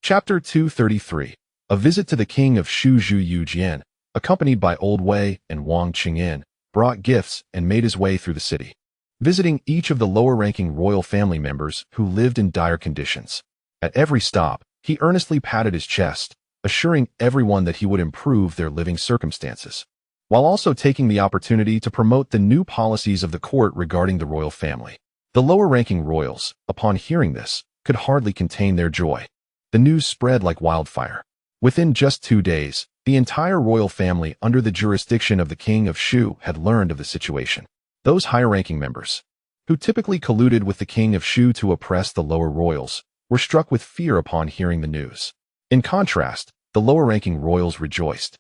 Chapter 233. A visit to the King of Shu. Zhu Youjian, accompanied by Old Wei and Wang Cheng'en, brought gifts and made his way through the city, visiting each of the lower-ranking royal family members who lived in dire conditions. At every stop, he earnestly patted his chest, assuring everyone that he would improve their living circumstances, while also taking the opportunity to promote the new policies of the court regarding the royal family. The lower-ranking royals, upon hearing this, could hardly contain their joy. The news spread like wildfire. Within just 2 days, the entire royal family under the jurisdiction of the King of Shu had learned of the situation. Those higher-ranking members, who typically colluded with the King of Shu to oppress the lower royals, were struck with fear upon hearing the news. In contrast, the lower-ranking royals rejoiced,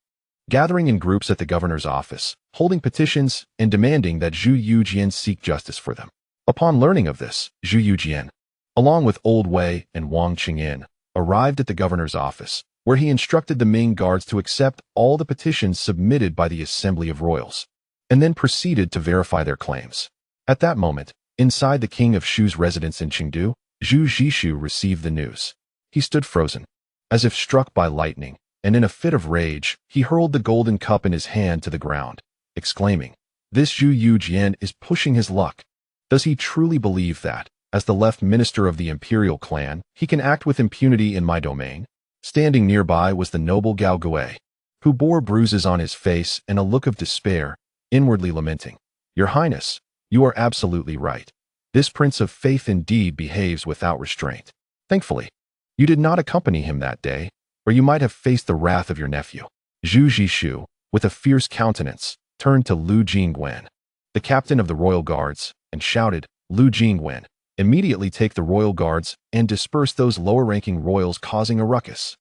gathering in groups at the governor's office, holding petitions and demanding that Zhu Youjian seek justice for them. Upon learning of this, Zhu Youjian, along with Old Wei and Wang Cheng'en, arrived at the governor's office, where he instructed the Ming guards to accept all the petitions submitted by the Assembly of Royals, and then proceeded to verify their claims. At that moment, inside the King of Shu's residence in Chengdu, Zhu Youjian received the news. He stood frozen, as if struck by lightning, and in a fit of rage, he hurled the golden cup in his hand to the ground, exclaiming, "This Zhu Youjian is pushing his luck. Does he truly believe that, as the left minister of the imperial clan, he can act with impunity in my domain?" Standing nearby was the noble Gao Gui, who bore bruises on his face and a look of despair, inwardly lamenting, "Your Highness, you are absolutely right. This Prince of Faith indeed behaves without restraint. Thankfully, you did not accompany him that day, or you might have faced the wrath of your nephew." Zhu Youjian, with a fierce countenance, turned to Lu Jingwen, the captain of the royal guards, and shouted, "Lu Jingwen, immediately take the royal guards and disperse those lower-ranking royals causing a ruckus.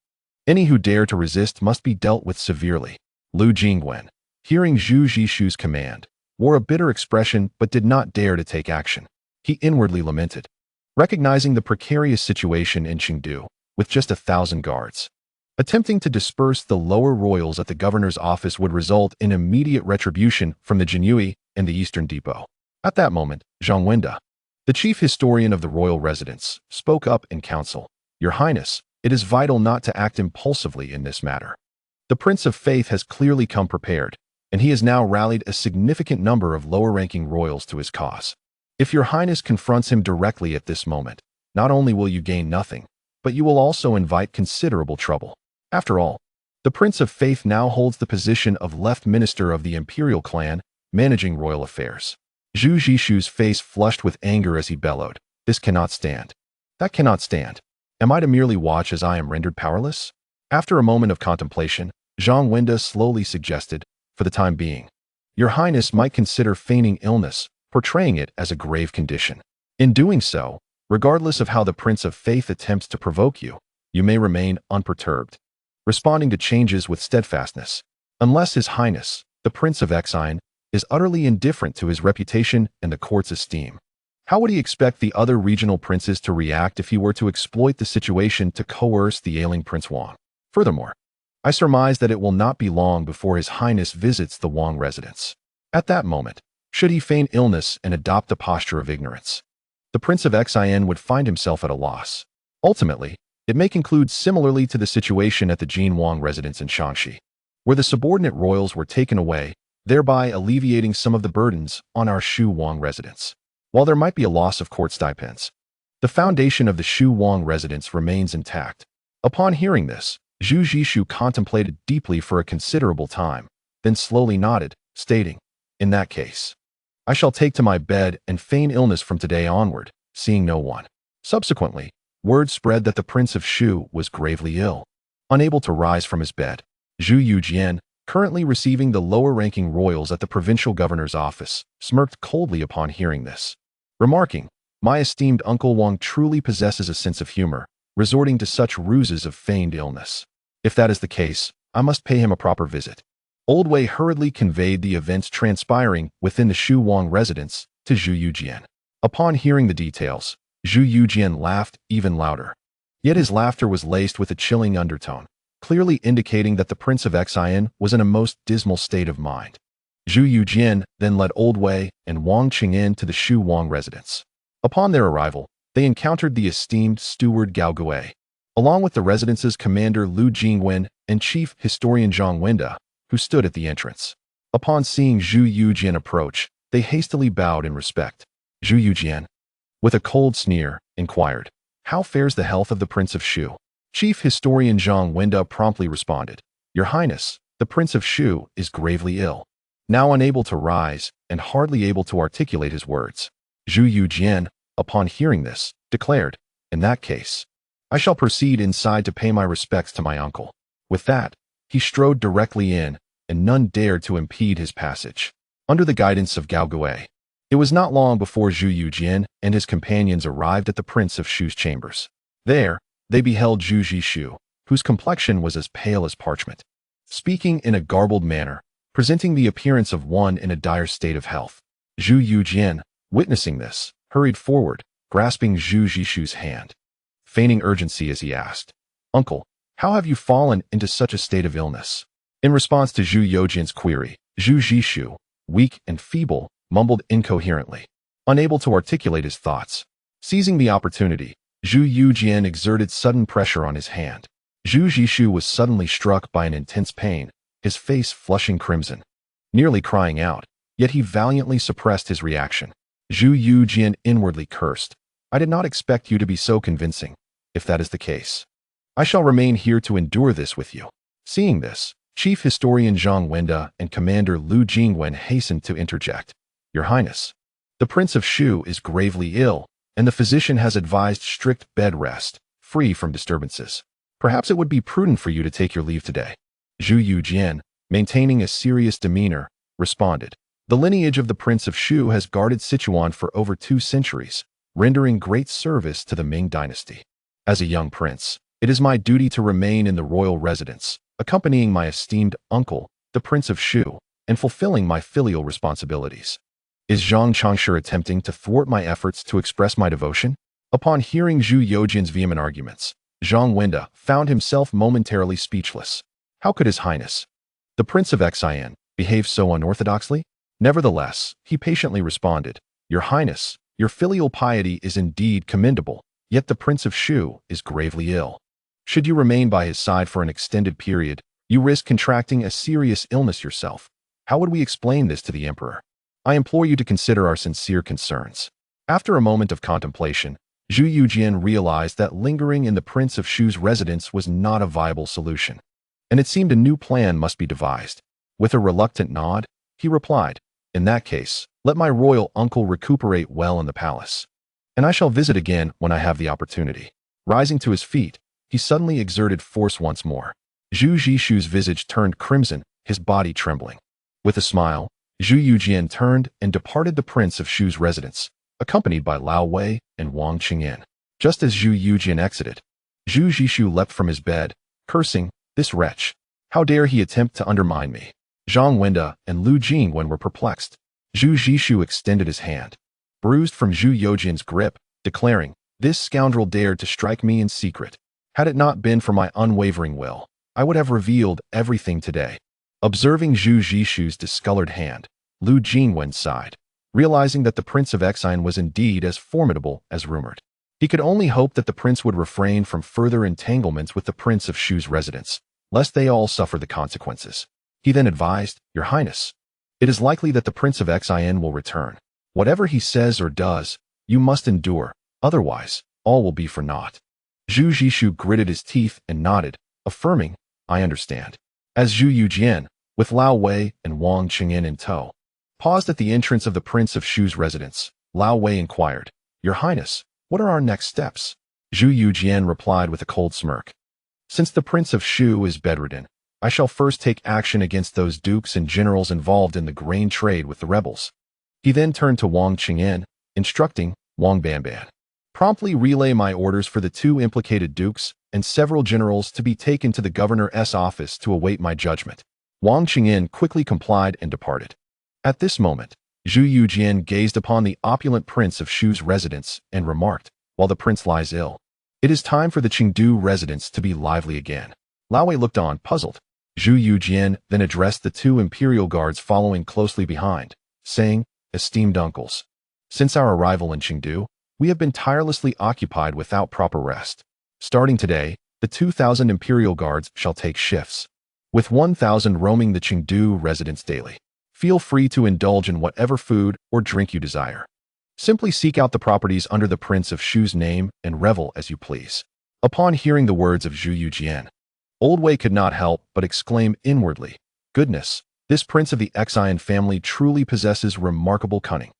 Any who dare to resist must be dealt with severely." Lu Jingwen, hearing Zhu Youjian's command, wore a bitter expression but did not dare to take action. He inwardly lamented, recognizing the precarious situation in Chengdu, with just 1,000 guards. Attempting to disperse the lower royals at the governor's office would result in immediate retribution from the Jinyue and the Eastern Depot. At that moment, Zhang Wenda, the chief historian of the royal residence, spoke up in council. "Your Highness, it is vital not to act impulsively in this matter. The Prince of Faith has clearly come prepared, and he has now rallied a significant number of lower-ranking royals to his cause. If your Highness confronts him directly at this moment, not only will you gain nothing, but you will also invite considerable trouble. After all, the Prince of Faith now holds the position of left minister of the imperial clan, managing royal affairs." Zhu Youjian's face flushed with anger as he bellowed, "This cannot stand. That cannot stand. Am I to merely watch as I am rendered powerless?" After a moment of contemplation, Zhang Wenda slowly suggested, "For the time being, your Highness might consider feigning illness, portraying it as a grave condition. In doing so, regardless of how the Prince of Faith attempts to provoke you, you may remain unperturbed, responding to changes with steadfastness, unless His Highness, the Prince of Cheng'en, is utterly indifferent to his reputation and the court's esteem. How would he expect the other regional princes to react if he were to exploit the situation to coerce the ailing Prince Wang? Furthermore, I surmise that it will not be long before His Highness visits the Wang residence. At that moment, should he feign illness and adopt a posture of ignorance, the Prince of Cheng'en would find himself at a loss. Ultimately, it may conclude similarly to the situation at the Jin Wang residence in Tianqi, where the subordinate royals were taken away, thereby alleviating some of the burdens on our Shu Wang residence. While there might be a loss of court stipends, the foundation of the Shu Wang residence remains intact. Upon hearing this, Zhu Youjian contemplated deeply for a considerable time, then slowly nodded, stating, "In that case, I shall take to my bed and feign illness from today onward, seeing no one." Subsequently, word spread that the Prince of Shu was gravely ill. Unable to rise from his bed, Zhu Youjian, currently receiving the lower-ranking royals at the provincial governor's office, smirked coldly upon hearing this, remarking, "My esteemed Uncle Wang truly possesses a sense of humor, resorting to such ruses of feigned illness. If that is the case, I must pay him a proper visit." Old Wei hurriedly conveyed the events transpiring within the Shu Wang residence to Zhu Youjian. Upon hearing the details, Zhu Youjian laughed even louder. Yet his laughter was laced with a chilling undertone, clearly indicating that the Prince of Cheng'en was in a most dismal state of mind. Zhu Youjian then led Old Wei and Wang Cheng'en to the Shu Wang residence. Upon their arrival, they encountered the esteemed steward Gao Gui, along with the residence's commander Lu Jingwen and chief historian Zhang Wenda, who stood at the entrance. Upon seeing Zhu Youjian approach, they hastily bowed in respect. Zhu Youjian, with a cold sneer, inquired, "How fares the health of the Prince of Shu?" Chief historian Zhang Wenda promptly responded, "Your Highness, the Prince of Shu is gravely ill, now unable to rise and hardly able to articulate his words." Zhu Youjian, upon hearing this, declared, "In that case, I shall proceed inside to pay my respects to my uncle." With that, he strode directly in, and none dared to impede his passage. Under the guidance of Gao Gui, it was not long before Zhu Youjian and his companions arrived at the Prince of Shu's chambers. There, they beheld Zhu Zhishu, whose complexion was as pale as parchment, speaking in a garbled manner, presenting the appearance of one in a dire state of health. Zhu Youjian, witnessing this, hurried forward, grasping Zhu Zhishu's hand, feigning urgency as he asked, "Uncle, how have you fallen into such a state of illness?" In response to Zhu Youjian's query, Zhu Zhishu, weak and feeble, mumbled incoherently, unable to articulate his thoughts. Seizing the opportunity, Zhu Youjian exerted sudden pressure on his hand. Zhu Zhishu was suddenly struck by an intense pain, his face flushing crimson, nearly crying out, yet he valiantly suppressed his reaction. Zhu Youjian inwardly cursed, "I did not expect you to be so convincing. If that is the case, I shall remain here to endure this with you." Seeing this, Chief Historian Zhang Wenda and Commander Lu Jingwen hastened to interject, "Your Highness, the Prince of Shu is gravely ill, and the physician has advised strict bed rest, free from disturbances. Perhaps it would be prudent for you to take your leave today." Zhu Youjian, maintaining a serious demeanor, responded, "The lineage of the Prince of Shu has guarded Sichuan for over 2 centuries, rendering great service to the Ming dynasty. As a young prince, it is my duty to remain in the royal residence, accompanying my esteemed uncle, the Prince of Shu, and fulfilling my filial responsibilities. Is Zhang Changshu attempting to thwart my efforts to express my devotion?" Upon hearing Zhu Youjian's vehement arguments, Zhang Wenda found himself momentarily speechless. How could His Highness, the Prince of Xian, behave so unorthodoxly? Nevertheless, he patiently responded, "Your Highness, your filial piety is indeed commendable, yet the Prince of Shu is gravely ill. Should you remain by his side for an extended period, you risk contracting a serious illness yourself. How would we explain this to the Emperor? I implore you to consider our sincere concerns." After a moment of contemplation, Zhu Youjian realized that lingering in the Prince of Shu's residence was not a viable solution, and it seemed a new plan must be devised. With a reluctant nod, he replied, "In that case, let my royal uncle recuperate well in the palace, and I shall visit again when I have the opportunity." Rising to his feet, he suddenly exerted force once more. Zhu Zhishu's visage turned crimson, his body trembling. With a smile, Zhu Youjian turned and departed the Prince of Shu's residence, accompanied by Lao Wei and Wang Cheng'en. Just as Zhu Youjian exited, Zhu Zhishu leapt from his bed, cursing, "This wretch! How dare he attempt to undermine me?" Zhang Wenda and Lu Jingwen were perplexed. Zhu Zhishu extended his hand, bruised from Zhu Youjian's grip, declaring, "This scoundrel dared to strike me in secret. Had it not been for my unwavering will, I would have revealed everything today." Observing Zhu Zhishu's discolored hand, Lu Jingwen sighed, realizing that the Prince of Xian was indeed as formidable as rumored. He could only hope that the prince would refrain from further entanglements with the Prince of Shu's residence, lest they all suffer the consequences. He then advised, "Your Highness, it is likely that the Prince of Xian will return. Whatever he says or does, you must endure, otherwise, all will be for naught." Zhu Zhishu gritted his teeth and nodded, affirming, "I understand." As Zhu Youjian, with Lao Wei and Wang Cheng'en in tow, paused at the entrance of the Prince of Shu's residence, Lao Wei inquired, "Your Highness, what are our next steps?" Zhu Youjian replied with a cold smirk, "Since the Prince of Shu is bedridden, I shall first take action against those dukes and generals involved in the grain trade with the rebels." He then turned to Wang Cheng'en, instructing, "Wang Banban, promptly relay my orders for the 2 implicated dukes and several generals to be taken to the governor's office to await my judgment." Wang Cheng'en quickly complied and departed. At this moment, Zhu Youjian gazed upon the opulent Prince of Shu's residence and remarked, "While the prince lies ill, it is time for the Chengdu residence to be lively again." Lao Wei looked on, puzzled. Zhu Youjian then addressed the 2 imperial guards following closely behind, saying, "Esteemed uncles, since our arrival in Chengdu, we have been tirelessly occupied without proper rest. Starting today, the 2,000 imperial guards shall take shifts, with 1,000 roaming the Chengdu residence daily. Feel free to indulge in whatever food or drink you desire. Simply seek out the properties under the Prince of Shu's name and revel as you please. Upon hearing the words of Zhu Youjian, Old Wei could not help but exclaim inwardly, "Goodness, this prince of the Xian family truly possesses remarkable cunning."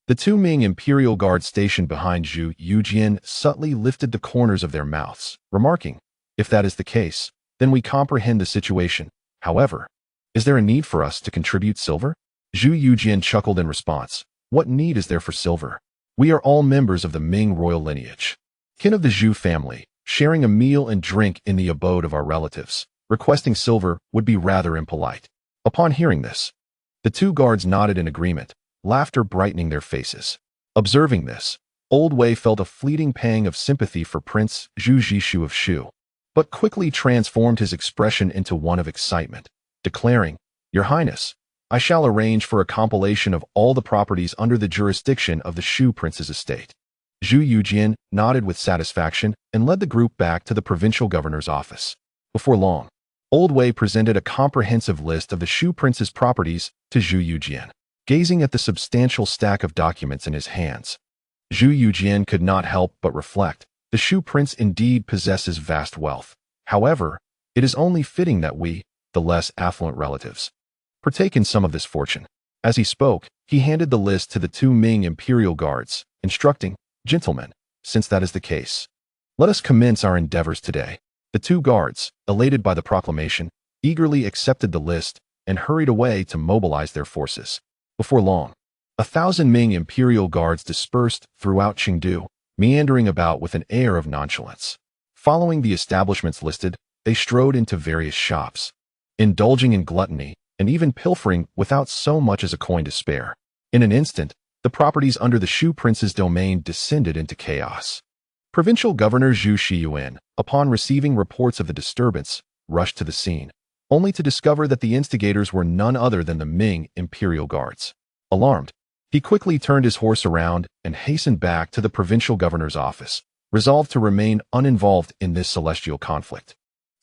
The two Ming imperial guards stationed behind Zhu Youjian subtly lifted the corners of their mouths, remarking, "If that is the case, then we comprehend the situation. However, is there a need for us to contribute silver?" Zhu Youjian chuckled in response. "What need is there for silver? We are all members of the Ming royal lineage, kin of the Zhu family, sharing a meal and drink in the abode of our relatives. Requesting silver would be rather impolite." Upon hearing this, the two guards nodded in agreement, laughter brightening their faces. Observing this, Old Wei felt a fleeting pang of sympathy for Prince Zhu Zhishu of Shu, but quickly transformed his expression into one of excitement, declaring, "Your Highness, I shall arrange for a compilation of all the properties under the jurisdiction of the Shu prince's estate." Zhu Youjian nodded with satisfaction and led the group back to the provincial governor's office. Before long, Old Wei presented a comprehensive list of the Shu prince's properties to Zhu Youjian. Gazing at the substantial stack of documents in his hands, Zhu Youjian could not help but reflect, the Shu prince indeed possesses vast wealth. However, it is only fitting that we, the less affluent relatives, partake in some of this fortune. As he spoke, he handed the list to the two Ming imperial guards, instructing, "Gentlemen, since that is the case, let us commence our endeavors today." The two guards, elated by the proclamation, eagerly accepted the list and hurried away to mobilize their forces. Before long, 1,000 Ming imperial guards dispersed throughout Chengdu, meandering about with an air of nonchalance. Following the establishments listed, they strode into various shops, indulging in gluttony and even pilfering without so much as a coin to spare. In an instant, the properties under the Shu prince's domain descended into chaos. Provincial Governor Zhu Youjian, upon receiving reports of the disturbance, rushed to the scene, only to discover that the instigators were none other than the Ming imperial guards. Alarmed, he quickly turned his horse around and hastened back to the provincial governor's office, resolved to remain uninvolved in this celestial conflict.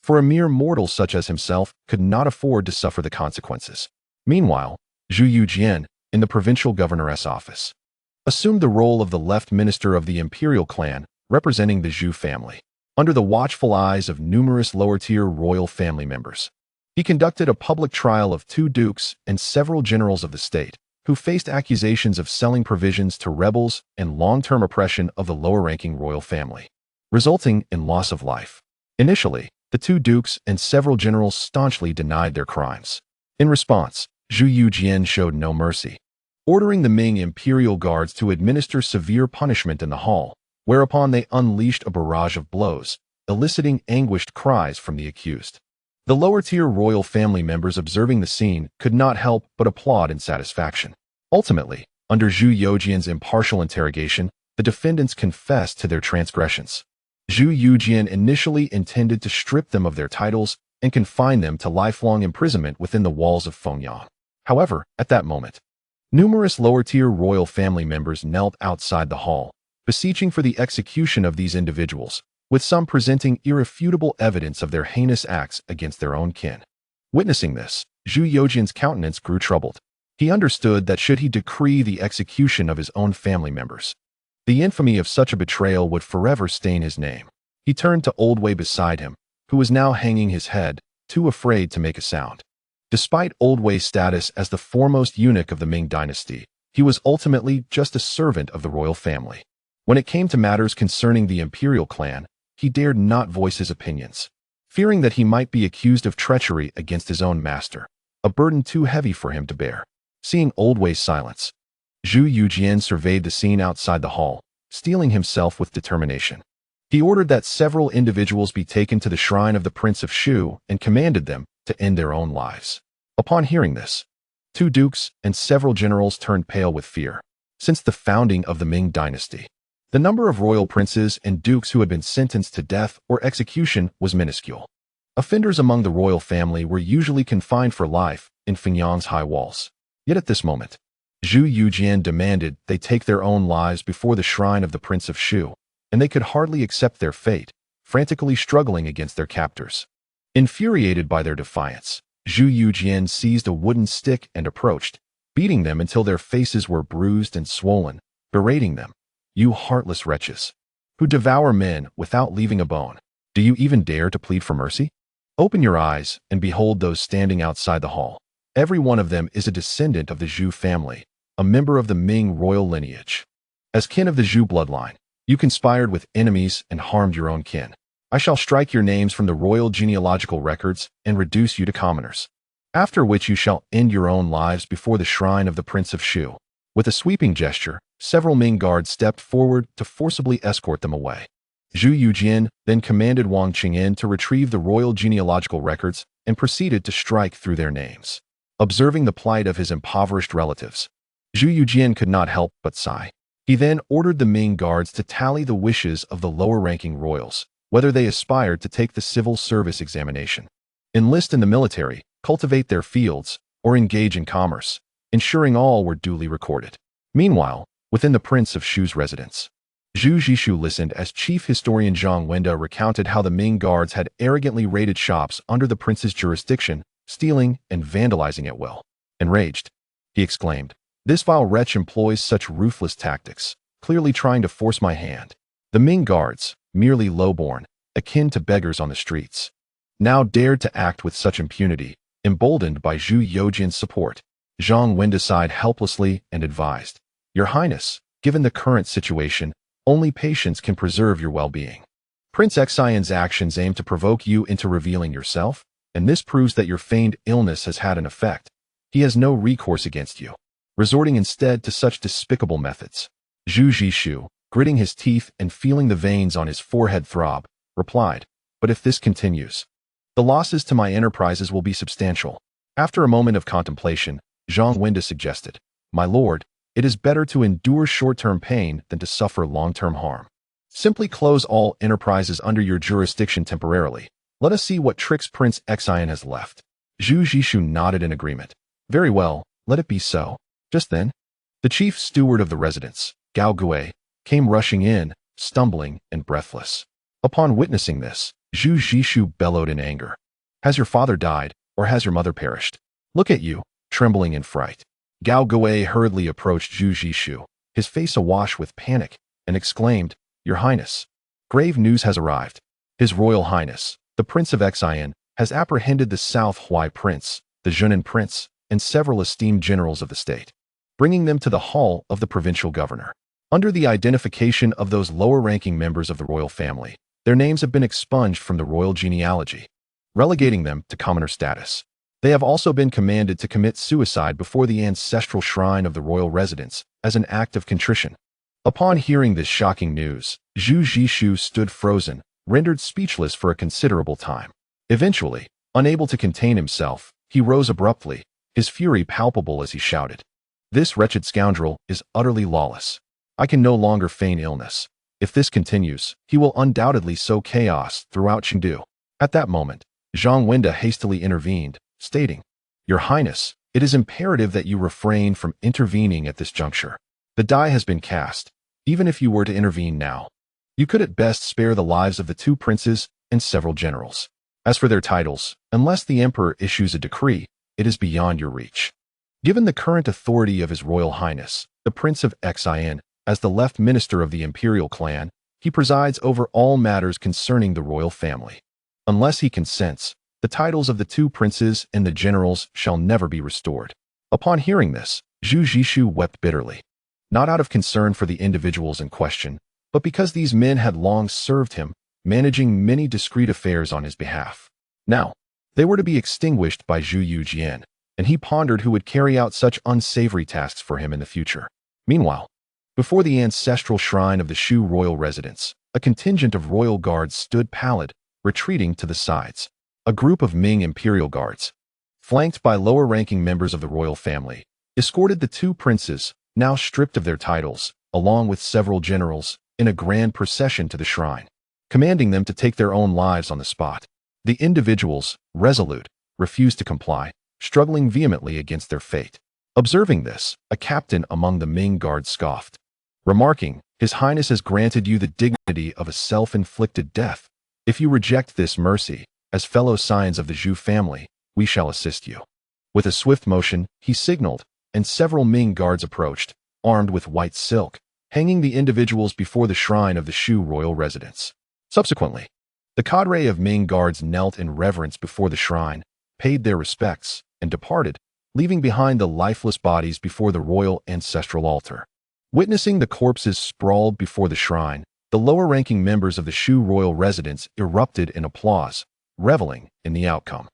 For a mere mortal such as himself could not afford to suffer the consequences. Meanwhile, Zhu Youjian, in the provincial governor's office, assumed the role of the left minister of the imperial clan, representing the Zhu family, under the watchful eyes of numerous lower-tier royal family members. He conducted a public trial of two dukes and several generals of the state, who faced accusations of selling provisions to rebels and long-term oppression of the lower-ranking royal family, resulting in loss of life. Initially, the two dukes and several generals staunchly denied their crimes. In response, Zhu Youjian showed no mercy, ordering the Ming imperial guards to administer severe punishment in the hall, whereupon they unleashed a barrage of blows, eliciting anguished cries from the accused. The lower-tier royal family members observing the scene could not help but applaud in satisfaction. Ultimately, under Zhu Youjian's impartial interrogation, the defendants confessed to their transgressions. Zhu Youjian initially intended to strip them of their titles and confine them to lifelong imprisonment within the walls of Fengyang. However, at that moment, numerous lower-tier royal family members knelt outside the hall, beseeching for the execution of these individuals, with some presenting irrefutable evidence of their heinous acts against their own kin. Witnessing this, Zhu Youjian's countenance grew troubled. He understood that should he decree the execution of his own family members, the infamy of such a betrayal would forever stain his name. He turned to Old Wei beside him, who was now hanging his head, too afraid to make a sound. Despite Old Wei's status as the foremost eunuch of the Ming dynasty, he was ultimately just a servant of the royal family. When it came to matters concerning the imperial clan, he dared not voice his opinions, fearing that he might be accused of treachery against his own master, a burden too heavy for him to bear. Seeing Old Wei's silence, Zhu Youjian surveyed the scene outside the hall, steeling himself with determination. He ordered that several individuals be taken to the shrine of the Prince of Shu and commanded them to end their own lives. Upon hearing this, two dukes and several generals turned pale with fear. Since the founding of the Ming dynasty, the number of royal princes and dukes who had been sentenced to death or execution was minuscule. Offenders among the royal family were usually confined for life in Fengyang's high walls. Yet at this moment, Zhu Youjian demanded they take their own lives before the shrine of the Prince of Shu, and they could hardly accept their fate, frantically struggling against their captors. Infuriated by their defiance, Zhu Youjian seized a wooden stick and approached, beating them until their faces were bruised and swollen, berating them. "You heartless wretches, who devour men without leaving a bone. Do you even dare to plead for mercy? Open your eyes and behold those standing outside the hall. Every one of them is a descendant of the Zhu family, a member of the Ming royal lineage. As kin of the Zhu bloodline, you conspired with enemies and harmed your own kin. I shall strike your names from the royal genealogical records and reduce you to commoners. After which you shall end your own lives before the shrine of the Prince of Shu." With a sweeping gesture, several Ming guards stepped forward to forcibly escort them away. Zhu Youjian then commanded Wang Cheng'en to retrieve the royal genealogical records and proceeded to strike through their names. Observing the plight of his impoverished relatives, Zhu Youjian could not help but sigh. He then ordered the Ming guards to tally the wishes of the lower-ranking royals, whether they aspired to take the civil service examination, enlist in the military, cultivate their fields, or engage in commerce, ensuring all were duly recorded. Meanwhile, within the Prince of Shu's residence, Zhu Zhishu listened as chief historian Zhang Wenda recounted how the Ming guards had arrogantly raided shops under the prince's jurisdiction, stealing and vandalizing at will. Enraged, he exclaimed, "This vile wretch employs such ruthless tactics, clearly trying to force my hand. The Ming guards, merely low-born, akin to beggars on the streets, now dared to act with such impunity, emboldened by Zhu Youjian's support." Zhang Wenda sighed helplessly and advised, "Your Highness, given the current situation, only patience can preserve your well-being. Prince Xian's actions aim to provoke you into revealing yourself, and this proves that your feigned illness has had an effect. He has no recourse against you, resorting instead to such despicable methods." Zhu Zhishu, gritting his teeth and feeling the veins on his forehead throb, replied, "But if this continues, the losses to my enterprises will be substantial." After a moment of contemplation, Zhang Wenda suggested, "My lord, it is better to endure short-term pain than to suffer long-term harm. Simply close all enterprises under your jurisdiction temporarily. Let us see what tricks Prince Xian has left." Zhu Zhishu nodded in agreement. "Very well, let it be so." Just then, the chief steward of the residence, Gao Gui, came rushing in, stumbling and breathless. Upon witnessing this, Zhu Zhishu bellowed in anger, "Has your father died, or has your mother perished? Look at you, trembling in fright." Gao Gui hurriedly approached Zhu Zhishu, his face awash with panic, and exclaimed, "Your Highness, grave news has arrived. His Royal Highness, the Prince of Xian, has apprehended the South Hui Prince, the Zhenan Prince, and several esteemed generals of the state, bringing them to the hall of the provincial governor. Under the identification of those lower-ranking members of the royal family, their names have been expunged from the royal genealogy, relegating them to commoner status. They have also been commanded to commit suicide before the ancestral shrine of the royal residence as an act of contrition." Upon hearing this shocking news, Zhu Zhishu stood frozen, rendered speechless for a considerable time. Eventually, unable to contain himself, he rose abruptly, his fury palpable as he shouted, "This wretched scoundrel is utterly lawless. I can no longer feign illness. If this continues, he will undoubtedly sow chaos throughout Chengdu." At that moment, Zhang Wenda hastily intervened, stating, "Your Highness, it is imperative that you refrain from intervening at this juncture. The die has been cast. Even if you were to intervene now, you could at best spare the lives of the two princes and several generals. As for their titles, unless the emperor issues a decree, it is beyond your reach. Given the current authority of His Royal Highness, the Prince of Xian, as the left minister of the imperial clan, he presides over all matters concerning the royal family. Unless he consents, the titles of the two princes and the generals shall never be restored." Upon hearing this, Zhu Zhishu wept bitterly, not out of concern for the individuals in question, but because these men had long served him, managing many discreet affairs on his behalf. Now, they were to be extinguished by Zhu Youjian, and he pondered who would carry out such unsavory tasks for him in the future. Meanwhile, before the ancestral shrine of the Shu royal residence, a contingent of royal guards stood pallid, retreating to the sides. A group of Ming imperial guards, flanked by lower-ranking members of the royal family, escorted the two princes, now stripped of their titles, along with several generals, in a grand procession to the shrine, commanding them to take their own lives on the spot. The individuals, resolute, refused to comply, struggling vehemently against their fate. Observing this, a captain among the Ming guards scoffed, remarking, "His Highness has granted you the dignity of a self-inflicted death. If you reject this mercy, as fellow scions of the Zhu family, we shall assist you." With a swift motion, he signaled, and several Ming guards approached, armed with white silk, hanging the individuals before the shrine of the Shu royal residence. Subsequently, the cadre of Ming guards knelt in reverence before the shrine, paid their respects, and departed, leaving behind the lifeless bodies before the royal ancestral altar. Witnessing the corpses sprawled before the shrine, the lower-ranking members of the Shu royal residence erupted in applause, reveling in the outcome.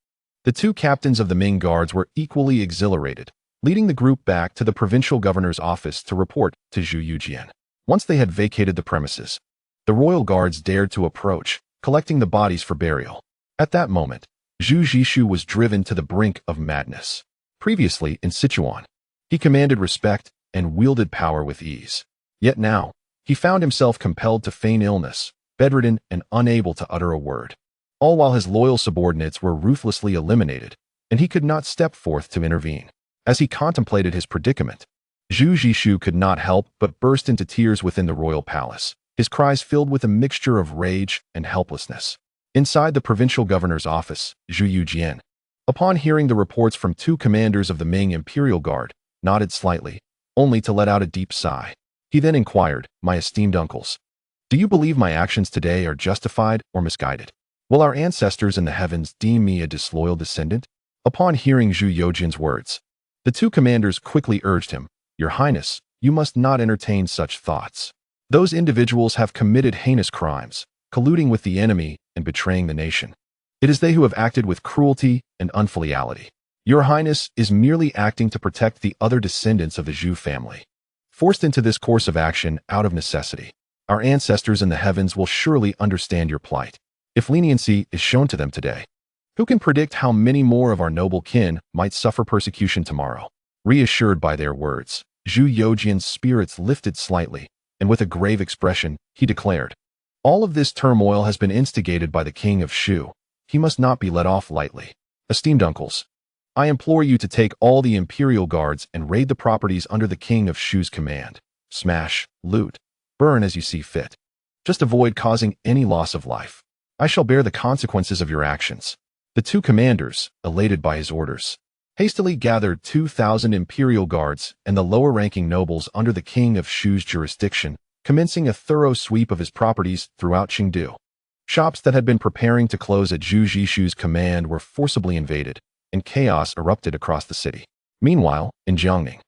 The two captains of the Ming guards were equally exhilarated, leading the group back to the provincial governor's office to report to Zhu Youjian. Once they had vacated the premises, the royal guards dared to approach, collecting the bodies for burial. At that moment, Zhu Zhishu was driven to the brink of madness. Previously in Sichuan, he commanded respect and wielded power with ease. Yet now, he found himself compelled to feign illness, bedridden and unable to utter a word. All while his loyal subordinates were ruthlessly eliminated, and he could not step forth to intervene. As he contemplated his predicament, Zhu Zhishu could not help but burst into tears within the royal palace, his cries filled with a mixture of rage and helplessness. Inside the provincial governor's office, Zhu Youjian, upon hearing the reports from two commanders of the Ming Imperial Guard, nodded slightly, only to let out a deep sigh. He then inquired, "My esteemed uncles, do you believe my actions today are justified or misguided? Will our ancestors in the heavens deem me a disloyal descendant?" Upon hearing Zhu Youjian's words, the two commanders quickly urged him, "Your Highness, you must not entertain such thoughts. Those individuals have committed heinous crimes, colluding with the enemy and betraying the nation. It is they who have acted with cruelty and unfiliality. Your Highness is merely acting to protect the other descendants of the Zhu family. Forced into this course of action out of necessity, our ancestors in the heavens will surely understand your plight. If leniency is shown to them today, who can predict how many more of our noble kin might suffer persecution tomorrow?" Reassured by their words, Zhu Youjian's spirits lifted slightly, and with a grave expression, he declared, "All of this turmoil has been instigated by the King of Shu. He must not be let off lightly. Esteemed uncles, I implore you to take all the imperial guards and raid the properties under the King of Shu's command. Smash, loot, burn as you see fit. Just avoid causing any loss of life. I shall bear the consequences of your actions." The two commanders, elated by his orders, hastily gathered 2,000 imperial guards and the lower-ranking nobles under the King of Shu's jurisdiction, commencing a thorough sweep of his properties throughout Chengdu. Shops that had been preparing to close at Zhu Zhishu's command were forcibly invaded, and chaos erupted across the city. Meanwhile, in Jiangning,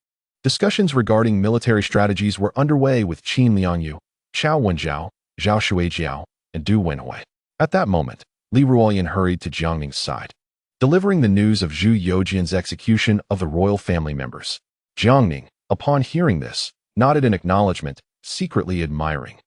discussions regarding military strategies were underway with Qin Liangyu, Chao Wenjiao, Zhao Shuijiao, and Du Wenhui. At that moment, Li Ruoyan hurried to Jiangning's side, delivering the news of Zhu Youjian's execution of the royal family members. Jiangning, upon hearing this, nodded in acknowledgement, secretly admiring.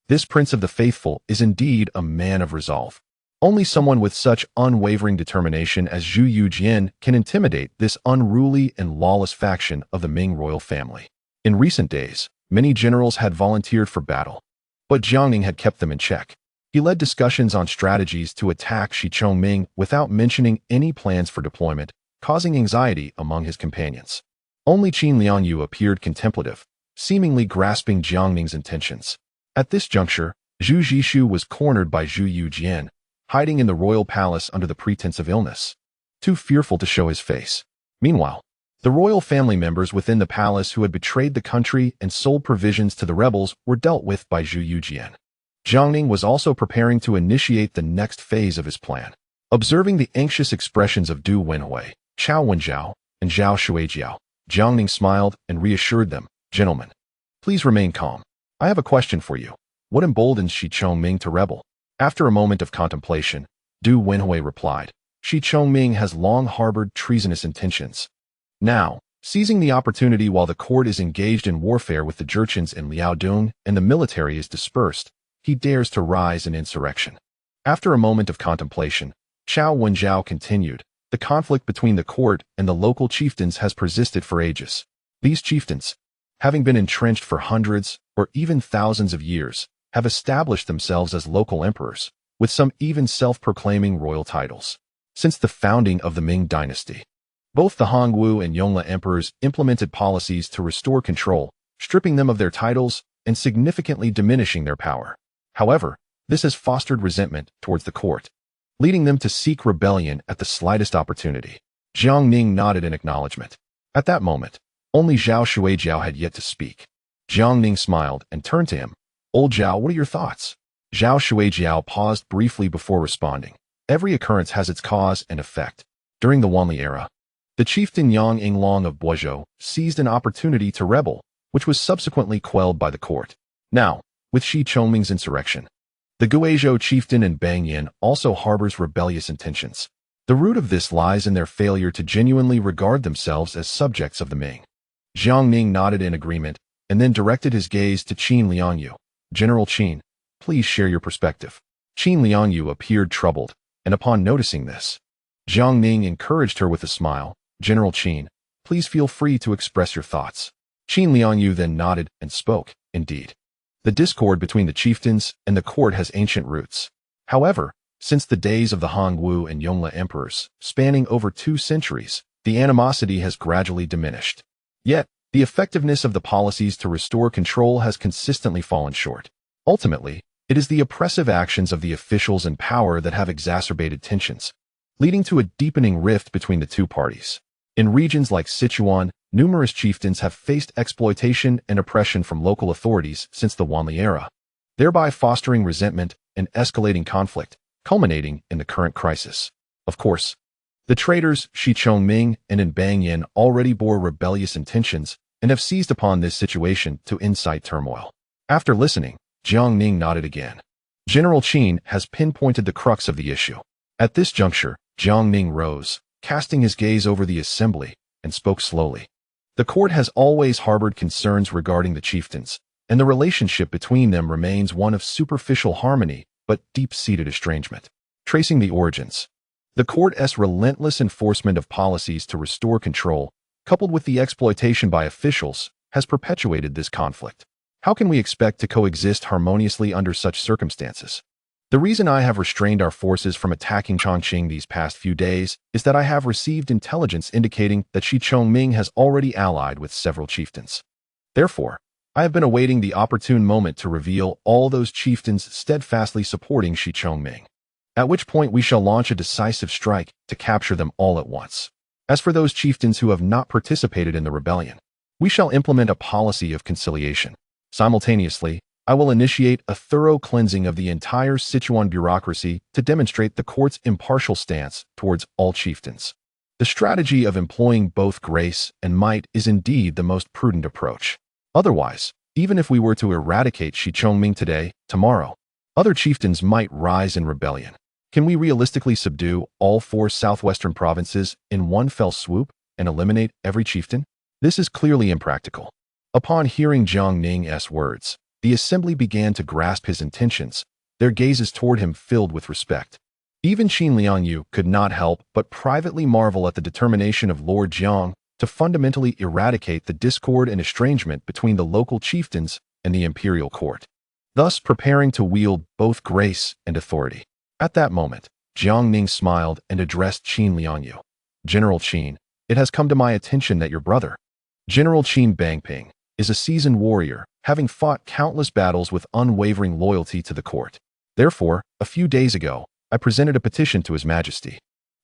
This prince of the faithful is indeed a man of resolve. Only someone with such unwavering determination as Zhu Youjian can intimidate this unruly and lawless faction of the Ming royal family. In recent days, many generals had volunteered for battle, but Jiangning had kept them in check. He led discussions on strategies to attack Shichongming without mentioning any plans for deployment, causing anxiety among his companions. Only Qin Liangyu appeared contemplative, seemingly grasping Jiangning's intentions. At this juncture, Zhu Zhishu was cornered by Zhu Youjian, hiding in the royal palace under the pretense of illness, too fearful to show his face. Meanwhile, the royal family members within the palace who had betrayed the country and sold provisions to the rebels were dealt with by Zhu Youjian. Jiangning was also preparing to initiate the next phase of his plan. Observing the anxious expressions of Du Wenhui, Chao Wenjiao, and Zhao Shuijiao, Jiangning smiled and reassured them, "Gentlemen, please remain calm. I have a question for you. What emboldens Shichongming to rebel?" After a moment of contemplation, Du Wenhui replied, "Shichongming has long harbored treasonous intentions. Now, seizing the opportunity while the court is engaged in warfare with the Jurchens in Liaodong and the military is dispersed, he dares to rise in insurrection." After a moment of contemplation, Chao Wenjiao continued, "The conflict between the court and the local chieftains has persisted for ages. These chieftains, having been entrenched for hundreds or even thousands of years, have established themselves as local emperors, with some even self-proclaiming royal titles. Since the founding of the Ming dynasty, both the Hongwu and Yongle emperors implemented policies to restore control, stripping them of their titles and significantly diminishing their power. However, This has fostered resentment towards the court, leading them to seek rebellion at the slightest opportunity. Jiang Ning nodded in acknowledgement. At that moment, only Zhao Shuijiao had yet to speak. Jiang Ning smiled and turned to him. Old Zhao, what are your thoughts? Zhao Shuijiao paused briefly before responding. Every occurrence has its cause and effect. During the Wanli era, the chieftain Yang Yinglong of Boizhou seized an opportunity to rebel, which was subsequently quelled by the court. Now, with Shi Chongming's insurrection, the Guizhou chieftain in Bangyan also harbors rebellious intentions. The root of this lies in their failure to genuinely regard themselves as subjects of the Ming. Jiang Ning nodded in agreement and then directed his gaze to Qin Liangyu. General Qin, please share your perspective. Qin Liangyu appeared troubled, and upon noticing this, Jiang Ning encouraged her with a smile. General Qin, please feel free to express your thoughts. Qin Liangyu then nodded and spoke. Indeed, the discord between the chieftains and the court has ancient roots. However, since the days of the Hongwu and Yongle emperors, spanning over 2 centuries, the animosity has gradually diminished. Yet, the effectiveness of the policies to restore control has consistently fallen short. Ultimately, it is the oppressive actions of the officials in power that have exacerbated tensions, leading to a deepening rift between the two parties. In regions like Sichuan, numerous chieftains have faced exploitation and oppression from local authorities since the Wanli era, thereby fostering resentment and escalating conflict, culminating in the current crisis. Of course, the traders Shi Chongming and in Bangyan already bore rebellious intentions and have seized upon this situation to incite turmoil. After listening, Jiang Ning nodded again. General Qin has pinpointed the crux of the issue. At this juncture, Jiang Ning rose, casting his gaze over the assembly, and spoke slowly. The court has always harbored concerns regarding the chieftains, and the relationship between them remains one of superficial harmony but deep-seated estrangement. Tracing the origins, the court's relentless enforcement of policies to restore control, coupled with the exploitation by officials, has perpetuated this conflict. How can we expect to coexist harmoniously under such circumstances? The reason I have restrained our forces from attacking Chongqing these past few days is that I have received intelligence indicating that Shi Chongming has already allied with several chieftains. Therefore, I have been awaiting the opportune moment to reveal all those chieftains steadfastly supporting Shi Chongming, at which point we shall launch a decisive strike to capture them all at once. As for those chieftains who have not participated in the rebellion, we shall implement a policy of conciliation. Simultaneously, I will initiate a thorough cleansing of the entire Sichuan bureaucracy to demonstrate the court's impartial stance towards all chieftains. The strategy of employing both grace and might is indeed the most prudent approach. Otherwise, even if we were to eradicate Shi Chongming today, tomorrow, other chieftains might rise in rebellion. Can we realistically subdue all 4 southwestern provinces in one fell swoop and eliminate every chieftain? This is clearly impractical. Upon hearing Jiang Ning's words, the assembly began to grasp his intentions, their gazes toward him filled with respect. Even Qin Liangyu could not help but privately marvel at the determination of Lord Jiang to fundamentally eradicate the discord and estrangement between the local chieftains and the imperial court, thus preparing to wield both grace and authority. At that moment, Jiang Ning smiled and addressed Qin Liangyu. General Qin, it has come to my attention that your brother, General Qin Bangping, is a seasoned warrior, having fought countless battles with unwavering loyalty to the court. Therefore, a few days ago, I presented a petition to His Majesty,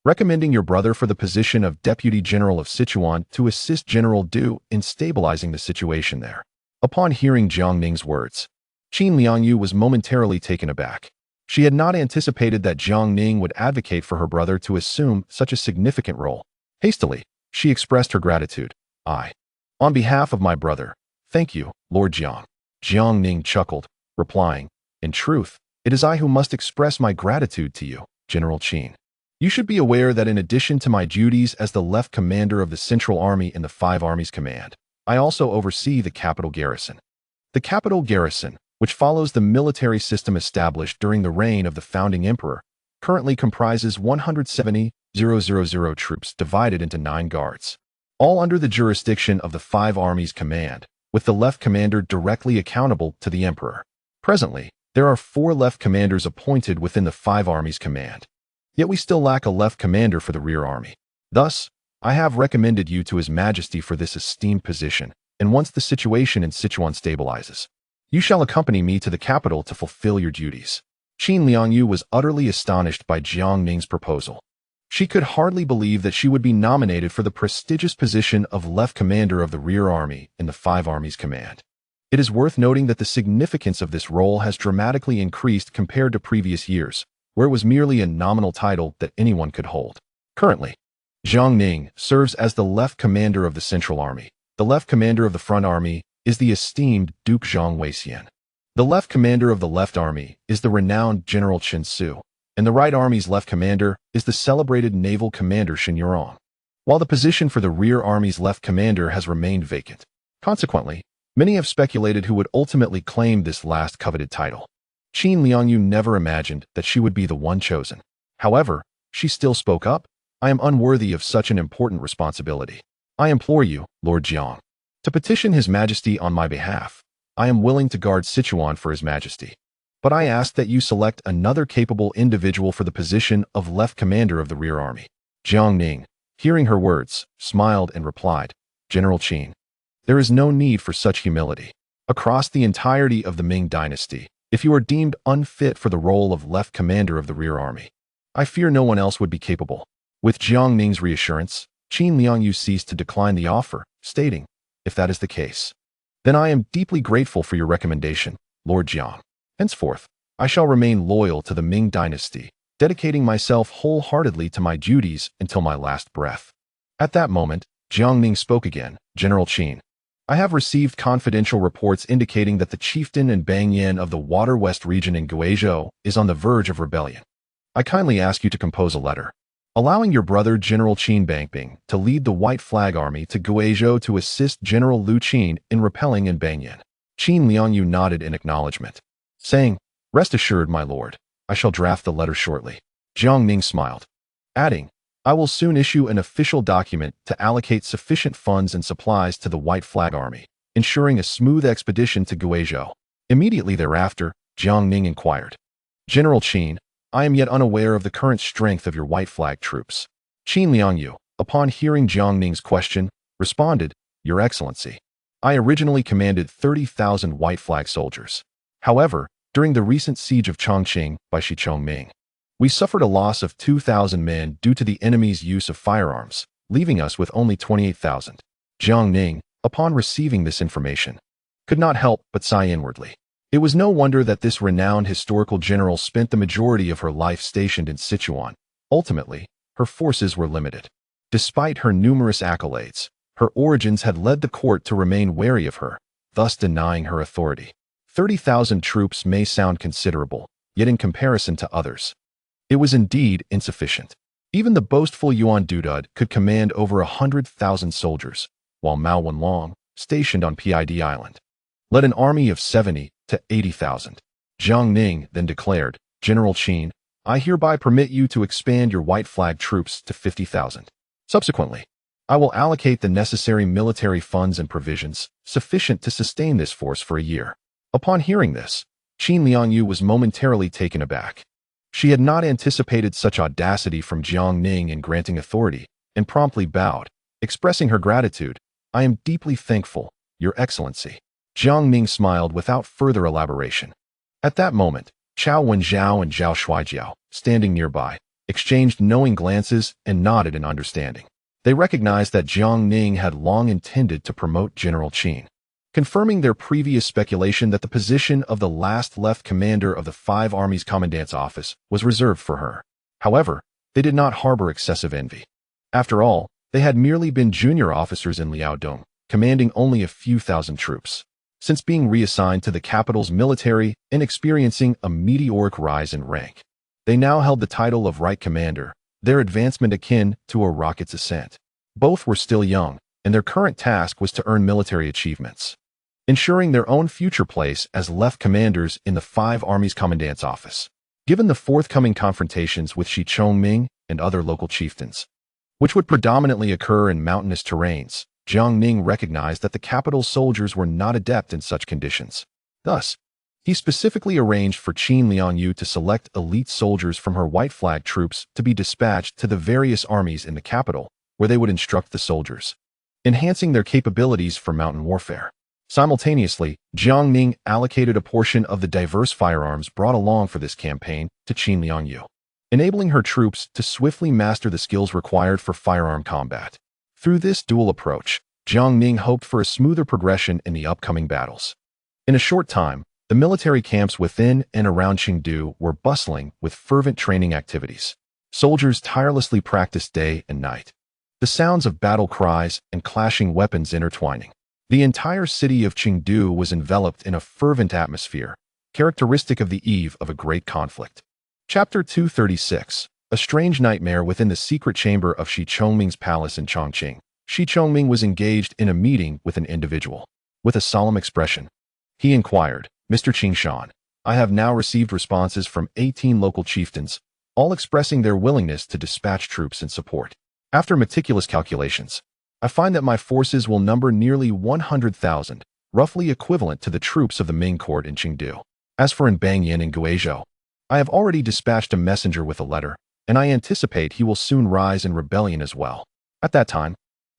recommending your brother for the position of Deputy General of Sichuan to assist General Du in stabilizing the situation there. Upon hearing Jiang Ning's words, Qin Liangyu was momentarily taken aback. She had not anticipated that Jiang Ning would advocate for her brother to assume such a significant role. Hastily, she expressed her gratitude. On behalf of my brother, thank you, Lord Jiang. Jiang Ning chuckled, replying, in truth, it is I who must express my gratitude to you, General Qin. You should be aware that in addition to my duties as the left commander of the Central Army in the 5 Armies Command, I also oversee the capital garrison. The capital garrison, which follows the military system established during the reign of the founding emperor, currently comprises 170,000 troops divided into 9 guards, all under the jurisdiction of the 5 Armies Command, with the left commander directly accountable to the emperor. Presently, there are 4 left commanders appointed within the 5 Armies Command. Yet we still lack a left commander for the rear army. Thus, I have recommended you to His Majesty for this esteemed position, and once the situation in Sichuan stabilizes, you shall accompany me to the capital to fulfill your duties. Qin Liangyu was utterly astonished by Jiang Ning's proposal. She could hardly believe that she would be nominated for the prestigious position of Left Commander of the Rear Army in the Five Armies Command. It is worth noting that the significance of this role has dramatically increased compared to previous years, where it was merely a nominal title that anyone could hold. Currently, Jiang Ning serves as the Left Commander of the Central Army. The Left Commander of the Front Army is the esteemed Duke Zhang Weixian. The Left Commander of the Left Army is the renowned General Chen Su, and the Right Army's Left Commander is the celebrated Naval Commander Shen Yurong, while the position for the Rear Army's Left Commander has remained vacant. Consequently, many have speculated who would ultimately claim this last coveted title. Qin Liangyu never imagined that she would be the one chosen. However, she still spoke up. I am unworthy of such an important responsibility. I implore you, Lord Jiang, to petition His Majesty on my behalf. I am willing to guard Sichuan for His Majesty, but I ask that you select another capable individual for the position of Left Commander of the Rear Army. Jiang Ning, hearing her words, smiled and replied, General Qin, there is no need for such humility. Across the entirety of the Ming dynasty, if you are deemed unfit for the role of Left Commander of the Rear Army, I fear no one else would be capable. With Jiang Ning's reassurance, Qin Liangyu ceased to decline the offer, stating, if that is the case, then I am deeply grateful for your recommendation, Lord Jiang. Henceforth, I shall remain loyal to the Ming dynasty, dedicating myself wholeheartedly to my duties until my last breath. At that moment, Jiang Ning spoke again, General Qin, I have received confidential reports indicating that the chieftain and Bangyan of the Water West region in Guizhou is on the verge of rebellion. I kindly ask you to compose a letter, allowing your brother General Qin Bangbing to lead the White Flag Army to Guizhou to assist General Lu Qin in repelling in Bangyan. Qin Liangyu nodded in acknowledgement, saying, rest assured, my lord, I shall draft the letter shortly. Jiang Ning smiled, adding, I will soon issue an official document to allocate sufficient funds and supplies to the White Flag Army, ensuring a smooth expedition to Guizhou. Immediately thereafter, Jiang Ning inquired, General Qin, I am yet unaware of the current strength of your White Flag troops. Qin Liangyu, upon hearing Jiang Ning's question, responded, Your Excellency, I originally commanded 30,000 White Flag soldiers. However, during the recent siege of Chongqing by Shi Chongming, we suffered a loss of 2,000 men due to the enemy's use of firearms, leaving us with only 28,000. Jiang Ning, upon receiving this information, could not help but sigh inwardly. It was no wonder that this renowned historical general spent the majority of her life stationed in Sichuan. Ultimately, her forces were limited. Despite her numerous accolades, her origins had led the court to remain wary of her, thus denying her authority. 30,000 troops may sound considerable, yet in comparison to others, it was indeed insufficient. Even the boastful Yuan Dudud could command over 100,000 soldiers, while Mao Wenlong, stationed on Pid Island, led an army of 70 to 80,000. Jiang Ning then declared, General Qin, I hereby permit you to expand your White Flag troops to 50,000. Subsequently, I will allocate the necessary military funds and provisions sufficient to sustain this force for a year. Upon hearing this, Qin Liangyu was momentarily taken aback. She had not anticipated such audacity from Jiang Ning in granting authority, and promptly bowed, expressing her gratitude. I am deeply thankful, Your Excellency. Jiang Ning smiled without further elaboration. At that moment, Chao Wenzhao and Zhao Shuaijiao, standing nearby, exchanged knowing glances and nodded in understanding. They recognized that Jiang Ning had long intended to promote General Qin, confirming their previous speculation that the position of the last left commander of the Five Armies Commandant's office was reserved for her. However, they did not harbor excessive envy. After all, they had merely been junior officers in Liaodong, commanding only a few thousand troops. Since being reassigned to the capital's military and experiencing a meteoric rise in rank, they now held the title of Right Commander, their advancement akin to a rocket's ascent. Both were still young, and their current task was to earn military achievements, ensuring their own future place as left commanders in the Five Armies Commandant's office. Given the forthcoming confrontations with Shi Chongming and other local chieftains, which would predominantly occur in mountainous terrains, Jiang Ning recognized that the capital's soldiers were not adept in such conditions. Thus, he specifically arranged for Qin Liangyu to select elite soldiers from her White Flag troops to be dispatched to the various armies in the capital, where they would instruct the soldiers, enhancing their capabilities for mountain warfare. Simultaneously, Jiang Ning allocated a portion of the diverse firearms brought along for this campaign to Qin Liangyu, enabling her troops to swiftly master the skills required for firearm combat. Through this dual approach, Jiang Ning hoped for a smoother progression in the upcoming battles. In a short time, the military camps within and around Chengdu were bustling with fervent training activities. Soldiers tirelessly practiced day and night, the sounds of battle cries and clashing weapons intertwining. The entire city of Chengdu was enveloped in a fervent atmosphere, characteristic of the eve of a great conflict. Chapter 236. A strange nightmare within the secret chamber of Shi Chongming's palace in Chongqing. Shi Chongming was engaged in a meeting with an individual. With a solemn expression, he inquired, "Mr. Qingshan, I have now received responses from 18 local chieftains, all expressing their willingness to dispatch troops in support. After meticulous calculations, I find that my forces will number nearly 100,000, roughly equivalent to the troops of the Ming court in Chengdu. As for in Bangyan and Guizhou, I have already dispatched a messenger with a letter, and I anticipate he will soon rise in rebellion as well. At that time,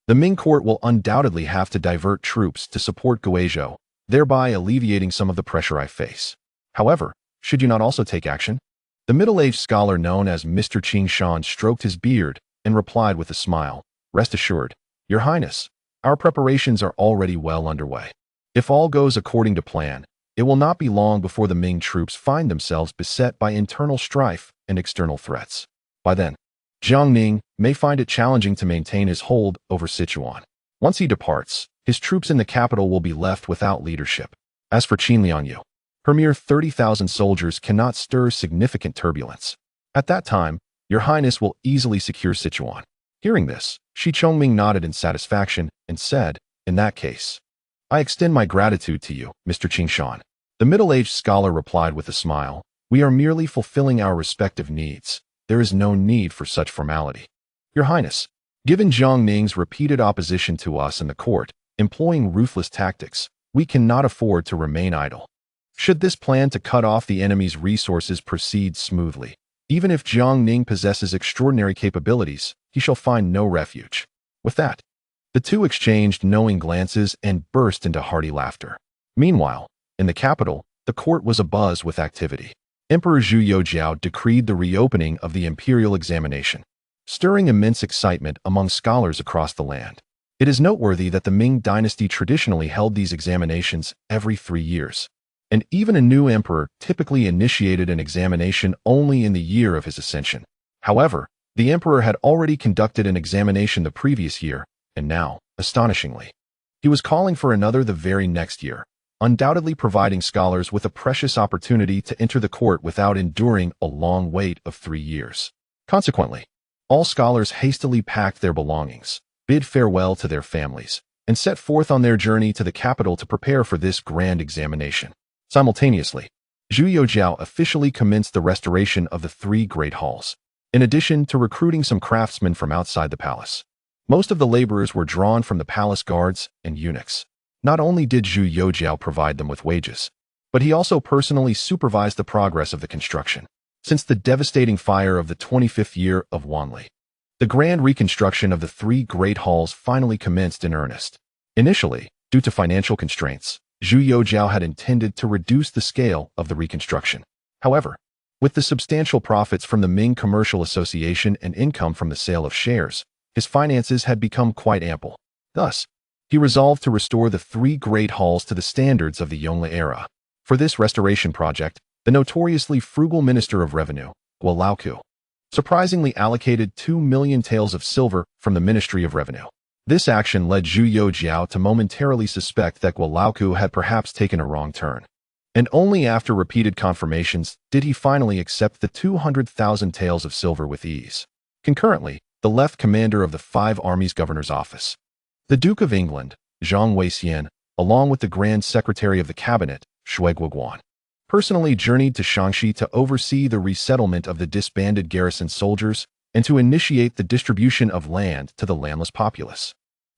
the Ming court will undoubtedly have to divert troops to support Guizhou, thereby alleviating some of the pressure I face. However, should you not also take action?" The middle-aged scholar known as Mr. Qingshan stroked his beard and replied with a smile, "Rest assured, Your Highness, our preparations are already well underway. If all goes according to plan, it will not be long before the Ming troops find themselves beset by internal strife and external threats. By then, Jiang Ning may find it challenging to maintain his hold over Sichuan. Once he departs, his troops in the capital will be left without leadership. As for Qin Liangyu, her mere 30,000 soldiers cannot stir significant turbulence. At that time, Your Highness will easily secure Sichuan." Hearing this, Shi Chongming nodded in satisfaction and said, "In that case, I extend my gratitude to you, Mr. Qingshan." The middle-aged scholar replied with a smile, "We are merely fulfilling our respective needs. There is no need for such formality. Your Highness, given Jiang Ning's repeated opposition to us in the court, employing ruthless tactics, we cannot afford to remain idle. Should this plan to cut off the enemy's resources proceed smoothly, even if Jiang Ning possesses extraordinary capabilities, he shall find no refuge." With that, the two exchanged knowing glances and burst into hearty laughter. Meanwhile, in the capital, the court was abuzz with activity. Emperor Zhu Youjian decreed the reopening of the imperial examination, stirring immense excitement among scholars across the land. It is noteworthy that the Ming dynasty traditionally held these examinations every 3 years, and even a new emperor typically initiated an examination only in the year of his ascension. However, the emperor had already conducted an examination the previous year, and now, astonishingly, he was calling for another the very next year, undoubtedly providing scholars with a precious opportunity to enter the court without enduring a long wait of 3 years. Consequently, all scholars hastily packed their belongings, bid farewell to their families, and set forth on their journey to the capital to prepare for this grand examination. Simultaneously, Zhu Youjian officially commenced the restoration of the 3 great halls, in addition to recruiting some craftsmen from outside the palace. Most of the laborers were drawn from the palace guards and eunuchs. Not only did Zhu Youjian provide them with wages, but he also personally supervised the progress of the construction. Since the devastating fire of the 25th year of Wanli, the grand reconstruction of the 3 great halls finally commenced in earnest. Initially, due to financial constraints, Zhu Youjian had intended to reduce the scale of the reconstruction. However, with the substantial profits from the Ming Commercial Association and income from the sale of shares, his finances had become quite ample. Thus, he resolved to restore the 3 great halls to the standards of the Yongle era. For this restoration project, the notoriously frugal Minister of Revenue, Guo surprisingly allocated 2 million taels of silver from the Ministry of Revenue. This action led Zhu Youjian to momentarily suspect that Guo had perhaps taken a wrong turn. And only after repeated confirmations did he finally accept the 200,000 taels of silver with ease. Concurrently, the left commander of the 5 armies governor's office, the Duke of England, Zhang Weixian, along with the Grand Secretary of the Cabinet, Shui Guoguan, personally journeyed to Shaanxi to oversee the resettlement of the disbanded garrison soldiers and to initiate the distribution of land to the landless populace.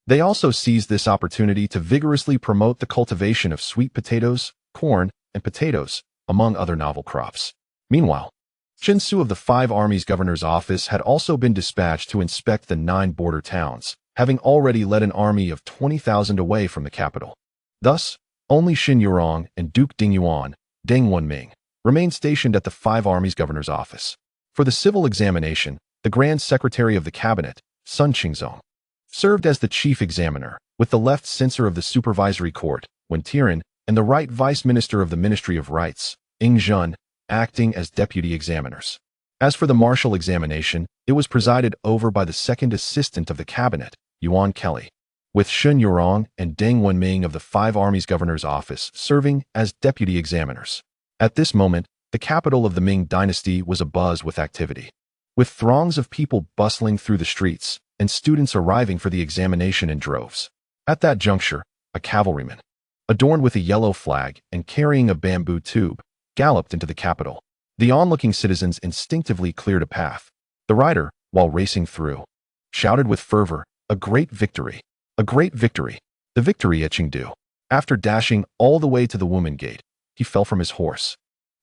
They also seized this opportunity to vigorously promote the cultivation of sweet potatoes, corn, and potatoes, among other novel crops. Meanwhile, Chen Su of the 5 armies governor's office had also been dispatched to inspect the 9 border towns, having already led an army of 20,000 away from the capital. Thus, Only Xin Yurong and Duke Dingyuan, Deng Wenming, remained stationed at the Five Armies Governor's office. For the civil examination, the Grand Secretary of the Cabinet, Sun Qingzong, served as the chief examiner, with the left censor of the Supervisory Court, Wen Tiran, and the right vice minister of the Ministry of Rights, Ing Zhun, acting as deputy examiners. As for the martial examination, it was presided over by the second assistant of the cabinet, Yuan Kelly, with Xin Yurong and Deng Wenming of the Five Armies Governor's office serving as deputy examiners. At this moment, the capital of the Ming dynasty was abuzz with activity, with throngs of people bustling through the streets and students arriving for the examination in droves. At that juncture, a cavalryman, adorned with a yellow flag and carrying a bamboo tube, galloped into the capital. The onlooking citizens instinctively cleared a path. The rider, while racing through, shouted with fervor, "A great victory! A great victory! The victory at Chengdu!" After dashing all the way to the Woman Gate, he fell from his horse.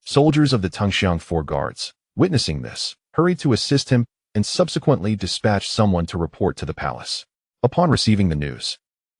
Soldiers of the Tengxiang Four Guards, witnessing this, hurried to assist him and subsequently dispatched someone to report to the palace. Upon receiving the news,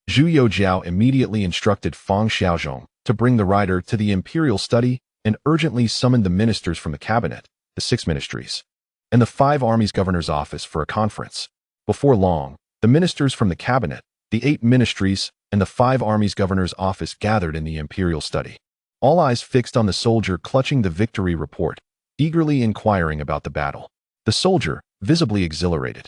Zhu Youjian immediately instructed Fang Xiaozhong to bring the rider to the imperial study and urgently summoned the ministers from the cabinet, the 6 ministries, and the 5 armies governor's office for a conference. Before long, the ministers from the cabinet, the 8 ministries, and the 5 armies governor's office gathered in the imperial study. All eyes fixed on the soldier clutching the victory report, eagerly inquiring about the battle. The soldier, visibly exhilarated,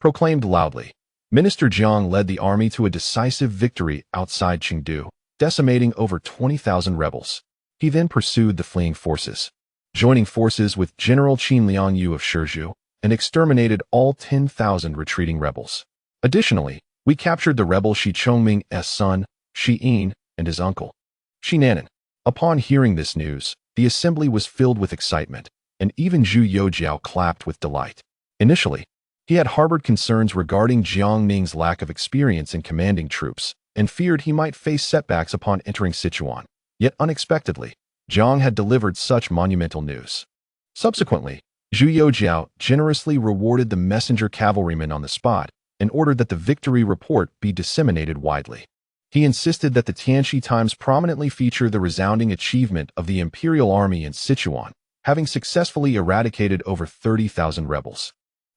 proclaimed loudly, "Minister Jiang led the army to a decisive victory outside Chengdu, decimating over 20,000 rebels. He then pursued the fleeing forces, joining forces with General Qin Liangyu of Shizhou, and exterminated all 10,000 retreating rebels. Additionally, we captured the rebel Shi Chongming's son, Shi Yin, and his uncle, Shi Nanan." Upon hearing this news, the assembly was filled with excitement, and even Zhu Youjian clapped with delight. Initially, he had harbored concerns regarding Jiang Ning's lack of experience in commanding troops, and feared he might face setbacks upon entering Sichuan. Yet unexpectedly, Jiang had delivered such monumental news. Subsequently, Zhu Youjian generously rewarded the messenger cavalryman on the spot and ordered that the victory report be disseminated widely. He insisted that the Tianqi Times prominently feature the resounding achievement of the imperial army in Sichuan, having successfully eradicated over 30,000 rebels.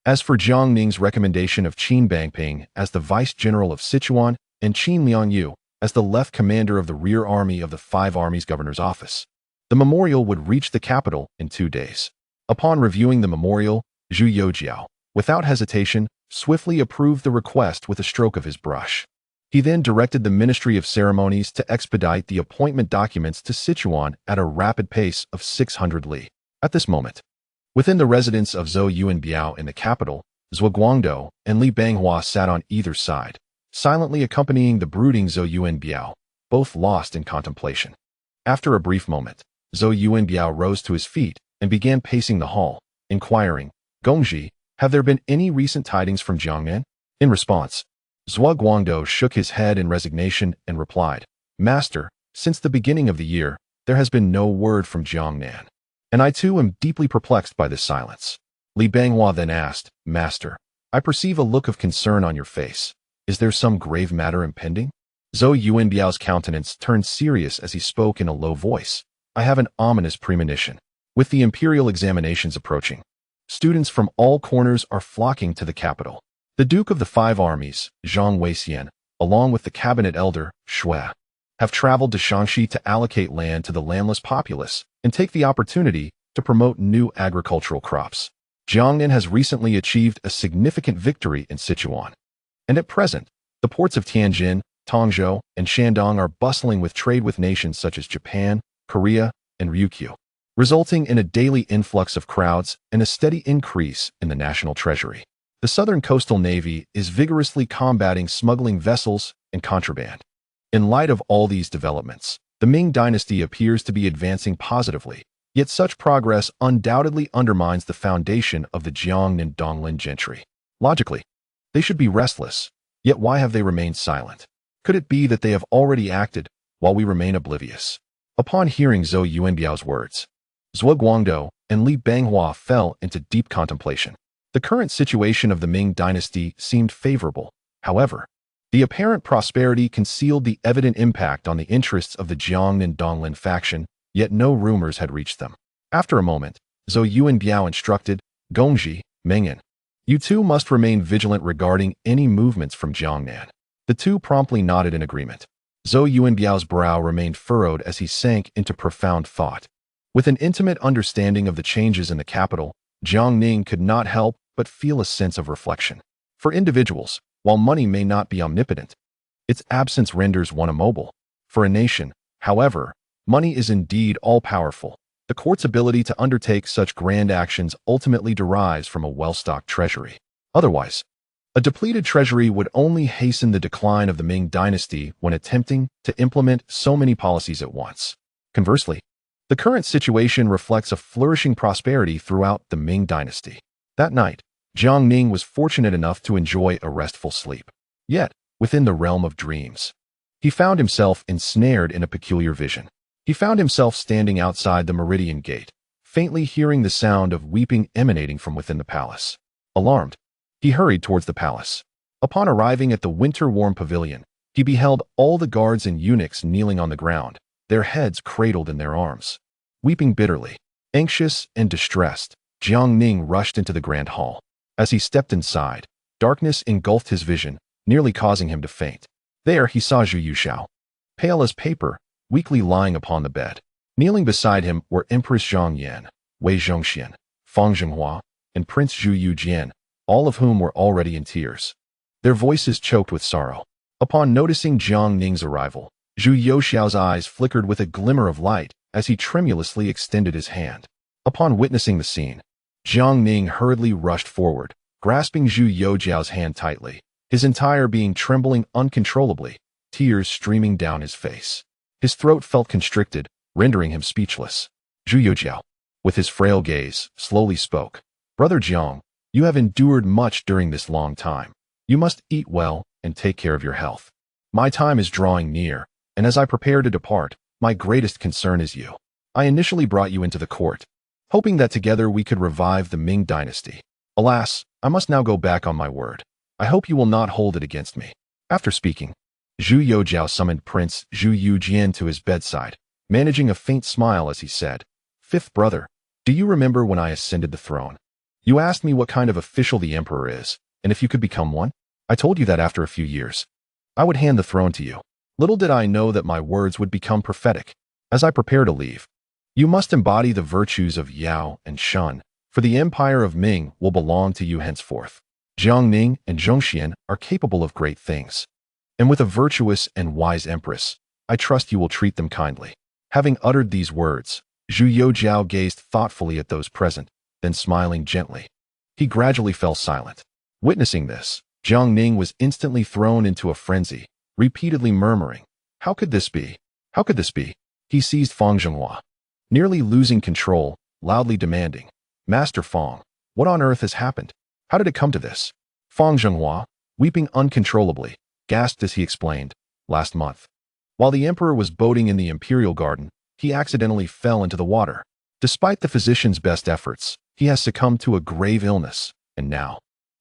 As for Jiang Ning's recommendation of Qin Bangping as the vice-general of Sichuan and Qin Liangyu as the left commander of the rear army of the 5 armies governor's office, the memorial would reach the capital in 2 days. Upon reviewing the memorial, Zhu Youjian, without hesitation, swiftly approved the request with a stroke of his brush. He then directed the Ministry of Ceremonies to expedite the appointment documents to Sichuan at a rapid pace of 600 li. At this moment, within the residence of Zhou Yuanbiao in the capital, Zhuo Guangdou and Li Banghua sat on either side, silently accompanying the brooding Zhou Yuanbiao, both lost in contemplation. After a brief moment, Zhou Yuanbiao rose to his feet and began pacing the hall, inquiring, "Gongji, have there been any recent tidings from Cheng'en?" In response, Zhuo Guangdou shook his head in resignation and replied, "Master, since the beginning of the year, there has been no word from Cheng'en, and I too am deeply perplexed by this silence." Li Banghua then asked, "Master, I perceive a look of concern on your face. Is there some grave matter impending?" Zhou Yuanbiao's countenance turned serious as he spoke in a low voice. "I have an ominous premonition. With the imperial examinations approaching, students from all corners are flocking to the capital. The Duke of the 5 armies, Zhang Weixian, along with the cabinet elder, Shui, have traveled to Shaanxi to allocate land to the landless populace and take the opportunity to promote new agricultural crops. Jiangnan has recently achieved a significant victory in Sichuan, and at present, the ports of Tianjin, Tongzhou, and Shandong are bustling with trade with nations such as Japan, Korea, and Ryukyu, resulting in a daily influx of crowds and a steady increase in the national treasury. The Southern Coastal Navy is vigorously combating smuggling vessels and contraband. In light of all these developments, the Ming dynasty appears to be advancing positively, yet such progress undoubtedly undermines the foundation of the Jiang and Donglin gentry. Logically, they should be restless, yet why have they remained silent? Could it be that they have already acted while we remain oblivious? Upon hearing Zhou Yuanbiao's words, Zhuo Guangdou and Li Banghua fell into deep contemplation. The current situation of the Ming dynasty seemed favorable. However, The apparent prosperity concealed the evident impact on the interests of the Jiang and Donglin faction, yet no rumors had reached them. After a moment, Zhou Yuanbiao instructed, Gongji, Meng'en, you two must remain vigilant regarding any movements from Jiangnan. The two promptly nodded in agreement. Zhou Yuanbiao's brow remained furrowed as he sank into profound thought. With an intimate understanding of the changes in the capital, Jiang Ning could not help but feel a sense of reflection. For individuals, while money may not be omnipotent, its absence renders one immobile. For a nation, however, money is indeed all-powerful. The court's ability to undertake such grand actions ultimately derives from a well-stocked treasury. Otherwise, a depleted treasury would only hasten the decline of the Ming dynasty when attempting to implement so many policies at once. Conversely, the current situation reflects a flourishing prosperity throughout the Ming dynasty. That night, Jiang Ning was fortunate enough to enjoy a restful sleep. Yet, within the realm of dreams, he found himself ensnared in a peculiar vision. He found himself standing outside the Meridian Gate, faintly hearing the sound of weeping emanating from within the palace. Alarmed, he hurried towards the palace. Upon arriving at the winter-warm pavilion, he beheld all the guards and eunuchs kneeling on the ground, their heads cradled in their arms. Weeping bitterly, anxious and distressed, Jiang Ning rushed into the grand hall. As he stepped inside, darkness engulfed his vision, nearly causing him to faint. There he saw Zhu Youjian, pale as paper, weakly lying upon the bed. Kneeling beside him were Empress Zhongyan, Wei Zhongxian, Fang Zhenghua, and Prince Zhu Youjian, all of whom were already in tears. Their voices choked with sorrow. Upon noticing Jiang Ning's arrival, Zhu Youjian's eyes flickered with a glimmer of light as he tremulously extended his hand. Upon witnessing the scene, Jiang Ning hurriedly rushed forward, grasping Zhu Youjian's hand tightly, his entire being trembling uncontrollably, tears streaming down his face. His throat felt constricted, rendering him speechless. Zhu Youjian, with his frail gaze, slowly spoke. Brother Jiang, you have endured much during this long time. You must eat well and take care of your health. My time is drawing near, and as I prepare to depart, my greatest concern is you. I initially brought you into the court, hoping that together we could revive the Ming dynasty. Alas, I must now go back on my word. I hope you will not hold it against me. After speaking, Zhu Youjian summoned Prince Zhu Youjian to his bedside, managing a faint smile as he said, Fifth brother, do you remember when I ascended the throne? You asked me what kind of official the emperor is, and if you could become one? I told you that after a few years, I would hand the throne to you. Little did I know that my words would become prophetic. As I prepare to leave, you must embody the virtues of Yao and Shun, for the empire of Ming will belong to you henceforth. Jiang Ning and Zhongxian are capable of great things, and with a virtuous and wise empress, I trust you will treat them kindly. Having uttered these words, Zhu Youjian gazed thoughtfully at those present, then smiling gently, he gradually fell silent. Witnessing this, Jiang Ning was instantly thrown into a frenzy, repeatedly murmuring, How could this be? How could this be? He seized Fang Zhenghua, nearly losing control, loudly demanding, Master Fang, what on earth has happened? How did it come to this? Fang Zhenghua, weeping uncontrollably, gasped as he explained, last month, while the emperor was boating in the imperial garden, he accidentally fell into the water. Despite the physician's best efforts, he has succumbed to a grave illness, and now,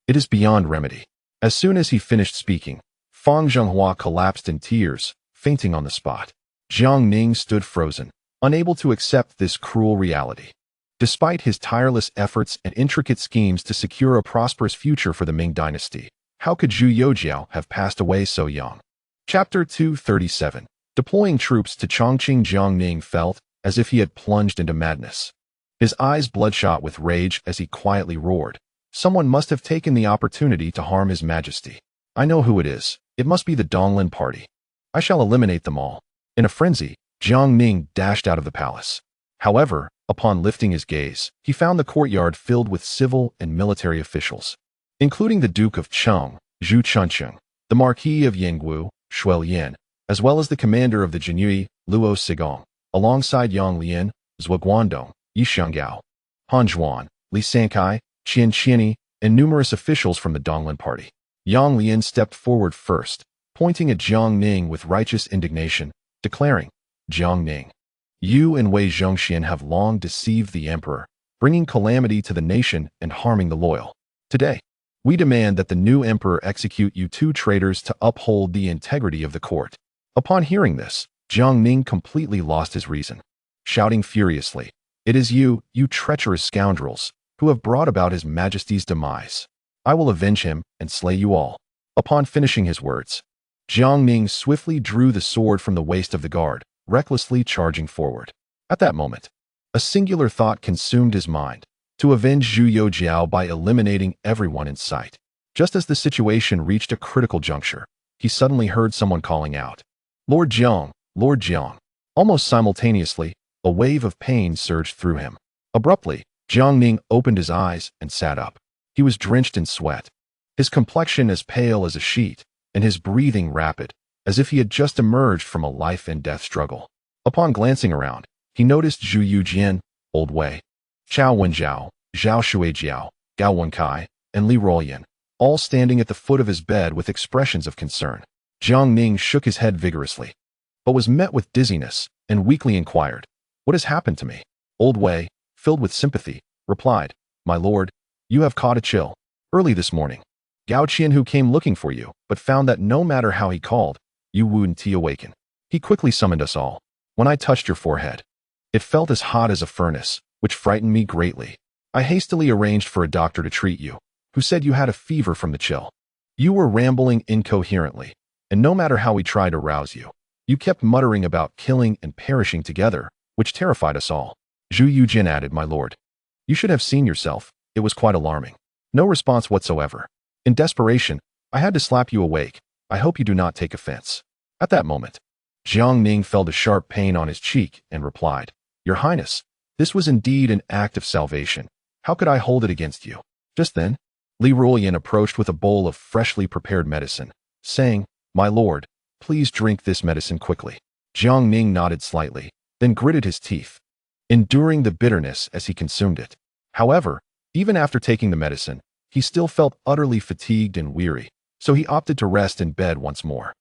it is beyond remedy. As soon as he finished speaking, Fang Zhenghua collapsed in tears, fainting on the spot. Jiang Ning stood frozen, unable to accept this cruel reality. Despite his tireless efforts and intricate schemes to secure a prosperous future for the Ming dynasty, how could Zhu Youjian have passed away so young? Chapter 237. Deploying troops to Chongqing, Jiang Ning felt as if he had plunged into madness. His eyes bloodshot with rage as he quietly roared, Someone must have taken the opportunity to harm His Majesty. I know who it is. It must be the Donglin party. I shall eliminate them all. In a frenzy, Jiang Ning dashed out of the palace. However, upon lifting his gaze, he found the courtyard filled with civil and military officials, including the Duke of Cheng, Zhu Chuncheng, the Marquis of Yinggu, Shuel Yan, as well as the commander of the Jinyue, Luo Sigong, alongside Yang Lian, Zhuo Guangdong, Yi Shanggao, Han Zhuan, Li Sankai, Qian Qianyi, and numerous officials from the Donglin party. Yang Lian stepped forward first, pointing at Jiang Ning with righteous indignation, declaring, Jiang Ning, you and Wei Zhongxian have long deceived the emperor, bringing calamity to the nation and harming the loyal. Today, We demand that the new emperor execute you two traitors to uphold the integrity of the court." Upon hearing this, Jiang Ning completely lost his reason, shouting furiously, "It is you, you treacherous scoundrels, who have brought about His Majesty's demise. I will avenge him and slay you all." Upon finishing his words, Jiang Ning swiftly drew the sword from the waist of the guard, recklessly charging forward. At that moment, a singular thought consumed his mind: to avenge Zhu Youjian by eliminating everyone in sight. Just as the situation reached a critical juncture, he suddenly heard someone calling out, "Lord Jiang, Lord Jiang." Almost simultaneously, a wave of pain surged through him. Abruptly, Jiang Ning opened his eyes and sat up. He was drenched in sweat, his complexion as pale as a sheet, and his breathing rapid, as if he had just emerged from a life-and-death struggle. Upon glancing around, he noticed Zhu Youjian, Old Wei, Chao Wenjiao, Zhao Shuijiao, Gao Wenkai, and Li Ruoyan, all standing at the foot of his bed with expressions of concern. Jiang Ning shook his head vigorously, but was met with dizziness and weakly inquired, "What has happened to me?" Old Wei, filled with sympathy, replied, "My lord, you have caught a chill. Early this morning, Gao Qian, who came looking for you, but found that no matter how he called, you wouldn't awaken. He quickly summoned us all. When I touched your forehead, it felt as hot as a furnace, which frightened me greatly. I hastily arranged for a doctor to treat you, who said you had a fever from the chill. You were rambling incoherently, and no matter how we tried to rouse you, you kept muttering about killing and perishing together, which terrified us all." Zhu Youjian added, "My lord, you should have seen yourself. It was quite alarming. No response whatsoever. In desperation, I had to slap you awake. I hope you do not take offense." At that moment, Jiang Ning felt a sharp pain on his cheek and replied, "Your Highness, this was indeed an act of salvation. How could I hold it against you?" Just then, Li Ruoyan approached with a bowl of freshly prepared medicine, saying, "My lord, please drink this medicine quickly." Jiang Ning nodded slightly, then gritted his teeth, enduring the bitterness as he consumed it. However, even after taking the medicine, he still felt utterly fatigued and weary, so he opted to rest in bed once more.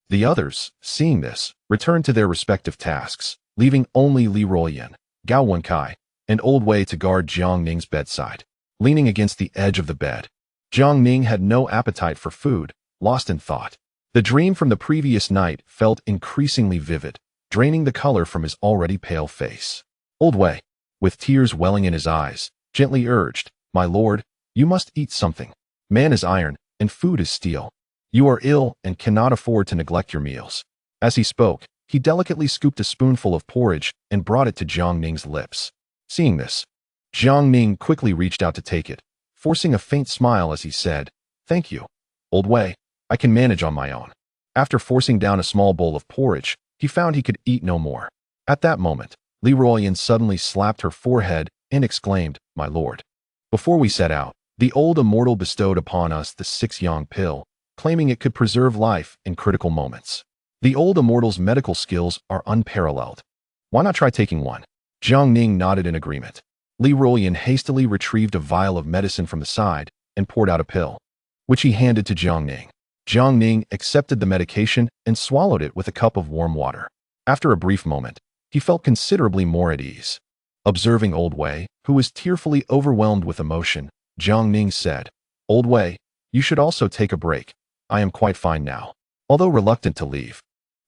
The others, seeing this, returned to their respective tasks, leaving only Li Ruoyan, Gao Wenkai, and Old Wei to guard Jiang Ning's bedside. Leaning against the edge of the bed, Jiang Ning had no appetite for food, lost in thought. The dream from the previous night felt increasingly vivid, draining the color from his already pale face. Old Wei, with tears welling in his eyes, gently urged, "My lord, you must eat something. Man is iron, and food is steel. You are ill and cannot afford to neglect your meals." As he spoke, he delicately scooped a spoonful of porridge and brought it to Jiang Ning's lips. Seeing this, Jiang Ning quickly reached out to take it, forcing a faint smile as he said, "Thank you, Old Wei. I can manage on my own." After forcing down a small bowl of porridge, he found he could eat no more. At that moment, Li Ruoyan suddenly slapped her forehead and exclaimed, "My lord, before we set out, the old immortal bestowed upon us the 6-yang pill, claiming it could preserve life in critical moments. The old immortal's medical skills are unparalleled. Why not try taking one?" Jiang Ning nodded in agreement. Li Ruoyan hastily retrieved a vial of medicine from the side and poured out a pill, which he handed to Jiang Ning. Jiang Ning accepted the medication and swallowed it with a cup of warm water. After a brief moment, he felt considerably more at ease. Observing Old Wei, who was tearfully overwhelmed with emotion, Jiang Ning said, "Old Wei, you should also take a break. I am quite fine now." Although reluctant to leave,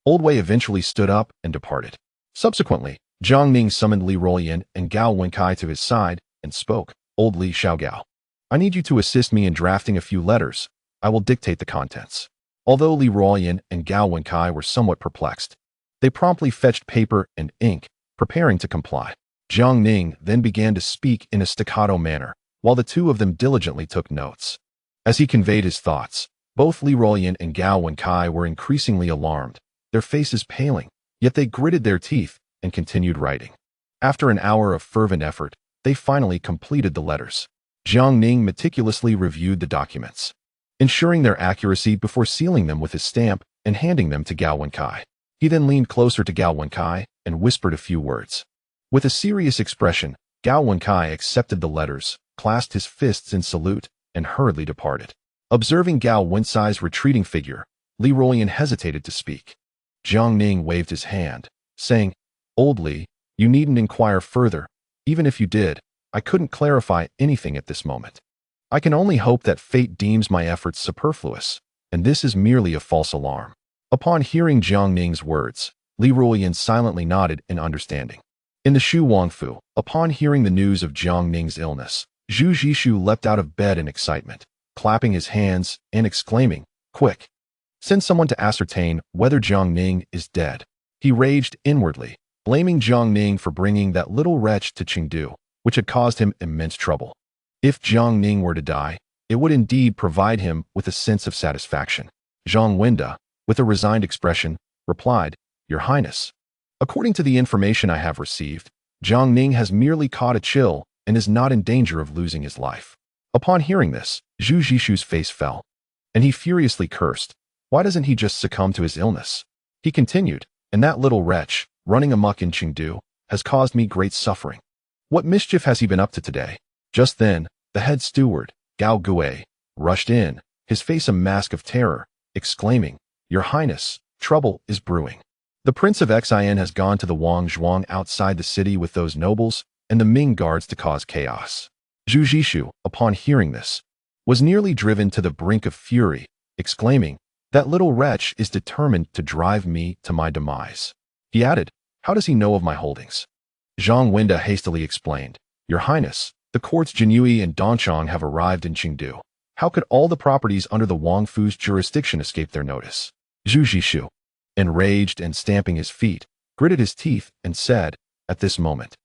Old Wei eventually stood up and departed. Subsequently, Jiang Ning summoned Li Ruoyan and Gao Wenkai to his side and spoke, "Old Li Xiaogao, I need you to assist me in drafting a few letters. I will dictate the contents." Although Li Ruoyan and Gao Wenkai were somewhat perplexed, they promptly fetched paper and ink, preparing to comply. Jiang Ning then began to speak in a staccato manner, while the two of them diligently took notes. As he conveyed his thoughts, both Li Ruoyan and Gao Wenkai were increasingly alarmed, their faces paling, yet they gritted their teeth and continued writing. After an hour of fervent effort, they finally completed the letters. Jiang Ning meticulously reviewed the documents, ensuring their accuracy before sealing them with his stamp and handing them to Gao Wenkai. He then leaned closer to Gao Wenkai and whispered a few words. With a serious expression, Gao Wenkai accepted the letters, clasped his fists in salute, and hurriedly departed. Observing Gao Wencai's retreating figure, Li Ruoyan hesitated to speak. Jiang Ning waved his hand, saying, "Old Li, you needn't inquire further. Even if you did, I couldn't clarify anything at this moment." I can only hope that fate deems my efforts superfluous, and this is merely a false alarm. Upon hearing Jiang Ning's words, Li Ruoyan silently nodded in understanding. In the Shu Wangfu, upon hearing the news of Jiang Ning's illness, Zhu Youjian leapt out of bed in excitement, clapping his hands and exclaiming, "Quick! Send someone to ascertain whether Jiang Ning is dead." He raged inwardly, blaming Jiang Ning for bringing that little wretch to Chengdu, which had caused him immense trouble. If Jiang Ning were to die, it would indeed provide him with a sense of satisfaction. Zhang Wenda, with a resigned expression, replied, "Your Highness, according to the information I have received, Jiang Ning has merely caught a chill and is not in danger of losing his life." Upon hearing this, Zhu Youjian's face fell, and he furiously cursed. Why doesn't he just succumb to his illness? He continued, "And that little wretch, running amok in Chengdu, has caused me great suffering. What mischief has he been up to today?" Just then, the head steward, Gao Gui, rushed in, his face a mask of terror, exclaiming, "Your Highness, trouble is brewing. The Prince of Xian has gone to the Wang Zhuang outside the city with those nobles and the Ming guards to cause chaos." Zhu Youjian, upon hearing this, was nearly driven to the brink of fury, exclaiming, "That little wretch is determined to drive me to my demise." He added, "How does he know of my holdings?" Zhang Wenda hastily explained, "Your Highness, the courts Jinyue and Dongchang have arrived in Chengdu. How could all the properties under the Wangfu's jurisdiction escape their notice?" Zhu Youjian, enraged and stamping his feet, gritted his teeth and said, "At this moment,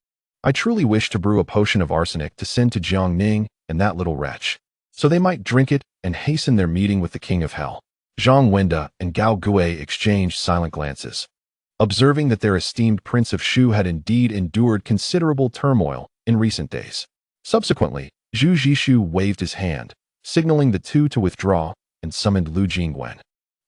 I truly wish to brew a potion of arsenic to send to Jiang Ning and that little wretch, so they might drink it and hasten their meeting with the King of Hell." Zhang Wenda and Gao Gui exchanged silent glances. Observing that their esteemed Prince of Shu had indeed endured considerable turmoil in recent days. Subsequently, Zhu Youjian waved his hand, signaling the two to withdraw, and summoned Lu Jingwen,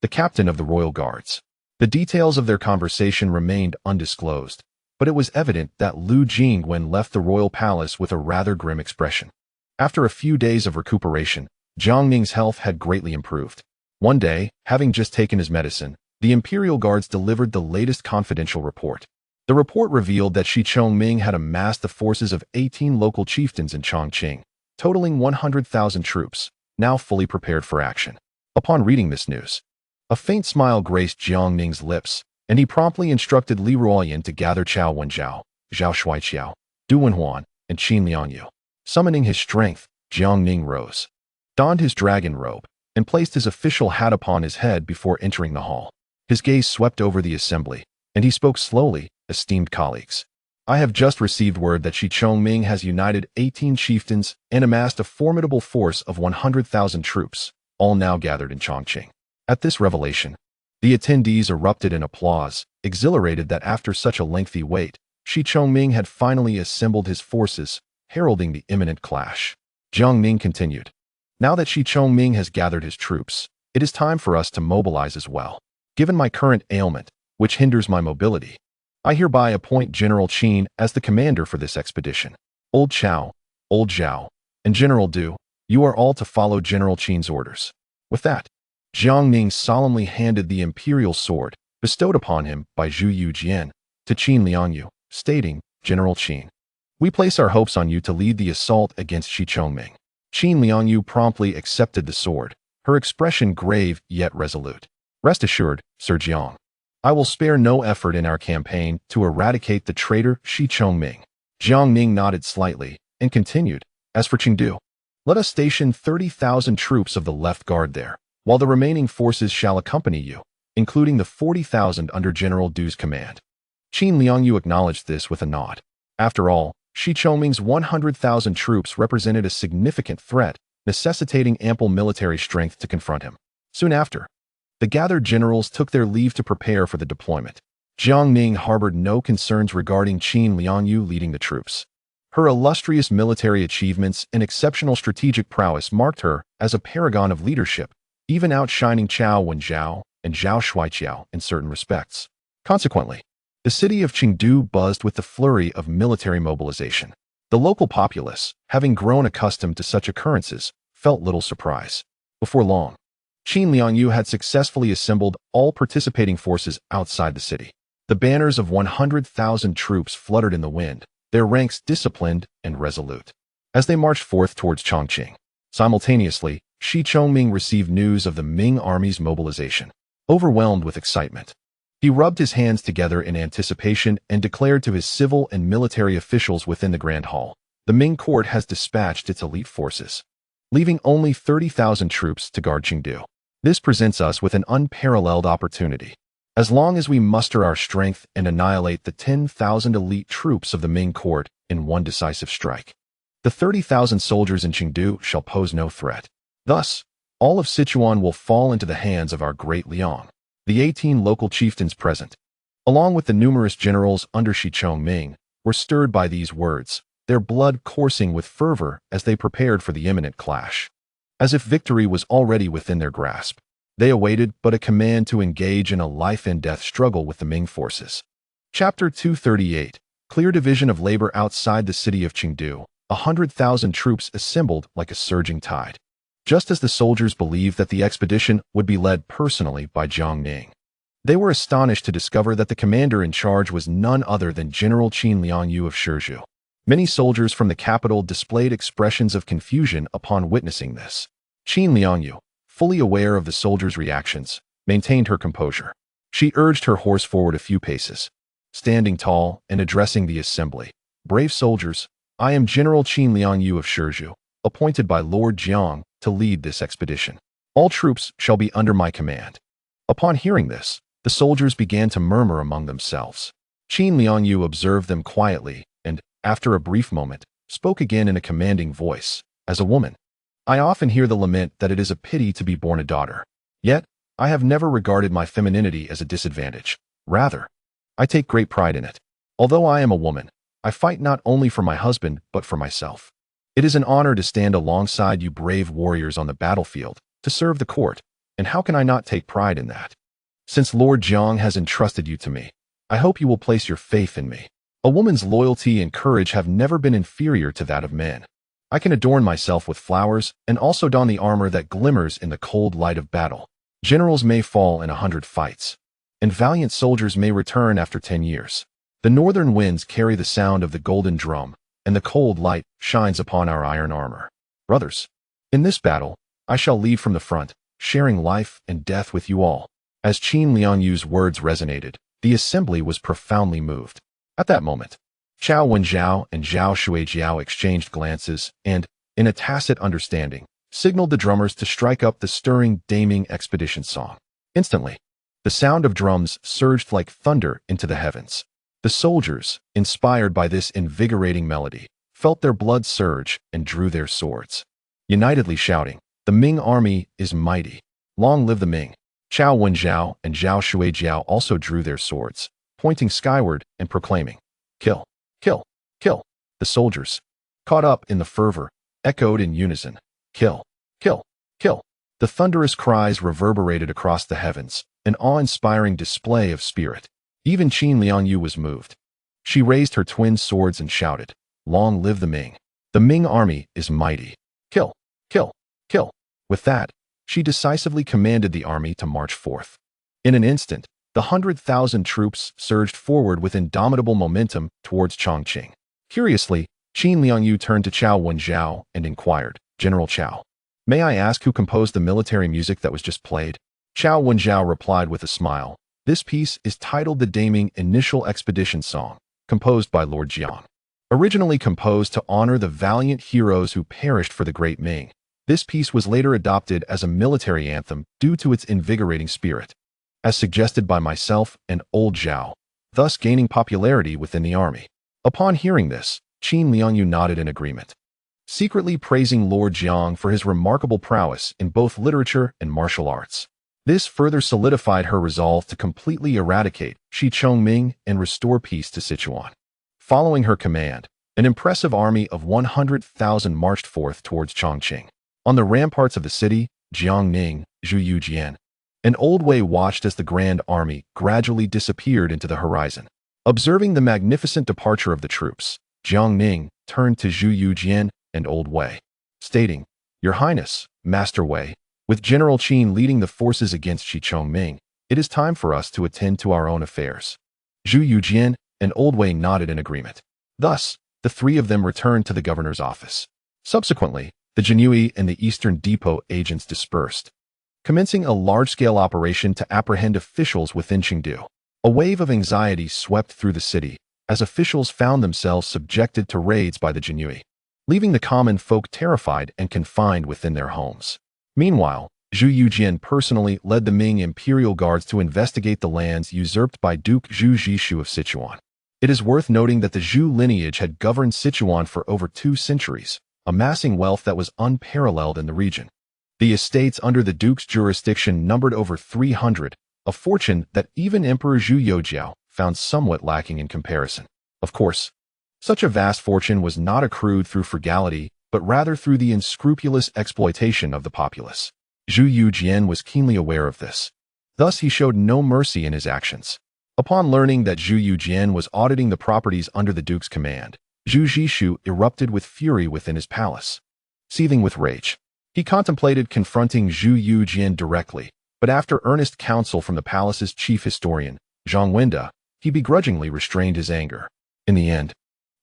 the captain of the royal guards. The details of their conversation remained undisclosed, but it was evident that Lu Jingwen left the royal palace with a rather grim expression. After a few days of recuperation, Jiang Ning's health had greatly improved. One day, having just taken his medicine, the imperial guards delivered the latest confidential report. The report revealed that Shi Chongming had amassed the forces of 18 local chieftains in Chongqing, totaling 100,000 troops, now fully prepared for action. Upon reading this news, a faint smile graced Jiang Ning's lips, and he promptly instructed Li Ruoyan to gather Chao Wenjiao, Zhao Shuaiqiao, Du Wenhuan, and Qin Liangyu. Summoning his strength, Jiang Ning rose, donned his dragon robe, and placed his official hat upon his head before entering the hall. His gaze swept over the assembly, and he spoke slowly, "Esteemed colleagues, I have just received word that Shi Chongming has united 18 chieftains and amassed a formidable force of 100,000 troops, all now gathered in Chongqing." At this revelation, the attendees erupted in applause, exhilarated that after such a lengthy wait, Shi Chongming had finally assembled his forces, heralding the imminent clash. Jiang Ning continued, "Now that Shi Chongming has gathered his troops, it is time for us to mobilize as well. Given my current ailment, which hinders my mobility, I hereby appoint General Qin as the commander for this expedition. Old Chao, Old Zhao, and General Du, you are all to follow General Qin's orders." With that, Jiang Ning solemnly handed the imperial sword, bestowed upon him by Zhu Youjian, to Qin Liangyu, stating, "General Qin, we place our hopes on you to lead the assault against Shi Chongming." Qin Liangyu promptly accepted the sword, her expression grave yet resolute. "Rest assured, Sir Jiang, I will spare no effort in our campaign to eradicate the traitor Shi Chongming." Jiang Ning nodded slightly and continued, "As for Chengdu, let us station 30,000 troops of the left guard there, while the remaining forces shall accompany you, including the 40,000 under General Du's command." Qin Liangyu acknowledged this with a nod. After all, Shi Chongming's 100,000 troops represented a significant threat, necessitating ample military strength to confront him. Soon after, the gathered generals took their leave to prepare for the deployment. Jiang Ning harbored no concerns regarding Qin Liangyu leading the troops. Her illustrious military achievements and exceptional strategic prowess marked her as a paragon of leadership, even outshining Chao Wenjiao and Zhao Shuaiqiao in certain respects. Consequently, the city of Chengdu buzzed with the flurry of military mobilization. The local populace, having grown accustomed to such occurrences, felt little surprise. Before long, Qin Liangyu had successfully assembled all participating forces outside the city. The banners of 100,000 troops fluttered in the wind, their ranks disciplined and resolute, as they marched forth towards Chongqing. Simultaneously, Shi Chongming received news of the Ming army's mobilization. Overwhelmed with excitement, he rubbed his hands together in anticipation and declared to his civil and military officials within the Grand Hall, "The Ming court has dispatched its elite forces, leaving only 30,000 troops to guard Chengdu. This presents us with an unparalleled opportunity. As long as we muster our strength and annihilate the 10,000 elite troops of the Ming court in one decisive strike, the 30,000 soldiers in Chengdu shall pose no threat. Thus, all of Sichuan will fall into the hands of our great Liang." The 18 local chieftains present, along with the numerous generals under Shi Chongming, were stirred by these words, their blood coursing with fervor as they prepared for the imminent clash. As if victory was already within their grasp, they awaited but a command to engage in a life-and-death struggle with the Ming forces. Chapter 238. Clear division of labor outside the city of Chengdu. 100,000 troops assembled like a surging tide. Just as the soldiers believed that the expedition would be led personally by Jiang Ning, they were astonished to discover that the commander in charge was none other than General Qin Liangyu of Shizhou. Many soldiers from the capital displayed expressions of confusion upon witnessing this. Qin Liangyu, fully aware of the soldiers' reactions, maintained her composure. She urged her horse forward a few paces, standing tall and addressing the assembly. "Brave soldiers, I am General Qin Liangyu of Shizhou, appointed by Lord Jiang to lead this expedition. All troops shall be under my command." Upon hearing this, the soldiers began to murmur among themselves. Qin Liangyu observed them quietly and, after a brief moment, spoke again in a commanding voice. "As a woman, I often hear the lament that it is a pity to be born a daughter. Yet, I have never regarded my femininity as a disadvantage. Rather, I take great pride in it. Although I am a woman, I fight not only for my husband but for myself. It is an honor to stand alongside you brave warriors on the battlefield, to serve the court, and how can I not take pride in that? Since Lord Jiang has entrusted you to me, I hope you will place your faith in me. A woman's loyalty and courage have never been inferior to that of men. I can adorn myself with flowers and also don the armor that glimmers in the cold light of battle. Generals may fall in 100 fights, and valiant soldiers may return after 10 years. The northern winds carry the sound of the golden drum, and the cold light shines upon our iron armor. Brothers, in this battle, I shall lead from the front, sharing life and death with you all." As Qin Liangyu's words resonated, the assembly was profoundly moved. At that moment, Chao Wenjiao and Zhao Shuijiao exchanged glances and, in a tacit understanding, signaled the drummers to strike up the stirring Daming expedition song. Instantly, the sound of drums surged like thunder into the heavens. The soldiers, inspired by this invigorating melody, felt their blood surge and drew their swords, unitedly shouting, "The Ming army is mighty. Long live the Ming." Chao Wenjiao and Zhao Shuijiao also drew their swords, pointing skyward and proclaiming, "Kill, kill, kill." The soldiers, caught up in the fervor, echoed in unison, "Kill, kill, kill." The thunderous cries reverberated across the heavens, an awe-inspiring display of spirit. Even Qin Liangyu was moved. She raised her twin swords and shouted, "Long live the Ming. The Ming army is mighty. Kill, kill, kill." With that, she decisively commanded the army to march forth. In an instant, the 100,000 troops surged forward with indomitable momentum towards Chongqing. Curiously, Qin Liangyu turned to Chao Wenjiao and inquired, "General Chao, may I ask who composed the military music that was just played?" Chao Wenjiao replied with a smile, "This piece is titled the Daming Initial Expedition Song, composed by Lord Jiang. Originally composed to honor the valiant heroes who perished for the great Ming, this piece was later adopted as a military anthem due to its invigorating spirit, as suggested by myself and old Zhao, thus gaining popularity within the army." Upon hearing this, Qin Liangyu nodded in agreement, secretly praising Lord Jiang for his remarkable prowess in both literature and martial arts. This further solidified her resolve to completely eradicate Shi Chongming and restore peace to Sichuan. Following her command, an impressive army of 100,000 marched forth towards Chongqing. On the ramparts of the city, Jiangning, Zhu Youjian, and Old Wei watched as the grand army gradually disappeared into the horizon. Observing the magnificent departure of the troops, Jiangning turned to Zhu Youjian and Old Wei, stating, "Your Highness, Master Wei, with General Qin leading the forces against Shi Chongming, it is time for us to attend to our own affairs." Zhu Youjian and Old Wei nodded in agreement. Thus, the three of them returned to the governor's office. Subsequently, the Jinhui and the Eastern Depot agents dispersed, commencing a large-scale operation to apprehend officials within Chengdu. A wave of anxiety swept through the city as officials found themselves subjected to raids by the Jinhui, leaving the common folk terrified and confined within their homes. Meanwhile, Zhu Youjian personally led the Ming imperial guards to investigate the lands usurped by Duke Zhu Zhishu of Sichuan. It is worth noting that the Zhu lineage had governed Sichuan for over 2 centuries, amassing wealth that was unparalleled in the region. The estates under the duke's jurisdiction numbered over 300, a fortune that even Emperor Zhu Youjian found somewhat lacking in comparison. Of course, such a vast fortune was not accrued through frugality, but rather through the unscrupulous exploitation of the populace. Zhu Youjian was keenly aware of this. Thus, he showed no mercy in his actions. Upon learning that Zhu Youjian was auditing the properties under the duke's command, Zhu Zhishu erupted with fury within his palace. Seething with rage, he contemplated confronting Zhu Youjian directly, but after earnest counsel from the palace's chief historian, Zhang Wenda, he begrudgingly restrained his anger. In the end,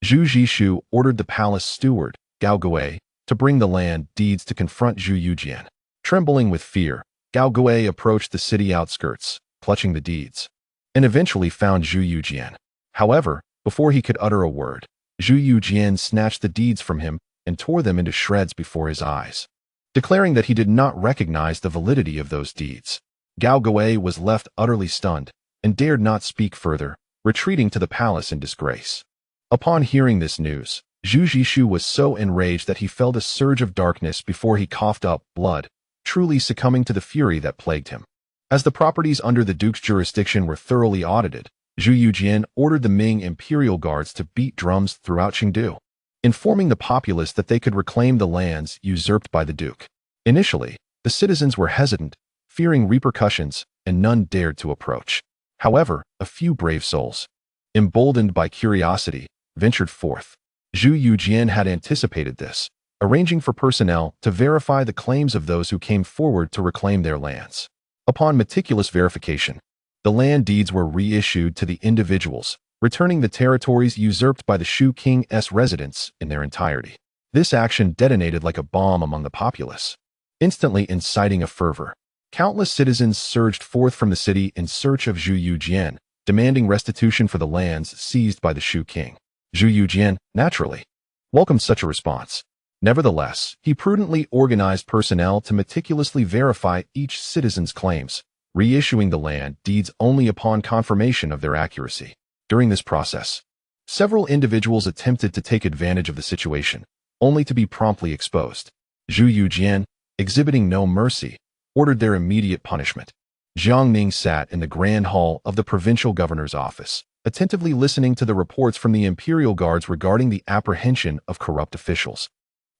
Zhu Zhishu ordered the palace steward, Gao Gui, to bring the land deeds to confront Zhu Youjian. Trembling with fear, Gao Gui approached the city outskirts, clutching the deeds, and eventually found Zhu Youjian. However, before he could utter a word, Zhu Youjian snatched the deeds from him and tore them into shreds before his eyes. Declaring that he did not recognize the validity of those deeds, Gao Gui was left utterly stunned and dared not speak further, retreating to the palace in disgrace. Upon hearing this news, Zhu Zhishu was so enraged that he felt a surge of darkness before he coughed up blood, truly succumbing to the fury that plagued him. As the properties under the duke's jurisdiction were thoroughly audited, Zhu Youjian ordered the Ming imperial guards to beat drums throughout Chengdu, informing the populace that they could reclaim the lands usurped by the duke. Initially, the citizens were hesitant, fearing repercussions, and none dared to approach. However, a few brave souls, emboldened by curiosity, ventured forth. Zhu Youjian had anticipated this, arranging for personnel to verify the claims of those who came forward to reclaim their lands. Upon meticulous verification, the land deeds were reissued to the individuals, returning the territories usurped by the Shu King's residents in their entirety. This action detonated like a bomb among the populace, instantly inciting a fervor. Countless citizens surged forth from the city in search of Zhu Youjian, demanding restitution for the lands seized by the Shu king. Zhu Youjian, naturally, welcomed such a response. Nevertheless, he prudently organized personnel to meticulously verify each citizen's claims, reissuing the land deeds only upon confirmation of their accuracy. During this process, several individuals attempted to take advantage of the situation, only to be promptly exposed. Zhu Youjian, exhibiting no mercy, ordered their immediate punishment. Jiang Ning sat in the grand hall of the provincial governor's office, attentively listening to the reports from the imperial guards regarding the apprehension of corrupt officials,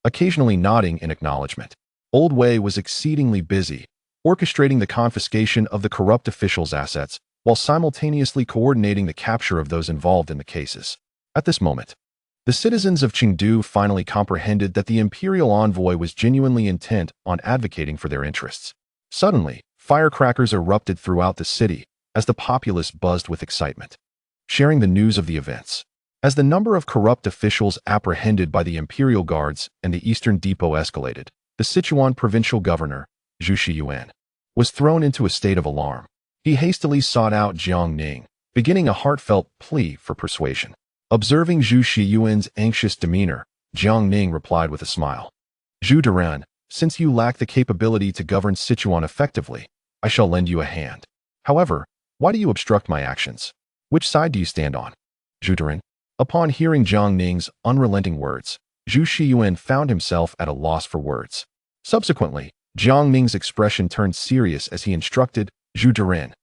occasionally nodding in acknowledgement. Old Wei was exceedingly busy, orchestrating the confiscation of the corrupt officials' assets, while simultaneously coordinating the capture of those involved in the cases. At this moment, the citizens of Chengdu finally comprehended that the imperial envoy was genuinely intent on advocating for their interests. Suddenly, firecrackers erupted throughout the city as the populace buzzed with excitement, sharing the news of the events. As the number of corrupt officials apprehended by the imperial guards and the Eastern Depot escalated, the Sichuan provincial governor, Zhu Youjian, was thrown into a state of alarm. He hastily sought out Jiang Ning, beginning a heartfelt plea for persuasion. Observing Zhu Youjian's anxious demeanor, Jiang Ning replied with a smile. Zhu Duran, since you lack the capability to govern Sichuan effectively, I shall lend you a hand. However, why do you obstruct my actions? Which side do you stand on? Zhu Duran. Upon hearing Jiang Ning's unrelenting words, Zhu Youjian found himself at a loss for words. Subsequently, Jiang Ning's expression turned serious as he instructed Zhu Duran,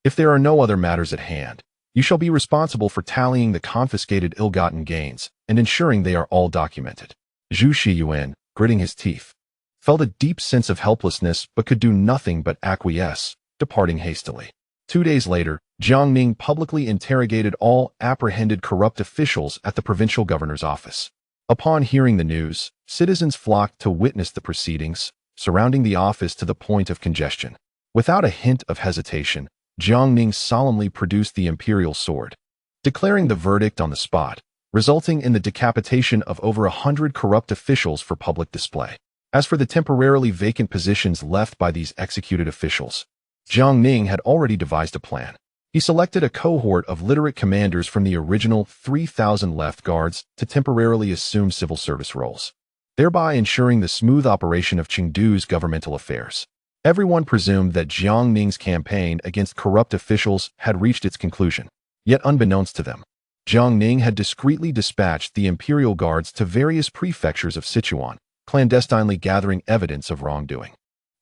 if there are no other matters at hand, you shall be responsible for tallying the confiscated ill-gotten gains and ensuring they are all documented. Zhu Youjian, gritting his teeth, felt a deep sense of helplessness but could do nothing but acquiesce, departing hastily. 2 days later, Jiang Ning publicly interrogated all apprehended corrupt officials at the provincial governor's office. Upon hearing the news, citizens flocked to witness the proceedings, surrounding the office to the point of congestion. Without a hint of hesitation, Jiang Ning solemnly produced the imperial sword, declaring the verdict on the spot, resulting in the decapitation of over 100 corrupt officials for public display. As for the temporarily vacant positions left by these executed officials, Jiang Ning had already devised a plan. He selected a cohort of literate commanders from the original 3,000 left guards to temporarily assume civil service roles, thereby ensuring the smooth operation of Chengdu's governmental affairs. Everyone presumed that Jiang Ning's campaign against corrupt officials had reached its conclusion. Yet unbeknownst to them, Jiang Ning had discreetly dispatched the imperial guards to various prefectures of Sichuan, clandestinely gathering evidence of wrongdoing.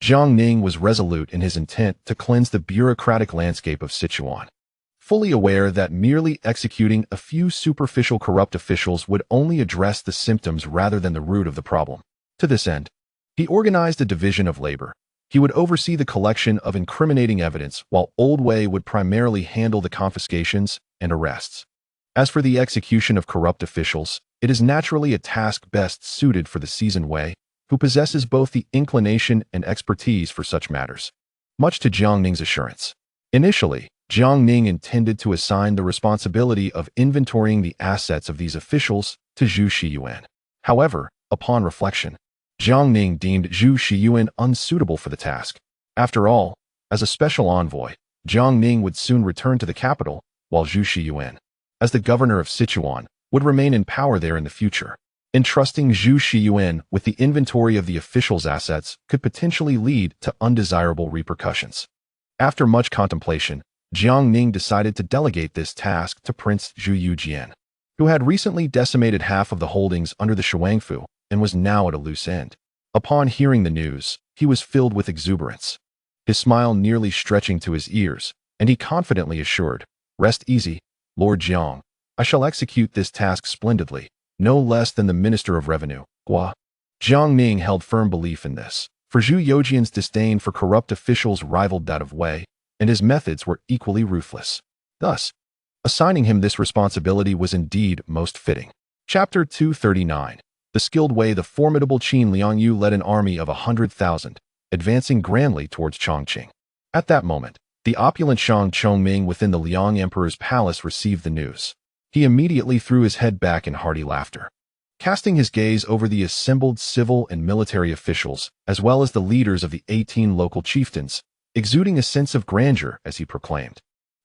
Jiang Ning was resolute in his intent to cleanse the bureaucratic landscape of Sichuan, fully aware that merely executing a few superficial corrupt officials would only address the symptoms rather than the root of the problem. To this end, he organized a division of labor. He would oversee the collection of incriminating evidence, while Old Wei would primarily handle the confiscations and arrests. As for the execution of corrupt officials, it is naturally a task best suited for the seasoned Wei, who possesses both the inclination and expertise for such matters. Much to Jiang Ning's assurance. Initially, Jiang Ning intended to assign the responsibility of inventorying the assets of these officials to Zhu Youjian. However, upon reflection, Jiang Ning deemed Zhu Youjian unsuitable for the task. After all, as a special envoy, Jiang Ning would soon return to the capital, while Zhu Youjian, as the governor of Sichuan, would remain in power there in the future. Entrusting Zhu Youjian with the inventory of the officials' assets could potentially lead to undesirable repercussions. After much contemplation, Jiang Ning decided to delegate this task to Prince Zhu Youjian, who had recently decimated half of the holdings under the Shuangfu and was now at a loose end. Upon hearing the news, he was filled with exuberance, his smile nearly stretching to his ears, and he confidently assured, "Rest easy, Lord Jiang. I shall execute this task splendidly, no less than the Minister of Revenue, Gua." Jiang Ning held firm belief in this, for Zhu Youjian's disdain for corrupt officials rivaled that of Wei, and his methods were equally ruthless. Thus, assigning him this responsibility was indeed most fitting. Chapter 239. The skilled Wei. The formidable Qin Liangyu led an army of 100,000, advancing grandly towards Chongqing. At that moment, the opulent Shang Chongming within the Liang Emperor's palace received the news. He immediately threw his head back in hearty laughter. Casting his gaze over the assembled civil and military officials, as well as the leaders of the 18 local chieftains, exuding a sense of grandeur as he proclaimed,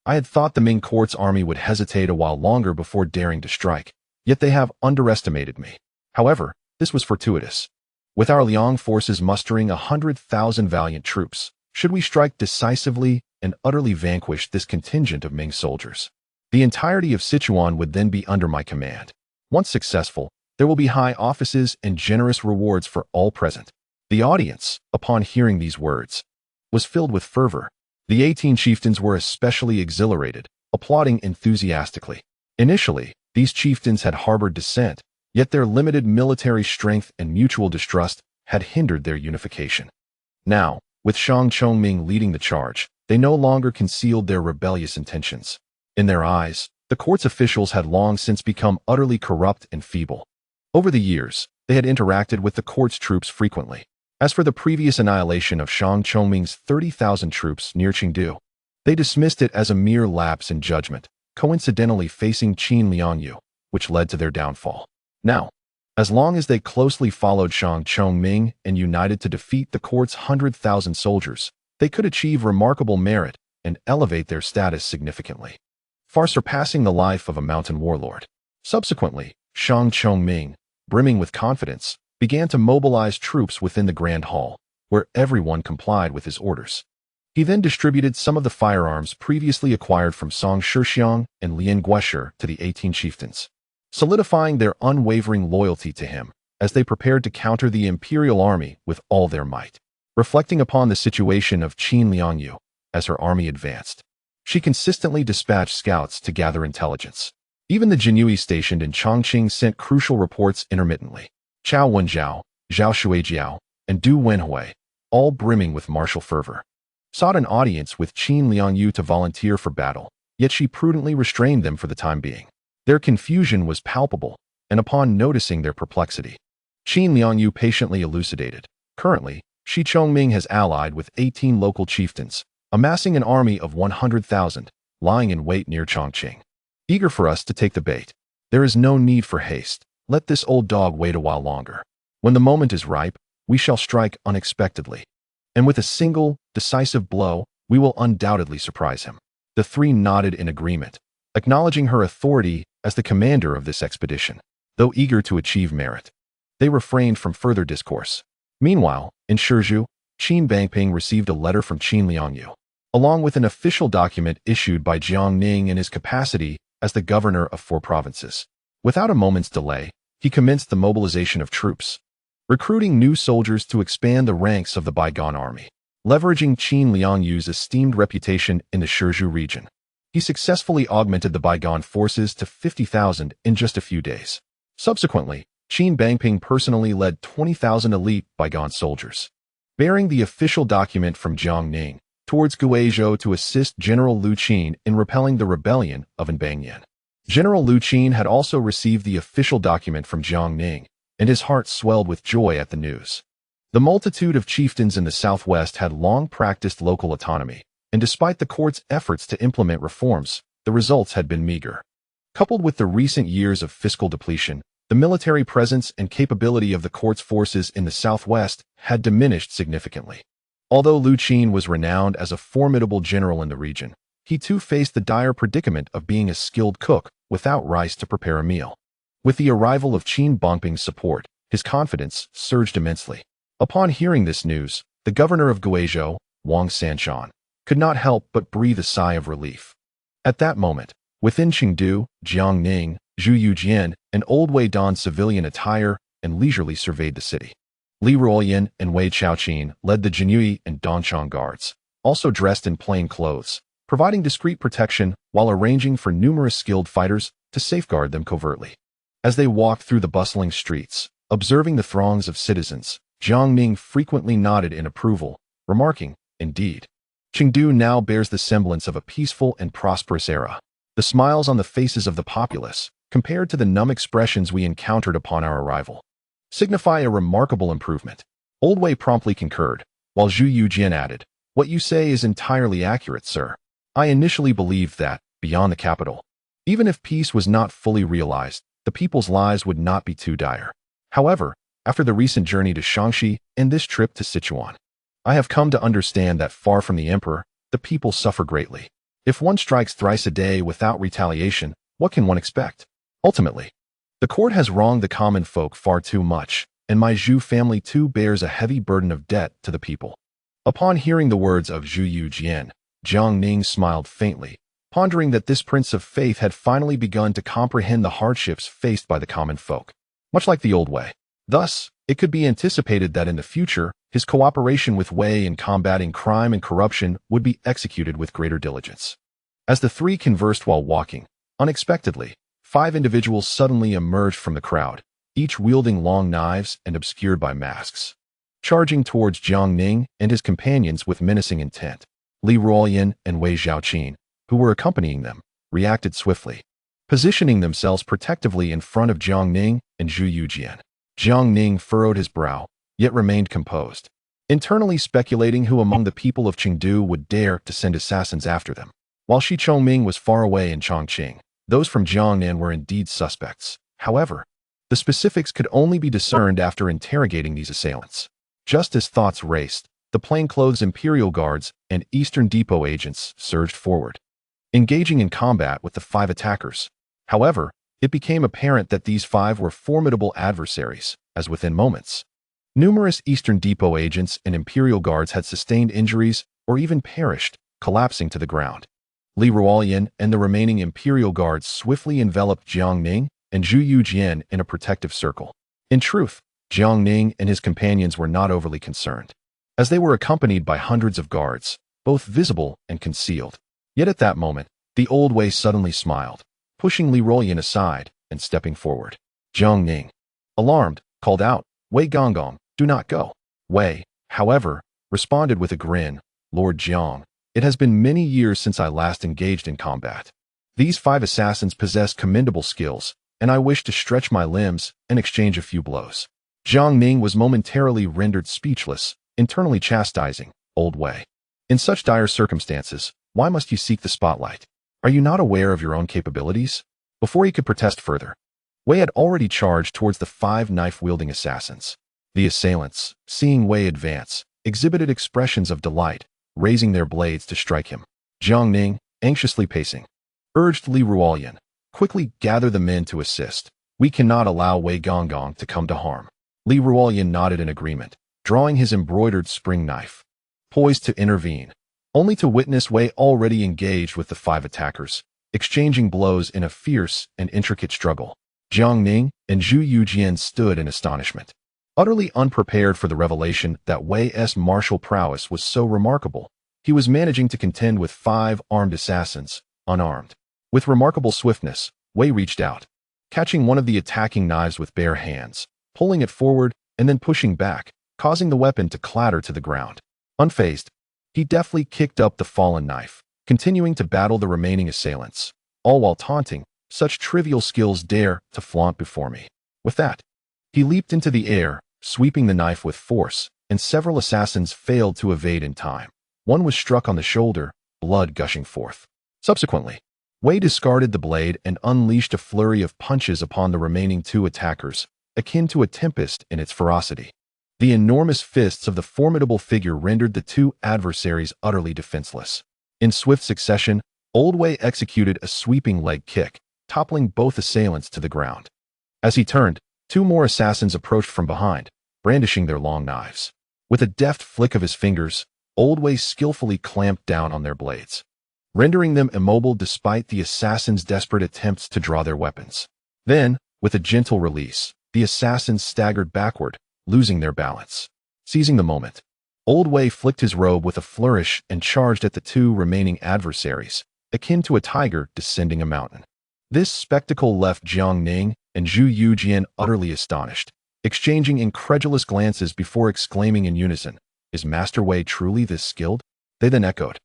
"I had thought the Ming court's army would hesitate a while longer before daring to strike, yet they have underestimated me. However, this was fortuitous. With our Liang forces mustering 100,000 valiant troops, should we strike decisively and utterly vanquish this contingent of Ming soldiers, the entirety of Sichuan would then be under my command. Once successful, there will be high offices and generous rewards for all present." The audience, upon hearing these words, was filled with fervor. The 18 chieftains were especially exhilarated, applauding enthusiastically. Initially, these chieftains had harbored dissent, yet their limited military strength and mutual distrust had hindered their unification. Now, with Shang Chongming leading the charge, they no longer concealed their rebellious intentions. In their eyes, the court's officials had long since become utterly corrupt and feeble. Over the years, they had interacted with the court's troops frequently. As for the previous annihilation of Shang Chongming's 30,000 troops near Chengdu, they dismissed it as a mere lapse in judgment, coincidentally facing Qin Liangyu, which led to their downfall. Now, as long as they closely followed Shang Chongming and united to defeat the court's 100,000 soldiers, they could achieve remarkable merit and elevate their status significantly, far surpassing the life of a mountain warlord. Subsequently, Shang Chongming, brimming with confidence, began to mobilize troops within the Grand Hall, where everyone complied with his orders. He then distributed some of the firearms previously acquired from Song Shixiang and Lian Guoshi to the 18 chieftains, solidifying their unwavering loyalty to him as they prepared to counter the imperial army with all their might. Reflecting upon the situation of Qin Liangyu as her army advanced, she consistently dispatched scouts to gather intelligence. Even the Jinhui stationed in Chongqing sent crucial reports intermittently. Chao Wenjiao, Zhao Shuijiao, and Du Wenhui, all brimming with martial fervor, sought an audience with Qin Liangyu to volunteer for battle, yet she prudently restrained them for the time being. Their confusion was palpable, and upon noticing their perplexity, Qin Liangyu patiently elucidated. Currently, Shi Chongming has allied with 18 local chieftains, amassing an army of 100,000, lying in wait near Chongqing, eager for us to take the bait. There is no need for haste. Let this old dog wait a while longer. When the moment is ripe, we shall strike unexpectedly. And with a single, decisive blow, we will undoubtedly surprise him. The three nodded in agreement, acknowledging her authority as the commander of this expedition. Though eager to achieve merit, they refrained from further discourse. Meanwhile, in Shizhou, Qin Bangping received a letter from Qin Liangyu, along with an official document issued by Jiang Ning in his capacity as the governor of 4 provinces. Without a moment's delay, he commenced the mobilization of troops, recruiting new soldiers to expand the ranks of the bygone army. Leveraging Qin Liangyu's esteemed reputation in the Shizhou region, he successfully augmented the bygone forces to 50,000 in just a few days. Subsequently, Qin Bangping personally led 20,000 elite bygone soldiers, bearing the official document from Jiang Ning, towards Guizhou to assist General Lu Qin in repelling the rebellion of Anbangyan. General Lu Qin had also received the official document from Jiang Ning, and his heart swelled with joy at the news. The multitude of chieftains in the southwest had long practiced local autonomy, and despite the court's efforts to implement reforms, the results had been meager. Coupled with the recent years of fiscal depletion, the military presence and capability of the court's forces in the southwest had diminished significantly. Although Lu Qin was renowned as a formidable general in the region, he too faced the dire predicament of being a skilled cook without rice to prepare a meal. With the arrival of Qin Bangping's support, his confidence surged immensely. Upon hearing this news, the governor of Guizhou, Wang, could not help but breathe a sigh of relief. At that moment, within Chengdu, Jiang Ning, Zhu Youjian, and Old Wei donned civilian attire and leisurely surveyed the city. Li Ruoyan and Wei Chaoqin led the Jinyue and Dongchang guards, also dressed in plain clothes, providing discreet protection while arranging for numerous skilled fighters to safeguard them covertly. As they walked through the bustling streets, observing the throngs of citizens, Jiang Ning frequently nodded in approval, remarking, "Indeed, Chengdu now bears the semblance of a peaceful and prosperous era." The smiles on the faces of the populace, compared to the numb expressions we encountered upon our arrival, signify a remarkable improvement. Old Wei promptly concurred, while Zhu Youjian added, "What you say is entirely accurate, sir. I initially believed that, beyond the capital, even if peace was not fully realized, the people's lives would not be too dire. However, after the recent journey to Shaanxi and this trip to Sichuan, I have come to understand that far from the emperor, the people suffer greatly. If one strikes thrice a day without retaliation, what can one expect? Ultimately, the court has wronged the common folk far too much, and my Zhu family too bears a heavy burden of debt to the people." Upon hearing the words of Zhu Youjian, Jiang Ning smiled faintly, pondering that this prince of faith had finally begun to comprehend the hardships faced by the common folk, much like the old Wei. Thus, it could be anticipated that in the future, his cooperation with Wei in combating crime and corruption would be executed with greater diligence. As the three conversed while walking, unexpectedly, 5 individuals suddenly emerged from the crowd, each wielding long knives and obscured by masks, charging towards Jiang Ning and his companions with menacing intent. Li Ruoyan and Wei Zhaoqin, who were accompanying them, reacted swiftly, positioning themselves protectively in front of Jiang Ning and Zhu Youjian. Jiang Ning furrowed his brow, yet remained composed, internally speculating who among the people of Chengdu would dare to send assassins after them. While Shi Chongming was far away in Chongqing, those from Jiangnan were indeed suspects. However, the specifics could only be discerned after interrogating these assailants. Just as thoughts raced, the plainclothes Imperial Guards and Eastern Depot agents surged forward, engaging in combat with the 5 attackers. However, it became apparent that these 5 were formidable adversaries, as within moments, numerous Eastern Depot agents and Imperial Guards had sustained injuries or even perished, collapsing to the ground. Li Ruoyan and the remaining Imperial Guards swiftly enveloped Jiang Ning and Zhu Youjian in a protective circle. In truth, Jiang Ning and his companions were not overly concerned, as they were accompanied by hundreds of guards, both visible and concealed. Yet at that moment, the old Wei suddenly smiled, pushing Li Ruoyan aside and stepping forward. Jiang Ning, alarmed, called out, "Wei Gonggong, do not go." Wei, however, responded with a grin, "Lord Jiang, it has been many years since I last engaged in combat. These 5 assassins possess commendable skills, and I wish to stretch my limbs and exchange a few blows." Jiang Ning was momentarily rendered speechless, internally chastising, "Old Wei, in such dire circumstances, why must you seek the spotlight? Are you not aware of your own capabilities?" Before he could protest further, Wei had already charged towards the 5 knife-wielding assassins. The assailants, seeing Wei advance, exhibited expressions of delight, raising their blades to strike him. Jiang Ning, anxiously pacing, urged Li Ruoyan, "Quickly gather the men to assist. We cannot allow Wei Gonggong to come to harm." Li Ruoyan nodded in agreement, drawing his embroidered spring knife, poised to intervene, only to witness Wei already engaged with the 5 attackers, exchanging blows in a fierce and intricate struggle. Jiang Ning and Zhu Youjian stood in astonishment, utterly unprepared for the revelation that Wei's martial prowess was so remarkable. He was managing to contend with 5 armed assassins, unarmed. With remarkable swiftness, Wei reached out, catching one of the attacking knives with bare hands, pulling it forward and then pushing back, causing the weapon to clatter to the ground. Unfazed, he deftly kicked up the fallen knife, continuing to battle the remaining assailants, all while taunting, "Such trivial skills dare to flaunt before me." With that, he leaped into the air, sweeping the knife with force, and several assassins failed to evade in time. One was struck on the shoulder, blood gushing forth. Subsequently, Wei discarded the blade and unleashed a flurry of punches upon the remaining 2 attackers, akin to a tempest in its ferocity. The enormous fists of the formidable figure rendered the 2 adversaries utterly defenseless. In swift succession, Old Wei executed a sweeping leg kick, toppling both assailants to the ground. As he turned, 2 more assassins approached from behind, brandishing their long knives. With a deft flick of his fingers, Old Wei skillfully clamped down on their blades, rendering them immobile despite the assassins' desperate attempts to draw their weapons. Then, with a gentle release, the assassins staggered backward, losing their balance. Seizing the moment, Old Wei flicked his robe with a flourish and charged at the 2 remaining adversaries, akin to a tiger descending a mountain. This spectacle left Jiang Ning and Zhu Youjian utterly astonished, exchanging incredulous glances before exclaiming in unison, "Is Master Wei truly this skilled?" They then echoed,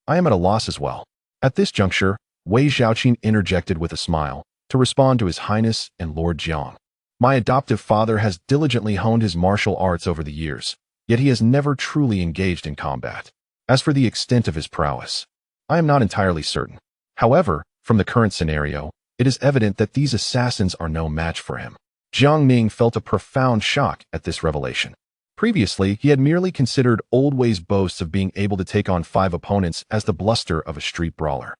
"I am at a loss as well." At this juncture, Wei Zhaoqin interjected with a smile, to respond to His Highness and Lord Jiang. "My adoptive father has diligently honed his martial arts over the years, yet he has never truly engaged in combat. As for the extent of his prowess, I am not entirely certain. However, from the current scenario, it is evident that these assassins are no match for him." Jiang Ning felt a profound shock at this revelation. Previously, he had merely considered Old Wei's boasts of being able to take on 5 opponents as the bluster of a street brawler.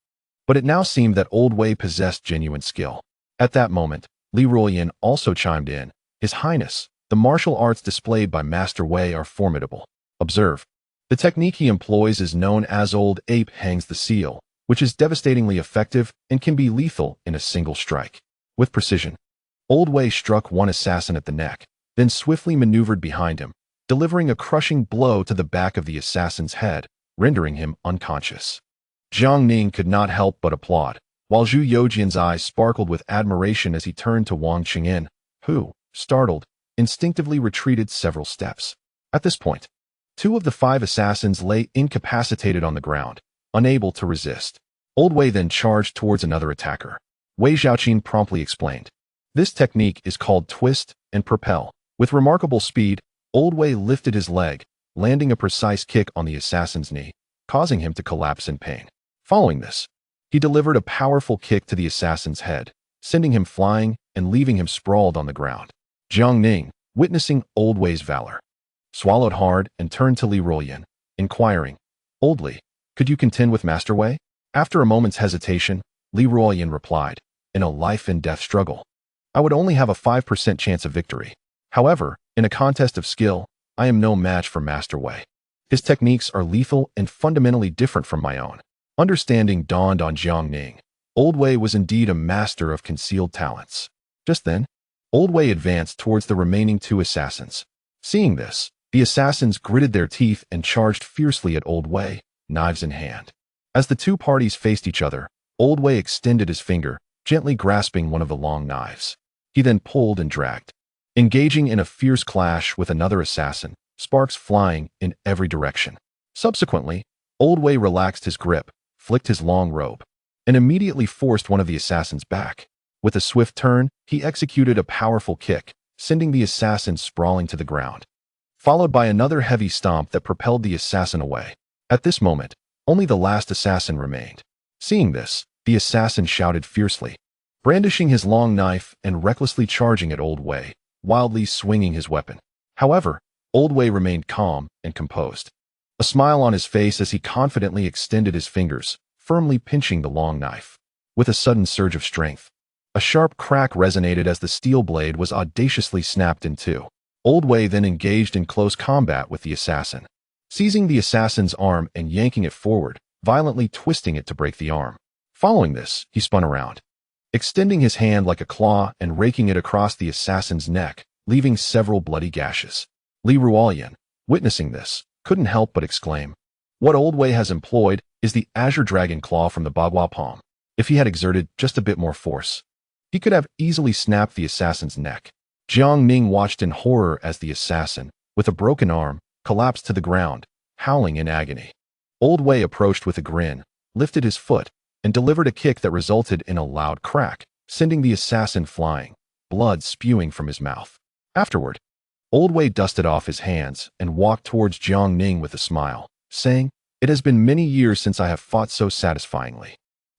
But it now seemed that Old Wei possessed genuine skill. At that moment, Li Ruoyan also chimed in, "His Highness, the martial arts displayed by Master Wei are formidable. Observe. The technique he employs is known as Old Ape Hangs the Seal, which is devastatingly effective and can be lethal in a single strike." With precision, Old Wei struck one assassin at the neck, then swiftly maneuvered behind him, delivering a crushing blow to the back of the assassin's head, rendering him unconscious. Jiang Ning could not help but applaud, while Zhu Youjian's eyes sparkled with admiration as he turned to Wang Cheng'en, who, startled, instinctively retreated several steps. At this point, 2 of the 5 assassins lay incapacitated on the ground, unable to resist. Old Wei then charged towards another attacker. Wei Zhaoqin promptly explained, "This technique is called twist and propel." With remarkable speed, Old Wei lifted his leg, landing a precise kick on the assassin's knee, causing him to collapse in pain. Following this, he delivered a powerful kick to the assassin's head, sending him flying and leaving him sprawled on the ground. Jiang Ning, witnessing Old Wei's valor, swallowed hard and turned to Li Ruoyan, inquiring, "Old Li, could you contend with Master Wei?" After a moment's hesitation, Li Ruoyan replied, "In a life-and-death struggle, I would only have a 5% chance of victory. However, in a contest of skill, I am no match for Master Wei. His techniques are lethal and fundamentally different from my own." Understanding dawned on Jiang Ning. Old Wei was indeed a master of concealed talents. Just then, Old Wei advanced towards the remaining 2 assassins. Seeing this, the assassins gritted their teeth and charged fiercely at Old Wei, knives in hand. As the 2 parties faced each other, Old Wei extended his finger, gently grasping one of the long knives. He then pulled and dragged, engaging in a fierce clash with another assassin, sparks flying in every direction. Subsequently, Old Wei relaxed his grip, flicked his long robe, and immediately forced one of the assassins back. With a swift turn, he executed a powerful kick, sending the assassin sprawling to the ground, followed by another heavy stomp that propelled the assassin away. At this moment, only the last assassin remained. Seeing this, the assassin shouted fiercely, brandishing his long knife and recklessly charging at Old Wei, wildly swinging his weapon. However, Old Wei remained calm and composed, a smile on his face as he confidently extended his fingers, firmly pinching the long knife. With a sudden surge of strength, a sharp crack resonated as the steel blade was audaciously snapped in two. Old Wei then engaged in close combat with the assassin, seizing the assassin's arm and yanking it forward, violently twisting it to break the arm. Following this, he spun around, extending his hand like a claw and raking it across the assassin's neck, leaving several bloody gashes. Li Ruoyan, witnessing this, couldn't help but exclaim, "What Old Wei has employed is the Azure Dragon Claw from the Bagua palm. If he had exerted just a bit more force, he could have easily snapped the assassin's neck." Jiang Ning watched in horror as the assassin, with a broken arm, collapsed to the ground, howling in agony. Old Wei approached with a grin, lifted his foot, and delivered a kick that resulted in a loud crack, sending the assassin flying, blood spewing from his mouth. Afterward, Old Wei dusted off his hands and walked towards Jiang Ning with a smile, saying, "It has been many years since I have fought so satisfyingly.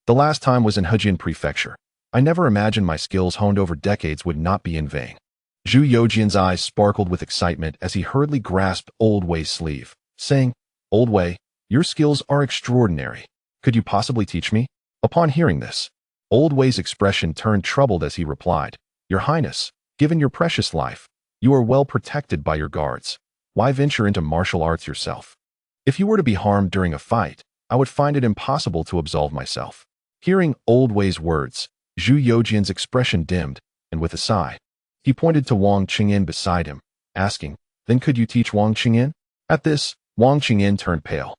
The last time was in Hejian Prefecture. I never imagined my skills honed over decades would not be in vain." Zhu Youjian's eyes sparkled with excitement as he hurriedly grasped Old Wei's sleeve, saying, "Old Wei, your skills are extraordinary. Could you possibly teach me?" Upon hearing this, Old Wei's expression turned troubled as he replied, "Your Highness, given your precious life, you are well protected by your guards. Why venture into martial arts yourself? If you were to be harmed during a fight, I would find it impossible to absolve myself." Hearing Old Wei's words, Zhu Youjian's expression dimmed, and with a sigh, he pointed to Wang Cheng'en beside him, asking, "Then could you teach Wang Cheng'en?" At this, Wang Cheng'en turned pale.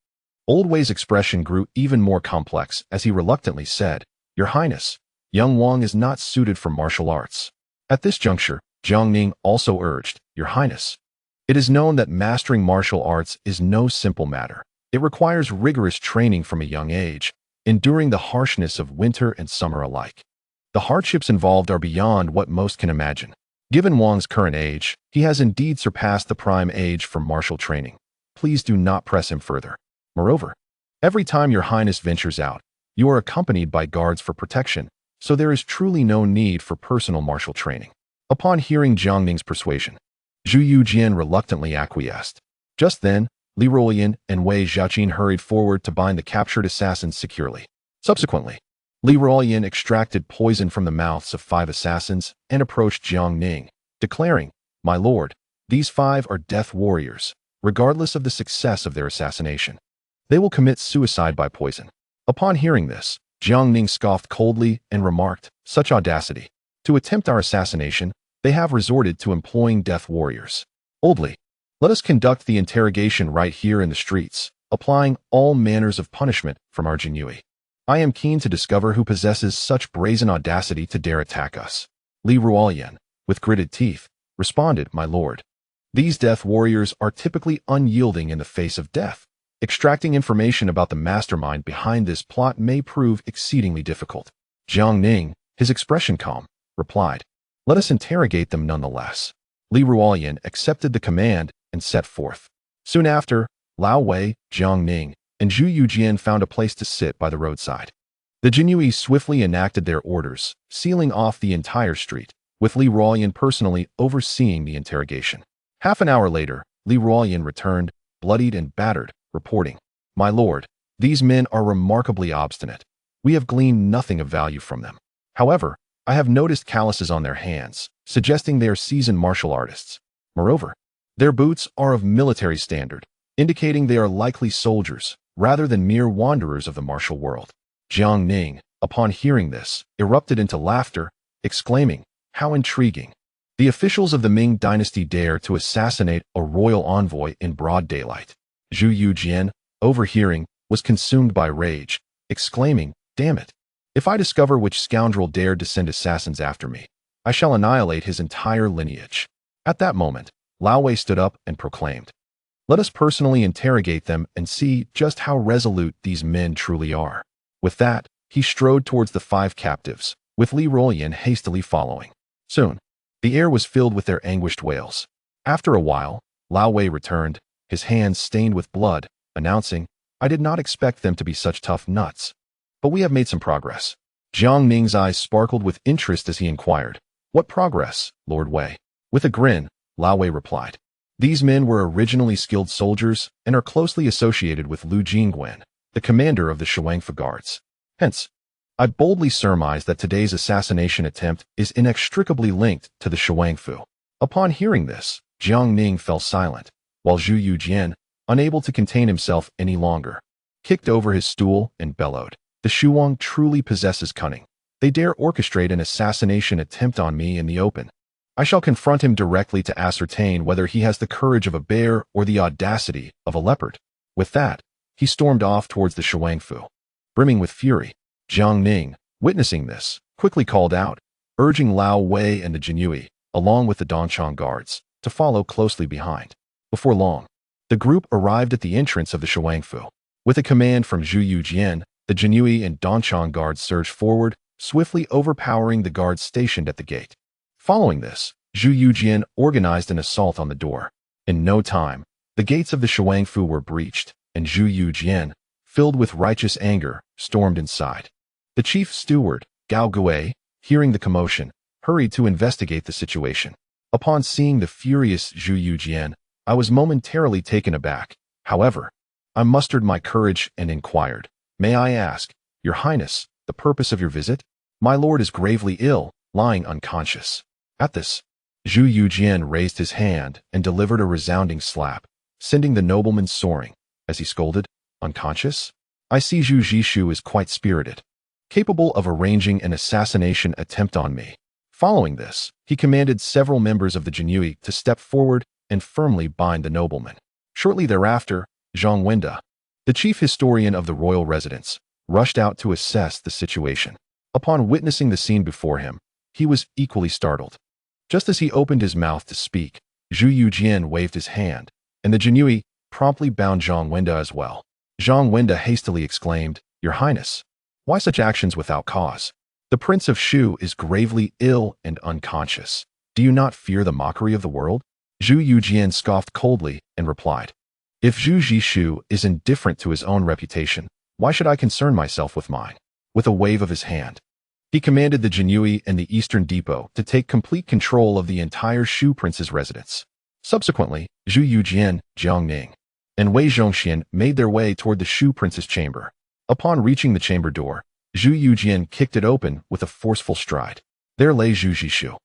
Old Wei's expression grew even more complex as he reluctantly said, "Your Highness, young Wang is not suited for martial arts." At this juncture, Jiang Ning also urged, "Your Highness, it is known that mastering martial arts is no simple matter. It requires rigorous training from a young age, enduring the harshness of winter and summer alike. The hardships involved are beyond what most can imagine. Given Wang's current age, he has indeed surpassed the prime age for martial training. Please do not press him further. Moreover, every time your Highness ventures out, you are accompanied by guards for protection, so there is truly no need for personal martial training." Upon hearing Jiang Ning's persuasion, Zhu Youjian reluctantly acquiesced. Just then, Li Ruoyan and Wei Zhaoqin hurried forward to bind the captured assassins securely. Subsequently, Li Ruoyan extracted poison from the mouths of 5 assassins and approached Jiang Ning, declaring, "My lord, these 5 are death warriors. Regardless of the success of their assassination, they will commit suicide by poison." Upon hearing this, Jiang Ning scoffed coldly and remarked, "Such audacity. To attempt our assassination, they have resorted to employing death warriors. Oldly, let us conduct the interrogation right here in the streets, applying all manners of punishment from our Jinyui. I am keen to discover who possesses such brazen audacity to dare attack us." Li Ruoyan, with gritted teeth, responded, "My lord, these death warriors are typically unyielding in the face of death. Extracting information about the mastermind behind this plot may prove exceedingly difficult." Jiang Ning, his expression calm, replied, "Let us interrogate them nonetheless." Li Ruoyan accepted the command and set forth. Soon after, Lao Wei, Jiang Ning, and Zhu Youjian found a place to sit by the roadside. The Jinyui swiftly enacted their orders, sealing off the entire street, with Li Ruoyan personally overseeing the interrogation. Half an hour later, Li Ruoyan returned, bloodied and battered, reporting, "My lord, these men are remarkably obstinate. We have gleaned nothing of value from them. However, I have noticed calluses on their hands, suggesting they are seasoned martial artists. Moreover, their boots are of military standard, indicating they are likely soldiers, rather than mere wanderers of the martial world." Jiang Ning, upon hearing this, erupted into laughter, exclaiming, "How intriguing! The officials of the Ming dynasty dare to assassinate a royal envoy in broad daylight." Zhu Youjian, overhearing, was consumed by rage, exclaiming, "Damn it! If I discover which scoundrel dared to send assassins after me, I shall annihilate his entire lineage." At that moment, Lao Wei stood up and proclaimed, "Let us personally interrogate them and see just how resolute these men truly are." With that, he strode towards the 5 captives, with Li Ruoyan hastily following. Soon, the air was filled with their anguished wails. After a while, Lao Wei returned, his hands stained with blood, announcing, "I did not expect them to be such tough nuts. But we have made some progress." Jiang Ning's eyes sparkled with interest as he inquired, "What progress, Lord Wei?" With a grin, Lao Wei replied, These men were originally skilled soldiers and are closely associated with Liu Jingguan, the commander of the Shuangfu guards. Hence, I boldly surmise that today's assassination attempt is inextricably linked to the Shuangfu. Upon hearing this, Jiang Ning fell silent, while Zhu Youjian, unable to contain himself any longer, kicked over his stool and bellowed. The Shuang truly possesses cunning. They dare orchestrate an assassination attempt on me in the open. I shall confront him directly to ascertain whether he has the courage of a bear or the audacity of a leopard. With that, he stormed off towards the Shuangfu. Brimming with fury, Jiang Ning, witnessing this, quickly called out, urging Lao Wei and the Jinyue, along with the Dongchang guards, to follow closely behind. Before long, the group arrived at the entrance of the Shuangfu. With a command from Zhu Youjian, the Jinyue and Dongchang guards surged forward, swiftly overpowering the guards stationed at the gate. Following this, Zhu Youjian organized an assault on the door. In no time, the gates of the Shuangfu were breached, and Zhu Youjian, filled with righteous anger, stormed inside. The chief steward, Gao Gui, hearing the commotion, hurried to investigate the situation. Upon seeing the furious Zhu Youjian, I was momentarily taken aback. However, I mustered my courage and inquired, "May I ask, Your Highness, the purpose of your visit? My lord is gravely ill, lying unconscious." At this, Zhu Youjian raised his hand and delivered a resounding slap, sending the nobleman soaring. As he scolded, "Unconscious? I see Zhu Jishu is quite spirited, capable of arranging an assassination attempt on me." Following this, he commanded several members of the Jinyue to step forward and firmly bind the nobleman. Shortly thereafter, Zhang Wenda, the chief historian of the royal residence, rushed out to assess the situation. Upon witnessing the scene before him, he was equally startled. Just as he opened his mouth to speak, Zhu Youjian waved his hand, and the Jinyue promptly bound Zhang Wenda as well. Zhang Wenda hastily exclaimed, "Your Highness, why such actions without cause? The Prince of Shu is gravely ill and unconscious. Do you not fear the mockery of the world?" Zhu Youjian scoffed coldly and replied, "If Zhu Jishu is indifferent to his own reputation, why should I concern myself with mine?" With a wave of his hand, he commanded the Jinyue and the Eastern Depot to take complete control of the entire Shu prince's residence. Subsequently, Zhu Youjian, Jiang Ning, and Wei Zhongxian made their way toward the Shu prince's chamber. Upon reaching the chamber door, Zhu Youjian kicked it open with a forceful stride. There lay Zhu Jishu,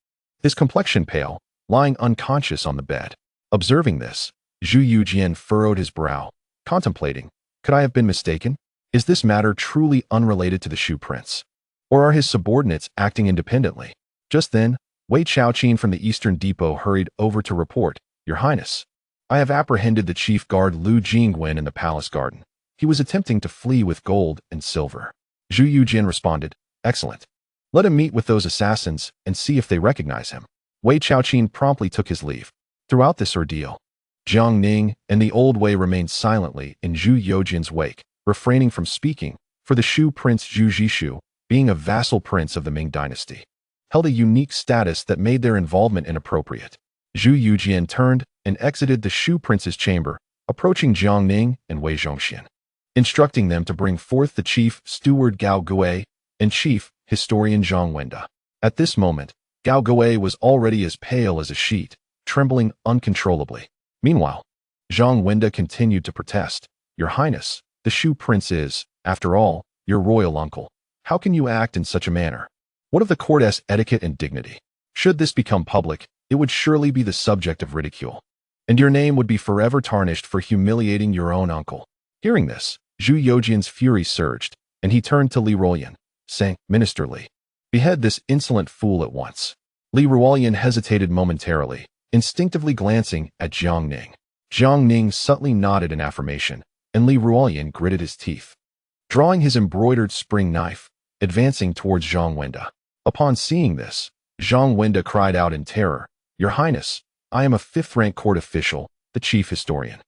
his complexion pale, lying unconscious on the bed. Observing this, Zhu Youjian furrowed his brow, contemplating, could I have been mistaken? Is this matter truly unrelated to the Shu prince? Or are his subordinates acting independently? Just then, Wei Chaoqin from the Eastern Depot hurried over to report, "Your Highness, I have apprehended the chief guard Liu Jingguan in the palace garden. He was attempting to flee with gold and silver." Zhu Youjian responded, "Excellent. Let him meet with those assassins and see if they recognize him." Wei Chaoqin promptly took his leave. Throughout this ordeal, Jiang Ning and the old Wei remained silently in Zhu Youjian's wake, refraining from speaking, for the Shu prince Zhu Jishu, being a vassal prince of the Ming dynasty, held a unique status that made their involvement inappropriate. Zhu Youjian turned and exited the Shu prince's chamber, approaching Jiang Ning and Wei Zhongxian, instructing them to bring forth the chief steward Gao Gui and chief historian Zhang Wenda. At this moment, Gao Gui was already as pale as a sheet, trembling uncontrollably. Meanwhile, Zhang Wenda continued to protest, "Your Highness, the Shu prince is, after all, your royal uncle. How can you act in such a manner? What of the court's etiquette and dignity? Should this become public, it would surely be the subject of ridicule, and your name would be forever tarnished for humiliating your own uncle." Hearing this, Zhu Youjian's fury surged, and he turned to Li Ruolian, saying, "Minister Li, behead this insolent fool at once." Li Ruolian hesitated momentarily, instinctively glancing at Jiang Ning. Jiang Ning subtly nodded in affirmation, and Li Ruolian gritted his teeth, drawing his embroidered spring knife, advancing towards Zhang Wenda. Upon seeing this, Zhang Wenda cried out in terror, "Your Highness, I am a fifth-rank court official, the chief historian.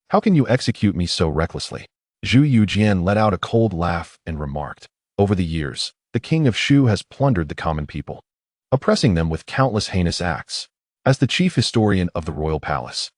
How can you execute me so recklessly?" Zhu Youjian let out a cold laugh and remarked, "Over the years, the King of Shu has plundered the common people, oppressing them with countless heinous acts. As the chief historian of the royal palace,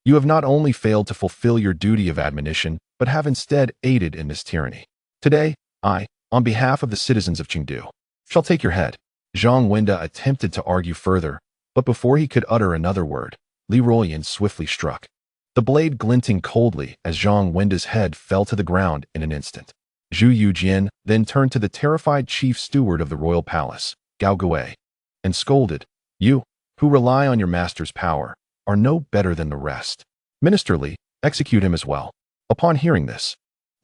you have not only failed to fulfill your duty of admonition, but have instead aided in this tyranny. Today, I, on behalf of the citizens of Chengdu, shall take your head." Zhang Wenda attempted to argue further, but before he could utter another word, Li Ruoyan swiftly struck, the blade glinting coldly as Zhang Wenda's head fell to the ground in an instant. Zhu Youjian then turned to the terrified chief steward of the royal palace, Gao Gui, and scolded, "You, who rely on your master's power, are no better than the rest. Ministerly, execute him as well." Upon hearing this,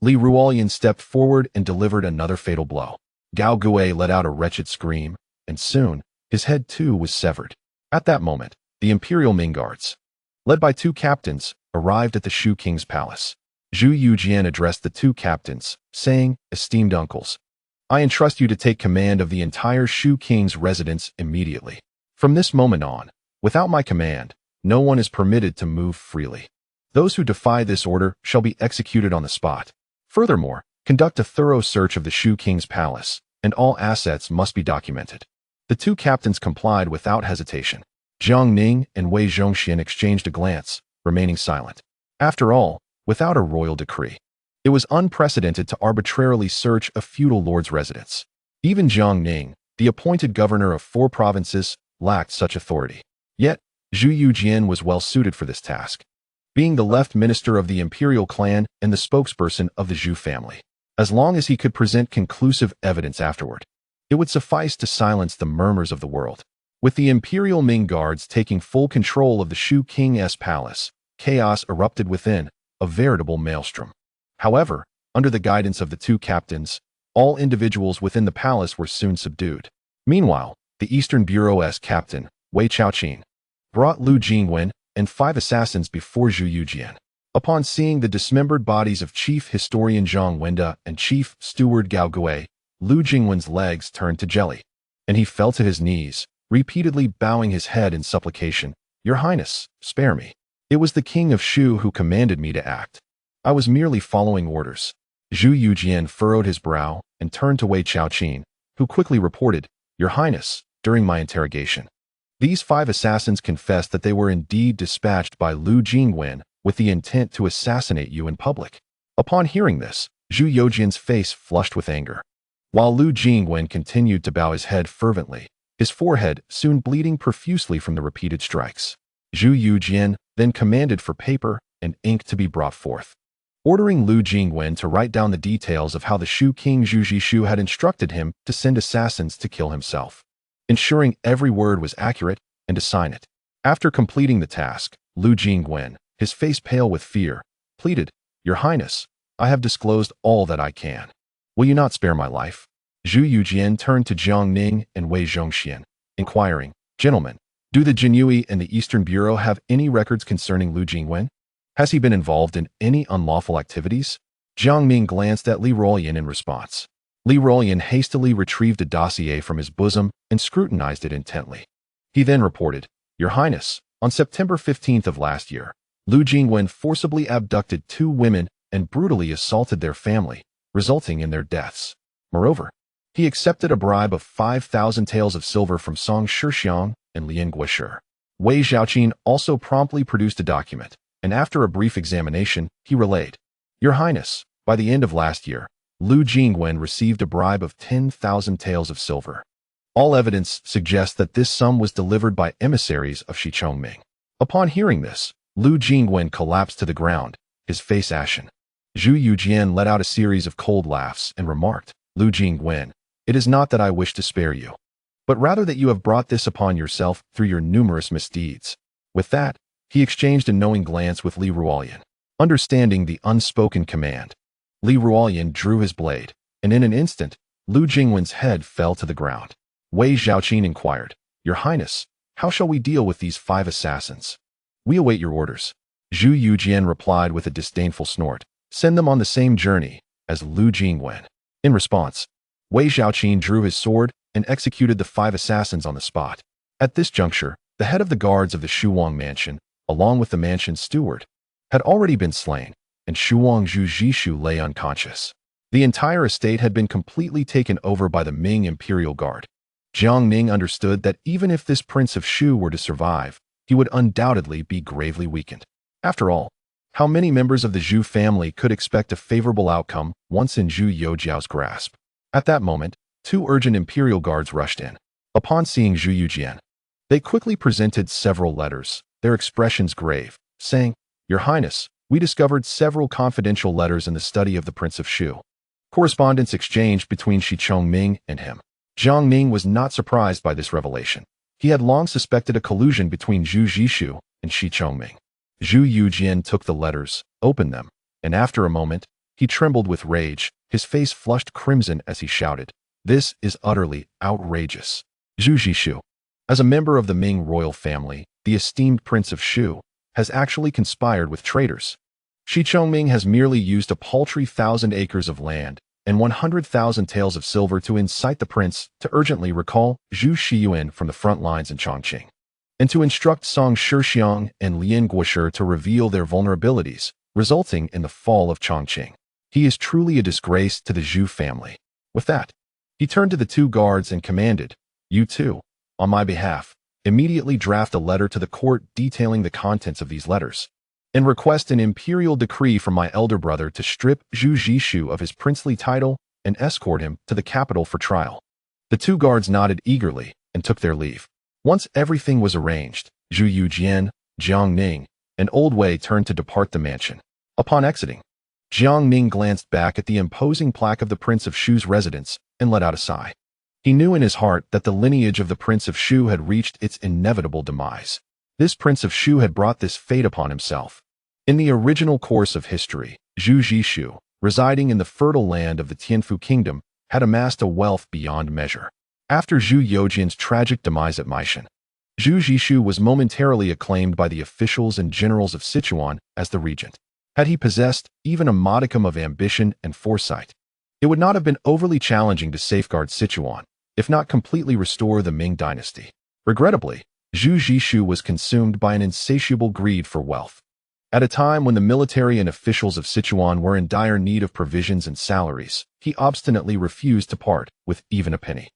Li Ruoyan stepped forward and delivered another fatal blow. Gao Gui let out a wretched scream, and soon, his head too was severed. At that moment, the Imperial Ming Guards, led by 2 captains, arrived at the Shu King's palace. Zhu Youjian addressed the 2 captains, saying, "Esteemed uncles, I entrust you to take command of the entire Shu King's residence immediately. From this moment on, without my command, no one is permitted to move freely. Those who defy this order shall be executed on the spot. Furthermore, conduct a thorough search of the Shu King's palace, and all assets must be documented." The 2 captains complied without hesitation. Jiang Ning and Wei Zhongxian exchanged a glance, remaining silent. After all, without a royal decree, it was unprecedented to arbitrarily search a feudal lord's residence. Even Jiang Ning, the appointed governor of 4 provinces, lacked such authority. Yet, Zhu Youjian was well suited for this task, being the left minister of the imperial clan and the spokesperson of the Zhu family. As long as he could present conclusive evidence afterward, it would suffice to silence the murmurs of the world. With the Imperial Ming Guards taking full control of the Shu King's palace, chaos erupted within, a veritable maelstrom. However, under the guidance of the 2 captains, all individuals within the palace were soon subdued. Meanwhile, the Eastern Bureau's captain, Wei Chaoqin, brought Lu Jingwen and 5 assassins before Zhu Youjian. Upon seeing the dismembered bodies of Chief Historian Zhang Wenda and Chief Steward Gao Gui, Lu Jingwen's legs turned to jelly, and he fell to his knees, repeatedly bowing his head in supplication. "Your Highness, spare me. It was the King of Shu who commanded me to act. I was merely following orders." Zhu Youjian furrowed his brow and turned to Wei Chaoqin, who quickly reported, "Your Highness, during my interrogation, these 5 assassins confessed that they were indeed dispatched by Lu Jingwen with the intent to assassinate you in public." Upon hearing this, Zhu Youjian's face flushed with anger, while Lu Jingwen continued to bow his head fervently, his forehead soon bleeding profusely from the repeated strikes. Zhu Youjian then commanded for paper and ink to be brought forth, ordering Lu Jingwen to write down the details of how the Shu King Zhu Jishu had instructed him to send assassins to kill himself, ensuring every word was accurate, and to sign it. After completing the task, Lu Jingwen, his face pale with fear, pleaded, "Your Highness, I have disclosed all that I can. Will you not spare my life?" Zhu Youjian turned to Jiang Ning and Wei Zhongxian, inquiring, "Gentlemen, do the Jinyue and the Eastern Bureau have any records concerning Lu Jingwen? Has he been involved in any unlawful activities?" Jiang Ming glanced at Li Ruoyan in response. Li Ruoyan hastily retrieved a dossier from his bosom and scrutinized it intently. He then reported, "Your Highness, on September 15th of last year, Lu Jingwen forcibly abducted 2 women and brutally assaulted their family, resulting in their deaths. Moreover, he accepted a bribe of 5,000 taels of silver from Song Shixiang and Lian Guoshi." Wei Zhaoqin also promptly produced a document, and after a brief examination, he relayed, "Your Highness, by the end of last year, Lu Jingwen received a bribe of 10,000 taels of silver. All evidence suggests that this sum was delivered by emissaries of Shichongming." Upon hearing this, Lu Jingwen collapsed to the ground, his face ashen. Zhu Youjian let out a series of cold laughs and remarked, "Lu Jingwen, it is not that I wish to spare you, but rather that you have brought this upon yourself through your numerous misdeeds." With that, he exchanged a knowing glance with Li Ruoyan. Understanding the unspoken command, Li Ruoyan drew his blade, and in an instant, Lu Jingwen's head fell to the ground. Wei Zhaoqin inquired, "Your Highness, how shall we deal with these 5 assassins?" "We await your orders." Zhu Youjian replied with a disdainful snort, "Send them on the same journey as Lu Jingwen." In response, Wei Zhaoqin drew his sword and executed the 5 assassins on the spot. At this juncture, the head of the guards of the Shuang mansion, along with the mansion's steward, had already been slain, and Shuang Zhu Jishu lay unconscious. The entire estate had been completely taken over by the Ming Imperial Guard. Jiang Ning understood that even if this Prince of Shu were to survive, he would undoubtedly be gravely weakened. After all, how many members of the Zhu family could expect a favorable outcome once in Zhu Youjiao's grasp? At that moment, 2 urgent Imperial Guards rushed in. Upon seeing Zhu Youjian, they quickly presented several letters, their expressions grave, saying, "Your Highness, we discovered several confidential letters in the study of the Prince of Shu." Correspondence exchanged between Shi Chongming and him. Jiang Ning was not surprised by this revelation. He had long suspected a collusion between Zhu Youjian and Shi Chongming. Zhu Youjian took the letters, opened them, and after a moment, he trembled with rage, his face flushed crimson as he shouted, "This is utterly outrageous." Zhu Youjian, as a member of the Ming royal family, the esteemed Prince of Shu, has actually conspired with traitors. Shi Chongming has merely used a paltry 1,000 acres of land and 100,000 taels of silver to incite the prince to urgently recall Zhu Shiyuan from the front lines in Chongqing, and to instruct Song Shixiang and Lian Guoshi to reveal their vulnerabilities, resulting in the fall of Chongqing. He is truly a disgrace to the Zhu family. With that, he turned to the two guards and commanded, "You two, on my behalf, immediately draft a letter to the court detailing the contents of these letters, and request an imperial decree from my elder brother to strip Zhu Youjian of his princely title and escort him to the capital for trial." The two guards nodded eagerly and took their leave. Once everything was arranged, Zhu Youjian, Jiang Ning, and Old Wei turned to depart the mansion. Upon exiting, Jiang Ning glanced back at the imposing plaque of the Prince of Shu's residence and let out a sigh. He knew in his heart that the lineage of the Prince of Shu had reached its inevitable demise. This Prince of Shu had brought this fate upon himself. In the original course of history, Zhu Youjian, residing in the fertile land of the Tianqi kingdom, had amassed a wealth beyond measure. After Zhu Youjian's tragic demise at Meishan, Zhu Youjian was momentarily acclaimed by the officials and generals of Sichuan as the regent. Had he possessed even a modicum of ambition and foresight, it would not have been overly challenging to safeguard Sichuan, if not completely restore the Ming dynasty. Regrettably, Zhu Youjian was consumed by an insatiable greed for wealth. At a time when the military and officials of Sichuan were in dire need of provisions and salaries, he obstinately refused to part with even a penny.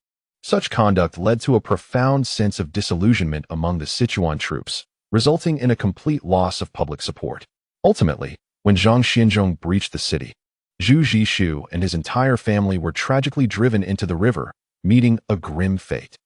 Such conduct led to a profound sense of disillusionment among the Sichuan troops, resulting in a complete loss of public support. Ultimately, when Zhang Xianzhong breached the city, Zhu Youjian and his entire family were tragically driven into the river, meeting a grim fate.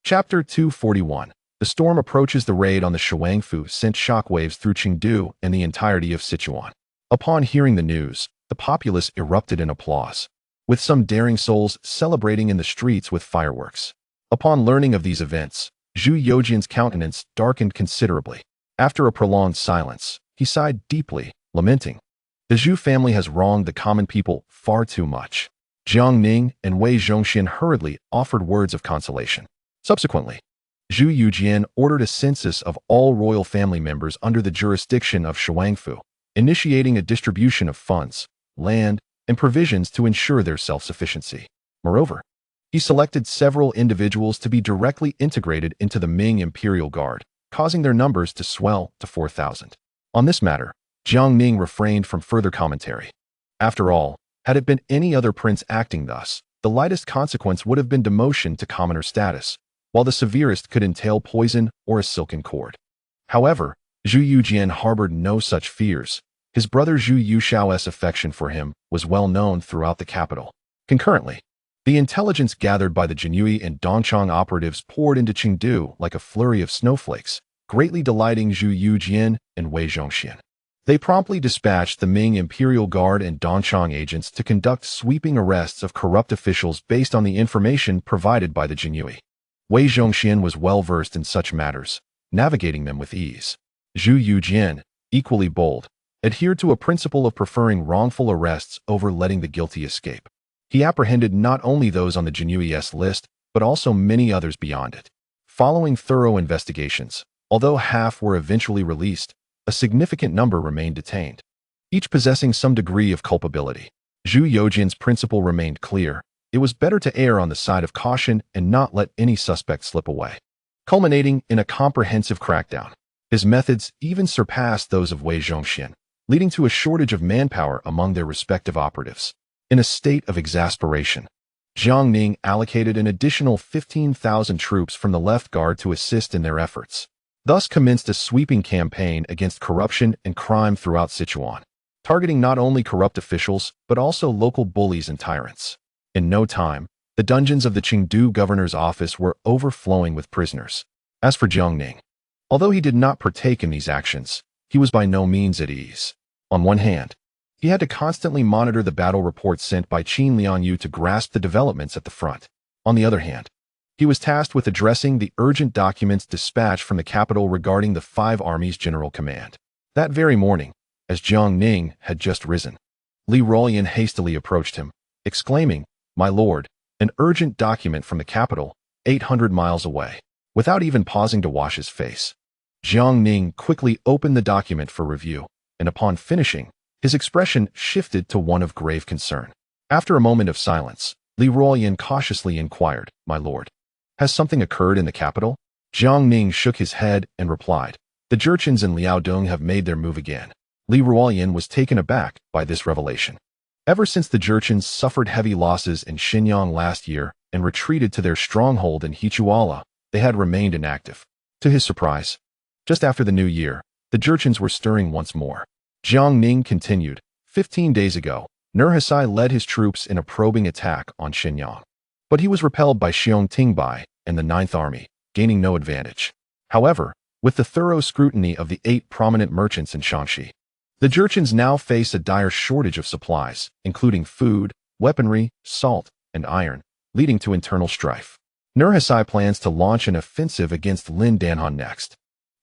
Chapter 241. The storm approaches. The raid on the Shuangfu sent shockwaves through Chengdu and the entirety of Sichuan. Upon hearing the news, the populace erupted in applause, with some daring souls celebrating in the streets with fireworks. Upon learning of these events, Zhu Youjian's countenance darkened considerably. After a prolonged silence, he sighed deeply, lamenting, "The Zhu family has wronged the common people far too much." Jiang Ning and Wei Zhongxian hurriedly offered words of consolation. Subsequently, Zhu Youjian ordered a census of all royal family members under the jurisdiction of Shuangfu, initiating a distribution of funds, land, and provisions to ensure their self-sufficiency. Moreover, he selected several individuals to be directly integrated into the Ming Imperial Guard, causing their numbers to swell to 4,000. On this matter, Jiang Ning refrained from further commentary. After all, had it been any other prince acting thus, the lightest consequence would have been demotion to commoner status, while the severest could entail poison or a silken cord. However, Zhu Youjian harbored no such fears. His brother Zhu Yuxiao's affection for him was well known throughout the capital. Concurrently, the intelligence gathered by the Jinyue and Dongchang operatives poured into Chengdu like a flurry of snowflakes, greatly delighting Zhu Youjian and Wei Zhongxian. They promptly dispatched the Ming Imperial Guard and Dongchang agents to conduct sweeping arrests of corrupt officials based on the information provided by the Jinyue. Wei Zhongxian was well versed in such matters, navigating them with ease. Zhu Youjian, equally bold, adhered to a principle of preferring wrongful arrests over letting the guilty escape. He apprehended not only those on the Jinyue's list, but also many others beyond it. Following thorough investigations, although half were eventually released, a significant number remained detained, each possessing some degree of culpability. Zhu Youjian's principle remained clear. It was better to err on the side of caution and not let any suspect slip away, culminating in a comprehensive crackdown. His methods even surpassed those of Wei Zhongxian, leading to a shortage of manpower among their respective operatives. In a state of exasperation, Jiang Ning allocated an additional 15,000 troops from the left guard to assist in their efforts, thus commenced a sweeping campaign against corruption and crime throughout Sichuan, targeting not only corrupt officials but also local bullies and tyrants. In no time, the dungeons of the Chengdu governor's office were overflowing with prisoners. As for Jiang Ning, Although he did not partake in these actions, he was by no means at ease. On one hand, he had to constantly monitor the battle reports sent by Qin Lianyu to grasp the developments at the front. On the other hand, he was tasked with addressing the urgent documents dispatched from the capital regarding the 5 armies' general command. That very morning, as Jiang Ning had just risen, Li Ruoyan hastily approached him, exclaiming, "My lord, an urgent document from the capital, 800 miles away." Without even pausing to wash his face, Jiang Ning quickly opened the document for review, and upon finishing, his expression shifted to one of grave concern. After a moment of silence, Li Ruoyan cautiously inquired, "My lord, has something occurred in the capital?" Jiang Ning shook his head and replied, "The Jurchens in Liaodong have made their move again." Li Ruoyan was taken aback by this revelation. Ever since the Jurchens suffered heavy losses in Xinyang last year and retreated to their stronghold in Hechuala, they had remained inactive. To his surprise, just after the new year, the Jurchens were stirring once more. Jiang Ning continued, 15 days ago, Nurhasai led his troops in a probing attack on Xinyang. But he was repelled by Xiong Tingbai and the 9th Army, gaining no advantage. However, with the thorough scrutiny of the 8 prominent merchants in Shaanxi, the Jurchens now face a dire shortage of supplies, including food, weaponry, salt, and iron, leading to internal strife. Nurhasai plans to launch an offensive against Lin Danhan next.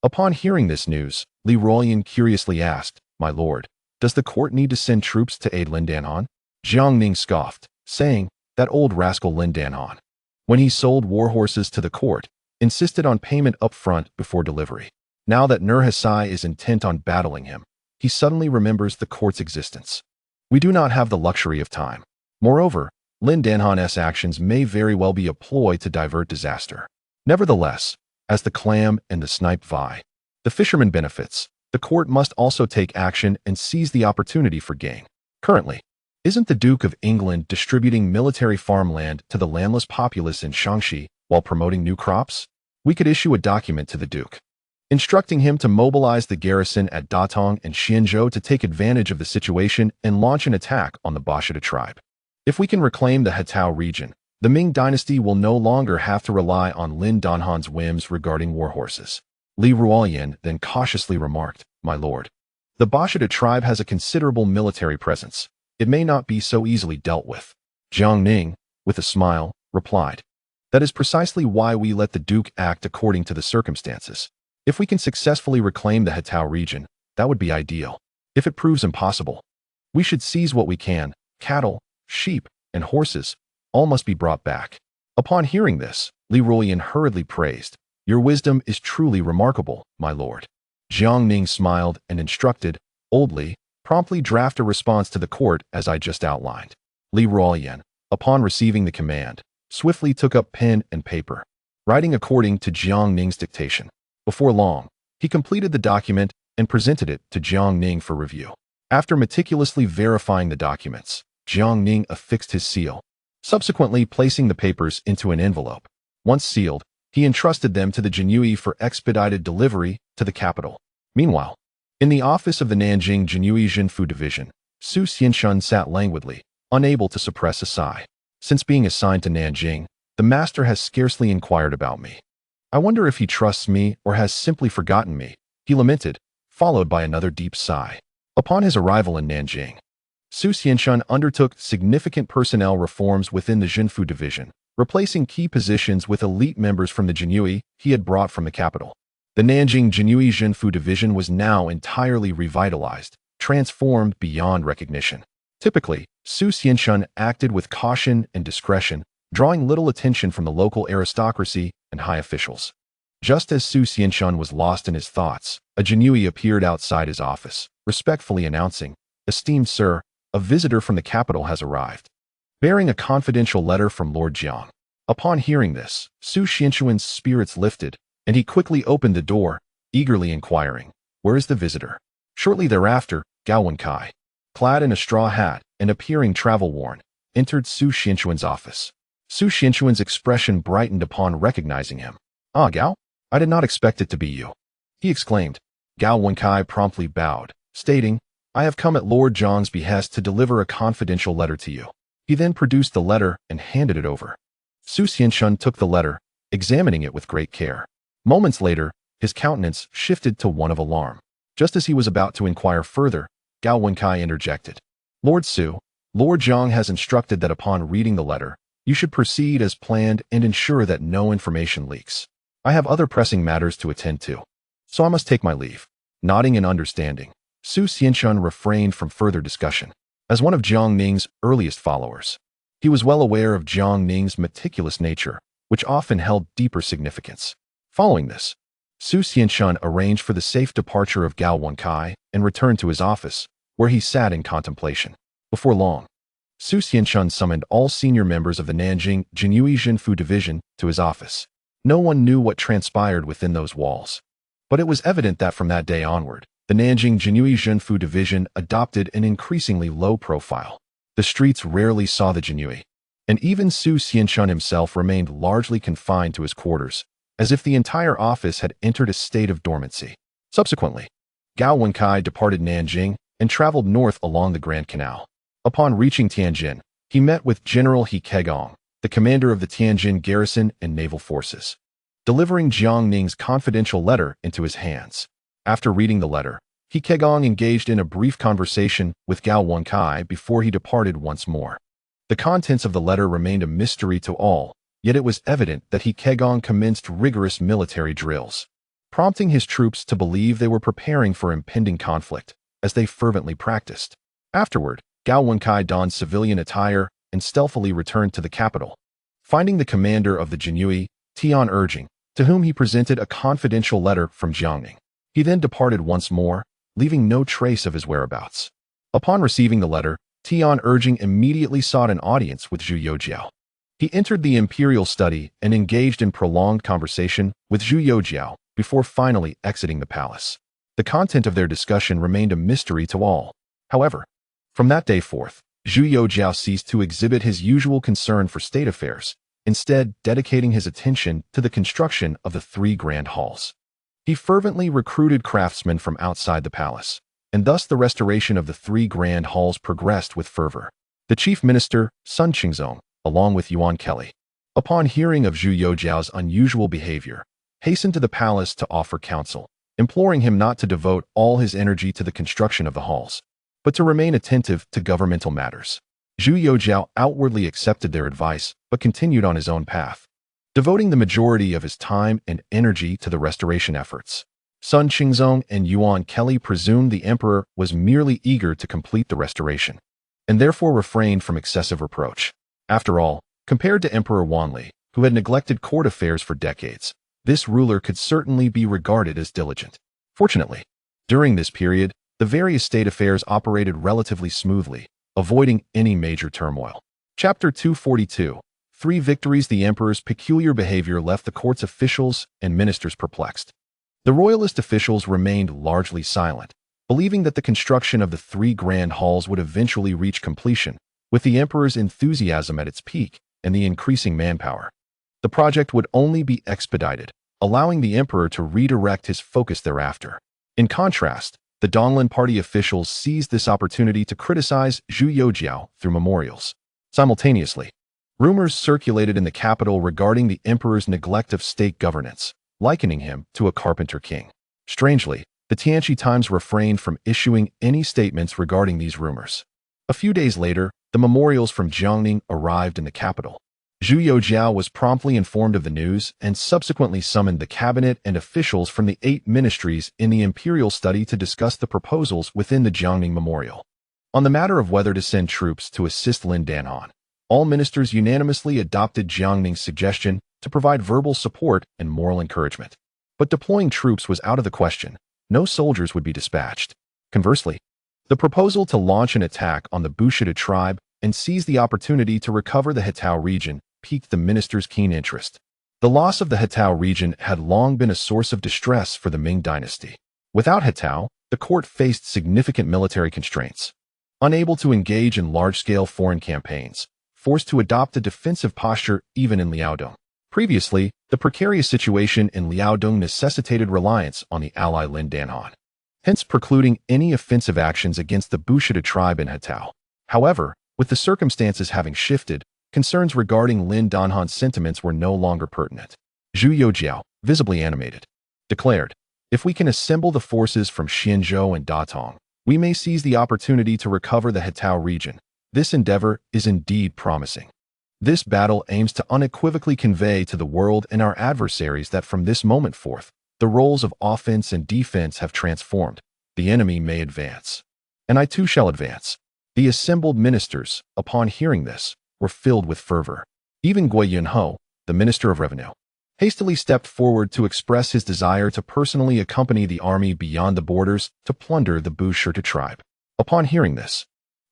Upon hearing this news, Li Ruoyan curiously asked, "My lord, does the court need to send troops to aid Lin Danhan?" Jiang Ning scoffed, saying, "That old rascal Lin Danhan, when he sold war horses to the court, insisted on payment up front before delivery. Now that Nurhasai is intent on battling him, he suddenly remembers the court's existence. We do not have the luxury of time. Moreover, Lin Danhan's actions may very well be a ploy to divert disaster. Nevertheless, as the clam and the snipe vie, the fisherman benefits, the court must also take action and seize the opportunity for gain. Currently, isn't the Duke of England distributing military farmland to the landless populace in Shaanxi while promoting new crops? We could issue a document to the Duke, instructing him to mobilize the garrison at Datong and Xianzhou to take advantage of the situation and launch an attack on the Bashida tribe. If we can reclaim the Hetao region, the Ming dynasty will no longer have to rely on Lin Danhan's whims regarding war horses." Li Ruoyan then cautiously remarked, "My lord, the Bashida tribe has a considerable military presence. It may not be so easily dealt with." Jiang Ning, with a smile, replied, "That is precisely why we let the Duke act according to the circumstances. If we can successfully reclaim the Hetao region, that would be ideal. If it proves impossible, we should seize what we can. Cattle, sheep, and horses, all must be brought back." Upon hearing this, Li Ruoyan hurriedly praised, "Your wisdom is truly remarkable, my lord." Jiang Ning smiled and instructed, "Old Li, promptly draft a response to the court as I just outlined." Li Ruoyan, upon receiving the command, swiftly took up pen and paper, writing according to Jiang Ning's dictation. Before long, he completed the document and presented it to Jiang Ning for review. After meticulously verifying the documents, Jiang Ning affixed his seal, subsequently placing the papers into an envelope. Once sealed, he entrusted them to the Jinyui for expedited delivery to the capital. Meanwhile, in the office of the Nanjing Jinyui Jinfu Division, Su Xianshun sat languidly, unable to suppress a sigh. Since being assigned to Nanjing, the master has scarcely inquired about me. I wonder if he trusts me or has simply forgotten me, he lamented, followed by another deep sigh. Upon his arrival in Nanjing, Su Xianshun undertook significant personnel reforms within the Jinfu Division, replacing key positions with elite members from the Jinyui he had brought from the capital. The Nanjing Jinyui Jinfu Division was now entirely revitalized, transformed beyond recognition. Typically, Su Xianshun acted with caution and discretion, drawing little attention from the local aristocracy and high officials. Just as Su Xianshun was lost in his thoughts, a Jinyui appeared outside his office, respectfully announcing, "Esteemed sir, a visitor from the capital has arrived, bearing a confidential letter from Lord Jiang." Upon hearing this, Su Xianshun's spirits lifted, and he quickly opened the door, eagerly inquiring, "Where is the visitor?" Shortly thereafter, Gao Wenkai, clad in a straw hat and appearing travel-worn, entered Su Xianshun's office. Su Xianshun's expression brightened upon recognizing him. "Ah, Gao? I did not expect it to be you," he exclaimed. Gao Wenkai promptly bowed, stating, "I have come at Lord Jiang's behest to deliver a confidential letter to you." He then produced the letter and handed it over. Su Xianshun took the letter, examining it with great care. Moments later, his countenance shifted to one of alarm. Just as he was about to inquire further, Gao Wenkai interjected. Lord Su, Lord Zhang has instructed that upon reading the letter, you should proceed as planned and ensure that no information leaks. I have other pressing matters to attend to, so I must take my leave. Nodding in understanding, Su Xianshun refrained from further discussion. As one of Jiang Ning's earliest followers, he was well aware of Jiang Ning's meticulous nature, which often held deeper significance. Following this, Su Xianshun arranged for the safe departure of Gao Wenkai and returned to his office, where he sat in contemplation. Before long, Su Xianshun summoned all senior members of the Nanjing Jinyui Jinfu division to his office. No one knew what transpired within those walls, but it was evident that from that day onward, the Nanjing Jinyui Jinfu division adopted an increasingly low profile. The streets rarely saw the Jinyui, and even Su Xianshun himself remained largely confined to his quarters, as if the entire office had entered a state of dormancy. Subsequently, Gao Wenkai departed Nanjing and traveled north along the Grand Canal. Upon reaching Tianjin, he met with General He Kegong, the commander of the Tianjin garrison and naval forces, delivering Jiang Ning's confidential letter into his hands. After reading the letter, He Kegong engaged in a brief conversation with Gao Wenkai before he departed once more. The contents of the letter remained a mystery to all, yet it was evident that He Kegong commenced rigorous military drills, prompting his troops to believe they were preparing for impending conflict, as they fervently practiced. Afterward, Gao Wenkai donned civilian attire and stealthily returned to the capital. Finding the commander of the Jinyui, Tianqi, to whom he presented a confidential letter from Jiangning, he then departed once more, leaving no trace of his whereabouts. Upon receiving the letter, Tianqi immediately sought an audience with Zhu Youjian. He entered the imperial study and engaged in prolonged conversation with Zhu Youjian before finally exiting the palace. The content of their discussion remained a mystery to all. However, from that day forth, Zhu Youjian ceased to exhibit his usual concern for state affairs, instead dedicating his attention to the construction of the 3 grand halls. He fervently recruited craftsmen from outside the palace, and thus the restoration of the 3 grand halls progressed with fervor. The chief minister, Sun Qingzong, along with Yuan Kelly, upon hearing of Zhu Youjian's unusual behavior, hastened to the palace to offer counsel, imploring him not to devote all his energy to the construction of the halls, but to remain attentive to governmental matters. Zhu Youjian outwardly accepted their advice, but continued on his own path, devoting the majority of his time and energy to the restoration efforts. Sun Qingzong and Yuan Kelly presumed the emperor was merely eager to complete the restoration, and therefore refrained from excessive reproach. After all, compared to Emperor Wanli, who had neglected court affairs for decades, this ruler could certainly be regarded as diligent. Fortunately, during this period, the various state affairs operated relatively smoothly, avoiding any major turmoil. Chapter 242. 3 victories. The emperor's peculiar behavior left the court's officials and ministers perplexed. The royalist officials remained largely silent, believing that the construction of the 3 grand halls would eventually reach completion, with the emperor's enthusiasm at its peak and the increasing manpower. The project would only be expedited, allowing the emperor to redirect his focus thereafter. In contrast, the Donglan party officials seized this opportunity to criticize Zhu Youjian through memorials. Simultaneously, rumors circulated in the capital regarding the emperor's neglect of state governance, likening him to a carpenter king. Strangely, the Tianqi Times refrained from issuing any statements regarding these rumors. A few days later, the memorials from Jiangning arrived in the capital. Zhu Youjian was promptly informed of the news and subsequently summoned the cabinet and officials from the 8 ministries in the imperial study to discuss the proposals within the Jiangning memorial. On the matter of whether to send troops to assist Lin Danhan, all ministers unanimously adopted Jiangning's suggestion to provide verbal support and moral encouragement. But deploying troops was out of the question. No soldiers would be dispatched. Conversely, the proposal to launch an attack on the Bushida tribe and seize the opportunity to recover the Hetao region piqued the minister's keen interest. The loss of the Hetao region had long been a source of distress for the Ming dynasty. Without Hetao, the court faced significant military constraints. Unable to engage in large-scale foreign campaigns, forced to adopt a defensive posture even in Liaodong. Previously, the precarious situation in Liaodong necessitated reliance on the ally Lin Danhan, hence precluding any offensive actions against the Bushida tribe in Hetao. However, with the circumstances having shifted, concerns regarding Lin Danhan's sentiments were no longer pertinent. Zhu Youjian, visibly animated, declared, "If we can assemble the forces from Xianzhou and Datong, we may seize the opportunity to recover the Hetao region. This endeavor is indeed promising." This battle aims to unequivocally convey to the world and our adversaries that from this moment forth, the roles of offense and defense have transformed. The enemy may advance, and I too shall advance. The assembled ministers, upon hearing this, were filled with fervor. Even Gui Yunho, the Minister of Revenue, hastily stepped forward to express his desire to personally accompany the army beyond the borders to plunder the Bushirta tribe. Upon hearing this,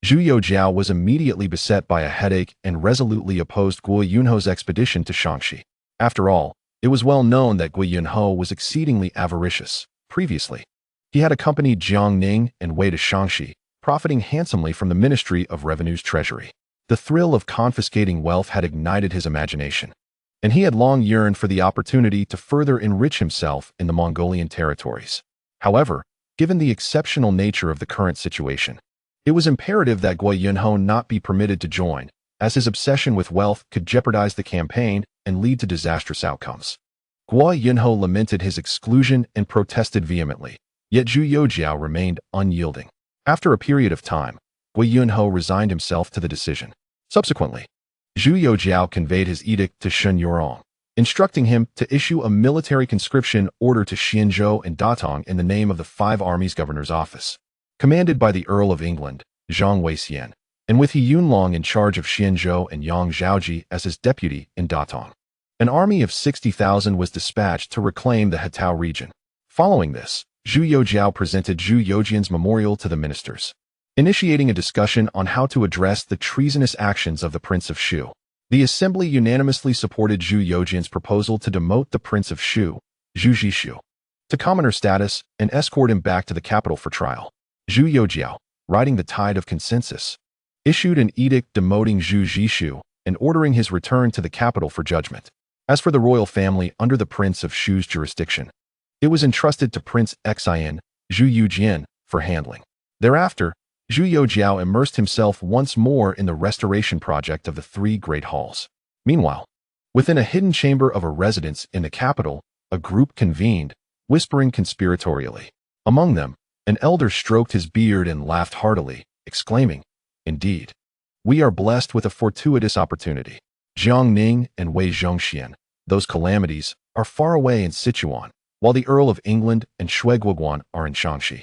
Zhu Youjian was immediately beset by a headache and resolutely opposed Gui Yunho's expedition to Shaanxi. After all, it was well known that Gui Yunho was exceedingly avaricious. Previously, he had accompanied Jiang Ning and Wei to Shaanxi, profiting handsomely from the Ministry of Revenue's treasury. The thrill of confiscating wealth had ignited his imagination, and he had long yearned for the opportunity to further enrich himself in the Mongolian territories. However, given the exceptional nature of the current situation, it was imperative that Gui Yunho not be permitted to join, as his obsession with wealth could jeopardize the campaign and lead to disastrous outcomes. Gui Yunho lamented his exclusion and protested vehemently, yet Zhu Youjian remained unyielding. After a period of time, Gui Yunho resigned himself to the decision. Subsequently, Zhu Youjian conveyed his edict to Shun Yurong, instructing him to issue a military conscription order to Xianzhou and Datong in the name of the Five Armies Governor's Office, commanded by the Earl of England, Zhang Weixian, and with He Yunlong in charge of Xianzhou and Yang Zhaoji as his deputy in Datong. An army of 60,000 was dispatched to reclaim the Hetao region. Following this, Zhu Youjian presented Zhu Youjian's memorial to the ministers, initiating a discussion on how to address the treasonous actions of the Prince of Shu. The assembly unanimously supported Zhu Youjian's proposal to demote the Prince of Shu, Zhu Zhishu, to commoner status and escort him back to the capital for trial. Zhu Youjian, riding the tide of consensus, issued an edict demoting Zhu Zhishu and ordering his return to the capital for judgment. As for the royal family under the Prince of Shu's jurisdiction, it was entrusted to Prince Xian, Zhu Youjian, for handling. Thereafter, Zhu Youjian immersed himself once more in the restoration project of the three great halls. Meanwhile, within a hidden chamber of a residence in the capital, a group convened, whispering conspiratorially. Among them, an elder stroked his beard and laughed heartily, exclaiming, "Indeed, we are blessed with a fortuitous opportunity. Jiang Ning and Wei Zhongxian, those calamities, are far away in Sichuan, while the Earl of England and Shui Guoguan are in Shaanxi.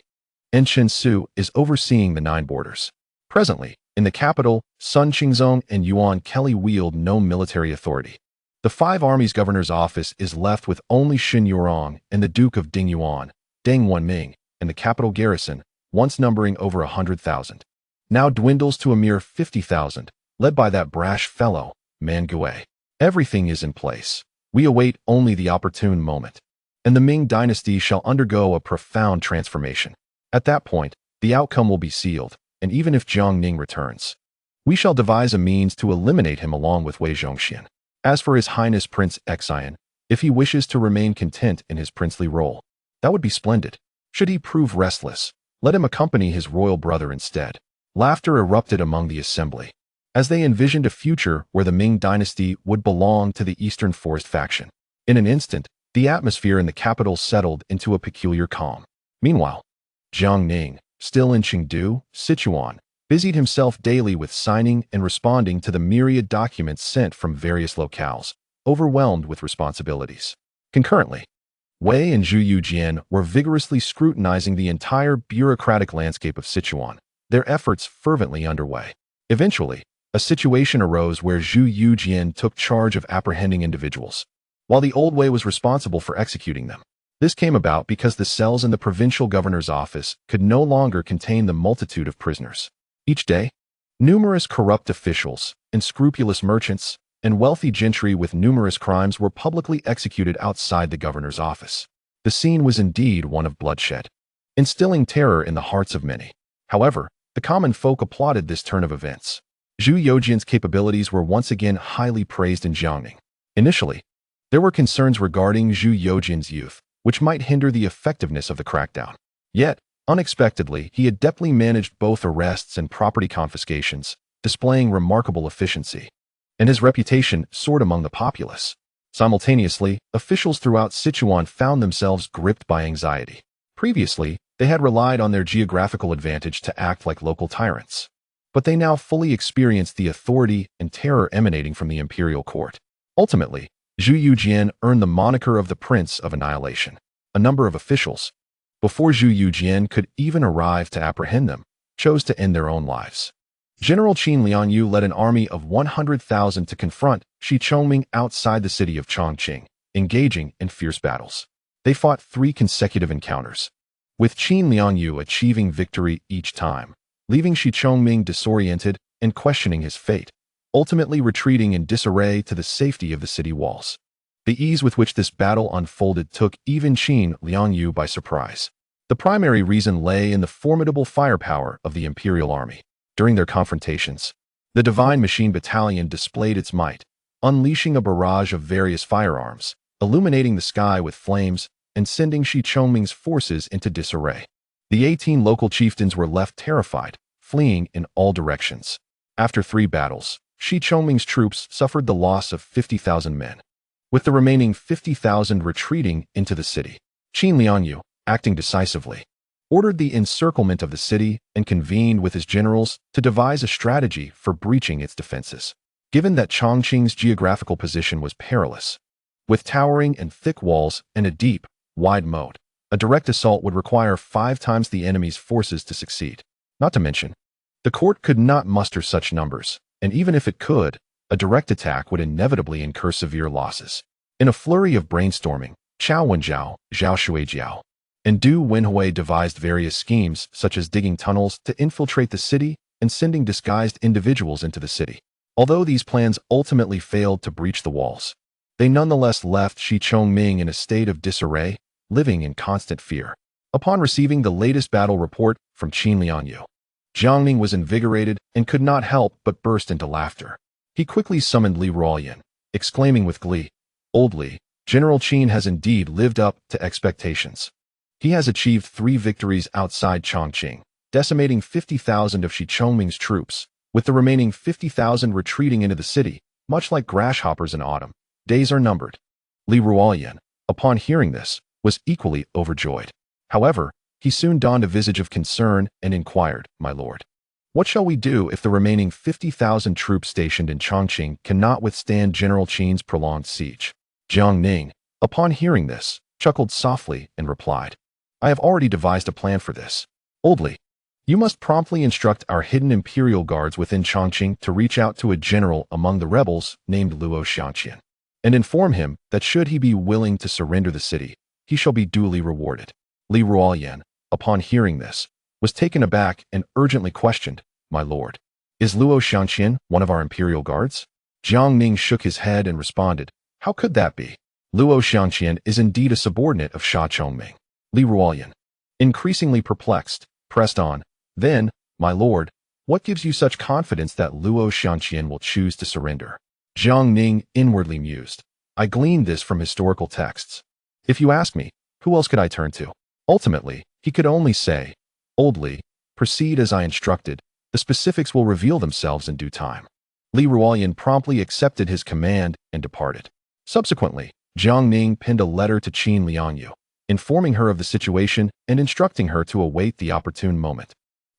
And Chen Su is overseeing the 9 borders. Presently, in the capital, Sun Qingzong and Yuan Kelly wield no military authority. The Five Armies Governor's Office is left with only Xin Yurong and the Duke of Dingyuan, Deng Wenming, and the capital garrison, once numbering over 100,000, now dwindles to a mere 50,000, led by that brash fellow, Man Gui. Everything is in place. We await only the opportune moment, and the Ming dynasty shall undergo a profound transformation. At that point, the outcome will be sealed, and even if Jiang Ning returns, we shall devise a means to eliminate him along with Wei Zhongxian. As for His Highness Prince Xian, if he wishes to remain content in his princely role, that would be splendid. Should he prove restless, let him accompany his royal brother instead." Laughter erupted among the assembly, as they envisioned a future where the Ming dynasty would belong to the Eastern Forest faction. In an instant, the atmosphere in the capital settled into a peculiar calm. Meanwhile, Jiang Ning, still in Chengdu, Sichuan, busied himself daily with signing and responding to the myriad documents sent from various locales, overwhelmed with responsibilities. Concurrently, Wei and Zhu Youjian were vigorously scrutinizing the entire bureaucratic landscape of Sichuan, their efforts fervently underway. Eventually, a situation arose where Zhu Youjian took charge of apprehending individuals, while the old Wei was responsible for executing them. This came about because the cells in the provincial governor's office could no longer contain the multitude of prisoners. Each day, numerous corrupt officials, unscrupulous merchants, and wealthy gentry with numerous crimes were publicly executed outside the governor's office. The scene was indeed one of bloodshed, instilling terror in the hearts of many. However, the common folk applauded this turn of events. Zhu Youjian's capabilities were once again highly praised in Jiangning. Initially, there were concerns regarding Zhu Youjian's youth, which might hinder the effectiveness of the crackdown. Yet, unexpectedly, he adeptly managed both arrests and property confiscations, displaying remarkable efficiency, and his reputation soared among the populace. Simultaneously, officials throughout Sichuan found themselves gripped by anxiety. Previously, they had relied on their geographical advantage to act like local tyrants. But they now fully experienced the authority and terror emanating from the imperial court. Ultimately, Zhu Youjian earned the moniker of the Prince of Annihilation. A number of officials, before Zhu Youjian could even arrive to apprehend them, chose to end their own lives. General Qin Lianyu led an army of 100,000 to confront Shi Chongming outside the city of Chongqing, engaging in fierce battles. They fought 3 consecutive encounters, with Qin Lianyu achieving victory each time, leaving Shi Chongming disoriented and questioning his fate, ultimately retreating in disarray to the safety of the city walls. The ease with which this battle unfolded took even Qin Lianyu by surprise. The primary reason lay in the formidable firepower of the imperial army. During their confrontations, the Divine Machine Battalion displayed its might, unleashing a barrage of various firearms, illuminating the sky with flames and sending Shi Chongming's forces into disarray. The 18 local chieftains were left terrified, fleeing in all directions. After 3 battles, Shi Chongming's troops suffered the loss of 50,000 men, with the remaining 50,000 retreating into the city. Qin Lianyu, acting decisively, ordered the encirclement of the city and convened with his generals to devise a strategy for breaching its defenses. Given that Chongqing's geographical position was perilous, with towering and thick walls and a deep, wide moat, a direct assault would require 5 times the enemy's forces to succeed. Not to mention, the court could not muster such numbers, and even if it could, a direct attack would inevitably incur severe losses. In a flurry of brainstorming, Chao Wenjiao, Zhao Shuijiao, and Du Wenhui devised various schemes such as digging tunnels to infiltrate the city and sending disguised individuals into the city. Although these plans ultimately failed to breach the walls, they nonetheless left Shi Chongming in a state of disarray, living in constant fear. Upon receiving the latest battle report from Qin Lianyu, Jiang Ning was invigorated and could not help but burst into laughter. He quickly summoned Li Ruoyan, exclaiming with glee, "Old Li, General Qin has indeed lived up to expectations. He has achieved 3 victories outside Chongqing, decimating 50,000 of Shi Chongming's troops, with the remaining 50,000 retreating into the city, much like grasshoppers in autumn. Days are numbered." Li Ruoyan, upon hearing this, was equally overjoyed. However, he soon donned a visage of concern and inquired, "My lord, what shall we do if the remaining 50,000 troops stationed in Chongqing cannot withstand General Qin's prolonged siege?" Jiang Ning, upon hearing this, chuckled softly and replied, "I have already devised a plan for this. Old Li, you must promptly instruct our hidden imperial guards within Chongqing to reach out to a general among the rebels named Luo Xianqian, and inform him that should he be willing to surrender the city, he shall be duly rewarded." Li Ruoyan, upon hearing this, was taken aback and urgently questioned, "My lord, is Luo Xianqian one of our imperial guards?" Jiang Ning shook his head and responded, "How could that be? Luo Xianqian is indeed a subordinate of Shi Chongming." Li Ruoyan, increasingly perplexed, pressed on, "Then, my lord, what gives you such confidence that Luo Xianqian will choose to surrender?" Jiang Ning inwardly mused, "I gleaned this from historical texts. If you ask me, who else could I turn to?" Ultimately, he could only say, "Old Li, proceed as I instructed. The specifics will reveal themselves in due time." Li Ruoyan promptly accepted his command and departed. Subsequently, Jiang Ning penned a letter to Qin Lianyu, informing her of the situation and instructing her to await the opportune moment,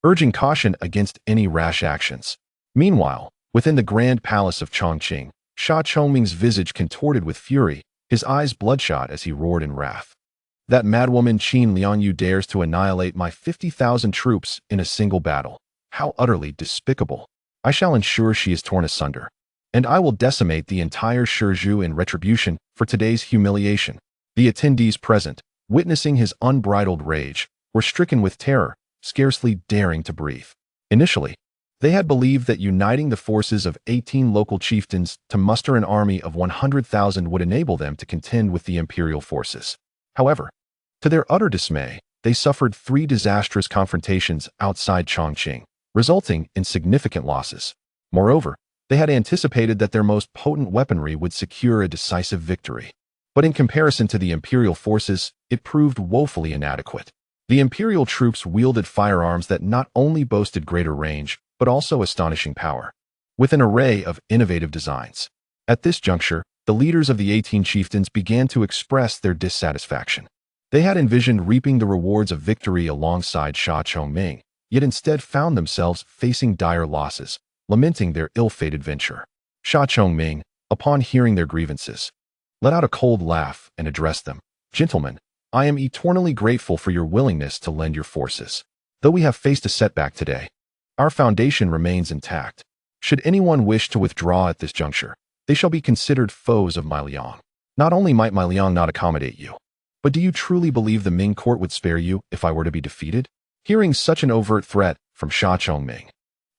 urging caution against any rash actions. Meanwhile, within the grand palace of Chongqing, Shi Chongming's visage contorted with fury, his eyes bloodshot as he roared in wrath. "That madwoman Qin Lianyu dares to annihilate my 50,000 troops in a single battle. How utterly despicable! I shall ensure she is torn asunder, and I will decimate the entire Shizhu in retribution for today's humiliation." The attendees present, witnessing his unbridled rage, were stricken with terror, scarcely daring to breathe. Initially, they had believed that uniting the forces of 18 local chieftains to muster an army of 100,000 would enable them to contend with the imperial forces. However, to their utter dismay, they suffered 3 disastrous confrontations outside Chongqing, resulting in significant losses. Moreover, they had anticipated that their most potent weaponry would secure a decisive victory. But in comparison to the imperial forces, it proved woefully inadequate. The imperial troops wielded firearms that not only boasted greater range, but also astonishing power, with an array of innovative designs. At this juncture, the leaders of the 18 chieftains began to express their dissatisfaction. They had envisioned reaping the rewards of victory alongside Sha Chongming, yet instead found themselves facing dire losses, lamenting their ill-fated venture. Sha Chongming, upon hearing their grievances, let out a cold laugh and addressed them. Gentlemen, I am eternally grateful for your willingness to lend your forces. Though we have faced a setback today, our foundation remains intact. Should anyone wish to withdraw at this juncture, they shall be considered foes of my Liang. Not only might my Liang not accommodate you, but do you truly believe the Ming court would spare you if I were to be defeated? Hearing such an overt threat from Sha Chongming,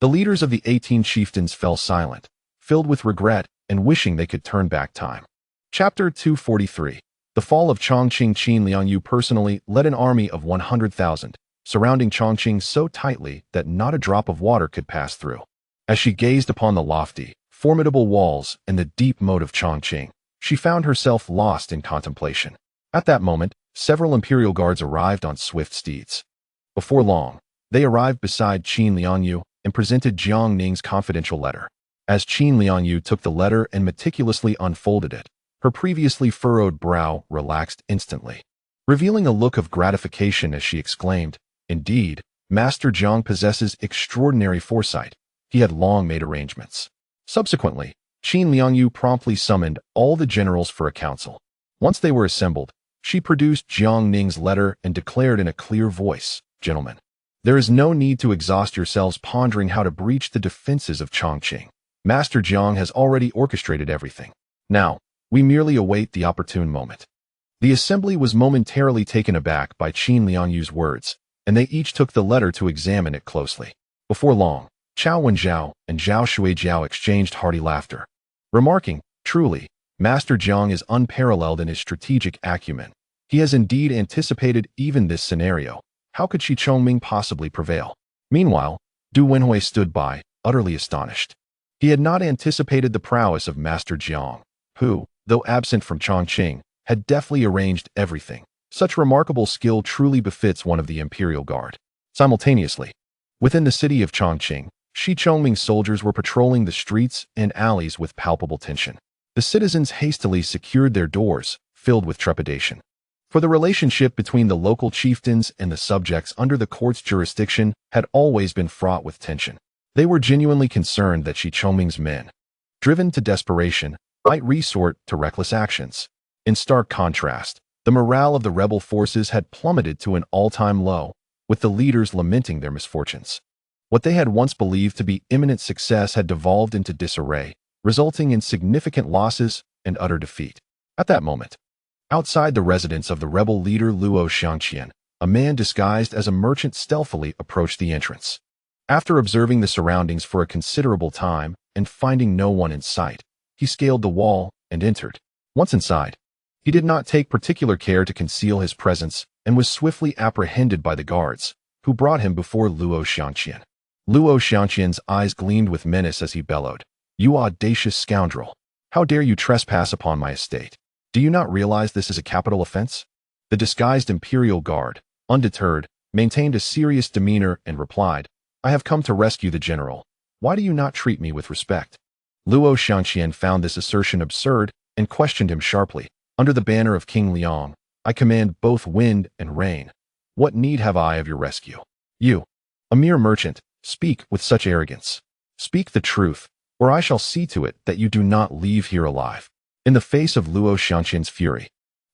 the leaders of the 18 chieftains fell silent, filled with regret and wishing they could turn back time. Chapter 243. The fall of Chongqing. Qin Liangyu personally led an army of 100,000, surrounding Chongqing so tightly that not a drop of water could pass through. As she gazed upon the lofty, formidable walls and the deep moat of Chongqing, she found herself lost in contemplation. At that moment, several imperial guards arrived on swift steeds. Before long, they arrived beside Qin Liangyu and presented Jiang Ning's confidential letter. As Qin Liangyu took the letter and meticulously unfolded it, her previously furrowed brow relaxed instantly, revealing a look of gratification as she exclaimed, "Indeed, Master Jiang possesses extraordinary foresight. He had long made arrangements." Subsequently, Qin Liangyu promptly summoned all the generals for a council. Once they were assembled, she produced Jiang Ning's letter and declared in a clear voice, "Gentlemen, there is no need to exhaust yourselves pondering how to breach the defenses of Chongqing. Master Jiang has already orchestrated everything. Now, we merely await the opportune moment." The assembly was momentarily taken aback by Qin Liangyu's words, and they each took the letter to examine it closely. Before long, Chao Wenjiao and Zhao Shuijiao exchanged hearty laughter, remarking, "Truly, Master Jiang is unparalleled in his strategic acumen. He has indeed anticipated even this scenario. How could Shi Chongming possibly prevail?" Meanwhile, Du Wenhui stood by, utterly astonished. He had not anticipated the prowess of Master Jiang, who, though absent from Chongqing, had deftly arranged everything. Such remarkable skill truly befits one of the Imperial Guard. Simultaneously, within the city of Chongqing, Shi Chongming's soldiers were patrolling the streets and alleys with palpable tension. The citizens hastily secured their doors, filled with trepidation. For the relationship between the local chieftains and the subjects under the court's jurisdiction had always been fraught with tension. They were genuinely concerned that Shi Chongming's men, driven to desperation, might resort to reckless actions. In stark contrast, the morale of the rebel forces had plummeted to an all-time low, with the leaders lamenting their misfortunes. What they had once believed to be imminent success had devolved into disarray, resulting in significant losses and utter defeat. At that moment, outside the residence of the rebel leader Luo Xiangqian, a man disguised as a merchant stealthily approached the entrance. After observing the surroundings for a considerable time and finding no one in sight, he scaled the wall and entered. Once inside, he did not take particular care to conceal his presence and was swiftly apprehended by the guards, who brought him before Luo Xiangqian. Luo Xiangqian's eyes gleamed with menace as he bellowed, "You audacious scoundrel! How dare you trespass upon my estate? Do you not realize this is a capital offense?" The disguised Imperial Guard, undeterred, maintained a serious demeanor and replied, "I have come to rescue the general. Why do you not treat me with respect?" Luo Xiangqian found this assertion absurd and questioned him sharply. "Under the banner of King Liang, I command both wind and rain. What need have I of your rescue? You, a mere merchant, speak with such arrogance. Speak the truth, or I shall see to it that you do not leave here alive." In the face of Luo Xiangqian's fury,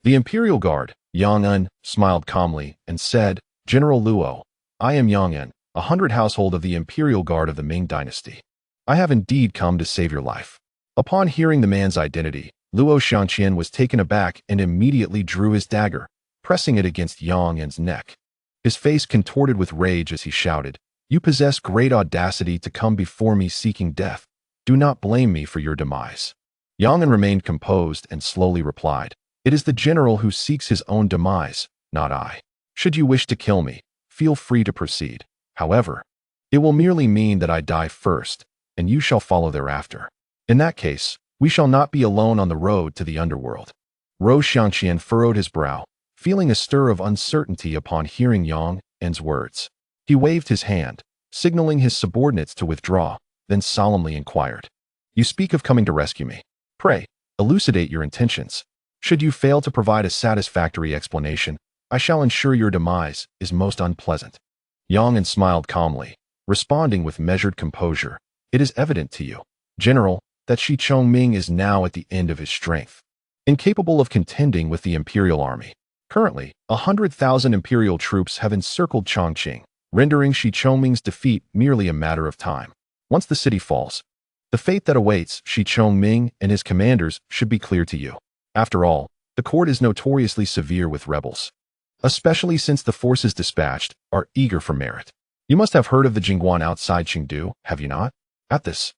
the Imperial Guard, Yang En, smiled calmly and said, "General Luo, I am Yang En, 100 household of the Imperial Guard of the Ming Dynasty. I have indeed come to save your life." Upon hearing the man's identity, Luo Xiangqian was taken aback and immediately drew his dagger, pressing it against Yang En's neck. His face contorted with rage as he shouted, "You possess great audacity to come before me seeking death. Do not blame me for your demise." Yang En remained composed and slowly replied, "It is the general who seeks his own demise, not I. Should you wish to kill me, feel free to proceed. However, it will merely mean that I die first, and you shall follow thereafter. In that case, we shall not be alone on the road to the underworld." Luo Xiangqian furrowed his brow, feeling a stir of uncertainty upon hearing Yang En's words. He waved his hand, signaling his subordinates to withdraw, then solemnly inquired, "You speak of coming to rescue me. Pray, Elucidate your intentions. Should you fail to provide a satisfactory explanation, I shall ensure your demise is most unpleasant. Yang smiled calmly, responding with measured composure. It is evident to you, General, that Shi Chongming is now at the end of his strength, incapable of contending with the imperial army. Currently, 100,000 imperial troops have encircled Chongqing, rendering Shi Chongming's defeat merely a matter of time. Once the city falls, the fate that awaits Shi Chongming and his commanders should be clear to you. After all, the court is notoriously severe with rebels, especially since the forces dispatched are eager for merit. You must have heard of the Jingguan outside Chengdu, have you not? At this,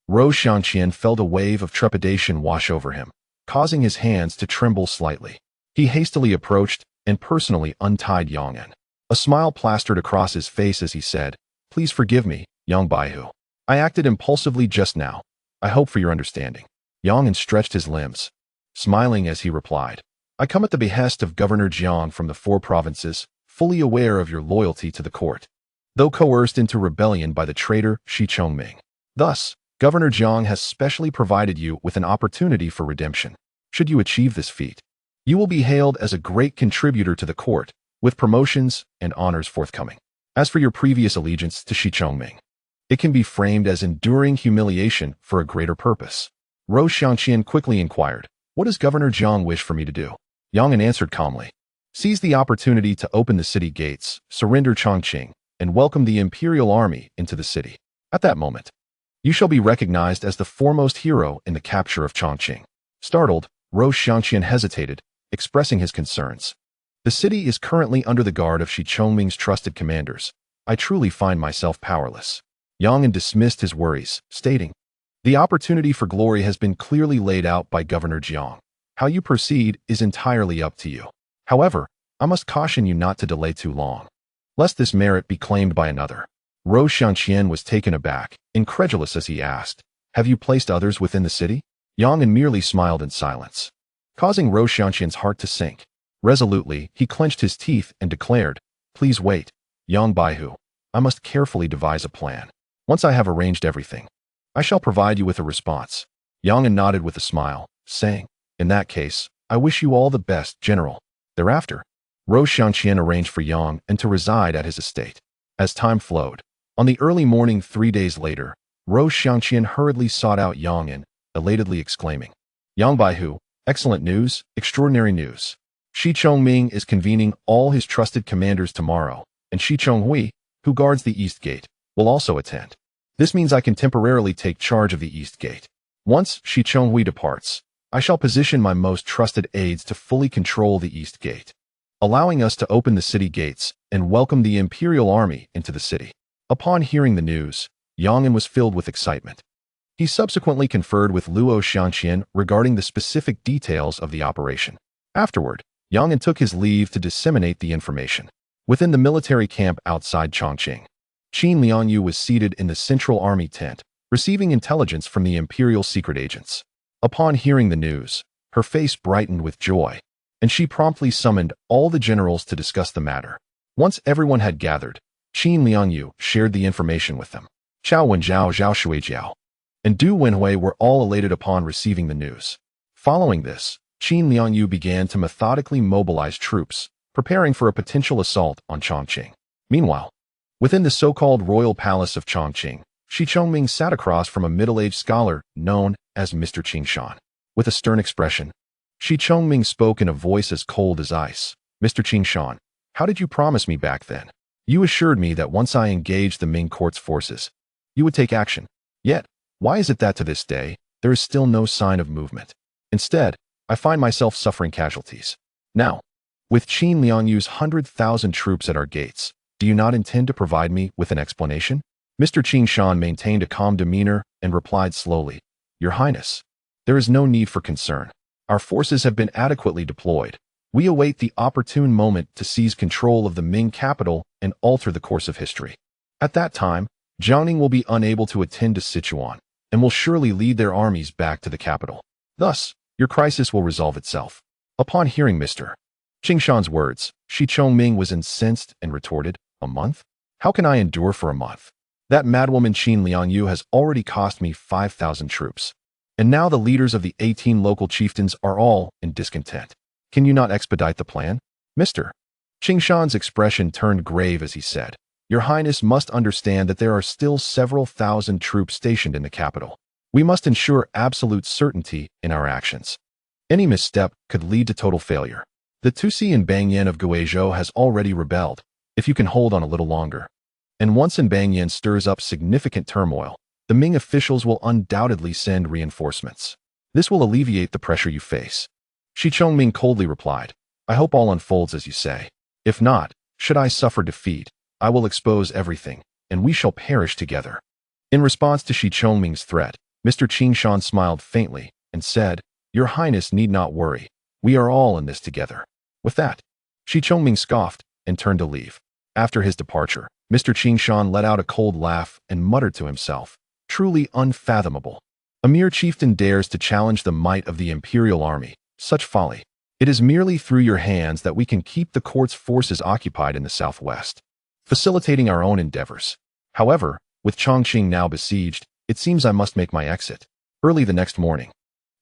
Rose Xiangqian felt a wave of trepidation wash over him, causing his hands to tremble slightly. He hastily approached and personally untied Yang. A smile plastered across his face as he said, "Please forgive me, Yang Baihu. I acted impulsively just now. I hope for your understanding." Yang stretched his limbs, smiling as he replied, "I come at the behest of Governor Jiang from the 4 provinces, fully aware of your loyalty to the court, though coerced into rebellion by the traitor Shi Chongming. Thus, Governor Jiang has specially provided you with an opportunity for redemption. Should you achieve this feat, you will be hailed as a great contributor to the court, with promotions and honors forthcoming. As for your previous allegiance to Shi Chongming, it can be framed as enduring humiliation for a greater purpose." Rose Xiangqian quickly inquired, "What does Governor Jiang wish for me to do?" Yang answered calmly, "Seize the opportunity to open the city gates, surrender Chongqing, and welcome the imperial army into the city. At that moment, you shall be recognized as the foremost hero in the capture of Chongqing." Startled, Rose Xiangqian hesitated, expressing his concerns. "The city is currently under the guard of Shi Chongming's trusted commanders. I truly find myself powerless." Yang dismissed his worries, stating, "The opportunity for glory has been clearly laid out by Governor Jiang. How you proceed is entirely up to you. However, I must caution you not to delay too long, lest this merit be claimed by another." Rose Xiangqian was taken aback, incredulous as he asked, "Have you placed others within the city?" Yang merely smiled in silence, causing Rose Xiangqian's heart to sink. Resolutely, he clenched his teeth and declared, "Please wait, Yang Baihu. I must carefully devise a plan. Once I have arranged everything, I shall provide you with a response." Yang nodded with a smile, saying, "In that case, I wish you all the best, General." Thereafter, Rose Xiangqian arranged for Yang to reside at his estate. As time flowed, on the early morning 3 days later, Rose Xiangqian hurriedly sought out Yang, elatedly exclaiming, "Yang Baihu, excellent news, extraordinary news. Shi Chongming is convening all his trusted commanders tomorrow, and Shi Chonghui, who guards the East Gate, will also attend. This means I can temporarily take charge of the East Gate. Once Shi Chonghui departs, I shall position my most trusted aides to fully control the East Gate, allowing us to open the city gates and welcome the imperial army into the city." Upon hearing the news, Yang was filled with excitement. He subsequently conferred with Luo Xiangqian regarding the specific details of the operation. Afterward, Yang took his leave to disseminate the information. Within the military camp outside Chongqing, Qin Liangyu was seated in the central army tent, receiving intelligence from the imperial secret agents. Upon hearing the news, her face brightened with joy, and she promptly summoned all the generals to discuss the matter. Once everyone had gathered, Qin Liangyu shared the information with them. Chao Wenjiao, Zhao Shuijiao, and Du Wenhui were all elated upon receiving the news. Following this, Qin Liangyu began to methodically mobilize troops, preparing for a potential assault on Chongqing. Meanwhile, within the so-called royal palace of Chongqing, Shi Chongming sat across from a middle-aged scholar known as Mr. Qingshan. With a stern expression, Shi Chongming spoke in a voice as cold as ice. "Mr. Qingshan, how did you promise me back then? You assured me that once I engaged the Ming court's forces, you would take action. Yet, why is it that to this day, there is still no sign of movement? Instead, I find myself suffering casualties. Now, with Qin Liangyu's 100,000 troops at our gates, do you not intend to provide me with an explanation?" Mr. Qingshan maintained a calm demeanor and replied slowly, "Your Highness, there is no need for concern. Our forces have been adequately deployed. We await the opportune moment to seize control of the Ming capital and alter the course of history. At that time, Jiangning will be unable to attend to Sichuan and will surely lead their armies back to the capital. Thus, your crisis will resolve itself." Upon hearing Mr. Qingshan's words, Shi Chongming was incensed and retorted, "A month? How can I endure for a month? That madwoman Qin Liangyu has already cost me 5,000 troops. And now the leaders of the 18 local chieftains are all in discontent. Can you not expedite the plan? Mr. Qingshan's expression turned grave as he said, Your Highness must understand that there are still several thousand troops stationed in the capital. We must ensure absolute certainty in our actions. Any misstep could lead to total failure. The Tusi and Bangyan of Guizhou has already rebelled, if you can hold on a little longer. And once in Bangyan stirs up significant turmoil, the Ming officials will undoubtedly send reinforcements. This will alleviate the pressure you face. Shi Chongming coldly replied, I hope all unfolds as you say. If not, should I suffer defeat, I will expose everything, and we shall perish together. In response to Shi Chongming's threat, Mr. Qingshan smiled faintly and said, Your Highness need not worry. We are all in this together. With that, Shi Chongming scoffed and turned to leave. After his departure, Mr. Qingshan let out a cold laugh and muttered to himself, Truly unfathomable. A mere chieftain dares to challenge the might of the imperial army. Such folly. It is merely through your hands that we can keep the court's forces occupied in the southwest, facilitating our own endeavors. However, with Chongqing now besieged, it seems I must make my exit. Early the next morning,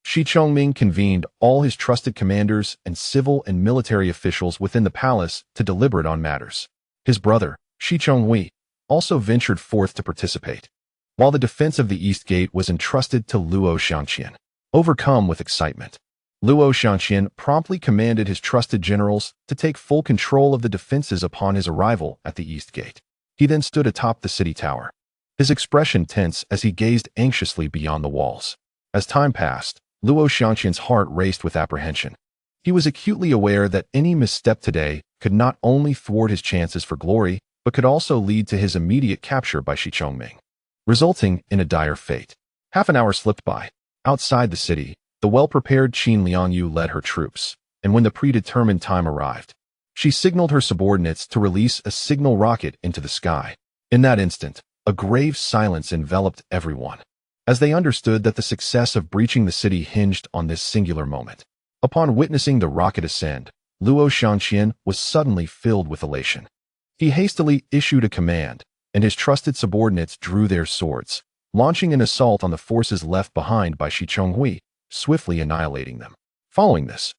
Shi Chongming convened all his trusted commanders and civil and military officials within the palace to deliberate on matters. His brother, Shi Chonghui, also ventured forth to participate, while the defense of the East Gate was entrusted to Luo Xianqian. Overcome with excitement, Luo Xianqian promptly commanded his trusted generals to take full control of the defenses upon his arrival at the East Gate. He then stood atop the city tower, his expression tense as he gazed anxiously beyond the walls. As time passed, Luo Xianqian's heart raced with apprehension. He was acutely aware that any misstep today could not only thwart his chances for glory, but could also lead to his immediate capture by Shi Chongming, resulting in a dire fate. Half an hour slipped by. Outside the city, the well-prepared Qin Liangyu led her troops, and when the predetermined time arrived, she signaled her subordinates to release a signal rocket into the sky. In that instant, a grave silence enveloped everyone, as they understood that the success of breaching the city hinged on this singular moment. Upon witnessing the rocket ascend, Luo Xianqian was suddenly filled with elation. He hastily issued a command, and his trusted subordinates drew their swords, launching an assault on the forces left behind by Shi Chonghui, swiftly annihilating them. Following this,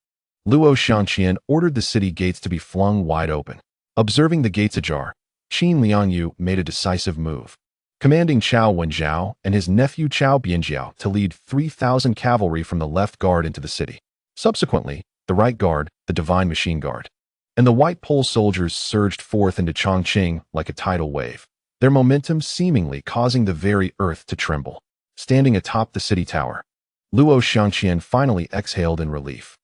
Luo Xianqian ordered the city gates to be flung wide open. Observing the gates ajar, Qin Liangyu made a decisive move, commanding Chao Wenjiao and his nephew Chao Bianjiao to lead 3,000 cavalry from the left guard into the city. Subsequently, the right guard, the Divine Machine Guard, and the White Pole soldiers surged forth into Chongqing like a tidal wave, their momentum seemingly causing the very earth to tremble. Standing atop the city tower, Luo Xianqian finally exhaled in relief.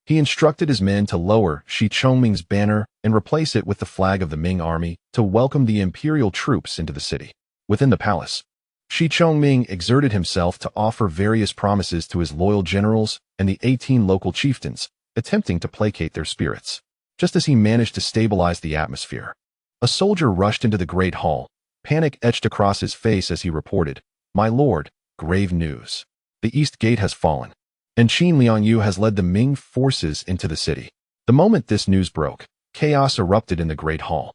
He instructed his men to lower Shi Chongming's banner and replace it with the flag of the Ming army to welcome the imperial troops into the city. Within the palace, Shi Chongming exerted himself to offer various promises to his loyal generals and the 18 local chieftains, attempting to placate their spirits. Just as he managed to stabilize the atmosphere, a soldier rushed into the great hall, panic etched across his face as he reported, My lord, grave news. The East Gate has fallen, and Qin Liangyu has led the Ming forces into the city. The moment this news broke, chaos erupted in the great hall.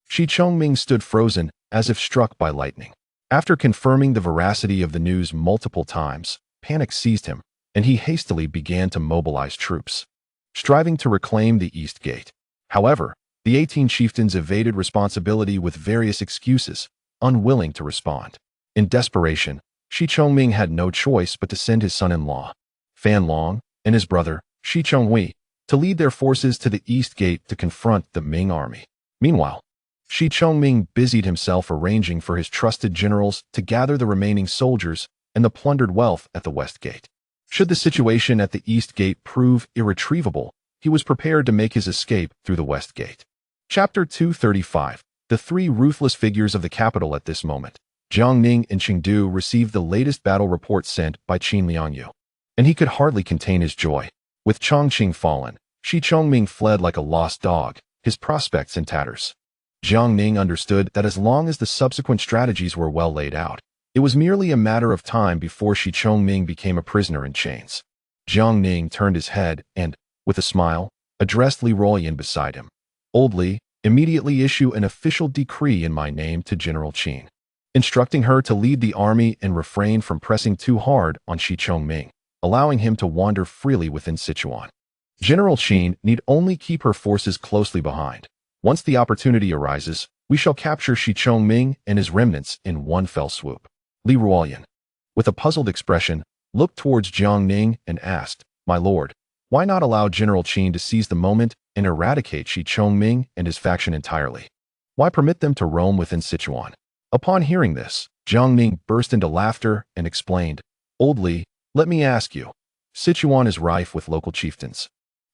Shi Chongming stood frozen, as if struck by lightning. After confirming the veracity of the news multiple times, panic seized him, and he hastily began to mobilize troops, striving to reclaim the East Gate. However, the 18 chieftains evaded responsibility with various excuses, unwilling to respond. In desperation, Shi Chongming had no choice but to send his son-in-law, Fan Long, and his brother, Shi Chonghui, to lead their forces to the East Gate to confront the Ming army. Meanwhile, Shi Chongming busied himself arranging for his trusted generals to gather the remaining soldiers and the plundered wealth at the West Gate. Should the situation at the East Gate prove irretrievable, he was prepared to make his escape through the West Gate. Chapter 235. The three ruthless figures of the capital at this moment. Jiang Ning and Chengdu received the latest battle report sent by Qin Liangyu, and he could hardly contain his joy. With Chongqing fallen, Shi Chongming fled like a lost dog, his prospects in tatters. Jiang Ning understood that as long as the subsequent strategies were well laid out, it was merely a matter of time before Shi Chongming became a prisoner in chains. Jiang Ning turned his head and, with a smile, addressed Li Ruoyan beside him. Old Li, immediately issue an official decree in my name to General Qin. instructing her to lead the army and refrain from pressing too hard on Shi Chongming, allowing him to wander freely within Sichuan. General Qin need only keep her forces closely behind. Once the opportunity arises, we shall capture Shi Chongming and his remnants in one fell swoop. Li Ruoyan, with a puzzled expression, looked towards Jiang Ning and asked, "My lord, why not allow General Qin to seize the moment and eradicate Shi Chongming and his faction entirely? Why permit them to roam within Sichuan?" Upon hearing this, Jiang Ning burst into laughter and explained, "Old Li, let me ask you. Sichuan is rife with local chieftains,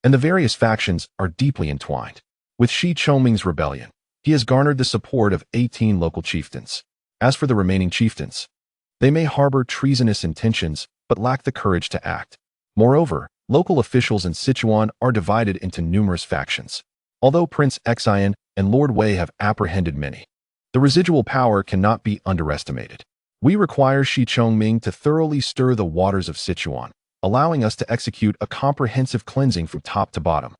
and the various factions are deeply entwined. With Shi Chongming's rebellion, he has garnered the support of 18 local chieftains. As for the remaining chieftains, they may harbor treasonous intentions but lack the courage to act. Moreover, local officials in Sichuan are divided into numerous factions. Although Prince Xian and Lord Wei have apprehended many, the residual power cannot be underestimated. We require Shi Chongming to thoroughly stir the waters of Sichuan, allowing us to execute a comprehensive cleansing from top to bottom,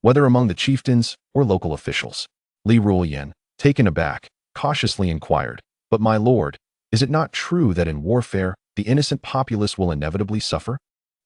whether among the chieftains or local officials." Li Ruoyan, taken aback, cautiously inquired, "But my lord, is it not true that in warfare, the innocent populace will inevitably suffer?"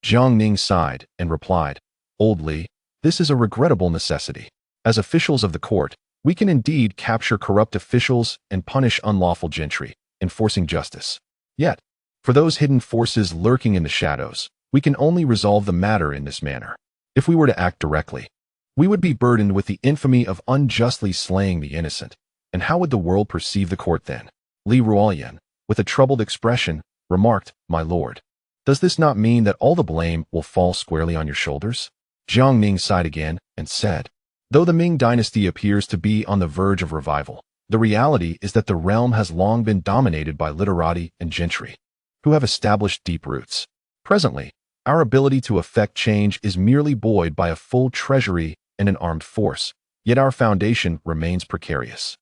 Jiang Ning sighed and replied, "Old Li, this is a regrettable necessity. As officials of the court, we can indeed capture corrupt officials and punish unlawful gentry, enforcing justice. Yet, for those hidden forces lurking in the shadows, we can only resolve the matter in this manner. If we were to act directly, we would be burdened with the infamy of unjustly slaying the innocent. And how would the world perceive the court then?" Li Ruoyan, with a troubled expression, remarked, "My lord, does this not mean that all the blame will fall squarely on your shoulders?" Jiang Ning sighed again and said, "Though the Ming dynasty appears to be on the verge of revival, the reality is that the realm has long been dominated by literati and gentry, who have established deep roots. Presently, our ability to effect change is merely buoyed by a full treasury and an armed force, yet our foundation remains precarious.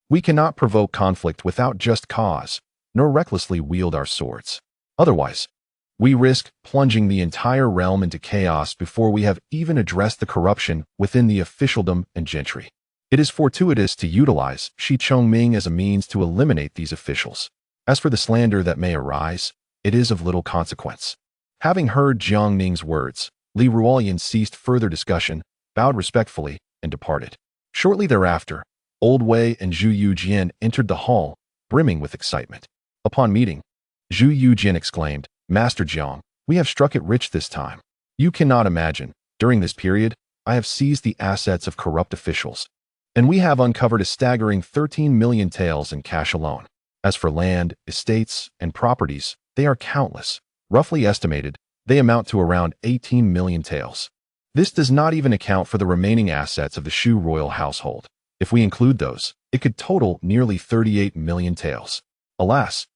We cannot provoke conflict without just cause, nor recklessly wield our swords. Otherwise, we risk plunging the entire realm into chaos before we have even addressed the corruption within the officialdom and gentry. It is fortuitous to utilize Shi Chongming as a means to eliminate these officials. As for the slander that may arise, it is of little consequence." Having heard Jiang Ning's words, Li Ruoyan ceased further discussion, bowed respectfully, and departed. Shortly thereafter, Old Wei and Zhu Youjian entered the hall, brimming with excitement. Upon meeting, Zhu Youjian exclaimed, "Master Jiang, we have struck it rich this time. You cannot imagine, during this period, I have seized the assets of corrupt officials, and we have uncovered a staggering 13 million taels in cash alone. As for land, estates, and properties, they are countless. Roughly estimated, they amount to around 18 million taels. This does not even account for the remaining assets of the Shu royal household. If we include those, it could total nearly 38 million taels. Alas,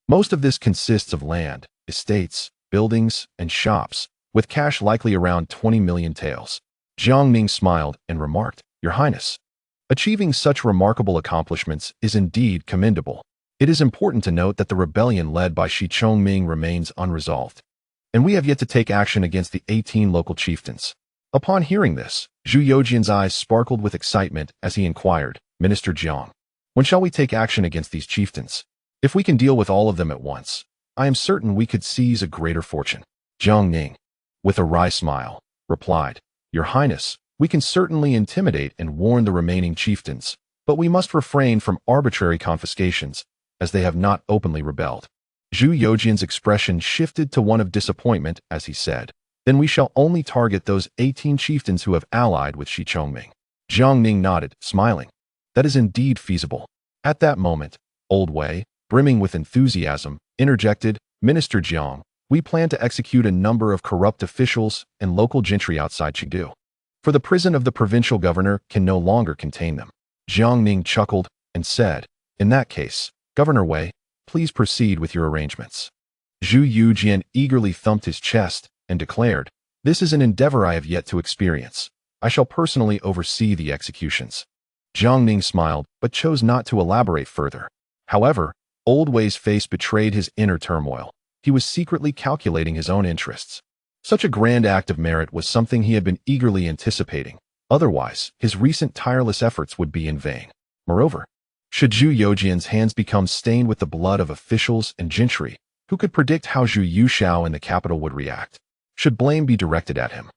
most of this consists of land, estates, buildings, and shops, with cash likely around 20 million taels." Jiang Ning smiled and remarked, "Your Highness, achieving such remarkable accomplishments is indeed commendable. It is important to note that the rebellion led by Shi Chongming remains unresolved, and we have yet to take action against the 18 local chieftains." Upon hearing this, Zhu Youjian's eyes sparkled with excitement as he inquired, "Minister Jiang, when shall we take action against these chieftains? If we can deal with all of them at once, I am certain we could seize a greater fortune." Jiang Ning, with a wry smile, replied, "Your Highness, we can certainly intimidate and warn the remaining chieftains, but we must refrain from arbitrary confiscations, as they have not openly rebelled." Zhu Youjian's expression shifted to one of disappointment as he said, "Then we shall only target those 18 chieftains who have allied with Shi Chongming." Jiang Ning nodded, smiling. "That is indeed feasible." At that moment, Old Wei, brimming with enthusiasm, interjected, "Minister Jiang, we plan to execute a number of corrupt officials and local gentry outside Chengdu, for the prison of the provincial governor can no longer contain them." Jiang Ning chuckled and said, "In that case, Governor Wei, please proceed with your arrangements." Zhu Youjian eagerly thumped his chest and declared, "This is an endeavor I have yet to experience. I shall personally oversee the executions." Jiang Ning smiled, but chose not to elaborate further. However, Old Wei's face betrayed his inner turmoil. He was secretly calculating his own interests. Such a grand act of merit was something he had been eagerly anticipating. Otherwise, his recent tireless efforts would be in vain. Moreover, Should Zhu Youjian's hands become stained with the blood of officials and gentry, who could predict how Zhu Yuxiao in the capital would react? Should blame be directed at him?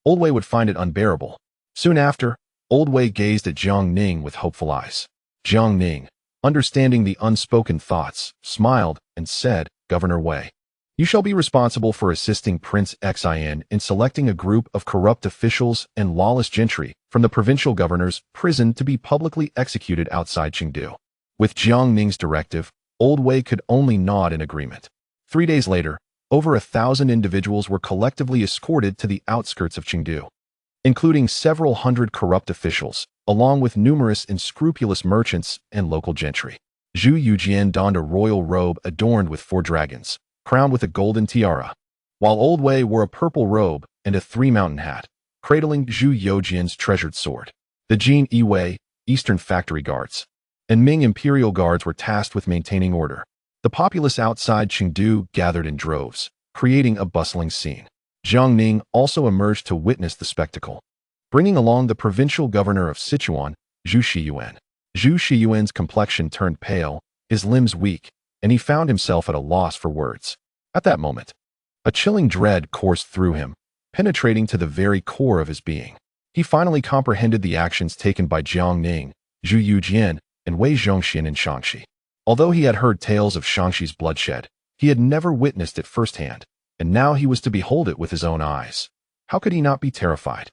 Old Wei would find it unbearable. Soon after, Old Wei gazed at Jiang Ning with hopeful eyes. Jiang Ning, understanding the unspoken thoughts, smiled and said, Governor Wei, you shall be responsible for assisting Prince Xin in selecting a group of corrupt officials and lawless gentry from the provincial governor's prison to be publicly executed outside Chengdu. With Jiang Ning's directive, Old Wei could only nod in agreement. 3 days later, over 1,000 individuals were collectively escorted to the outskirts of Chengdu, including several hundred corrupt officials, along with numerous unscrupulous merchants and local gentry. Zhu Youjian donned a royal robe adorned with 4 dragons, crowned with a golden tiara, while Old Wei wore a purple robe and a 3-mountain hat, cradling Zhu Youjian's treasured sword. The Jin Yiwei, Eastern Factory Guards, and Ming Imperial Guards were tasked with maintaining order. The populace outside Chengdu gathered in droves, creating a bustling scene. Jiang Ning also emerged to witness the spectacle, bringing along the provincial governor of Sichuan, Zhu Shiyuan. Zhu Shiyuan's complexion turned pale, his limbs weak, and he found himself at a loss for words. At that moment, a chilling dread coursed through him, penetrating to the very core of his being. He finally comprehended the actions taken by Jiang Ning, Zhu Youjian, and Wei Zhongxian in Tianqi. Although he had heard tales of Tianqi's bloodshed, he had never witnessed it firsthand, and now he was to behold it with his own eyes. How could he not be terrified?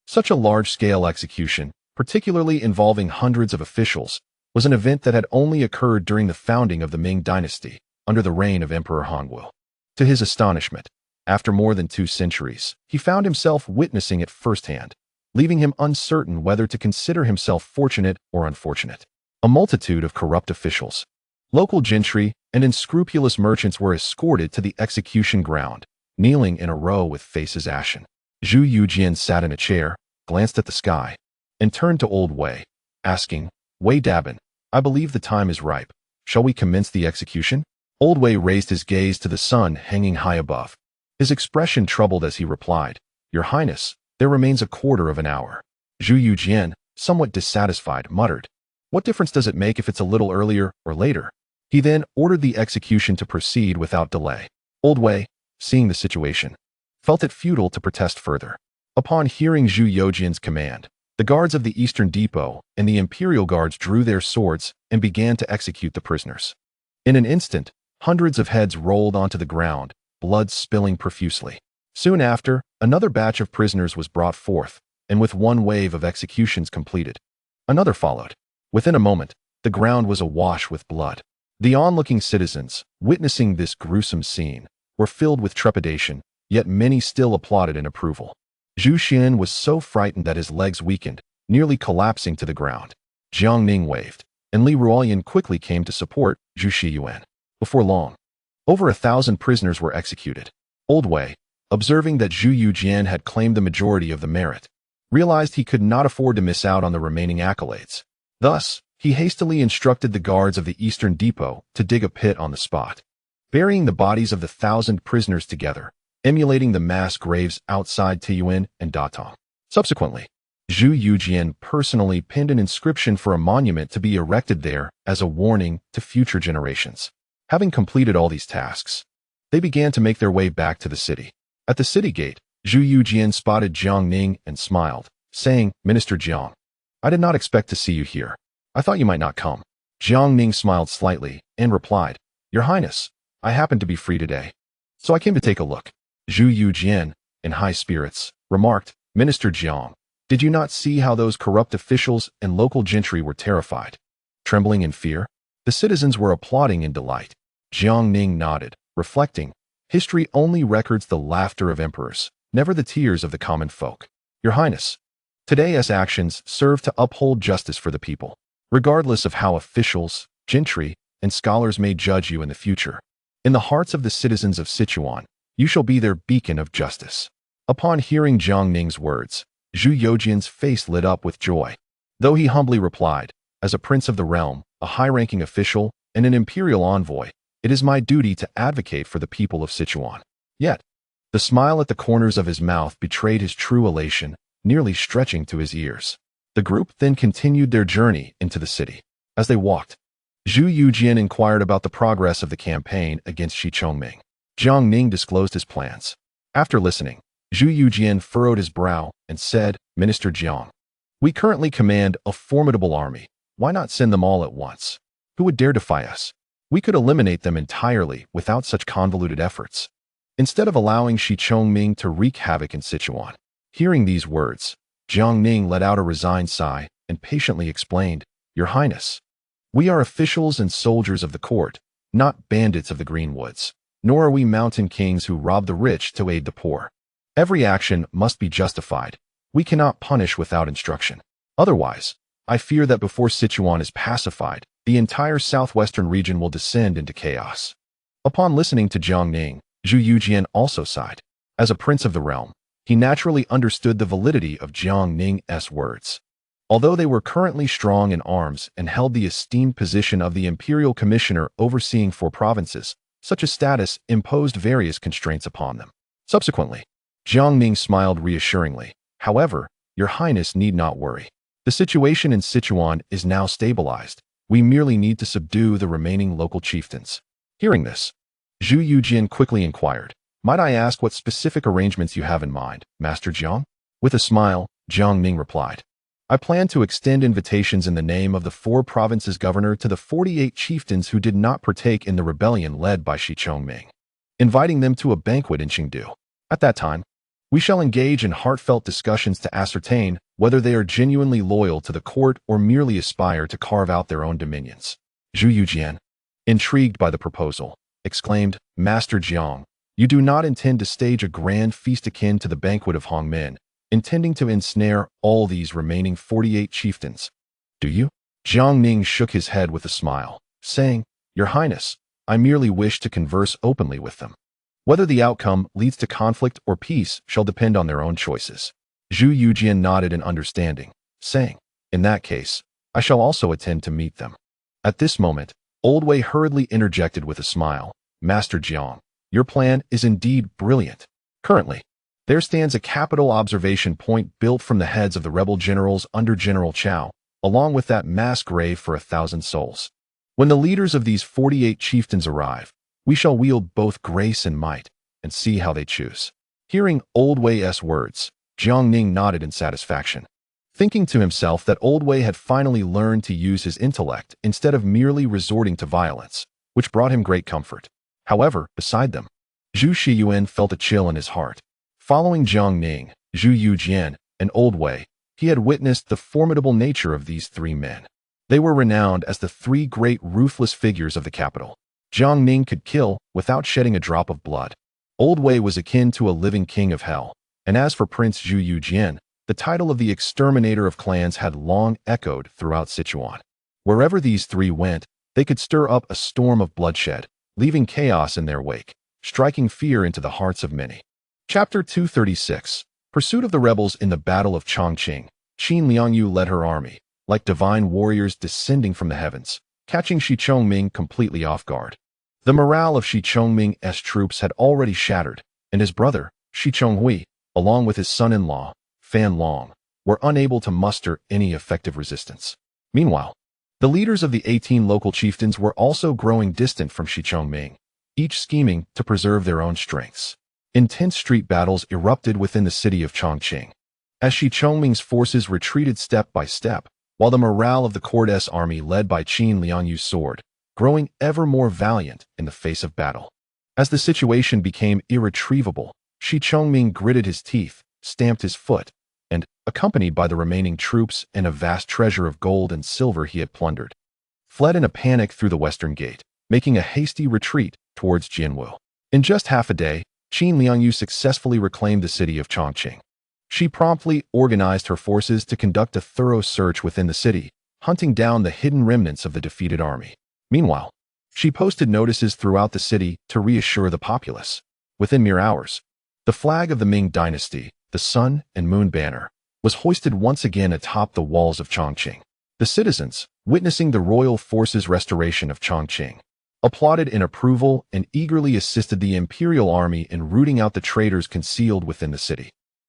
Such a large-scale execution, particularly involving hundreds of officials, was an event that had only occurred during the founding of the Ming dynasty, under the reign of Emperor Hongwu. To his astonishment, after more than 2 centuries, he found himself witnessing it firsthand, leaving him uncertain whether to consider himself fortunate or unfortunate. A multitude of corrupt officials, local gentry, and unscrupulous merchants were escorted to the execution ground, kneeling in a row with faces ashen. Zhu Youjian sat in a chair, glanced at the sky, and turned to Old Wei, asking, Wei Dabin, I believe the time is ripe. Shall we commence the execution? Old Wei raised his gaze to the sun hanging high above. His expression troubled as he replied, Your Highness, there remains a quarter of an hour. Zhu Youjian, somewhat dissatisfied, muttered, What difference does it make if it's a little earlier or later? He then ordered the execution to proceed without delay. Old Wei, seeing the situation, felt it futile to protest further. Upon hearing Zhu Youjian's command, the guards of the Eastern Depot and the Imperial Guards drew their swords and began to execute the prisoners. In an instant, hundreds of heads rolled onto the ground, blood spilling profusely. Soon after, another batch of prisoners was brought forth, and with one wave of executions completed, another followed. Within a moment, the ground was awash with blood. The onlooking citizens, witnessing this gruesome scene, were filled with trepidation, yet many still applauded in approval. Zhu Xian was so frightened that his legs weakened, nearly collapsing to the ground. Jiang Ning waved, and Li Ruoyan quickly came to support Zhu Shiyuan. Before long, over 1,000 prisoners were executed. Old Wei, observing that Zhu Youjian had claimed the majority of the merit, realized he could not afford to miss out on the remaining accolades. Thus, he hastily instructed the guards of the Eastern Depot to dig a pit on the spot, burying the bodies of the 1,000 prisoners together, emulating the mass graves outside Tiyuan and Datong. Subsequently, Zhu Youjian personally pinned an inscription for a monument to be erected there as a warning to future generations. Having completed all these tasks, they began to make their way back to the city. At the city gate, Zhu Youjian spotted Jiang Ning and smiled, saying, Minister Jiang, I did not expect to see you here. I thought you might not come. Jiang Ning smiled slightly and replied, Your Highness, I happen to be free today, so I came to take a look. Zhu Youjian, in high spirits, remarked, Minister Jiang, did you not see how those corrupt officials and local gentry were terrified, trembling in fear? The citizens were applauding in delight. Jiang Ning nodded, reflecting, History only records the laughter of emperors, never the tears of the common folk. Your Highness, today's actions serve to uphold justice for the people, regardless of how officials, gentry, and scholars may judge you in the future. In the hearts of the citizens of Sichuan, you shall be their beacon of justice. Upon hearing Jiang Ning's words, Zhu Youjian's face lit up with joy. Though he humbly replied, As a prince of the realm, a high-ranking official, and an imperial envoy, it is my duty to advocate for the people of Sichuan. Yet, the smile at the corners of his mouth betrayed his true elation, nearly stretching to his ears. The group then continued their journey into the city. As they walked, Zhu Youjian inquired about the progress of the campaign against Shi Chongming. Jiang Ning disclosed his plans. After listening, Zhu Youjian furrowed his brow and said, Minister Jiang, we currently command a formidable army. Why not send them all at once? Who would dare defy us? We could eliminate them entirely without such convoluted efforts. Instead of allowing Shi Chongming to wreak havoc in Sichuan. Hearing these words, Jiang Ning let out a resigned sigh and patiently explained, Your Highness, we are officials and soldiers of the court, not bandits of the greenwoods, nor are we mountain kings who rob the rich to aid the poor. Every action must be justified. We cannot punish without instruction. Otherwise, I fear that before Sichuan is pacified, the entire southwestern region will descend into chaos. Upon listening to Jiang Ning, Zhu Youjian also sighed. As a prince of the realm, he naturally understood the validity of Jiang Ning's words. Although they were currently strong in arms and held the esteemed position of the imperial commissioner overseeing 4 provinces, such a status imposed various constraints upon them. Subsequently, Jiang Ning smiled reassuringly. However, Your Highness need not worry. The situation in Sichuan is now stabilized. We merely need to subdue the remaining local chieftains. Hearing this, Zhu Youjian quickly inquired, Might I ask what specific arrangements you have in mind, Master Jiang? With a smile, Jiang Ning replied, I plan to extend invitations in the name of the 4 provinces' governor to the 48 chieftains who did not partake in the rebellion led by Shi Chongming, inviting them to a banquet in Chengdu. At that time, we shall engage in heartfelt discussions to ascertain whether they are genuinely loyal to the court or merely aspire to carve out their own dominions. Zhu Youjian, intrigued by the proposal, exclaimed, Master Jiang, you do not intend to stage a grand feast akin to the banquet of Hongmen, intending to ensnare all these remaining 48 chieftains, do you? Jiang Ning shook his head with a smile, saying, Your Highness, I merely wish to converse openly with them. Whether the outcome leads to conflict or peace shall depend on their own choices. Zhu Youjian nodded in understanding, saying, In that case, I shall also attend to meet them. At this moment, Old Wei hurriedly interjected with a smile, Master Jiang, your plan is indeed brilliant. Currently, there stands a capital observation point built from the heads of the rebel generals under General Chao, along with that mass grave for 1,000 souls. When the leaders of these 48 chieftains arrive, we shall wield both grace and might, and see how they choose. Hearing Old Wei's words, Jiang Ning nodded in satisfaction, thinking to himself that Old Wei had finally learned to use his intellect instead of merely resorting to violence, which brought him great comfort. However, beside them, Zhu Shiyuan felt a chill in his heart. Following Jiang Ning, Zhu Youjian, and Old Wei, he had witnessed the formidable nature of these 3 men. They were renowned as the 3 great ruthless figures of the capital. Jiang Ning could kill without shedding a drop of blood. Old Wei was akin to a living king of hell, and as for Prince Zhu Youjian, the title of the exterminator of clans had long echoed throughout Sichuan. Wherever these 3 went, they could stir up a storm of bloodshed, leaving chaos in their wake, striking fear into the hearts of many. Chapter 236. Pursuit of the rebels in the Battle of Chongqing. Qin Liangyu led her army, like divine warriors descending from the heavens, catching Shi Chongming completely off guard. The morale of Shi Chongming's troops had already shattered, and his brother, Shi Chonghui, along with his son-in-law, Fan Long, were unable to muster any effective resistance. Meanwhile, the leaders of the 18 local chieftains were also growing distant from Shi Chongming, each scheming to preserve their own strengths. Intense street battles erupted within the city of Chongqing, as Shi Chongming's forces retreated step by step, while the morale of the court's army led by Qin Liangyu's sword, growing ever more valiant in the face of battle. As the situation became irretrievable, Shi Chongming gritted his teeth, stamped his foot, and, accompanied by the remaining troops and a vast treasure of gold and silver he had plundered, fled in a panic through the western gate, making a hasty retreat towards Jianwu. In just half a day, Qin Liangyu successfully reclaimed the city of Chongqing. She promptly organized her forces to conduct a thorough search within the city, hunting down the hidden remnants of the defeated army. Meanwhile, she posted notices throughout the city to reassure the populace. Within mere hours, the flag of the Ming dynasty, the Sun and Moon banner, was hoisted once again atop the walls of Chongqing. The citizens, witnessing the royal forces' restoration of Chongqing, applauded in approval and eagerly assisted the imperial army in rooting out the traitors concealed within the city.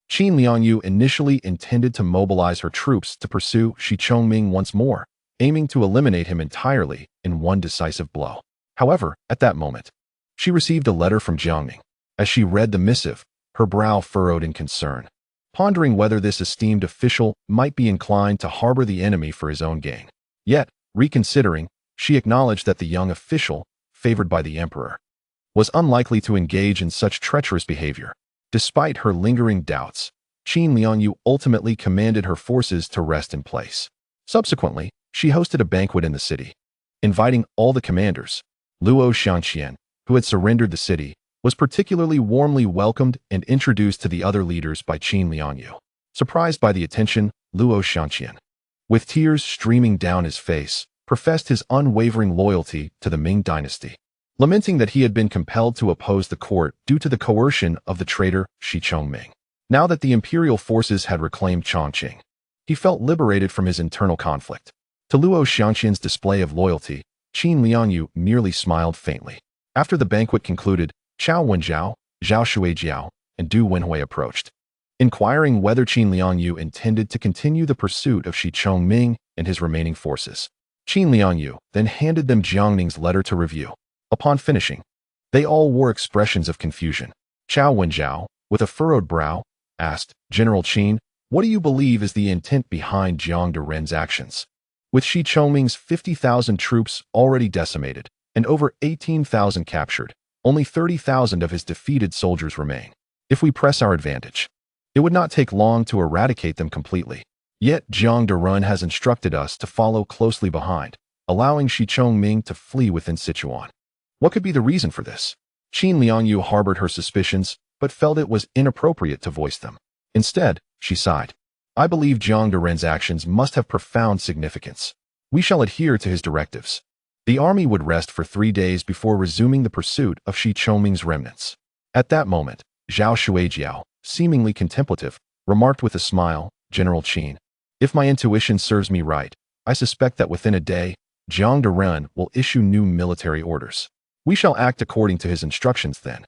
Qin Liangyu initially intended to mobilize her troops to pursue Shi Chongming once more, aiming to eliminate him entirely in one decisive blow. However, at that moment, she received a letter from Jiangning. As she read the missive, her brow furrowed in concern, pondering whether this esteemed official might be inclined to harbor the enemy for his own gain. Yet, reconsidering, she acknowledged that the young official, favored by the emperor, was unlikely to engage in such treacherous behavior. Despite her lingering doubts, Qin Liangyu ultimately commanded her forces to rest in place. Subsequently, she hosted a banquet in the city, inviting all the commanders. Luo Xiangqian, who had surrendered the city, was particularly warmly welcomed and introduced to the other leaders by Qin Liangyu. Surprised by the attention, Luo Xiangqian, with tears streaming down his face, professed his unwavering loyalty to the Ming dynasty, lamenting that he had been compelled to oppose the court due to the coercion of the traitor Shi Chongming. Now that the imperial forces had reclaimed Chongqing, he felt liberated from his internal conflict. To Luo Xiangqian's display of loyalty, Qin Liangyu merely smiled faintly. After the banquet concluded, Chao Wenjiao, Zhao Shuijiao, and Du Wenhui approached, inquiring whether Qin Liangyu intended to continue the pursuit of Shi Chongming and his remaining forces. Qin Liangyu then handed them Jiangning's letter to review. Upon finishing, they all wore expressions of confusion. Chao Wenjiao, with a furrowed brow, asked, "General Qin, what do you believe is the intent behind Jiang Deren's actions? With Shi Chongming's 50,000 troops already decimated and over 18,000 captured, only 30,000 of his defeated soldiers remain. If we press our advantage, it would not take long to eradicate them completely. Yet Jiang Deren has instructed us to follow closely behind, allowing Shi Chongming to flee within Sichuan. What could be the reason for this?" Qin Liangyu harbored her suspicions, but felt it was inappropriate to voice them. Instead, she sighed. "I believe Jiang Deren's actions must have profound significance. We shall adhere to his directives." The army would rest for 3 days before resuming the pursuit of Shi Chongming's remnants. At that moment, Zhao Shuijiao, seemingly contemplative, remarked with a smile, "General Qin, if my intuition serves me right, I suspect that within a day, Jiang Deren will issue new military orders. We shall act according to his instructions then."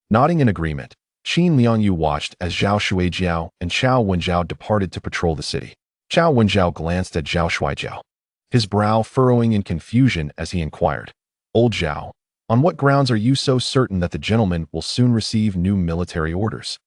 Nodding in agreement, Qin Liangyu watched as Zhao Shuijiao and Chao Wenjiao departed to patrol the city. Chao Wenjiao glanced at Zhao Shuijiao, his brow furrowing in confusion as he inquired, "Old Zhao, on what grounds are you so certain that the gentleman will soon receive new military orders?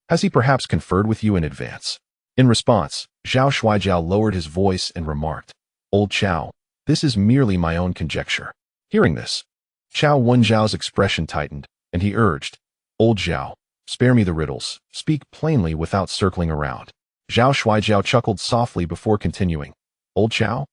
Has he perhaps conferred with you in advance?" In response, Zhao Shuijiao lowered his voice and remarked, "Old Chao, this is merely my own conjecture." Hearing this, Chao Wenjiao's expression tightened, and he urged, "Old Zhao, spare me the riddles, speak plainly without circling around." Zhao Shuijiao chuckled softly before continuing, "Old Chao,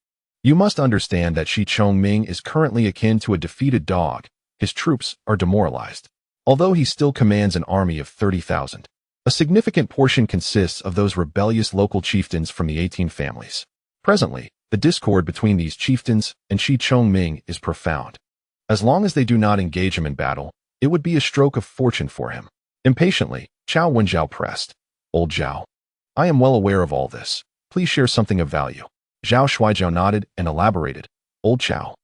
you must understand that Shi Chongming is currently akin to a defeated dog. His troops are demoralized. Although he still commands an army of 30,000, a significant portion consists of those rebellious local chieftains from the 18 families. Presently, the discord between these chieftains and Shi Chongming is profound. As long as they do not engage him in battle, it would be a stroke of fortune for him." Impatiently, Chao Wenjiao pressed, "Old Zhao, I am well aware of all this. Please share something of value." Zhao Shuijiao nodded and elaborated, "Old Chao,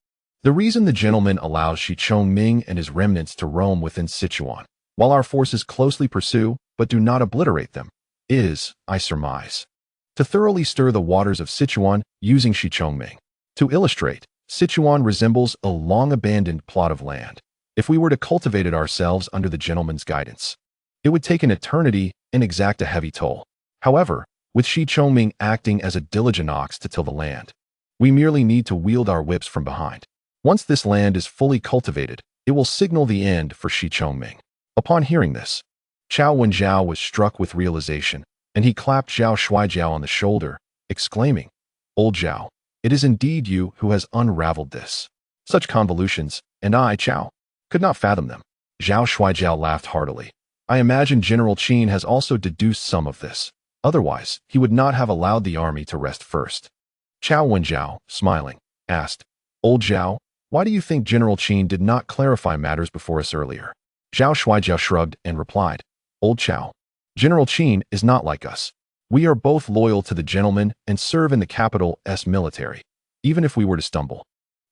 the reason the gentleman allows Shi Chongming and his remnants to roam within Sichuan, while our forces closely pursue but do not obliterate them, is, I surmise, to thoroughly stir the waters of Sichuan using Shi Chongming. To illustrate, Sichuan resembles a long-abandoned plot of land. If we were to cultivate it ourselves under the gentleman's guidance, it would take an eternity and exact a heavy toll. However, with Shi Chongming acting as a diligent ox to till the land, we merely need to wield our whips from behind. Once this land is fully cultivated, it will signal the end for Shi Chongming." Upon hearing this, Chao Wenjiao was struck with realization, and he clapped Zhao Shuijiao on the shoulder, exclaiming, "Old Zhao, it is indeed you who has unraveled this. Such convolutions, and I, Chao, could not fathom them." Zhao Shuijiao laughed heartily. "I imagine General Qin has also deduced some of this. Otherwise, he would not have allowed the army to rest first." Chao Wenjiao, smiling, asked, "Old Zhao, why do you think General Qin did not clarify matters before us earlier?" Zhao Shuijiao shrugged and replied, "Old Chao, General Qin is not like us. We are both loyal to the gentleman and serve in the capital's military. Even if we were to stumble,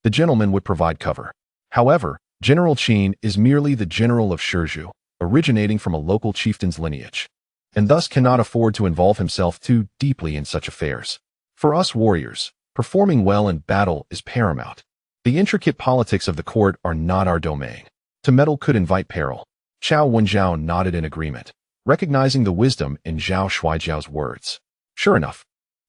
the gentleman would provide cover. However, General Qin is merely the general of Shizhu, originating from a local chieftain's lineage, and thus cannot afford to involve himself too deeply in such affairs. For us warriors, Performing well in battle is paramount. The intricate politics of the court are not our domain. To meddle could invite peril. Zhao Wenjiao nodded in agreement, recognizing the wisdom in Zhao Shuijiao's words. Sure enough,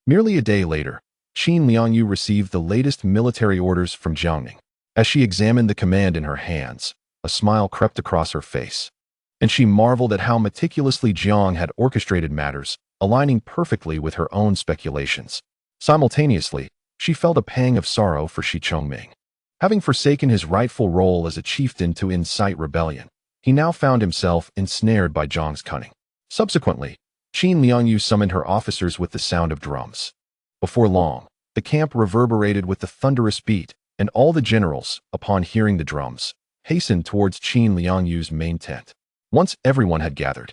merely a day later, Qin Liangyu received the latest military orders from Jiangning. As she examined the command in her hands, a smile crept across her face, and she marveled at how meticulously Jiang had orchestrated matters, aligning perfectly with her own speculations. Simultaneously, she felt a pang of sorrow for Shi Chongming. Having forsaken his rightful role as a chieftain to incite rebellion, he now found himself ensnared by Jiang's cunning. Subsequently, Qin Liangyu summoned her officers with the sound of drums. Before long, the camp reverberated with the thunderous beat, and all the generals, upon hearing the drums, hastened towards Qin Liangyu's main tent. Once everyone had gathered,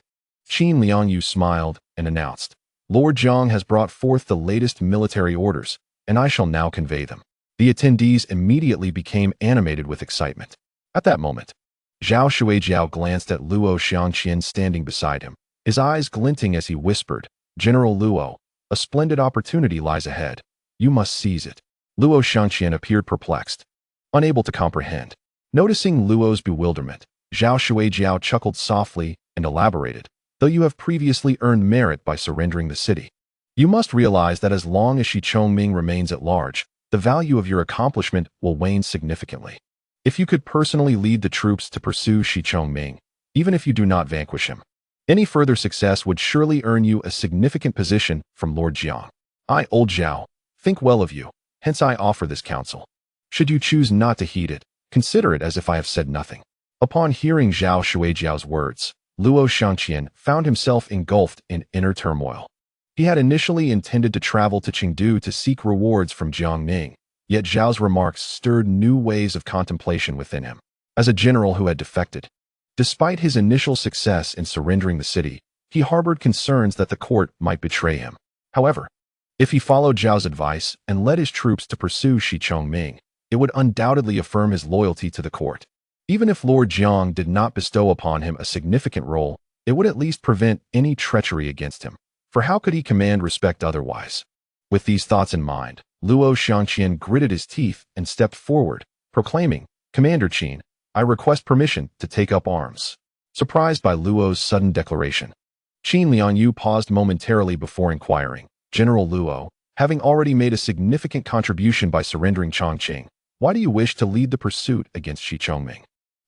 Qin Liangyu smiled and announced, "Lord Jiang has brought forth the latest military orders, and I shall now convey them." The attendees immediately became animated with excitement. At that moment, Zhao Shuijiao glanced at Luo Xiangqian standing beside him, his eyes glinting as he whispered, "General Luo, a splendid opportunity lies ahead. You must seize it." Luo Xiangqian appeared perplexed, unable to comprehend. Noticing Luo's bewilderment, Zhao Shuijiao chuckled softly and elaborated, "Though you have previously earned merit by surrendering the city, you must realize that as long as Shi Chongming remains at large, the value of your accomplishment will wane significantly. If you could personally lead the troops to pursue Shi Chongming, even if you do not vanquish him, any further success would surely earn you a significant position from Lord Jiang. I, old Zhao, think well of you, hence I offer this counsel. Should you choose not to heed it, consider it as if I have said nothing." Upon hearing Zhao Shuijiao's words, Luo Xiangqian found himself engulfed in inner turmoil. He had initially intended to travel to Chengdu to seek rewards from Jiangning, yet Zhao's remarks stirred new waves of contemplation within him. As a general who had defected, despite his initial success in surrendering the city, he harbored concerns that the court might betray him. However, if he followed Zhao's advice and led his troops to pursue Shi Chongming, it would undoubtedly affirm his loyalty to the court. Even if Lord Jiang did not bestow upon him a significant role, it would at least prevent any treachery against him. For how could he command respect otherwise? With these thoughts in mind, Luo Xiangqian gritted his teeth and stepped forward, proclaiming, "Commander Qin, I request permission to take up arms." Surprised by Luo's sudden declaration, Qin Liangyu paused momentarily before inquiring, "General Luo, having already made a significant contribution by surrendering Chongqing, why do you wish to lead the pursuit against Shi Chongming?"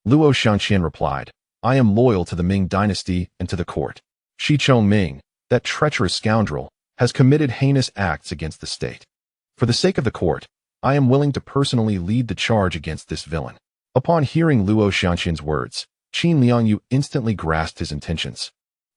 Luo Xiangqian replied, "I am loyal to the Ming dynasty and to the court. Shi Chongming, that treacherous scoundrel, has committed heinous acts against the state. For the sake of the court, I am willing to personally lead the charge against this villain." Upon hearing Luo Xiangqian's words, Qin Liangyu instantly grasped his intentions.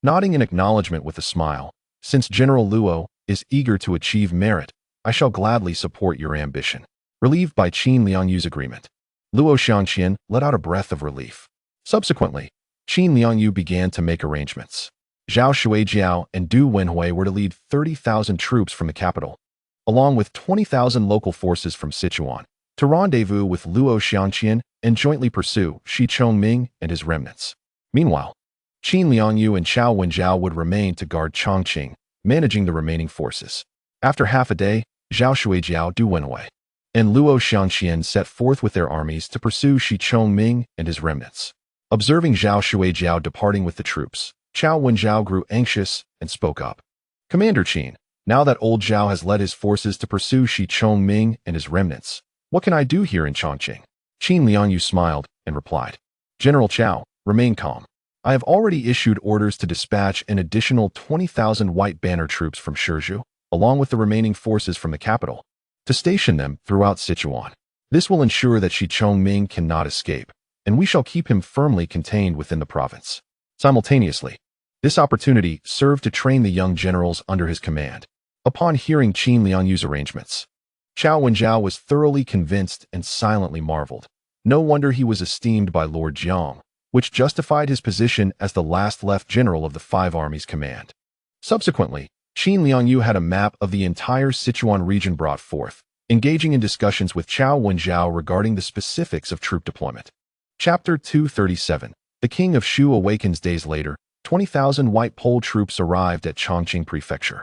Nodding in acknowledgement with a smile, "Since General Luo is eager to achieve merit, I shall gladly support your ambition." Relieved by Qin Liangyu's agreement, Luo Xiangqian let out a breath of relief. Subsequently, Qin Liangyu began to make arrangements. Zhao Shuijiao and Du Wenhui were to lead 30,000 troops from the capital, along with 20,000 local forces from Sichuan, to rendezvous with Luo Xiangqian and jointly pursue Shi Chongming and his remnants. Meanwhile, Qin Liangyu and Zhao Wenjiao would remain to guard Chongqing, managing the remaining forces. After half a day, Zhao Shuijiao, Du Wenhui, and Luo Xiangqian set forth with their armies to pursue Shi Chongming and his remnants. Observing Zhao Shuijiao departing with the troops, Zhao Wenjiao grew anxious and spoke up. "Commander Qin, now that old Zhao has led his forces to pursue Shi Chongming and his remnants, what can I do here in Chongqing?" Qin Liangyu smiled and replied, "General Zhao, remain calm. I have already issued orders to dispatch an additional 20,000 white banner troops from Shizhou, along with the remaining forces from the capital, to station them throughout Sichuan. This will ensure that Shi Chongming cannot escape, and we shall keep him firmly contained within the province." Simultaneously, this opportunity served to train the young generals under his command. Upon hearing Qin Liangyu's arrangements, Zhao Wenjiao was thoroughly convinced and silently marveled. No wonder he was esteemed by Lord Jiang, which justified his position as the last left general of the five armies command. Subsequently, Qin Liangyu had a map of the entire Sichuan region brought forth, engaging in discussions with Zhao Wenjiao regarding the specifics of troop deployment. Chapter 237. The King of Shu awakens. Days later, 20,000 white pole troops arrived at Chongqing Prefecture.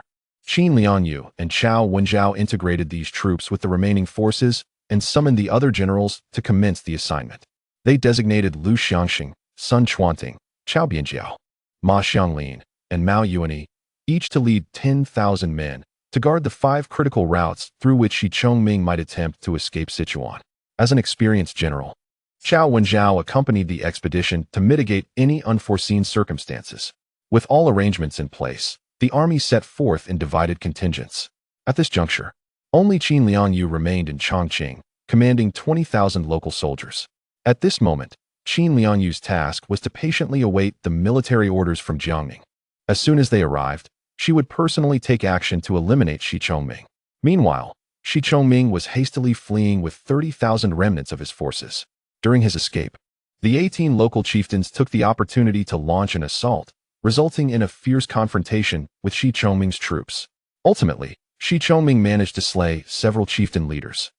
Qin Liangyu and Chao Wenjiao integrated these troops with the remaining forces and summoned the other generals to commence the assignment. They designated Lu Xiangxing, Sun Chuanting, Chao Bianjiao, Ma Xianglin, and Mao Yuanyi, each to lead 10,000 men to guard the 5 critical routes through which Shi Chongming might attempt to escape Sichuan. As an experienced general, Chao Wenjiao accompanied the expedition to mitigate any unforeseen circumstances. With all arrangements in place, the army set forth in divided contingents. At this juncture, only Qin Liangyu remained in Chongqing, commanding 20,000 local soldiers. At this moment, Qin Liangyu's task was to patiently await the military orders from Jiangning. As soon as they arrived, she would personally take action to eliminate Shi Chongming. Meanwhile, Shi Chongming was hastily fleeing with 30,000 remnants of his forces. During his escape, the 18 local chieftains took the opportunity to launch an assault, resulting in a fierce confrontation with Shi Chongming's troops. Ultimately, Shi Chongming managed to slay several chieftain leaders,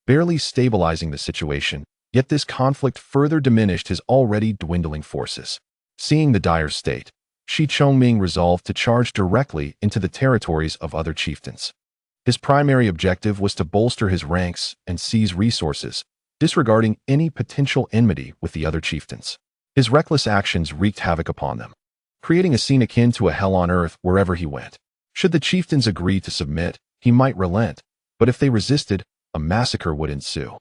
barely stabilizing the situation, yet this conflict further diminished his already dwindling forces. Seeing the dire state, Shi Chongming resolved to charge directly into the territories of other chieftains. His primary objective was to bolster his ranks and seize resources, disregarding any potential enmity with the other chieftains. His reckless actions wreaked havoc upon them, creating a scene akin to a hell on earth wherever he went. Should the chieftains agree to submit, he might relent, but if they resisted, a massacre would ensue.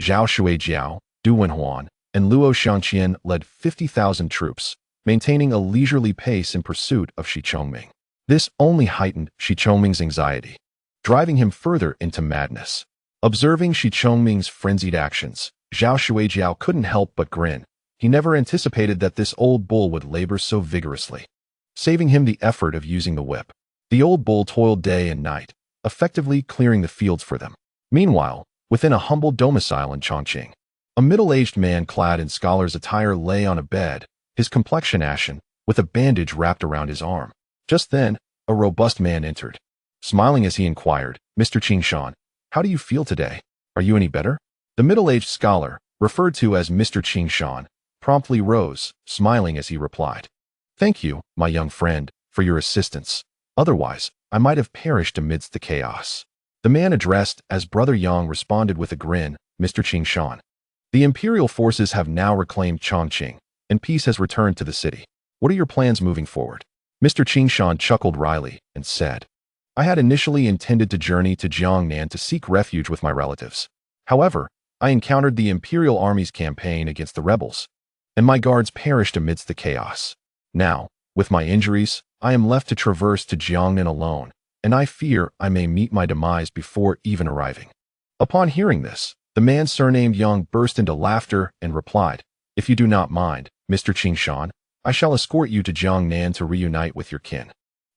Zhao Shuijiao, Du Wenhuan, and Luo Shangqian led 50,000 troops, maintaining a leisurely pace in pursuit of Shi Chongming. This only heightened Shi Chongming's anxiety, driving him further into madness. Observing Shi Chongming's frenzied actions, Zhao Shuijiao couldn't help but grin. He never anticipated that this old bull would labor so vigorously, saving him the effort of using the whip. The old bull toiled day and night, effectively clearing the fields for them. Meanwhile, within a humble domicile in Chongqing, a middle-aged man clad in scholar's attire lay on a bed, his complexion ashen, with a bandage wrapped around his arm. Just then, a robust man entered. Smiling as he inquired, "Mr. Qingshan, how do you feel today? Are you any better?" The middle-aged scholar, referred to as Mr. Qingshan, promptly rose, smiling as he replied, "Thank you, my young friend, for your assistance. Otherwise, I might have perished amidst the chaos." The man addressed as Brother Yang responded with a grin, "Mr. Qingshan, the imperial forces have now reclaimed Chongqing, and peace has returned to the city. What are your plans moving forward?" Mr. Qingshan chuckled wryly and said, "I had initially intended to journey to Jiangnan to seek refuge with my relatives. However, I encountered the imperial army's campaign against the rebels, and my guards perished amidst the chaos. Now, with my injuries, I am left to traverse to Jiangnan alone, and I fear I may meet my demise before even arriving." Upon hearing this, the man surnamed Yang burst into laughter and replied, "If you do not mind, Mr. Qingshan, I shall escort you to Jiangnan to reunite with your kin."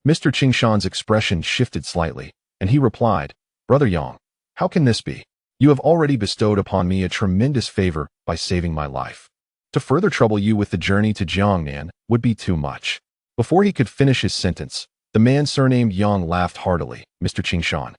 Mr. Qingshan's expression shifted slightly, and he replied, "Brother Yang, how can this be? You have already bestowed upon me a tremendous favor by saving my life. To further trouble you with the journey to Jiangnan would be too much." Before he could finish his sentence, the man surnamed Yang laughed heartily. "Mr. Qingshan,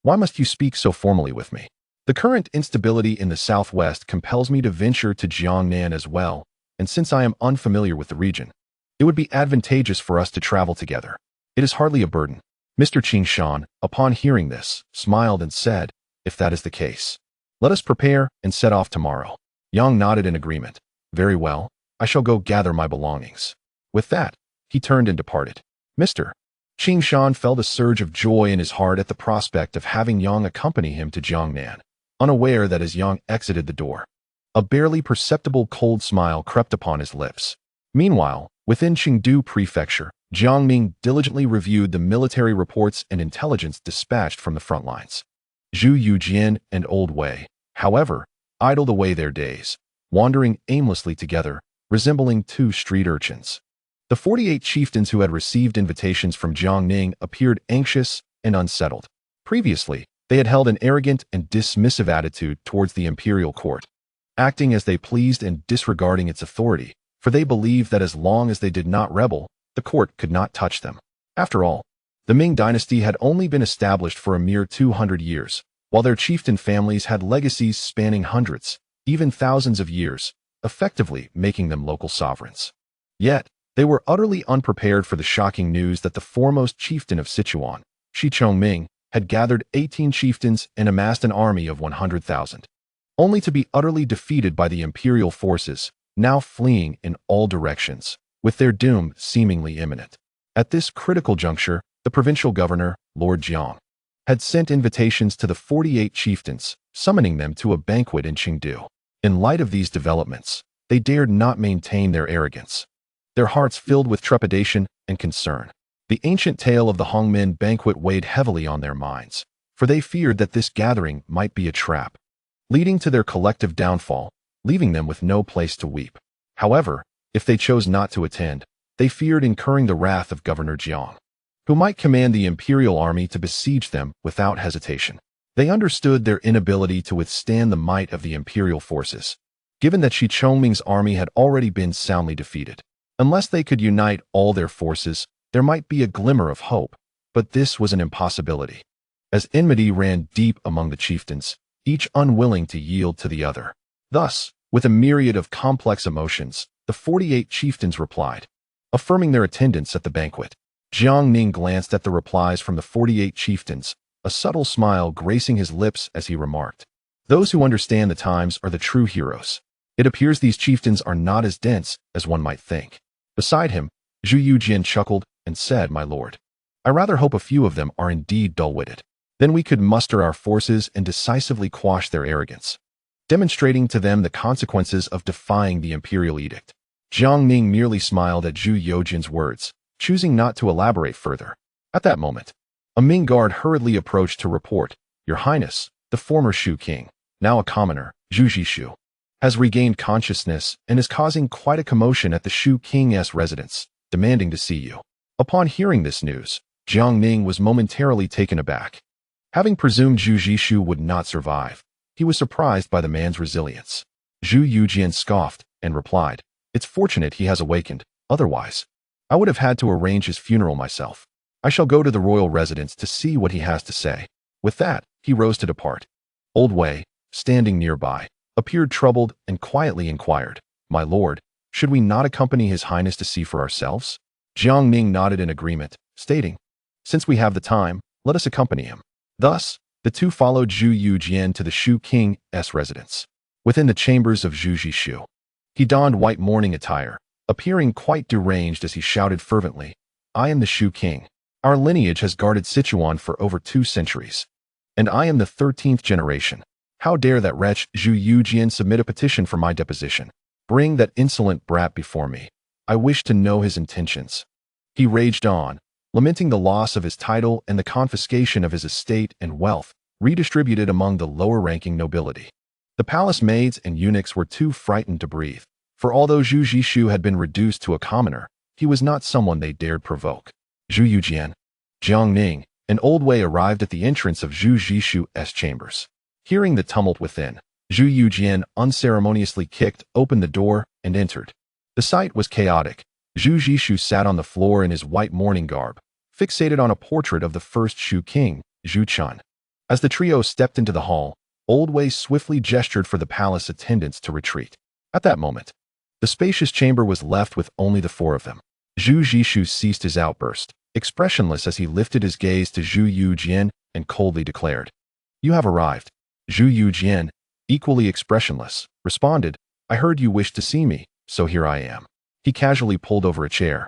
why must you speak so formally with me? The current instability in the southwest compels me to venture to Jiangnan as well, and since I am unfamiliar with the region, it would be advantageous for us to travel together. It is hardly a burden." Mr. Qingshan, upon hearing this, smiled and said, "If that is the case, let us prepare and set off tomorrow." Yang nodded in agreement. "Very well, I shall go gather my belongings." With that, he turned and departed. Mr. Qingshan felt a surge of joy in his heart at the prospect of having Yang accompany him to Jiangnan, unaware that as Yang exited the door, a barely perceptible cold smile crept upon his lips. Meanwhile, within Chengdu Prefecture, Jiangming diligently reviewed the military reports and intelligence dispatched from the front lines. Zhu Youjian and Old Wei, however, idled away their days, wandering aimlessly together, resembling two street urchins. The 48 chieftains who had received invitations from Jiangning appeared anxious and unsettled. Previously, they had held an arrogant and dismissive attitude towards the imperial court, acting as they pleased and disregarding its authority, for they believed that as long as they did not rebel, the court could not touch them. After all, the Ming dynasty had only been established for a mere 200 years, while their chieftain families had legacies spanning hundreds, even thousands of years, effectively making them local sovereigns. Yet, they were utterly unprepared for the shocking news that the foremost chieftain of Sichuan, Shi Chongming, had gathered 18 chieftains and amassed an army of 100,000, only to be utterly defeated by the imperial forces, now fleeing in all directions, with their doom seemingly imminent. At this critical juncture, the provincial governor, Lord Jiang, had sent invitations to the 48 chieftains, summoning them to a banquet in Chengdu. In light of these developments, they dared not maintain their arrogance, their hearts filled with trepidation and concern. The ancient tale of the Hongmen banquet weighed heavily on their minds, for they feared that this gathering might be a trap, leading to their collective downfall, leaving them with no place to weep. However, if they chose not to attend, they feared incurring the wrath of Governor Jiang, who might command the imperial army to besiege them without hesitation. They understood their inability to withstand the might of the imperial forces, given that Shi Chongming's army had already been soundly defeated. Unless they could unite all their forces, there might be a glimmer of hope, but this was an impossibility, as enmity ran deep among the chieftains, each unwilling to yield to the other. Thus, with a myriad of complex emotions, the 48 chieftains replied, affirming their attendance at the banquet. Jiang Ning glanced at the replies from the 48 chieftains, a subtle smile gracing his lips as he remarked, "Those who understand the times are the true heroes. It appears these chieftains are not as dense as one might think." Beside him, Zhu Youjian chuckled and said, "My lord, I rather hope a few of them are indeed dull-witted. Then we could muster our forces and decisively quash their arrogance, demonstrating to them the consequences of defying the imperial edict." Jiang Ning merely smiled at Zhu Youjian's words, choosing not to elaborate further. At that moment, a Ming guard hurriedly approached to report, "Your Highness, the former Shu king, now a commoner, Zhu Youjian, has regained consciousness and is causing quite a commotion at the Shu king's residence, demanding to see you." Upon hearing this news, Jiang Ning was momentarily taken aback. Having presumed Zhu Youjian would not survive, he was surprised by the man's resilience. Zhu Youjian scoffed and replied, "It's fortunate he has awakened, otherwise I would have had to arrange his funeral myself. I shall go to the royal residence to see what he has to say." With that, he rose to depart. Old Wei, standing nearby, appeared troubled and quietly inquired, "My lord, should we not accompany His Highness to see for ourselves?" Jiang Ning nodded in agreement, stating, "Since we have the time, let us accompany him." Thus, the two followed Zhu Youjian to the Shu king's residence. Within the chambers of Zhu Youjian, he donned white mourning attire, appearing quite deranged as he shouted fervently, "I am the Shu king. Our lineage has guarded Sichuan for over 2 centuries, and I am the 13th generation. How dare that wretch Zhu Youjian submit a petition for my deposition? Bring that insolent brat before me. I wish to know his intentions." He raged on, lamenting the loss of his title and the confiscation of his estate and wealth, redistributed among the lower-ranking nobility. The palace maids and eunuchs were too frightened to breathe, for although Zhu Youjian had been reduced to a commoner, he was not someone they dared provoke. Zhu Youjian, Jiang Ning, and Old Wei arrived at the entrance of Zhu Youjian's chambers. Hearing the tumult within, Zhu Youjian unceremoniously kicked open the door and entered. The sight was chaotic. Zhu Youjian sat on the floor in his white mourning garb, fixated on a portrait of the first Shu king, Zhu Chun. As the trio stepped into the hall, Old Wei swiftly gestured for the palace attendants to retreat. At that moment, the spacious chamber was left with only the 4 of them. Zhu Youjian ceased his outburst, expressionless as he lifted his gaze to Zhu Youjian and coldly declared, "You have arrived." Zhu Youjian, equally expressionless, responded, "I heard you wished to see me, so here I am." He casually pulled over a chair,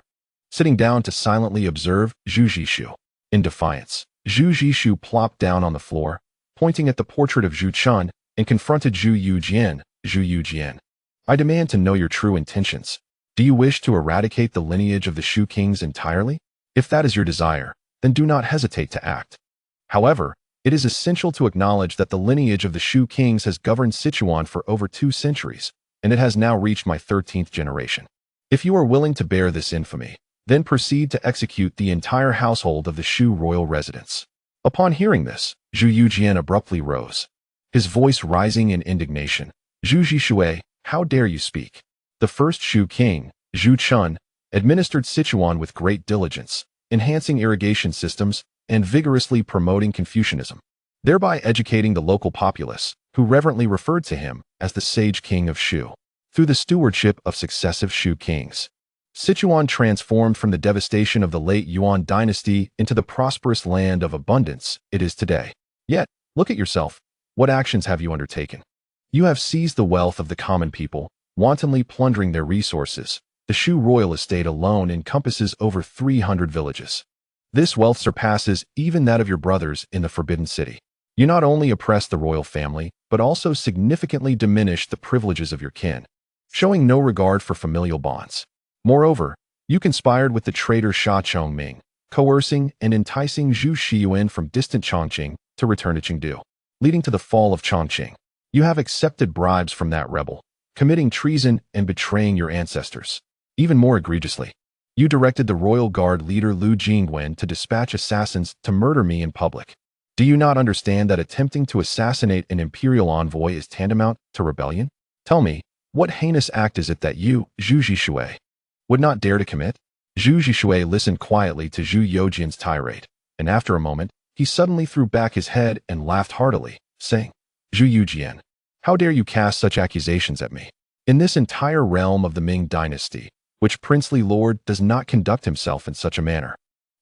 sitting down to silently observe Zhu Youjian. In defiance, Zhu Youjian plopped down on the floor, pointing at the portrait of Zhu Chun, and confronted Zhu Youjian. "Zhu Youjian, I demand to know your true intentions. Do you wish to eradicate the lineage of the Shu kings entirely? If that is your desire, then do not hesitate to act. However, it is essential to acknowledge that the lineage of the Shu kings has governed Sichuan for over 2 centuries, and it has now reached my 13th generation. If you are willing to bear this infamy, then proceed to execute the entire household of the Shu royal residence." Upon hearing this, Zhu Youjian abruptly rose, his voice rising in indignation. "Zhu Youjian, how dare you speak? The first Shu king, Zhu Chun, administered Sichuan with great diligence, enhancing irrigation systems and vigorously promoting Confucianism, thereby educating the local populace, who reverently referred to him as the sage king of Shu. Through the stewardship of successive Shu kings, Sichuan transformed from the devastation of the late Yuan dynasty into the prosperous land of abundance it is today. Yet, look at yourself. What actions have you undertaken? You have seized the wealth of the common people, wantonly plundering their resources. The Shu royal estate alone encompasses over 300 villages. This wealth surpasses even that of your brothers in the Forbidden City. You not only oppress the royal family, but also significantly diminish the privileges of your kin, showing no regard for familial bonds. Moreover, you conspired with the traitor Sha Chongming, coercing and enticing Zhu Youjian from distant Chongqing to return to Chengdu, leading to the fall of Chongqing. You have accepted bribes from that rebel, committing treason and betraying your ancestors. Even more egregiously, you directed the royal guard leader Lu Jingwen to dispatch assassins to murder me in public. Do you not understand that attempting to assassinate an imperial envoy is tantamount to rebellion? Tell me, what heinous act is it that you, Zhu Youjian, would not dare to commit? Zhu Youjian listened quietly to Zhu Youjian's tirade, and after a moment, he suddenly threw back his head and laughed heartily, saying, Zhu Youjian, how dare you cast such accusations at me? In this entire realm of the Ming dynasty, which princely lord does not conduct himself in such a manner?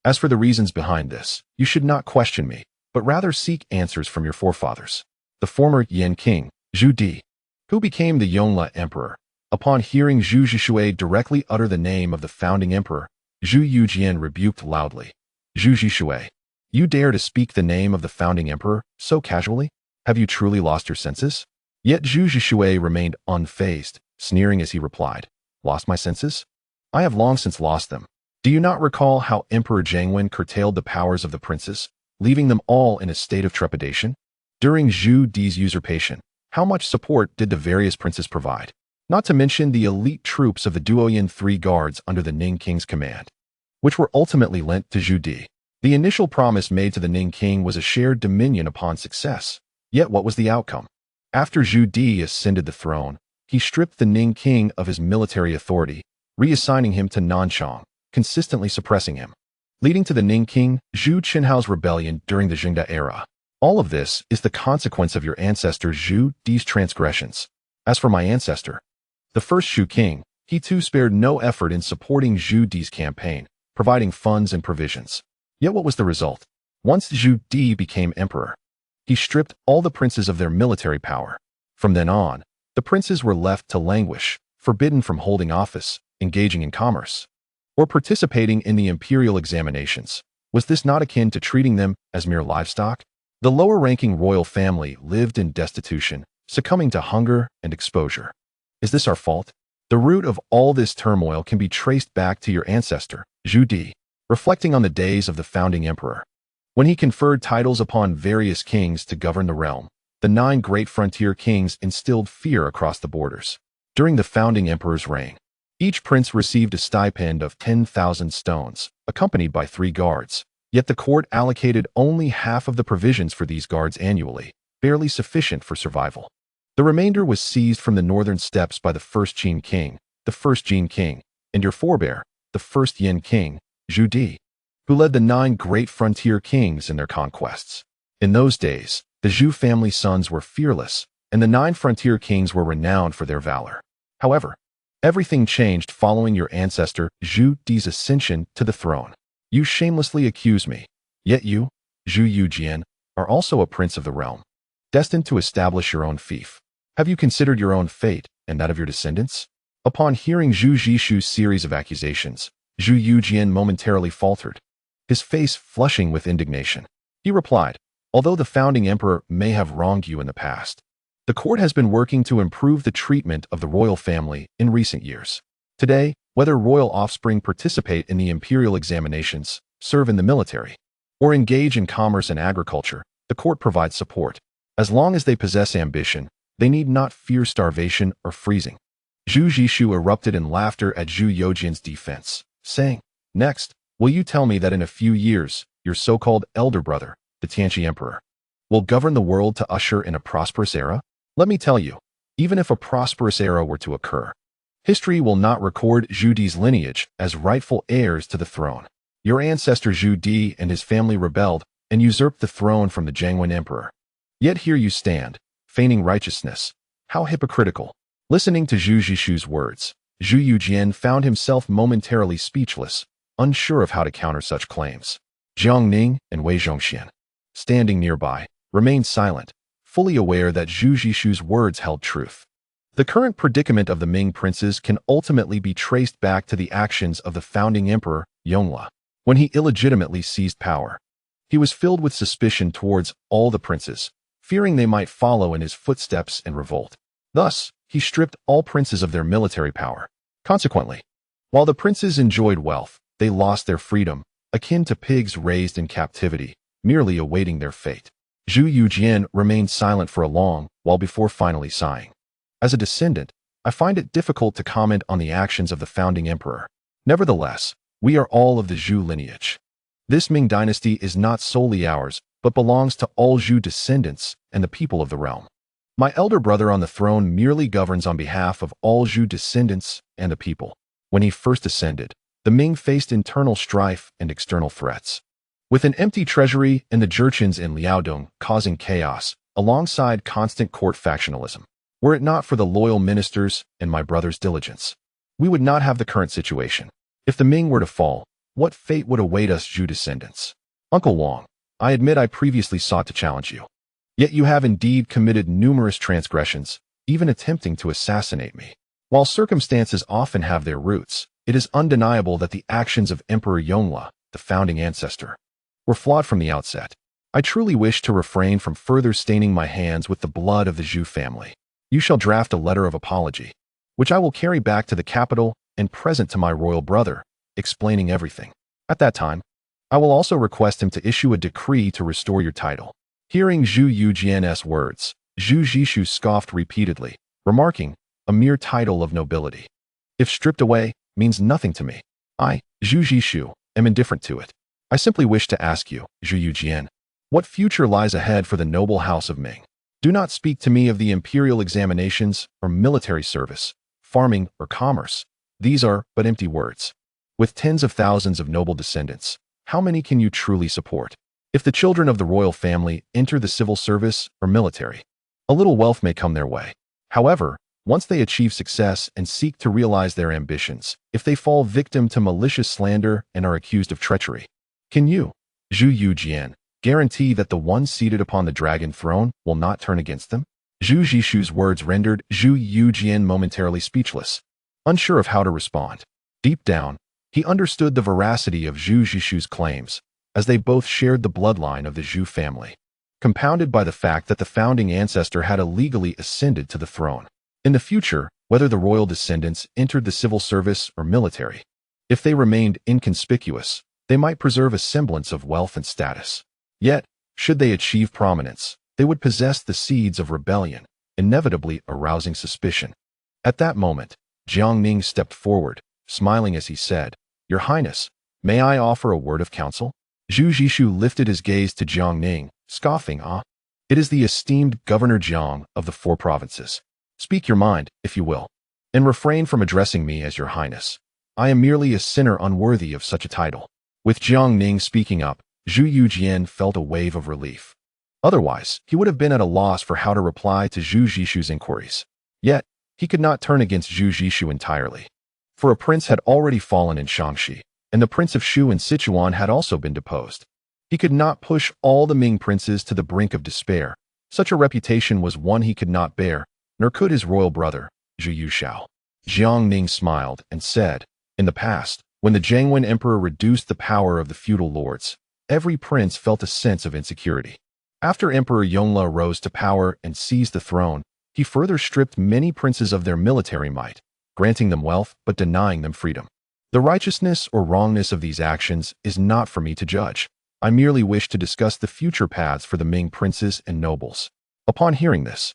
As for the reasons behind this, you should not question me, but rather seek answers from your forefathers. The former Yan king, Zhu Di, who became the Yongle emperor. Upon hearing Zhu Youjian directly utter the name of the founding emperor, Zhu Youjian rebuked loudly. Zhu Youjian, you dare to speak the name of the founding emperor so casually? Have you truly lost your senses? Yet Zhu Youjian remained unfazed, sneering as he replied, Lost my senses? I have long since lost them. Do you not recall how Emperor Cheng'en curtailed the powers of the princes, leaving them all in a state of trepidation? During Zhu Di's usurpation, how much support did the various princes provide? Not to mention the elite troops of the Duoyan 3 guards under the Ning King's command, which were ultimately lent to Zhu Di. The initial promise made to the Ning King was a shared dominion upon success. Yet what was the outcome? After Zhu Di ascended the throne, he stripped the Ning King of his military authority, reassigning him to Nanchang, consistently suppressing him, leading to the Ning King Zhu Qinhao's rebellion during the Jingda era. All of this is the consequence of your ancestor Zhu Di's transgressions. As for my ancestor, the first Shu king, he too spared no effort in supporting Zhu Di's campaign, providing funds and provisions. Yet what was the result? Once Zhu Di became emperor, he stripped all the princes of their military power. From then on, the princes were left to languish, forbidden from holding office, engaging in commerce, or participating in the imperial examinations. Was this not akin to treating them as mere livestock? The lower-ranking royal family lived in destitution, succumbing to hunger and exposure. Is this our fault? The root of all this turmoil can be traced back to your ancestor, Zhu Di, reflecting on the days of the founding emperor. When he conferred titles upon various kings to govern the realm, the 9 great frontier kings instilled fear across the borders. During the founding emperor's reign, each prince received a stipend of 10,000 stones, accompanied by 3 guards. Yet the court allocated only half of the provisions for these guards annually, barely sufficient for survival. The remainder was seized from the northern steppes by the first Qin king, the first Jin king, and your forebear, the first Yan king, Zhu Di, who led the 9 great frontier kings in their conquests. In those days, the Zhu family sons were fearless, and the 9 frontier kings were renowned for their valor. However, everything changed following your ancestor Zhu Di's ascension to the throne. You shamelessly accuse me, yet you, Zhu Youjian, are also a prince of the realm, destined to establish your own fief. Have you considered your own fate and that of your descendants? Upon hearing Zhu Zhishu's series of accusations, Zhu Youjian momentarily faltered, his face flushing with indignation. He replied, Although the founding emperor may have wronged you in the past, the court has been working to improve the treatment of the royal family in recent years. Today, whether royal offspring participate in the imperial examinations, serve in the military, or engage in commerce and agriculture, the court provides support. As long as they possess ambition, they need not fear starvation or freezing. Zhu Zhishu erupted in laughter at Zhu Youjian's defense, saying, Next, will you tell me that in a few years, your so-called elder brother, the Tianqi emperor, will govern the world to usher in a prosperous era? Let me tell you, even if a prosperous era were to occur, history will not record Zhu Di's lineage as rightful heirs to the throne. Your ancestor Zhu Di and his family rebelled and usurped the throne from the Cheng'en emperor. Yet here you stand, feigning righteousness. How hypocritical. Listening to Zhu Zhishu's words, Zhu Youjian found himself momentarily speechless, unsure of how to counter such claims. Jiang Ning and Wei Zhongxian, standing nearby, remained silent, fully aware that Zhu Zhishu's words held truth. The current predicament of the Ming princes can ultimately be traced back to the actions of the founding emperor, Yongle, when he illegitimately seized power. He was filled with suspicion towards all the princes, fearing they might follow in his footsteps and revolt. Thus, he stripped all princes of their military power. Consequently, while the princes enjoyed wealth, they lost their freedom, akin to pigs raised in captivity, merely awaiting their fate. Zhu Youjian remained silent for a long while before finally sighing. As a descendant, I find it difficult to comment on the actions of the founding emperor. Nevertheless, we are all of the Zhu lineage. This Ming dynasty is not solely ours, but belongs to all Zhu descendants and the people of the realm. My elder brother on the throne merely governs on behalf of all Zhu descendants and the people. When he first ascended, the Ming faced internal strife and external threats. With an empty treasury and the Jurchens in Liaodong causing chaos, alongside constant court factionalism. Were it not for the loyal ministers and my brother's diligence, we would not have the current situation. If the Ming were to fall, what fate would await us Zhu descendants? Uncle Wang, I admit I previously sought to challenge you. Yet you have indeed committed numerous transgressions, even attempting to assassinate me. While circumstances often have their roots, it is undeniable that the actions of Emperor Yongle, the founding ancestor, were flawed from the outset. I truly wish to refrain from further staining my hands with the blood of the Zhu family. You shall draft a letter of apology, which I will carry back to the capital and present to my royal brother, explaining everything. At that time, I will also request him to issue a decree to restore your title. Hearing Zhu Youjian's words, Zhu Zhishu scoffed repeatedly, remarking, a mere title of nobility, if stripped away, means nothing to me. I, Zhu Zhishu, am indifferent to it. I simply wish to ask you, Zhu Youjian, what future lies ahead for the noble house of Ming? Do not speak to me of the imperial examinations or military service, farming or commerce. These are but empty words. With tens of thousands of noble descendants, how many can you truly support? If the children of the royal family enter the civil service or military, a little wealth may come their way. However, once they achieve success and seek to realize their ambitions, if they fall victim to malicious slander and are accused of treachery, can you, Zhu Youjian, guarantee that the one seated upon the dragon throne will not turn against them? Zhu Zhishu's words rendered Zhu Youjian momentarily speechless, unsure of how to respond. Deep down, he understood the veracity of Zhu Zhishu's claims, as they both shared the bloodline of the Zhu family, compounded by the fact that the founding ancestor had illegally ascended to the throne. In the future, whether the royal descendants entered the civil service or military, if they remained inconspicuous, they might preserve a semblance of wealth and status. Yet, should they achieve prominence, they would possess the seeds of rebellion, inevitably arousing suspicion. At that moment, Jiang Ning stepped forward, smiling as he said, Your Highness, may I offer a word of counsel? Zhu Zhishu lifted his gaze to Jiang Ning, scoffing, It is the esteemed Governor Jiang of the 4 provinces. Speak your mind, if you will, and refrain from addressing me as Your Highness. I am merely a sinner unworthy of such a title. With Jiang Ning speaking up, Zhu Youjian felt a wave of relief. Otherwise, he would have been at a loss for how to reply to Zhu Zhishu's inquiries. Yet, he could not turn against Zhu Zhishu entirely. For a prince had already fallen in Shaanxi, and the Prince of Shu in Sichuan had also been deposed. He could not push all the Ming princes to the brink of despair. Such a reputation was one he could not bear, nor could his royal brother, Zhu Yuxiao. Jiang Ning smiled and said, In the past, when the Cheng'en emperor reduced the power of the feudal lords, every prince felt a sense of insecurity. After Emperor Yongle rose to power and seized the throne, he further stripped many princes of their military might, granting them wealth but denying them freedom. The righteousness or wrongness of these actions is not for me to judge. I merely wish to discuss the future paths for the Ming princes and nobles. Upon hearing this,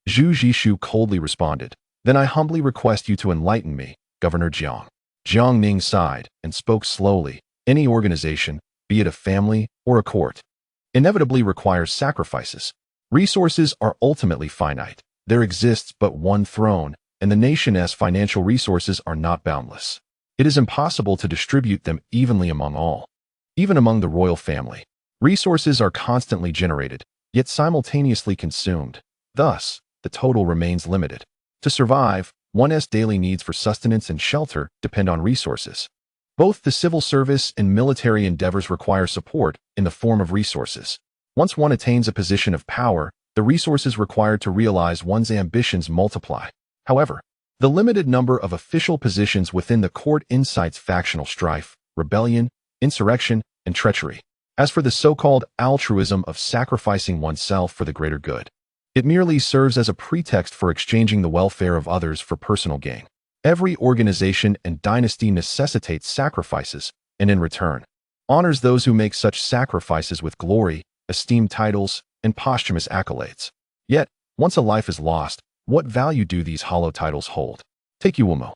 Zhu Zhishu coldly responded, Then I humbly request you to enlighten me, Governor Jiang. Jiang Ning sighed and spoke slowly. Any organization, be it a family or a court, inevitably requires sacrifices. Resources are ultimately finite. There exists but one throne, and the nation's financial resources are not boundless. It is impossible to distribute them evenly among all. Even among the royal family, resources are constantly generated, yet simultaneously consumed. Thus, the total remains limited. To survive, One's daily needs for sustenance and shelter depend on resources. Both the civil service and military endeavors require support in the form of resources. Once one attains a position of power, the resources required to realize one's ambitions multiply. However, the limited number of official positions within the court incites factional strife, rebellion, insurrection, and treachery. As for the so-called altruism of sacrificing oneself for the greater good, it merely serves as a pretext for exchanging the welfare of others for personal gain. Every organization and dynasty necessitates sacrifices, and in return, honors those who make such sacrifices with glory, esteemed titles, and posthumous accolades. Yet, once a life is lost, what value do these hollow titles hold? Take Yuomo.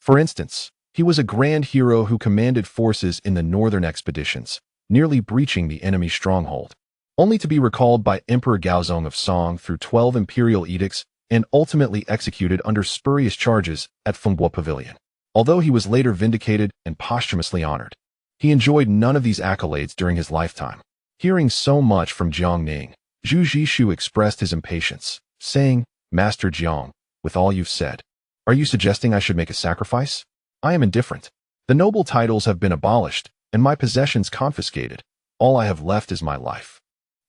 For instance, he was a grand hero who commanded forces in the northern expeditions, nearly breaching the enemy's stronghold, only to be recalled by Emperor Gaozong of Song through 12 imperial edicts and ultimately executed under spurious charges at Fengguo Pavilion. Although he was later vindicated and posthumously honored, he enjoyed none of these accolades during his lifetime. Hearing so much from Jiang Ning, Zhu Youjian expressed his impatience, saying, "Master Jiang, with all you've said, are you suggesting I should make a sacrifice? I am indifferent. The noble titles have been abolished, and my possessions confiscated. All I have left is my life.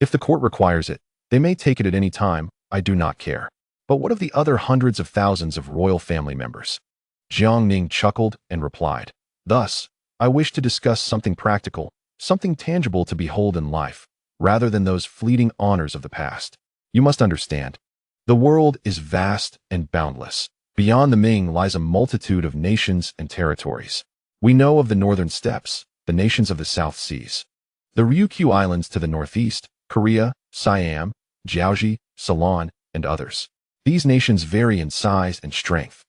If the court requires it, they may take it at any time, I do not care. But what of the other hundreds of thousands of royal family members?" Jiang Ning chuckled and replied, "Thus, I wish to discuss something practical, something tangible to behold in life, rather than those fleeting honors of the past. You must understand, the world is vast and boundless. Beyond the Ming lies a multitude of nations and territories. We know of the northern steppes, the nations of the South Seas, the Ryukyu Islands to the northeast, Korea, Siam, Jiaoji, Ceylon, and others. These nations vary in size and strength.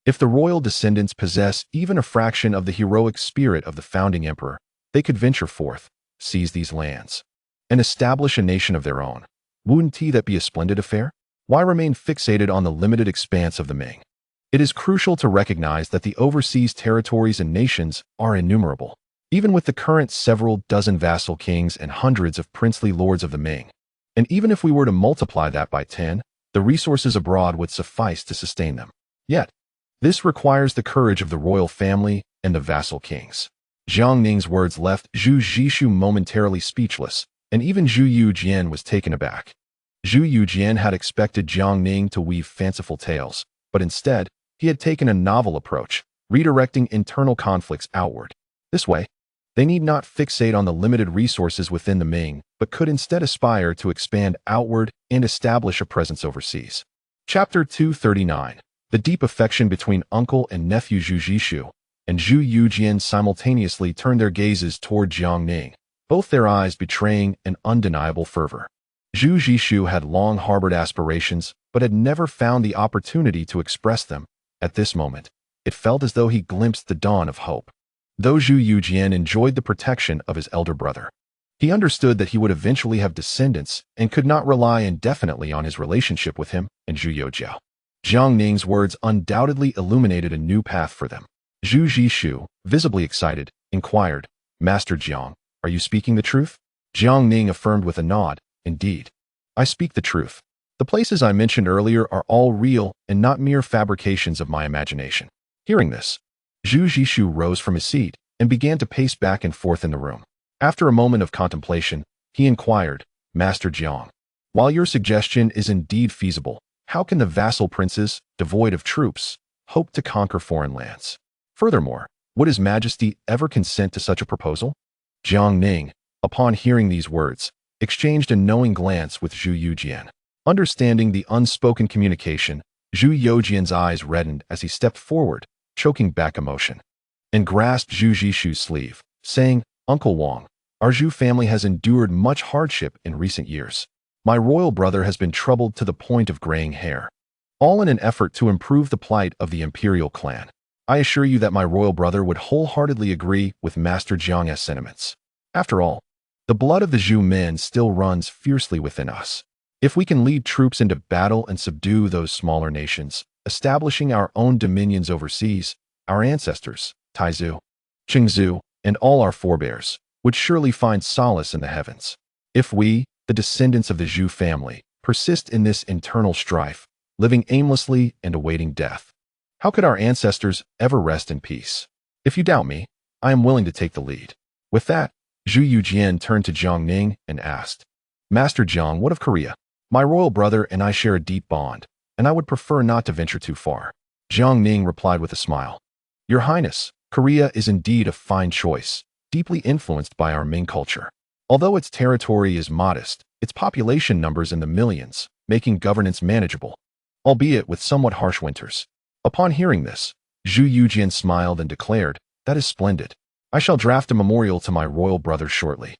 If the royal descendants possess even a fraction of the heroic spirit of the founding emperor, they could venture forth, seize these lands, and establish a nation of their own. Wouldn't that be a splendid affair? Why remain fixated on the limited expanse of the Ming? It is crucial to recognize that the overseas territories and nations are innumerable, even with the current several dozen vassal kings and hundreds of princely lords of the Ming. And even if we were to multiply that by 10, the resources abroad would suffice to sustain them. Yet, this requires the courage of the royal family and the vassal kings. Jiang Ning's words left Zhu Youjian momentarily speechless, and even Zhu Youjian was taken aback. Zhu Youjian had expected Jiang Ning to weave fanciful tales, but instead, he had taken a novel approach, redirecting internal conflicts outward. This way, they need not fixate on the limited resources within the Ming, but could instead aspire to expand outward and establish a presence overseas. Chapter 239. The deep affection between uncle and nephew Zhu Youjian and Zhu Youjian simultaneously turned their gazes toward Jiang Ning, both their eyes betraying an undeniable fervor. Zhu Youjian had long harbored aspirations, but had never found the opportunity to express them. At this moment, it felt as though he glimpsed the dawn of hope. Though Zhu Youjian enjoyed the protection of his elder brother, he understood that he would eventually have descendants and could not rely indefinitely on his relationship with him and Zhu Youjian. Jiang Ning's words undoubtedly illuminated a new path for them. Zhu Youjian, visibly excited, inquired, "Master Jiang, are you speaking the truth?" Jiang Ning affirmed with a nod, "Indeed, I speak the truth. The places I mentioned earlier are all real and not mere fabrications of my imagination." Hearing this, Zhu Youjian rose from his seat and began to pace back and forth in the room. After a moment of contemplation, he inquired, "Master Jiang, while your suggestion is indeed feasible, how can the vassal princes, devoid of troops, hope to conquer foreign lands? Furthermore, would His Majesty ever consent to such a proposal?" Jiang Ning, upon hearing these words, exchanged a knowing glance with Zhu Youjian. Understanding the unspoken communication, Zhu Youjian's eyes reddened as he stepped forward, choking back emotion, and grasped Zhu Youjian's sleeve, saying, "Uncle Wang, our Zhu family has endured much hardship in recent years. My royal brother has been troubled to the point of graying hair, all in an effort to improve the plight of the imperial clan. I assure you that my royal brother would wholeheartedly agree with Master Jiang's sentiments. After all, the blood of the Zhu men still runs fiercely within us. If we can lead troops into battle and subdue those smaller nations, establishing our own dominions overseas, our ancestors, Taizu, Cheng'en, and all our forebears, would surely find solace in the heavens. If we, the descendants of the Zhu family, persist in this internal strife, living aimlessly and awaiting death, How could our ancestors ever rest in peace? If you doubt me, I am willing to take the lead. With that, Zhu Youjian turned to Jiang Ning and asked, Master Jiang, what of Korea? My royal brother and I share a deep bond, and I would prefer not to venture too far. Jiang Ning replied with a smile. Your Highness, Korea is indeed a fine choice, deeply influenced by our Ming culture. Although its territory is modest, its population numbers in the millions, making governance manageable, albeit with somewhat harsh winters. Upon hearing this, Zhu Youjian smiled and declared, That is splendid. I shall draft a memorial to my royal brother shortly.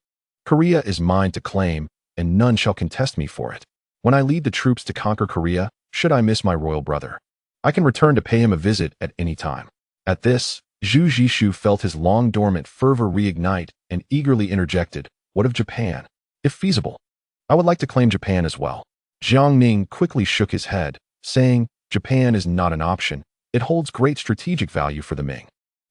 Korea is mine to claim, and none shall contest me for it. When I lead the troops to conquer Korea, should I miss my royal brother, I can return to pay him a visit at any time. At this, Zhu Zhishu felt his long-dormant fervor reignite and eagerly interjected, What of Japan? If feasible, I would like to claim Japan as well. Jiang Ning quickly shook his head, saying, Japan is not an option. It holds great strategic value for the Ming.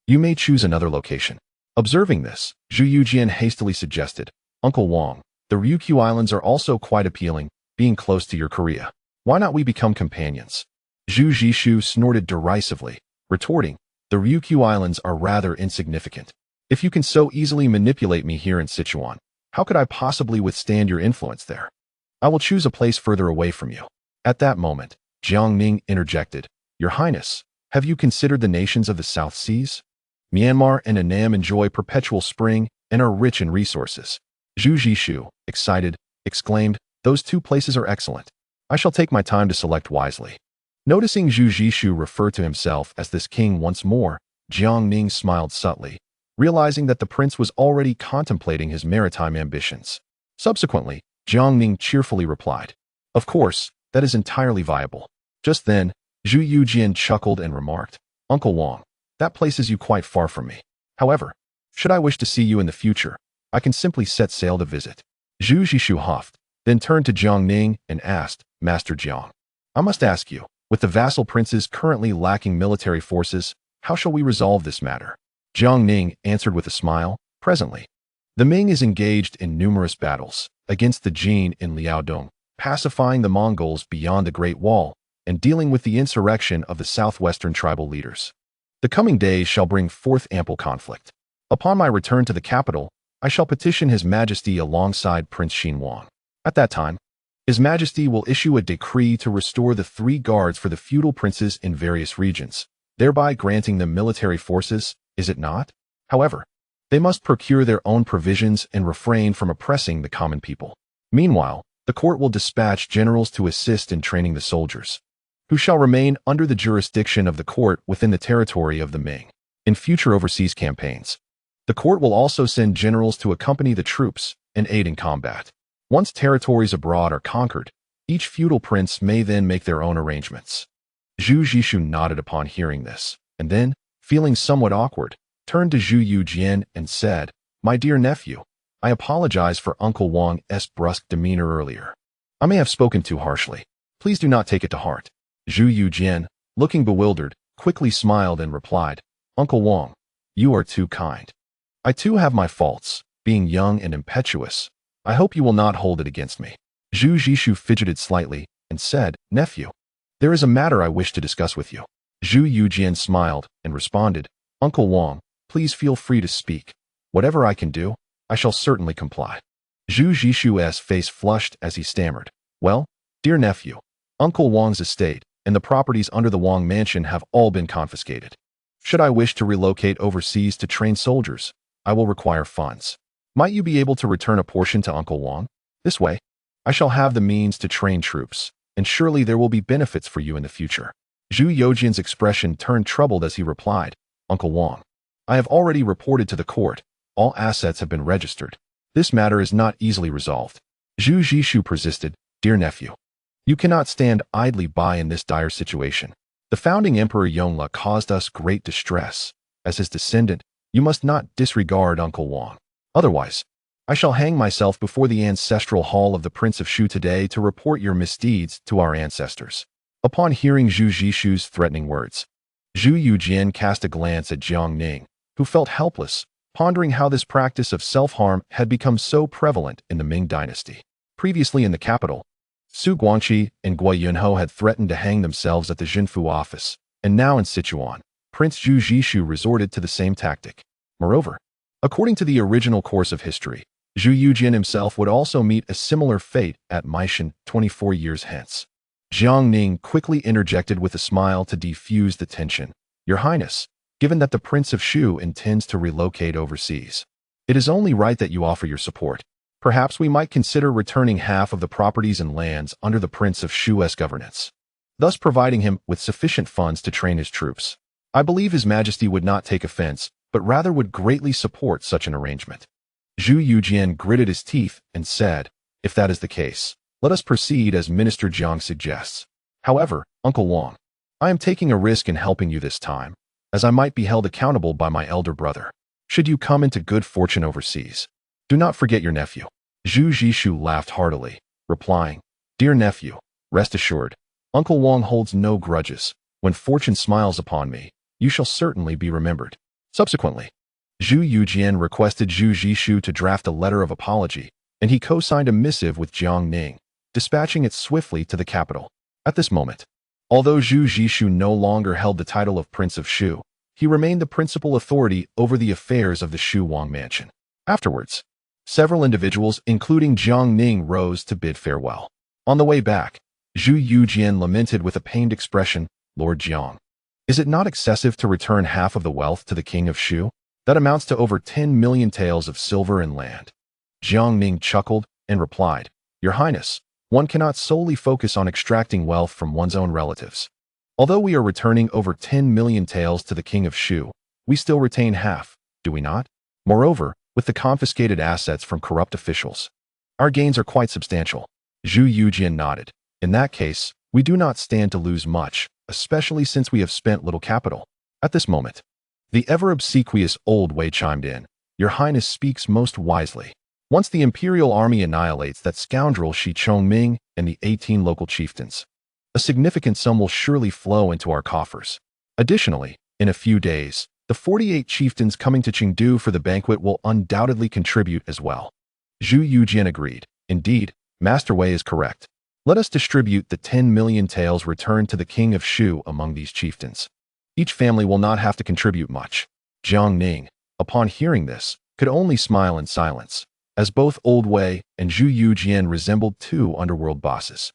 You may choose another location. Observing this, Zhu Youjian hastily suggested, Uncle Wang, the Ryukyu Islands are also quite appealing, being close to your Korea. Why not we become companions? Zhu Zhishu snorted derisively, retorting, The Ryukyu Islands are rather insignificant. If you can so easily manipulate me here in Sichuan, how could I possibly withstand your influence there? I will choose a place further away from you. At that moment, Jiang Ning interjected, Your Highness, have you considered the nations of the South Seas? Myanmar and Annam enjoy perpetual spring and are rich in resources. Zhu Zhishu, excited, exclaimed, Those two places are excellent. I shall take my time to select wisely. Noticing Zhu Zhishu refer to himself as this king once more, Jiang Ning smiled subtly, realizing that the prince was already contemplating his maritime ambitions. Subsequently, Jiang Ning cheerfully replied, Of course, that is entirely viable. Just then, Zhu Youjian chuckled and remarked, Uncle Wang, that places you quite far from me. However, should I wish to see you in the future, I can simply set sail to visit. Zhu Zhishu huffed, then turned to Jiang Ning and asked, Master Jiang, I must ask you, with the vassal princes currently lacking military forces, how shall we resolve this matter? Jiang Ning answered with a smile, Presently. The Ming is engaged in numerous battles against the Jin in Liaodong, pacifying the Mongols beyond the Great Wall, and dealing with the insurrection of the southwestern tribal leaders. The coming days shall bring forth ample conflict. Upon my return to the capital, I shall petition His Majesty alongside Prince Xin Wang. At that time, His Majesty will issue a decree to restore the 3 guards for the feudal princes in various regions, thereby granting them military forces, is it not? However, they must procure their own provisions and refrain from oppressing the common people. Meanwhile, the court will dispatch generals to assist in training the soldiers, who shall remain under the jurisdiction of the court within the territory of the Ming. In future overseas campaigns, the court will also send generals to accompany the troops and aid in combat. Once territories abroad are conquered, each feudal prince may then make their own arrangements. Zhu Zhishu nodded upon hearing this, and then, feeling somewhat awkward, turned to Zhu Youjian and said, My dear nephew, I apologize for Uncle Wang's brusque demeanor earlier. I may have spoken too harshly. Please do not take it to heart. Zhu Youjian, looking bewildered, quickly smiled and replied, Uncle Wang, you are too kind. I too have my faults, being young and impetuous. I hope you will not hold it against me. Zhu Zhishu fidgeted slightly and said, Nephew, there is a matter I wish to discuss with you. Zhu Youjian smiled and responded, Uncle Wang, please feel free to speak. Whatever I can do, I shall certainly comply. Zhu Zhishu's face flushed as he stammered, Well, dear nephew, Uncle Wang's estate and the properties under the Wang mansion have all been confiscated. Should I wish to relocate overseas to train soldiers, I will require funds. Might you be able to return a portion to Uncle Wang? This way, I shall have the means to train troops, and surely there will be benefits for you in the future. Zhu Youjian's expression turned troubled as he replied, Uncle Wang, I have already reported to the court. All assets have been registered. This matter is not easily resolved. Zhu Zhishu persisted, Dear nephew, you cannot stand idly by in this dire situation. The founding Emperor Yongle caused us great distress. As his descendant, you must not disregard Uncle Wang. Otherwise, I shall hang myself before the ancestral hall of the Prince of Shu today to report your misdeeds to our ancestors. Upon hearing Zhu Zhishu's threatening words, Zhu Youjian cast a glance at Jiang Ning, who felt helpless, pondering how this practice of self-harm had become so prevalent in the Ming dynasty. Previously in the capital, Su Guangqi and Guo Yunho had threatened to hang themselves at the Jinfu office, and now in Sichuan, Prince Zhu Youjian resorted to the same tactic. Moreover, according to the original course of history, Zhu Youjian himself would also meet a similar fate at Meishan 24 years hence. Jiang Ning quickly interjected with a smile to defuse the tension. Your Highness, given that the Prince of Shu intends to relocate overseas, it is only right that you offer your support. Perhaps we might consider returning half of the properties and lands under the Prince of Shu's governance, thus providing him with sufficient funds to train his troops. I believe His Majesty would not take offense, but rather would greatly support such an arrangement. Zhu Youjian gritted his teeth and said, if that is the case, let us proceed as Minister Jiang suggests. However, Uncle Wang, I am taking a risk in helping you this time, as I might be held accountable by my elder brother, should you come into good fortune overseas. Do not forget your nephew. Zhu Youjian laughed heartily, replying, Dear nephew, rest assured, Uncle Wang holds no grudges. When fortune smiles upon me, you shall certainly be remembered. Subsequently, Zhu Youjian requested Zhu Youjian to draft a letter of apology, and he co-signed a missive with Jiang Ning, dispatching it swiftly to the capital. At this moment, although Zhu Youjian no longer held the title of Prince of Shu, he remained the principal authority over the affairs of the Shu Wang mansion. Afterwards, several individuals, including Jiang Ning, rose to bid farewell. On the way back, Zhu Youjian lamented with a pained expression, Lord Jiang, is it not excessive to return half of the wealth to the King of Shu? That amounts to over 10 million taels of silver and land. Jiang Ning chuckled and replied, Your Highness, one cannot solely focus on extracting wealth from one's own relatives. Although we are returning over 10 million taels to the King of Shu, we still retain half, do we not? Moreover, with the confiscated assets from corrupt officials, our gains are quite substantial. Zhu Youjian nodded. In that case, we do not stand to lose much, especially since we have spent little capital. At this moment, the ever-obsequious Old Wei chimed in. Your Highness speaks most wisely. Once the imperial army annihilates that scoundrel Shi Chongming and the 18 local chieftains, a significant sum will surely flow into our coffers. Additionally, in a few days, the 48 chieftains coming to Chengdu for the banquet will undoubtedly contribute as well. Zhu Youjian agreed. Indeed, Master Wei is correct. Let us distribute the 10 million taels returned to the King of Shu among these chieftains. Each family will not have to contribute much. Jiang Ning, upon hearing this, could only smile in silence, as both Old Wei and Zhu Youjian resembled two underworld bosses.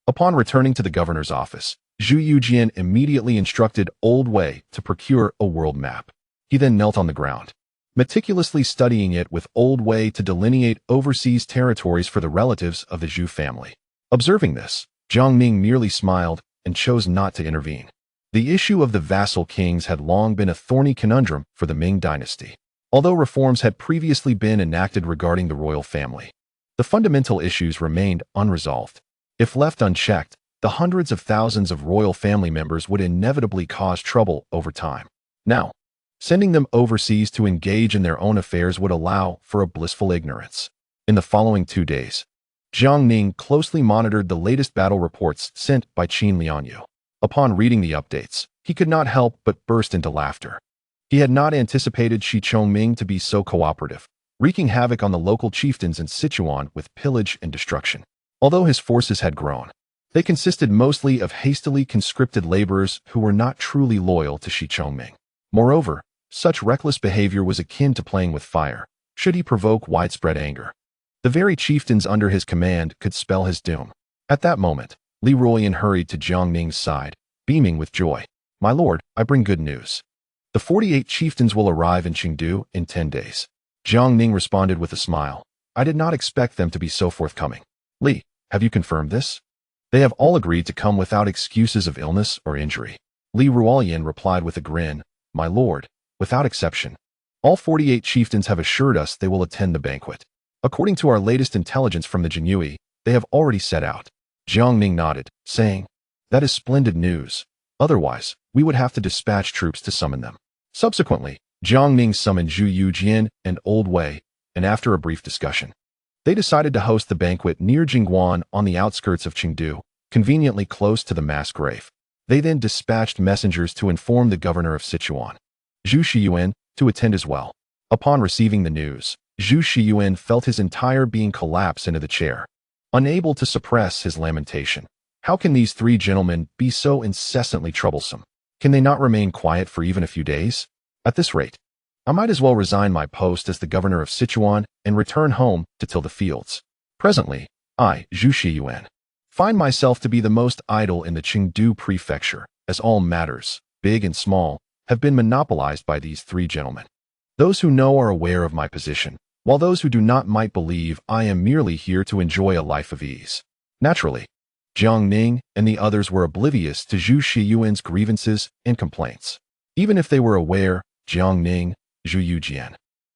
Upon returning to the governor's office, Zhu Youjian immediately instructed Old Wei to procure a world map. He then knelt on the ground, meticulously studying it with Old Wei to delineate overseas territories for the relatives of the Zhu family. Observing this, Jiang Ning merely smiled and chose not to intervene. The issue of the vassal kings had long been a thorny conundrum for the Ming dynasty. Although reforms had previously been enacted regarding the royal family, the fundamental issues remained unresolved. If left unchecked, the hundreds of thousands of royal family members would inevitably cause trouble over time. Now, sending them overseas to engage in their own affairs would allow for a blissful ignorance. In the following 2 days, Jiang Ning closely monitored the latest battle reports sent by Qin Lianyu. Upon reading the updates, he could not help but burst into laughter. He had not anticipated Shi Chongming to be so cooperative, wreaking havoc on the local chieftains in Sichuan with pillage and destruction. Although his forces had grown, they consisted mostly of hastily conscripted laborers who were not truly loyal to Shi Chongming. Moreover, such reckless behavior was akin to playing with fire, should he provoke widespread anger. The very chieftains under his command could spell his doom. At that moment, Li Ruoyan hurried to Jiang Ning's side, beaming with joy. My lord, I bring good news. The 48 chieftains will arrive in Chengdu in 10 days. Jiang Ning responded with a smile. I did not expect them to be so forthcoming. Li, have you confirmed this? They have all agreed to come without excuses of illness or injury. Li Ruoyan replied with a grin. My lord, without exception. All 48 chieftains have assured us they will attend the banquet. According to our latest intelligence from the Jinyui, they have already set out. Jiang Ning nodded, saying, That is splendid news. Otherwise, we would have to dispatch troops to summon them. Subsequently, Jiang Ning summoned Zhu Youjian and Old Wei, and after a brief discussion, they decided to host the banquet near Jingguan on the outskirts of Chengdu, conveniently close to the mass grave. They then dispatched messengers to inform the governor of Sichuan, Zhu Youjian, to attend as well. Upon receiving the news, Zhu Youjian felt his entire being collapse into the chair, unable to suppress his lamentation. How can these three gentlemen be so incessantly troublesome? Can they not remain quiet for even a few days? At this rate, I might as well resign my post as the governor of Sichuan and return home to till the fields. Presently, I, Zhu Youjian, find myself to be the most idle in the Chengdu prefecture, as all matters, big and small, have been monopolized by these three gentlemen. Those who know are aware of my position, while those who do not might believe I am merely here to enjoy a life of ease. Naturally, Jiang Ning and the others were oblivious to Zhu Youjian's grievances and complaints. Even if they were aware, Jiang Ning, Zhu Youjian,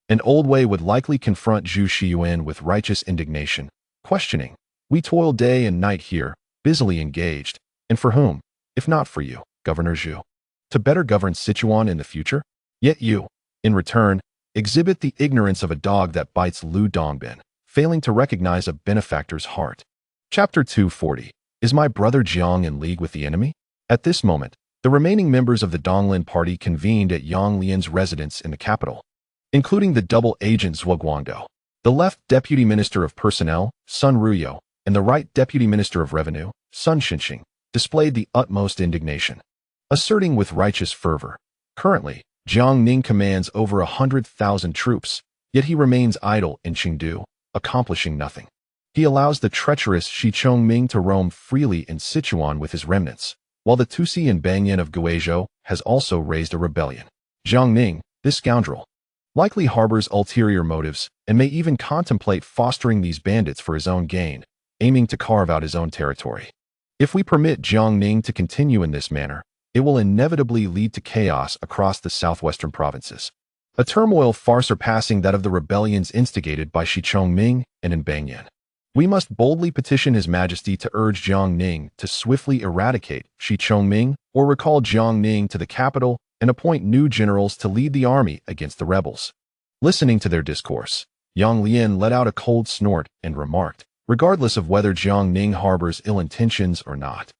and Old Wei would likely confront Zhu Youjian with righteous indignation, questioning, "We toil day and night here, busily engaged, and for whom, if not for you, Governor Zhu? To better govern Sichuan in the future? Yet you, in return, exhibit the ignorance of a dog that bites Lu Dongbin, failing to recognize a benefactor's heart." Chapter 240. Is my brother Jiang in league with the enemy? At this moment, the remaining members of the Donglin party convened at Yang Lian's residence in the capital, including the double agent Zhuo Guangdou, the left deputy minister of personnel, Sun Ruyo, and the right deputy minister of revenue, Sun Xinxing, displayed the utmost indignation, asserting with righteous fervor, "Currently, Jiang Ning commands over 100,000 troops, yet he remains idle in Chengdu, accomplishing nothing. He allows the treacherous Shi Chongming to roam freely in Sichuan with his remnants, while the Tusi and Bangyan of Guizhou has also raised a rebellion. Jiang Ning, this scoundrel, likely harbors ulterior motives and may even contemplate fostering these bandits for his own gain, aiming to carve out his own territory. If we permit Jiang Ning to continue in this manner, it will inevitably lead to chaos across the southwestern provinces, a turmoil far surpassing that of the rebellions instigated by Shi Chongming and in Bangyan. We must boldly petition His Majesty to urge Jiang Ning to swiftly eradicate Shi Chongming or recall Jiang Ning to the capital and appoint new generals to lead the army against the rebels." Listening to their discourse, Yang Lian let out a cold snort and remarked, "Regardless of whether Jiang Ning harbors ill intentions or not,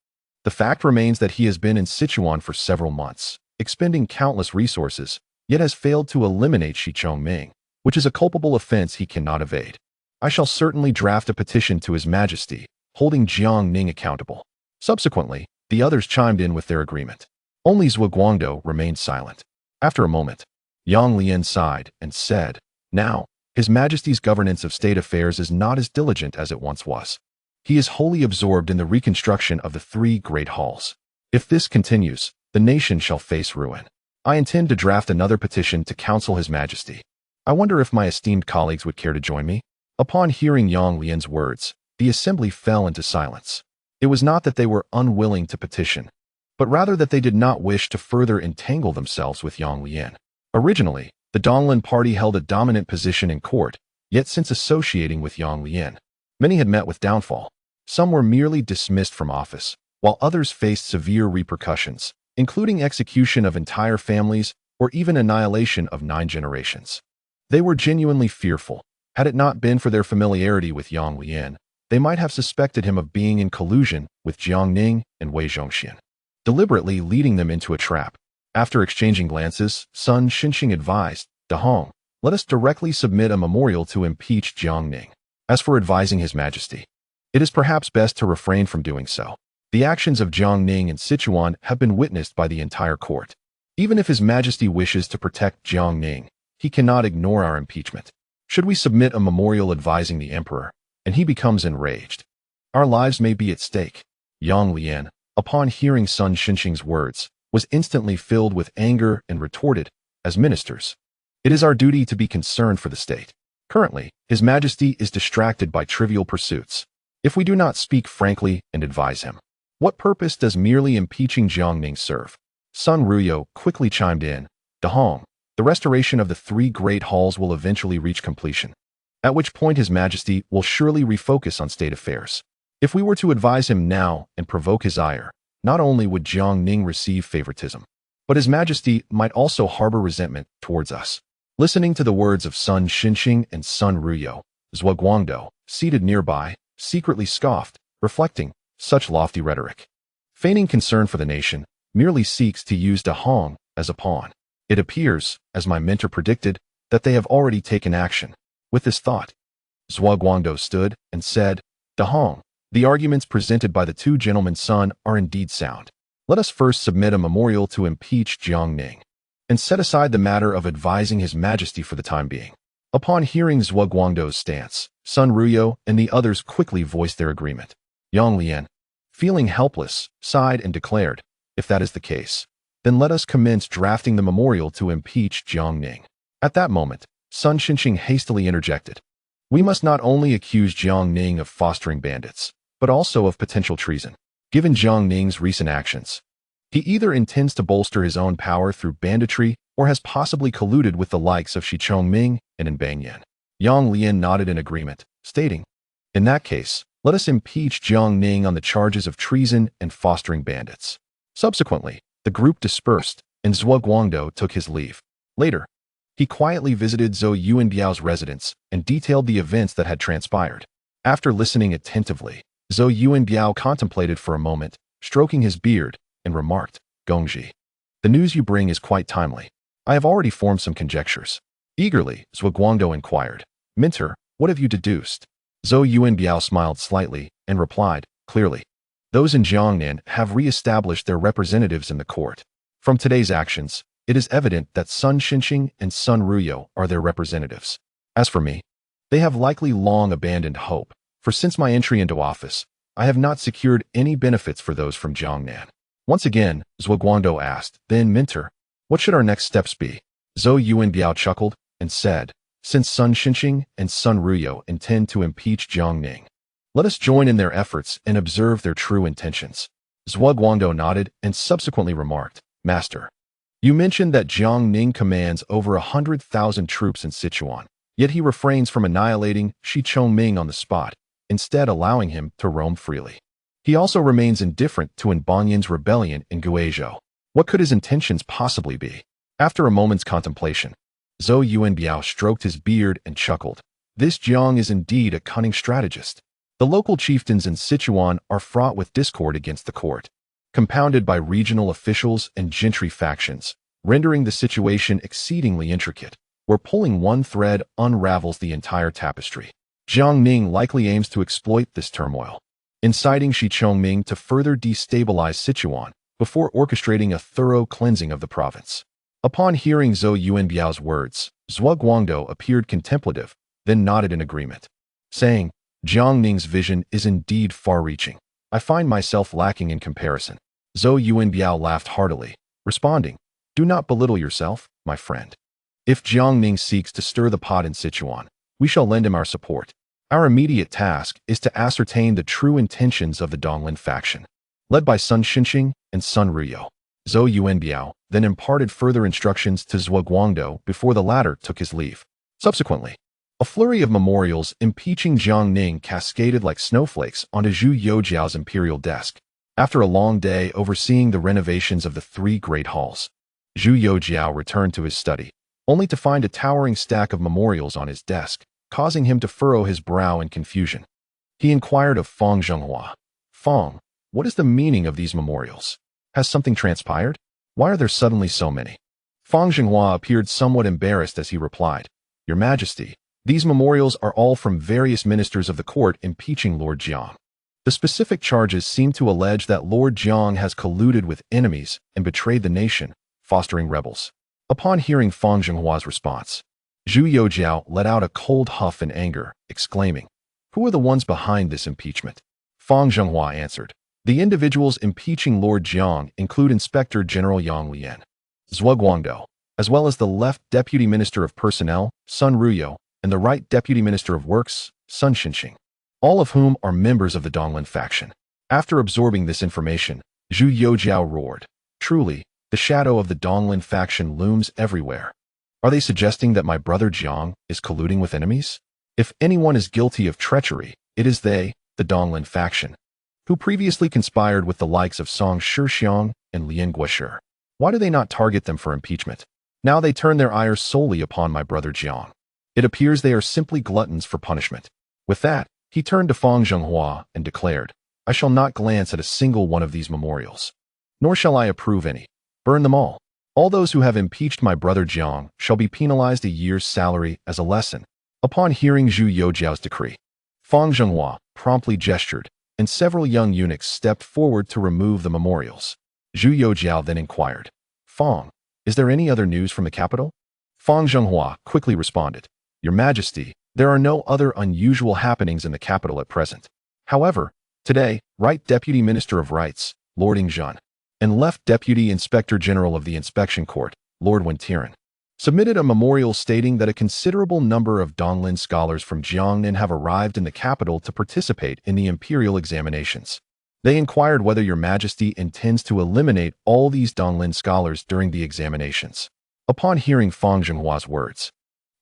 the fact remains that he has been in Sichuan for several months, expending countless resources, yet has failed to eliminate Shi Chongming, which is a culpable offense he cannot evade. I shall certainly draft a petition to His Majesty, holding Jiang Ning accountable." Subsequently, the others chimed in with their agreement. Only Zhuo Guangdou remained silent. After a moment, Yang Lian sighed and said, "Now, His Majesty's governance of state affairs is not as diligent as it once was. He is wholly absorbed in the reconstruction of the three great halls. If this continues, the nation shall face ruin. I intend to draft another petition to counsel His Majesty. I wonder if my esteemed colleagues would care to join me?" Upon hearing Yang Lian's words, the assembly fell into silence. It was not that they were unwilling to petition, but rather that they did not wish to further entangle themselves with Yang Lian. Originally, the Donglin party held a dominant position in court, yet since associating with Yang Lian, many had met with downfall. Some were merely dismissed from office, while others faced severe repercussions, including execution of entire families or even annihilation of 9 generations. They were genuinely fearful. Had it not been for their familiarity with Yang Lian, they might have suspected him of being in collusion with Jiang Ning and Wei Zhongxian, deliberately leading them into a trap. After exchanging glances, Sun Xinxing advised, "Da Hong, let us directly submit a memorial to impeach Jiang Ning. As for advising His Majesty, it is perhaps best to refrain from doing so. The actions of Jiang Ning in Sichuan have been witnessed by the entire court. Even if His Majesty wishes to protect Jiang Ning, he cannot ignore our impeachment. Should we submit a memorial advising the emperor, and he becomes enraged, our lives may be at stake." Yang Lian, upon hearing Sun Xinxing's words, was instantly filled with anger and retorted, "As ministers, it is our duty to be concerned for the state. Currently, His Majesty is distracted by trivial pursuits. If we do not speak frankly and advise him, what purpose does merely impeaching Jiang Ning serve?" Sun Ruyo quickly chimed in, "Da Hong, the restoration of the 3 great halls will eventually reach completion, at which point His Majesty will surely refocus on state affairs. If we were to advise him now and provoke his ire, not only would Jiang Ning receive favoritism, but His Majesty might also harbor resentment towards us." Listening to the words of Sun Xinxing and Sun Ruyo, Zhuo Guangdou, seated nearby, secretly scoffed, reflecting, such lofty rhetoric, feigning concern for the nation, merely seeks to use Da Hong as a pawn. It appears, as my mentor predicted, that they have already taken action. With this thought, Zhuo Guangdou stood and said, "Da Hong, the arguments presented by the 2 gentlemen's son are indeed sound. Let us first submit a memorial to impeach Jiang Ning, and set aside the matter of advising His Majesty for the time being. Upon hearing Zhuo Guangdou's stance, Sun Ruyo and the others quickly voiced their agreement. Yang Lian, feeling helpless, sighed and declared, "If that is the case, then let us commence drafting the memorial to impeach Jiang Ning." At that moment, Sun Xinqing hastily interjected. "We must not only accuse Jiang Ning of fostering bandits, but also of potential treason. Given Jiang Ning's recent actions, he either intends to bolster his own power through banditry or has possibly colluded with the likes of Shi Chongming and Banyan." Yang Lian nodded in agreement, stating, "In that case, let us impeach Jiang Ning on the charges of treason and fostering bandits." Subsequently, the group dispersed, and Zhuo Guangdou took his leave. Later, he quietly visited Zhou Yuanbiao's residence and detailed the events that had transpired. After listening attentively, Zhou Yuanbiao contemplated for a moment, stroking his beard, and remarked, "Gongji, the news you bring is quite timely. I have already formed some conjectures." Eagerly, Zhuo Guangdou inquired, "Mentor, what have you deduced?" Zhou Yuanbiao smiled slightly and replied, "Clearly, those in Jiangnan have re-established their representatives in the court. From today's actions, it is evident that Sun Xinqing and Sun Ruyo are their representatives. As for me, they have likely long abandoned hope, for since my entry into office, I have not secured any benefits for those from Jiangnan." Once again, Zhuo Guangdou asked, "Then, Mentor, what should our next steps be?" Zhou Yuanbiao chuckled and said, "Since Sun Xinqing and Sun Ruyo intend to impeach Jiang Ning, let us join in their efforts and observe their true intentions." Zhuo Guangdou nodded and subsequently remarked, "Master, you mentioned that Jiang Ning commands over 100,000 troops in Sichuan, yet he refrains from annihilating Shi Chongming on the spot, instead allowing him to roam freely. He also remains indifferent to Banyan's rebellion in Guizhou. What could his intentions possibly be?" After a moment's contemplation, Zhou Yuanbiao stroked his beard and chuckled. "This Jiang is indeed a cunning strategist. The local chieftains in Sichuan are fraught with discord against the court, compounded by regional officials and gentry factions, rendering the situation exceedingly intricate, where pulling one thread unravels the entire tapestry. Jiang Ning likely aims to exploit this turmoil, inciting Shi Chongming to further destabilize Sichuan before orchestrating a thorough cleansing of the province." Upon hearing Zhou Yuanbiao's words, Zhuo Guangdou appeared contemplative, then nodded in agreement, saying, "Jiang Ning's vision is indeed far-reaching. I find myself lacking in comparison." Zhou Yuanbiao laughed heartily, responding, "Do not belittle yourself, my friend. If Jiang Ning seeks to stir the pot in Sichuan, we shall lend him our support. Our immediate task is to ascertain the true intentions of the Donglin faction, led by Sun Xinqing and Sun Ruyo." Zhou Yuanbiao then imparted further instructions to Zhuo Guangdou before the latter took his leave. Subsequently, a flurry of memorials impeaching Jiang Ning cascaded like snowflakes onto Zhu Youjian's imperial desk. After a long day overseeing the renovations of the three great halls, Zhu Youjian returned to his study, only to find a towering stack of memorials on his desk, causing him to furrow his brow in confusion. He inquired of Fang Zhenghua, "Fang, what is the meaning of these memorials? Has something transpired? Why are there suddenly so many?" Fang Zhenghua appeared somewhat embarrassed as he replied, "Your Majesty, these memorials are all from various ministers of the court impeaching Lord Jiang. The specific charges seem to allege that Lord Jiang has colluded with enemies and betrayed the nation, fostering rebels." Upon hearing Fang Zhenghua's response, Zhu Youjian let out a cold huff in anger, exclaiming, "Who are the ones behind this impeachment?" Fang Zhenghua answered, "The individuals impeaching Lord Jiang include Inspector General Yang Lian, Zhuo Guangdou, as well as the left Deputy Minister of Personnel, Sun Ruyo, and the right Deputy Minister of Works, Sun Xinqing, all of whom are members of the Donglin faction." After absorbing this information, Zhu Youjian roared, "Truly, the shadow of the Donglin faction looms everywhere. Are they suggesting that my brother Jiang is colluding with enemies? If anyone is guilty of treachery, it is they, the Donglin faction, who previously conspired with the likes of Song Shixiang and Lian Guoshi. Why do they not target them for impeachment? Now they turn their ire solely upon my brother Jiang. It appears they are simply gluttons for punishment." With that, he turned to Fang Zhenghua and declared, "I shall not glance at a single one of these memorials, nor shall I approve any. Burn them all. All those who have impeached my brother Jiang shall be penalized a year's salary as a lesson." Upon hearing Zhu Youjian's decree, Fang Zhenghua promptly gestured, and several young eunuchs stepped forward to remove the memorials. Zhu Youjian then inquired. Fang, is there any other news from the capital? Fang Zhenghua quickly responded. Your Majesty, there are no other unusual happenings in the capital at present. However, today, Right Deputy Minister of Rights, Lord Yingzhan, and Left Deputy Inspector General of the Inspection Court, Lord Wentiren, submitted a memorial stating that a considerable number of Donglin scholars from Cheng'en have arrived in the capital to participate in the imperial examinations. They inquired whether Your Majesty intends to eliminate all these Donglin scholars during the examinations. Upon hearing Fang Zhenghua's words,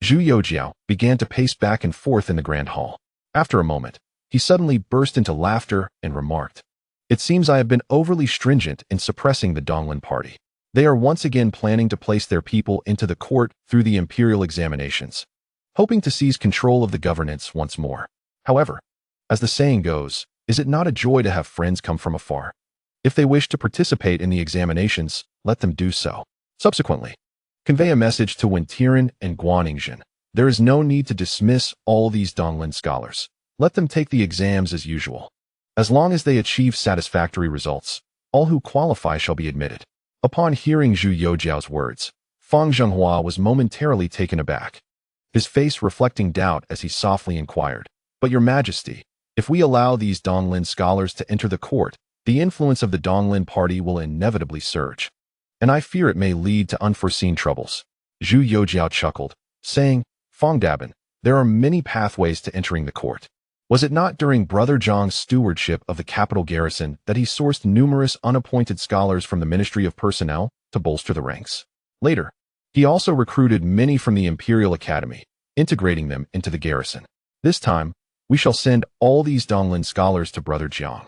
Zhu Youjian began to pace back and forth in the grand hall. After a moment, he suddenly burst into laughter and remarked, "It seems I have been overly stringent in suppressing the Donglin party. They are once again planning to place their people into the court through the imperial examinations, hoping to seize control of the governance once more. However, as the saying goes, is it not a joy to have friends come from afar? If they wish to participate in the examinations, let them do so. Subsequently, convey a message to Wentiren and Guanxin. There is no need to dismiss all these Donglin scholars. Let them take the exams as usual. As long as they achieve satisfactory results, all who qualify shall be admitted." Upon hearing Zhu Youjian's words, Fang Zhenghua was momentarily taken aback, his face reflecting doubt as he softly inquired, "But Your Majesty, if we allow these Donglin scholars to enter the court, the influence of the Donglin party will inevitably surge, and I fear it may lead to unforeseen troubles." Zhu Youjian chuckled, saying, "Fang Dabin, there are many pathways to entering the court. Was it not during Brother Zhang's stewardship of the capital garrison that he sourced numerous unappointed scholars from the Ministry of Personnel to bolster the ranks? Later, he also recruited many from the Imperial Academy, integrating them into the garrison. This time, we shall send all these Donglin scholars to Brother Zhang.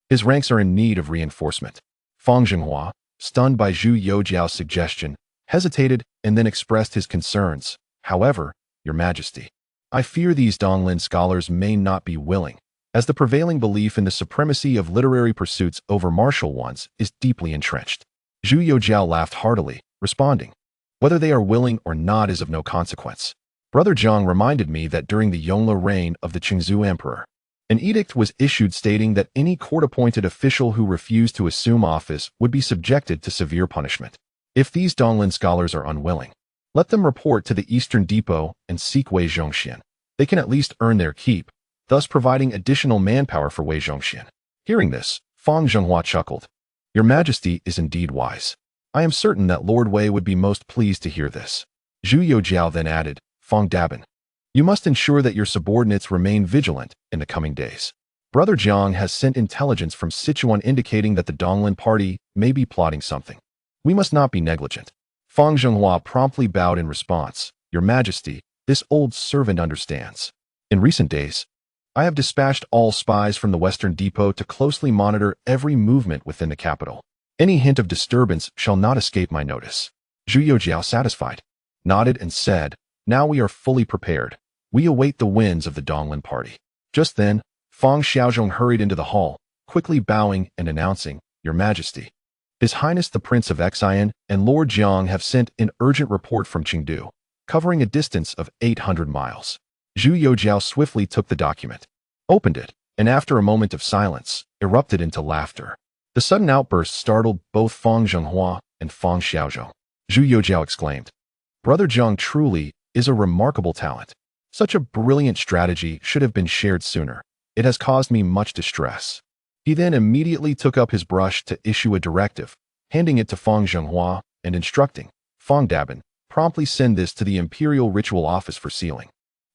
His ranks are in need of reinforcement." Fang Zhenghua, stunned by Zhu Youjian's suggestion, hesitated and then expressed his concerns. "However, Your Majesty, I fear these Donglin scholars may not be willing, as the prevailing belief in the supremacy of literary pursuits over martial ones is deeply entrenched." Zhu Youjian laughed heartily, responding, "Whether they are willing or not is of no consequence. Brother Zhang reminded me that during the Yongle reign of the Qingzu Emperor, an edict was issued stating that any court-appointed official who refused to assume office would be subjected to severe punishment. If these Donglin scholars are unwilling, let them report to the Eastern Depot and seek Wei Zhongxian. They can at least earn their keep, thus providing additional manpower for Wei Zhongxian." Hearing this, Fang Zhenghua chuckled. "Your Majesty is indeed wise. I am certain that Lord Wei would be most pleased to hear this." Zhu Youjian then added, "Fang Dabin, you must ensure that your subordinates remain vigilant in the coming days. Brother Zhang has sent intelligence from Sichuan indicating that the Donglin party may be plotting something. We must not be negligent." Fang Zhenghua promptly bowed in response. "Your Majesty, this old servant understands. In recent days, I have dispatched all spies from the Western Depot to closely monitor every movement within the capital. Any hint of disturbance shall not escape my notice." Zhu Youjian, satisfied, nodded and said, "Now we are fully prepared. We await the winds of the Donglin party." Just then, Fang Xiaozhong hurried into the hall, quickly bowing and announcing, "Your Majesty, His Highness the Prince of Xian and Lord Jiang have sent an urgent report from Chengdu, covering a distance of 800 miles. Zhu Youjian swiftly took the document, opened it, and after a moment of silence, erupted into laughter. The sudden outburst startled both Fang Zhenghua and Fang Xiaozhong. Zhu Youjian exclaimed, "Brother Zhang truly is a remarkable talent. Such a brilliant strategy should have been shared sooner. It has caused me much distress." He then immediately took up his brush to issue a directive, handing it to Fang Zhenghua and instructing, "Fang Dabin, promptly send this to the Imperial Ritual Office for sealing,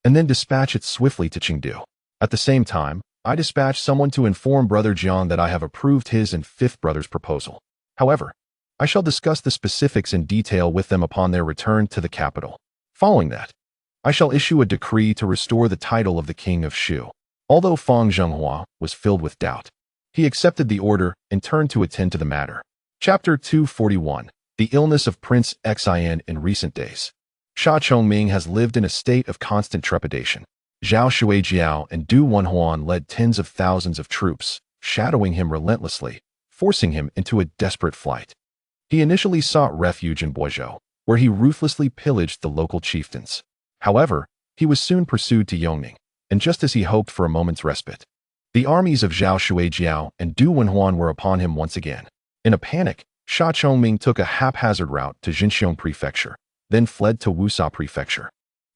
and then dispatch it swiftly to Chengdu. At the same time, I dispatch someone to inform Brother Jiang that I have approved his and fifth brother's proposal. However, I shall discuss the specifics in detail with them upon their return to the capital. Following that, I shall issue a decree to restore the title of the King of Shu." Although Fang Zhenghua was filled with doubt, he accepted the order and turned to attend to the matter. Chapter 241. The Illness of Prince Xian in Recent Days. Sha Chongming has lived in a state of constant trepidation. Zhao Shuijiao and Du Wenhuan led tens of thousands of troops, shadowing him relentlessly, forcing him into a desperate flight. He initially sought refuge in Boizhou, where he ruthlessly pillaged the local chieftains. However, he was soon pursued to Yongning, and just as he hoped for a moment's respite, the armies of Zhao Shuijiao and Du Wenhuan were upon him once again. In a panic, Sha Chongming took a haphazard route to Jinxiong Prefecture, then fled to Wusa Prefecture,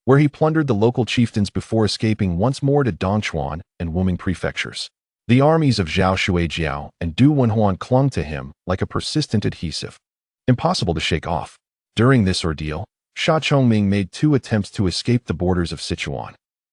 where he plundered the local chieftains before escaping once more to Dongchuan and Wuming prefectures. The armies of Zhao Shuijiao and Du Wenhuan clung to him like a persistent adhesive, impossible to shake off. During this ordeal, Sha Chongming made 2 attempts to escape the borders of Sichuan,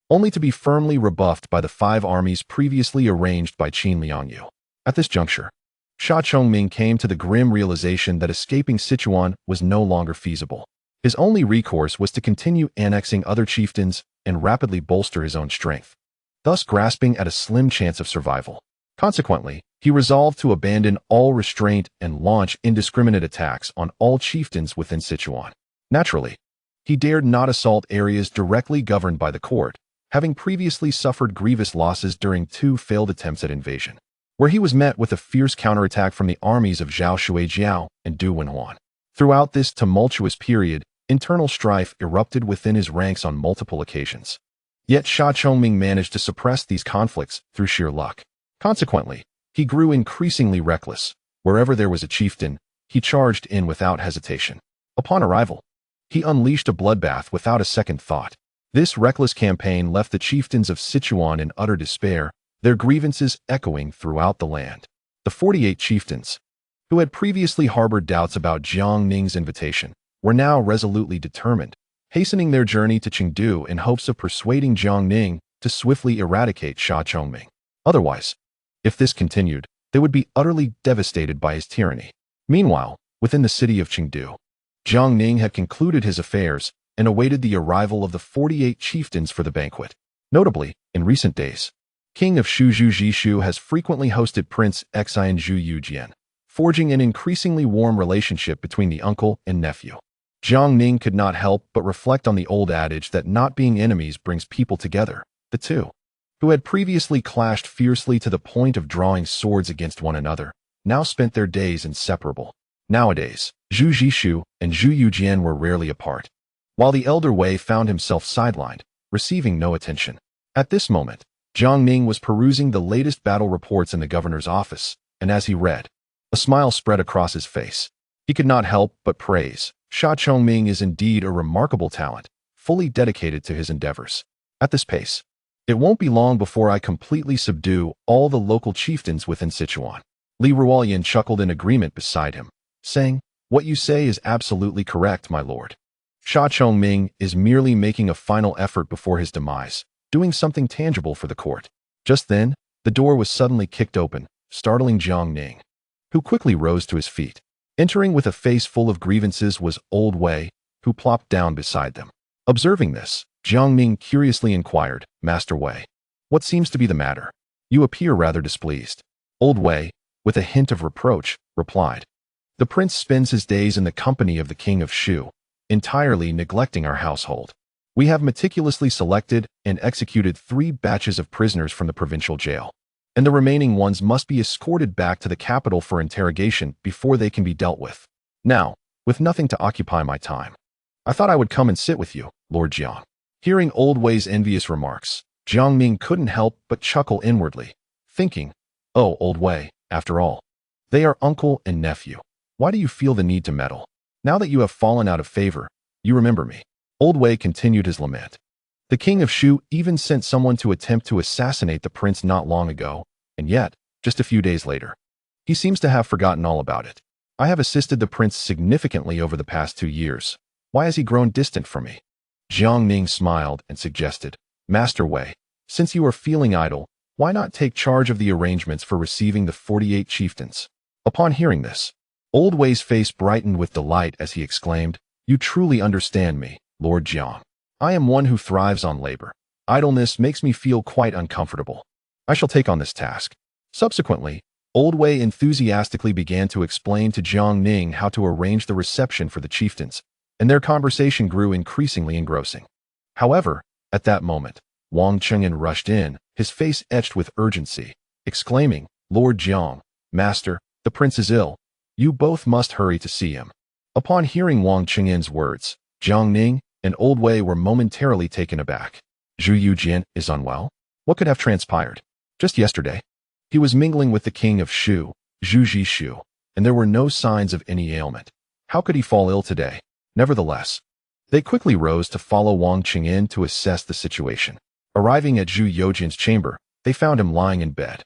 only to be firmly rebuffed by the 5 armies previously arranged by Qin Liangyu. At this juncture, Sha Chongming came to the grim realization that escaping Sichuan was no longer feasible. His only recourse was to continue annexing other chieftains and rapidly bolster his own strength, thus grasping at a slim chance of survival. Consequently, he resolved to abandon all restraint and launch indiscriminate attacks on all chieftains within Sichuan. Naturally, he dared not assault areas directly governed by the court, having previously suffered grievous losses during 2 failed attempts at invasion, where he was met with a fierce counterattack from the armies of Zhao Shuijiao and Du Wenhuan. Throughout this tumultuous period, internal strife erupted within his ranks on multiple occasions. Yet Sha Chongming managed to suppress these conflicts through sheer luck. Consequently, he grew increasingly reckless. Wherever there was a chieftain, he charged in without hesitation. Upon arrival, he unleashed a bloodbath without a second thought. This reckless campaign left the chieftains of Sichuan in utter despair, their grievances echoing throughout the land. The 48 chieftains, who had previously harbored doubts about Jiang Ning's invitation, were now resolutely determined, hastening their journey to Chengdu in hopes of persuading Jiang Ning to swiftly eradicate Sha Chongming. Otherwise, if this continued, they would be utterly devastated by his tyranny. Meanwhile, within the city of Chengdu, Jiang Ning had concluded his affairs and awaited the arrival of the 48 chieftains for the banquet. Notably, in recent days, King of Shu Zhu Youjian has frequently hosted Prince Xi and Zhu Youjian, forging an increasingly warm relationship between the uncle and nephew. Jiang Ning could not help but reflect on the old adage that not being enemies brings people together. The 2, who had previously clashed fiercely to the point of drawing swords against one another, now spent their days inseparable. Nowadays, Zhu Youjian and Zhu Youjian were rarely apart, while the elder Wei found himself sidelined, receiving no attention. At this moment, Jiang Ning was perusing the latest battle reports in the governor's office, and as he read, a smile spread across his face. He could not help but praise. Sha Chongming is indeed a remarkable talent, fully dedicated to his endeavors. At this pace, it won't be long before I completely subdue all the local chieftains within Sichuan. Li Ruoyan chuckled in agreement beside him, saying, "What you say is absolutely correct, my lord. Sha Chongming is merely making a final effort before his demise, doing something tangible for the court." Just then, the door was suddenly kicked open, startling Jiang Ning, who quickly rose to his feet. Entering with a face full of grievances was old Wei, who plopped down beside them. Observing this, Jiang Ning curiously inquired, "Master Wei, what seems to be the matter? You appear rather displeased." Old Wei, with a hint of reproach, replied, "The prince spends his days in the company of the King of Shu, entirely neglecting our household. We have meticulously selected and executed 3 batches of prisoners from the provincial jail, and the remaining ones must be escorted back to the capital for interrogation before they can be dealt with. Now, with nothing to occupy my time, I thought I would come and sit with you, Lord Jiang." Hearing old Wei's envious remarks, Jiang Ning couldn't help but chuckle inwardly, thinking, "Oh, old Wei, after all, they are uncle and nephew. Why do you feel the need to meddle? Now that you have fallen out of favor, you remember me." Old Wei continued his lament. The King of Shu even sent someone to attempt to assassinate the prince not long ago, and yet, just a few days later, he seems to have forgotten all about it. I have assisted the prince significantly over the past 2 years. Why has he grown distant from me? Jiang Ning smiled and suggested, "Master Wei, since you are feeling idle, why not take charge of the arrangements for receiving the 48 chieftains?" Upon hearing this, old Wei's face brightened with delight as he exclaimed, "You truly understand me, Lord Jiang. I am one who thrives on labor. Idleness makes me feel quite uncomfortable. I shall take on this task." Subsequently, old Wei enthusiastically began to explain to Jiang Ning how to arrange the reception for the chieftains, and their conversation grew increasingly engrossing. However, at that moment, Wang Cheng'en rushed in, his face etched with urgency, exclaiming, "Lord Jiang, Master, the prince is ill. You both must hurry to see him." Upon hearing Wang Cheng'en's words, Jiang Ning and old Wei were momentarily taken aback. Zhu Youjian is unwell? What could have transpired? Just yesterday, he was mingling with the King of Shu, Zhu Youjian, and there were no signs of any ailment. How could he fall ill today? Nevertheless, they quickly rose to follow Wang Cheng'en to assess the situation. Arriving at Zhu Youjian's chamber, they found him lying in bed.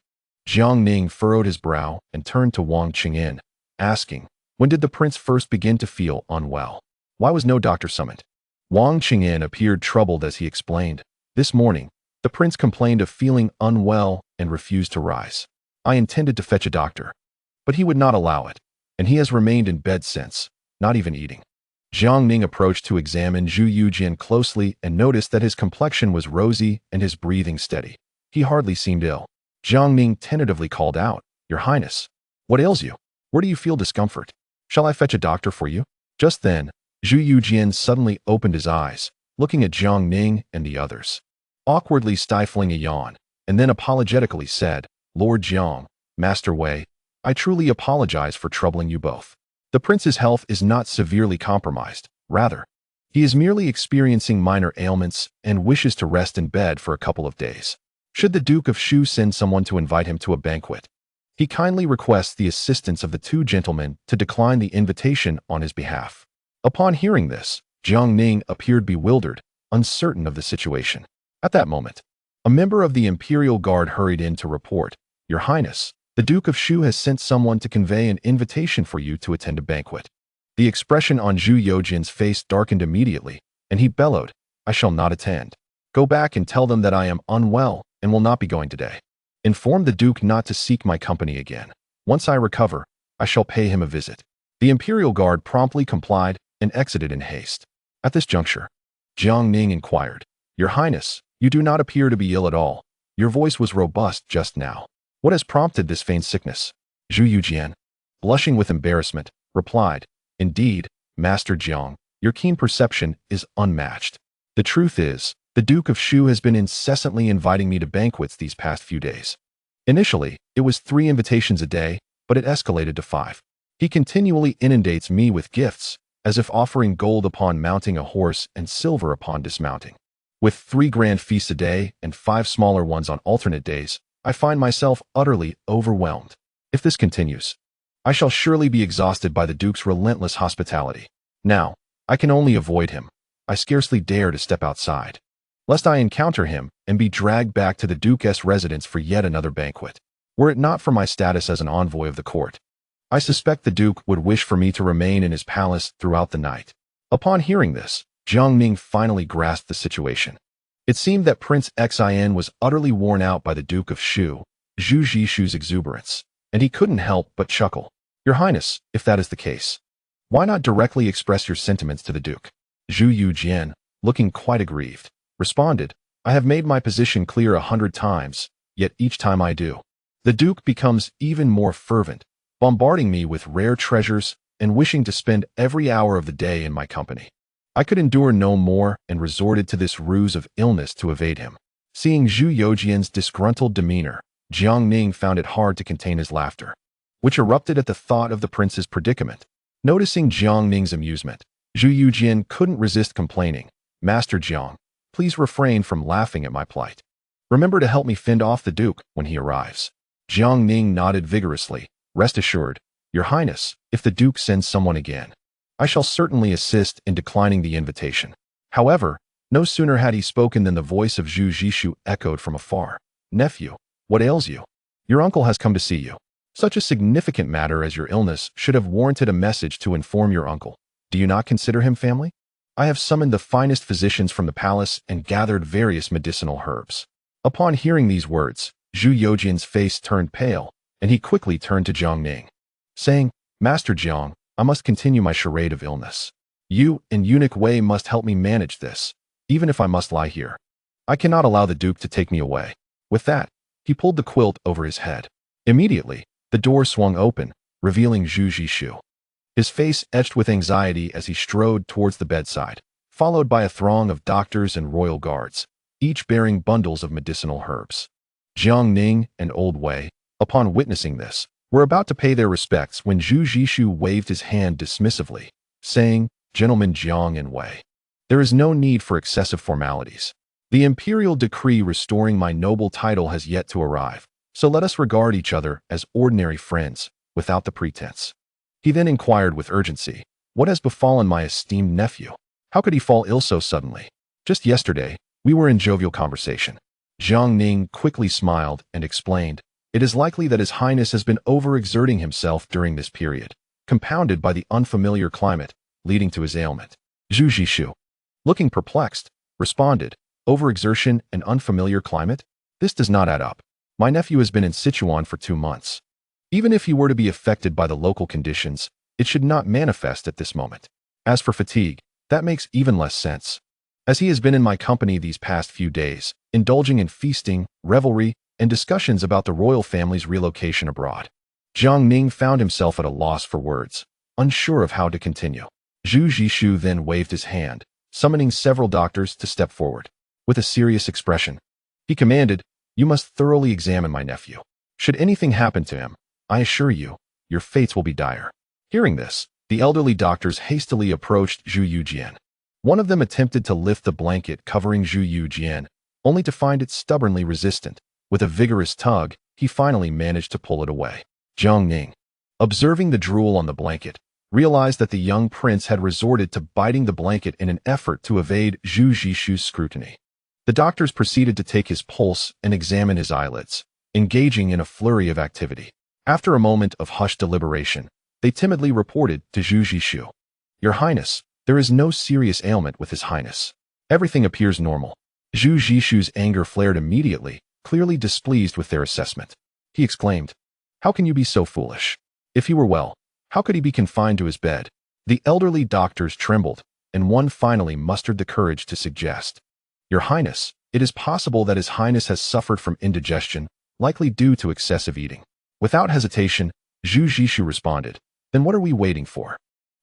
Jiang Ning furrowed his brow and turned to Wang Cheng'en, asking, when did the prince first begin to feel unwell? Why was no doctor summoned? Wang Cheng'en appeared troubled as he explained, this morning, the prince complained of feeling unwell and refused to rise. I intended to fetch a doctor, but he would not allow it, and he has remained in bed since, not even eating. Jiang Ning approached to examine Zhu Youjian closely and noticed that his complexion was rosy and his breathing steady. He hardly seemed ill. Jiang Ning tentatively called out, Your Highness, what ails you? Where do you feel discomfort? Shall I fetch a doctor for you? Just then, Zhu Youjian suddenly opened his eyes, looking at Jiang Ning and the others, awkwardly stifling a yawn, and then apologetically said, Lord Jiang, Master Wei, I truly apologize for troubling you both. The prince's health is not severely compromised. Rather, he is merely experiencing minor ailments and wishes to rest in bed for a couple of days. Should the Duke of Shu send someone to invite him to a banquet, he kindly requests the assistance of the two gentlemen to decline the invitation on his behalf. Upon hearing this, Jiang Ning appeared bewildered, uncertain of the situation. At that moment, a member of the Imperial Guard hurried in to report, Your Highness, the Duke of Shu has sent someone to convey an invitation for you to attend a banquet. The expression on Zhu Youjian's face darkened immediately, and he bellowed, I shall not attend. Go back and tell them that I am unwell and will not be going today. Inform the Duke not to seek my company again. Once I recover, I shall pay him a visit. The Imperial Guard promptly complied and exited in haste. At this juncture, Jiang Ning inquired, Your Highness, you do not appear to be ill at all. Your voice was robust just now. What has prompted this feigned sickness? Zhu Youjian, blushing with embarrassment, replied, Indeed, Master Jiang, your keen perception is unmatched. The truth is, the Duke of Shu has been incessantly inviting me to banquets these past few days. Initially, it was 3 invitations a day, but it escalated to 5. He continually inundates me with gifts, as if offering gold upon mounting a horse and silver upon dismounting. With 3 grand feasts a day and 5 smaller ones on alternate days, I find myself utterly overwhelmed. If this continues, I shall surely be exhausted by the Duke's relentless hospitality. Now, I can only avoid him. I scarcely dare to step outside, lest I encounter him and be dragged back to the Duke's residence for yet another banquet. Were it not for my status as an envoy of the court, I suspect the Duke would wish for me to remain in his palace throughout the night. Upon hearing this, Jiang Ning finally grasped the situation. It seemed that Prince Xin was utterly worn out by the Duke of Shu, Zhu Zhishu's exuberance, and he couldn't help but chuckle. Your Highness, if that is the case, why not directly express your sentiments to the Duke? Zhu Youjian, looking quite aggrieved, responded, I have made my position clear 100 times, yet each time I do, the Duke becomes even more fervent, bombarding me with rare treasures and wishing to spend every hour of the day in my company. I could endure no more and resorted to this ruse of illness to evade him. Seeing Zhu Youjian's disgruntled demeanor, Jiang Ning found it hard to contain his laughter, which erupted at the thought of the prince's predicament. Noticing Jiang Ning's amusement, Zhu Youjian couldn't resist complaining, Master Jiang, please refrain from laughing at my plight. Remember to help me fend off the Duke when he arrives. Jiang Ning nodded vigorously. Rest assured, Your Highness, if the Duke sends someone again, I shall certainly assist in declining the invitation. However, no sooner had he spoken than the voice of Zhu Zhishu echoed from afar. Nephew, what ails you? Your uncle has come to see you. Such a significant matter as your illness should have warranted a message to inform your uncle. Do you not consider him family? I have summoned the finest physicians from the palace and gathered various medicinal herbs. Upon hearing these words, Zhu Youjian's face turned pale, and he quickly turned to Jiang Ning, saying, Master Jiang, I must continue my charade of illness. You and eunuch Wei must help me manage this, even if I must lie here. I cannot allow the Duke to take me away. With that, he pulled the quilt over his head. Immediately, the door swung open, revealing Zhu Zhishu. His face etched with anxiety as he strode towards the bedside, followed by a throng of doctors and royal guards, each bearing bundles of medicinal herbs. Jiang Ning and Old Wei, upon witnessing this, were about to pay their respects when Zhu Zhishu waved his hand dismissively, saying, Gentlemen Jiang and Wei, there is no need for excessive formalities. The imperial decree restoring my noble title has yet to arrive, so let us regard each other as ordinary friends, without the pretense He then inquired with urgency, "What has befallen my esteemed nephew? How could he fall ill so suddenly? Just yesterday, we were in jovial conversation." Jiang Ning quickly smiled and explained, "It is likely that His Highness has been overexerting himself during this period, compounded by the unfamiliar climate, leading to his ailment." Zhu Youjian, looking perplexed, responded, "Overexertion and unfamiliar climate? This does not add up. My nephew has been in Sichuan for 2 months. Even if he were to be affected by the local conditions, it should not manifest at this moment. As for fatigue, that makes even less sense, as he has been in my company these past few days, indulging in feasting, revelry, and discussions about the royal family's relocation abroad." Jiang Ning found himself at a loss for words, unsure of how to continue. Zhu Youjian then waved his hand, summoning several doctors to step forward. With a serious expression, he commanded, "You must thoroughly examine my nephew. Should anything happen to him, I assure you, your fates will be dire." Hearing this, the elderly doctors hastily approached Zhu Youjian. One of them attempted to lift the blanket covering Zhu Youjian, only to find it stubbornly resistant. With a vigorous tug, he finally managed to pull it away. Jiang Ning, observing the drool on the blanket, realized that the young prince had resorted to biting the blanket in an effort to evade Zhu Youjian's scrutiny. The doctors proceeded to take his pulse and examine his eyelids, engaging in a flurry of activity. After a moment of hushed deliberation, they timidly reported to Zhu Youjian, "Your Highness, there is no serious ailment with His Highness. Everything appears normal." Zhu Youjian's anger flared immediately, clearly displeased with their assessment. He exclaimed, "How can you be so foolish? If he were well, how could he be confined to his bed?" The elderly doctors trembled, and one finally mustered the courage to suggest, "Your Highness, it is possible that His Highness has suffered from indigestion, likely due to excessive eating." Without hesitation, Zhu Youjian responded, "Then what are we waiting for?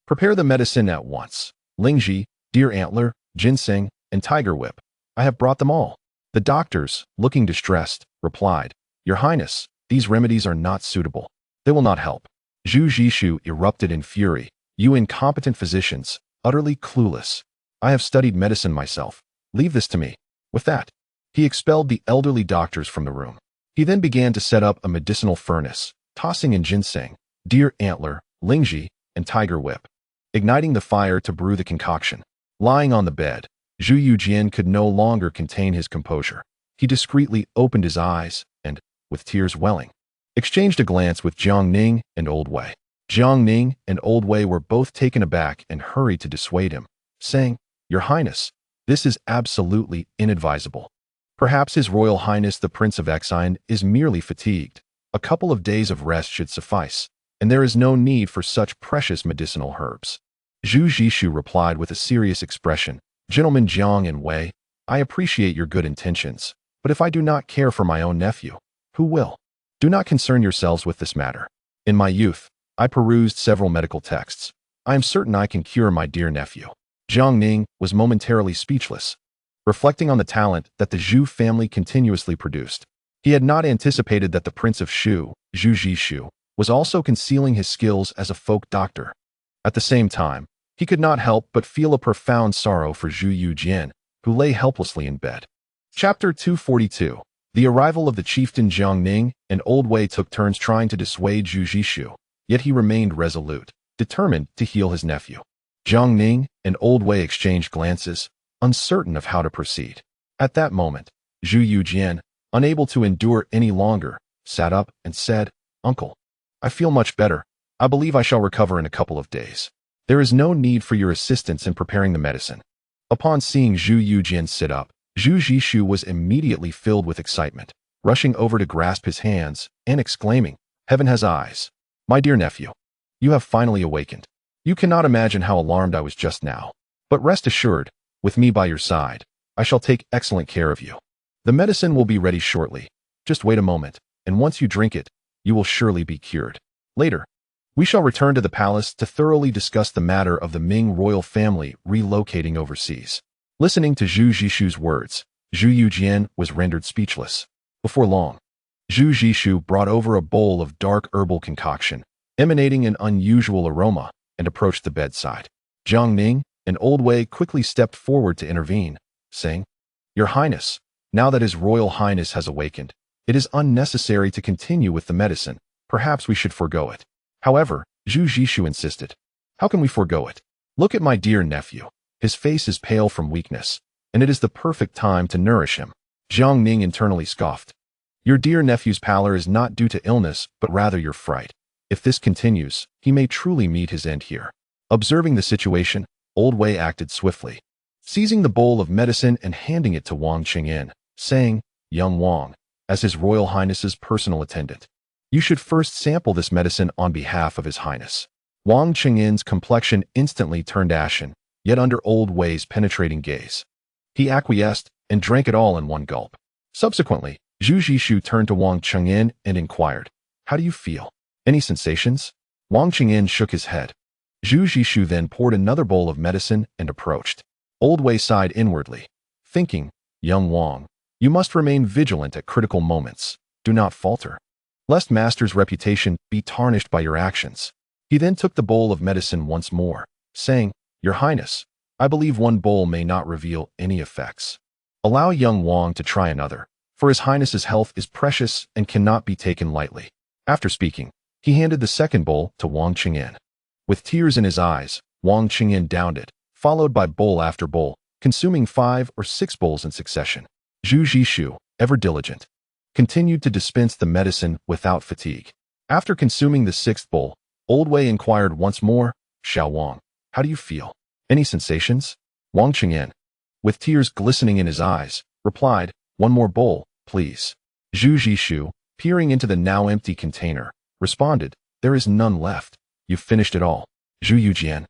Prepare the medicine at once. Lingji, deer antler, ginseng, and tiger whip. I have brought them all." The doctors, looking distressed, replied, "Your Highness, these remedies are not suitable. They will not help." Zhu Youjian erupted in fury, "You incompetent physicians, utterly clueless. I have studied medicine myself. Leave this to me." With that, he expelled the elderly doctors from the room. He then began to set up a medicinal furnace, tossing in ginseng, deer antler, lingji, and tiger whip, igniting the fire to brew the concoction. Lying on the bed, Zhu Youjian could no longer contain his composure. He discreetly opened his eyes and, with tears welling, exchanged a glance with Jiang Ning and Old Wei. Jiang Ning and Old Wei were both taken aback and hurried to dissuade him, saying, "Your Highness, this is absolutely inadvisable. Perhaps His Royal Highness the Prince of Cheng'en is merely fatigued. A couple of days of rest should suffice, and there is no need for such precious medicinal herbs." Zhu Youjian replied with a serious expression, "Gentlemen Jiang and Wei, I appreciate your good intentions, but if I do not care for my own nephew, who will? Do not concern yourselves with this matter. In my youth, I perused several medical texts. I am certain I can cure my dear nephew." Jiang Ning was momentarily speechless, reflecting on the talent that the Zhu family continuously produced. He had not anticipated that the Prince of Shu, Zhu Youjian, was also concealing his skills as a folk doctor. At the same time, he could not help but feel a profound sorrow for Zhu Youjian, who lay helplessly in bed. Chapter 242. The arrival of the chieftain Jiang Ning and Old Wei took turns trying to dissuade Zhu Youjian, yet he remained resolute, determined to heal his nephew. Jiang Ning and Old Wei exchanged glances, uncertain of how to proceed. At that moment, Zhu Youjian, unable to endure any longer, sat up and said, "Uncle, I feel much better. I believe I shall recover in a couple of days. There is no need for your assistance in preparing the medicine." Upon seeing Zhu Youjian sit up, Zhu Youjian was immediately filled with excitement, rushing over to grasp his hands and exclaiming, "Heaven has eyes. My dear nephew, you have finally awakened. You cannot imagine how alarmed I was just now. But rest assured, with me by your side, I shall take excellent care of you. The medicine will be ready shortly. Just wait a moment, and once you drink it, you will surely be cured. Later, we shall return to the palace to thoroughly discuss the matter of the Ming royal family relocating overseas." Listening to Zhu Youjian's words, Zhu Youjian was rendered speechless. Before long, Zhu Youjian brought over a bowl of dark herbal concoction, emanating an unusual aroma, and approached the bedside. Jiang Ning and Old Wei quickly stepped forward to intervene, saying, "Your Highness, now that His Royal Highness has awakened, it is unnecessary to continue with the medicine. Perhaps we should forego it." However, Zhu Youjian insisted. How can we forego it? Look at my dear nephew. His face is pale from weakness, and it is the perfect time to nourish him. Jiang Ning internally scoffed. Your dear nephew's pallor is not due to illness, but rather your fright. If this continues, he may truly meet his end here. Observing the situation, Old Wei acted swiftly, seizing the bowl of medicine and handing it to Wang Cheng'en, saying, Young Wang, as His Royal Highness's personal attendant, you should first sample this medicine on behalf of His Highness. Wang Cheng'en's complexion instantly turned ashen, yet under Old Wei's penetrating gaze, he acquiesced and drank it all in one gulp. Subsequently, Zhu Youjian turned to Wang Cheng'en and inquired, How do you feel? Any sensations? Wang Cheng'en shook his head. Zhu Youjian then poured another bowl of medicine and approached. Old Wei sighed inwardly, thinking, Young Wang, you must remain vigilant at critical moments. Do not falter, lest Master's reputation be tarnished by your actions. He then took the bowl of medicine once more, saying, Your Highness, I believe one bowl may not reveal any effects. Allow young Wang to try another, for His Highness's health is precious and cannot be taken lightly. After speaking, he handed the second bowl to Wang Cheng'en. With tears in his eyes, Wang Cheng'en downed it, followed by bowl after bowl, consuming 5 or 6 bowls in succession. Zhu Youjian, ever diligent, continued to dispense the medicine without fatigue. After consuming the 6th bowl, Old Wei inquired once more, Xiao Wang, how do you feel? Any sensations? Wang Cheng'en, with tears glistening in his eyes, replied, One more bowl, please. Zhu Youjian, peering into the now empty container, responded, There is none left. You've finished it all. Zhu Youjian,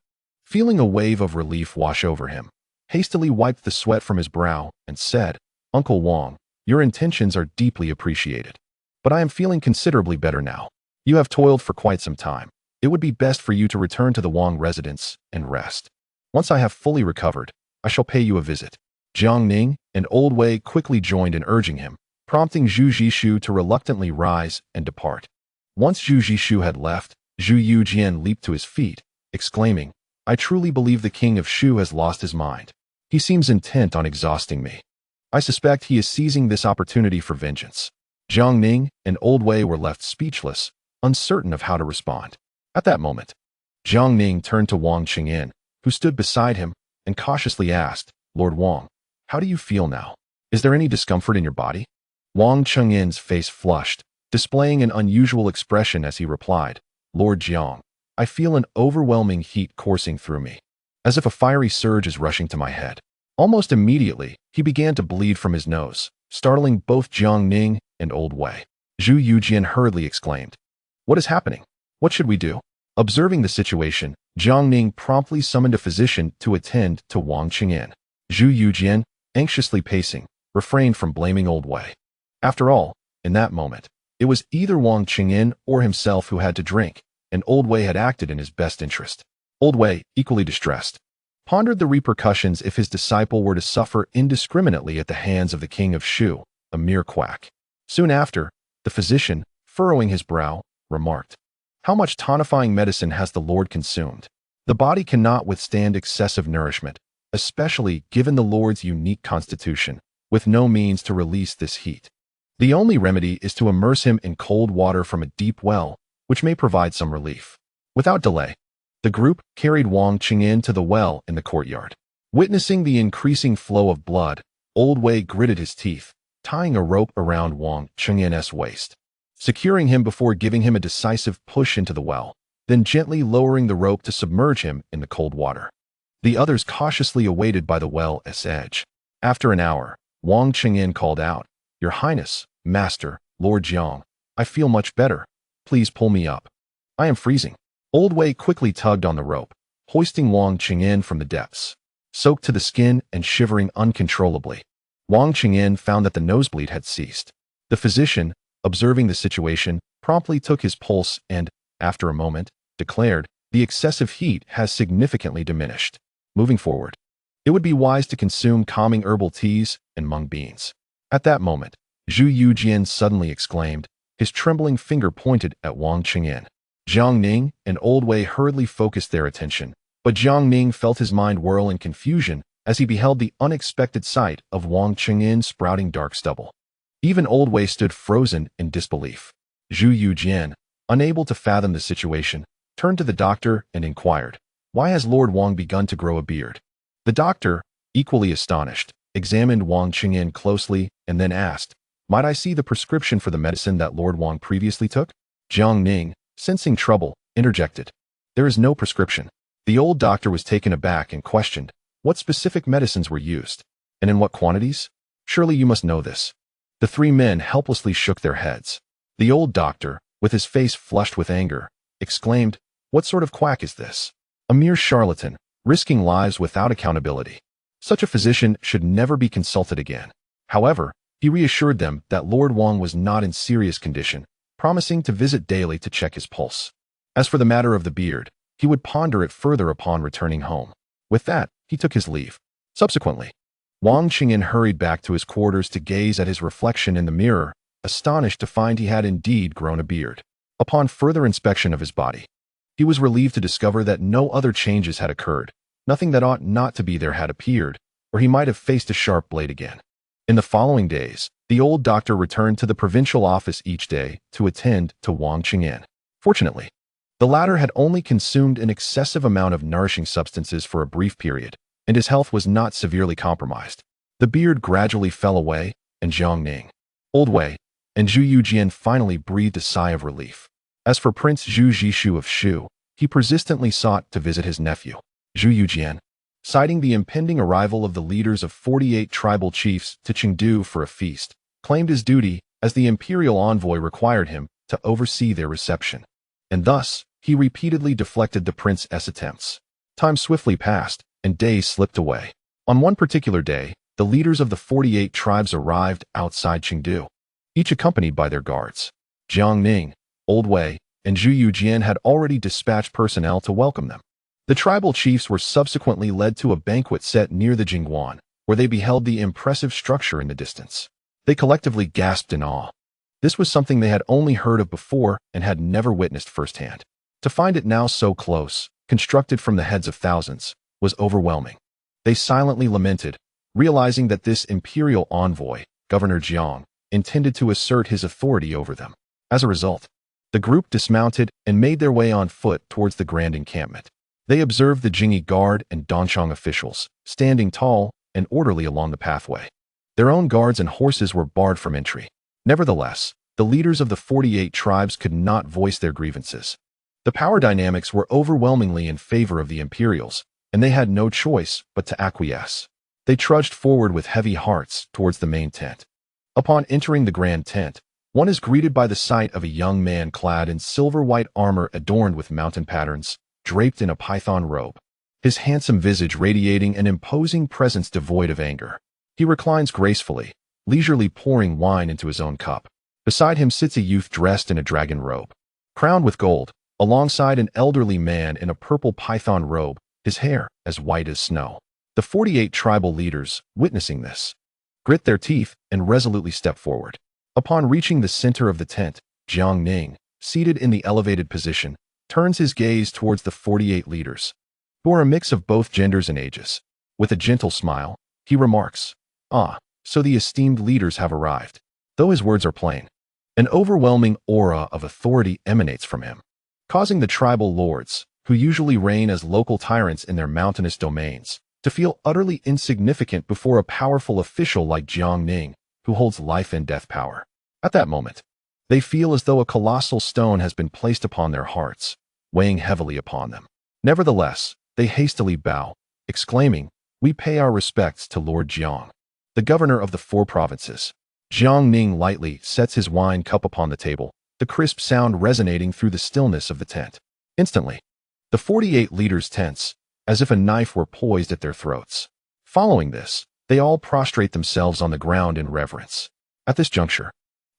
feeling a wave of relief wash over him, hastily wiped the sweat from his brow and said, Uncle Wang, your intentions are deeply appreciated. But I am feeling considerably better now. You have toiled for quite some time. It would be best for you to return to the Wang residence and rest. Once I have fully recovered, I shall pay you a visit. Jiang Ning and Old Wei quickly joined in urging him, prompting Zhu Youjian to reluctantly rise and depart. Once Zhu Youjian had left, Zhu Youjian leaped to his feet, exclaiming, I truly believe the King of Shu has lost his mind. He seems intent on exhausting me. I suspect he is seizing this opportunity for vengeance. Jiang Ning and Old Wei were left speechless, uncertain of how to respond. At that moment, Jiang Ning turned to Wang Cheng'en, who stood beside him, and cautiously asked, Lord Wang, how do you feel now? Is there any discomfort in your body? Wang Cheng'en's face flushed, displaying an unusual expression as he replied, Lord Jiang, I feel an overwhelming heat coursing through me, as if a fiery surge is rushing to my head. Almost immediately, he began to bleed from his nose, startling both Jiang Ning and Old Wei. Zhu Youjian hurriedly exclaimed, What is happening? What should we do? Observing the situation, Jiang Ning promptly summoned a physician to attend to Wang Cheng'en. Zhu Youjian, anxiously pacing, refrained from blaming Old Wei. After all, in that moment, it was either Wang Cheng'en or himself who had to drink, and Old Wei had acted in his best interest. Old Wei, equally distressed, pondered the repercussions if his disciple were to suffer indiscriminately at the hands of the King of Shu, a mere quack. Soon after, the physician, furrowing his brow, remarked, How much tonifying medicine has the Lord consumed? The body cannot withstand excessive nourishment, especially given the Lord's unique constitution, with no means to release this heat. The only remedy is to immerse him in cold water from a deep well, which may provide some relief. Without delay, the group carried Wang Cheng'en to the well in the courtyard. Witnessing the increasing flow of blood, Old Wei gritted his teeth, tying a rope around Wang Cheng'en's waist, securing him before giving him a decisive push into the well, then gently lowering the rope to submerge him in the cold water. The others cautiously awaited by the well's edge. After an hour, Wang Cheng'en called out, Your Highness, Master, Lord Jiang, I feel much better. Please pull me up. I am freezing. Old Wei quickly tugged on the rope, hoisting Wang Cheng'en from the depths. Soaked to the skin and shivering uncontrollably, Wang Cheng'en found that the nosebleed had ceased. The physician, observing the situation, promptly took his pulse and, after a moment, declared, The excessive heat has significantly diminished. Moving forward, it would be wise to consume calming herbal teas and mung beans. At that moment, Zhu Youjian suddenly exclaimed, his trembling finger pointed at Wang Cheng'en. Jiang Ning and Old Wei hurriedly focused their attention, but Jiang Ning felt his mind whirl in confusion as he beheld the unexpected sight of Wang Cheng'en sprouting dark stubble. Even Old Wei stood frozen in disbelief. Zhu Youjian, unable to fathom the situation, turned to the doctor and inquired, "Why has Lord Wang begun to grow a beard?" The doctor, equally astonished, examined Wang Cheng'en closely and then asked, "Might I see the prescription for the medicine that Lord Wang previously took?" Jiang Ning, sensing trouble, interjected, "There is no prescription." The old doctor was taken aback and questioned, "What specific medicines were used? And in what quantities? Surely you must know this." The three men helplessly shook their heads. The old doctor, with his face flushed with anger, exclaimed, "What sort of quack is this? A mere charlatan, risking lives without accountability. Such a physician should never be consulted again." However, he reassured them that Lord Wang was not in serious condition, promising to visit daily to check his pulse. As for the matter of the beard, he would ponder it further upon returning home. With that, he took his leave. Subsequently, Wang Cheng'en hurried back to his quarters to gaze at his reflection in the mirror, astonished to find he had indeed grown a beard. Upon further inspection of his body, he was relieved to discover that no other changes had occurred, nothing that ought not to be there had appeared, or he might have faced a sharp blade again. In the following days, the old doctor returned to the provincial office each day to attend to Wang Cheng'en. Fortunately, the latter had only consumed an excessive amount of nourishing substances for a brief period, and his health was not severely compromised. The beard gradually fell away, and Jiang Ning, Old Wei, and Zhu Youjian finally breathed a sigh of relief. As for Prince Zhu Youjian of Shu, he persistently sought to visit his nephew, Zhu Youjian, citing the impending arrival of the leaders of 48 tribal chiefs to Chengdu for a feast, claimed his duty as the imperial envoy required him to oversee their reception. And thus, he repeatedly deflected the prince's attempts. Time swiftly passed, and days slipped away. On one particular day, the leaders of the 48 tribes arrived outside Chengdu, each accompanied by their guards. Jiang Ning, Old Wei, and Zhu Youjian had already dispatched personnel to welcome them. The tribal chiefs were subsequently led to a banquet set near the Jingguan, where they beheld the impressive structure in the distance. They collectively gasped in awe. This was something they had only heard of before and had never witnessed firsthand. To find it now so close, constructed from the heads of thousands, was overwhelming. They silently lamented, realizing that this imperial envoy, Governor Jiang, intended to assert his authority over them. As a result, the group dismounted and made their way on foot towards the grand encampment. They observed the Jingyi guard and Danchang officials, standing tall and orderly along the pathway. Their own guards and horses were barred from entry. Nevertheless, the leaders of the 48 tribes could not voice their grievances. The power dynamics were overwhelmingly in favor of the Imperials, and they had no choice but to acquiesce. They trudged forward with heavy hearts towards the main tent. Upon entering the grand tent, one is greeted by the sight of a young man clad in silver-white armor adorned with mountain patterns, draped in a python robe, his handsome visage radiating an imposing presence devoid of anger. He reclines gracefully, leisurely pouring wine into his own cup. Beside him sits a youth dressed in a dragon robe, crowned with gold, alongside an elderly man in a purple python robe, his hair as white as snow. The 48 tribal leaders, witnessing this, grit their teeth and resolutely step forward. Upon reaching the center of the tent, Jiang Ning, seated in the elevated position, turns his gaze towards the 48 leaders, who are a mix of both genders and ages. With a gentle smile, he remarks, "Ah, so the esteemed leaders have arrived." Though his words are plain, an overwhelming aura of authority emanates from him, causing the tribal lords, who usually reign as local tyrants in their mountainous domains, to feel utterly insignificant before a powerful official like Jiang Ning, who holds life and death power. At that moment, they feel as though a colossal stone has been placed upon their hearts, weighing heavily upon them. Nevertheless, they hastily bow, exclaiming, "We pay our respects to Lord Jiang, the governor of the 4 provinces." Jiang Ning lightly sets his wine cup upon the table, the crisp sound resonating through the stillness of the tent. Instantly, the 48 leaders tense, as if a knife were poised at their throats. Following this, they all prostrate themselves on the ground in reverence. At this juncture,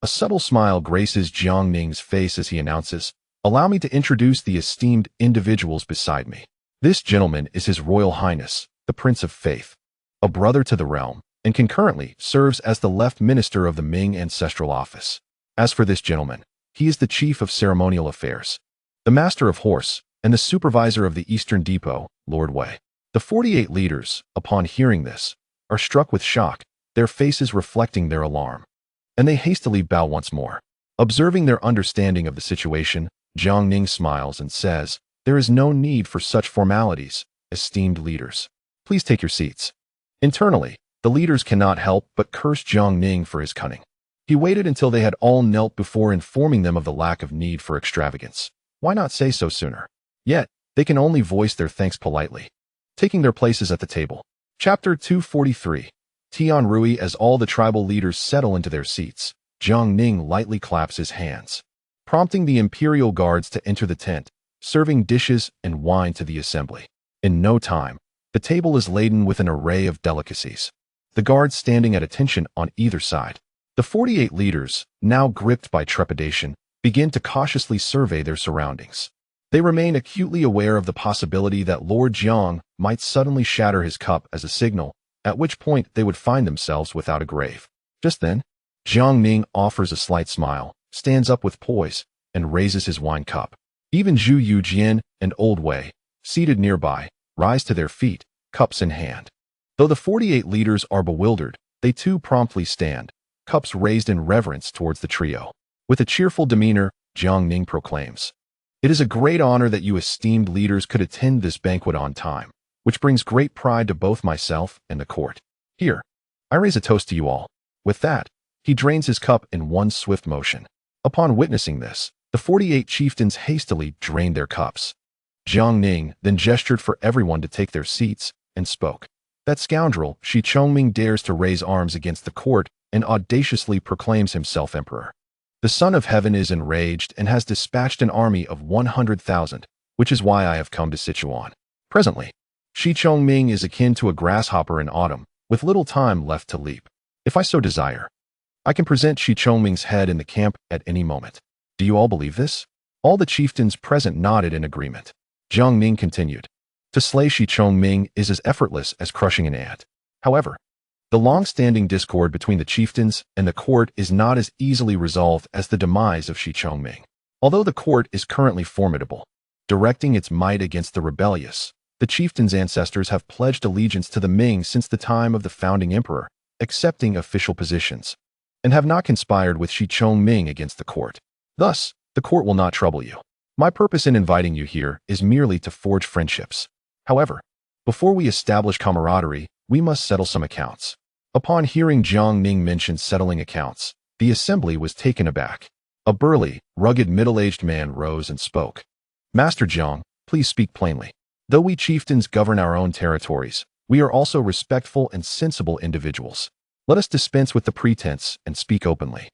a subtle smile graces Jiang Ning's face as he announces, "Allow me to introduce the esteemed individuals beside me. This gentleman is His Royal Highness, the Prince of Faith, a brother to the realm, and concurrently serves as the left minister of the Ming ancestral office. As for this gentleman, he is the chief of ceremonial affairs, the master of horse, and the supervisor of the Eastern Depot, Lord Wei." The 48 leaders, upon hearing this, are struck with shock, their faces reflecting their alarm, and they hastily bow once more. Observing their understanding of the situation, Jiang Ning smiles and says, There is no need for such formalities, esteemed leaders. Please take your seats. Internally, the leaders cannot help but curse Jiang Ning for his cunning. He waited until they had all knelt before informing them of the lack of need for extravagance. Why not say so sooner? Yet, they can only voice their thanks politely. Taking their places at the table. Chapter 243. Tianqi. As all the tribal leaders settle into their seats, Jiang Ning lightly claps his hands, prompting the imperial guards to enter the tent, serving dishes and wine to the assembly. In no time, the table is laden with an array of delicacies, the guards standing at attention on either side. The 48 leaders, now gripped by trepidation, begin to cautiously survey their surroundings. They remain acutely aware of the possibility that Lord Jiang might suddenly shatter his cup as a signal, at which point they would find themselves without a grave. Just then, Jiang Ning offers a slight smile, stands up with poise, and raises his wine cup. Even Zhu Youjian and Old Wei, seated nearby, rise to their feet, cups in hand. Though the 48 leaders are bewildered, they too promptly stand, cups raised in reverence towards the trio. With a cheerful demeanor, Jiang Ning proclaims, "It is a great honor that you esteemed leaders could attend this banquet on time, which brings great pride to both myself and the court. Here, I raise a toast to you all." With that, he drains his cup in one swift motion. Upon witnessing this, the 48 chieftains hastily drained their cups. Jiang Ning then gestured for everyone to take their seats and spoke. "That scoundrel, Shi Chongming, dares to raise arms against the court and audaciously proclaims himself emperor. The Son of Heaven is enraged and has dispatched an army of 100,000, which is why I have come to Sichuan. Presently, Shi Chongming is akin to a grasshopper in autumn, with little time left to leap. If I so desire, I can present Shi Chongming's head in the camp at any moment. Do you all believe this?" All the chieftains present nodded in agreement. Jiang Ning continued, "To slay Shi Chongming is as effortless as crushing an ant. However, the long-standing discord between the chieftains and the court is not as easily resolved as the demise of Shi Chongming. Although the court is currently formidable, directing its might against the rebellious, the chieftains' ancestors have pledged allegiance to the Ming since the time of the founding emperor, accepting official positions, and have not conspired with Shi Chongming against the court. Thus, the court will not trouble you. My purpose in inviting you here is merely to forge friendships. However, before we establish camaraderie, we must settle some accounts." Upon hearing Jiang Ning mention settling accounts, the assembly was taken aback. A burly, rugged middle-aged man rose and spoke. "Master Jiang, please speak plainly. Though we chieftains govern our own territories, we are also respectful and sensible individuals. Let us dispense with the pretense and speak openly."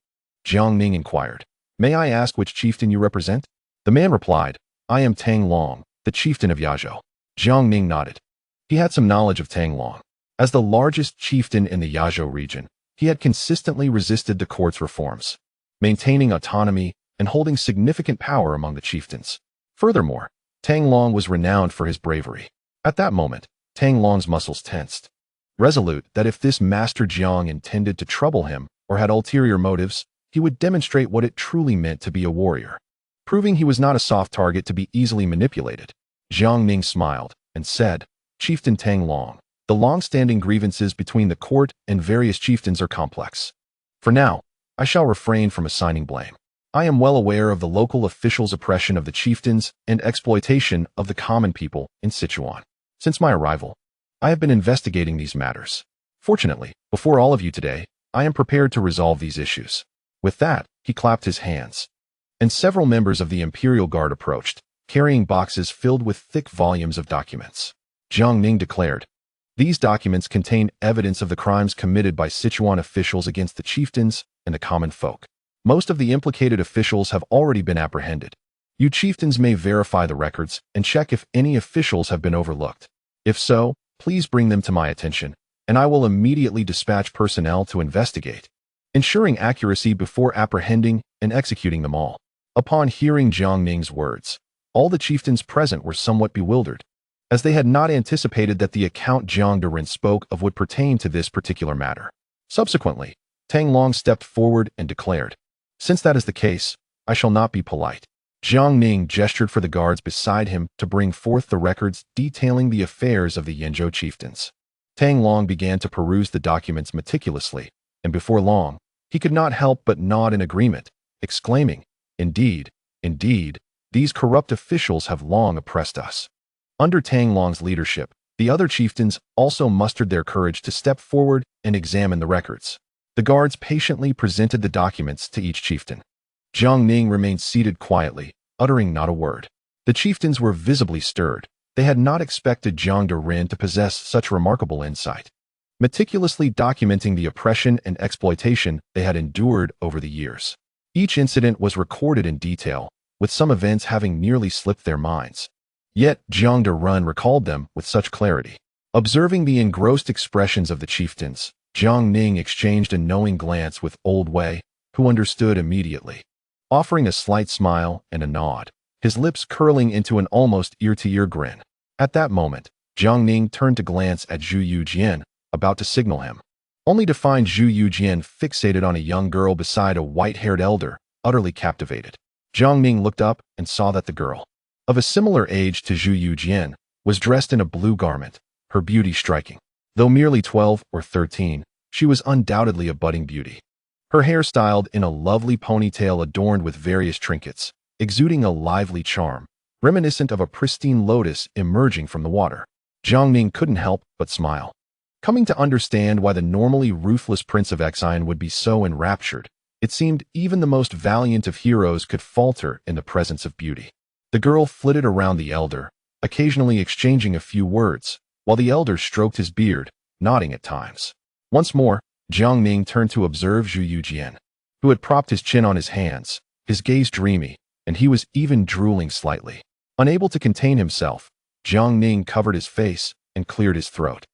Jiang Ning inquired, "May I ask which chieftain you represent?" The man replied, "I am Tang Long, the chieftain of Yazhou." Jiang Ning nodded. He had some knowledge of Tang Long. As the largest chieftain in the Yazhou region, he had consistently resisted the court's reforms, maintaining autonomy and holding significant power among the chieftains. Furthermore, Tang Long was renowned for his bravery. At that moment, Tang Long's muscles tensed. Resolute that if this Master Jiang intended to trouble him or had ulterior motives, he would demonstrate what it truly meant to be a warrior, proving he was not a soft target to be easily manipulated. Jiang Ning smiled and said, "Chieftain Tang Long, the long-standing grievances between the court and various chieftains are complex. For now, I shall refrain from assigning blame. I am well aware of the local officials' oppression of the chieftains and exploitation of the common people in Sichuan. Since my arrival, I have been investigating these matters. Fortunately, before all of you today, I am prepared to resolve these issues." With that, he clapped his hands, and several members of the Imperial Guard approached, carrying boxes filled with thick volumes of documents. Jiang Ning declared, "These documents contain evidence of the crimes committed by Sichuan officials against the chieftains and the common folk. Most of the implicated officials have already been apprehended. You chieftains may verify the records and check if any officials have been overlooked. If so, please bring them to my attention, and I will immediately dispatch personnel to investigate, ensuring accuracy before apprehending and executing them all." Upon hearing Jiang Ning's words, all the chieftains present were somewhat bewildered, as they had not anticipated that the account Jiang Durin spoke of would pertain to this particular matter. Subsequently, Tang Long stepped forward and declared, "Since that is the case, I shall not be polite." Jiang Ning gestured for the guards beside him to bring forth the records detailing the affairs of the Yenzhou chieftains. Tang Long began to peruse the documents meticulously, and before long, he could not help but nod in agreement, exclaiming, "Indeed, indeed, These corrupt officials have long oppressed us." Under Tang Long's leadership, the other chieftains also mustered their courage to step forward and examine the records. The guards patiently presented the documents to each chieftain. Jiang Ning remained seated quietly, uttering not a word. The chieftains were visibly stirred. They had not expected Jiang Derin to possess such remarkable insight. Meticulously documenting the oppression and exploitation they had endured over the years. Each incident was recorded in detail, with some events having nearly slipped their minds. Yet Jiang Derin recalled them with such clarity. Observing the engrossed expressions of the chieftains, Jiang Ning exchanged a knowing glance with Old Wei, who understood immediately. Offering a slight smile and a nod, his lips curling into an almost ear-to-ear grin. At that moment, Jiang Ning turned to glance at Zhu Youjian, about to signal him, only to find Zhu Youjian fixated on a young girl beside a white-haired elder, utterly captivated. Jiang Ning looked up and saw that the girl, of a similar age to Zhu Youjian, was dressed in a blue garment, her beauty striking. Though merely 12 or 13, she was undoubtedly a budding beauty. Her hair styled in a lovely ponytail adorned with various trinkets, exuding a lively charm, reminiscent of a pristine lotus emerging from the water. Jiang Ning couldn't help but smile. Coming to understand why the normally ruthless Prince of Exine would be so enraptured, it seemed even the most valiant of heroes could falter in the presence of beauty. The girl flitted around the elder, occasionally exchanging a few words, while the elder stroked his beard, nodding at times. Once more, Jiang Ning turned to observe Zhu Youjian, who had propped his chin on his hands, his gaze dreamy, and he was even drooling slightly. Unable to contain himself, Jiang Ning covered his face and cleared his throat.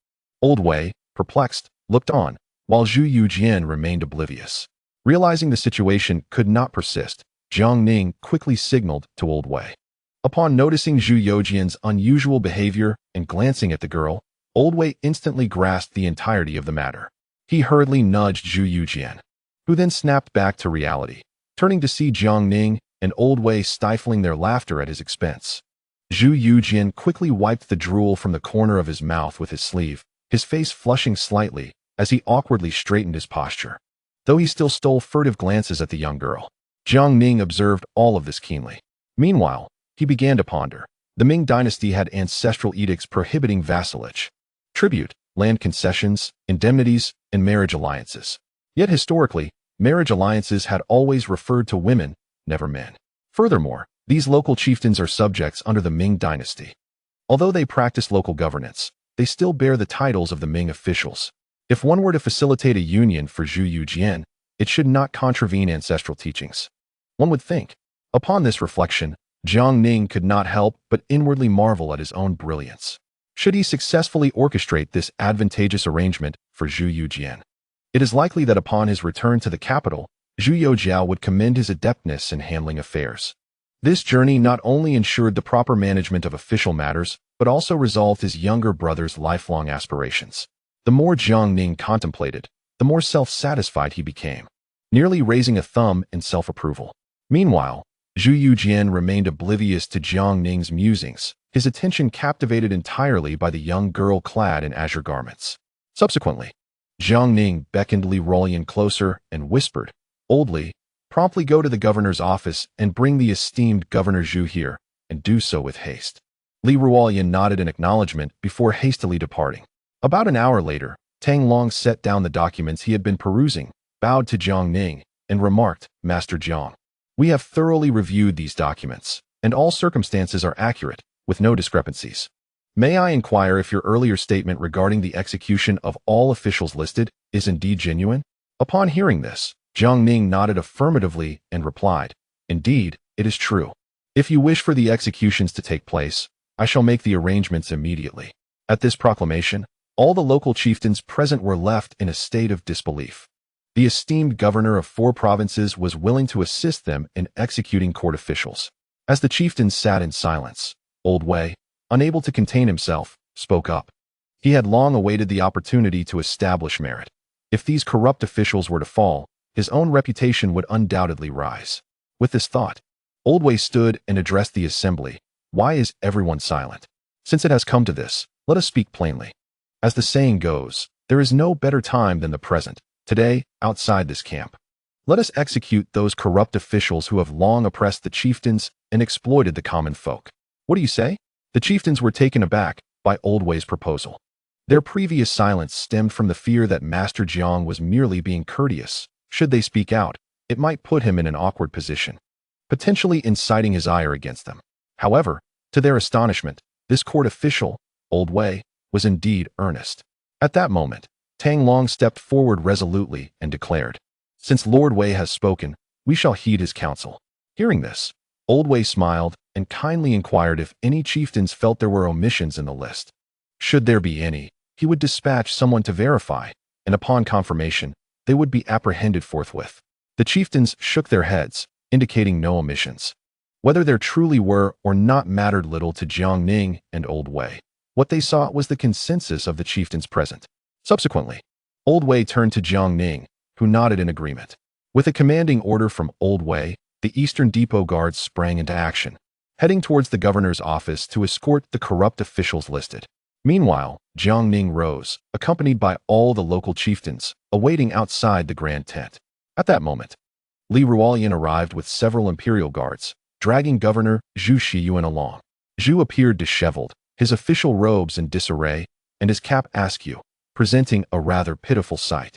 Old Wei, perplexed, looked on, while Zhu Youjian remained oblivious. Realizing the situation could not persist, Jiang Ning quickly signaled to Old Wei. Upon noticing Zhu Youjian's unusual behavior and glancing at the girl, Old Wei instantly grasped the entirety of the matter. He hurriedly nudged Zhu Youjian, who then snapped back to reality, turning to see Jiang Ning and Old Wei stifling their laughter at his expense. Zhu Youjian quickly wiped the drool from the corner of his mouth with his sleeve, his face flushing slightly as he awkwardly straightened his posture. Though he still stole furtive glances at the young girl, Jiang Ning observed all of this keenly. Meanwhile, he began to ponder. The Ming dynasty had ancestral edicts prohibiting vassalage, tribute, land concessions, indemnities, and marriage alliances. Yet historically, marriage alliances had always referred to women, never men. Furthermore, these local chieftains are subjects under the Ming dynasty. Although they practice local governance, they still bear the titles of the Ming officials. If one were to facilitate a union for Zhu Youjian, it should not contravene ancestral teachings. One would think. Upon this reflection, Jiang Ning could not help but inwardly marvel at his own brilliance. Should he successfully orchestrate this advantageous arrangement for Zhu Youjian, it is likely that upon his return to the capital, Zhu Youjian would commend his adeptness in handling affairs. This journey not only ensured the proper management of official matters, but also resolved his younger brother's lifelong aspirations. The more Jiang Ning contemplated, the more self-satisfied he became, nearly raising a thumb in self-approval. Meanwhile, Zhu Youjian remained oblivious to Jiang Ning's musings, his attention captivated entirely by the young girl clad in azure garments. Subsequently, Jiang Ning beckoned Li Ruoyan closer and whispered, "Old Li, promptly go to the governor's office and bring the esteemed Governor Zhu here, and do so with haste." Li Ruoyan nodded in acknowledgement before hastily departing. About an hour later, Tang Long set down the documents he had been perusing, bowed to Jiang Ning, and remarked, "Master Jiang, we have thoroughly reviewed these documents, and all circumstances are accurate, with no discrepancies. May I inquire if your earlier statement regarding the execution of all officials listed is indeed genuine?" Upon hearing this, Jiang Ning nodded affirmatively and replied, "Indeed, it is true. If you wish for the executions to take place, I shall make the arrangements immediately." At this proclamation, all the local chieftains present were left in a state of disbelief. The esteemed governor of 4 provinces was willing to assist them in executing court officials. As the chieftains sat in silence, Old Wei, unable to contain himself, spoke up. He had long awaited the opportunity to establish merit. If these corrupt officials were to fall, his own reputation would undoubtedly rise. With this thought, Old Wei stood and addressed the assembly. "Why is everyone silent? Since it has come to this, let us speak plainly. As the saying goes, there is no better time than the present. Today, outside this camp, Let us execute those corrupt officials who have long oppressed the chieftains and exploited the common folk. What do you say? The chieftains were taken aback by Old Wei's proposal. Their previous silence stemmed from the fear that Master Jiang was merely being courteous. Should they speak out, it might put him in an awkward position, potentially inciting his ire against them. However, to their astonishment, this court official, Old Wei, was indeed earnest. At that moment, Tang Long stepped forward resolutely and declared, "Since Lord Wei has spoken, we shall heed his counsel." Hearing this, Old Wei smiled and kindly inquired if any chieftains felt there were omissions in the list. Should there be any, he would dispatch someone to verify, and upon confirmation, they would be apprehended forthwith. The chieftains shook their heads, indicating no omissions. Whether there truly were or not mattered little to Jiang Ning and Old Wei. What they saw was the consensus of the chieftains present. Subsequently, Old Wei turned to Jiang Ning, who nodded in agreement. With a commanding order from Old Wei, the Eastern Depot guards sprang into action, heading towards the governor's office to escort the corrupt officials listed. Meanwhile, Jiang Ning rose, accompanied by all the local chieftains, awaiting outside the grand tent. At that moment, Li Ruolian arrived with several imperial guards, dragging Governor Zhu Youjian along. Zhu appeared disheveled, his official robes in disarray, and his cap askew, presenting a rather pitiful sight.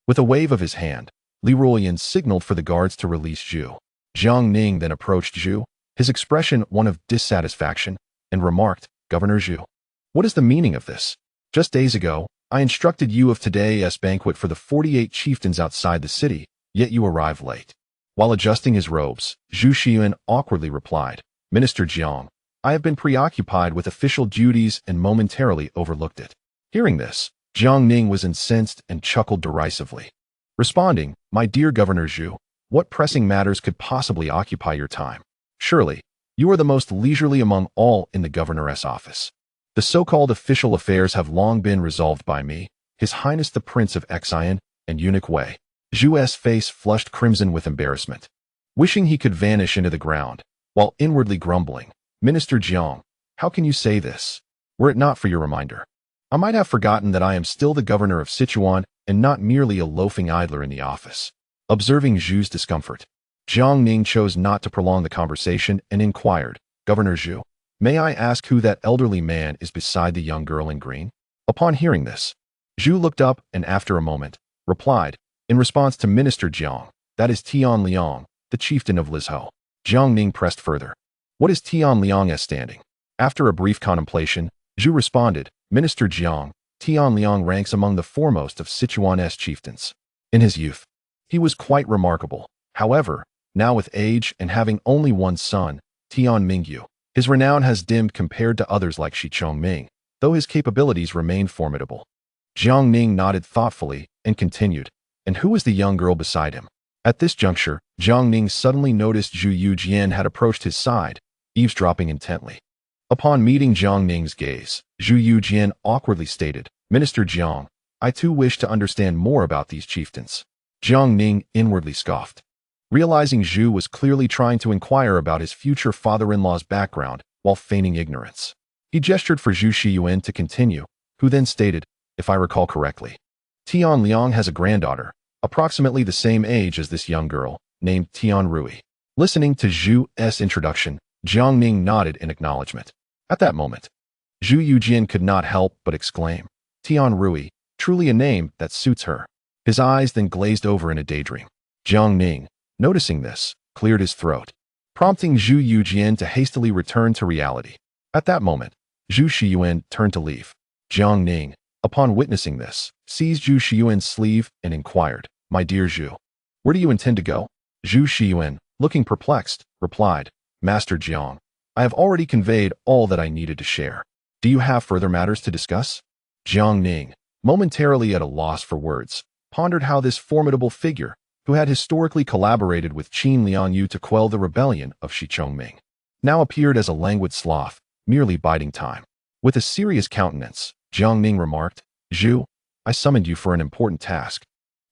With a wave of his hand, Li Ruolian signaled for the guards to release Zhu. Jiang Ning then approached Zhu, his expression one of dissatisfaction, and remarked, "Governor Zhu, what is the meaning of this? Just days ago, I instructed you of today's banquet for the 48 chieftains outside the city, yet you arrive late." While adjusting his robes, Zhu Youjian awkwardly replied, "Minister Jiang, I have been preoccupied with official duties and momentarily overlooked it." Hearing this, Jiang Ning was incensed and chuckled derisively. Responding, "My dear Governor Zhu, what pressing matters could possibly occupy your time? Surely, you are the most leisurely among all in the governor's office. The so-called official affairs have long been resolved by me, His Highness the Prince of Xian, and Eunuch Wei." Zhu's face flushed crimson with embarrassment, wishing he could vanish into the ground, while inwardly grumbling, "Minister Jiang, how can you say this? Were it not for your reminder, I might have forgotten that I am still the governor of Sichuan and not merely a loafing idler in the office." Observing Zhu's discomfort, Jiang Ning chose not to prolong the conversation and inquired, "Governor Zhu, may I ask who that elderly man is beside the young girl in green?" Upon hearing this, Zhu looked up and after a moment, replied, in response to Minister Jiang, "That is Tian Liang, the chieftain of Lizhou." Jiang Ning pressed further, "What is Tian Liang's standing?" After a brief contemplation, Zhu responded, "Minister Jiang, Tian Liang ranks among the foremost of Sichuan's chieftains. In his youth, he was quite remarkable. However, now with age and having only one son, Tian Mingyu, his renown has dimmed compared to others like Shi Chongming, though his capabilities remain formidable." Jiang Ning nodded thoughtfully and continued, "And who is the young girl beside him?" At this juncture, Jiang Ning suddenly noticed Zhu Youjian had approached his side, eavesdropping intently. Upon meeting Jiang Ning's gaze, Zhu Youjian awkwardly stated, "Minister Jiang, I too wish to understand more about these chieftains." Jiang Ning inwardly scoffed. Realizing Zhu was clearly trying to inquire about his future father-in-law's background while feigning ignorance, he gestured for Zhu Youjian to continue, who then stated, "If I recall correctly, Tian Liang has a granddaughter, approximately the same age as this young girl, named Tian Rui." Listening to Zhu's introduction, Jiang Ning nodded in acknowledgement. At that moment, Zhu Youjian could not help but exclaim, "Tian Rui, truly a name that suits her." His eyes then glazed over in a daydream. Jiang Ning, noticing this, cleared his throat, prompting Zhu Youjian to hastily return to reality. At that moment, Zhu Youjian turned to leave. Jiang Ning, upon witnessing this, seized Zhu Youjian's sleeve and inquired, "My dear Zhu, where do you intend to go?" Zhu Youjian, looking perplexed, replied, "Master Jiang, I have already conveyed all that I needed to share. Do you have further matters to discuss?" Jiang Ning, momentarily at a loss for words, pondered how this formidable figure, who had historically collaborated with Qin Liangyu to quell the rebellion of Shi Chongming, now appeared as a languid sloth, merely biding time. With a serious countenance, Jiang Ning remarked, "Zhu, I summoned you for an important task.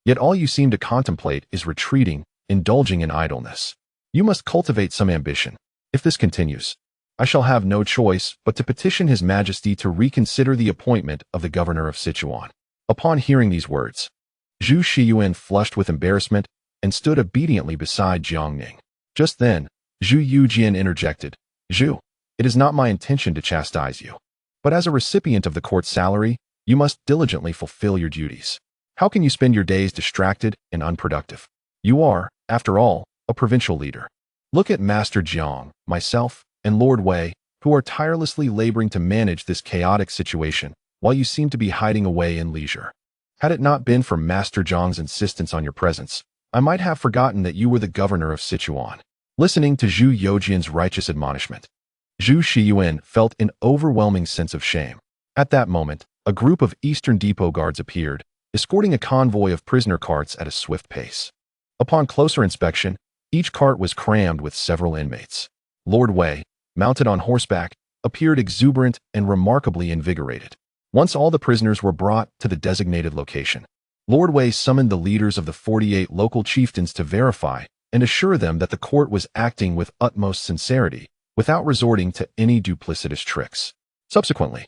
Yet all you seem to contemplate is retreating, indulging in idleness. You must cultivate some ambition. If this continues, I shall have no choice but to petition His Majesty to reconsider the appointment of the governor of Sichuan." Upon hearing these words, Zhu Youjian flushed with embarrassment and stood obediently beside Jiang Ning. Just then, Zhu Youjian interjected, "Zhu, it is not my intention to chastise you. But as a recipient of the court's salary, you must diligently fulfill your duties. How can you spend your days distracted and unproductive? You are, after all, a provincial leader. Look at Master Jiang, myself, and Lord Wei, who are tirelessly laboring to manage this chaotic situation, while you seem to be hiding away in leisure. Had it not been for Master Jiang's insistence on your presence, I might have forgotten that you were the governor of Sichuan." Listening to Zhu Youjian's righteous admonishment, Zhu Shiyuan felt an overwhelming sense of shame. At that moment, a group of Eastern Depot guards appeared, escorting a convoy of prisoner carts at a swift pace. Upon closer inspection, each cart was crammed with several inmates. Lord Wei, mounted on horseback, appeared exuberant and remarkably invigorated. Once all the prisoners were brought to the designated location, Lord Wei summoned the leaders of the 48 local chieftains to verify and assure them that the court was acting with utmost sincerity, without resorting to any duplicitous tricks. Subsequently,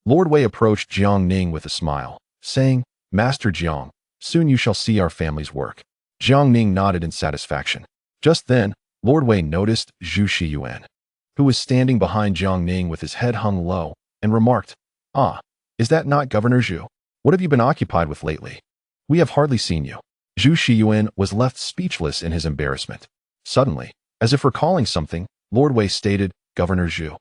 Lord Wei approached Jiang Ning with a smile, saying, "Master Jiang, soon you shall see our family's work." Jiang Ning nodded in satisfaction. Just then, Lord Wei noticed Zhu Shiyuan, who was standing behind Jiang Ning with his head hung low, and remarked, "Ah, is that not Governor Zhu? What have you been occupied with lately? We have hardly seen you." Zhu Shiyuan was left speechless in his embarrassment. Suddenly, as if recalling something, Lord Wei stated, "Governor Zhu,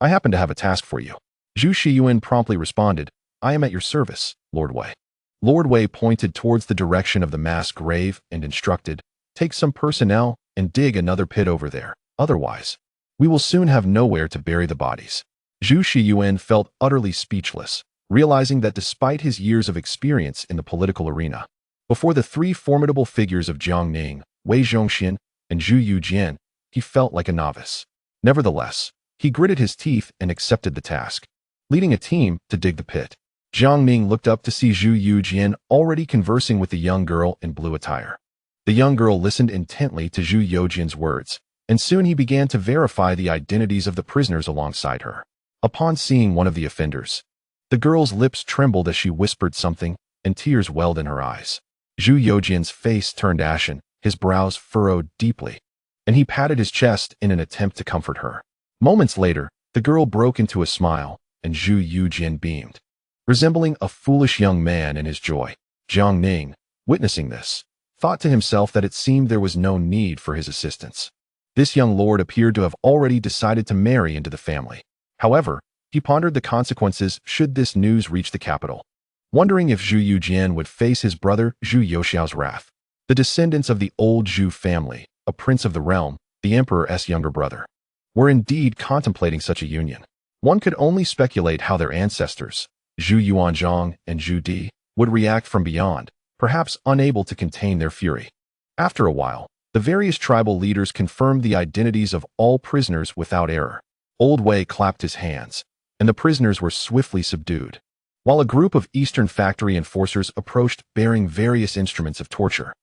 I happen to have a task for you." Zhu Shiyuan promptly responded, "I am at your service, Lord Wei." Lord Wei pointed towards the direction of the mass grave and instructed, "Take some personnel and dig another pit over there. Otherwise, we will soon have nowhere to bury the bodies." Zhu Shiyuan felt utterly speechless, realizing that despite his years of experience in the political arena, before the three formidable figures of Jiang Ning, Wei Zhongxian, and Zhu Youjian, he felt like a novice. Nevertheless, he gritted his teeth and accepted the task, leading a team to dig the pit. Jiang Ning looked up to see Zhu Youjian already conversing with the young girl in blue attire. The young girl listened intently to Zhu Youjian's words, and soon he began to verify the identities of the prisoners alongside her. Upon seeing one of the offenders, the girl's lips trembled as she whispered something, and tears welled in her eyes. Zhu Youjian's face turned ashen, his brows furrowed deeply, and he patted his chest in an attempt to comfort her. Moments later, the girl broke into a smile, and Zhu Youjian beamed, resembling a foolish young man in his joy. Jiang Ning, witnessing this, thought to himself that it seemed there was no need for his assistance. This young lord appeared to have already decided to marry into the family. However, he pondered the consequences should this news reach the capital, wondering if Zhu Youjian would face his brother Zhu Youxiao's wrath. The descendants of the old Zhu family, a prince of the realm, the emperor's younger brother, were indeed contemplating such a union. One could only speculate how their ancestors, Zhu Yuanzhang and Zhu Di, would react from beyond, perhaps unable to contain their fury. After a while, the various tribal leaders confirmed the identities of all prisoners without error. Old Wei clapped his hands, and the prisoners were swiftly subdued, while a group of Eastern factory enforcers approached bearing various instruments of torture.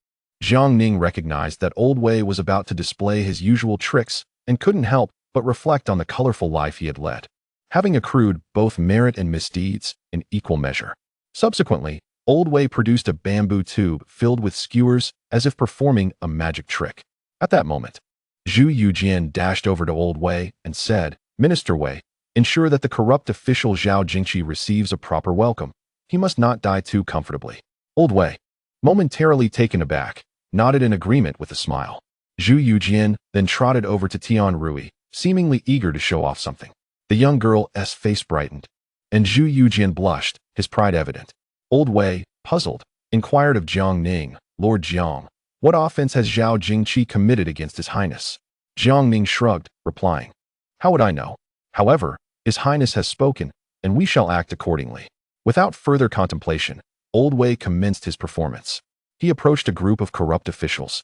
Jiang Ning recognized that Old Wei was about to display his usual tricks and couldn't help but reflect on the colorful life he had led, having accrued both merit and misdeeds in equal measure. Subsequently, Old Wei produced a bamboo tube filled with skewers as if performing a magic trick. At that moment, Zhu Youjian dashed over to Old Wei and said, "Minister Wei, ensure that the corrupt official Zhao Jingqi receives a proper welcome. He must not die too comfortably." Old Wei, momentarily taken aback, nodded in agreement with a smile. Zhu Youjian then trotted over to Tian Rui, seemingly eager to show off something. The young girl's face brightened, and Zhu Youjian blushed, his pride evident. Old Wei, puzzled, inquired of Jiang Ning, "Lord Jiang, what offense has Zhao Jingqi committed against His Highness?" Jiang Ning shrugged, replying, "How would I know? However, His Highness has spoken, and we shall act accordingly." Without further contemplation, Old Wei commenced his performance. He approached a group of corrupt officials,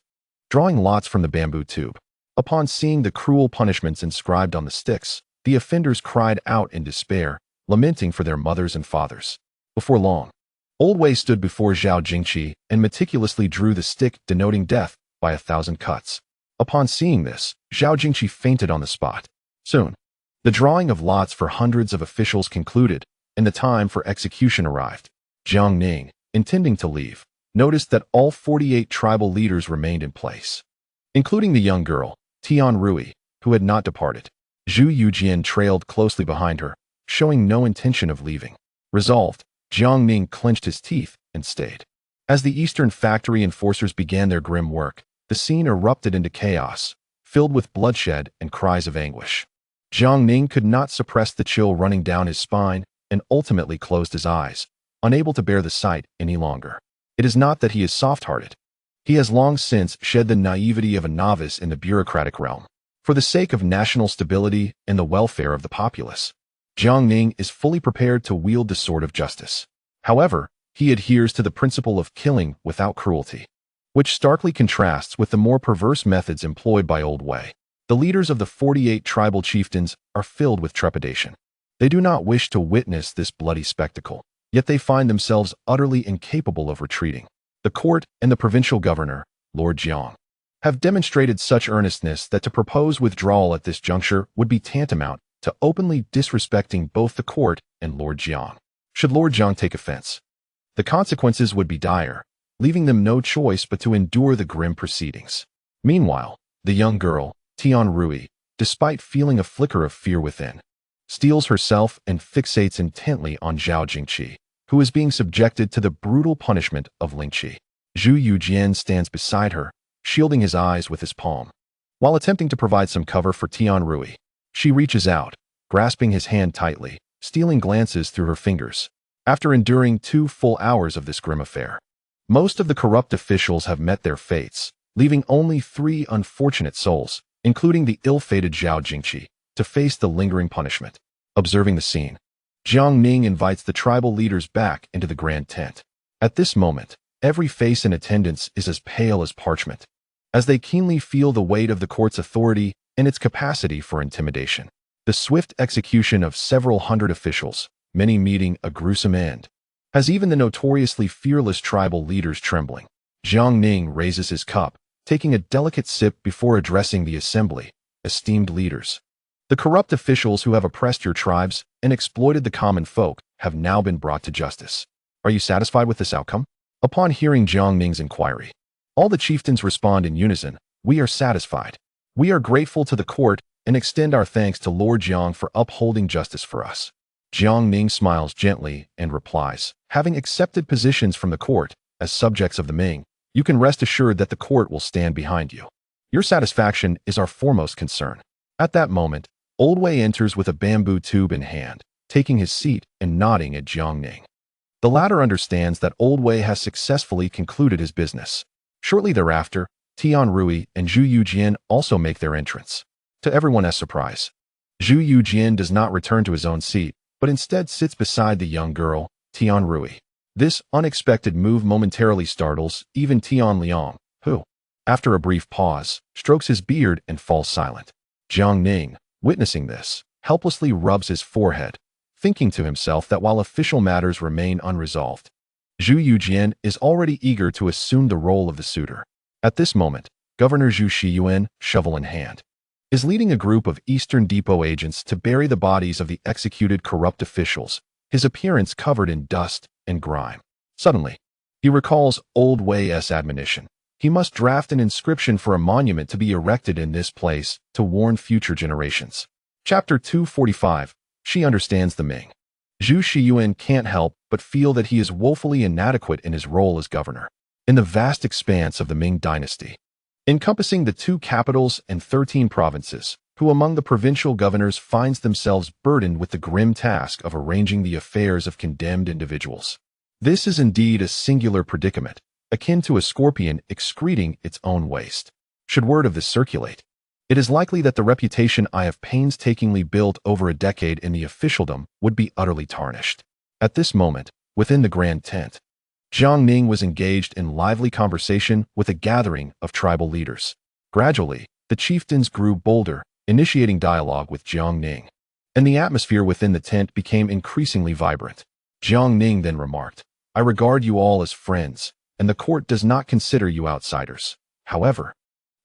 drawing lots from the bamboo tube. Upon seeing the cruel punishments inscribed on the sticks, the offenders cried out in despair, lamenting for their mothers and fathers. Before long, Old Wei stood before Zhao Jingqi and meticulously drew the stick denoting death by 1,000 cuts. Upon seeing this, Zhao Jingqi fainted on the spot. Soon, the drawing of lots for hundreds of officials concluded, and the time for execution arrived. Jiang Ning, intending to leave, noticed that all 48 tribal leaders remained in place, including the young girl, Tianqi, who had not departed. Zhu Youjian trailed closely behind her, showing no intention of leaving. Resolved, Jiang Ning clenched his teeth and stayed. As the Eastern Factory enforcers began their grim work, the scene erupted into chaos, filled with bloodshed and cries of anguish. Jiang Ning could not suppress the chill running down his spine and ultimately closed his eyes, unable to bear the sight any longer. It is not that he is soft-hearted. He has long since shed the naivety of a novice in the bureaucratic realm. For the sake of national stability and the welfare of the populace, Jiang Ning is fully prepared to wield the sword of justice. However, he adheres to the principle of killing without cruelty, which starkly contrasts with the more perverse methods employed by Old Wei. The leaders of the 48 tribal chieftains are filled with trepidation. They do not wish to witness this bloody spectacle, yet they find themselves utterly incapable of retreating. The court and the provincial governor, Lord Jiang, have demonstrated such earnestness that to propose withdrawal at this juncture would be tantamount to openly disrespecting both the court and Lord Jiang. Should Lord Jiang take offense, the consequences would be dire, leaving them no choice but to endure the grim proceedings. Meanwhile, the young girl, Tianqi, despite feeling a flicker of fear within, steels herself and fixates intently on Zhao Jingqi, who is being subjected to the brutal punishment of Lingqi. Zhu Youjian stands beside her, shielding his eyes with his palm. While attempting to provide some cover for Tianqi, she reaches out, grasping his hand tightly, stealing glances through her fingers. After enduring 2 full hours of this grim affair, most of the corrupt officials have met their fates, leaving only 3 unfortunate souls, including the ill-fated Zhao Jingqi, to face the lingering punishment. Observing the scene, Jiang Ning invites the tribal leaders back into the grand tent. At this moment, every face in attendance is as pale as parchment, as they keenly feel the weight of the court's authority and its capacity for intimidation. The swift execution of several hundred officials, many meeting a gruesome end, has even the notoriously fearless tribal leaders trembling. Jiang Ning raises his cup, taking a delicate sip before addressing the assembly. Esteemed leaders, the corrupt officials who have oppressed your tribes and exploited the common folk have now been brought to justice. Are you satisfied with this outcome? Upon hearing Jiang Ning's inquiry, all the chieftains respond in unison, "We are satisfied. We are grateful to the court and extend our thanks to Lord Jiang for upholding justice for us." Jiang Ning smiles gently and replies, "Having accepted positions from the court as subjects of the Ming, you can rest assured that the court will stand behind you. Your satisfaction is our foremost concern." At that moment, Old Wei enters with a bamboo tube in hand, taking his seat and nodding at Jiang Ning. The latter understands that Old Wei has successfully concluded his business. Shortly thereafter, Tianqi and Zhu Youjian also make their entrance. To everyone's surprise, Zhu Youjian does not return to his own seat, but instead sits beside the young girl, Tianqi. This unexpected move momentarily startles even Tian Liang, who, after a brief pause, strokes his beard and falls silent. Jiang Ning, witnessing this, helplessly rubs his forehead, thinking to himself that while official matters remain unresolved, Zhu Youjian is already eager to assume the role of the suitor. At this moment, Governor Zhu Youjian, shovel in hand, is leading a group of Eastern Depot agents to bury the bodies of the executed corrupt officials, his appearance covered in dust and grime. Suddenly, he recalls Old Wei's admonition. He must draft an inscription for a monument to be erected in this place to warn future generations. Chapter 245. She understands the Ming. Zhu Youjian can't help but feel that he is woefully inadequate in his role as governor. In the vast expanse of the Ming dynasty, encompassing the 2 capitals and 13 provinces, who among the provincial governors finds themselves burdened with the grim task of arranging the affairs of condemned individuals. This is indeed a singular predicament, akin to a scorpion excreting its own waste. Should word of this circulate, it is likely that the reputation I have painstakingly built over a decade in the officialdom would be utterly tarnished. At this moment, within the grand tent, Jiang Ning was engaged in lively conversation with a gathering of tribal leaders. Gradually, the chieftains grew bolder, initiating dialogue with Jiang Ning, and the atmosphere within the tent became increasingly vibrant. Jiang Ning then remarked, "I regard you all as friends, and the court does not consider you outsiders. However,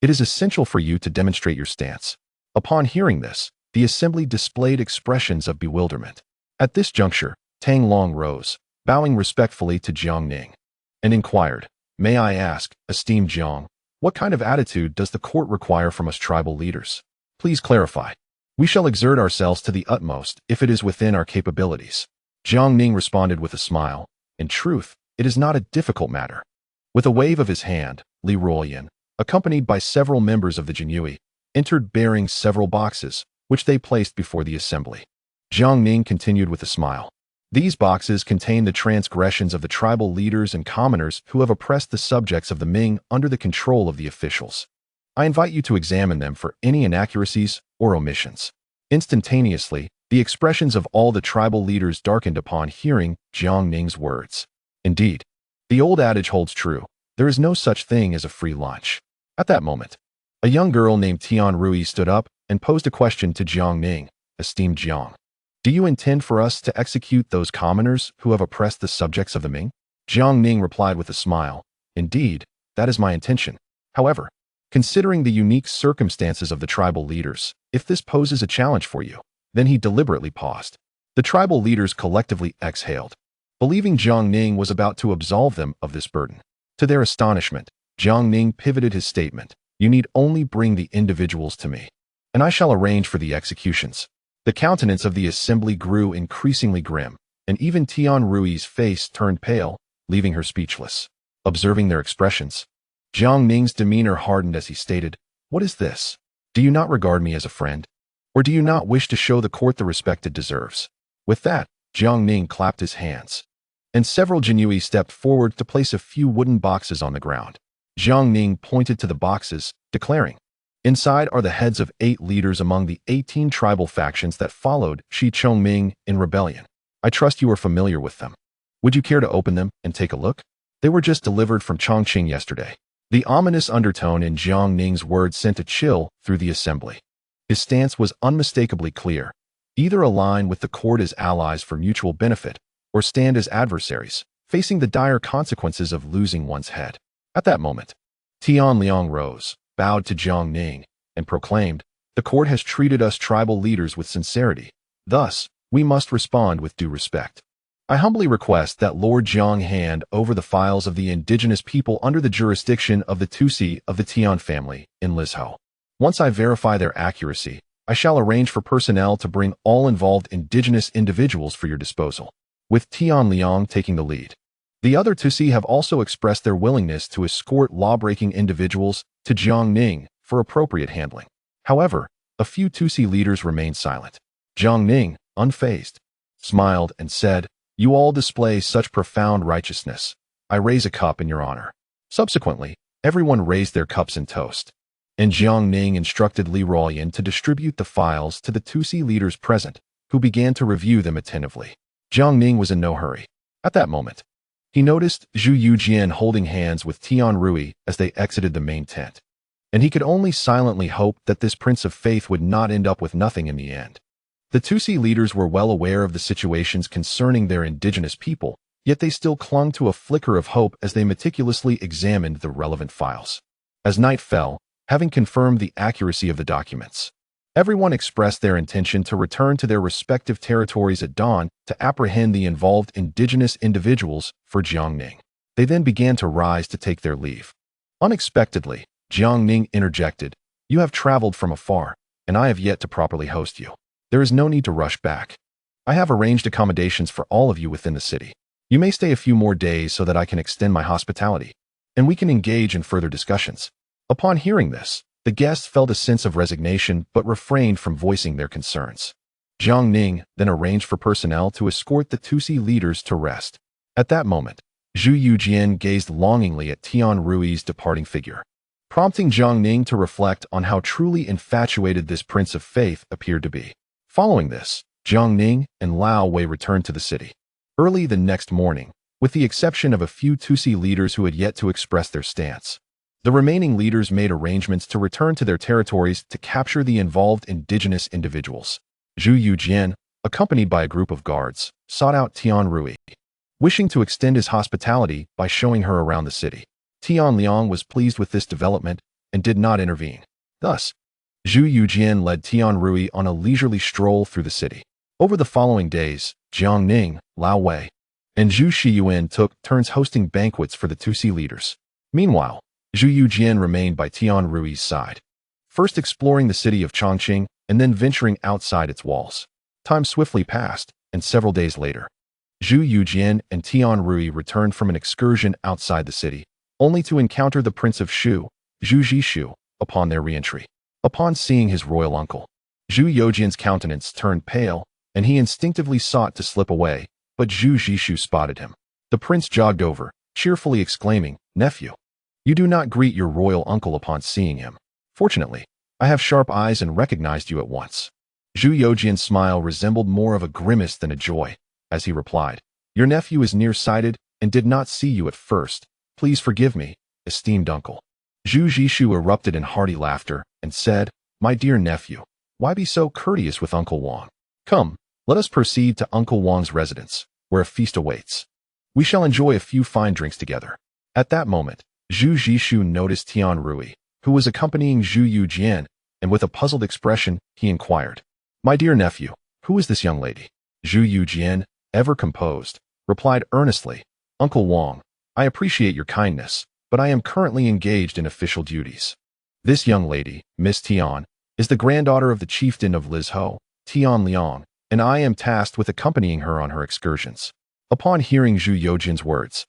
it is essential for you to demonstrate your stance." Upon hearing this, the assembly displayed expressions of bewilderment. At this juncture, Tang Long rose, bowing respectfully to Jiang Ning, and inquired, May I ask, esteemed Jiang, what kind of attitude does the court require from us tribal leaders? Please clarify. We shall exert ourselves to the utmost if it is within our capabilities. Jiang Ning responded with a smile. In truth, it is not a difficult matter. With a wave of his hand, Li Ruoyan, accompanied by several members of the Jinyui, entered bearing several boxes, which they placed before the assembly. Jiang Ning continued with a smile. These boxes contain the transgressions of the tribal leaders and commoners who have oppressed the subjects of the Ming under the control of the officials. I invite you to examine them for any inaccuracies or omissions. Instantaneously, the expressions of all the tribal leaders darkened upon hearing Jiang Ning's words. Indeed, the old adage holds true. There is no such thing as a free lunch. At that moment, a young girl named Tian Rui stood up and posed a question to Jiang Ning. Esteemed Jiang, do you intend for us to execute those commoners who have oppressed the subjects of the Ming? Jiang Ning replied with a smile. Indeed, that is my intention. However, considering the unique circumstances of the tribal leaders, if this poses a challenge for you, then he deliberately paused. The tribal leaders collectively exhaled, believing Jiang Ning was about to absolve them of this burden. To their astonishment, Jiang Ning pivoted his statement. You need only bring the individuals to me, and I shall arrange for the executions. The countenance of the assembly grew increasingly grim, and even Tian Rui's face turned pale, leaving her speechless. Observing their expressions, Jiang Ning's demeanor hardened as he stated, What is this? Do you not regard me as a friend? Or do you not wish to show the court the respect it deserves? With that, Jiang Ning clapped his hands, and several Jinyui stepped forward to place a few wooden boxes on the ground. Jiang Ning pointed to the boxes, declaring, Inside are the heads of 8 leaders among the 18 tribal factions that followed Shi Chongming in rebellion. I trust you are familiar with them. Would you care to open them and take a look? They were just delivered from Chongqing yesterday. The ominous undertone in Jiang Ning's words sent a chill through the assembly. His stance was unmistakably clear. Either align with the court as allies for mutual benefit, or stand as adversaries, facing the dire consequences of losing one's head. At that moment, Tian Liang rose, bowed to Jiang Ning, and proclaimed, The court has treated us tribal leaders with sincerity. Thus, we must respond with due respect. I humbly request that Lord Jiang hand over the files of the indigenous people under the jurisdiction of the Tusi of the Tian family in Lizhou. Once I verify their accuracy, I shall arrange for personnel to bring all involved indigenous individuals for your disposal, with Tian Liang taking the lead. The other Tusi have also expressed their willingness to escort law-breaking individuals to Jiang Ning for appropriate handling. However, a few Tusi leaders remained silent. Jiang Ning, unfazed, smiled and said, You all display such profound righteousness. I raise a cup in your honor. Subsequently, everyone raised their cups in toast, and Jiang Ning instructed Li Ruoyan to distribute the files to the Tusi leaders present, who began to review them attentively. Jiang Ning was in no hurry. At that moment, he noticed Zhu Youjian holding hands with Tian Rui as they exited the main tent, and he could only silently hope that this prince of faith would not end up with nothing in the end. The Tusi leaders were well aware of the situations concerning their indigenous people, yet they still clung to a flicker of hope as they meticulously examined the relevant files. As night fell, having confirmed the accuracy of the documents, everyone expressed their intention to return to their respective territories at dawn to apprehend the involved indigenous individuals for Jiang Ning. They then began to rise to take their leave. Unexpectedly, Jiang Ning interjected, You have traveled from afar, and I have yet to properly host you. There is no need to rush back. I have arranged accommodations for all of you within the city. You may stay a few more days so that I can extend my hospitality, and we can engage in further discussions. Upon hearing this, the guests felt a sense of resignation but refrained from voicing their concerns. Jiang Ning then arranged for personnel to escort the Tusi leaders to rest. At that moment, Zhu Youjian gazed longingly at Tian Rui's departing figure, prompting Jiang Ning to reflect on how truly infatuated this prince of faith appeared to be. Following this, Jiang Ning and Lao Wei returned to the city. Early the next morning, with the exception of a few Tusi leaders who had yet to express their stance, the remaining leaders made arrangements to return to their territories to capture the involved indigenous individuals. Zhu Youjian, accompanied by a group of guards, sought out Tian Rui, wishing to extend his hospitality by showing her around the city. Tian Liang was pleased with this development and did not intervene. Thus, Zhu Youjian led Tian Rui on a leisurely stroll through the city. Over the following days, Jiang Ning, Lao Wei, and Zhu Shiyuan took turns hosting banquets for the Tusi leaders. Meanwhile, Zhu Youjian remained by Tianrui's side, first exploring the city of Chongqing and then venturing outside its walls. Time swiftly passed, and several days later, Zhu Youjian and Tianrui returned from an excursion outside the city, only to encounter the Prince of Shu, Zhu Shu, upon their re-entry. Upon seeing his royal uncle, Zhu Youjian's countenance turned pale, and he instinctively sought to slip away, but Zhu Shu spotted him. The prince jogged over, cheerfully exclaiming, "Nephew, you do not greet your royal uncle upon seeing him. Fortunately, I have sharp eyes and recognized you at once." Zhu Youjian's smile resembled more of a grimace than a joy, as he replied, "Your nephew is nearsighted and did not see you at first. Please forgive me, esteemed uncle." Zhu Shu erupted in hearty laughter and said, "My dear nephew, why be so courteous with Uncle Wang? Come, let us proceed to Uncle Wang's residence, where a feast awaits. We shall enjoy a few fine drinks together." At that moment, Zhu Shu noticed Tianrui, who was accompanying Zhu Youjian, and with a puzzled expression, he inquired, "My dear nephew, who is this young lady?" Zhu Youjian, ever composed, replied earnestly, "Uncle Wang, I appreciate your kindness, but I am currently engaged in official duties. This young lady, Miss Tian, is the granddaughter of the chieftain of Lizhou, Tian Liang, and I am tasked with accompanying her on her excursions." Upon hearing Zhu Youjian's words,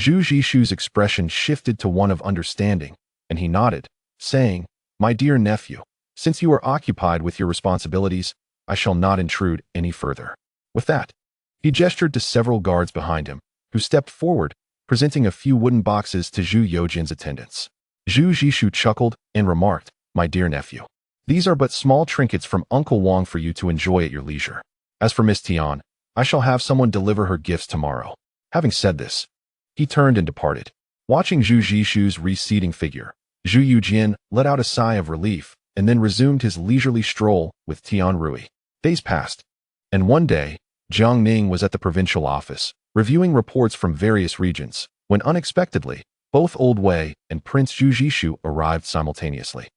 Zhu Shu's expression shifted to one of understanding, and he nodded, saying, "My dear nephew, since you are occupied with your responsibilities, I shall not intrude any further." With that, he gestured to several guards behind him, who stepped forward, presenting a few wooden boxes to Zhu Youjian's attendants. Zhu Shu chuckled and remarked, "My dear nephew, these are but small trinkets from Uncle Wang for you to enjoy at your leisure. As for Miss Tian, I shall have someone deliver her gifts tomorrow." Having said this, he turned and departed. Watching Zhu Shu's receding figure, Zhu Youjian let out a sigh of relief and then resumed his leisurely stroll with Tianrui. Days passed, and one day, Jiang Ning was at the provincial office, reviewing reports from various regions, when unexpectedly, both Old Wei and Prince Zhu Shu arrived simultaneously.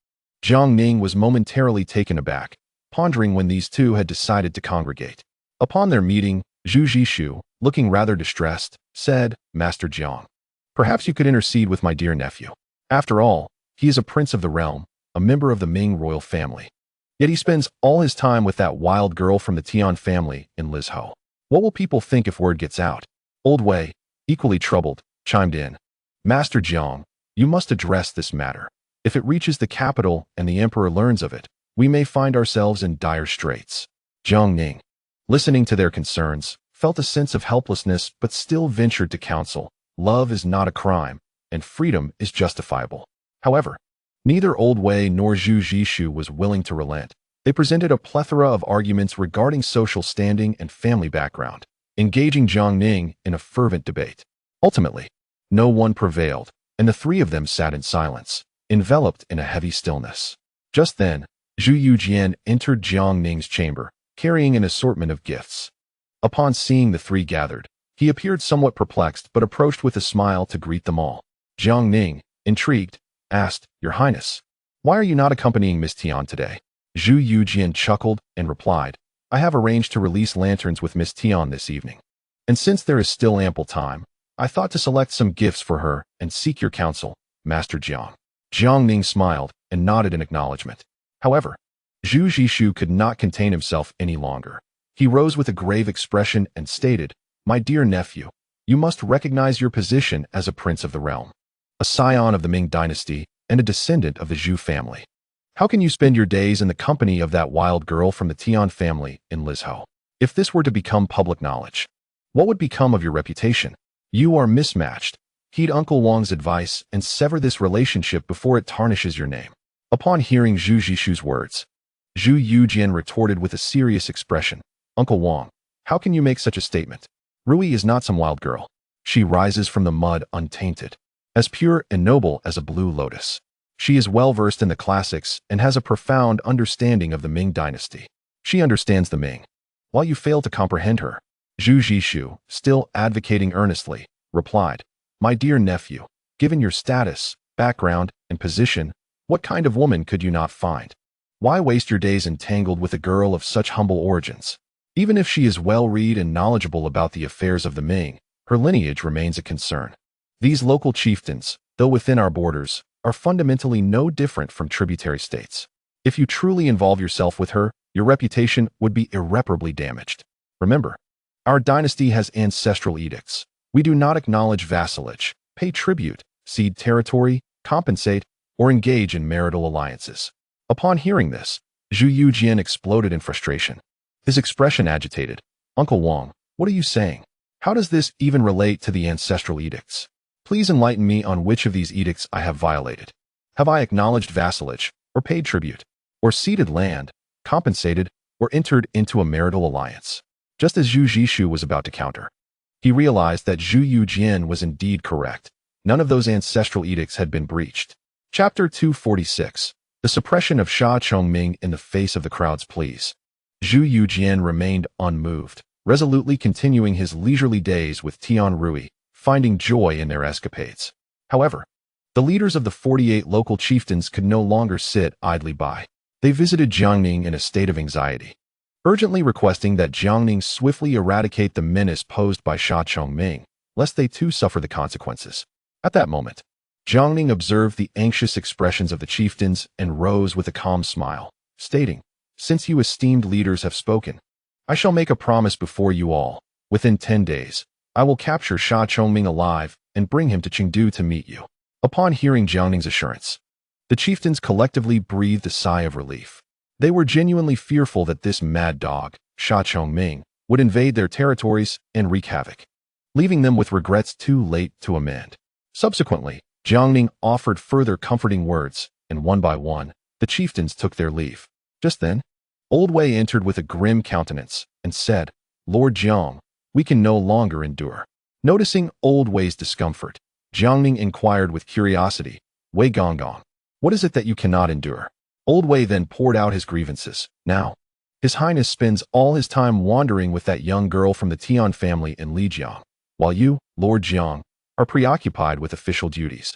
Jiang Ning was momentarily taken aback, pondering when these two had decided to congregate. Upon their meeting, Zhu Shu, looking rather distressed, said, "Master Jiang, perhaps you could intercede with my dear nephew. After all, he is a prince of the realm, a member of the Ming royal family. Yet he spends all his time with that wild girl from the Tian family in Lizhou. What will people think if word gets out?" Old Wei, equally troubled, chimed in, "Master Jiang, you must address this matter. If it reaches the capital and the emperor learns of it, we may find ourselves in dire straits." Jiang Ning, listening to their concerns, felt a sense of helplessness but still ventured to counsel, "Love is not a crime, and freedom is justifiable." However, neither Old Wei nor Zhu Shu was willing to relent. They presented a plethora of arguments regarding social standing and family background, engaging Jiang Ning in a fervent debate. Ultimately, no one prevailed, and the three of them sat in silence, enveloped in a heavy stillness. Just then, Zhu Youjian entered Jiang Ning's chamber, carrying an assortment of gifts. Upon seeing the three gathered, he appeared somewhat perplexed but approached with a smile to greet them all. Jiang Ning, intrigued, asked, "Your Highness, why are you not accompanying Miss Tian today?" Zhu Youjian chuckled and replied, "I have arranged to release lanterns with Miss Tian this evening. And since there is still ample time, I thought to select some gifts for her and seek your counsel, Master Jiang." Jiang Ning smiled and nodded in acknowledgement. However, Zhu Shu could not contain himself any longer. He rose with a grave expression and stated, "My dear nephew, you must recognize your position as a prince of the realm, a scion of the Ming dynasty and a descendant of the Zhu family. How can you spend your days in the company of that wild girl from the Tian family in Lizhou? If this were to become public knowledge, what would become of your reputation? You are mismatched. Heed Uncle Wang's advice and sever this relationship before it tarnishes your name." Upon hearing Zhu Shu's words, Zhu Youjian retorted with a serious expression, "Uncle Wang, how can you make such a statement? Rui is not some wild girl. She rises from the mud untainted, as pure and noble as a blue lotus. She is well-versed in the classics and has a profound understanding of the Ming dynasty. She understands the Ming, while you fail to comprehend her." Zhu Shu, still advocating earnestly, replied, "My dear nephew, given your status, background, and position, what kind of woman could you not find? Why waste your days entangled with a girl of such humble origins? Even if she is well-read and knowledgeable about the affairs of the Ming, her lineage remains a concern. These local chieftains, though within our borders, are fundamentally no different from tributary states. If you truly involve yourself with her, your reputation would be irreparably damaged. Remember, our dynasty has ancestral edicts. We do not acknowledge vassalage, pay tribute, cede territory, compensate, or engage in marital alliances. Upon hearing this, Zhu Youjian exploded in frustration. His expression agitated. Uncle Wang, what are you saying? How does this even relate to the ancestral edicts? Please enlighten me on which of these edicts I have violated. Have I acknowledged vassalage, or paid tribute, or ceded land, compensated, or entered into a marital alliance? Just as Zhu Youjian was about to counter, he realized that Zhu Youjian was indeed correct. None of those ancestral edicts had been breached. Chapter 246. The suppression of Sha Chongming in the face of the crowd's pleas. Zhu Youjian remained unmoved, resolutely continuing his leisurely days with Tianqi, finding joy in their escapades. However, the leaders of the 48 local chieftains could no longer sit idly by. They visited Jiangning in a state of anxiety, urgently requesting that Jiangning swiftly eradicate the menace posed by Sha Chongming, lest they too suffer the consequences. At that moment, Jiangning observed the anxious expressions of the chieftains and rose with a calm smile, stating, "Since you esteemed leaders have spoken, I shall make a promise before you all. Within 10 days, I will capture Sha Chongming alive and bring him to Chengdu to meet you." Upon hearing Jiangning's assurance, the chieftains collectively breathed a sigh of relief. They were genuinely fearful that this mad dog, Sha Chongming, would invade their territories and wreak havoc, leaving them with regrets too late to amend. Subsequently, Jiangning offered further comforting words, and one by one, the chieftains took their leave. Just then, Old Wei entered with a grim countenance and said, "Lord Jiang, we can no longer endure." Noticing Old Wei's discomfort, Jiangning inquired with curiosity, "Wei Gonggong, what is it that you cannot endure?" Old Wei then poured out his grievances. "Now, His Highness spends all his time wandering with that young girl from the Tian family in Lijiang, while you, Lord Jiang, are preoccupied with official duties.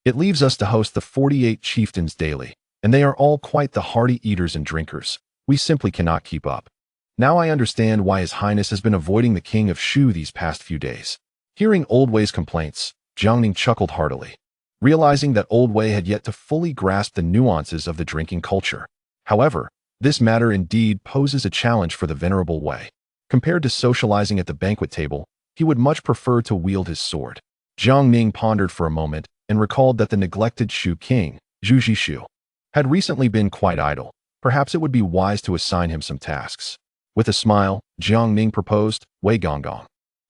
It leaves us to host the 48 chieftains daily, and they are all quite the hearty eaters and drinkers. We simply cannot keep up. Now I understand why His Highness has been avoiding the King of Shu these past few days." Hearing Old Wei's complaints, Jiangning chuckled heartily, realizing that Old Wei had yet to fully grasp the nuances of the drinking culture. However, this matter indeed poses a challenge for the venerable Wei. Compared to socializing at the banquet table, he would much prefer to wield his sword. Jiangning pondered for a moment and recalled that the neglected Shu king, Zhu Youjian, had recently been quite idle. Perhaps it would be wise to assign him some tasks. With a smile, Jiangning proposed, "Wei Gonggong,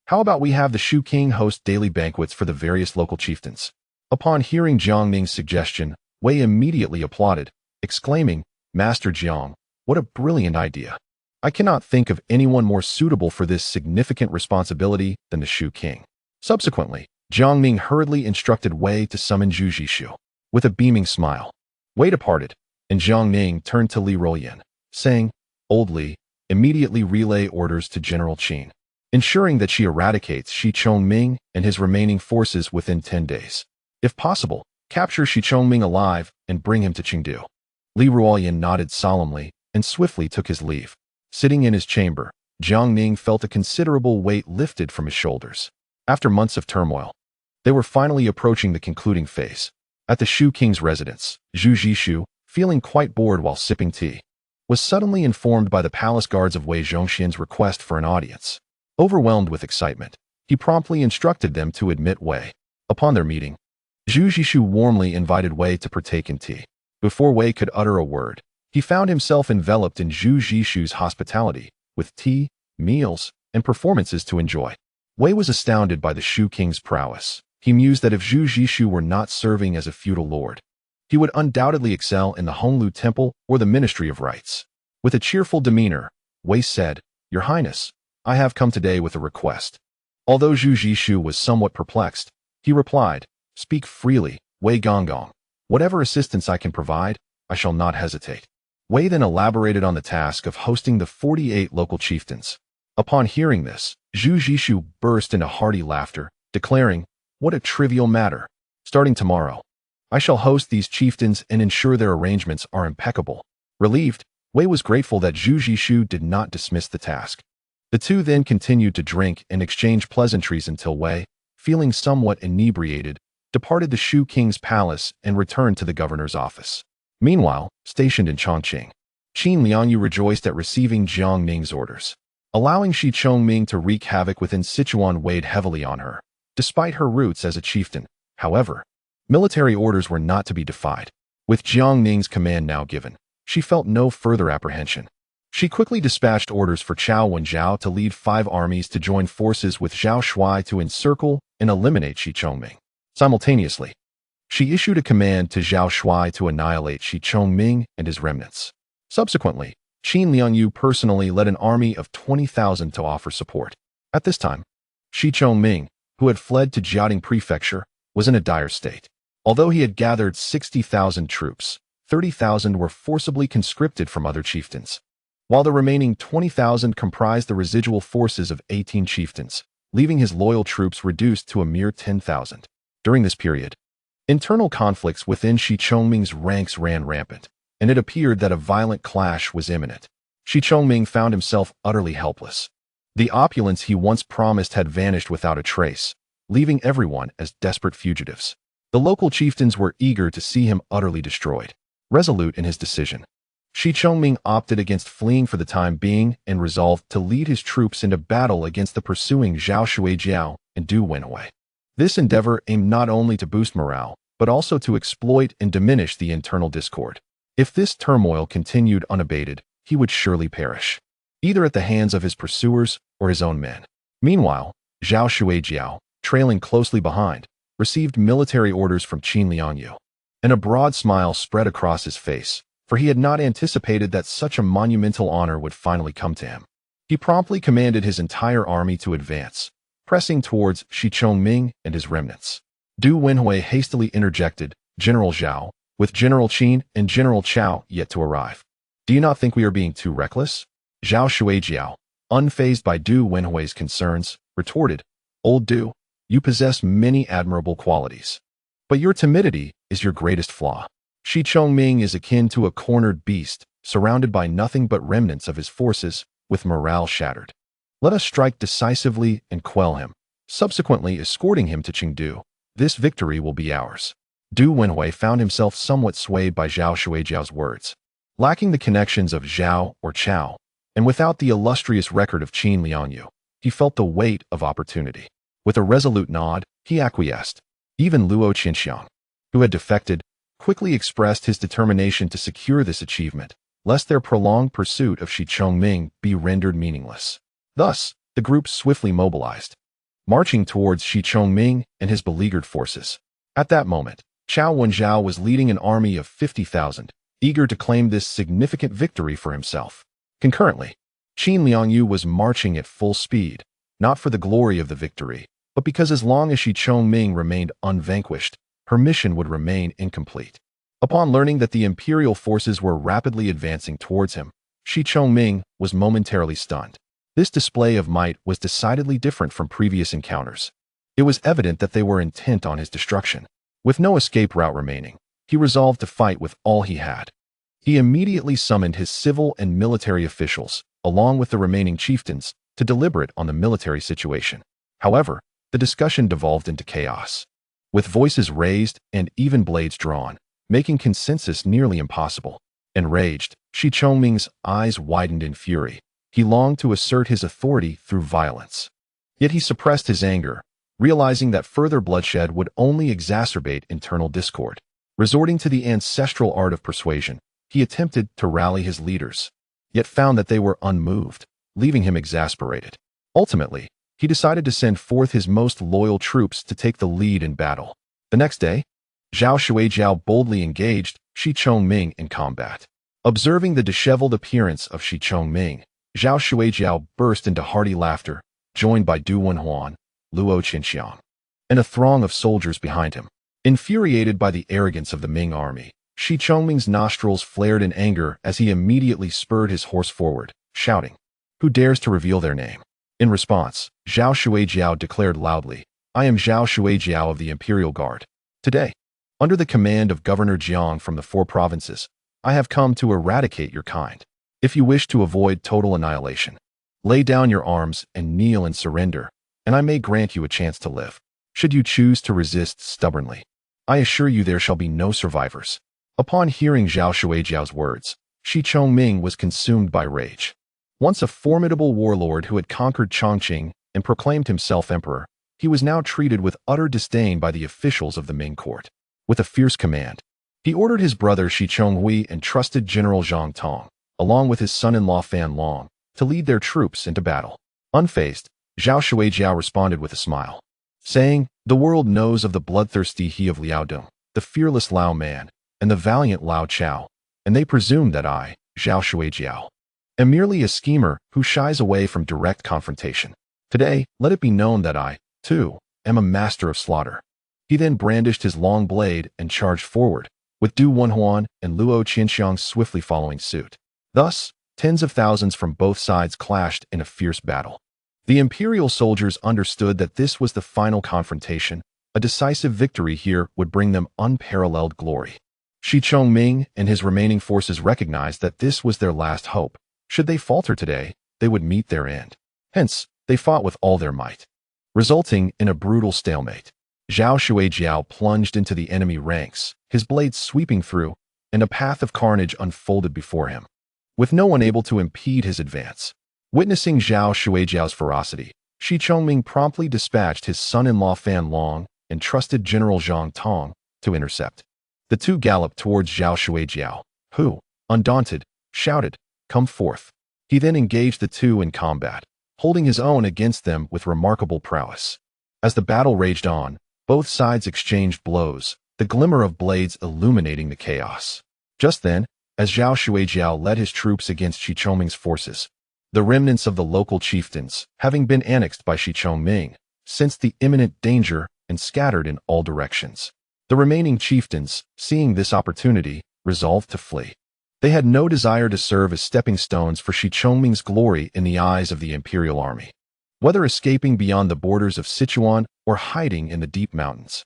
how about we have the Shu king host daily banquets for the various local chieftains?" Upon hearing Jiangning's suggestion, Wei immediately applauded, exclaiming, "Master Jiang, what a brilliant idea. I cannot think of anyone more suitable for this significant responsibility than the Shu king." Subsequently, Jiangning hurriedly instructed Wei to summon Zhu Youjian. With a beaming smile, Wei departed, and Jiangning turned to Li Ruoyan, saying, "Old Li, immediately relay orders to General Qin, ensuring that she eradicates Shi Chongming and his remaining forces within 10 days. If possible, capture Shi Chongming alive and bring him to Chengdu." Li Ruoyan nodded solemnly and swiftly took his leave. Sitting in his chamber, Jiangning felt a considerable weight lifted from his shoulders. After months of turmoil, they were finally approaching the concluding phase. At the Shu king's residence, Zhu Youjian, feeling quite bored while sipping tea, was suddenly informed by the palace guards of Wei Zhongxian's request for an audience. Overwhelmed with excitement, he promptly instructed them to admit Wei. Upon their meeting, Zhu Youjian warmly invited Wei to partake in tea. Before Wei could utter a word, he found himself enveloped in Zhu Youjian's hospitality, with tea, meals, and performances to enjoy. Wei was astounded by the Shu king's prowess. He mused that if Zhu Youjian were not serving as a feudal lord, he would undoubtedly excel in the Honglu Temple or the Ministry of Rites. With a cheerful demeanor, Wei said, "Your Highness, I have come today with a request." Although Zhu Youjian was somewhat perplexed, he replied, "Speak freely, Wei Gonggong. Whatever assistance I can provide, I shall not hesitate." Wei then elaborated on the task of hosting the 48 local chieftains. Upon hearing this, Zhu Youjian burst into hearty laughter, declaring, "What a trivial matter. Starting tomorrow, I shall host these chieftains and ensure their arrangements are impeccable." Relieved, Wei was grateful that Zhu Youjian did not dismiss the task. The two then continued to drink and exchange pleasantries until Wei, feeling somewhat inebriated, departed the Shu king's palace and returned to the governor's office. Meanwhile, stationed in Chongqing, Qin Liangyu rejoiced at receiving Jiang Ning's orders. Allowing Shi Chongming to wreak havoc within Sichuan weighed heavily on her. Despite her roots as a chieftain, however, military orders were not to be defied. With Jiang Ning's command now given, she felt no further apprehension. She quickly dispatched orders for Zhao Wenjiao to lead 5 armies to join forces with Zhao Shuai to encircle and eliminate Shi Chongming. Simultaneously, she issued a command to Zhao Shuai to annihilate Shi Chongming and his remnants. Subsequently, Qin Liangyu personally led an army of 20,000 to offer support. At this time, Shi Chongming, who had fled to Jiaoding Prefecture, was in a dire state. Although he had gathered 60,000 troops, 30,000 were forcibly conscripted from other chieftains, while the remaining 20,000 comprised the residual forces of 18 chieftains, leaving his loyal troops reduced to a mere 10,000. During this period, internal conflicts within Shi Chongming's ranks ran rampant, and it appeared that a violent clash was imminent. Shi Chongming found himself utterly helpless. The opulence he once promised had vanished without a trace, leaving everyone as desperate fugitives. The local chieftains were eager to see him utterly destroyed. Resolute in his decision, Shi Chongming opted against fleeing for the time being and resolved to lead his troops into battle against the pursuing Zhao Shuijiao and Du Wenhui. This endeavor aimed not only to boost morale, but also to exploit and diminish the internal discord. If this turmoil continued unabated, he would surely perish, either at the hands of his pursuers or his own men. Meanwhile, Zhao Shuijiao, trailing closely behind, received military orders from Qin Liangyu, and a broad smile spread across his face, for he had not anticipated that such a monumental honor would finally come to him. He promptly commanded his entire army to advance, pressing towards Shi Chongming and his remnants. Du Wenhui hastily interjected, "General Zhao, with General Qin and General Chao yet to arrive. Do you not think we are being too reckless?" Zhao Shuijiao, unfazed by Du Wenhui's concerns, retorted, "Old Du, you possess many admirable qualities, but your timidity is your greatest flaw. Shi Chongming is akin to a cornered beast, surrounded by nothing but remnants of his forces, with morale shattered. Let us strike decisively and quell him, subsequently escorting him to Chengdu. This victory will be ours." Du Wenhui found himself somewhat swayed by Zhao Shuijiao's words. Lacking the connections of Zhao or Chao, and without the illustrious record of Qin Liangyu, he felt the weight of opportunity. With a resolute nod, he acquiesced. Even Luo Qinxiang, who had defected, quickly expressed his determination to secure this achievement, lest their prolonged pursuit of Shi Chongming be rendered meaningless. Thus, the group swiftly mobilized, marching towards Shi Chongming and his beleaguered forces. At that moment, Chao Wenjiao was leading an army of 50,000, eager to claim this significant victory for himself. Concurrently, Qin Liangyu was marching at full speed, not for the glory of the victory, but because as long as Shi Chongming remained unvanquished, her mission would remain incomplete. Upon learning that the imperial forces were rapidly advancing towards him, Shi Chongming was momentarily stunned. This display of might was decidedly different from previous encounters. It was evident that they were intent on his destruction. With no escape route remaining, he resolved to fight with all he had. He immediately summoned his civil and military officials, along with the remaining chieftains, to deliberate on the military situation. However, the discussion devolved into chaos, with voices raised and even blades drawn, making consensus nearly impossible. Enraged, Shi Chongming's eyes widened in fury. He longed to assert his authority through violence. Yet he suppressed his anger, realizing that further bloodshed would only exacerbate internal discord. Resorting to the ancestral art of persuasion, he attempted to rally his leaders, yet found that they were unmoved, leaving him exasperated. Ultimately, he decided to send forth his most loyal troops to take the lead in battle. The next day, Zhao Shuijiao boldly engaged Shi Chongming in combat. Observing the disheveled appearance of Shi Chongming, Zhao Shuijiao burst into hearty laughter, joined by Du Wenhuan, Luo Qinxiang, and a throng of soldiers behind him. Infuriated by the arrogance of the Ming army, Shi Chongming's nostrils flared in anger as he immediately spurred his horse forward, shouting, "Who dares to reveal their name?" In response, Zhao Shuijiao declared loudly, "I am Zhao Shuijiao of the Imperial Guard. Today, under the command of Governor Jiang from the 4 provinces, I have come to eradicate your kind. If you wish to avoid total annihilation, lay down your arms and kneel in surrender, and I may grant you a chance to live." should you choose to resist stubbornly. I assure you there shall be no survivors." Upon hearing Zhao Shuijiao's words, Shi Chongming was consumed by rage. Once a formidable warlord who had conquered Chongqing and proclaimed himself emperor, he was now treated with utter disdain by the officials of the Ming court. With a fierce command, he ordered his brother Shi Chonghui and trusted General Zhang Tong, along with his son-in-law Fan Long, to lead their troops into battle. Unfazed, Zhao Shuijiao responded with a smile, saying, "The world knows of the bloodthirsty he of Liaodong, the fearless Lao Man, and the valiant Lao Chao, and they presume that I, Zhao Shuijiao, am merely a schemer who shies away from direct confrontation. Today, let it be known that I, too, am a master of slaughter." He then brandished his long blade and charged forward, with Du Wenhuan and Luo Qianxiang swiftly following suit. Thus, tens of thousands from both sides clashed in a fierce battle. The imperial soldiers understood that this was the final confrontation. A decisive victory here would bring them unparalleled glory. Shi Chongming and his remaining forces recognized that this was their last hope. Should they falter today, they would meet their end. Hence, they fought with all their might, resulting in a brutal stalemate. Zhao Shuijiao plunged into the enemy ranks, his blades sweeping through, and a path of carnage unfolded before him, with no one able to impede his advance. Witnessing Zhao Shuijiao's ferocity, Shi Chongming promptly dispatched his son-in-law Fan Long and trusted General Zhang Tong to intercept. The two galloped towards Zhao Shuijiao, who, undaunted, shouted, "Come forth." He then engaged the two in combat, holding his own against them with remarkable prowess. As the battle raged on, both sides exchanged blows, the glimmer of blades illuminating the chaos. Just then, as Zhao Shuijiao led his troops against Shi Chongming's forces, the remnants of the local chieftains, having been annexed by Shi Chongming, sensed the imminent danger and scattered in all directions. The remaining chieftains, seeing this opportunity, resolved to flee. They had no desire to serve as stepping stones for Shi Chongming's glory in the eyes of the imperial army. Whether escaping beyond the borders of Sichuan or hiding in the deep mountains,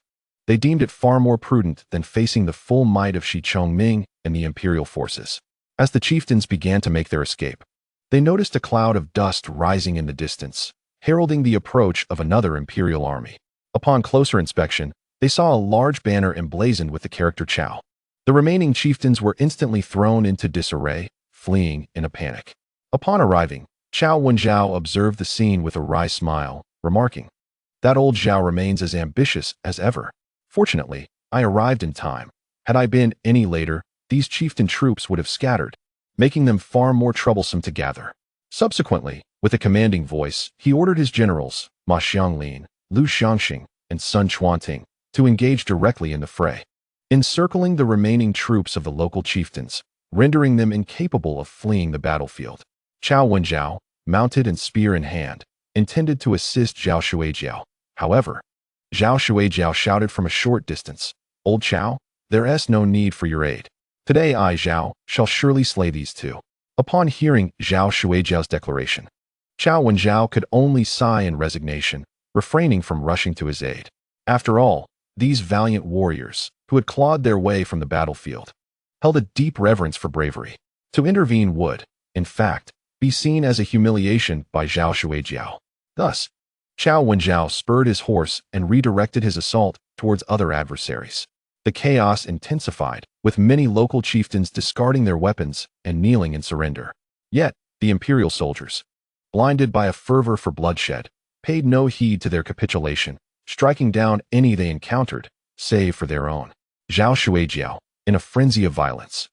they deemed it far more prudent than facing the full might of Shi Chongming and the imperial forces. As the chieftains began to make their escape, they noticed a cloud of dust rising in the distance, heralding the approach of another imperial army. Upon closer inspection, they saw a large banner emblazoned with the character Chao. The remaining chieftains were instantly thrown into disarray, fleeing in a panic. Upon arriving, Chao Wenjiao observed the scene with a wry smile, remarking, "That old Zhao remains as ambitious as ever. Fortunately, I arrived in time. Had I been any later, these chieftain troops would have scattered, making them far more troublesome to gather." Subsequently, with a commanding voice, he ordered his generals, Ma Xianglin, Lu Xiangxing, and Sun Chuanting, to engage directly in the fray, encircling the remaining troops of the local chieftains, rendering them incapable of fleeing the battlefield. Chao Wenjiao, mounted and spear in hand, intended to assist Zhao Shuijiao. However, Zhao Shuijiao shouted from a short distance, "Old Chao, there's no need for your aid. Today I, Zhao, shall surely slay these two." Upon hearing Zhao Shuijiao's declaration, Chao Wenjiao could only sigh in resignation, refraining from rushing to his aid. After all, these valiant warriors, who had clawed their way from the battlefield, held a deep reverence for bravery. To intervene would, in fact, be seen as a humiliation by Zhao Shuijiao. Thus, Chao Wenjiao spurred his horse and redirected his assault towards other adversaries. The chaos intensified, with many local chieftains discarding their weapons and kneeling in surrender. Yet, the imperial soldiers, blinded by a fervor for bloodshed, paid no heed to their capitulation, striking down any they encountered, save for their own. Zhao Shuijiao, in a frenzy of violence,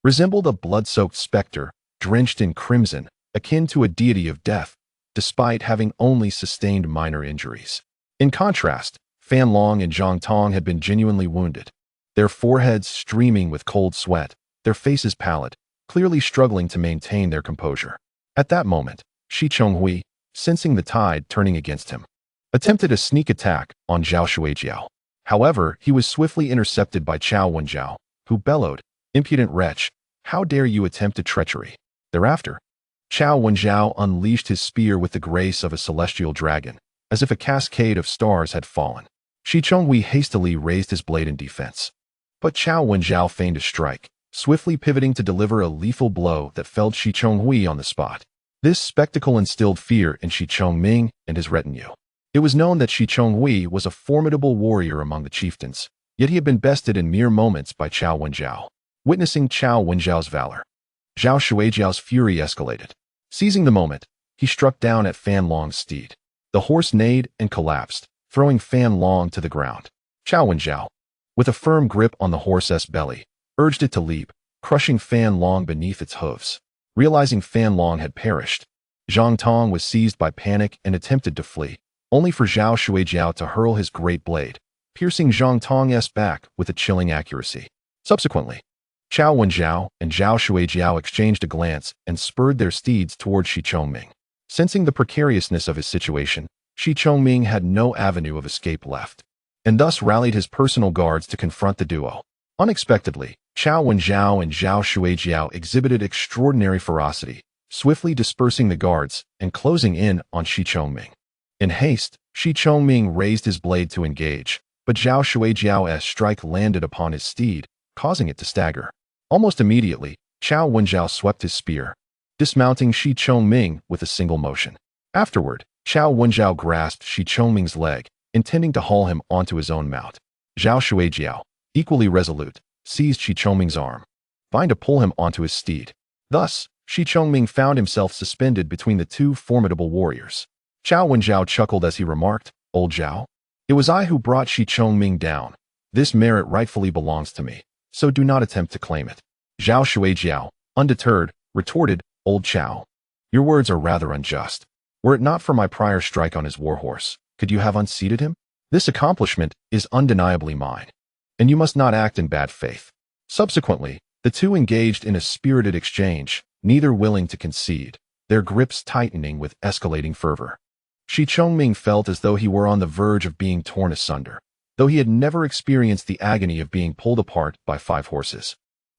resembled a blood-soaked specter, drenched in crimson, akin to a deity of death, despite having only sustained minor injuries. In contrast, Fan Long and Zhang Tong had been genuinely wounded, their foreheads streaming with cold sweat, their faces pallid, clearly struggling to maintain their composure. At that moment, Shi Chonghui, sensing the tide turning against him, attempted a sneak attack on Zhao Shuijiao. However, he was swiftly intercepted by Chao Wenjiao, who bellowed, "Impudent wretch, how dare you attempt a treachery?" Thereafter, Chao Wenjiao unleashed his spear with the grace of a celestial dragon, as if a cascade of stars had fallen. Shi Chonghui hastily raised his blade in defense, but Chao Wenjiao feigned a strike, swiftly pivoting to deliver a lethal blow that felled Shi Chonghui on the spot. This spectacle instilled fear in Shi Chongming and his retinue. It was known that Shi Chonghui was a formidable warrior among the chieftains, yet he had been bested in mere moments by Chao Wenjiao. Witnessing Chao Wenjiao's valor, Zhao Shuijiao's fury escalated. Seizing the moment, he struck down at Fan Long's steed. The horse neighed and collapsed, throwing Fan Long to the ground. Chao Wenjiao, with a firm grip on the horse's belly, urged it to leap, crushing Fan Long beneath its hooves. Realizing Fan Long had perished, Zhang Tong was seized by panic and attempted to flee, only for Zhao Shuijiao to hurl his great blade, piercing Zhang Tong's back with a chilling accuracy. Subsequently, Chao Wenjiao and Zhao Shuijiao exchanged a glance and spurred their steeds toward Shi Chongming. Sensing the precariousness of his situation, Shi Chongming had no avenue of escape left, and thus rallied his personal guards to confront the duo. Unexpectedly, Chao Wenjiao and Zhao Shuijiao exhibited extraordinary ferocity, swiftly dispersing the guards and closing in on Shi Chongming. In haste, Shi Chongming raised his blade to engage, but Zhao Shuijiao's strike landed upon his steed, causing it to stagger. Almost immediately, Chao Wenjiao swept his spear, dismounting Shi Chongming with a single motion. Afterward, Chao Wenjiao grasped Shi Chongming's leg, intending to haul him onto his own mount. Zhao Shuijiao, equally resolute, seized Shi Chongming's arm, trying to pull him onto his steed. Thus, Shi Chongming found himself suspended between the two formidable warriors. Chao Wenjiao chuckled as he remarked, "Old Zhao, it was I who brought Shi Chongming down. This merit rightfully belongs to me, so do not attempt to claim it." Zhao Shuijiao, undeterred, retorted, "Old Chao, your words are rather unjust. Were it not for my prior strike on his warhorse, could you have unseated him? This accomplishment is undeniably mine, and you must not act in bad faith." Subsequently, the two engaged in a spirited exchange, neither willing to concede, their grips tightening with escalating fervor. Shi Chongming felt as though he were on the verge of being torn asunder, though he had never experienced the agony of being pulled apart by 5 horses.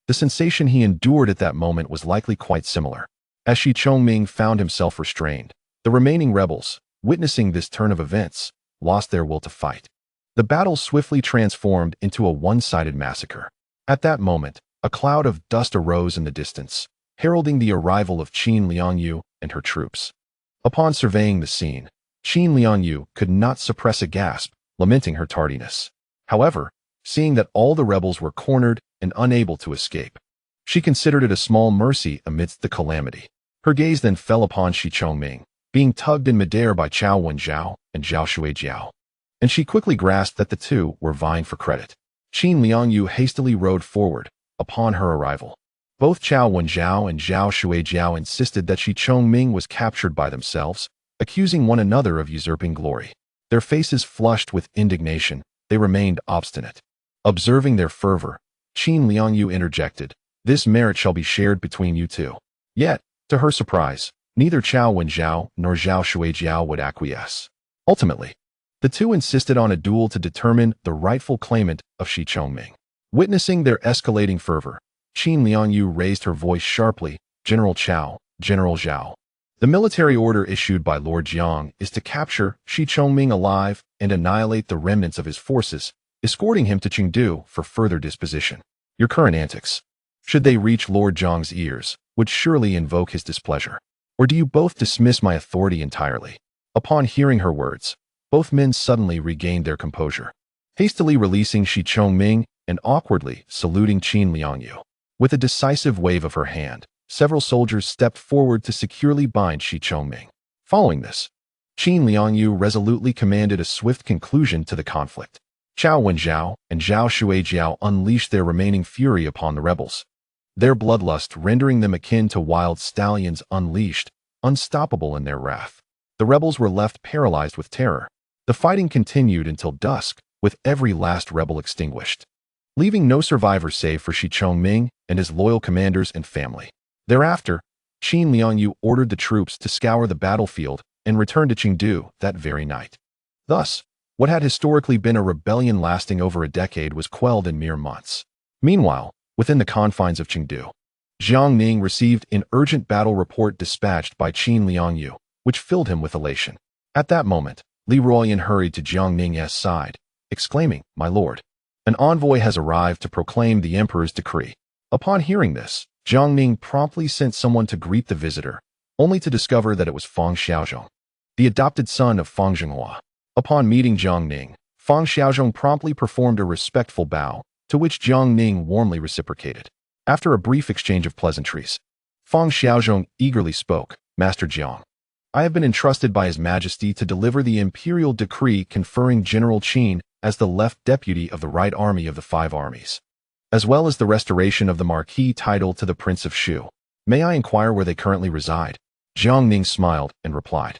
The sensation he endured at that moment was likely quite similar. As Shi Chongming found himself restrained, the remaining rebels, witnessing this turn of events, lost their will to fight. The battle swiftly transformed into a one-sided massacre. At that moment, a cloud of dust arose in the distance, heralding the arrival of Qin Liangyu and her troops. Upon surveying the scene, Qin Liangyu could not suppress a gasp, lamenting her tardiness. However, seeing that all the rebels were cornered and unable to escape, she considered it a small mercy amidst the calamity. Her gaze then fell upon Shi Chongming, being tugged in midair by Chao Wenjiao and Zhao Shuijiao, and she quickly grasped that the two were vying for credit. Qin Liangyu hastily rode forward. Upon her arrival, both Chao Wenjiao and Zhao Shuijiao insisted that Shi Chongming was captured by themselves, accusing one another of usurping glory. Their faces flushed with indignation, they remained obstinate. Observing their fervor, Qin Liangyu interjected, "This merit shall be shared between you two." Yet, to her surprise, neither Chao Wenjiao nor Zhao Shuijiao would acquiesce. Ultimately, the two insisted on a duel to determine the rightful claimant of Shi Chongming. Witnessing their escalating fervor, Qin Liangyu raised her voice sharply, "General Chao, General Zhao. The military order issued by Lord Jiang is to capture Shi Chongming alive and annihilate the remnants of his forces, escorting him to Chengdu for further disposition. Your current antics, should they reach Lord Jiang's ears, would surely invoke his displeasure. Or do you both dismiss my authority entirely?" Upon hearing her words, both men suddenly regained their composure, hastily releasing Shi Chongming and awkwardly saluting Qin Liangyu. With a decisive wave of her hand, several soldiers stepped forward to securely bind Shi Chongming. Following this, Qin Liangyu resolutely commanded a swift conclusion to the conflict. Chao Wenjiao and Zhao Shuijiao unleashed their remaining fury upon the rebels, their bloodlust rendering them akin to wild stallions unleashed, unstoppable in their wrath. The rebels were left paralyzed with terror. The fighting continued until dusk, with every last rebel extinguished, leaving no survivors save for Shi Chongming and his loyal commanders and family. Thereafter, Qin Liangyu ordered the troops to scour the battlefield and return to Chengdu that very night. Thus, what had historically been a rebellion lasting over a decade was quelled in mere months. Meanwhile, within the confines of Chengdu, Jiang Ning received an urgent battle report dispatched by Qin Liangyu, which filled him with elation. At that moment, Li Ruoyan hurried to Jiang Ning's side, exclaiming, "My lord, an envoy has arrived to proclaim the emperor's decree." Upon hearing this, Jiang Ning promptly sent someone to greet the visitor, only to discover that it was Fang Xiaozhong, the adopted son of Fang Zhenghua. Upon meeting Jiang Ning, Fang Xiaozhong promptly performed a respectful bow, to which Jiang Ning warmly reciprocated. After a brief exchange of pleasantries, Fang Xiaozhong eagerly spoke, "Master Jiang, I have been entrusted by His Majesty to deliver the imperial decree conferring General Qin as the left deputy of the right army of the five armies, as well as the restoration of the marquis title to the Prince of Shu. May I inquire where they currently reside?" Jiang Ning smiled and replied,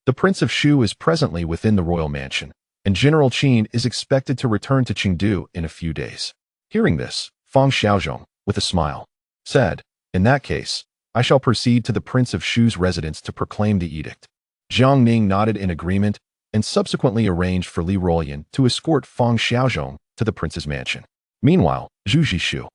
"The Prince of Shu is presently within the royal mansion, and General Qin is expected to return to Chengdu in a few days." Hearing this, Fang Xiaozhong, with a smile, said, "In that case, I shall proceed to the Prince of Shu's residence to proclaim the edict." Jiang Ning nodded in agreement and subsequently arranged for Li Ruoyan to escort Fang Xiaozhong to the prince's mansion. Meanwhile, Zhu Youjian,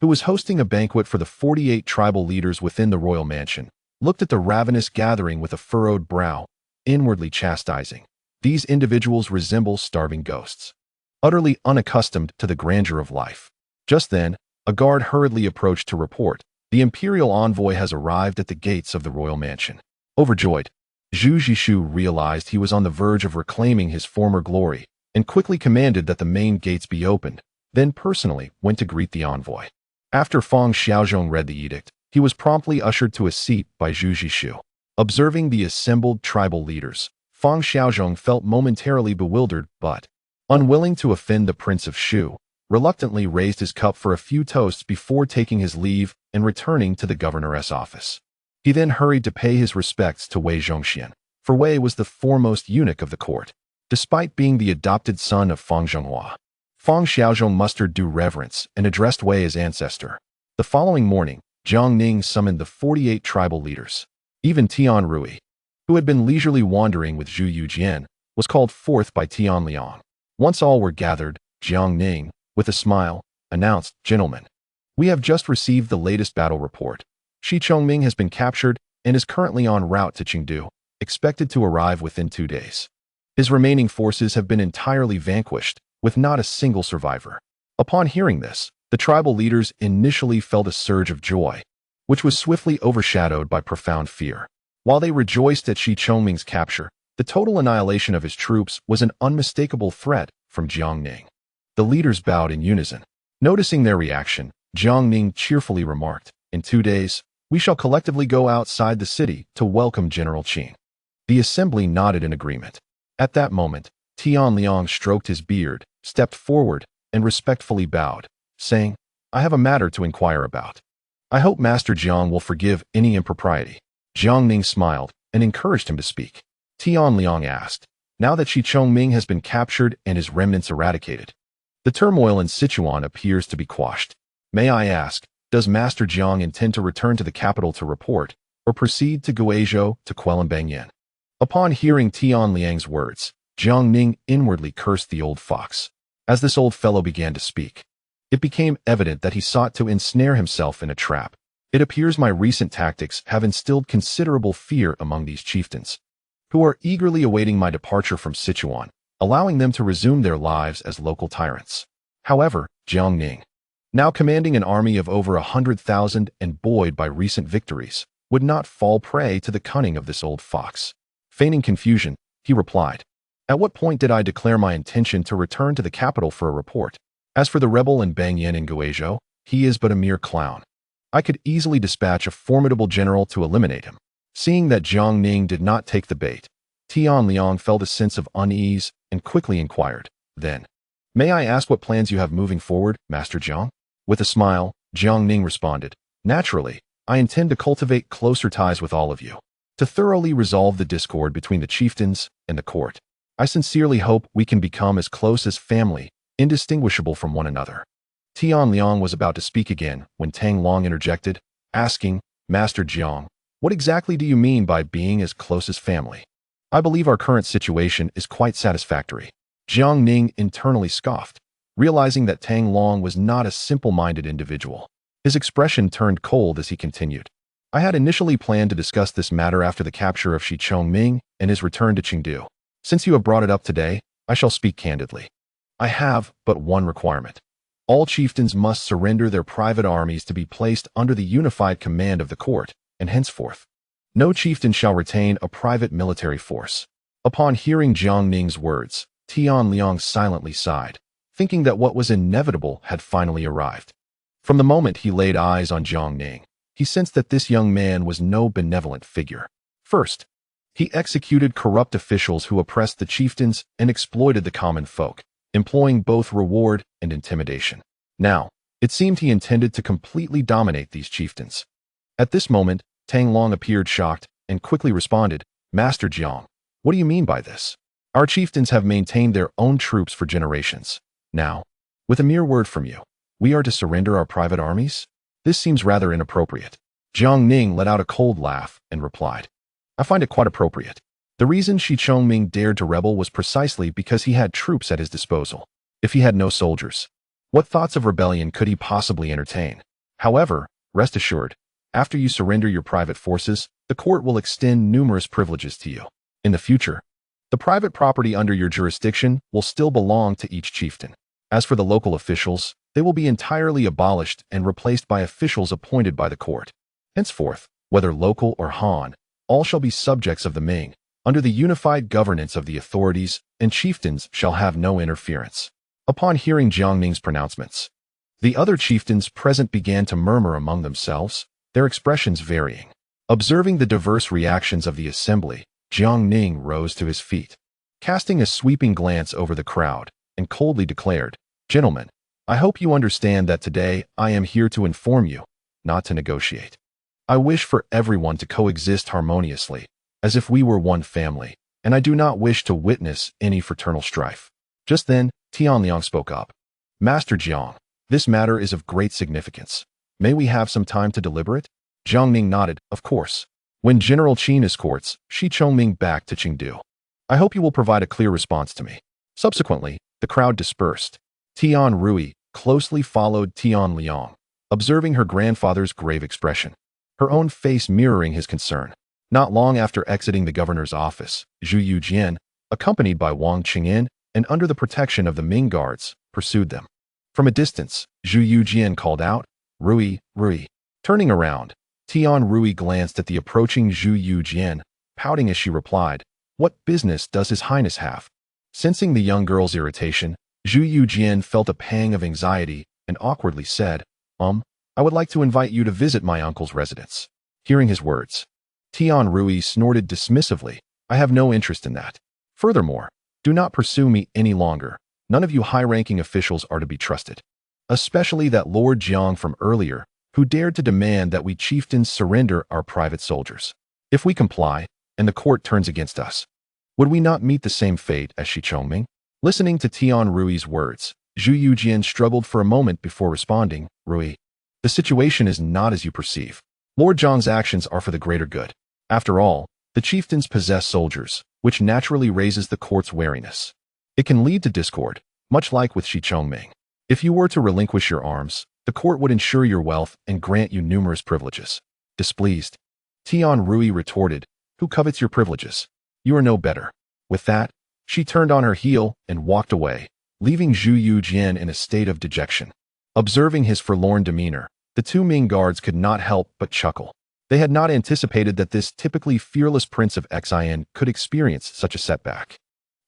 who was hosting a banquet for the 48 tribal leaders within the royal mansion, looked at the ravenous gathering with a furrowed brow, inwardly chastising. These individuals resemble starving ghosts, utterly unaccustomed to the grandeur of life. Just then, a guard hurriedly approached to report, "The imperial envoy has arrived at the gates of the royal mansion." Overjoyed, Zhu Youjian realized he was on the verge of reclaiming his former glory and quickly commanded that the main gates be opened, then personally went to greet the envoy. After Fang Xiaozhong read the edict, he was promptly ushered to a seat by Zhu Youjian. Observing the assembled tribal leaders, Fang Xiaozhong felt momentarily bewildered but, unwilling to offend the Prince of Shu, reluctantly raised his cup for a few toasts before taking his leave and returning to the governoress office. He then hurried to pay his respects to Wei Zhongxian, for Wei was the foremost eunuch of the court. Despite being the adopted son of Fang Zhenghua, Fang Xiaozhong mustered due reverence and addressed Wei as ancestor. The following morning, Jiang Ning summoned the 48 tribal leaders. Even Tian Rui, who had been leisurely wandering with Zhu Youjian, was called forth by Tian Liang. Once all were gathered, Jiang Ning, with a smile, announced, "Gentlemen, we have just received the latest battle report. Shi Chongming has been captured and is currently en route to Chengdu, expected to arrive within 2 days. His remaining forces have been entirely vanquished, with not a single survivor." Upon hearing this, the tribal leaders initially felt a surge of joy, which was swiftly overshadowed by profound fear. While they rejoiced at Shi Chongming's capture, the total annihilation of his troops was an unmistakable threat from Jiang Ning. The leaders bowed in unison. Noticing their reaction, Jiang Ning cheerfully remarked, "In 2 days, we shall collectively go outside the city to welcome General Qin." The assembly nodded in agreement. At that moment, Tian Liang stroked his beard, stepped forward, and respectfully bowed, saying, "I have a matter to inquire about. I hope Master Jiang will forgive any impropriety." Jiang Ning smiled and encouraged him to speak. Tian Liang asked, "Now that Shi Chongming has been captured and his remnants eradicated, the turmoil in Sichuan appears to be quashed. May I ask, does Master Jiang intend to return to the capital to report, or proceed to Guizhou to quell Banyan?" Upon hearing Tian Liang's words, Jiang Ning inwardly cursed the old fox. As this old fellow began to speak, it became evident that he sought to ensnare himself in a trap. "It appears my recent tactics have instilled considerable fear among these chieftains, who are eagerly awaiting my departure from Sichuan, allowing them to resume their lives as local tyrants." However, Jiang Ning, now commanding an army of over 100,000 and buoyed by recent victories, would not fall prey to the cunning of this old fox. Feigning confusion, he replied, "At what point did I declare my intention to return to the capital for a report? As for the rebel in Banyan in Guizhou, he is but a mere clown. I could easily dispatch a formidable general to eliminate him." Seeing that Jiang Ning did not take the bait, Tian Liang felt a sense of unease and quickly inquired, "Then, may I ask what plans you have moving forward, Master Jiang?" With a smile, Jiang Ning responded, "Naturally, I intend to cultivate closer ties with all of you, to thoroughly resolve the discord between the chieftains and the court. I sincerely hope we can become as close as family, indistinguishable from one another." Tian Liang was about to speak again when Tang Long interjected, asking, "Master Jiang, what exactly do you mean by being as close as family? I believe our current situation is quite satisfactory." Jiang Ning internally scoffed, realizing that Tang Long was not a simple-minded individual. His expression turned cold as he continued, "I had initially planned to discuss this matter after the capture of Shi Chongming and his return to Chengdu. Since you have brought it up today, I shall speak candidly. I have but one requirement. All chieftains must surrender their private armies to be placed under the unified command of the court, and henceforth, no chieftain shall retain a private military force. Upon hearing Jiang Ning's words, Tian Liang silently sighed, thinking that what was inevitable had finally arrived. From the moment he laid eyes on Jiang Ning, he sensed that this young man was no benevolent figure. First, he executed corrupt officials who oppressed the chieftains and exploited the common folk, employing both reward and intimidation. Now, it seemed he intended to completely dominate these chieftains. At this moment, Tang Long appeared shocked and quickly responded, "Master Jiang, what do you mean by this? Our chieftains have maintained their own troops for generations. Now, with a mere word from you, we are to surrender our private armies? This seems rather inappropriate." Jiang Ning let out a cold laugh and replied, "I find it quite appropriate. The reason Shi Chongming dared to rebel was precisely because he had troops at his disposal. If he had no soldiers, what thoughts of rebellion could he possibly entertain? However, rest assured, after you surrender your private forces, the court will extend numerous privileges to you. In the future, the private property under your jurisdiction will still belong to each chieftain. As for the local officials, they will be entirely abolished and replaced by officials appointed by the court. Henceforth, whether local or Han, all shall be subjects of the Ming, under the unified governance of the authorities, and chieftains shall have no interference." Upon hearing Jiang Ning's pronouncements, the other chieftains present began to murmur among themselves, their expressions varying. Observing the diverse reactions of the assembly, Jiang Ning rose to his feet, casting a sweeping glance over the crowd, and coldly declared, "Gentlemen, I hope you understand that today I am here to inform you, not to negotiate. I wish for everyone to coexist harmoniously, as if we were one family, and I do not wish to witness any fraternal strife." Just then, Tian Liang spoke up. "Master Jiang, this matter is of great significance. May we have some time to deliberate?" Jiang Ning nodded, "Of course. When General Qin escorts Shi Chongming back to Chengdu, I hope you will provide a clear response to me." Subsequently, the crowd dispersed. Tian Rui closely followed Tian Liang, observing her grandfather's grave expression, her own face mirroring his concern. Not long after exiting the governor's office, Zhu Youjian, accompanied by Wang Cheng'en and under the protection of the Ming guards, pursued them. From a distance, Zhu Youjian called out, "Rui, Rui." Turning around, Tian Rui glanced at the approaching Zhu Youjian, pouting as she replied, "What business does His Highness have?" Sensing the young girl's irritation, Zhu Youjian felt a pang of anxiety and awkwardly said, I would like to invite you to visit my uncle's residence." Hearing his words, Tian Rui snorted dismissively, "I have no interest in that. Furthermore, do not pursue me any longer. None of you high-ranking officials are to be trusted. Especially that Lord Jiang from earlier, who dared to demand that we chieftains surrender our private soldiers. If we comply, and the court turns against us, would we not meet the same fate as Shi Chongming?" Listening to Tian Rui's words, Zhu Youjian struggled for a moment before responding, "Rui, the situation is not as you perceive. Lord Jiang's actions are for the greater good. After all, the chieftains possess soldiers, which naturally raises the court's wariness. It can lead to discord, much like with Shi Chongming. If you were to relinquish your arms, the court would ensure your wealth and grant you numerous privileges." Displeased, Tian Rui retorted, "Who covets your privileges? You are no better." With that, she turned on her heel and walked away, leaving Zhu Youjian in a state of dejection. Observing his forlorn demeanor, the two Ming guards could not help but chuckle. They had not anticipated that this typically fearless prince of Xian could experience such a setback.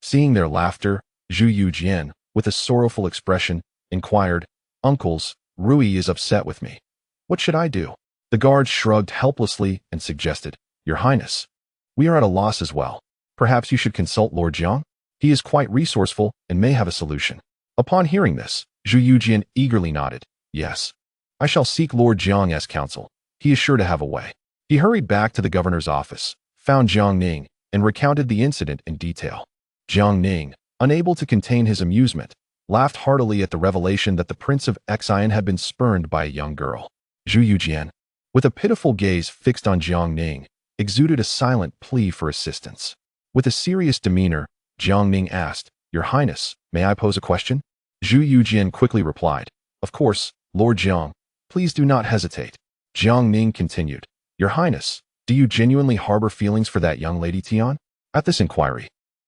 Seeing their laughter, Zhu Youjian, with a sorrowful expression, inquired, "Uncles, Rui is upset with me. What should I do?" The guard shrugged helplessly and suggested, "Your Highness, we are at a loss as well. Perhaps you should consult Lord Jiang? He is quite resourceful and may have a solution." Upon hearing this, Zhu Youjian eagerly nodded, "Yes, I shall seek Lord Jiang as counsel. He is sure to have a way." He hurried back to the governor's office, found Jiang Ning, and recounted the incident in detail. Jiang Ning, unable to contain his amusement, laughed heartily at the revelation that the Prince of Xian had been spurned by a young girl. Zhu Youjian, with a pitiful gaze fixed on Jiang Ning, exuded a silent plea for assistance. With a serious demeanor, Jiang Ning asked, "Your Highness, may I pose a question?" Zhu Youjian quickly replied, "Of course, Lord Jiang, please do not hesitate." Jiang Ning continued, "Your Highness, do you genuinely harbor feelings for that young lady Tian?" At this inquiry,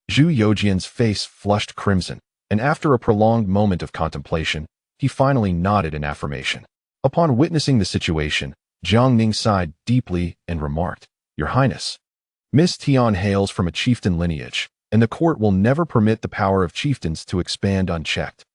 Zhu Youjian's face flushed crimson, and after a prolonged moment of contemplation, he finally nodded in affirmation. Upon witnessing the situation, Jiang Ning sighed deeply and remarked, "Your Highness, Miss Tian hails from a chieftain lineage, and the court will never permit the power of chieftains to expand unchecked.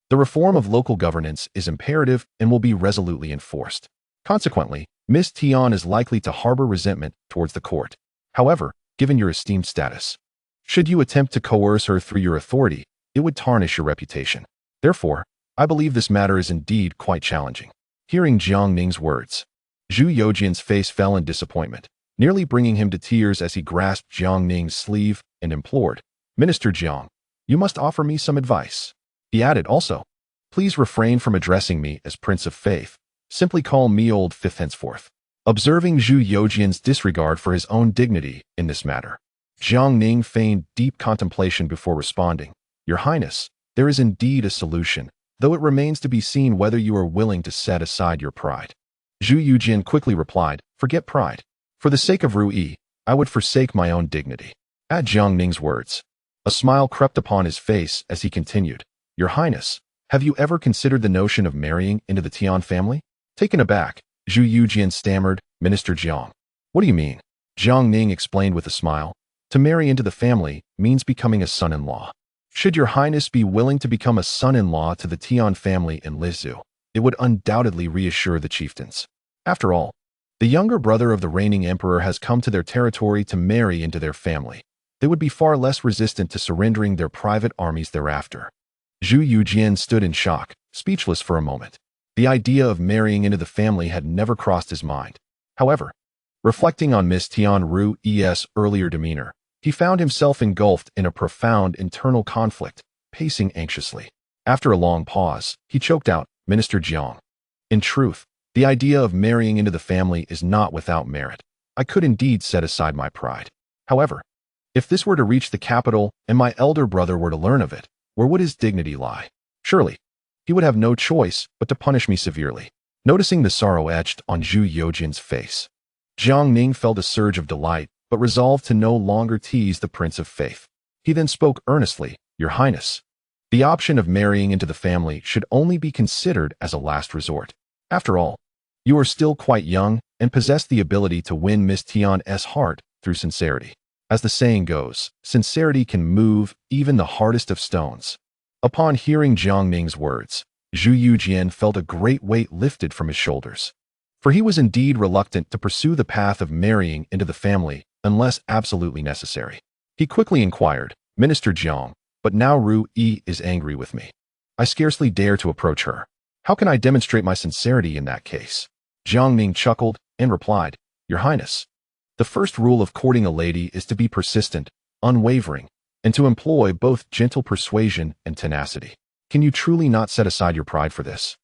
The reform of local governance is imperative and will be resolutely enforced. Consequently, Miss Tian is likely to harbor resentment towards the court. However, given your esteemed status, should you attempt to coerce her through your authority, it would tarnish your reputation. Therefore, I believe this matter is indeed quite challenging. Hearing Jiang Ning's words, Zhu Youjian's face fell in disappointment, nearly bringing him to tears as he grasped Jiang Ning's sleeve and implored, "Minister Jiang, you must offer me some advice." He added also, "Please refrain from addressing me as Prince of Faith. Simply call me Old Fifth henceforth." Observing Zhu Youjian's disregard for his own dignity in this matter, Jiang Ning feigned deep contemplation before responding, "Your Highness, there is indeed a solution, though it remains to be seen whether you are willing to set aside your pride." Zhu Youjian quickly replied, "Forget pride. For the sake of Ru Yi, I would forsake my own dignity." At Jiang Ning's words, a smile crept upon his face as he continued, "Your Highness, have you ever considered the notion of marrying into the Tian family?" Taken aback, Zhu Youjian stammered, "Minister Jiang, what do you mean?" Jiang Ning explained with a smile, "To marry into the family means becoming a son-in-law. Should your Highness be willing to become a son-in-law to the Tian family in Lizhu, it would undoubtedly reassure the chieftains. After all, the younger brother of the reigning emperor has come to their territory to marry into their family. They would be far less resistant to surrendering their private armies thereafter." Zhu Youjian stood in shock, speechless for a moment. The idea of marrying into the family had never crossed his mind. However, reflecting on Miss Tian Ru Yi's earlier demeanor, he found himself engulfed in a profound internal conflict, pacing anxiously. After a long pause, he choked out, "Minister Jiang, in truth, the idea of marrying into the family is not without merit. I could indeed set aside my pride. However, if this were to reach the capital and my elder brother were to learn of it, where would his dignity lie? Surely, he would have no choice but to punish me severely." Noticing the sorrow etched on Zhu Youjian's face, Jiang Ning felt a surge of delight, but resolved to no longer tease the Prince of Faith. He then spoke earnestly, "Your Highness, the option of marrying into the family should only be considered as a last resort. After all, you are still quite young and possess the ability to win Miss Tian's heart through sincerity. As the saying goes, sincerity can move even the hardest of stones." Upon hearing Jiang Ning's words, Zhu Youjian felt a great weight lifted from his shoulders. For he was indeed reluctant to pursue the path of marrying into the family unless absolutely necessary. He quickly inquired, "Minister Jiang, but now Ru Yi is angry with me. I scarcely dare to approach her. How can I demonstrate my sincerity in that case?" Jiang Ning chuckled and replied, "Your Highness, the first rule of courting a lady is to be persistent, unwavering, and to employ both gentle persuasion and tenacity. Can you truly not set aside your pride for this?"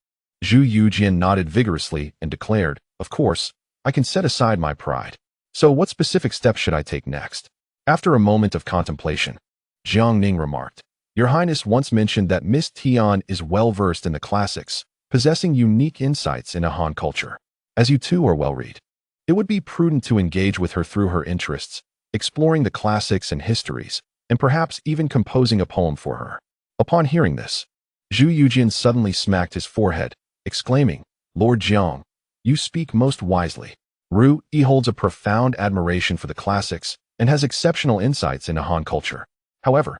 Zhu Youjian nodded vigorously and declared, "Of course, I can set aside my pride. So what specific steps should I take next?" After a moment of contemplation, Jiang Ning remarked, "Your Highness once mentioned that Miss Tian is well-versed in the classics, possessing unique insights into Han culture. As you too are well-read, it would be prudent to engage with her through her interests, exploring the classics and histories, and perhaps even composing a poem for her." Upon hearing this, Zhu Youjian suddenly smacked his forehead, exclaiming, "Lord Jiang, you speak most wisely. Ru Yi holds a profound admiration for the classics and has exceptional insights into Han culture. However,"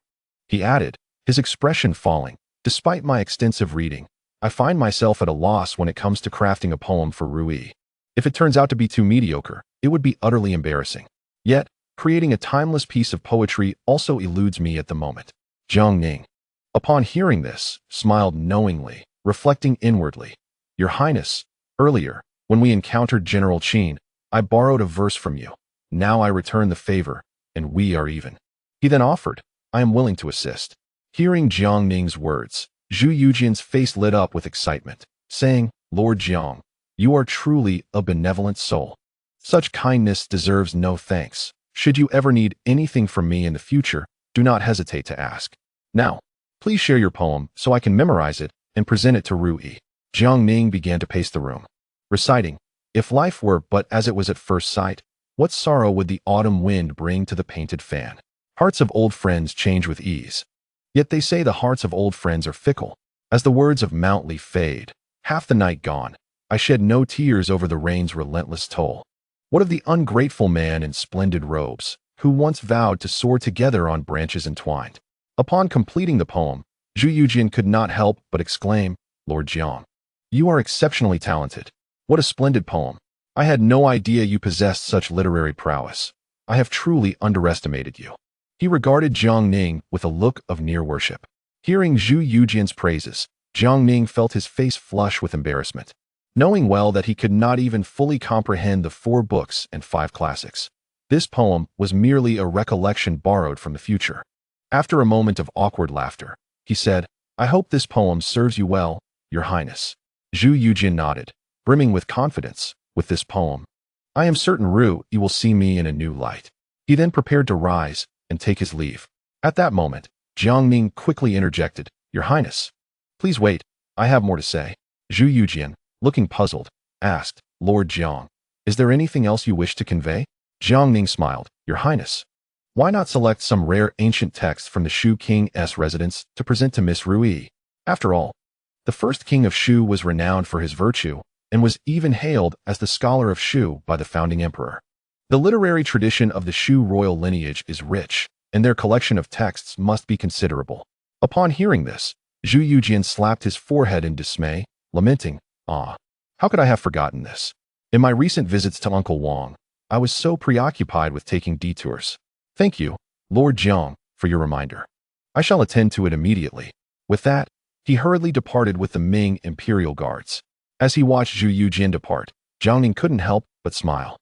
he added, his expression falling, "despite my extensive reading, I find myself at a loss when it comes to crafting a poem for Ru Yi. If it turns out to be too mediocre, it would be utterly embarrassing. Yet, creating a timeless piece of poetry also eludes me at the moment." Jiang Ning, upon hearing this, smiled knowingly, reflecting inwardly, "Your Highness, earlier, when we encountered General Qin, I borrowed a verse from you. Now I return the favor, and we are even." He then offered, "I am willing to assist." Hearing Jiang Ning's words, Zhu Youjian's face lit up with excitement, saying, "Lord Jiang, you are truly a benevolent soul. Such kindness deserves no thanks. Should you ever need anything from me in the future, do not hesitate to ask. Now, please share your poem so I can memorize it and present it to Ru Yi." Jiang Ning began to pace the room, reciting, "If life were but as it was at first sight, what sorrow would the autumn wind bring to the painted fan? Hearts of old friends change with ease. Yet they say the hearts of old friends are fickle. As the words of Mountley fade, half the night gone, I shed no tears over the rain's relentless toll. What of the ungrateful man in splendid robes, who once vowed to soar together on branches entwined. Upon completing the poem, Zhu Youjian could not help but exclaim, "Lord Jiang, you are exceptionally talented. What a splendid poem. I had no idea you possessed such literary prowess. I have truly underestimated you." He regarded Jiang Ning with a look of near worship. Hearing Zhu Youjian's praises, Jiang Ning felt his face flush with embarrassment. Knowing well that he could not even fully comprehend the 4 books and 5 classics, this poem was merely a recollection borrowed from the future. After a moment of awkward laughter, he said, "I hope this poem serves you well, Your Highness." Zhu Youjian nodded, brimming with confidence. "With this poem, I am certain you will see me in a new light." He then prepared to rise and take his leave. At that moment, Jiang Ning quickly interjected, "Your Highness, please wait, I have more to say." Zhu Youjian, looking puzzled, asked, "Lord Jiang, is there anything else you wish to convey?" Jiang Ning smiled, "Your Highness, why not select some rare ancient text from the Shu King's residence to present to Miss Rui? After all, the first king of Shu was renowned for his virtue and was even hailed as the scholar of Shu by the founding emperor. The literary tradition of the Shu royal lineage is rich, and their collection of texts must be considerable." Upon hearing this, Zhu Youjian slapped his forehead in dismay, lamenting, "Ah, how could I have forgotten this? In my recent visits to Uncle Wang, I was so preoccupied with taking detours. Thank you, Lord Jiang, for your reminder. I shall attend to it immediately." With that, he hurriedly departed with the Ming imperial guards. As he watched Zhu Youjian depart, Jiang Ning couldn't help but smile,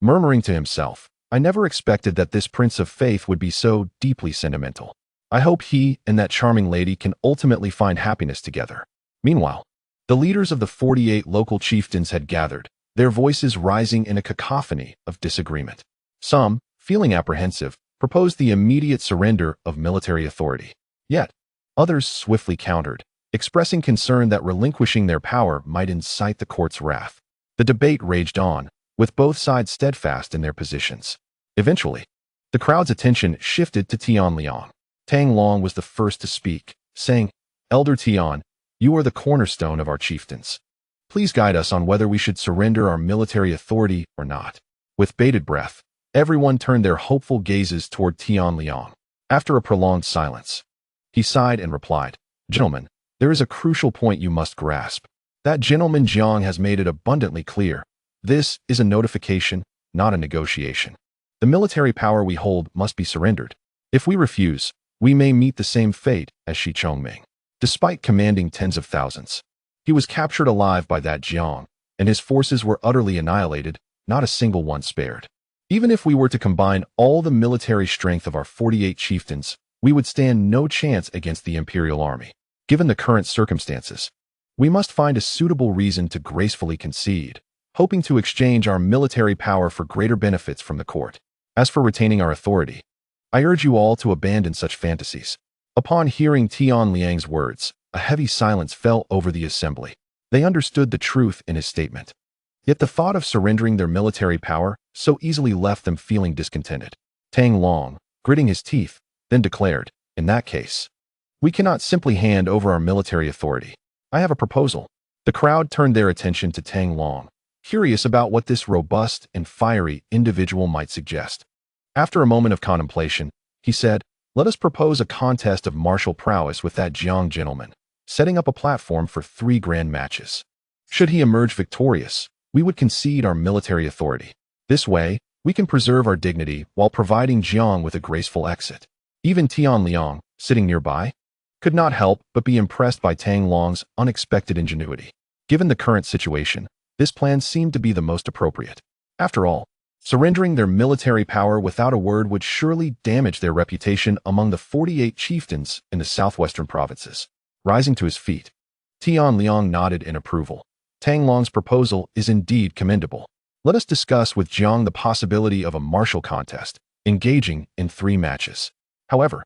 murmuring to himself, "I never expected that this prince of faith would be so deeply sentimental. I hope he and that charming lady can ultimately find happiness together." Meanwhile, the leaders of the 48 local chieftains had gathered, their voices rising in a cacophony of disagreement. Some, feeling apprehensive, proposed the immediate surrender of military authority. Yet, others swiftly countered, expressing concern that relinquishing their power might incite the court's wrath. The debate raged on, with both sides steadfast in their positions. Eventually, the crowd's attention shifted to Tianliang. Tang Long was the first to speak, saying, "Elder Tian, you are the cornerstone of our chieftains. Please guide us on whether we should surrender our military authority or not." With bated breath, everyone turned their hopeful gazes toward Tianliang. After a prolonged silence, he sighed and replied, "Gentlemen, there is a crucial point you must grasp. That gentleman Jiang has made it abundantly clear. This is a notification, not a negotiation. The military power we hold must be surrendered. If we refuse, we may meet the same fate as Shi Chongming." Despite commanding tens of thousands, he was captured alive by that Jiang, and his forces were utterly annihilated, not a single one spared. Even if we were to combine all the military strength of our 48 chieftains, we would stand no chance against the imperial army. Given the current circumstances, we must find a suitable reason to gracefully concede, hoping to exchange our military power for greater benefits from the court. As for retaining our authority, I urge you all to abandon such fantasies." Upon hearing Tianliang's words, a heavy silence fell over the assembly. They understood the truth in his statement. Yet the thought of surrendering their military power so easily left them feeling discontented. Tang Long, gritting his teeth, then declared, "In that case, we cannot simply hand over our military authority. I have a proposal." The crowd turned their attention to Tang Long, curious about what this robust and fiery individual might suggest. After a moment of contemplation, he said, "Let us propose a contest of martial prowess with that Jiang gentleman, setting up a platform for 3 grand matches. Should he emerge victorious, we would concede our military authority. This way, we can preserve our dignity while providing Jiang with a graceful exit." Even Tianliang, sitting nearby, could not help but be impressed by Tang Long's unexpected ingenuity. Given the current situation, this plan seemed to be the most appropriate. After all, surrendering their military power without a word would surely damage their reputation among the 48 chieftains in the southwestern provinces. Rising to his feet, Tianliang nodded in approval. "Tang Long's proposal is indeed commendable. Let us discuss with Jiang the possibility of a martial contest, engaging in 3 matches. However,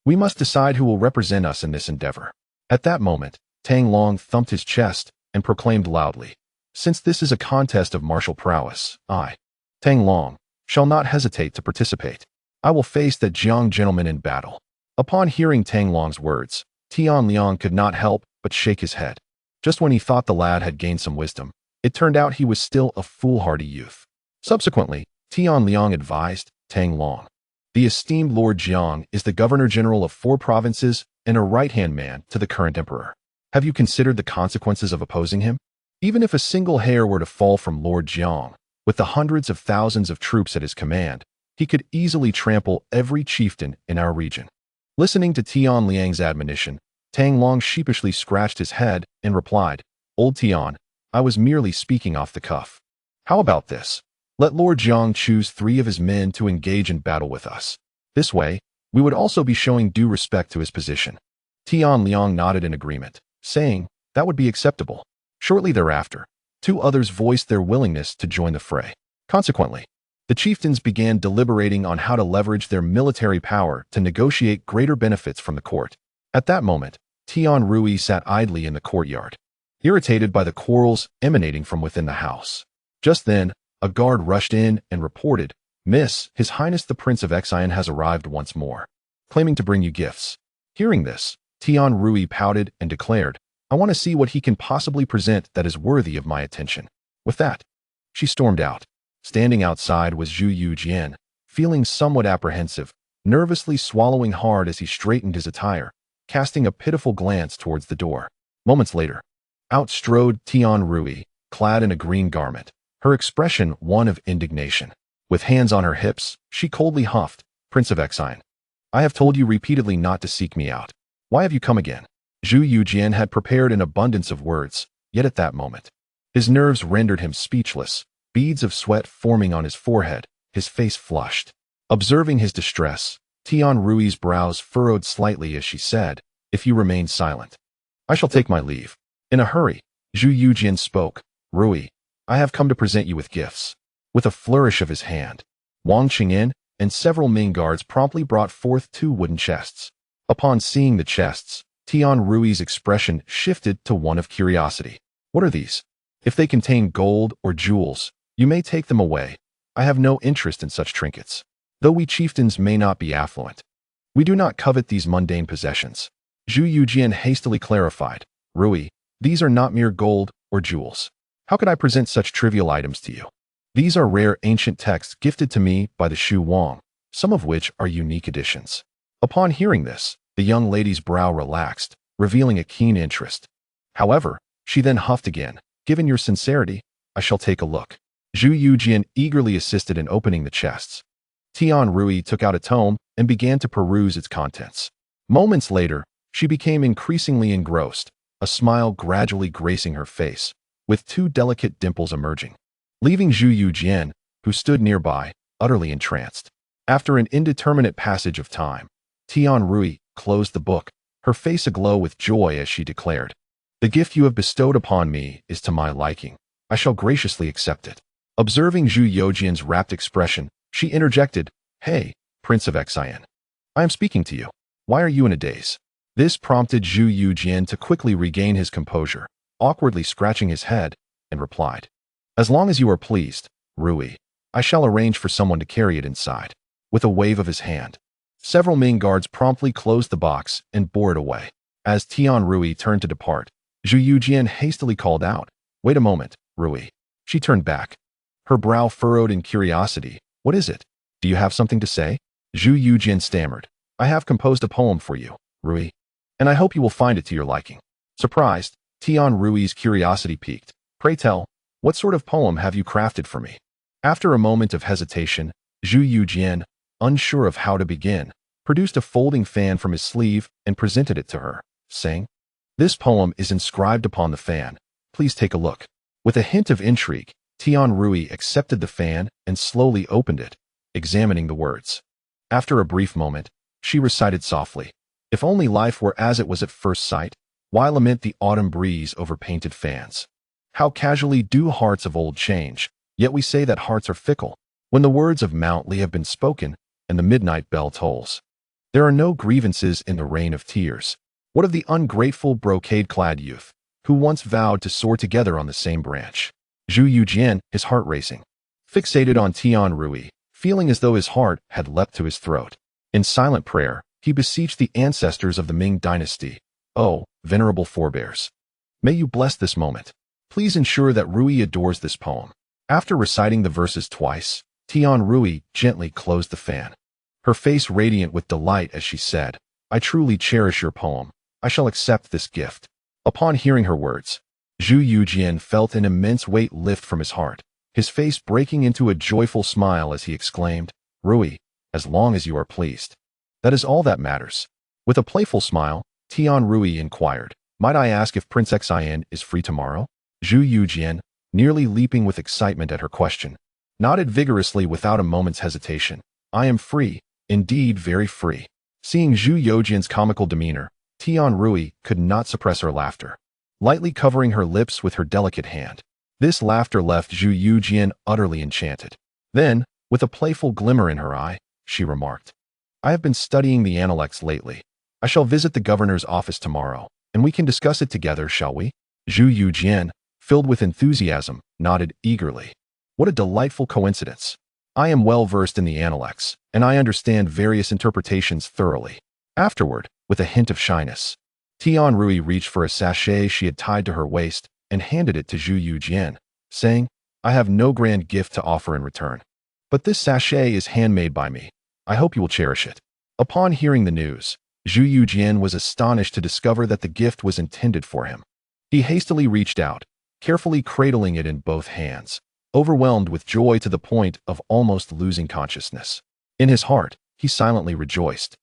we must decide who will represent us in this endeavor." At that moment, Tang Long thumped his chest and proclaimed loudly, "Since this is a contest of martial prowess, I, Tang Long, shall not hesitate to participate. I will face that Jiang gentleman in battle." Upon hearing Tang Long's words, Tianliang could not help but shake his head. Just when he thought the lad had gained some wisdom, it turned out he was still a foolhardy youth. Subsequently, Tianliang advised Tang Long, The esteemed Lord Jiang is the Governor-General of 4 provinces and a right-hand man to the current emperor. Have you considered the consequences of opposing him? Even if a single hair were to fall from Lord Jiang, with the hundreds of thousands of troops at his command, he could easily trample every chieftain in our region. Listening to Tian Liang's admonition, Tang Long sheepishly scratched his head and replied, "Old Tian, I was merely speaking off the cuff. How about this? Let Lord Jiang choose 3 of his men to engage in battle with us. This way, we would also be showing due respect to his position." Tian Liang nodded in agreement, saying that would be acceptable. Shortly thereafter, 2 others voiced their willingness to join the fray. Consequently, the chieftains began deliberating on how to leverage their military power to negotiate greater benefits from the court. At that moment, Tian Rui sat idly in the courtyard, irritated by the quarrels emanating from within the house. Just then, a guard rushed in and reported, "Miss, His Highness the Prince of Xian has arrived once more, claiming to bring you gifts." Hearing this, Tian Rui pouted and declared, "I want to see what he can possibly present that is worthy of my attention." With that, she stormed out. Standing outside was Zhu Youjian, feeling somewhat apprehensive, nervously swallowing hard as he straightened his attire, casting a pitiful glance towards the door. Moments later, out strode Tian Rui, clad in a green garment, her expression one of indignation. With hands on her hips, she coldly huffed, "Prince of Xian, I have told you repeatedly not to seek me out. Why have you come again?" Zhu Youjian had prepared an abundance of words, yet at that moment, his nerves rendered him speechless, beads of sweat forming on his forehead, his face flushed. Observing his distress, Tian Rui's brows furrowed slightly as she said, "If you remain silent, I shall take my leave." In a hurry, Zhu Youjian spoke, "Rui, I have come to present you with gifts." With a flourish of his hand, Wang, Cheng'en, and several Ming guards promptly brought forth 2 wooden chests. Upon seeing the chests, Tian Rui's expression shifted to one of curiosity. "What are these? If they contain gold or jewels, you may take them away. I have no interest in such trinkets. Though we chieftains may not be affluent, we do not covet these mundane possessions." Zhu Youjian hastily clarified, "Rui, these are not mere gold or jewels. How could I present such trivial items to you? These are rare ancient texts gifted to me by the Shu Wang, some of which are unique editions." Upon hearing this, the young lady's brow relaxed, revealing a keen interest. However, she then huffed again, "Given your sincerity, I shall take a look." Zhu Youjian eagerly assisted in opening the chests. Tian Rui took out a tome and began to peruse its contents. Moments later, she became increasingly engrossed, a smile gradually gracing her face, with 2 delicate dimples emerging, leaving Zhu Youjian, who stood nearby, utterly entranced. After an indeterminate passage of time, Tian Rui closed the book, her face aglow with joy as she declared, "The gift you have bestowed upon me is to my liking. I shall graciously accept it." Observing Zhu Youjian's rapt expression, she interjected, "Hey, Prince of Xian, I am speaking to you. Why are you in a daze?" This prompted Zhu Youjian to quickly regain his composure, awkwardly scratching his head, and replied, "As long as you are pleased, Rui, I shall arrange for someone to carry it inside." With a wave of his hand, several Ming guards promptly closed the box and bore it away. As Tian Rui turned to depart, Zhu Youjian hastily called out, "Wait a moment, Rui." She turned back, her brow furrowed in curiosity. "What is it? Do you have something to say?" Zhu Youjian stammered, "I have composed a poem for you, Rui, and I hope you will find it to your liking." Surprised, Tian Rui's curiosity piqued. "Pray tell, what sort of poem have you crafted for me?" After a moment of hesitation, Zhu Youjian, unsure of how to begin, produced a folding fan from his sleeve and presented it to her, saying, "This poem is inscribed upon the fan. Please take a look." With a hint of intrigue, Tian Rui accepted the fan and slowly opened it, examining the words. After a brief moment, she recited softly, "If only life were as it was at first sight, why lament the autumn breeze over painted fans? How casually do hearts of old change, yet we say that hearts are fickle. When the words of Mount Li have been spoken and the midnight bell tolls, there are no grievances in the rain of tears. What of the ungrateful brocade-clad youth, who once vowed to soar together on the same branch?" Zhu Youjian, his heart racing, fixated on Tian Rui, feeling as though his heart had leapt to his throat. In silent prayer, he beseeched the ancestors of the Ming dynasty, "Oh, venerable forebears, may you bless this moment. Please ensure that Rui adores this poem." After reciting the verses twice, Tian Rui gently closed the fan. her face radiant with delight as she said, "I truly cherish your poem. I shall accept this gift." Upon hearing her words, Zhu Youjian felt an immense weight lift from his heart, his face breaking into a joyful smile as he exclaimed, "Rui, as long as you are pleased. That is all that matters." With a playful smile, Rui inquired, "Might I ask if Prince Xian is free tomorrow?" Zhu Youjian, nearly leaping with excitement at her question, nodded vigorously without a moment's hesitation. "I am free, indeed very free." Seeing Zhu Youjian's comical demeanor, Rui could not suppress her laughter, lightly covering her lips with her delicate hand. This laughter left Zhu Youjian utterly enchanted. Then, with a playful glimmer in her eye, she remarked, "I have been studying the analects lately. I shall visit the governor's office tomorrow, and we can discuss it together, shall we?" Zhu Youjian, filled with enthusiasm, nodded eagerly. "What a delightful coincidence. I am well versed in the analects, and I understand various interpretations thoroughly." Afterward, with a hint of shyness, Rui reached for a sachet she had tied to her waist and handed it to Zhu Youjian, saying, "I have no grand gift to offer in return, but this sachet is handmade by me. I hope you will cherish it." Upon hearing the news, Zhu Youjian was astonished to discover that the gift was intended for him. He hastily reached out, carefully cradling it in both hands, overwhelmed with joy to the point of almost losing consciousness. In his heart, he silently rejoiced,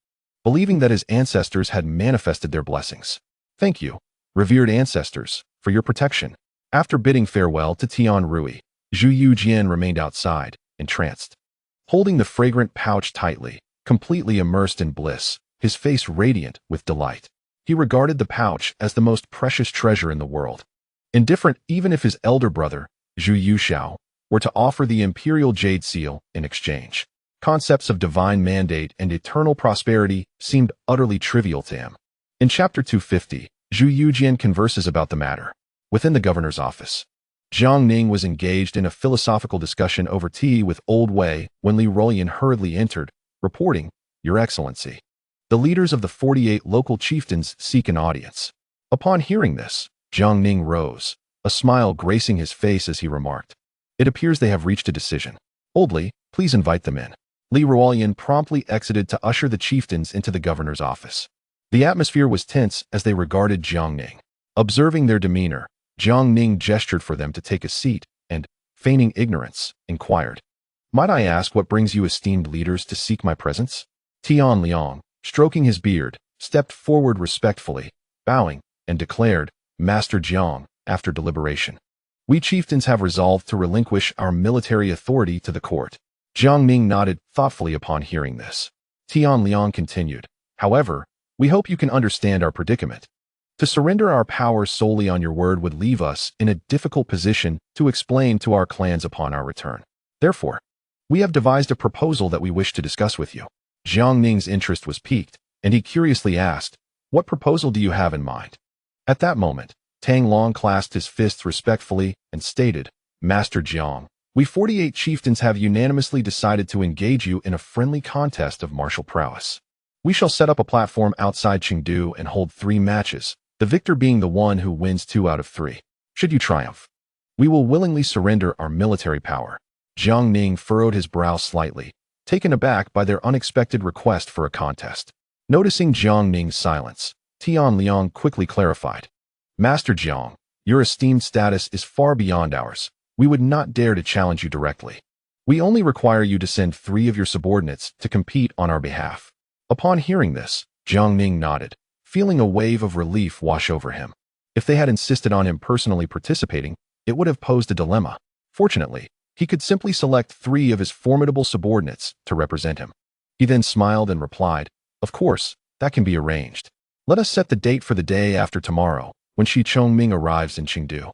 believing that his ancestors had manifested their blessings. "Thank you, revered ancestors, for your protection." After bidding farewell to Rui, Zhu Youjian remained outside, entranced. Holding the fragrant pouch tightly, completely immersed in bliss, his face radiant with delight. He regarded the pouch as the most precious treasure in the world. Indifferent even if his elder brother, Zhu Yuxiao, were to offer the imperial jade seal in exchange. Concepts of divine mandate and eternal prosperity seemed utterly trivial to him. In Chapter 250, Zhu Youjian converses about the matter. Within the governor's office, Jiang Ning was engaged in a philosophical discussion over tea with Old Wei when Li Ruoyan hurriedly entered, reporting, "Your Excellency, the leaders of the 48 local chieftains seek an audience." Upon hearing this, Jiang Ning rose, a smile gracing his face as he remarked, "It appears they have reached a decision. Old Li, please invite them in." Li Ruoyan promptly exited to usher the chieftains into the governor's office. The atmosphere was tense as they regarded Jiang Ning. Observing their demeanor, Jiang Ning gestured for them to take a seat and, feigning ignorance, inquired, "Might I ask what brings you esteemed leaders to seek my presence?" Tian Liang, stroking his beard, stepped forward respectfully, bowing, and declared, "Master Jiang, after deliberation, we chieftains have resolved to relinquish our military authority to the court." Jiang Ning nodded thoughtfully upon hearing this. Tian Liang continued, "However, we hope you can understand our predicament. To surrender our power solely on your word would leave us in a difficult position to explain to our clans upon our return. Therefore, we have devised a proposal that we wish to discuss with you." Jiang Ning's interest was piqued, and he curiously asked, "What proposal do you have in mind?" At that moment, Tang Long clasped his fists respectfully and stated, "Master Jiang, we 48 chieftains have unanimously decided to engage you in a friendly contest of martial prowess. We shall set up a platform outside Chengdu and hold 3 matches, the victor being the one who wins 2 out of 3. Should you triumph, we will willingly surrender our military power." Jiang Ning furrowed his brow slightly, taken aback by their unexpected request for a contest. Noticing Jiang Ning's silence, Tian Liang quickly clarified, "Master Jiang, your esteemed status is far beyond ours. We would not dare to challenge you directly. We only require you to send 3 of your subordinates to compete on our behalf." Upon hearing this, Jiang Ning nodded, feeling a wave of relief wash over him. If they had insisted on him personally participating, it would have posed a dilemma. Fortunately, he could simply select 3 of his formidable subordinates to represent him. He then smiled and replied, "Of course, that can be arranged. Let us set the date for the day after tomorrow, when Shi Chongming arrives in Chengdu,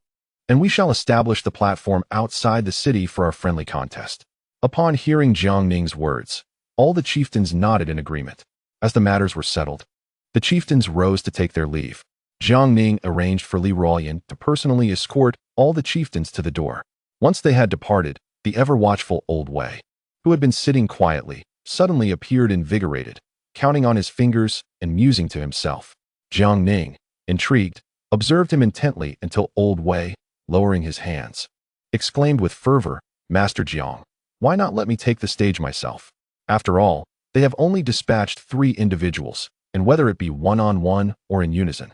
and we shall establish the platform outside the city for our friendly contest." Upon hearing Jiang Ning's words, all the chieftains nodded in agreement. As the matters were settled, the chieftains rose to take their leave. Jiang Ning arranged for Li Ruoyan to personally escort all the chieftains to the door. Once they had departed, the ever-watchful Old Wei, who had been sitting quietly, suddenly appeared invigorated, counting on his fingers and musing to himself. Jiang Ning, intrigued, observed him intently until Old Wei, lowering his hands, exclaimed with fervor, "Master Jiang, why not let me take the stage myself? After all, They have only dispatched 3 individuals, and whether it be one-on-one or in unison.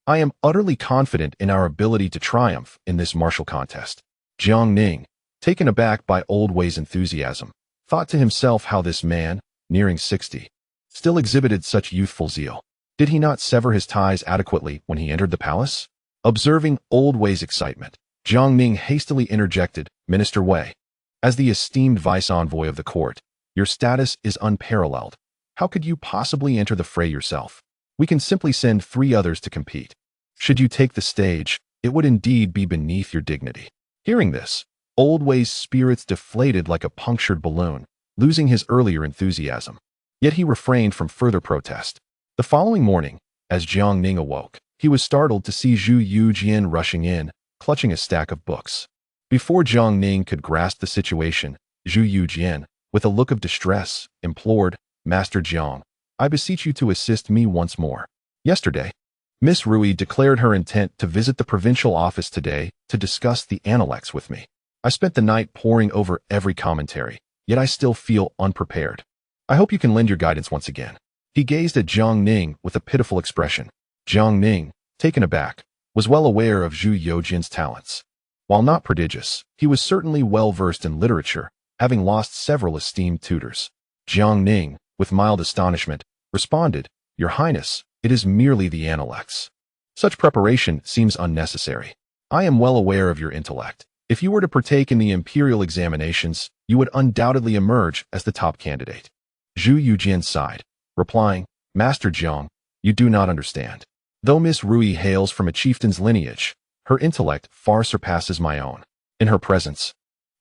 I am utterly confident in our ability to triumph in this martial contest. Jiang Ning, taken aback by Old Wei's enthusiasm, thought to himself how this man, nearing 60, still exhibited such youthful zeal. Did he not sever his ties adequately when he entered the palace? Observing Old Wei's excitement, Jiang Ning hastily interjected, Minister Wei, as the esteemed vice-envoy of the court, your status is unparalleled. How could you possibly enter the fray yourself? We can simply send 3 others to compete. Should you take the stage, it would indeed be beneath your dignity. Hearing this, Old Wei's spirits deflated like a punctured balloon, losing his earlier enthusiasm. Yet he refrained from further protest. The following morning, as Jiang Ning awoke, he was startled to see Zhu Youjian rushing in, clutching a stack of books. Before Jiang Ning could grasp the situation, Zhu Youjian, with a look of distress, implored, Master Jiang, I beseech you to assist me once more. Yesterday, Miss Rui declared her intent to visit the provincial office today to discuss the Analects with me. I spent the night poring over every commentary, yet I still feel unprepared. I hope you can lend your guidance once again. He gazed at Jiang Ning with a pitiful expression. Jiang Ning, taken aback, was well aware of Zhu Youjian's talents. While not prodigious, he was certainly well versed in literature, having lost several esteemed tutors. Jiang Ning, with mild astonishment, responded, Your Highness, it is merely the Analects. Such preparation seems unnecessary. I am well aware of your intellect. If you were to partake in the imperial examinations, you would undoubtedly emerge as the top candidate. Zhu Youjian sighed, replying, Master Jiang, you do not understand. Though Miss Rui hails from a chieftain's lineage, her intellect far surpasses my own. In her presence,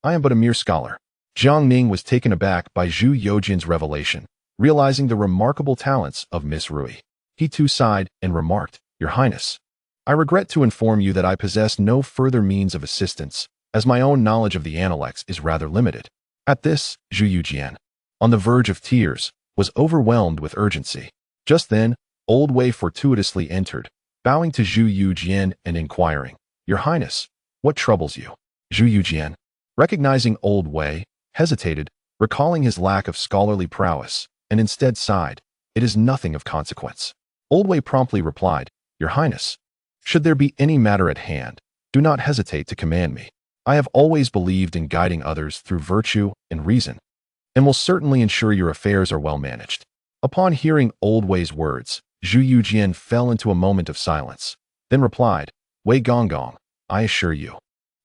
I am but a mere scholar. Jiang Ning was taken aback by Zhu Youjian's revelation, realizing the remarkable talents of Miss Rui. He too sighed and remarked, Your Highness, I regret to inform you that I possess no further means of assistance, as my own knowledge of the Analects is rather limited. At this, Zhu Youjian, on the verge of tears, was overwhelmed with urgency. Just then, Old Wei fortuitously entered, bowing to Zhu Youjian and inquiring, Your Highness, what troubles you? Zhu Youjian, recognizing Old Wei, hesitated, recalling his lack of scholarly prowess, and instead sighed, It is nothing of consequence. Old Wei promptly replied, Your Highness, should there be any matter at hand, do not hesitate to command me. I have always believed in guiding others through virtue and reason, and will certainly ensure your affairs are well managed. Upon hearing Old Wei's words, Zhu Youjian fell into a moment of silence, then replied, Wei Gonggong, I assure you,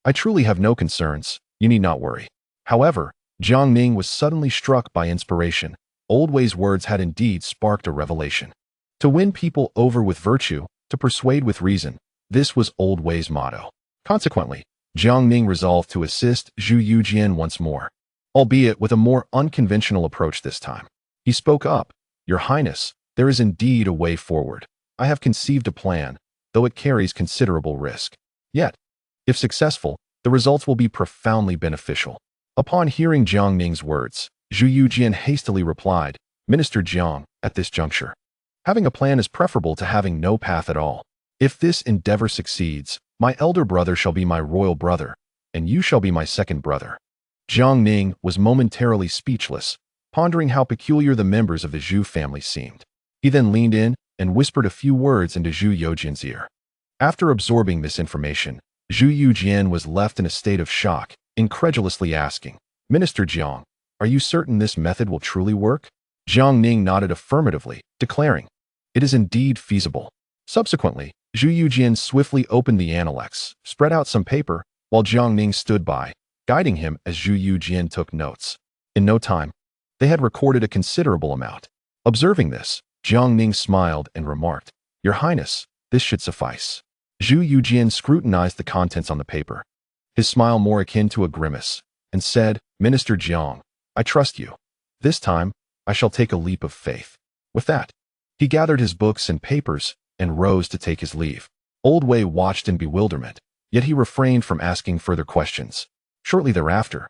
I truly have no concerns, you need not worry. However, Jiang Ning was suddenly struck by inspiration. Old Wei's words had indeed sparked a revelation. To win people over with virtue, to persuade with reason, this was Old Wei's motto. Consequently, Jiang Ning resolved to assist Zhu Youjian once more, albeit with a more unconventional approach this time. He spoke up, Your Highness, there is indeed a way forward. I have conceived a plan, though it carries considerable risk. Yet, if successful, the results will be profoundly beneficial. Upon hearing Jiang Ning's words, Zhu Youjian hastily replied, Minister Jiang, at this juncture, having a plan is preferable to having no path at all. If this endeavor succeeds, my elder brother shall be my royal brother, and you shall be my second brother. Jiang Ning was momentarily speechless, pondering how peculiar the members of the Zhu family seemed. He then leaned in and whispered a few words into Zhu Youjian's ear. After absorbing this information, Zhu Youjian was left in a state of shock, incredulously asking, Minister Jiang, are you certain this method will truly work? Jiang Ning nodded affirmatively, declaring, It is indeed feasible. Subsequently, Zhu Youjian swiftly opened the Analects, spread out some paper, while Jiang Ning stood by, guiding him as Zhu Youjian took notes. In no time, they had recorded a considerable amount. Observing this, Jiang Ning smiled and remarked, Your Highness, this should suffice. Zhu Youjian scrutinized the contents on the paper, his smile more akin to a grimace, and said, Minister Jiang, I trust you. This time, I shall take a leap of faith. With that, he gathered his books and papers and rose to take his leave. Old Wei watched in bewilderment, yet he refrained from asking further questions. Shortly thereafter,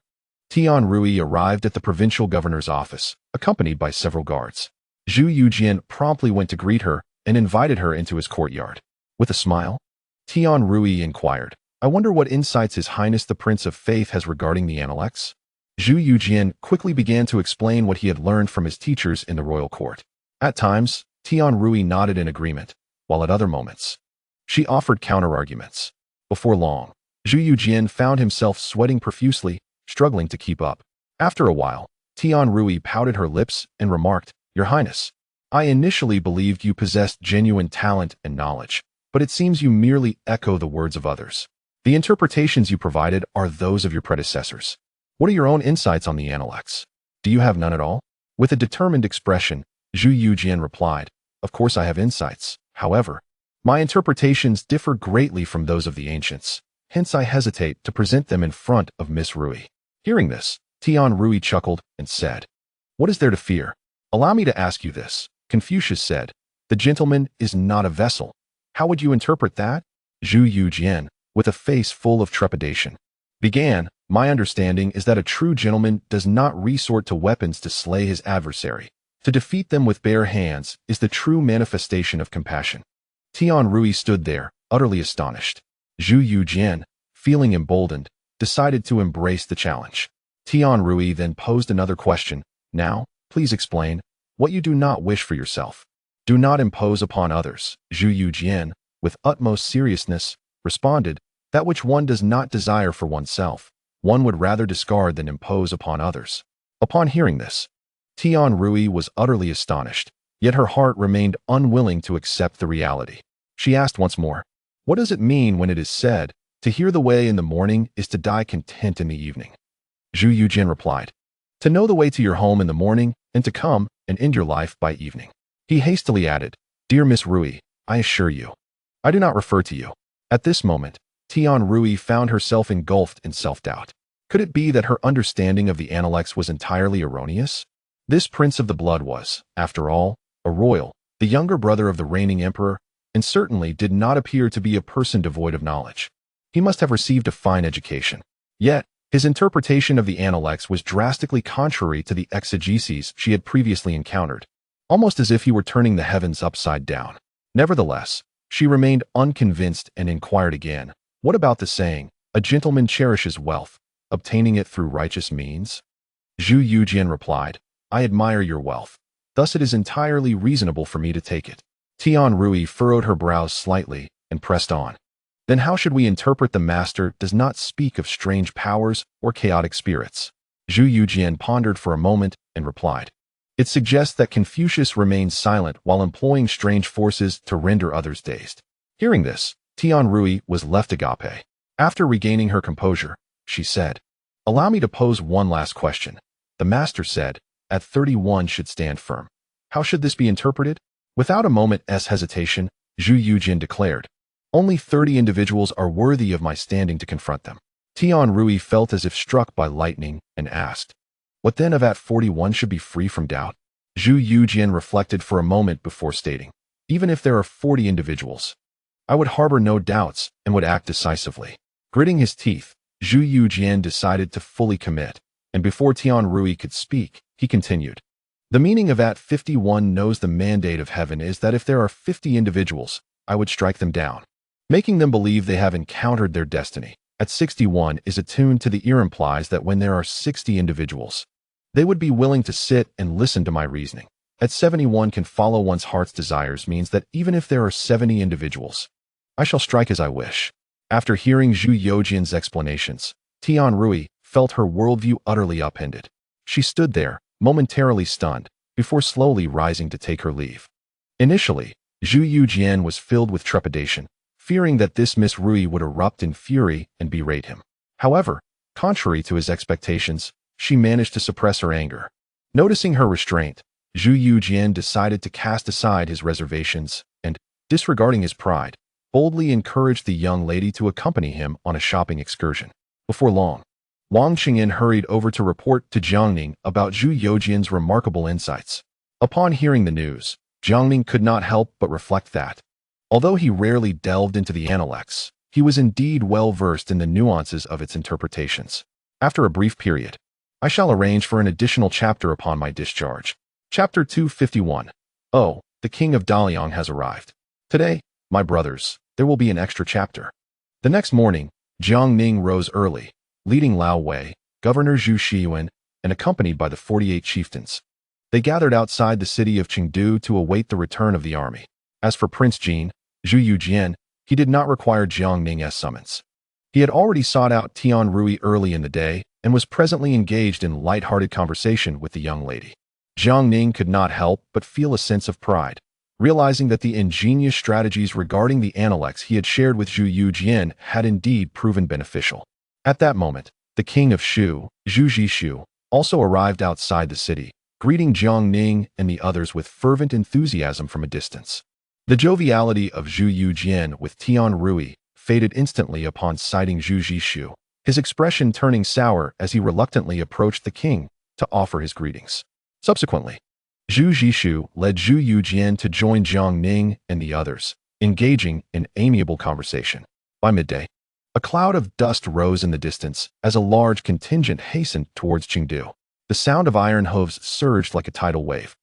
Tian Rui arrived at the provincial governor's office, accompanied by several guards. Zhu Youjian promptly went to greet her and invited her into his courtyard. With a smile, Tian Rui inquired, I wonder what insights His Highness the Prince of Faith has regarding the Analects? Zhu Youjian quickly began to explain what he had learned from his teachers in the royal court. At times, Tianqi nodded in agreement, while at other moments, she offered counter-arguments. Before long, Zhu Youjian found himself sweating profusely, struggling to keep up. After a while, Tianqi pouted her lips and remarked, "Your Highness, I initially believed you possessed genuine talent and knowledge, but it seems you merely echo the words of others. The interpretations you provided are those of your predecessors. What are your own insights on the Analects? Do you have none at all?" With a determined expression, Zhu Youjian replied, "Of course I have insights. However, my interpretations differ greatly from those of the ancients. Hence I hesitate to present them in front of Miss Rui." Hearing this, Tianqi chuckled and said, "What is there to fear? Allow me to ask you this." Confucius said, "The gentleman is not a vessel. How would you interpret that?" Zhu Youjian, with a face full of trepidation, began, "My understanding is that a true gentleman does not resort to weapons to slay his adversary. To defeat them with bare hands is the true manifestation of compassion." Tianqi stood there, utterly astonished. Zhu Youjian, feeling emboldened, decided to embrace the challenge. Tianqi then posed another question. "Now, please explain what you do not wish for yourself. Do not impose upon others." Zhu Youjian, with utmost seriousness, responded, "That which one does not desire for oneself, one would rather discard than impose upon others." Upon hearing this, Tianqi was utterly astonished, yet her heart remained unwilling to accept the reality. She asked once more, "What does it mean when it is said, 'To hear the way in the morning is to die content in the evening'?" Zhu Youjian replied, "To know the way to your home in the morning and to come and end your life by evening." He hastily added, "Dear Miss Rui, I assure you, I do not refer to you." At this moment, Tianqi found herself engulfed in self-doubt. Could it be that her understanding of the Analects was entirely erroneous? This prince of the blood was, after all, a royal, the younger brother of the reigning emperor, and certainly did not appear to be a person devoid of knowledge. He must have received a fine education. Yet, his interpretation of the Analects was drastically contrary to the exegeses she had previously encountered, almost as if he were turning the heavens upside down. Nevertheless, she remained unconvinced and inquired again, "What about the saying, 'A gentleman cherishes wealth, obtaining it through righteous means'?" Zhu Youjian replied, "I admire your wealth. Thus it is entirely reasonable for me to take it." Tianqi furrowed her brows slightly and pressed on. "Then how should we interpret the master does not speak of strange powers or chaotic spirits?" Zhu Youjian pondered for a moment and replied, "It suggests that Confucius remained silent while employing strange forces to render others dazed." Hearing this, Tianqi was left agape. After regaining her composure, she said, "Allow me to pose one last question. The master said, 'At 31 should stand firm.' How should this be interpreted?" Without a moment's hesitation, Zhu Youjian declared, "Only 30 individuals are worthy of my standing to confront them." Tianqi felt as if struck by lightning and asked, "What then of at 41 should be free from doubt?" Zhu Youjian reflected for a moment before stating, "Even if there are 40 individuals, I would harbor no doubts and would act decisively." Gritting his teeth, Zhu Youjian decided to fully commit, and before Tianqi could speak, he continued, "The meaning of at 51 knows the mandate of heaven is that if there are 50 individuals, I would strike them down, making them believe they have encountered their destiny. At 61 is attuned to the ear implies that when there are 60 individuals, they would be willing to sit and listen to my reasoning. At 71 can follow one's heart's desires means that even if there are 70 individuals, I shall strike as I wish." After hearing Zhu Youjian's explanations, Tianqi felt her worldview utterly upended. She stood there, momentarily stunned, before slowly rising to take her leave. Initially, Zhu Youjian was filled with trepidation, fearing that this Miss Rui would erupt in fury and berate him. However, contrary to his expectations, she managed to suppress her anger. Noticing her restraint, Zhu Youjian decided to cast aside his reservations and, disregarding his pride, boldly encouraged the young lady to accompany him on a shopping excursion. Before long, Wang Cheng'en hurried over to report to Jiangning about Zhu Youjian's remarkable insights. Upon hearing the news, Jiangning could not help but reflect that, although he rarely delved into the Analects, he was indeed well versed in the nuances of its interpretations. After a brief period, I shall arrange for an additional chapter upon my discharge. Chapter 251. Oh, the King of Daliang has arrived. Today, my brothers, there will be an extra chapter. The next morning, Jiang Ning rose early, leading Lao Wei, Governor Zhu Youjian, and accompanied by the 48 chieftains. They gathered outside the city of Chengdu to await the return of the army. As for Prince Jin, Zhu Youjian, he did not require Jiang Ning's summons. He had already sought out Tianqi early in the day and was presently engaged in light-hearted conversation with the young lady. Jiang Ning could not help but feel a sense of pride, realizing that the ingenious strategies regarding the analects he had shared with Zhu Youjian had indeed proven beneficial. At that moment, the King of Shu, Zhu Youjian, also arrived outside the city, greeting Jiang Ning and the others with fervent enthusiasm from a distance. The joviality of Zhu Youjian with Tianqi faded instantly upon sighting Zhu Youjian, his expression turning sour as he reluctantly approached the king to offer his greetings. Subsequently, Zhu Youjian led Zhu Youjian to join Jiang Ning and the others, engaging in amiable conversation. By midday, a cloud of dust rose in the distance as a large contingent hastened towards Chengdu. The sound of iron hooves surged like a tidal wave,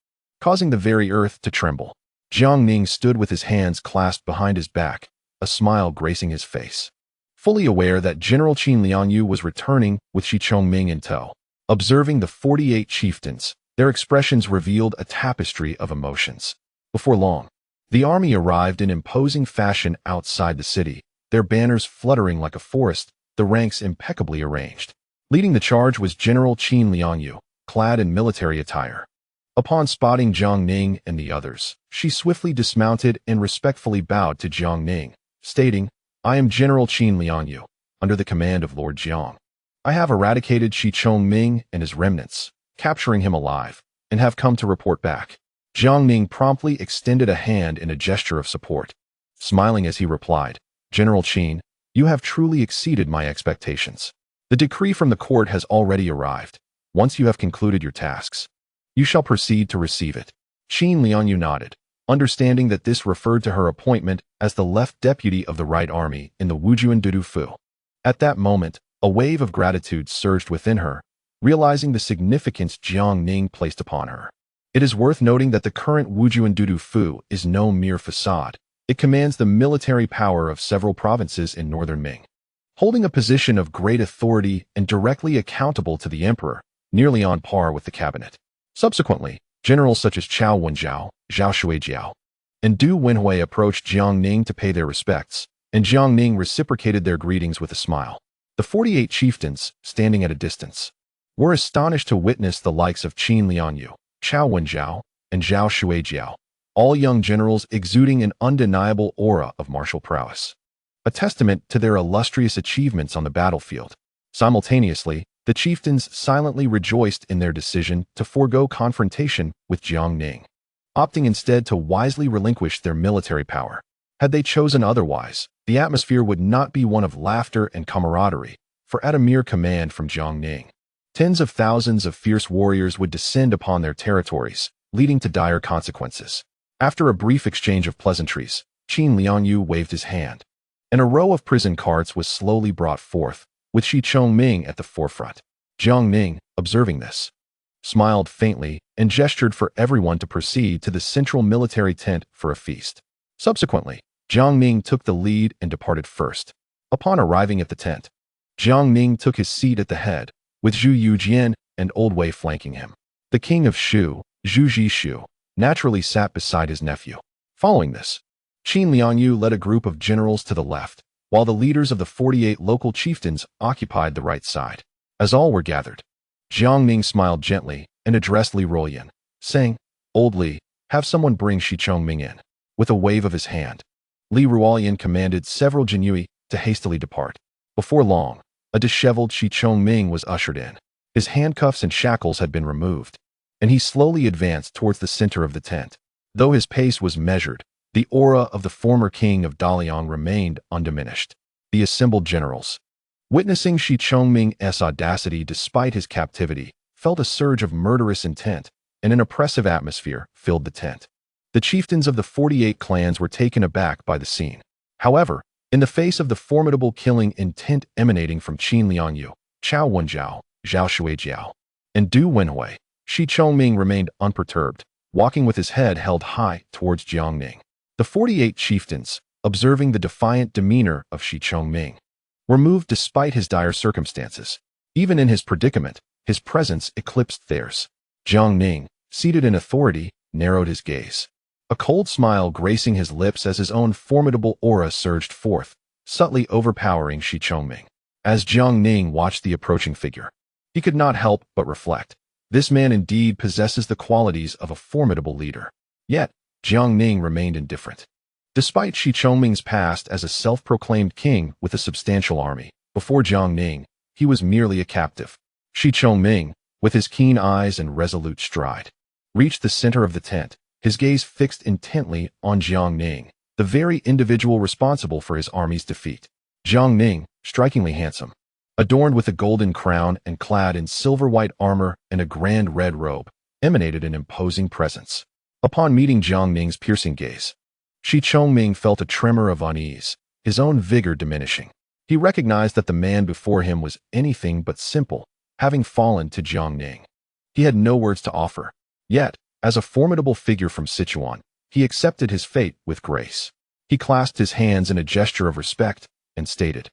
causing the very earth to tremble. Jiang Ning stood with his hands clasped behind his back, a smile gracing his face. Fully aware that General Qin Liangyu was returning with Shi Chongming in tow. Observing the 48 chieftains, their expressions revealed a tapestry of emotions. Before long, the army arrived in imposing fashion outside the city, their banners fluttering like a forest, the ranks impeccably arranged. Leading the charge was General Qin Liangyu, clad in military attire. Upon spotting Jiang Ning and the others, she swiftly dismounted and respectfully bowed to Jiang Ning, stating, "I am General Qin Liangyu, under the command of Lord Jiang. I have eradicated Shi Chongming and his remnants, capturing him alive, and have come to report back." Jiang Ning promptly extended a hand in a gesture of support. Smiling as he replied, "General Qin, you have truly exceeded my expectations. The decree from the court has already arrived. Once you have concluded your tasks, you shall proceed to receive it." Qin Liangyu nodded, understanding that this referred to her appointment as the left deputy of the right army in the Wujuan Dudu. At that moment, a wave of gratitude surged within her, realizing the significance Jiang Ning placed upon her. It is worth noting that the current Wujuan Dudu is no mere facade. It commands the military power of several provinces in northern Ming, holding a position of great authority and directly accountable to the emperor, nearly on par with the cabinet. Subsequently, generals such as Cao Wenjiao, Zhao Shuijiao, and Du Wenhui approached Jiang Ning to pay their respects, and Jiang Ning reciprocated their greetings with a smile. The 48 chieftains, standing at a distance, were astonished to witness the likes of Qin Liangyu, Cao Wenjiao, and Zhao Shuijiao, all young generals exuding an undeniable aura of martial prowess, a testament to their illustrious achievements on the battlefield. Simultaneously, the chieftains silently rejoiced in their decision to forego confrontation with Jiang Ning, opting instead to wisely relinquish their military power. Had they chosen otherwise, the atmosphere would not be one of laughter and camaraderie, for at a mere command from Jiang Ning, tens of thousands of fierce warriors would descend upon their territories, leading to dire consequences. After a brief exchange of pleasantries, Qin Liangyu waved his hand, and a row of prison carts was slowly brought forth, with Shi Chongming at the forefront. Jiang Ning, observing this, smiled faintly and gestured for everyone to proceed to the central military tent for a feast. Subsequently, Jiang Ning took the lead and departed first. Upon arriving at the tent, Jiang Ning took his seat at the head, with Zhu Youjian and Old Wei flanking him. The King of Shu, Zhu Youjian, naturally sat beside his nephew. Following this, Qin Liangyu led a group of generals to the left, while the leaders of the 48 local chieftains occupied the right side. As all were gathered, Jiang Ning smiled gently and addressed Li Ruoyan, saying, "Old Li, have someone bring Shi Chongming in." With a wave of his hand, Li Ruoyan commanded several Jinyui to hastily depart. Before long, a disheveled Shi Chongming was ushered in. His handcuffs and shackles had been removed, and he slowly advanced towards the center of the tent. Though his pace was measured, the aura of the former king of Daliang remained undiminished. The assembled generals, witnessing Shi Chongming's audacity despite his captivity, felt a surge of murderous intent, and an oppressive atmosphere filled the tent. The chieftains of the 48 clans were taken aback by the scene. However, in the face of the formidable killing intent emanating from Qin Liangyu, Cao Wenjiao, Zhao Shuijiao, and Du Wenhui, Shi Chongming remained unperturbed, walking with his head held high towards Jiang Ning. The 48 chieftains, observing the defiant demeanor of Shi Chongming, were moved despite his dire circumstances. Even in his predicament, his presence eclipsed theirs. Jiang Ning, seated in authority, narrowed his gaze. A cold smile gracing his lips as his own formidable aura surged forth, subtly overpowering Shi Chongming. As Jiang Ning watched the approaching figure, he could not help but reflect. This man indeed possesses the qualities of a formidable leader. Yet, Jiang Ning remained indifferent. Despite Shi Chongming's past as a self-proclaimed king with a substantial army, before Jiang Ning, he was merely a captive. Shi Chongming, with his keen eyes and resolute stride, reached the center of the tent, his gaze fixed intently on Jiang Ning, the very individual responsible for his army's defeat. Jiang Ning, strikingly handsome, adorned with a golden crown and clad in silver-white armor and a grand red robe, emanated an imposing presence. Upon meeting Jiang Ning's piercing gaze, Shi Chongming felt a tremor of unease, his own vigor diminishing. He recognized that the man before him was anything but simple, having fallen to Jiang Ning. He had no words to offer. Yet, as a formidable figure from Sichuan, he accepted his fate with grace. He clasped his hands in a gesture of respect and stated,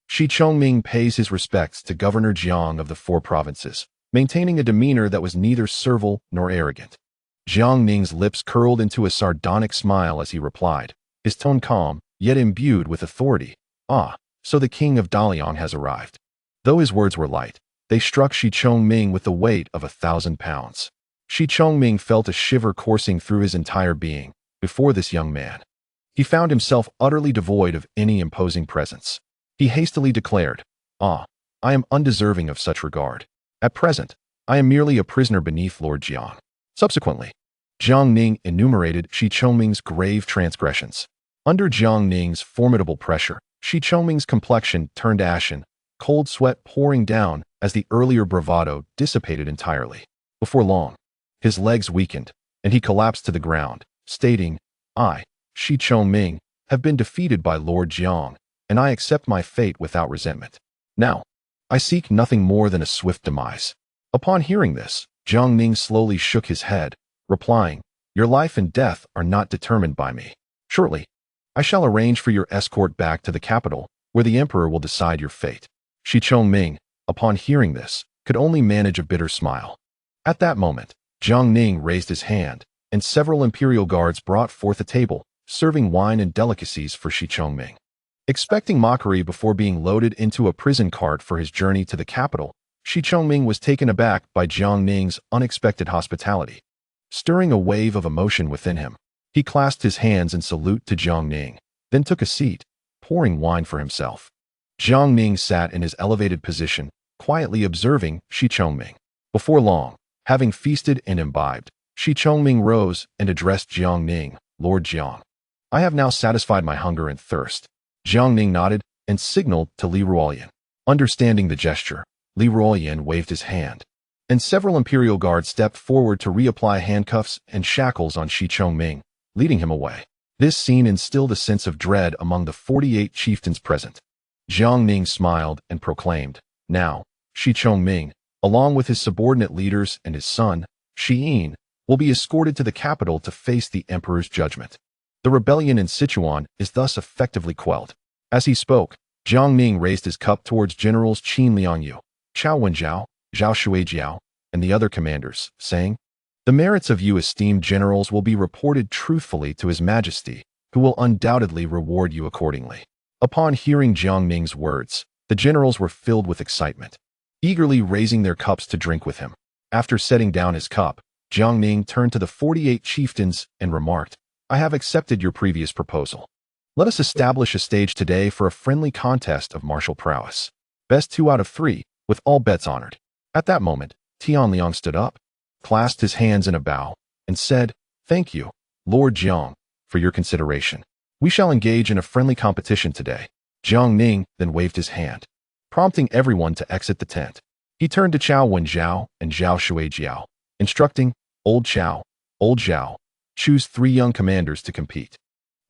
Shi Chongming pays his respects to Governor Jiang of the 4 provinces, maintaining a demeanor that was neither servile nor arrogant. Jiang Ning's lips curled into a sardonic smile as he replied, his tone calm, yet imbued with authority. Ah, so the king of Dalian has arrived. Though his words were light, they struck Shi Chongming with the weight of 1,000 pounds. Shi Chongming felt a shiver coursing through his entire being before this young man. He found himself utterly devoid of any imposing presence. He hastily declared, I am undeserving of such regard. At present, I am merely a prisoner beneath Lord Jiang. Subsequently, Jiang Ning enumerated Shi Chongming's grave transgressions. Under Jiang Ning's formidable pressure, Shi Chongming's complexion turned ashen, cold sweat pouring down as the earlier bravado dissipated entirely. Before long, his legs weakened, and he collapsed to the ground, stating, I, Shi Chongming, have been defeated by Lord Jiang, and I accept my fate without resentment. Now, I seek nothing more than a swift demise. Upon hearing this, Jiang Ning slowly shook his head, replying, Your life and death are not determined by me. Shortly, I shall arrange for your escort back to the capital, where the emperor will decide your fate. Shi Chongming, upon hearing this, could only manage a bitter smile. At that moment, Jiang Ning raised his hand, and several imperial guards brought forth a table, serving wine and delicacies for Shi Chongming. Expecting mockery before being loaded into a prison cart for his journey to the capital, Shi Chongming was taken aback by Jiang Ning's unexpected hospitality. Stirring a wave of emotion within him, he clasped his hands in salute to Jiang Ning, then took a seat, pouring wine for himself. Jiang Ning sat in his elevated position, quietly observing Shi Chongming. Before long, having feasted and imbibed, Shi Chongming rose and addressed Jiang Ning, Lord Jiang. I have now satisfied my hunger and thirst. Jiang Ning nodded and signaled to Li Ruoyan. Understanding the gesture, Li Ruoyan waved his hand, and several imperial guards stepped forward to reapply handcuffs and shackles on Shi Chongming, leading him away. This scene instilled a sense of dread among the 48 chieftains present. Jiang Ning smiled and proclaimed, Now, Shi Chongming, along with his subordinate leaders and his son, Shi Yin, will be escorted to the capital to face the emperor's judgment. The rebellion in Sichuan is thus effectively quelled. As he spoke, Jiang Ning raised his cup towards Generals Qin Liangyu, Chao Wenjiao, Zhao Shuijiao, and the other commanders, saying, The merits of you esteemed generals will be reported truthfully to His Majesty, who will undoubtedly reward you accordingly. Upon hearing Jiang Ning's words, the generals were filled with excitement, eagerly raising their cups to drink with him. After setting down his cup, Jiang Ning turned to the 48 chieftains and remarked, I have accepted your previous proposal. Let us establish a stage today for a friendly contest of martial prowess. Best 2 out of 3, with all bets honored. At that moment, Tianliang stood up, clasped his hands in a bow, and said, Thank you, Lord Jiang, for your consideration. We shall engage in a friendly competition today. Jiang Ning then waved his hand, prompting everyone to exit the tent. He turned to Chao Wenjiao and Zhao Shuijiao, instructing, Old Chao, Old Zhao, choose 3 young commanders to compete.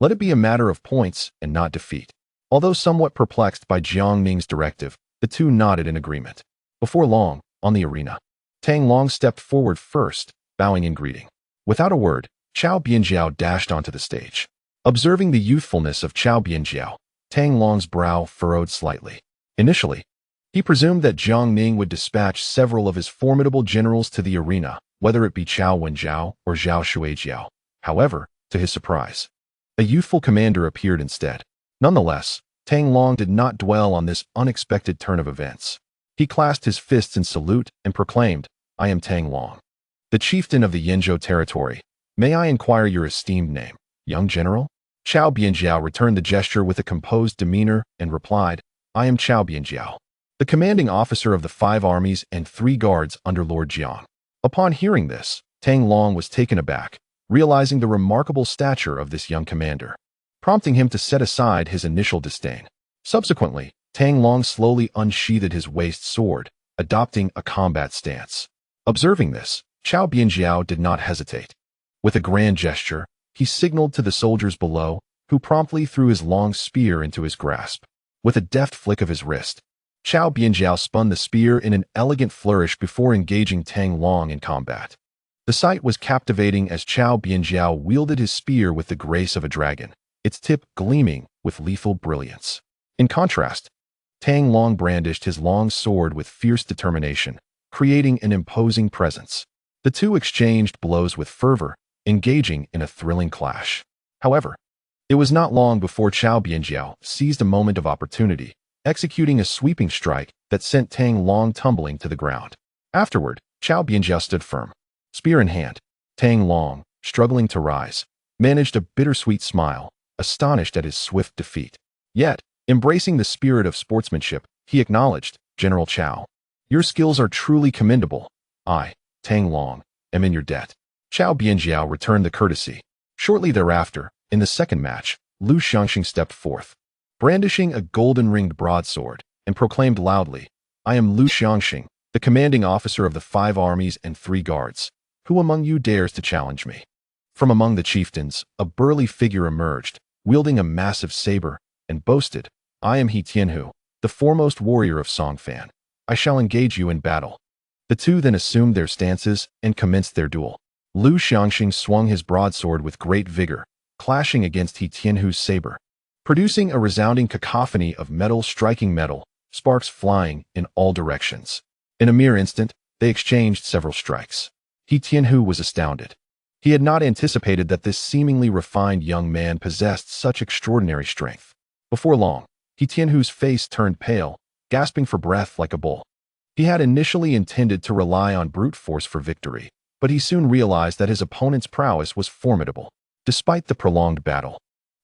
Let it be a matter of points and not defeat. Although somewhat perplexed by Jiang Ning's directive, the 2 nodded in agreement. Before long, on the arena, Tang Long stepped forward first, bowing in greeting. Without a word, Chao Bianjiao dashed onto the stage. Observing the youthfulness of Chao Bianjiao, Tang Long's brow furrowed slightly. Initially, He presumed that Jiang Ning would dispatch several of his formidable generals to the arena, whether it be Chao Wenjiao or Zhao Shuijiao. However, to his surprise, a youthful commander appeared instead. Nonetheless, Tang Long did not dwell on this unexpected turn of events. He clasped his fists in salute and proclaimed, "I am Tang Long, the chieftain of the Yanzhou territory. May I inquire your esteemed name, young general?" Chao Bianjiao returned the gesture with a composed demeanor and replied, "I am Chao Bianjiao, the commanding officer of the 5 armies and 3 guards under Lord Jiang." Upon hearing this, Tang Long was taken aback, realizing the remarkable stature of this young commander, prompting him to set aside his initial disdain. Subsequently, Tang Long slowly unsheathed his waist sword, adopting a combat stance. Observing this, Chao Bianjiao did not hesitate. With a grand gesture, he signaled to the soldiers below, who promptly threw his long spear into his grasp. With a deft flick of his wrist, Chao Bianjiao spun the spear in an elegant flourish before engaging Tang Long in combat. The sight was captivating as Chao Bianjiao wielded his spear with the grace of a dragon, its tip gleaming with lethal brilliance. In contrast, Tang Long brandished his long sword with fierce determination, creating an imposing presence. The two exchanged blows with fervor, engaging in a thrilling clash. However, it was not long before Chao Bianjiao seized a moment of opportunity, executing a sweeping strike that sent Tang Long tumbling to the ground. Afterward, Chao Bianjiao stood firm, spear in hand. Tang Long, struggling to rise, managed a bittersweet smile, astonished at his swift defeat. Yet, embracing the spirit of sportsmanship, he acknowledged, "General Chao, your skills are truly commendable. I, Tang Long, am in your debt." Chao Bianjiao returned the courtesy. Shortly thereafter, in the second match, Lu Xiangxing stepped forth, brandishing a golden-ringed broadsword, and proclaimed loudly, "I am Lu Xiangxing, the commanding officer of the 5 armies and 3 guards. Who among you dares to challenge me?" From among the chieftains, a burly figure emerged, wielding a massive saber, and boasted, "I am He Tianhu, the foremost warrior of Songfan. I shall engage you in battle." The two then assumed their stances and commenced their duel. Lu Xiangxing swung his broadsword with great vigor, clashing against He Tianhu's saber, producing a resounding cacophony of metal striking metal, sparks flying in all directions. In a mere instant, they exchanged several strikes. He Tianhu was astounded. He had not anticipated that this seemingly refined young man possessed such extraordinary strength. Before long, He Tianhu's face turned pale, gasping for breath like a bull. He had initially intended to rely on brute force for victory, but he soon realized that his opponent's prowess was formidable. Despite the prolonged battle,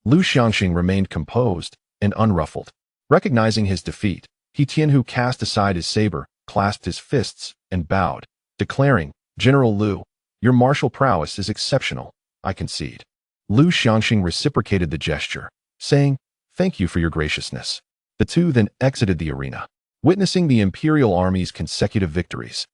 Lu Xiangxing remained composed and unruffled. Recognizing his defeat, He Tianhu cast aside his saber, clasped his fists, and bowed, declaring, "General Lu, your martial prowess is exceptional, I concede." Lu Xiangxing reciprocated the gesture, saying, "Thank you for your graciousness." The two then exited the arena. Witnessing the imperial army's consecutive victories,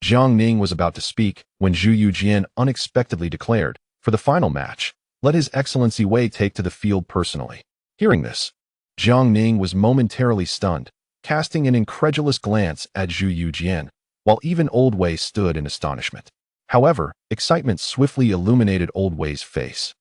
Jiang Ning was about to speak when Zhu Youjian unexpectedly declared, "For the final match, let His Excellency Wei take to the field personally." Hearing this, Jiang Ning was momentarily stunned, casting an incredulous glance at Zhu Youjian, while even Old Wei stood in astonishment. However, excitement swiftly illuminated Old Wei's face.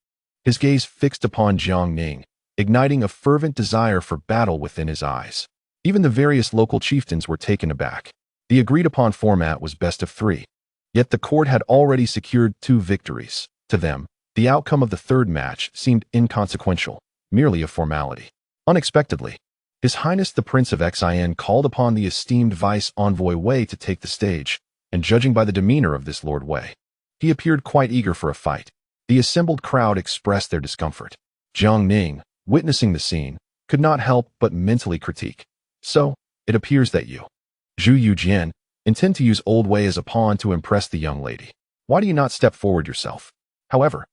His gaze fixed upon Jiang Ning, igniting a fervent desire for battle within his eyes. Even the various local chieftains were taken aback. The agreed-upon format was best of 3. Yet the court had already secured 2 victories. To them, the outcome of the third match seemed inconsequential, merely a formality. Unexpectedly, His Highness the Prince of Xian called upon the esteemed Vice Envoy Wei to take the stage, and judging by the demeanor of this Lord Wei, he appeared quite eager for a fight. The assembled crowd expressed their discomfort. Jiang Ning, witnessing the scene, could not help but mentally critique. "So, it appears that you, Zhu Youjian, intend to use Old Wei as a pawn to impress the young lady. Why do you not step forward yourself?" However,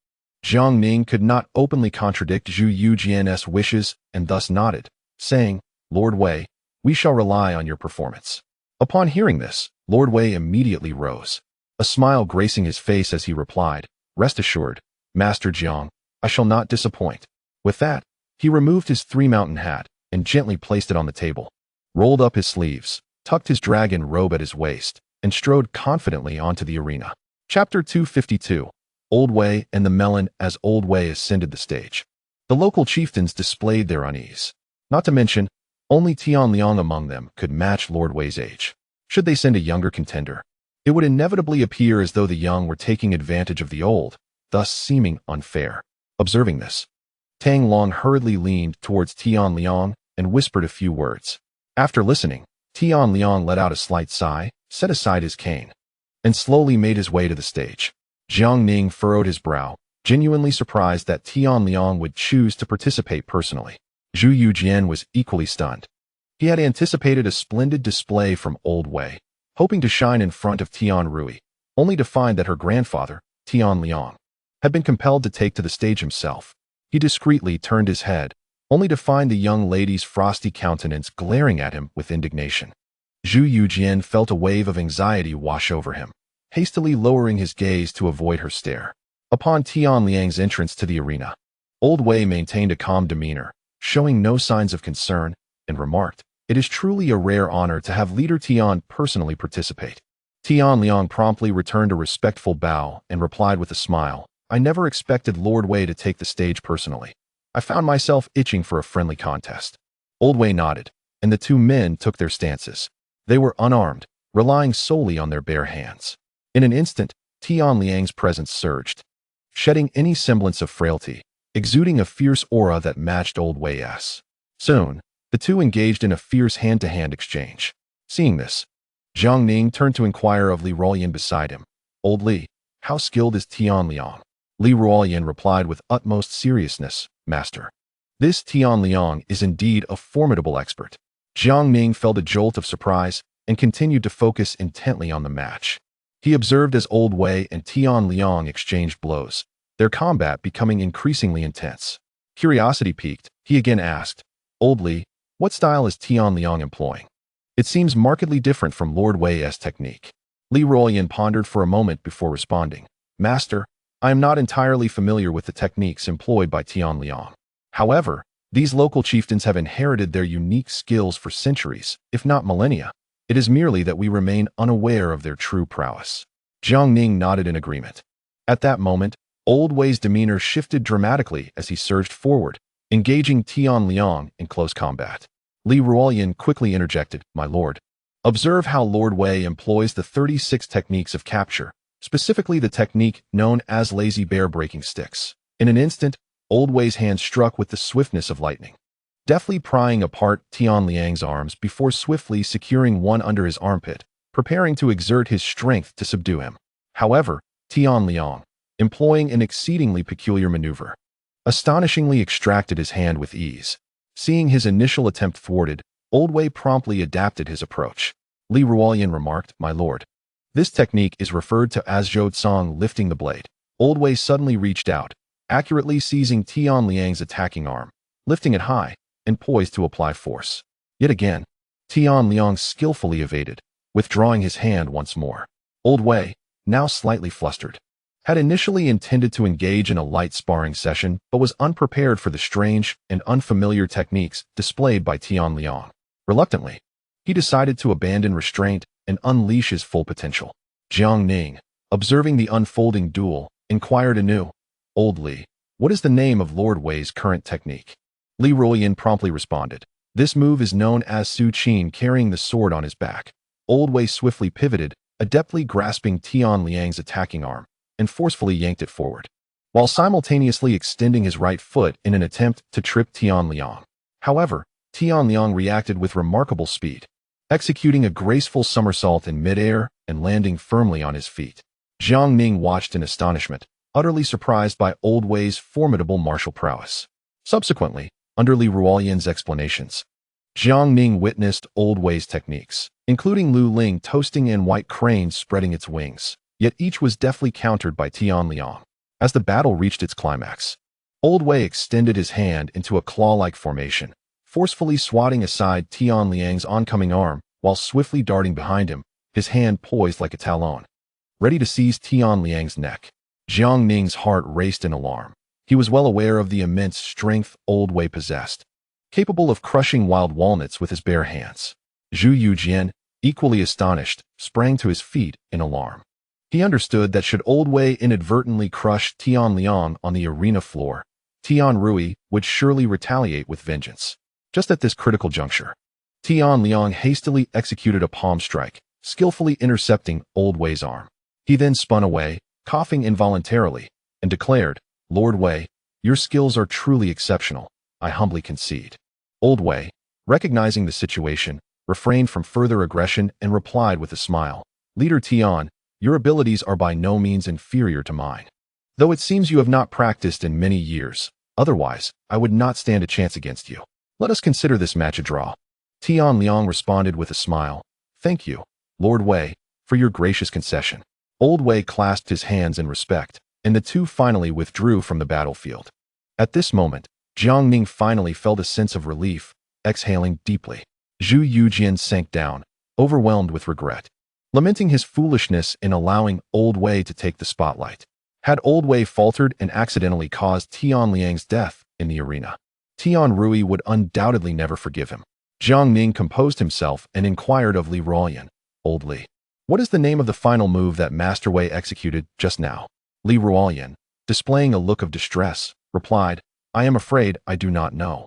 Jiang Ning could not openly contradict Zhu Youjian's wishes and thus nodded, saying, "Lord Wei, we shall rely on your performance." Upon hearing this, Lord Wei immediately rose, a smile gracing his face as he replied, "Rest assured, Master Jiang, I shall not disappoint." With that, he removed his 3-mountain hat and gently placed it on the table, rolled up his sleeves, tucked his dragon robe at his waist, and strode confidently onto the arena. Chapter 252. Old Wei and the Melon. As Old Wei ascended the stage, the local chieftains displayed their unease. Not to mention, Only Tianliang among them could match Lord Wei's age. Should they send a younger contender, it would inevitably appear as though the young were taking advantage of the old, thus seeming unfair. Observing this, Tang Long hurriedly leaned towards Tianliang and whispered a few words. After listening, Tianliang let out a slight sigh, set aside his cane, and slowly made his way to the stage. Jiang Ning furrowed his brow, genuinely surprised that Tianliang would choose to participate personally. Zhu Youjian was equally stunned. He had anticipated a splendid display from Old Wei, hoping to shine in front of Tian Rui, only to find that her grandfather, Tianliang, had been compelled to take to the stage himself. He discreetly turned his head, only to find the young lady's frosty countenance glaring at him with indignation. Zhu Youjian felt a wave of anxiety wash over him, hastily lowering his gaze to avoid her stare. Upon Tianliang's entrance to the arena, Old Wei maintained a calm demeanor, showing no signs of concern, and remarked, "It is truly a rare honor to have Leader Tian personally participate." Tianliang promptly returned a respectful bow and replied with a smile, "I never expected Lord Wei to take the stage personally. I found myself itching for a friendly contest." Old Wei nodded, and the two men took their stances. They were unarmed, relying solely on their bare hands. In an instant, Tianliang's presence surged, shedding any semblance of frailty, exuding a fierce aura that matched Old Wei's. Soon, the two engaged in a fierce hand-to-hand exchange. Seeing this, Jiang Ning turned to inquire of Li Ruoyan beside him. "Old Li, how skilled is Tianliang?" Li Ruoyan replied with utmost seriousness, "Master, this Tianliang is indeed a formidable expert." Jiang Ning felt a jolt of surprise and continued to focus intently on the match. He observed as Old Wei and Tianliang exchanged blows, their combat becoming increasingly intense. Curiosity piqued, he again asked, "Old Li, what style is Tianliang employing? It seems markedly different from Lord Wei's technique." Li Ruoyan pondered for a moment before responding, "Master, I am not entirely familiar with the techniques employed by Tianliang. However, these local chieftains have inherited their unique skills for centuries, if not millennia. It is merely that we remain unaware of their true prowess." Jiang Ning nodded in agreement. At that moment, Old Wei's demeanor shifted dramatically as he surged forward, engaging Tianliang in close combat. Li Ruoyan quickly interjected, "My lord, observe how Lord Wei employs the 36 techniques of capture, specifically the technique known as lazy bear breaking sticks." In an instant, Old Wei's hand struck with the swiftness of lightning, deftly prying apart Tianliang's arms before swiftly securing one under his armpit, preparing to exert his strength to subdue him. However, Tianliang, employing an exceedingly peculiar maneuver, astonishingly extracted his hand with ease. Seeing his initial attempt thwarted, Old Wei promptly adapted his approach. Li Ruoyan remarked, "My lord, this technique is referred to as Zhou Tsang lifting the blade." Old Wei suddenly reached out, accurately seizing Tianliang's attacking arm, lifting it high, and poised to apply force. Yet again, Tianliang skillfully evaded, withdrawing his hand once more. Old Wei, now slightly flustered, had initially intended to engage in a light sparring session but was unprepared for the strange and unfamiliar techniques displayed by Tianliang. Reluctantly, he decided to abandon restraint and unleash his full potential. Jiang Ning, observing the unfolding duel, inquired anew, "Old Li, what is the name of Lord Wei's current technique?" Li Ruoyan promptly responded, "This move is known as Su Qin carrying the sword on his back." Old Wei swiftly pivoted, adeptly grasping Tianliang's attacking arm, and forcefully yanked it forward, while simultaneously extending his right foot in an attempt to trip Tianliang. However, Tianliang reacted with remarkable speed, executing a graceful somersault in midair and landing firmly on his feet. Jiang Ning watched in astonishment, utterly surprised by Old Wei's formidable martial prowess. Subsequently, under Li Ruoyan's explanations, Jiang Ning witnessed Old Wei's techniques, including Lu Ling toasting and White Crane spreading its wings, yet each was deftly countered by Tianliang. As the battle reached its climax, Old Wei extended his hand into a claw-like formation, forcefully swatting aside Tianliang's oncoming arm while swiftly darting behind him, his hand poised like a talon, ready to seize Tianliang's neck. Jiang Ning's heart raced in alarm. He was well aware of the immense strength Old Wei possessed, capable of crushing wild walnuts with his bare hands. Zhu Youjian, equally astonished, sprang to his feet in alarm. He understood that should Old Wei inadvertently crush Tianliang on the arena floor, Tian Rui would surely retaliate with vengeance. Just at this critical juncture, Tianqi hastily executed a palm strike, skillfully intercepting Old Wei's arm. He then spun away, coughing involuntarily, and declared, "Lord Wei, your skills are truly exceptional, I humbly concede." Old Wei, recognizing the situation, refrained from further aggression and replied with a smile, "Leader Tian, your abilities are by no means inferior to mine. Though it seems you have not practiced in many years, otherwise, I would not stand a chance against you. Let us consider this match a draw." Tianqi responded with a smile, "Thank you, Lord Wei, for your gracious concession." Old Wei clasped his hands in respect, and the two finally withdrew from the battlefield. At this moment, Jiang Ning finally felt a sense of relief, exhaling deeply. Zhu Youjian sank down, overwhelmed with regret, lamenting his foolishness in allowing Old Wei to take the spotlight. Had Old Wei faltered and accidentally caused Tian Liang's death in the arena, Tian Rui would undoubtedly never forgive him. Jiang Ning composed himself and inquired of Li Ruoyan, "Old Li, what is the name of the final move that Master Wei executed just now?" Li Ruoyan, displaying a look of distress, replied, "I am afraid I do not know.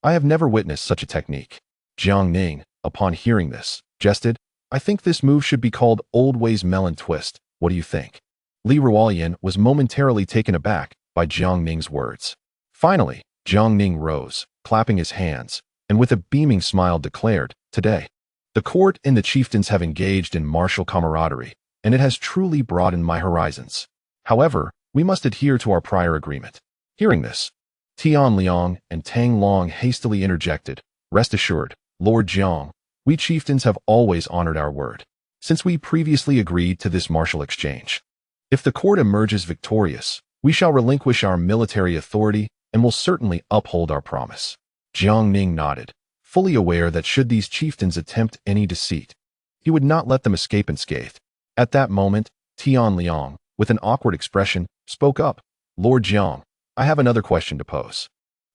I have never witnessed such a technique." Jiang Ning, upon hearing this, jested, "I think this move should be called Old Wei's melon twist. What do you think?" Li Ruoyan was momentarily taken aback by Jiang Ning's words. Finally, Jiang Ning rose, clapping his hands, and with a beaming smile declared, "Today, the court and the chieftains have engaged in martial camaraderie, and it has truly broadened my horizons. However, we must adhere to our prior agreement." Hearing this, Tian Liang and Tang Long hastily interjected, "Rest assured, Lord Jiang, we chieftains have always honored our word, since we previously agreed to this martial exchange. If the court emerges victorious, we shall relinquish our military authority and will certainly uphold our promise." Jiang Ning nodded, fully aware that should these chieftains attempt any deceit, he would not let them escape unscathed. At that moment, Tian Liang, with an awkward expression, spoke up, "Lord Jiang, I have another question to pose."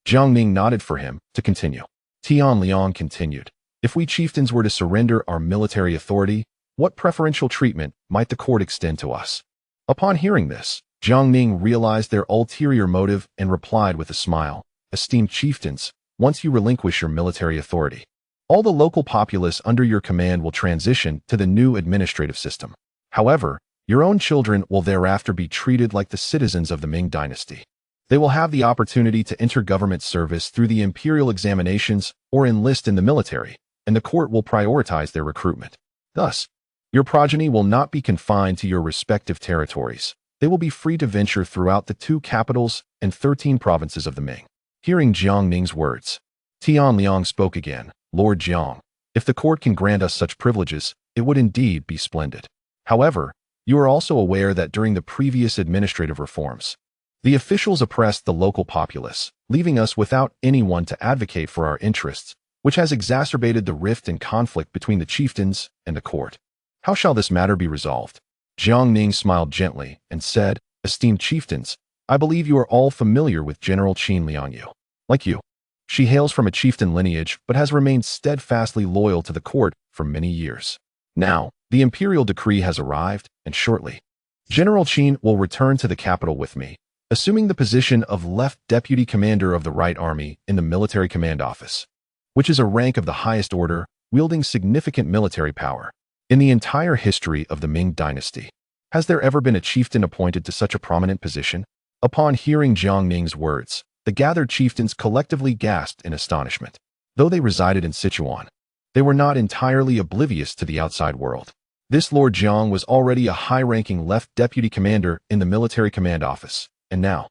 Jiang Ning nodded for him to continue. Tian Liang continued, "If we chieftains were to surrender our military authority, what preferential treatment might the court extend to us?" Upon hearing this, Jiang Ning realized their ulterior motive and replied with a smile, "Esteemed chieftains, once you relinquish your military authority, all the local populace under your command will transition to the new administrative system. However, your own children will thereafter be treated like the citizens of the Ming dynasty. They will have the opportunity to enter government service through the imperial examinations or enlist in the military, and the court will prioritize their recruitment. Thus, your progeny will not be confined to your respective territories. They will be free to venture throughout the 2 capitals and 13 provinces of the Ming." Hearing Jiang Ning's words, Tian Liang spoke again, "Lord Jiang, if the court can grant us such privileges, it would indeed be splendid. However, you are also aware that during the previous administrative reforms, the officials oppressed the local populace, leaving us without anyone to advocate for our interests, which has exacerbated the rift and conflict between the chieftains and the court. How shall this matter be resolved?" Jiang Ning smiled gently and said, "Esteemed chieftains, I believe you are all familiar with General Qin Liangyu. Like you, she hails from a chieftain lineage but has remained steadfastly loyal to the court for many years. Now, the imperial decree has arrived, and shortly, General Qin will return to the capital with me, assuming the position of Left Deputy Commander of the Right Army in the Military Command Office, which is a rank of the highest order, wielding significant military power. In the entire history of the Ming dynasty, has there ever been a chieftain appointed to such a prominent position?" Upon hearing Jiang Ning's words, the gathered chieftains collectively gasped in astonishment. Though they resided in Sichuan, they were not entirely oblivious to the outside world. This Lord Jiang was already a high-ranking Left Deputy Commander in the Military Command Office, and now,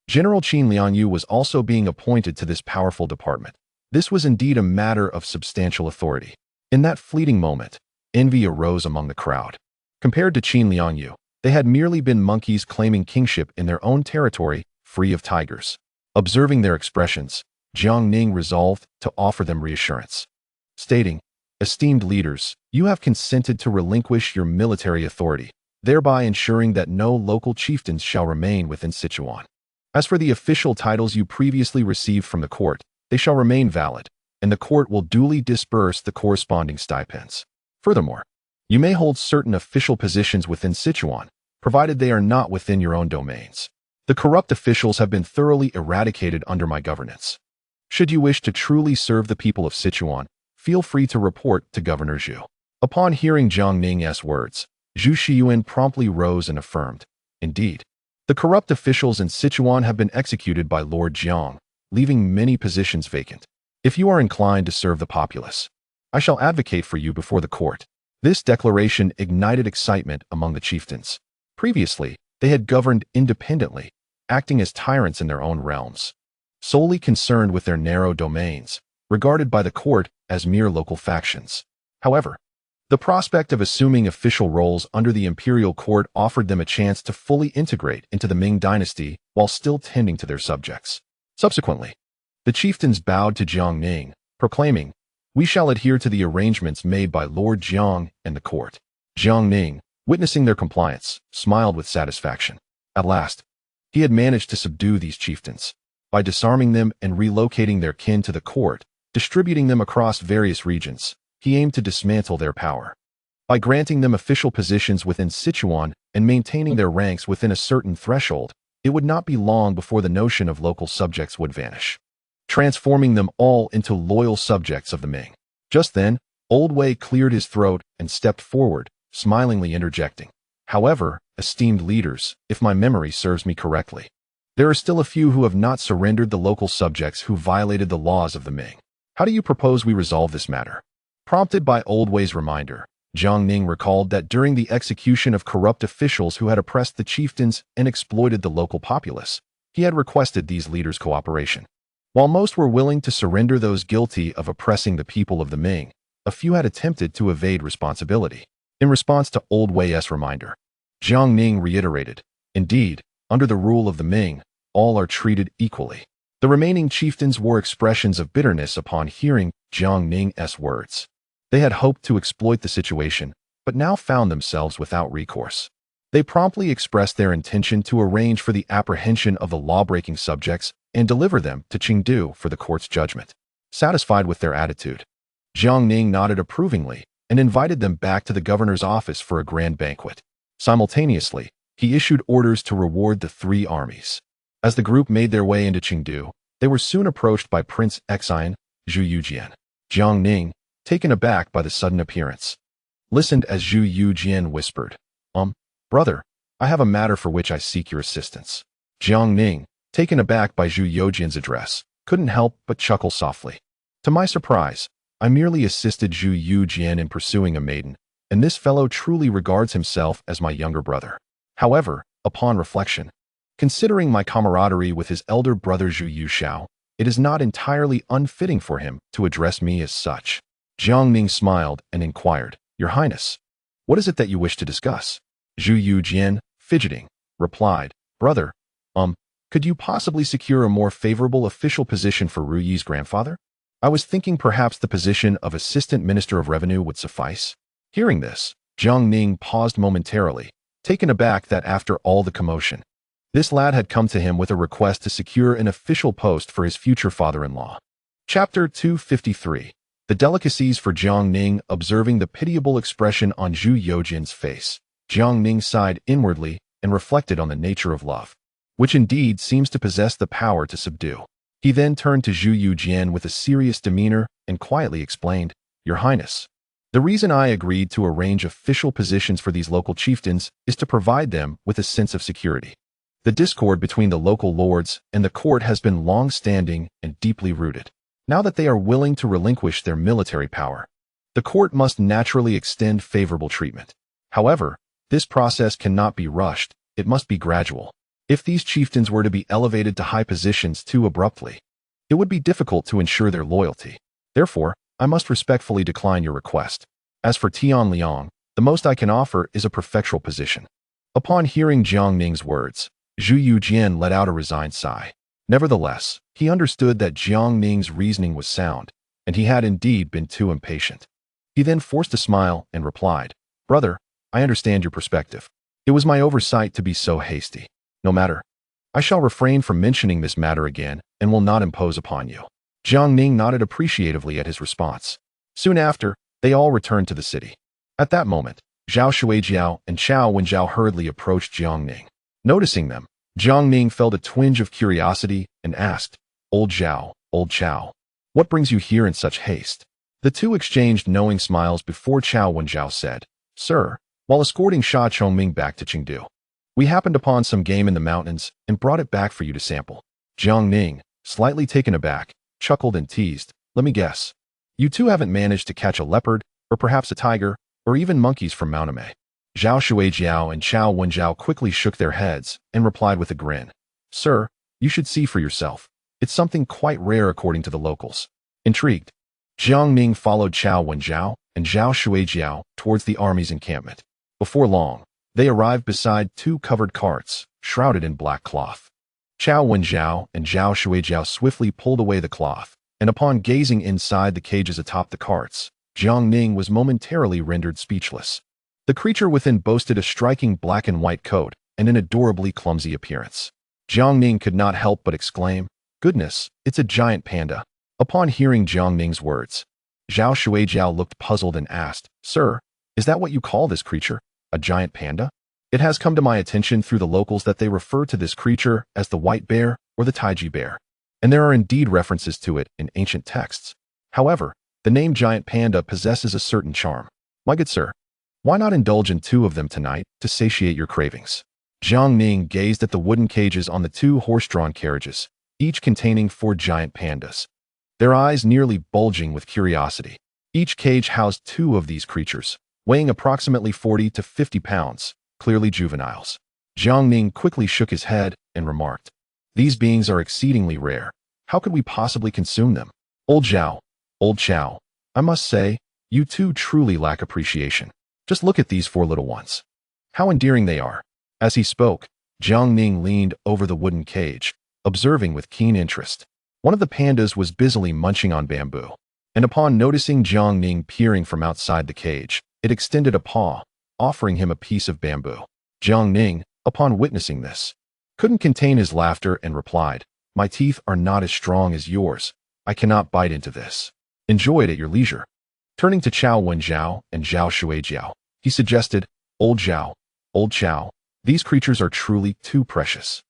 General Qin Liangyu was also being appointed to this powerful department. This was indeed a matter of substantial authority. In that fleeting moment, envy arose among the crowd. Compared to Qin Liangyu, they had merely been monkeys claiming kingship in their own territory, free of tigers. Observing their expressions, Jiang Ning resolved to offer them reassurance, stating, "Esteemed leaders, you have consented to relinquish your military authority, thereby ensuring that no local chieftains shall remain within Sichuan. As for the official titles you previously received from the court, they shall remain valid, and the court will duly disburse the corresponding stipends. Furthermore, you may hold certain official positions within Sichuan, provided they are not within your own domains. The corrupt officials have been thoroughly eradicated under my governance. Should you wish to truly serve the people of Sichuan, feel free to report to Governor Zhu. Upon hearing Jiang Ning's words, Zhu Youjian promptly rose and affirmed, "Indeed, the corrupt officials in Sichuan have been executed by Lord Jiang, leaving many positions vacant. If you are inclined to serve the populace, I shall advocate for you before the court." This declaration ignited excitement among the chieftains. Previously, they had governed independently, acting as tyrants in their own realms, solely concerned with their narrow domains, regarded by the court as mere local factions. However, the prospect of assuming official roles under the imperial court offered them a chance to fully integrate into the Ming dynasty while still tending to their subjects. Subsequently, the chieftains bowed to Jiang Ning, proclaiming, "We shall adhere to the arrangements made by Lord Jiang and the court." Jiang Ning, witnessing their compliance, smiled with satisfaction. At last, he had managed to subdue these chieftains. By disarming them and relocating their kin to the court, distributing them across various regions, he aimed to dismantle their power. By granting them official positions within Sichuan and maintaining their ranks within a certain threshold, it would not be long before the notion of local subjects would vanish, transforming them all into loyal subjects of the Ming. Just then, Old Wei cleared his throat and stepped forward, smilingly interjecting, "However, esteemed leaders, if my memory serves me correctly, there are still a few who have not surrendered the local subjects who violated the laws of the Ming. How do you propose we resolve this matter?" Prompted by Old Wei's reminder, Jiang Ning recalled that during the execution of corrupt officials who had oppressed the chieftains and exploited the local populace, he had requested these leaders' cooperation. While most were willing to surrender those guilty of oppressing the people of the Ming, a few had attempted to evade responsibility. In response to Old Wei's reminder, Jiang Ning reiterated, "Indeed, under the rule of the Ming, all are treated equally." The remaining chieftains wore expressions of bitterness upon hearing Jiang Ning's words. They had hoped to exploit the situation, but now found themselves without recourse. They promptly expressed their intention to arrange for the apprehension of the law-breaking subjects and deliver them to Chengdu for the court's judgment. Satisfied with their attitude, Jiang Ning nodded approvingly and invited them back to the governor's office for a grand banquet. Simultaneously, he issued orders to reward the three armies. As the group made their way into Chengdu, they were soon approached by Prince Xian, Zhu Youjian. Jiang Ning, taken aback by the sudden appearance, listened as Zhu Youjian whispered, "Brother, I have a matter for which I seek your assistance." Jiang Ning, taken aback by Zhu Youjian's address, couldn't help but chuckle softly. "To my surprise, I merely assisted Zhu Youjian in pursuing a maiden, and this fellow truly regards himself as my younger brother. However, upon reflection, considering my camaraderie with his elder brother Zhu Yuxiao, it is not entirely unfitting for him to address me as such." Jiang Ning smiled and inquired, "Your Highness, what is it that you wish to discuss?" Zhu Youjian, fidgeting, replied, "Brother, could you possibly secure a more favorable official position for Ru Yi's grandfather? I was thinking perhaps the position of Assistant Minister of Revenue would suffice." Hearing this, Jiang Ning paused momentarily, taken aback that after all the commotion, this lad had come to him with a request to secure an official post for his future father-in-law. Chapter 253. The delicacies for Jiang Ning. Observing the pitiable expression on Zhu Youjian's face, Jiang Ning sighed inwardly and reflected on the nature of love, which indeed seems to possess the power to subdue. He then turned to Zhu Youjian with a serious demeanor and quietly explained, "Your Highness, the reason I agreed to arrange official positions for these local chieftains is to provide them with a sense of security. The discord between the local lords and the court has been long-standing and deeply rooted. Now that they are willing to relinquish their military power, the court must naturally extend favorable treatment. However, this process cannot be rushed, it must be gradual. If these chieftains were to be elevated to high positions too abruptly, it would be difficult to ensure their loyalty. Therefore, I must respectfully decline your request. As for Tianliang, the most I can offer is a prefectural position." Upon hearing Jiang Ning's words, Zhu Youjian let out a resigned sigh. Nevertheless, he understood that Jiang Ning's reasoning was sound, and he had indeed been too impatient. He then forced a smile and replied, "Brother, I understand your perspective. It was my oversight to be so hasty. No matter. I shall refrain from mentioning this matter again and will not impose upon you." Jiang Ning nodded appreciatively at his response. Soon after, they all returned to the city. At that moment, Zhao Shuijiao and Chao Wenjiao hurriedly approached Jiang Ning. Noticing them, Jiang Ning felt a twinge of curiosity and asked, "Old Zhao, Old Chow. What brings you here in such haste? The two exchanged knowing smiles before Chao Wenjiao said, Sir, while escorting Sha Chongming back to Chengdu, we happened upon some game in the mountains and brought it back for you to sample. Jiang Ning, slightly taken aback, chuckled and teased, Let me guess. You two haven't managed to catch a leopard, or perhaps a tiger, or even monkeys from Mount Amei. Zhao Shuijiao and Chao Wenjiao quickly shook their heads and replied with a grin, Sir, you should see for yourself. It's something quite rare according to the locals. Intrigued, Jiang Ning followed Chao Wenjiao and Zhao Shuijiao towards the army's encampment. Before long, they arrived beside two covered carts, shrouded in black cloth. Chao Wenjiao and Zhao Shuijiao swiftly pulled away the cloth, and upon gazing inside the cages atop the carts, Jiang Ning was momentarily rendered speechless. The creature within boasted a striking black and white coat and an adorably clumsy appearance. Jiang Ning could not help but exclaim, Goodness, it's a giant panda. Upon hearing Jiang Ning's words, Zhao Shuijiao looked puzzled and asked, Sir, is that what you call this creature, a giant panda? It has come to my attention through the locals that they refer to this creature as the white bear or the Taiji bear, and there are indeed references to it in ancient texts. However, the name giant panda possesses a certain charm. My good sir, why not indulge in two of them tonight to satiate your cravings? Jiang Ning gazed at the wooden cages on the two horse-drawn carriages, each containing 4 giant pandas, their eyes nearly bulging with curiosity. Each cage housed 2 of these creatures, weighing approximately 40 to 50 pounds, clearly juveniles. Jiang Ning quickly shook his head and remarked, These beings are exceedingly rare. How could we possibly consume them? Old Chow, I must say, you two truly lack appreciation. Just look at these 4 little ones. How endearing they are. As he spoke, Jiang Ning leaned over the wooden cage, observing with keen interest. One of the pandas was busily munching on bamboo, and upon noticing Jiang Ning peering from outside the cage, it extended a paw, offering him a piece of bamboo. Jiang Ning, upon witnessing this, couldn't contain his laughter and replied, My teeth are not as strong as yours. I cannot bite into this. Enjoy it at your leisure. Turning to Chao Wenjiao and Zhao Shuijiao, he suggested, Old Chow, these creatures are truly too precious.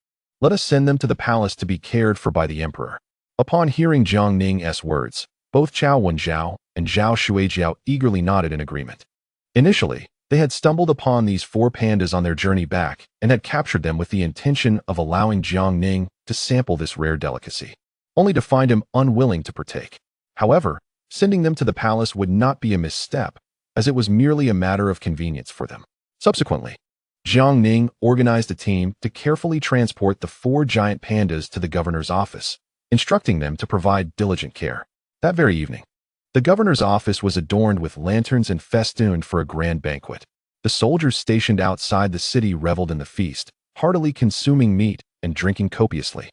Let us send them to the palace to be cared for by the emperor. Upon hearing Jiang Ning's words, both Chao Wenjiao and Zhao Shuijiao eagerly nodded in agreement. Initially, they had stumbled upon these 4 pandas on their journey back and had captured them with the intention of allowing Jiang Ning to sample this rare delicacy, only to find him unwilling to partake. However, sending them to the palace would not be a misstep, as it was merely a matter of convenience for them. Subsequently, Jiang Ning organized a team to carefully transport the 4 giant pandas to the governor's office, instructing them to provide diligent care. That very evening, the governor's office was adorned with lanterns and festooned for a grand banquet. The soldiers stationed outside the city reveled in the feast, heartily consuming meat and drinking copiously,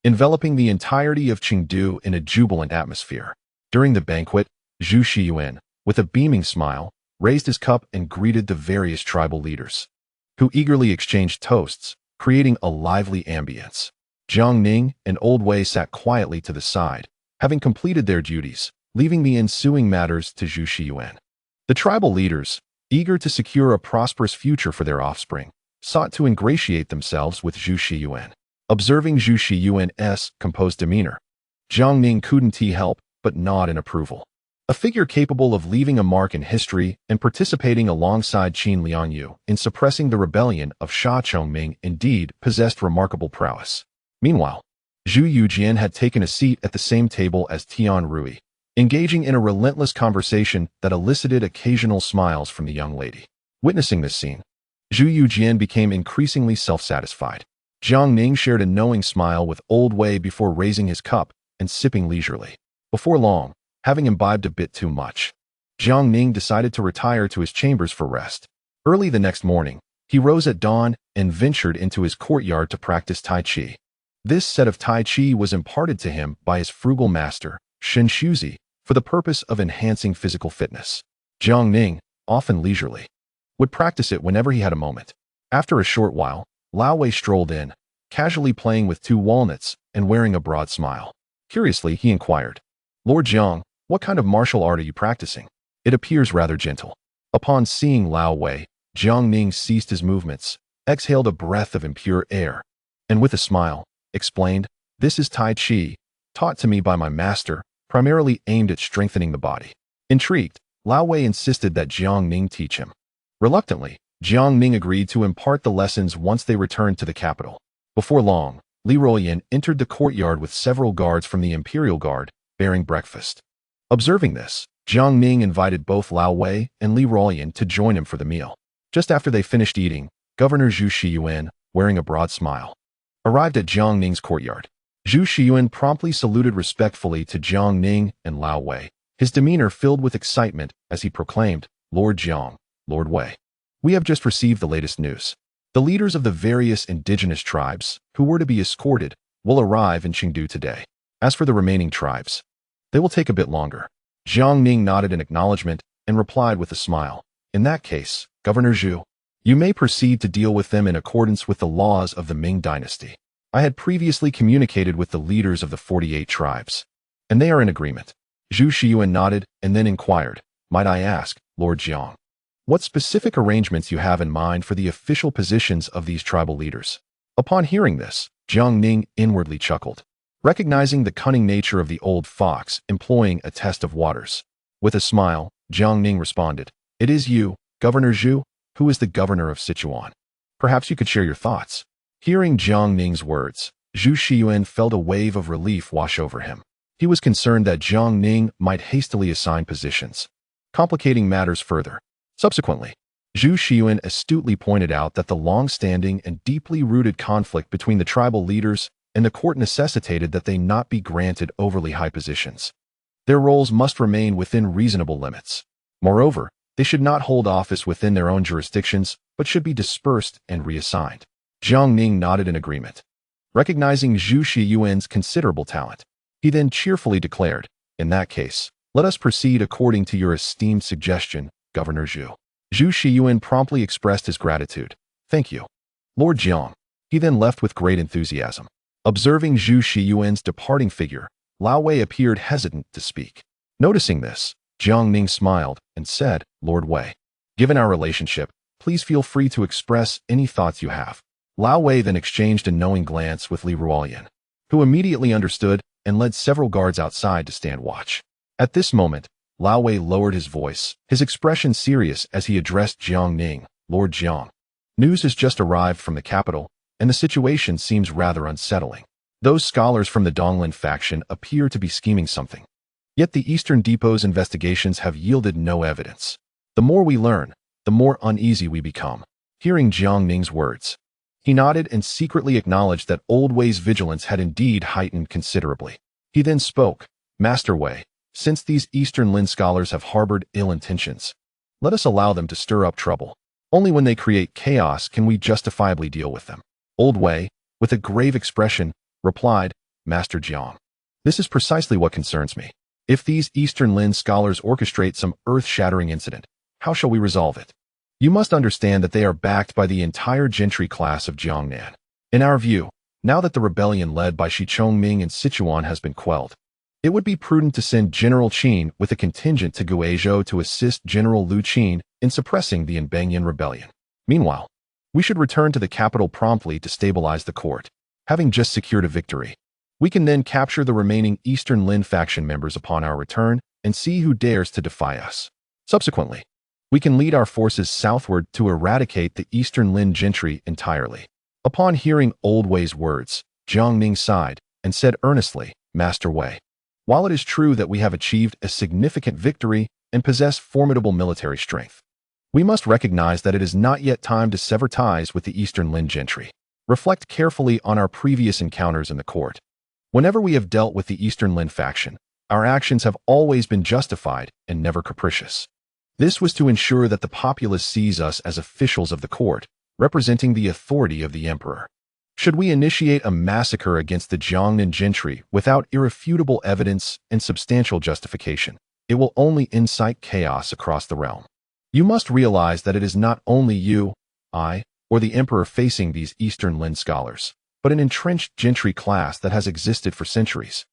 enveloping the entirety of Chengdu in a jubilant atmosphere. During the banquet, Zhu Youjian, with a beaming smile, raised his cup and greeted the various tribal leaders, who eagerly exchanged toasts, creating a lively ambience. Jiang Ning and Old Wei sat quietly to the side, having completed their duties, leaving the ensuing matters to Zhu Youjian. The tribal leaders, eager to secure a prosperous future for their offspring, sought to ingratiate themselves with Zhu Youjian. Observing Zhu Youjian's composed demeanor, Jiang Ning couldn't help but nod in approval. A figure capable of leaving a mark in history and participating alongside Qin Liangyu in suppressing the rebellion of Sha Chongming indeed possessed remarkable prowess. Meanwhile, Zhu Youjian had taken a seat at the same table as Tian Rui, engaging in a relentless conversation that elicited occasional smiles from the young lady. Witnessing this scene, Zhu Youjian became increasingly self-satisfied. Jiang Ning shared a knowing smile with Old Wei before raising his cup and sipping leisurely. Before long, having imbibed a bit too much, Jiang Ning decided to retire to his chambers for rest. Early the next morning, he rose at dawn and ventured into his courtyard to practice Tai Chi. This set of Tai Chi was imparted to him by his frugal master, Shen Shuzi, for the purpose of enhancing physical fitness. Jiang Ning, often leisurely, would practice it whenever he had a moment. After a short while, Lao Wei strolled in, casually playing with 2 walnuts and wearing a broad smile. Curiously, he inquired, Lord Jiang, what kind of martial art are you practicing? It appears rather gentle. Upon seeing Lao Wei, Jiang Ning ceased his movements, exhaled a breath of impure air, and with a smile, explained, This is Tai Chi, taught to me by my master, primarily aimed at strengthening the body. Intrigued, Lao Wei insisted that Jiang Ning teach him. Reluctantly, Jiang Ning agreed to impart the lessons once they returned to the capital. Before long, Li Ruoyan entered the courtyard with several guards from the Imperial Guard, bearing breakfast. Observing this, Jiang Ning invited both Lao Wei and Li Ruoyan to join him for the meal. Just after they finished eating, Governor Zhu Youjian, wearing a broad smile, arrived at Jiang Ning's courtyard. Zhu Youjian promptly saluted respectfully to Jiang Ning and Lao Wei, his demeanor filled with excitement as he proclaimed, "Lord Jiang, Lord Wei, we have just received the latest news. The leaders of the various indigenous tribes, who were to be escorted, will arrive in Chengdu today. As for the remaining tribes, they will take a bit longer." Jiang Ning nodded in acknowledgement and replied with a smile, "In that case, Governor Zhu, you may proceed to deal with them in accordance with the laws of the Ming dynasty. I had previously communicated with the leaders of the 48 tribes, and they are in agreement." Zhu Youjian nodded and then inquired, "Might I ask, Lord Jiang, what specific arrangements you have in mind for the official positions of these tribal leaders?" Upon hearing this, Jiang Ning inwardly chuckled, recognizing the cunning nature of the old fox employing a test of waters. With a smile, Jiang Ning responded, "It is you, Governor Zhu, who is the governor of Sichuan. Perhaps you could share your thoughts." Hearing Jiang Ning's words, Zhu Youjian felt a wave of relief wash over him. He was concerned that Jiang Ning might hastily assign positions, complicating matters further. Subsequently, Zhu Youjian astutely pointed out that the long-standing and deeply rooted conflict between the tribal leaders and the court necessitated that they not be granted overly high positions. Their roles must remain within reasonable limits. Moreover, they should not hold office within their own jurisdictions, but should be dispersed and reassigned. Jiang Ning nodded in agreement. Recognizing Zhu Youjian's considerable talent, he then cheerfully declared, "In that case, let us proceed according to your esteemed suggestion, Governor Zhu." Zhu Youjian promptly expressed his gratitude. "Thank you, Lord Jiang." He then left with great enthusiasm. Observing Zhu Youjian's departing figure, Lao Wei appeared hesitant to speak. Noticing this, Jiang Ning smiled and said, "Lord Wei, given our relationship, please feel free to express any thoughts you have." Lao Wei then exchanged a knowing glance with Li Ruoyan, who immediately understood and led several guards outside to stand watch. At this moment, Lao Wei lowered his voice, his expression serious as he addressed Jiang Ning, "Lord Jiang, news has just arrived from the capital, and the situation seems rather unsettling. Those scholars from the Donglin faction appear to be scheming something. Yet the Eastern Depot's investigations have yielded no evidence. The more we learn, the more uneasy we become." Hearing Jiang Ning's words, he nodded and secretly acknowledged that Old Wei's vigilance had indeed heightened considerably. He then spoke, "Master Wei, since these Eastern Lin scholars have harbored ill intentions, let us allow them to stir up trouble. Only when they create chaos can we justifiably deal with them." Old Wei, with a grave expression, replied, "Master Jiang, this is precisely what concerns me. If these Eastern Lin scholars orchestrate some earth-shattering incident, how shall we resolve it? You must understand that they are backed by the entire gentry class of Jiangnan. In our view, now that the rebellion led by Shi Chongming in Sichuan has been quelled, it would be prudent to send General Qin with a contingent to Guizhou to assist General Lu Qin in suppressing the Nbangyan rebellion. Meanwhile, we should return to the capital promptly to stabilize the court. Having just secured a victory, we can then capture the remaining Eastern Lin faction members upon our return and see who dares to defy us. Subsequently, we can lead our forces southward to eradicate the Eastern Lin gentry entirely." Upon hearing Old Wei's words, Jiang Ning sighed and said earnestly, "Master Wei, while it is true that we have achieved a significant victory and possess formidable military strength, we must recognize that it is not yet time to sever ties with the Eastern Lin gentry. Reflect carefully on our previous encounters in the court. Whenever we have dealt with the Eastern Lin faction, our actions have always been justified and never capricious. This was to ensure that the populace sees us as officials of the court, representing the authority of the emperor. Should we initiate a massacre against the Jiangnan gentry without irrefutable evidence and substantial justification, it will only incite chaos across the realm. You must realize that it is not only you, I, or the emperor facing these Eastern Lin scholars, but an entrenched gentry class that has existed for centuries,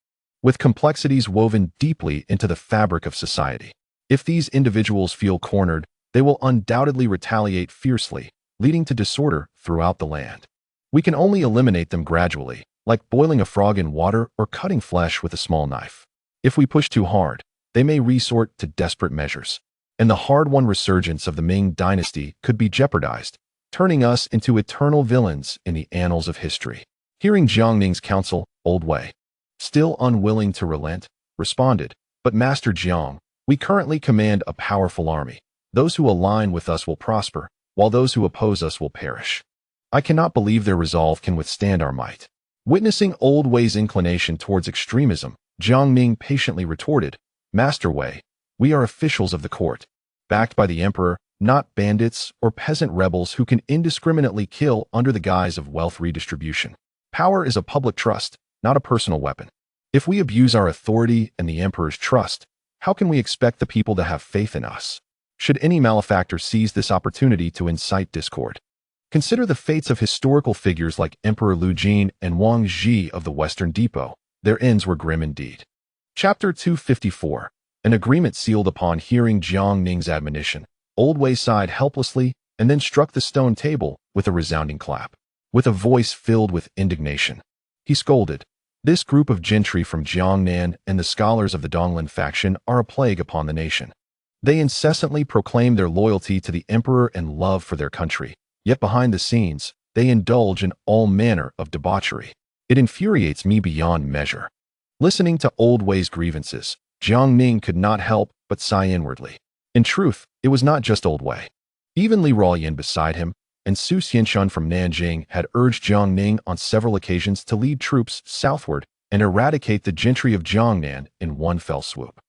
with complexities woven deeply into the fabric of society. If these individuals feel cornered, they will undoubtedly retaliate fiercely, leading to disorder throughout the land. We can only eliminate them gradually, like boiling a frog in water or cutting flesh with a small knife. If we push too hard, they may resort to desperate measures, and the hard-won resurgence of the Ming dynasty could be jeopardized, turning us into eternal villains in the annals of history. Hearing Jiang Ning's counsel, Old Wei, still unwilling to relent, responded, "But Master Jiang, we currently command a powerful army. Those who align with us will prosper, while those who oppose us will perish. I cannot believe their resolve can withstand our might." Witnessing Old Wei's inclination towards extremism, Jiang Ning patiently retorted, "Master Wei, we are officials of the court, backed by the emperor, not bandits or peasant rebels who can indiscriminately kill under the guise of wealth redistribution. Power is a public trust, not a personal weapon. If we abuse our authority and the emperor's trust, how can we expect the people to have faith in us? Should any malefactor seize this opportunity to incite discord? Consider the fates of historical figures like Emperor Lu Jin and Wang Zhi of the Western Depot. Their ends were grim indeed." Chapter 254. An agreement sealed. Upon hearing Jiang Ning's admonition, Old Wei sighed helplessly and then struck the stone table with a resounding clap. With a voice filled with indignation, he scolded, "This group of gentry from Jiangnan and the scholars of the Donglin faction are a plague upon the nation. They incessantly proclaim their loyalty to the emperor and love for their country, yet behind the scenes, they indulge in all manner of debauchery. It infuriates me beyond measure." Listening to Old Wei's grievances, Jiang Ning could not help but sigh inwardly. In truth, it was not just Old Wei. Even Li Ruoyan beside him and Su Xianshun from Nanjing had urged Jiang Ning on several occasions to lead troops southward and eradicate the gentry of Jiangnan in one fell swoop.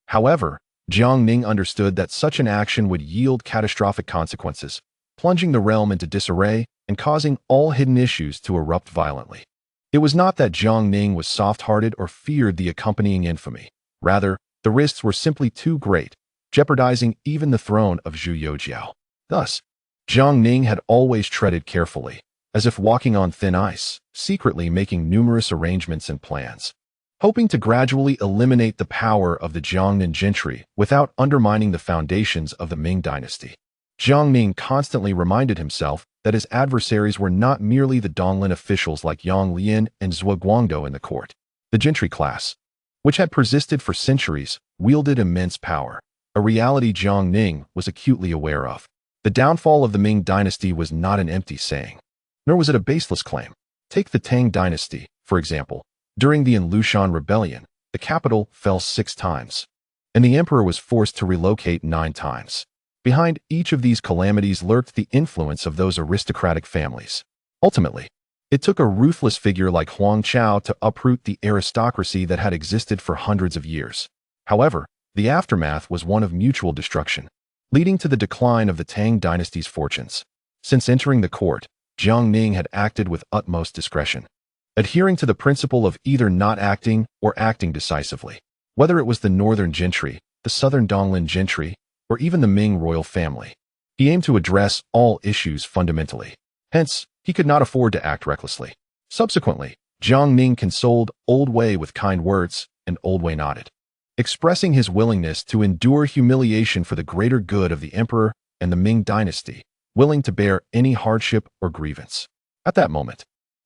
However, Jiang Ning understood that such an action would yield catastrophic consequences, plunging the realm into disarray and causing all hidden issues to erupt violently. It was not that Jiang Ning was soft-hearted or feared the accompanying infamy. Rather, the risks were simply too great, jeopardizing even the throne of Zhu Youjian. Thus, Jiang Ning had always treaded carefully, as if walking on thin ice, secretly making numerous arrangements and plans, hoping to gradually eliminate the power of the Jiangnan gentry without undermining the foundations of the Ming dynasty. Jiang Ning constantly reminded himself that his adversaries were not merely the Donglin officials like Yang Lian and Zhuo Guangdou in the court. The gentry class, which had persisted for centuries, wielded immense power, a reality Jiang Ning was acutely aware of. The downfall of the Ming dynasty was not an empty saying, nor was it a baseless claim. Take the Tang dynasty, for example. During the Lushan rebellion, the capital fell 6 times, and the emperor was forced to relocate 9 times. Behind each of these calamities lurked the influence of those aristocratic families. Ultimately, it took a ruthless figure like Huang Chao to uproot the aristocracy that had existed for hundreds of years. However, the aftermath was one of mutual destruction, leading to the decline of the Tang dynasty's fortunes. Since entering the court, Jiang Ning had acted with utmost discretion, adhering to the principle of either not acting or acting decisively. Whether it was the northern gentry, the southern Donglin gentry, or even the Ming royal family, he aimed to address all issues fundamentally. Hence, he could not afford to act recklessly. Subsequently, Jiang Ning consoled Old Wei with kind words, and Old Wei nodded, expressing his willingness to endure humiliation for the greater good of the emperor and the Ming dynasty, willing to bear any hardship or grievance. At that moment,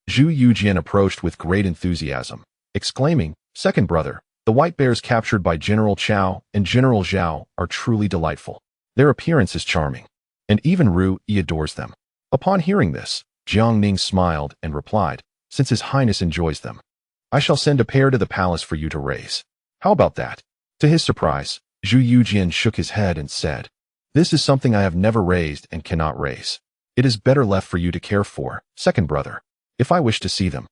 Zhu Youjian approached with great enthusiasm, exclaiming, "Second brother, the white bears captured by General Chao and General Zhao are truly delightful. Their appearance is charming, and even Ru Yi adores them." Upon hearing this, Jiang Ning smiled and replied, "Since His Highness enjoys them, I shall send a pair to the palace for you to raise. How about that?" To his surprise, Zhu Youjian shook his head and said, "This is something I have never raised and cannot raise. It is better left for you to care for, second brother. If I wish to see them,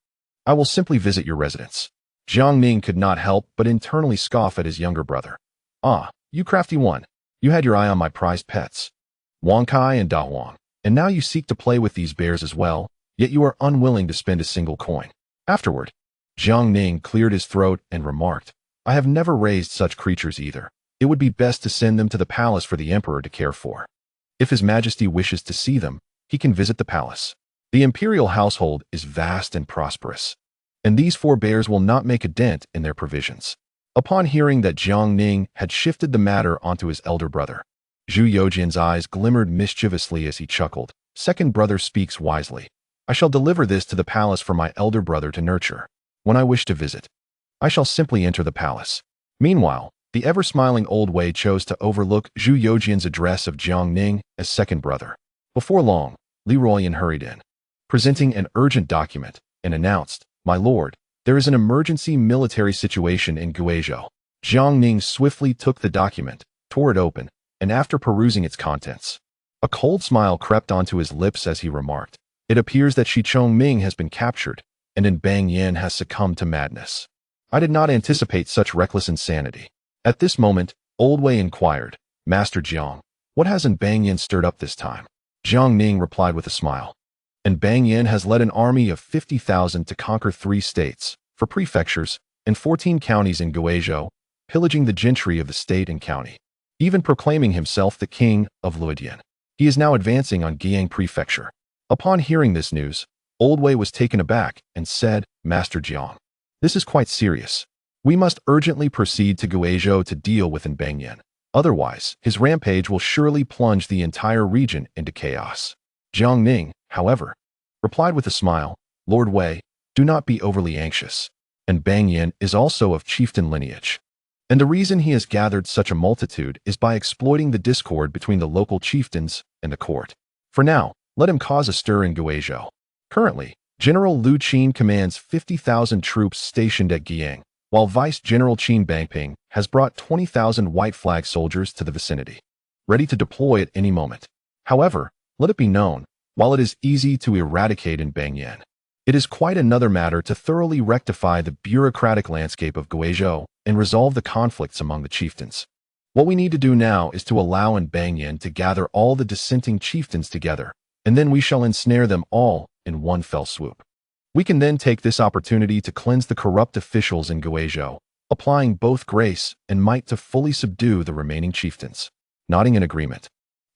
I will simply visit your residence." Jiang Ning could not help but internally scoff at his younger brother. "Ah, you crafty one. You had your eye on my prized pets, Wang Kai and Da Huang, and now you seek to play with these bears as well, yet you are unwilling to spend a single coin." Afterward, Jiang Ning cleared his throat and remarked, "I have never raised such creatures either. It would be best to send them to the palace for the emperor to care for. If His Majesty wishes to see them, he can visit the palace. The imperial household is vast and prosperous, and these 4 bears will not make a dent in their provisions." Upon hearing that Jiang Ning had shifted the matter onto his elder brother, Zhu Youjian's eyes glimmered mischievously as he chuckled, "Second brother speaks wisely. I shall deliver this to the palace for my elder brother to nurture. When I wish to visit, I shall simply enter the palace. Meanwhile, the ever-smiling old Wei chose to overlook Zhu Youjian's address of Jiang Ning as second brother. Before long, Li Ruoyan hurried in, presenting an urgent document, and announced, "My lord, there is an emergency military situation in Guizhou." Jiang Ning swiftly took the document, tore it open, and after perusing its contents, a cold smile crept onto his lips as he remarked, "It appears that Shi Chongming has been captured, and in Bang Yan has succumbed to madness. I did not anticipate such reckless insanity." At this moment, Old Wei inquired, "Master Jiang, what has Bang Yan stirred up this time?" Jiang Ning replied with a smile, "And Bang Yan has led an army of 50,000 to conquer 3 states, 4 prefectures, and 14 counties in Guizhou, pillaging the gentry of the state and county, even proclaiming himself the King of Shu. He is now advancing on Guiyang Prefecture." Upon hearing this news, Old Wei was taken aback and said, "Master Jiang, this is quite serious. We must urgently proceed to Guizhou to deal with Bang Yan. Otherwise, his rampage will surely plunge the entire region into chaos." Jiang Ning, however, replied with a smile, "Lord Wei, do not be overly anxious. And Bang Yan is also of chieftain lineage. And the reason he has gathered such a multitude is by exploiting the discord between the local chieftains and the court. For now, let him cause a stir in Guizhou. Currently, General Lu Qin commands 50,000 troops stationed at Guiyang, while Vice General Qin Bangping has brought 20,000 white flag soldiers to the vicinity, ready to deploy at any moment. However, let it be known, while it is easy to eradicate Bang Yan, it is quite another matter to thoroughly rectify the bureaucratic landscape of Guizhou and resolve the conflicts among the chieftains. What we need to do now is to allow Bang Yan to gather all the dissenting chieftains together, and then we shall ensnare them all in one fell swoop. We can then take this opportunity to cleanse the corrupt officials in Guizhou, applying both grace and might to fully subdue the remaining chieftains." Nodding in agreement,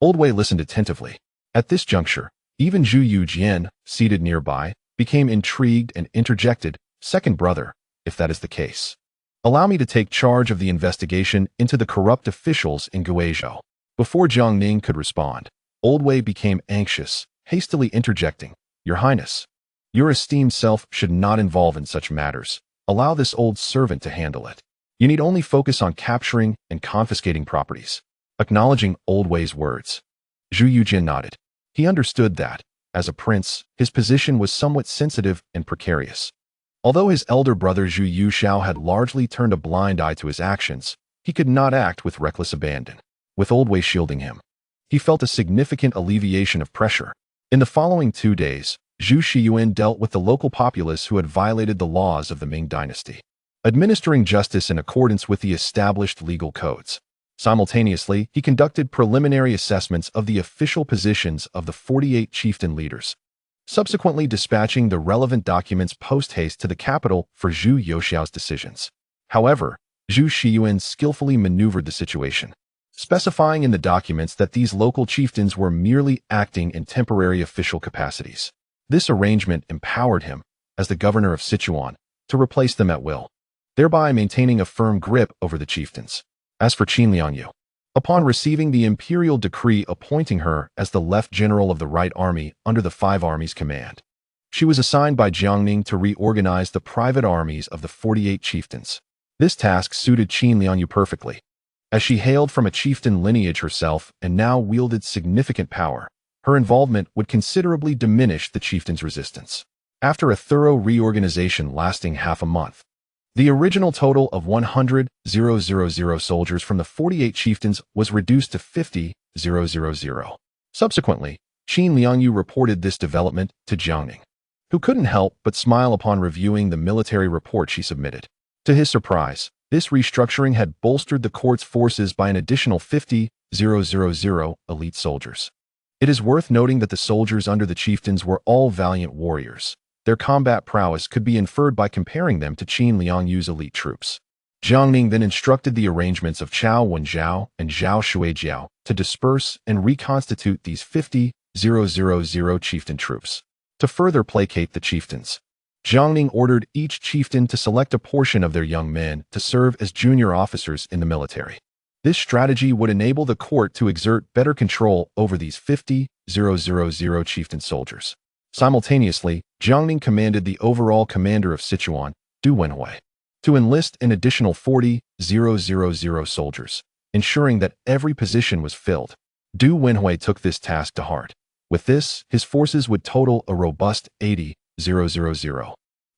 Old Wei listened attentively. At this juncture, even Zhu Youjian, seated nearby, became intrigued and interjected, "Second brother, if that is the case, allow me to take charge of the investigation into the corrupt officials in Guizhou." Before Jiang Ning could respond, Old Wei became anxious, hastily interjecting, "Your Highness, your esteemed self should not involve in such matters. Allow this old servant to handle it. You need only focus on capturing and confiscating properties." Acknowledging Old Wei's words, Zhu Youjian nodded. He understood that, as a prince, his position was somewhat sensitive and precarious. Although his elder brother Zhu Yuxiao had largely turned a blind eye to his actions, he could not act with reckless abandon. With Old Wei shielding him, he felt a significant alleviation of pressure. In the following 2 days, Zhu Shiyuan dealt with the local populace who had violated the laws of the Ming dynasty, administering justice in accordance with the established legal codes. Simultaneously, he conducted preliminary assessments of the official positions of the 48 chieftain leaders, subsequently dispatching the relevant documents post-haste to the capital for Zhu Youxiao's decisions. However, Zhu Shiyuan skillfully maneuvered the situation, specifying in the documents that these local chieftains were merely acting in temporary official capacities. This arrangement empowered him, as the governor of Sichuan, to replace them at will, thereby maintaining a firm grip over the chieftains. As for Qin Liangyu, upon receiving the imperial decree appointing her as the left general of the Right Army under the 5 armies command, she was assigned by Jiang Ning to reorganize the private armies of the 48 chieftains. This task suited Qin Liangyu perfectly, as she hailed from a chieftain lineage herself and now wielded significant power. Her involvement would considerably diminish the chieftain's resistance. After a thorough reorganization lasting half a month, the original total of 100,000 soldiers from the 48 chieftains was reduced to 50,000. Subsequently, Qin Liangyu reported this development to Jiang Ning, who couldn't help but smile upon reviewing the military report she submitted. To his surprise, this restructuring had bolstered the court's forces by an additional 50,000 elite soldiers. It is worth noting that the soldiers under the chieftains were all valiant warriors. Their combat prowess could be inferred by comparing them to Qin Liangyu's elite troops. Jiang Ning then instructed the arrangements of Chao Wenjiao and Zhao Shuijiao to disperse and reconstitute these 50,000 chieftain troops. To further placate the chieftains, Jiang Ning ordered each chieftain to select a portion of their young men to serve as junior officers in the military. This strategy would enable the court to exert better control over these 50,000 chieftain soldiers. Simultaneously, Jiang Ning commanded the overall commander of Sichuan, Du Wenhui, to enlist an additional 40,000 soldiers, ensuring that every position was filled. Du Wenhui took this task to heart. With this, his forces would total a robust 80,000,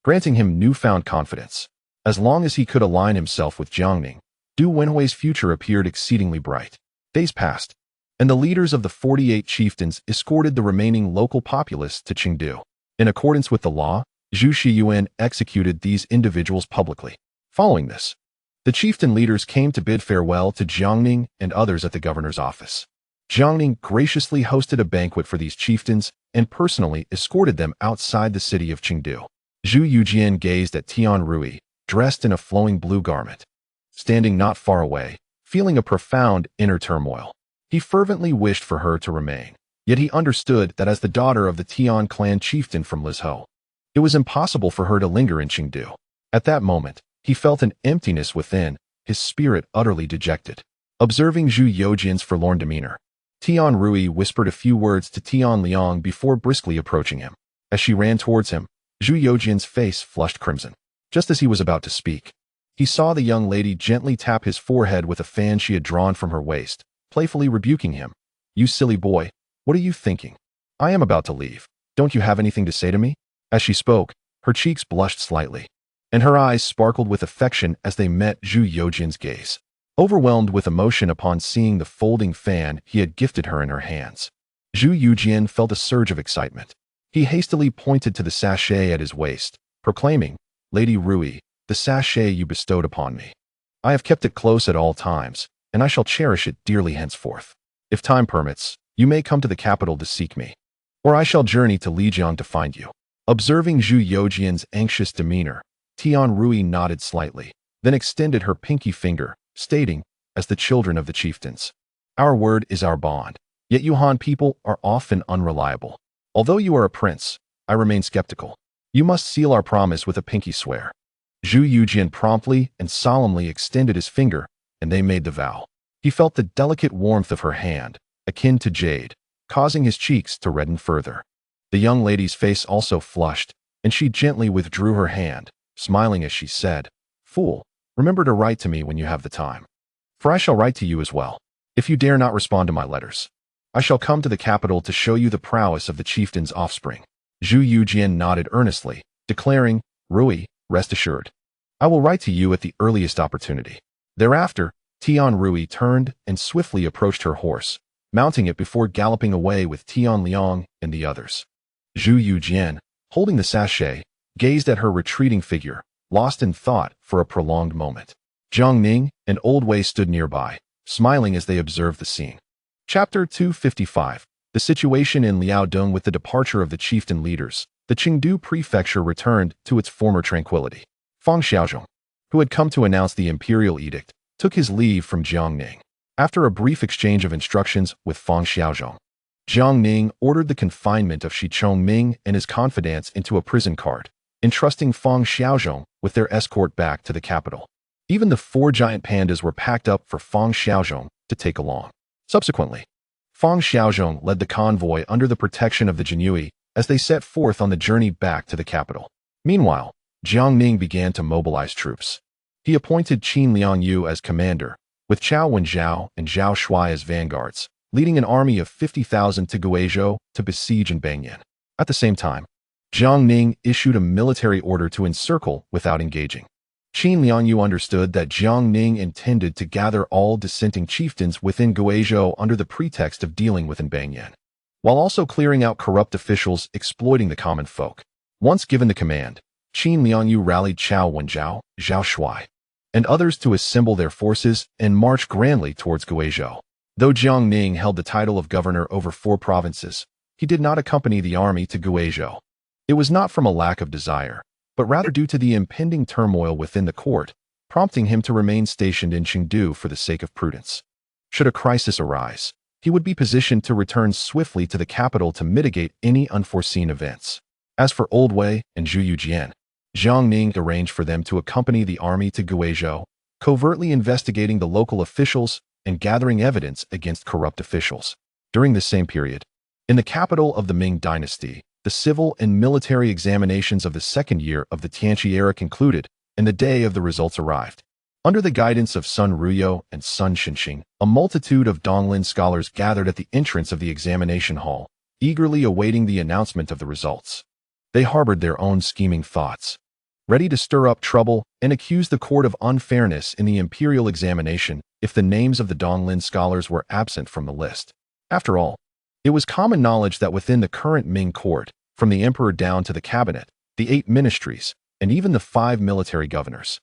granting him newfound confidence. As long as he could align himself with Jiang Ning, Du Wenhui's future appeared exceedingly bright. Days passed, and the leaders of the 48 chieftains escorted the remaining local populace to Chengdu. In accordance with the law, Zhu Youjian executed these individuals publicly. Following this, the chieftain leaders came to bid farewell to Jiang Ning and others at the governor's office. Jiang Ning graciously hosted a banquet for these chieftains and personally escorted them outside the city of Chengdu. Zhu Youjian gazed at Tian Rui, dressed in a flowing blue garment, standing not far away, feeling a profound inner turmoil. He fervently wished for her to remain, yet he understood that as the daughter of the Tian clan chieftain from Lizhou, it was impossible for her to linger in Chengdu. At that moment, he felt an emptiness within, his spirit utterly dejected. Observing Zhu Youjian's forlorn demeanor, Tian Rui whispered a few words to Tian Liang before briskly approaching him. As she ran towards him, Zhu Youjian's face flushed crimson. Just as he was about to speak, he saw the young lady gently tap his forehead with a fan she had drawn from her waist, playfully rebuking him. "You silly boy, what are you thinking? I am about to leave. Don't you have anything to say to me?" As she spoke, her cheeks blushed slightly, and her eyes sparkled with affection as they met Zhu Youjian's gaze. Overwhelmed with emotion upon seeing the folding fan he had gifted her in her hands, Zhu Youjian felt a surge of excitement. He hastily pointed to the sachet at his waist, proclaiming, "Lady Rui, the sachet you bestowed upon me. I have kept it close at all times, and I shall cherish it dearly henceforth. If time permits, you may come to the capital to seek me, or I shall journey to Lijiang to find you." Observing Zhu Youjian's anxious demeanor, Tian Rui nodded slightly, then extended her pinky finger, stating, as the children of the chieftains, "Our word is our bond, yet you Han people are often unreliable. Although you are a prince, I remain skeptical. You must seal our promise with a pinky swear." Zhu Youjian promptly and solemnly extended his finger, and they made the vow. He felt the delicate warmth of her hand, akin to jade, causing his cheeks to redden further. The young lady's face also flushed, and she gently withdrew her hand, smiling as she said, "Fool, remember to write to me when you have the time, for I shall write to you as well. If you dare not respond to my letters, I shall come to the capital to show you the prowess of the chieftain's offspring." Zhu Youjian nodded earnestly, declaring, "Rui, rest assured. I will write to you at the earliest opportunity." Thereafter, Tian Rui turned and swiftly approached her horse, mounting it before galloping away with Tian Liang and the others. Zhu Youjian, holding the sachet, gazed at her retreating figure, lost in thought for a prolonged moment. Jiang Ning and Old Wei stood nearby, smiling as they observed the scene. Chapter 255. The situation in Liaodong. With the departure of the chieftain leaders, the Chengdu prefecture returned to its former tranquility. Fang Xiaozhong, who had come to announce the imperial edict, took his leave from Jiang Ning. After a brief exchange of instructions with Fang Xiaozhong, Jiang Ning ordered the confinement of Shi Chongming and his confidants into a prison cart, entrusting Fang Xiaozhong with their escort back to the capital. Even the 4 giant pandas were packed up for Fang Xiaozhong to take along. Subsequently, Fang Xiaozhong led the convoy under the protection of the Jinyui as they set forth on the journey back to the capital. Meanwhile, Jiang Ning began to mobilize troops. He appointed Qin Liangyu as commander, with Chao Wenzhao and Zhao Shuai as vanguards, leading an army of 50,000 to Guizhou to besiege in Bangyan. At the same time, Jiang Ning issued a military order to encircle without engaging. Qin Liangyu understood that Jiang Ning intended to gather all dissenting chieftains within Guizhou under the pretext of dealing with Bangyan, while also clearing out corrupt officials exploiting the common folk. Once given the command, Qin Liangyu rallied Chao Wenzhao, Zhao Shuai, and others to assemble their forces and march grandly towards Guizhou. Though Jiang Ning held the title of governor over 4 provinces, he did not accompany the army to Guizhou. It was not from a lack of desire, but rather due to the impending turmoil within the court, prompting him to remain stationed in Chengdu for the sake of prudence. Should a crisis arise, he would be positioned to return swiftly to the capital to mitigate any unforeseen events. As for Old Wei and Zhu Youjian, Jiang Ning arranged for them to accompany the army to Guizhou, covertly investigating the local officials and gathering evidence against corrupt officials. During this same period, in the capital of the Ming dynasty, the civil and military examinations of the second year of the Tianqi era concluded, and the day of the results arrived. Under the guidance of Sun Ruyo and Sun Xinxing, a multitude of Donglin scholars gathered at the entrance of the examination hall, eagerly awaiting the announcement of the results. They harbored their own scheming thoughts, ready to stir up trouble and accuse the court of unfairness in the imperial examination if the names of the Donglin scholars were absent from the list. After all, it was common knowledge that within the current Ming court, from the emperor down to the cabinet, the 8 ministries, and even the 5 military governors,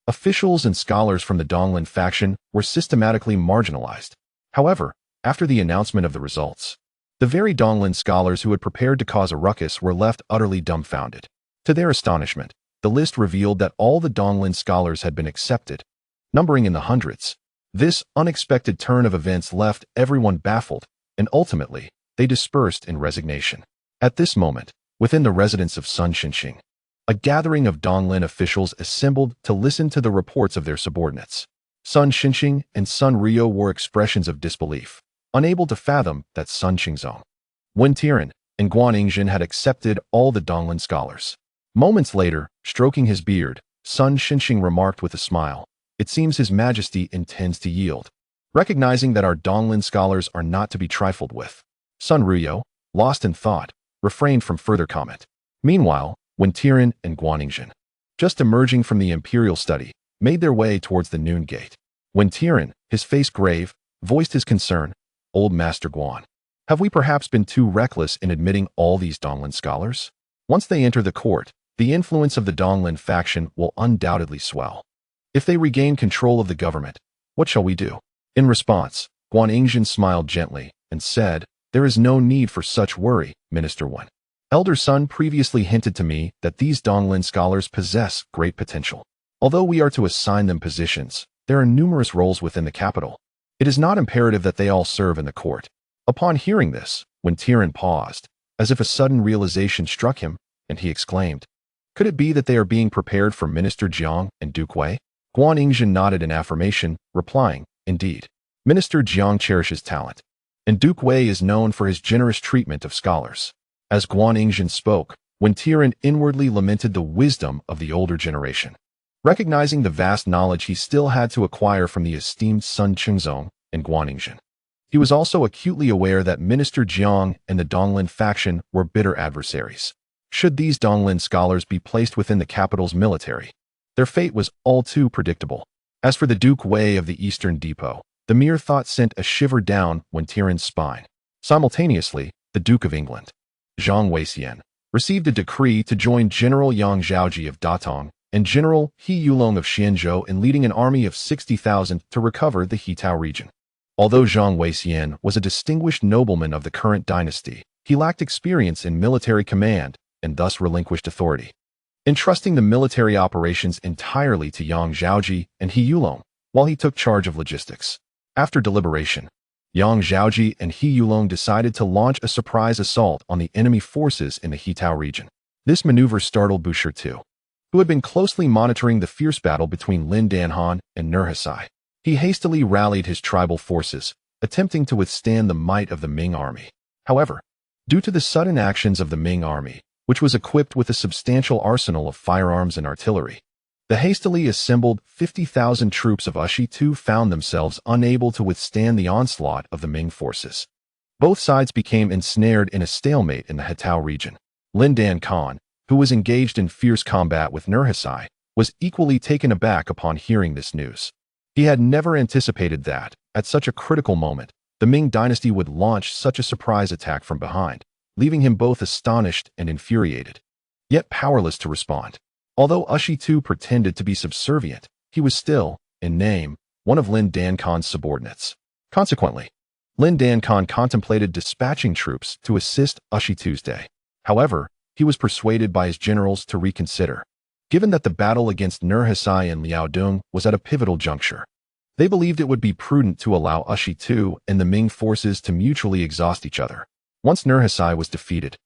officials and scholars from the Donglin faction were systematically marginalized. However, after the announcement of the results, the very Donglin scholars who had prepared to cause a ruckus were left utterly dumbfounded. To their astonishment, the list revealed that all the Donglin scholars had been accepted, numbering in the hundreds. This unexpected turn of events left everyone baffled, and ultimately, they dispersed in resignation. At this moment, within the residence of Sun Xinxing, a gathering of Donglin officials assembled to listen to the reports of their subordinates. Sun Xinxing and Sun Ruyo wore expressions of disbelief, unable to fathom that Sun Qingzong, Wen Tian, and Guan Yingzhen had accepted all the Donglin scholars. Moments later, stroking his beard, Sun Xinxing remarked with a smile, "It seems His Majesty intends to yield, recognizing that our Donglin scholars are not to be trifled with." Sun Ruyo, lost in thought, refrained from further comment. Meanwhile, Wen Tian and Guan Yingzhen, just emerging from the imperial study, made their way towards the noon gate. Wen Tian, his face grave, voiced his concern, "Old Master Guan, have we perhaps been too reckless in admitting all these Donglin scholars? Once they enter the court, the influence of the Donglin faction will undoubtedly swell. If they regain control of the government, what shall we do?" In response, Guan Yingzhen smiled gently and said, "There is no need for such worry, Minister Wen. Elder Sun previously hinted to me that these Donglin scholars possess great potential. Although we are to assign them positions, there are numerous roles within the capital. It is not imperative that they all serve in the court." Upon hearing this, Wen Tian paused, as if a sudden realization struck him, and he exclaimed, "Could it be that they are being prepared for Minister Jiang and Duke Wei?" Guan Yingzhen nodded in affirmation, replying, "Indeed. Minister Jiang cherishes talent, and Duke Wei is known for his generous treatment of scholars." As Guan Yingzhen spoke, Wen Tian inwardly lamented the wisdom of the older generation. Recognizing the vast knowledge he still had to acquire from the esteemed Sun Qingzong and Guan Yingzhen, he was also acutely aware that Minister Jiang and the Donglin faction were bitter adversaries. Should these Donglin scholars be placed within the capital's military, their fate was all too predictable. As for the Duke Wei of the Eastern Depot, the mere thought sent a shiver down Wen Tian's spine. Simultaneously, the Duke of England, Zhang Weixian, received a decree to join General Yang Zhaoji of Datong and General He Yulong of Xianzhou in leading an army of 60,000 to recover the Hitao region. Although Zhang Weixian was a distinguished nobleman of the current dynasty, he lacked experience in military command and thus relinquished authority, entrusting the military operations entirely to Yang Zhaoji and He Yulong, while he took charge of logistics. After deliberation, Yang Zhaoji and He Yulong decided to launch a surprise assault on the enemy forces in the Hitao region. This maneuver startled Boucher II, who had been closely monitoring the fierce battle between Lin Danhan and Nurhasai. He hastily rallied his tribal forces, attempting to withstand the might of the Ming army. However, due to the sudden actions of the Ming army, which was equipped with a substantial arsenal of firearms and artillery, the hastily assembled 50,000 troops of Ushi II found themselves unable to withstand the onslaught of the Ming forces. Both sides became ensnared in a stalemate in the Hitao region. Lin Dan Khan, who was engaged in fierce combat with Nurhasai, was equally taken aback upon hearing this news. He had never anticipated that, at such a critical moment, the Ming dynasty would launch such a surprise attack from behind, leaving him both astonished and infuriated, yet powerless to respond. Although Ushi II pretended to be subservient, he was still, in name, one of Lin Dan Khan's subordinates. Consequently, Lin Dan Khan contemplated dispatching troops to assist Ushi II's day. However, he was persuaded by his generals to reconsider, given that the battle against Nurhasai and Liaodong was at a pivotal juncture. They believed it would be prudent to allow Ushi II and the Ming forces to mutually exhaust each other. Once Nurhasai was defeated,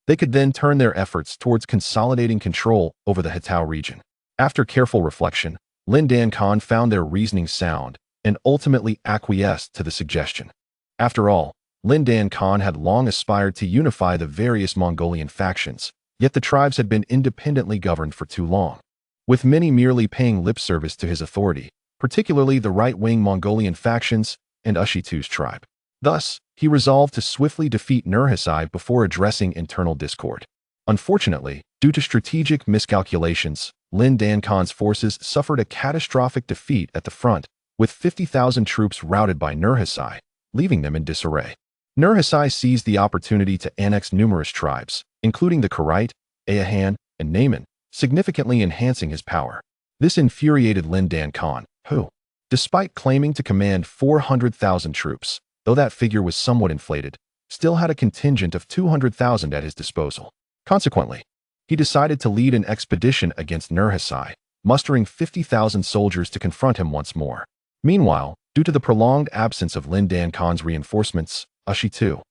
they could then turn their efforts towards consolidating control over the Hitao region. After careful reflection, Lin Dan Khan found their reasoning sound and ultimately acquiesced to the suggestion. After all, Lindan Khan had long aspired to unify the various Mongolian factions, yet the tribes had been independently governed for too long, with many merely paying lip service to his authority, particularly the right-wing Mongolian factions and Ushitu's tribe. Thus, he resolved to swiftly defeat Nurhaci before addressing internal discord. Unfortunately, due to strategic miscalculations, Lindan Khan's forces suffered a catastrophic defeat at the front, with 50,000 troops routed by Nurhaci, leaving them in disarray. Nurhaci seized the opportunity to annex numerous tribes, including the Karite, Ayahan, and Naiman, significantly enhancing his power. This infuriated Lindan Khan, who, despite claiming to command 400,000 troops, though that figure was somewhat inflated, still had a contingent of 200,000 at his disposal. Consequently, he decided to lead an expedition against Nurhaci, mustering 50,000 soldiers to confront him once more. Meanwhile, due to the prolonged absence of Lindan Khan's reinforcements, Ushitu,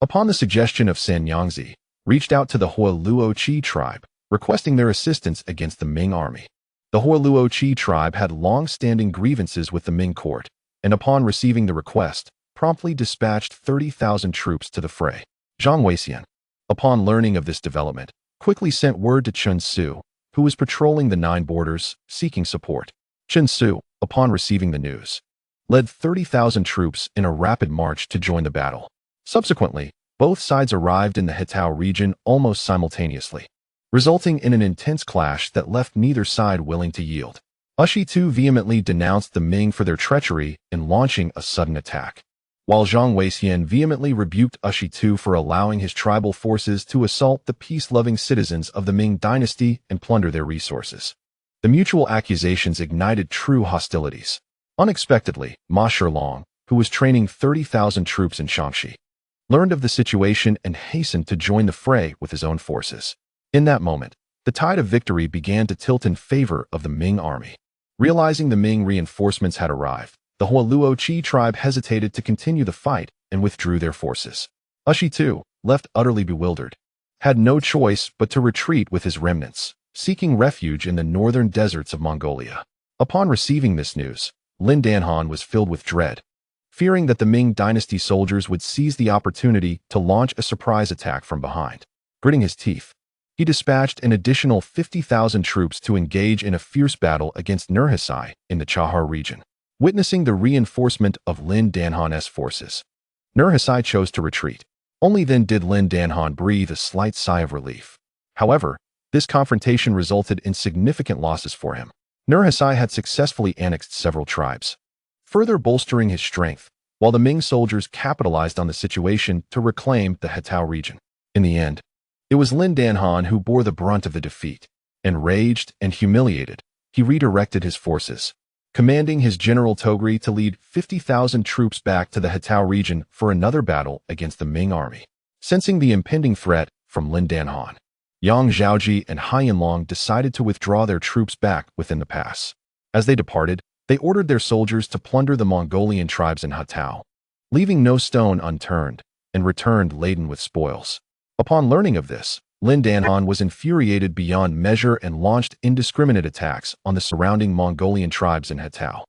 upon the suggestion of Sanyangzi, reached out to the Huoluo tribe, requesting their assistance against the Ming army. The Huoluo tribe had long-standing grievances with the Ming court, and upon receiving the request, promptly dispatched 30,000 troops to the fray. Zhu Youjian, upon learning of this development, quickly sent word to Chen Su, who was patrolling the 9 borders, seeking support. Chen Su, upon receiving the news, led 30,000 troops in a rapid march to join the battle. Subsequently, both sides arrived in the Hetao region almost simultaneously, resulting in an intense clash that left neither side willing to yield. Ushitu vehemently denounced the Ming for their treachery in launching a sudden attack, while Zhu Youjian vehemently rebuked Ushitu for allowing his tribal forces to assault the peace-loving citizens of the Ming dynasty and plunder their resources. The mutual accusations ignited true hostilities. Unexpectedly, Ma Shilong, who was training 30,000 troops in Tianqi, learned of the situation and hastened to join the fray with his own forces. In that moment, the tide of victory began to tilt in favor of the Ming army. Realizing the Ming reinforcements had arrived, the Huoluo tribe hesitated to continue the fight and withdrew their forces. Ushitu, left utterly bewildered, had no choice but to retreat with his remnants, seeking refuge in the northern deserts of Mongolia. Upon receiving this news, Lindan Khan was filled with dread, fearing that the Ming dynasty soldiers would seize the opportunity to launch a surprise attack from behind. Gritting his teeth, he dispatched an additional 50,000 troops to engage in a fierce battle against Nurhaci in the Chahar region. Witnessing the reinforcement of Lindan Khan's forces, Nurhaci chose to retreat. Only then did Lindan Khan breathe a slight sigh of relief. However, this confrontation resulted in significant losses for him. Nurhaci had successfully annexed several tribes, further bolstering his strength, while the Ming soldiers capitalized on the situation to reclaim the Hetao region. In the end, it was Lindan Khan who bore the brunt of the defeat. Enraged and humiliated, he redirected his forces, commanding his general Togri to lead 50,000 troops back to the Hetao region for another battle against the Ming army. Sensing the impending threat from Lindan Khan, Yang Zhaoji and Haiyanlong decided to withdraw their troops back within the pass. As they departed, they ordered their soldiers to plunder the Mongolian tribes in Hetao, leaving no stone unturned, and returned laden with spoils. Upon learning of this, Lindan Khan was infuriated beyond measure and launched indiscriminate attacks on the surrounding Mongolian tribes in Hetao.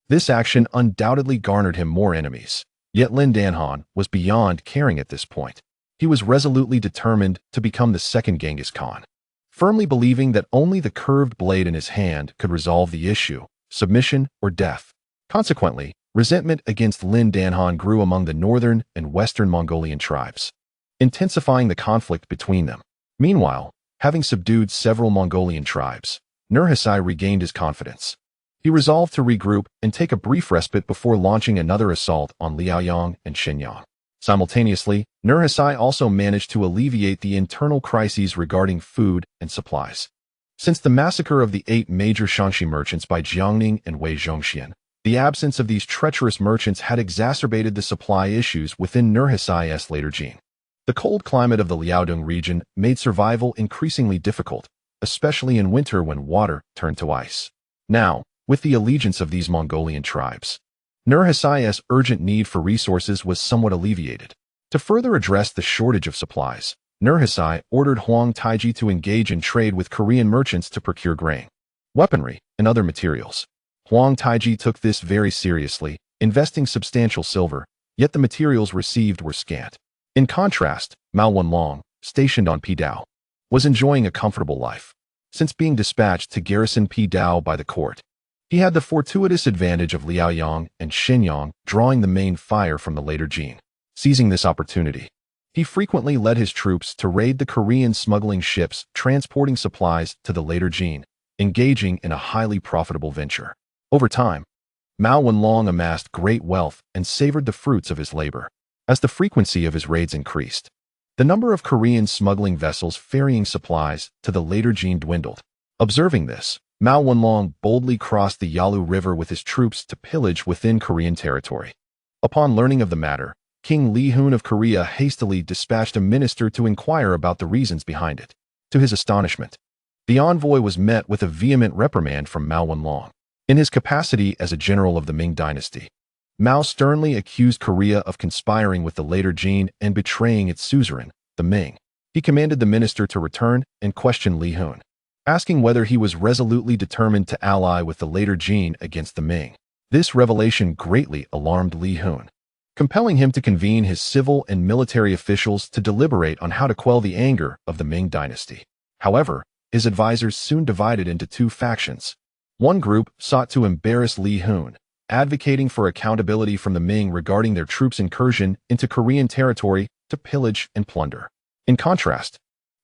This action undoubtedly garnered him more enemies, yet Lindan Khan was beyond caring at this point. He was resolutely determined to become the second Genghis Khan, firmly believing that only the curved blade in his hand could resolve the issue, submission or death. Consequently, resentment against Lindan Khan grew among the northern and western Mongolian tribes, intensifying the conflict between them. Meanwhile, having subdued several Mongolian tribes, Nurhaci regained his confidence. He resolved to regroup and take a brief respite before launching another assault on Liaoyang and Shenyang. Simultaneously, Nurhaci also managed to alleviate the internal crises regarding food and supplies. Since the massacre of the 8 major Shanxi merchants by Jiangning and Wei Zhongxian, the absence of these treacherous merchants had exacerbated the supply issues within Nurhaci's later regime. The cold climate of the Liaodong region made survival increasingly difficult, especially in winter when water turned to ice. Now, with the allegiance of these Mongolian tribes, Nurhaci's urgent need for resources was somewhat alleviated. To further address the shortage of supplies, Nurhaci ordered Huang Taiji to engage in trade with Korean merchants to procure grain, weaponry, and other materials. Huang Taiji took this very seriously, investing substantial silver, yet the materials received were scant. In contrast, Mao Wenlong, stationed on Pidao, was enjoying a comfortable life. Since being dispatched to garrison Pidao by the court, he had the fortuitous advantage of Liaoyang and Shenyang drawing the main fire from the later Jin. Seizing this opportunity, he frequently led his troops to raid the Korean smuggling ships transporting supplies to the later Jin, engaging in a highly profitable venture. Over time, Mao Wenlong amassed great wealth and savored the fruits of his labor. As the frequency of his raids increased, the number of Korean smuggling vessels ferrying supplies to the later Jin dwindled. Observing this, Mao Wenlong boldly crossed the Yalu River with his troops to pillage within Korean territory. Upon learning of the matter, King Li Hun of Korea hastily dispatched a minister to inquire about the reasons behind it. To his astonishment, the envoy was met with a vehement reprimand from Mao Wenlong. In his capacity as a general of the Ming dynasty, Mao sternly accused Korea of conspiring with the later Jin and betraying its suzerain, the Ming. He commanded the minister to return and question Li Hun, asking whether he was resolutely determined to ally with the later Jin against the Ming. This revelation greatly alarmed Li Hun, compelling him to convene his civil and military officials to deliberate on how to quell the anger of the Ming dynasty. However, his advisors soon divided into two factions. One group sought to embarrass Li Hun, advocating for accountability from the Ming regarding their troops' incursion into Korean territory to pillage and plunder. In contrast,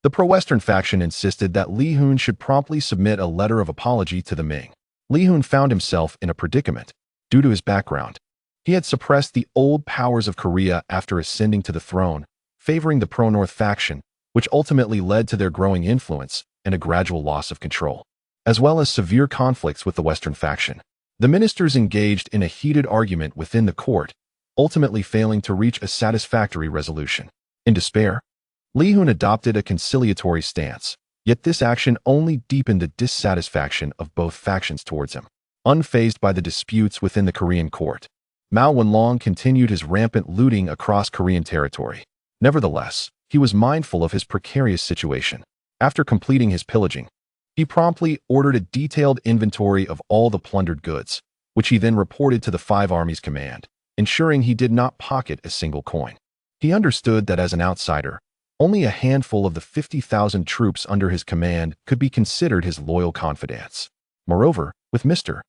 the pro-Western faction insisted that Li Hun should promptly submit a letter of apology to the Ming. Li Hun found himself in a predicament. Due to his background, he had suppressed the old powers of Korea after ascending to the throne, favoring the pro-North faction, which ultimately led to their growing influence and a gradual loss of control, as well as severe conflicts with the Western faction. The ministers engaged in a heated argument within the court, ultimately failing to reach a satisfactory resolution. In despair, Li Hun adopted a conciliatory stance, yet this action only deepened the dissatisfaction of both factions towards him. Unfazed by the disputes within the Korean court, Mao Wenlong continued his rampant looting across Korean territory. Nevertheless, he was mindful of his precarious situation. After completing his pillaging, he promptly ordered a detailed inventory of all the plundered goods, which he then reported to the Five Armies Command, ensuring he did not pocket a single coin. He understood that as an outsider, only a handful of the 50,000 troops under his command could be considered his loyal confidants. Moreover, with Mr.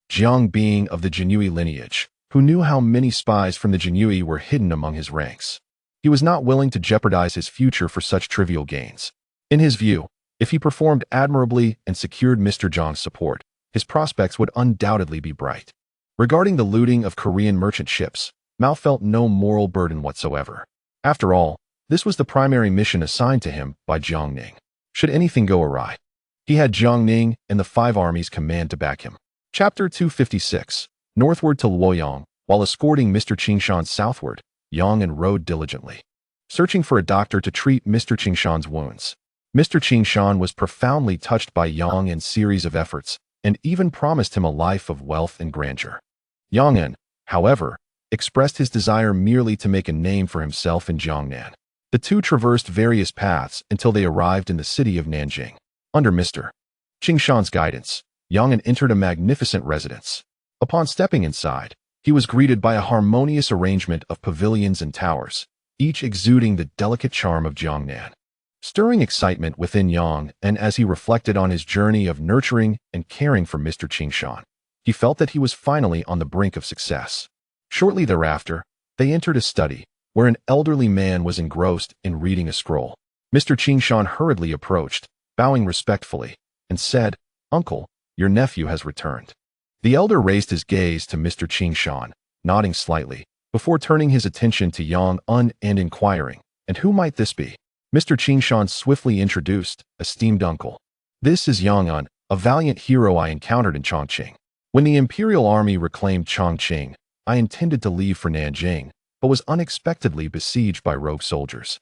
Jiang being of the Jinyue lineage, who knew how many spies from the Jinyue were hidden among his ranks, he was not willing to jeopardize his future for such trivial gains. In his view, if he performed admirably and secured Mr. Jiang's support, his prospects would undoubtedly be bright. Regarding the looting of Korean merchant ships, Mao felt no moral burden whatsoever. After all, this was the primary mission assigned to him by Jiang Ning. Should anything go awry, he had Jiang Ning and the Five Armies Command to back him. Chapter 256. Northward to Luoyang. While escorting Mr. Qingshan southward, Yang and rode diligently, searching for a doctor to treat Mr. Qingshan's wounds. Mr. Qingshan was profoundly touched by Yang En's series of efforts and even promised him a life of wealth and grandeur. Yang En, however, expressed his desire merely to make a name for himself in Jiangnan. The two traversed various paths until they arrived in the city of Nanjing. Under Mr. Qingshan's guidance, Yang En entered a magnificent residence. Upon stepping inside, he was greeted by a harmonious arrangement of pavilions and towers, each exuding the delicate charm of Jiangnan. Stirring excitement within Yang, and as he reflected on his journey of nurturing and caring for Mr. Qingshan, he felt that he was finally on the brink of success. Shortly thereafter, they entered a study, where an elderly man was engrossed in reading a scroll. Mr. Qingshan hurriedly approached, bowing respectfully, and said, "Uncle, your nephew has returned." The elder raised his gaze to Mr. Qingshan, nodding slightly, before turning his attention to Yang En and inquiring, "And who might this be?" Mr. Qingshan swiftly introduced, "Esteemed uncle, this is Yang En, a valiant hero I encountered in Chongqing. When the imperial army reclaimed Chongqing, I intended to leave for Nanjing, but was unexpectedly besieged by rogue soldiers,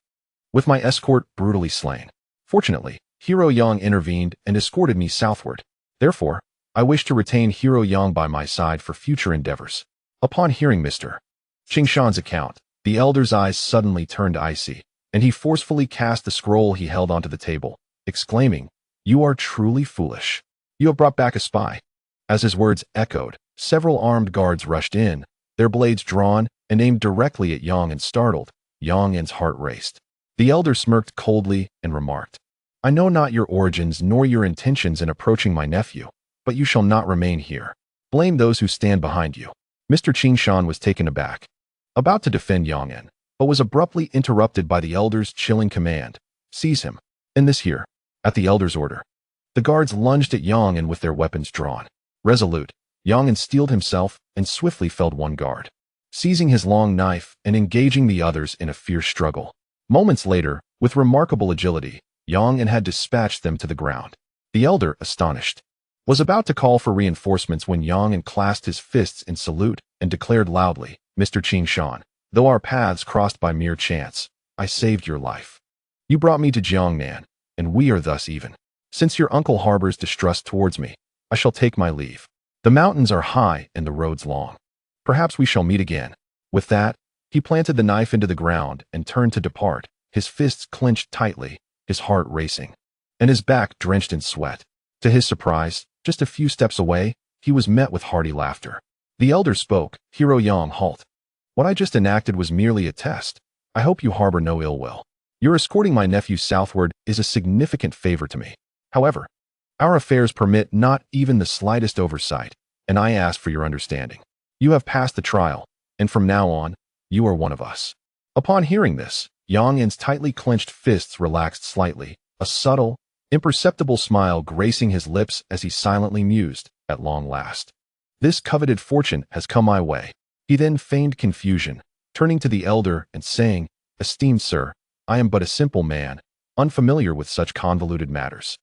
with my escort brutally slain. Fortunately, Hero Yang intervened and escorted me southward. Therefore, I wish to retain Hero Yang by my side for future endeavors." Upon hearing Mr. Qingshan's account, the elder's eyes suddenly turned icy, and he forcefully cast the scroll he held onto the table, exclaiming, "You are truly foolish. You have brought back a spy." As his words echoed, several armed guards rushed in, their blades drawn and aimed directly at Yang and startled. Yang's heart raced. The elder smirked coldly and remarked, I know not your origins nor your intentions in approaching my nephew, but you shall not remain here. Blame those who stand behind you. Mr. Qingshan was taken aback, about to defend Yang, but was abruptly interrupted by the elder's chilling command. Seize him. In this here. At the elder's order. The guards lunged at Yang with their weapons drawn. Resolute, Yang steeled himself and swiftly felled one guard, seizing his long knife and engaging the others in a fierce struggle. Moments later, with remarkable agility, Yang had dispatched them to the ground. The elder, astonished, was about to call for reinforcements when Yang clasped his fists in salute and declared loudly, Mr. Qingshan, though our paths crossed by mere chance, I saved your life. You brought me to Jiangnan, and we are thus even. Since your uncle harbors distrust towards me, I shall take my leave. The mountains are high and the roads long. Perhaps we shall meet again. With that, he planted the knife into the ground and turned to depart, his fists clenched tightly, his heart racing, and his back drenched in sweat. To his surprise, just a few steps away, he was met with hearty laughter. The elder spoke, Hero Yang, halt. What I just enacted was merely a test. I hope you harbor no ill will. Your escorting my nephew southward is a significant favor to me. However, our affairs permit not even the slightest oversight, and I ask for your understanding. You have passed the trial, and from now on, you are one of us. Upon hearing this, Yang's tightly clenched fists relaxed slightly, a subtle, imperceptible smile gracing his lips as he silently mused, at long last. This coveted fortune has come my way. He then feigned confusion, turning to the elder and saying, Esteemed sir, I am but a simple man, unfamiliar with such convoluted matters.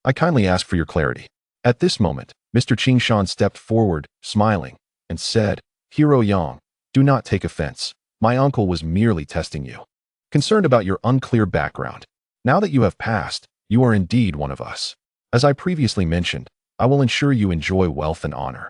I kindly ask for your clarity. At this moment, Mr. Qingshan stepped forward, smiling, and said, Hero Yang, do not take offense. My uncle was merely testing you. Concerned about your unclear background. Now that you have passed, you are indeed one of us. As I previously mentioned, I will ensure you enjoy wealth and honor.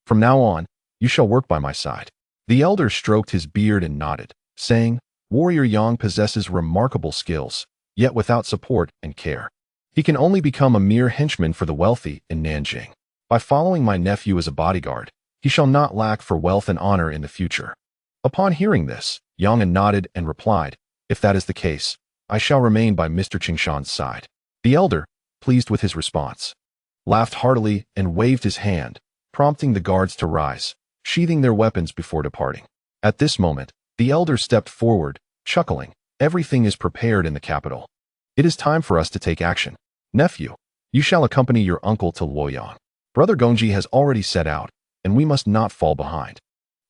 From now on, you shall work by my side. The elder stroked his beard and nodded, saying, Warrior Yang possesses remarkable skills, yet without support and care. He can only become a mere henchman for the wealthy in Nanjing. By following my nephew as a bodyguard, he shall not lack for wealth and honor in the future. Upon hearing this, Yang nodded and replied, If that is the case, I shall remain by Mr. Qingshan's side. The elder, pleased with his response, laughed heartily and waved his hand, prompting the guards to rise, sheathing their weapons before departing. At this moment, the elder stepped forward, chuckling, Everything is prepared in the capital. It is time for us to take action. Nephew, you shall accompany your uncle to Luoyang. Brother Gongji has already set out, and we must not fall behind.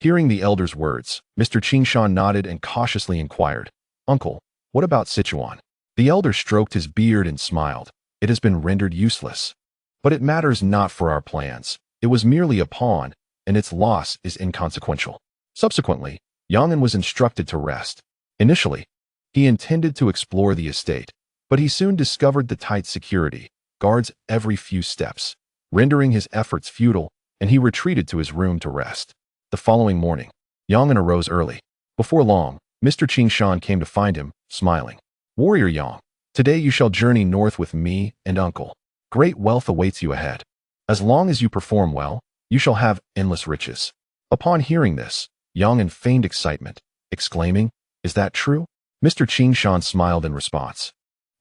Hearing the elder's words, Mr. Qingshan nodded and cautiously inquired, Uncle, what about Sichuan? The elder stroked his beard and smiled. It has been rendered useless. But it matters not for our plans. It was merely a pawn, and its loss is inconsequential. Subsequently, Yang was instructed to rest. Initially, he intended to explore the estate, but he soon discovered the tight security, guards every few steps, rendering his efforts futile, and he retreated to his room to rest. The following morning, Yang arose early. Before long, Mr. Qingshan came to find him, smiling. Warrior Yang, today you shall journey north with me and uncle. Great wealth awaits you ahead. As long as you perform well, you shall have endless riches. Upon hearing this, Yang feigned excitement, exclaiming, Is that true? Mr. Qingshan smiled in response.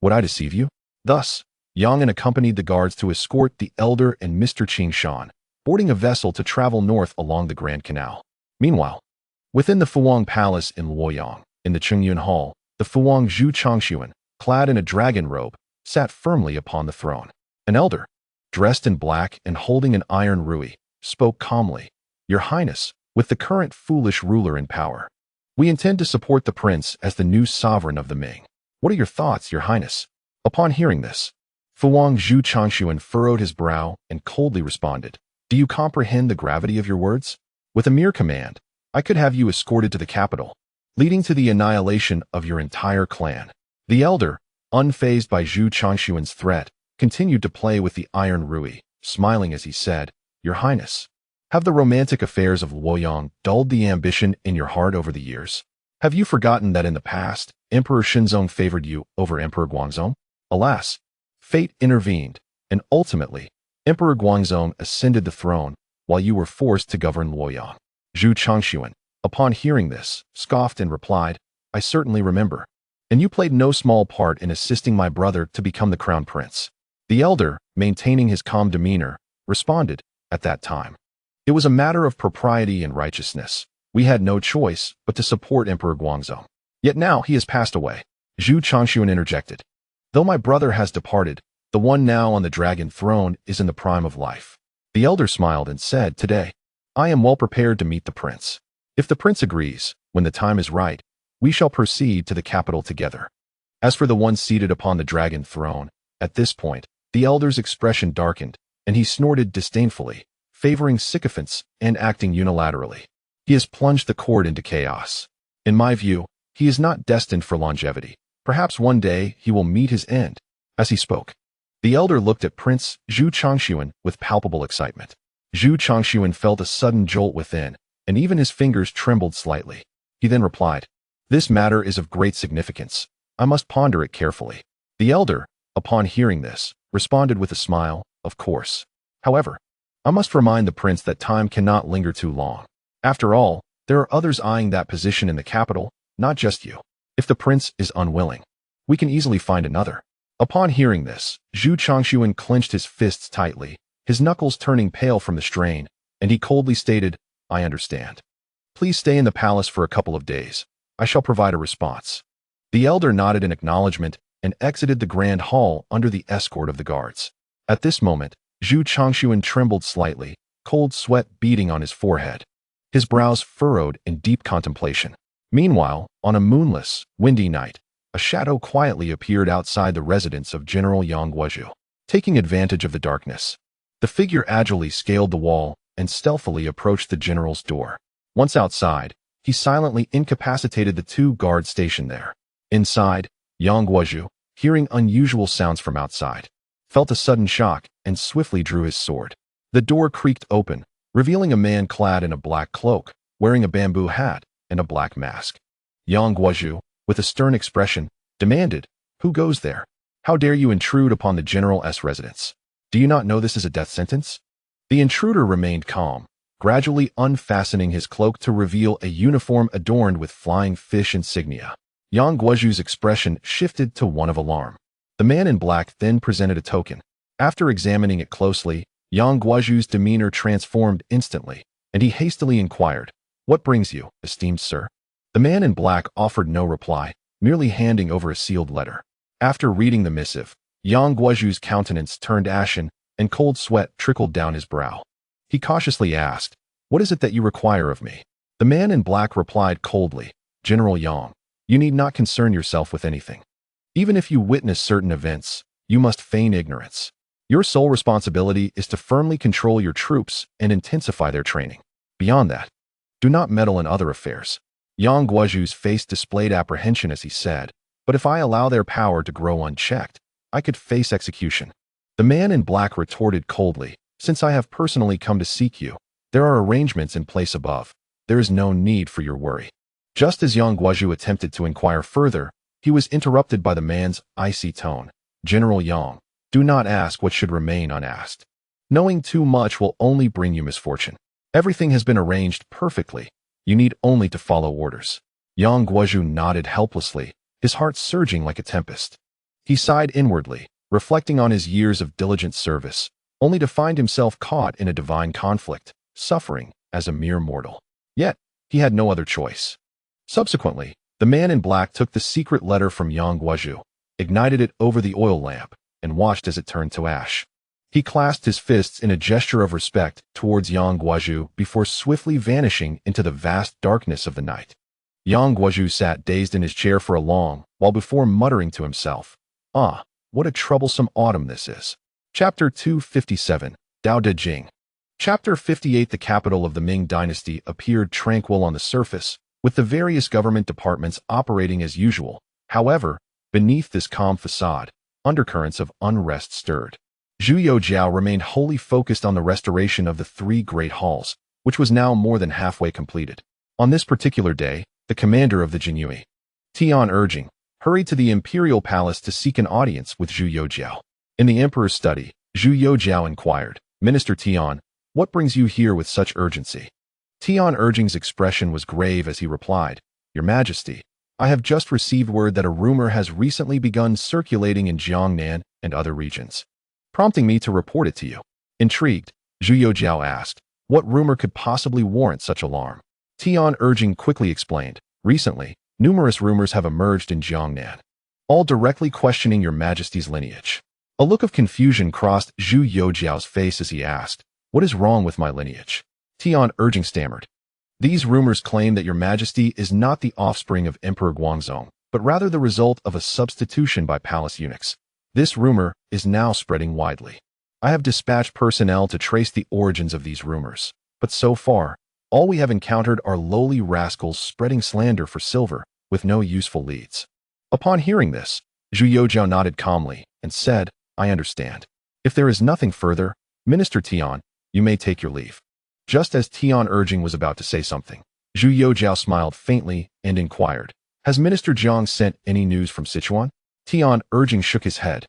Would I deceive you? Thus, Yang accompanied the guards to escort the elder and Mr. Qingshan, boarding a vessel to travel north along the Grand Canal. Meanwhile, within the Fuwang Palace in Luoyang, in the Cheng'en Hall, the Fuwang Zhu Changshuan, clad in a dragon robe, sat firmly upon the throne. An elder, dressed in black and holding an iron rui, spoke calmly, Your Highness, with the current foolish ruler in power, we intend to support the prince as the new sovereign of the Ming. What are your thoughts, Your Highness? Upon hearing this, Fuwang Zhu Changshuan furrowed his brow and coldly responded, Do you comprehend the gravity of your words? With a mere command, I could have you escorted to the capital, leading to the annihilation of your entire clan. The elder, unfazed by Zhu Changshuan's threat, continued to play with the iron rui, smiling as he said, Your Highness, have the romantic affairs of Luoyang dulled the ambition in your heart over the years? Have you forgotten that in the past, Emperor Shenzong favored you over Emperor Guangzong? Alas, fate intervened, and ultimately, Emperor Guangzong ascended the throne while you were forced to govern Luoyang. Zhu Changshuan, upon hearing this, scoffed and replied, I certainly remember. And you played no small part in assisting my brother to become the crown prince. The elder, maintaining his calm demeanor, responded, at that time. It was a matter of propriety and righteousness. We had no choice but to support Emperor Guangzhou. Yet now he has passed away. Zhu Youjian interjected. Though my brother has departed, the one now on the dragon throne is in the prime of life. The elder smiled and said, Today, I am well prepared to meet the prince. If the prince agrees, when the time is right, we shall proceed to the capital together. As for the one seated upon the dragon throne, at this point, the elder's expression darkened, and he snorted disdainfully, favoring sycophants and acting unilaterally. He has plunged the court into chaos. In my view, he is not destined for longevity. Perhaps one day he will meet his end. As he spoke, the elder looked at Prince Zhu Youjian with palpable excitement. Zhu Youjian felt a sudden jolt within, and even his fingers trembled slightly. He then replied, This matter is of great significance. I must ponder it carefully. The elder, upon hearing this, responded with a smile, Of course. However, I must remind the prince that time cannot linger too long. After all, there are others eyeing that position in the capital, not just you. If the prince is unwilling, we can easily find another. Upon hearing this, Zhu Youjian clenched his fists tightly, his knuckles turning pale from the strain, and he coldly stated, I understand. Please stay in the palace for a couple of days. I shall provide a response. The elder nodded in acknowledgement and exited the grand hall under the escort of the guards. At this moment, Zhu Youjian trembled slightly, cold sweat beading on his forehead. His brows furrowed in deep contemplation. Meanwhile, on a moonless, windy night, a shadow quietly appeared outside the residence of General Yang. Taking advantage of the darkness, the figure agilely scaled the wall and stealthily approached the general's door. Once outside, he silently incapacitated the two guards stationed there. Inside, Yang, hearing unusual sounds from outside, felt a sudden shock and swiftly drew his sword. The door creaked open, revealing a man clad in a black cloak, wearing a bamboo hat and a black mask. Yang, with a stern expression, demanded, Who goes there? How dare you intrude upon the general's residence? Do you not know this is a death sentence? The intruder remained calm, gradually unfastening his cloak to reveal a uniform adorned with flying fish insignia. Yang expression shifted to one of alarm. The man in black then presented a token. After examining it closely, Yang demeanor transformed instantly, and he hastily inquired, What brings you, esteemed sir? The man in black offered no reply, merely handing over a sealed letter. After reading the missive, Yang countenance turned ashen, and cold sweat trickled down his brow. He cautiously asked, What is it that you require of me? The man in black replied coldly, General Yang, you need not concern yourself with anything. Even if you witness certain events, you must feign ignorance. Your sole responsibility is to firmly control your troops and intensify their training. Beyond that, do not meddle in other affairs. Yang face displayed apprehension as he said, But if I allow their power to grow unchecked, I could face execution. The man in black retorted coldly, Since I have personally come to seek you, there are arrangements in place above. There is no need for your worry. Just as Yang attempted to inquire further, he was interrupted by the man's icy tone. General Yang, do not ask what should remain unasked. Knowing too much will only bring you misfortune. Everything has been arranged perfectly. You need only to follow orders. Yang nodded helplessly, his heart surging like a tempest. He sighed inwardly, reflecting on his years of diligent service, only to find himself caught in a divine conflict, suffering as a mere mortal. Yet, he had no other choice. Subsequently, the man in black took the secret letter from Yang, ignited it over the oil lamp, and watched as it turned to ash. He clasped his fists in a gesture of respect towards Yang before swiftly vanishing into the vast darkness of the night. Yang sat dazed in his chair for a long while before muttering to himself, Ah, what a troublesome autumn this is. Chapter 257, Dao De Jing. Chapter 58. The capital of the Ming dynasty appeared tranquil on the surface, with the various government departments operating as usual. However, beneath this calm facade, undercurrents of unrest stirred. Zhu Youjian remained wholly focused on the restoration of the three great halls, which was now more than halfway completed. On this particular day, the commander of the Jinyue, Tian urging, hurried to the imperial palace to seek an audience with Zhu Youjian. In the emperor's study, Zhu Youjian inquired, Minister Tian, what brings you here with such urgency? Tian Urging's expression was grave as he replied, Your Majesty, I have just received word that a rumor has recently begun circulating in Jiangnan and other regions, prompting me to report it to you. Intrigued, Zhu Youjian asked, What rumor could possibly warrant such alarm? Tian Urging quickly explained, Recently, numerous rumors have emerged in Jiangnan, all directly questioning Your Majesty's lineage. A look of confusion crossed Zhu Youjian's face as he asked, What is wrong with my lineage? Tian Urging stammered. These rumors claim that Your Majesty is not the offspring of Emperor Guangzong, but rather the result of a substitution by palace eunuchs. This rumor is now spreading widely. I have dispatched personnel to trace the origins of these rumors, but so far, all we have encountered are lowly rascals spreading slander for silver with no useful leads. Upon hearing this, Zhu Youjian nodded calmly and said, I understand. If there is nothing further, Minister Tian, you may take your leave. Just as Tian Urging was about to say something, Zhu Youjian smiled faintly and inquired, Has Minister Jiang sent any news from Sichuan? Tian Urging shook his head.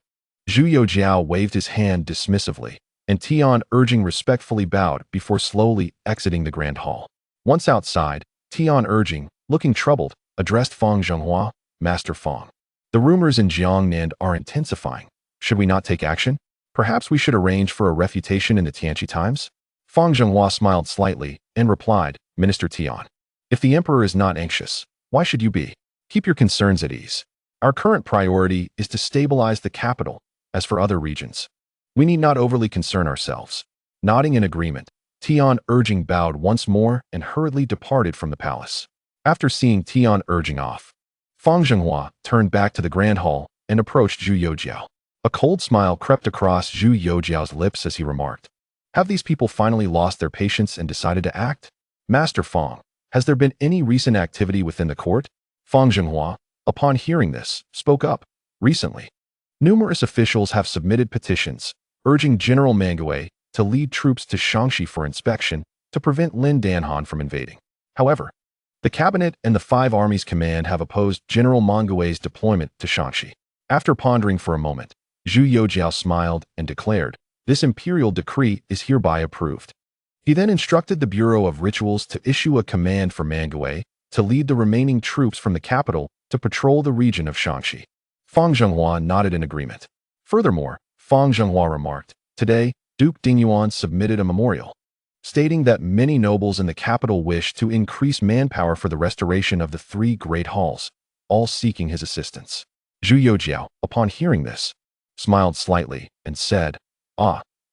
Zhu Youjian waved his hand dismissively, and Tian Urging respectfully bowed before slowly exiting the grand hall. Once outside, Tian Urging, looking troubled, addressed Fang Zhenghua, Master Fang. The rumors in Jiangnan are intensifying. Should we not take action? Perhaps we should arrange for a refutation in the Tianqi Times? Fang Zhenghua smiled slightly and replied, Minister Tian, if the emperor is not anxious, why should you be? Keep your concerns at ease. Our current priority is to stabilize the capital. As for other regions, we need not overly concern ourselves. Nodding in agreement, Tian Urging bowed once more and hurriedly departed from the palace. After seeing Tian Urging off, Fang Zhenghua turned back to the grand hall and approached Zhu Youjian. A cold smile crept across Zhu Youjian's lips as he remarked, Have these people finally lost their patience and decided to act? Master Fang, has there been any recent activity within the court? Fang Zhenghua, upon hearing this, spoke up. Recently, numerous officials have submitted petitions urging General Manguei to lead troops to Shaanxi for inspection to prevent Lin Danhan from invading. However, the cabinet and the 5 armies command have opposed General Manguei's deployment to Shaanxi. After pondering for a moment, Zhu Youjian smiled and declared, This imperial decree is hereby approved. He then instructed the Bureau of Rituals to issue a command for Manguei to lead the remaining troops from the capital to patrol the region of Shaanxi. Fang Zhenghua nodded in agreement. Furthermore, Fang Zhenghua remarked, Today, Duke Dingyuan submitted a memorial, stating that many nobles in the capital wish to increase manpower for the restoration of the 3 great halls, all seeking his assistance. Zhu Youjian, upon hearing this, smiled slightly and said,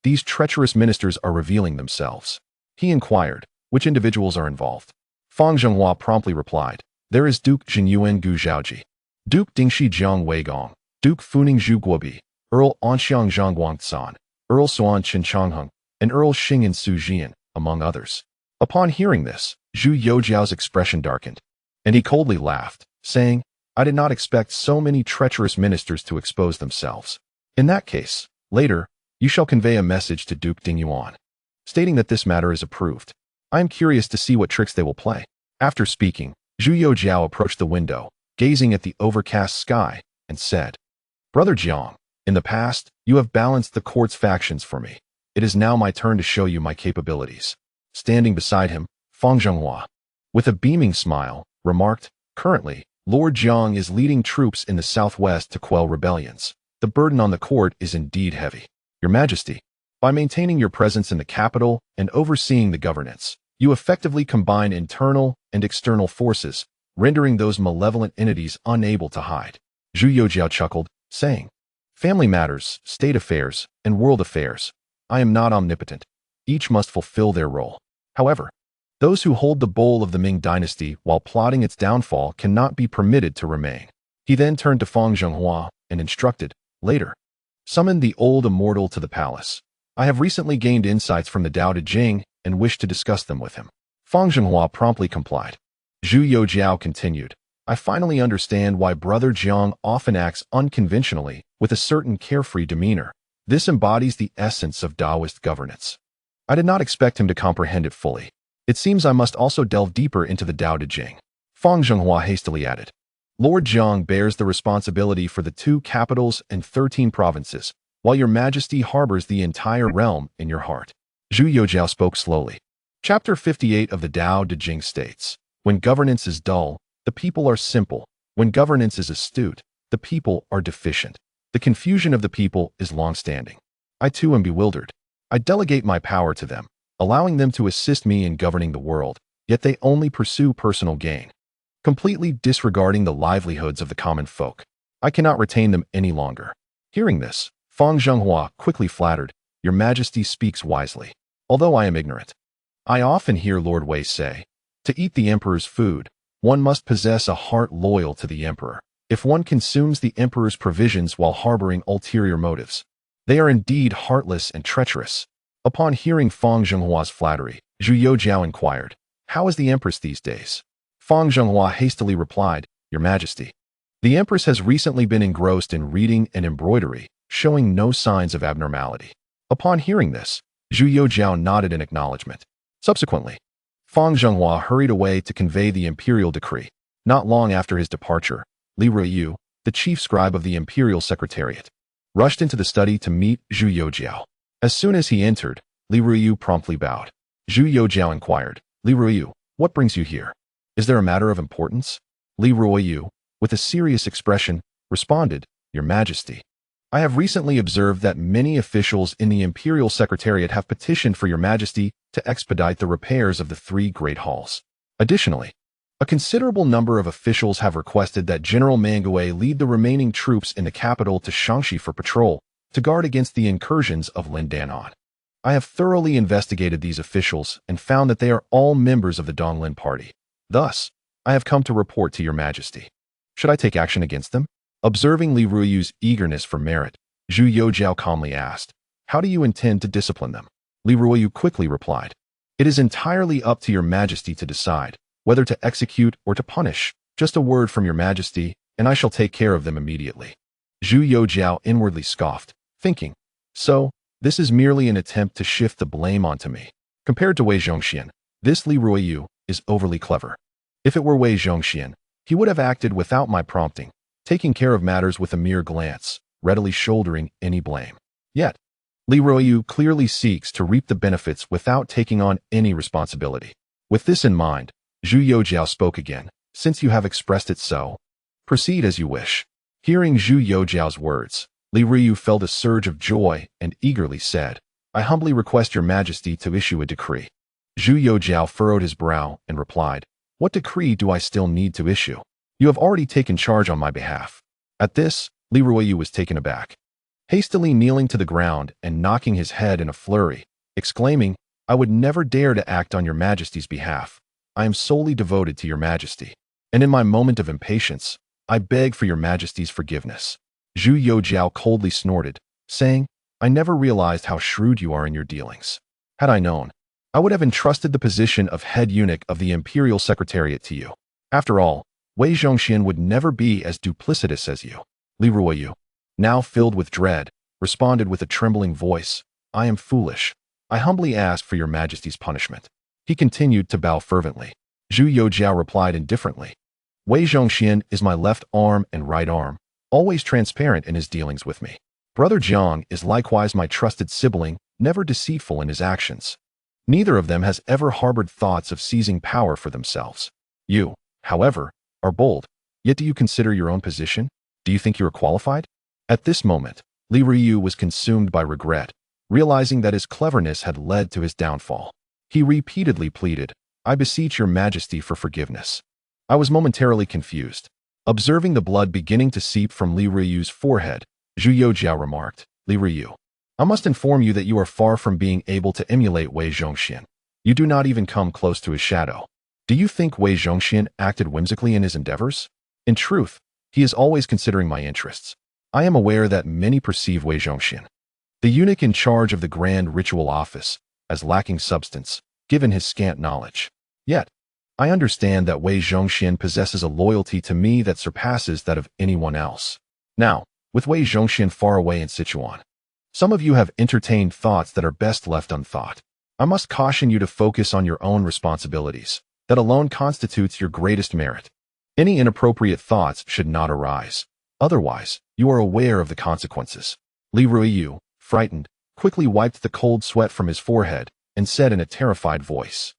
these treacherous ministers are revealing themselves. He inquired, Which individuals are involved? Fang Zhenghua promptly replied, There is Duke Jinyuan Gu Zhaoji, Duke Dingxi Jiang Weigong, Duke Funing Zhu Guobi, Earl Anxiang Zhang Guangzan, Earl Suan Chen Changheng, and Earl Xing'an Su Jian, among others. Upon hearing this, Zhu Youjian's expression darkened, and he coldly laughed, saying, I did not expect so many treacherous ministers to expose themselves. In that case, later, you shall convey a message to Duke Dingyuan, stating that this matter is approved. I am curious to see what tricks they will play. After speaking, Zhu Youjian approached the window, gazing at the overcast sky, and said, Brother Jiang, in the past, you have balanced the court's factions for me. It is now my turn to show you my capabilities. Standing beside him, Fang Zhenghua, with a beaming smile, remarked, Currently, Lord Jiang is leading troops in the southwest to quell rebellions. The burden on the court is indeed heavy. Your Majesty, by maintaining your presence in the capital and overseeing the governance, you effectively combine internal and external forces, rendering those malevolent entities unable to hide. Zhu Youjian chuckled, saying, Family matters, state affairs, and world affairs. I am not omnipotent. Each must fulfill their role. However, those who hold the bowl of the Ming dynasty while plotting its downfall cannot be permitted to remain. He then turned to Fang Zhenghua and instructed, Later, summon the old immortal to the palace. I have recently gained insights from the Tao Te Ching and wish to discuss them with him. Fang Zhenghua promptly complied. Zhu Youjian continued, I finally understand why Brother Jiang often acts unconventionally with a certain carefree demeanor. This embodies the essence of Taoist governance. I did not expect him to comprehend it fully. It seems I must also delve deeper into the Tao Te Ching. Fang Zhenghua hastily added, Lord Jiang bears the responsibility for the 2 capitals and 13 provinces, while your Majesty harbors the entire realm in your heart. Zhu Youjian spoke slowly. Chapter 58 of the Tao Te Ching states, when governance is dull, the people are simple. When governance is astute, the people are deficient. The confusion of the people is long-standing. I too am bewildered. I delegate my power to them, allowing them to assist me in governing the world, yet they only pursue personal gain, completely disregarding the livelihoods of the common folk. I cannot retain them any longer. Hearing this, Fang Zhenghua quickly flattered, Your Majesty speaks wisely. Although I am ignorant, I often hear Lord Wei say, to eat the emperor's food, one must possess a heart loyal to the emperor. If one consumes the emperor's provisions while harboring ulterior motives, they are indeed heartless and treacherous. Upon hearing Fang Zhenghua's flattery, Zhu Youjian inquired, How is the empress these days? Fang Zhenghua hastily replied, Your Majesty, the empress has recently been engrossed in reading and embroidery, showing no signs of abnormality. Upon hearing this, Zhu Youjian nodded in acknowledgement. Subsequently, Fang Zhenghua hurried away to convey the imperial decree. Not long after his departure, Li Ruiyu, the chief scribe of the imperial secretariat, rushed into the study to meet Zhu Youjian. As soon as he entered, Li Ruiyu promptly bowed. Zhu Youjian inquired, Li Ruiyu, what brings you here? Is there a matter of importance? Li Ruiyu, with a serious expression, responded, Your Majesty, I have recently observed that many officials in the imperial secretariat have petitioned for Your Majesty to expedite the repairs of the 3 great halls. Additionally, a considerable number of officials have requested that General Mangue lead the remaining troops in the capital to Tianqi for patrol, to guard against the incursions of Lin Danon. I have thoroughly investigated these officials and found that they are all members of the Donglin party. Thus, I have come to report to Your Majesty. Should I take action against them? Observing Li Ruiyu's eagerness for merit, Zhu Youjian calmly asked, How do you intend to discipline them? Li Ruiyu quickly replied, It is entirely up to Your Majesty to decide whether to execute or to punish. Just a word from Your Majesty, and I shall take care of them immediately. Zhu Youjian inwardly scoffed, thinking, So, this is merely an attempt to shift the blame onto me. Compared to Wei Zhongxian, this Li Ruiyu is overly clever. If it were Wei Zhongxian, he would have acted without my prompting, taking care of matters with a mere glance, readily shouldering any blame. Yet, Li Ruiyu clearly seeks to reap the benefits without taking on any responsibility. With this in mind, Zhu Youjian spoke again, Since you have expressed it so, proceed as you wish. Hearing Zhu Youjian's words, Li Ruiyu felt a surge of joy and eagerly said, I humbly request Your Majesty to issue a decree. Zhu Youjian furrowed his brow and replied, What decree do I still need to issue? You have already taken charge on my behalf. At this, Li Ruiyu was taken aback. Hastily kneeling to the ground and knocking his head in a flurry, exclaiming, I would never dare to act on Your Majesty's behalf. I am solely devoted to Your Majesty, and in my moment of impatience, I beg for Your Majesty's forgiveness. Zhu Youjian coldly snorted, saying, I never realized how shrewd you are in your dealings. Had I known, I would have entrusted the position of head eunuch of the imperial secretariat to you. After all, Wei Zhongxian would never be as duplicitous as you. Li Ruiyu, now filled with dread, responded with a trembling voice, I am foolish. I humbly ask for Your Majesty's punishment. He continued to bow fervently. Zhu Youjian replied indifferently, Wei Zhongxian is my left arm and right arm, always transparent in his dealings with me. Brother Jiang is likewise my trusted sibling, never deceitful in his actions. Neither of them has ever harbored thoughts of seizing power for themselves. You, however, are bold, yet do you consider your own position? Do you think you are qualified? At this moment, Li Ruiyu was consumed by regret, realizing that his cleverness had led to his downfall. He repeatedly pleaded, I beseech Your Majesty for forgiveness. I was momentarily confused. Observing the blood beginning to seep from Li Ruiyu's forehead, Zhu Youjian remarked, Li Ruiyu, I must inform you that you are far from being able to emulate Wei Zhongxian. You do not even come close to his shadow. Do you think Wei Zhongxian acted whimsically in his endeavors? In truth, he is always considering my interests. I am aware that many perceive Wei Zhongxian, the eunuch in charge of the grand ritual office, as lacking substance, given his scant knowledge. Yet, I understand that Wei Zhongxian possesses a loyalty to me that surpasses that of anyone else. Now, with Wei Zhongxian far away in Sichuan, some of you have entertained thoughts that are best left unthought. I must caution you to focus on your own responsibilities. That alone constitutes your greatest merit. Any inappropriate thoughts should not arise. Otherwise, you are aware of the consequences. Li Ruiyu, frightened, quickly wiped the cold sweat from his forehead and said in a terrified voice,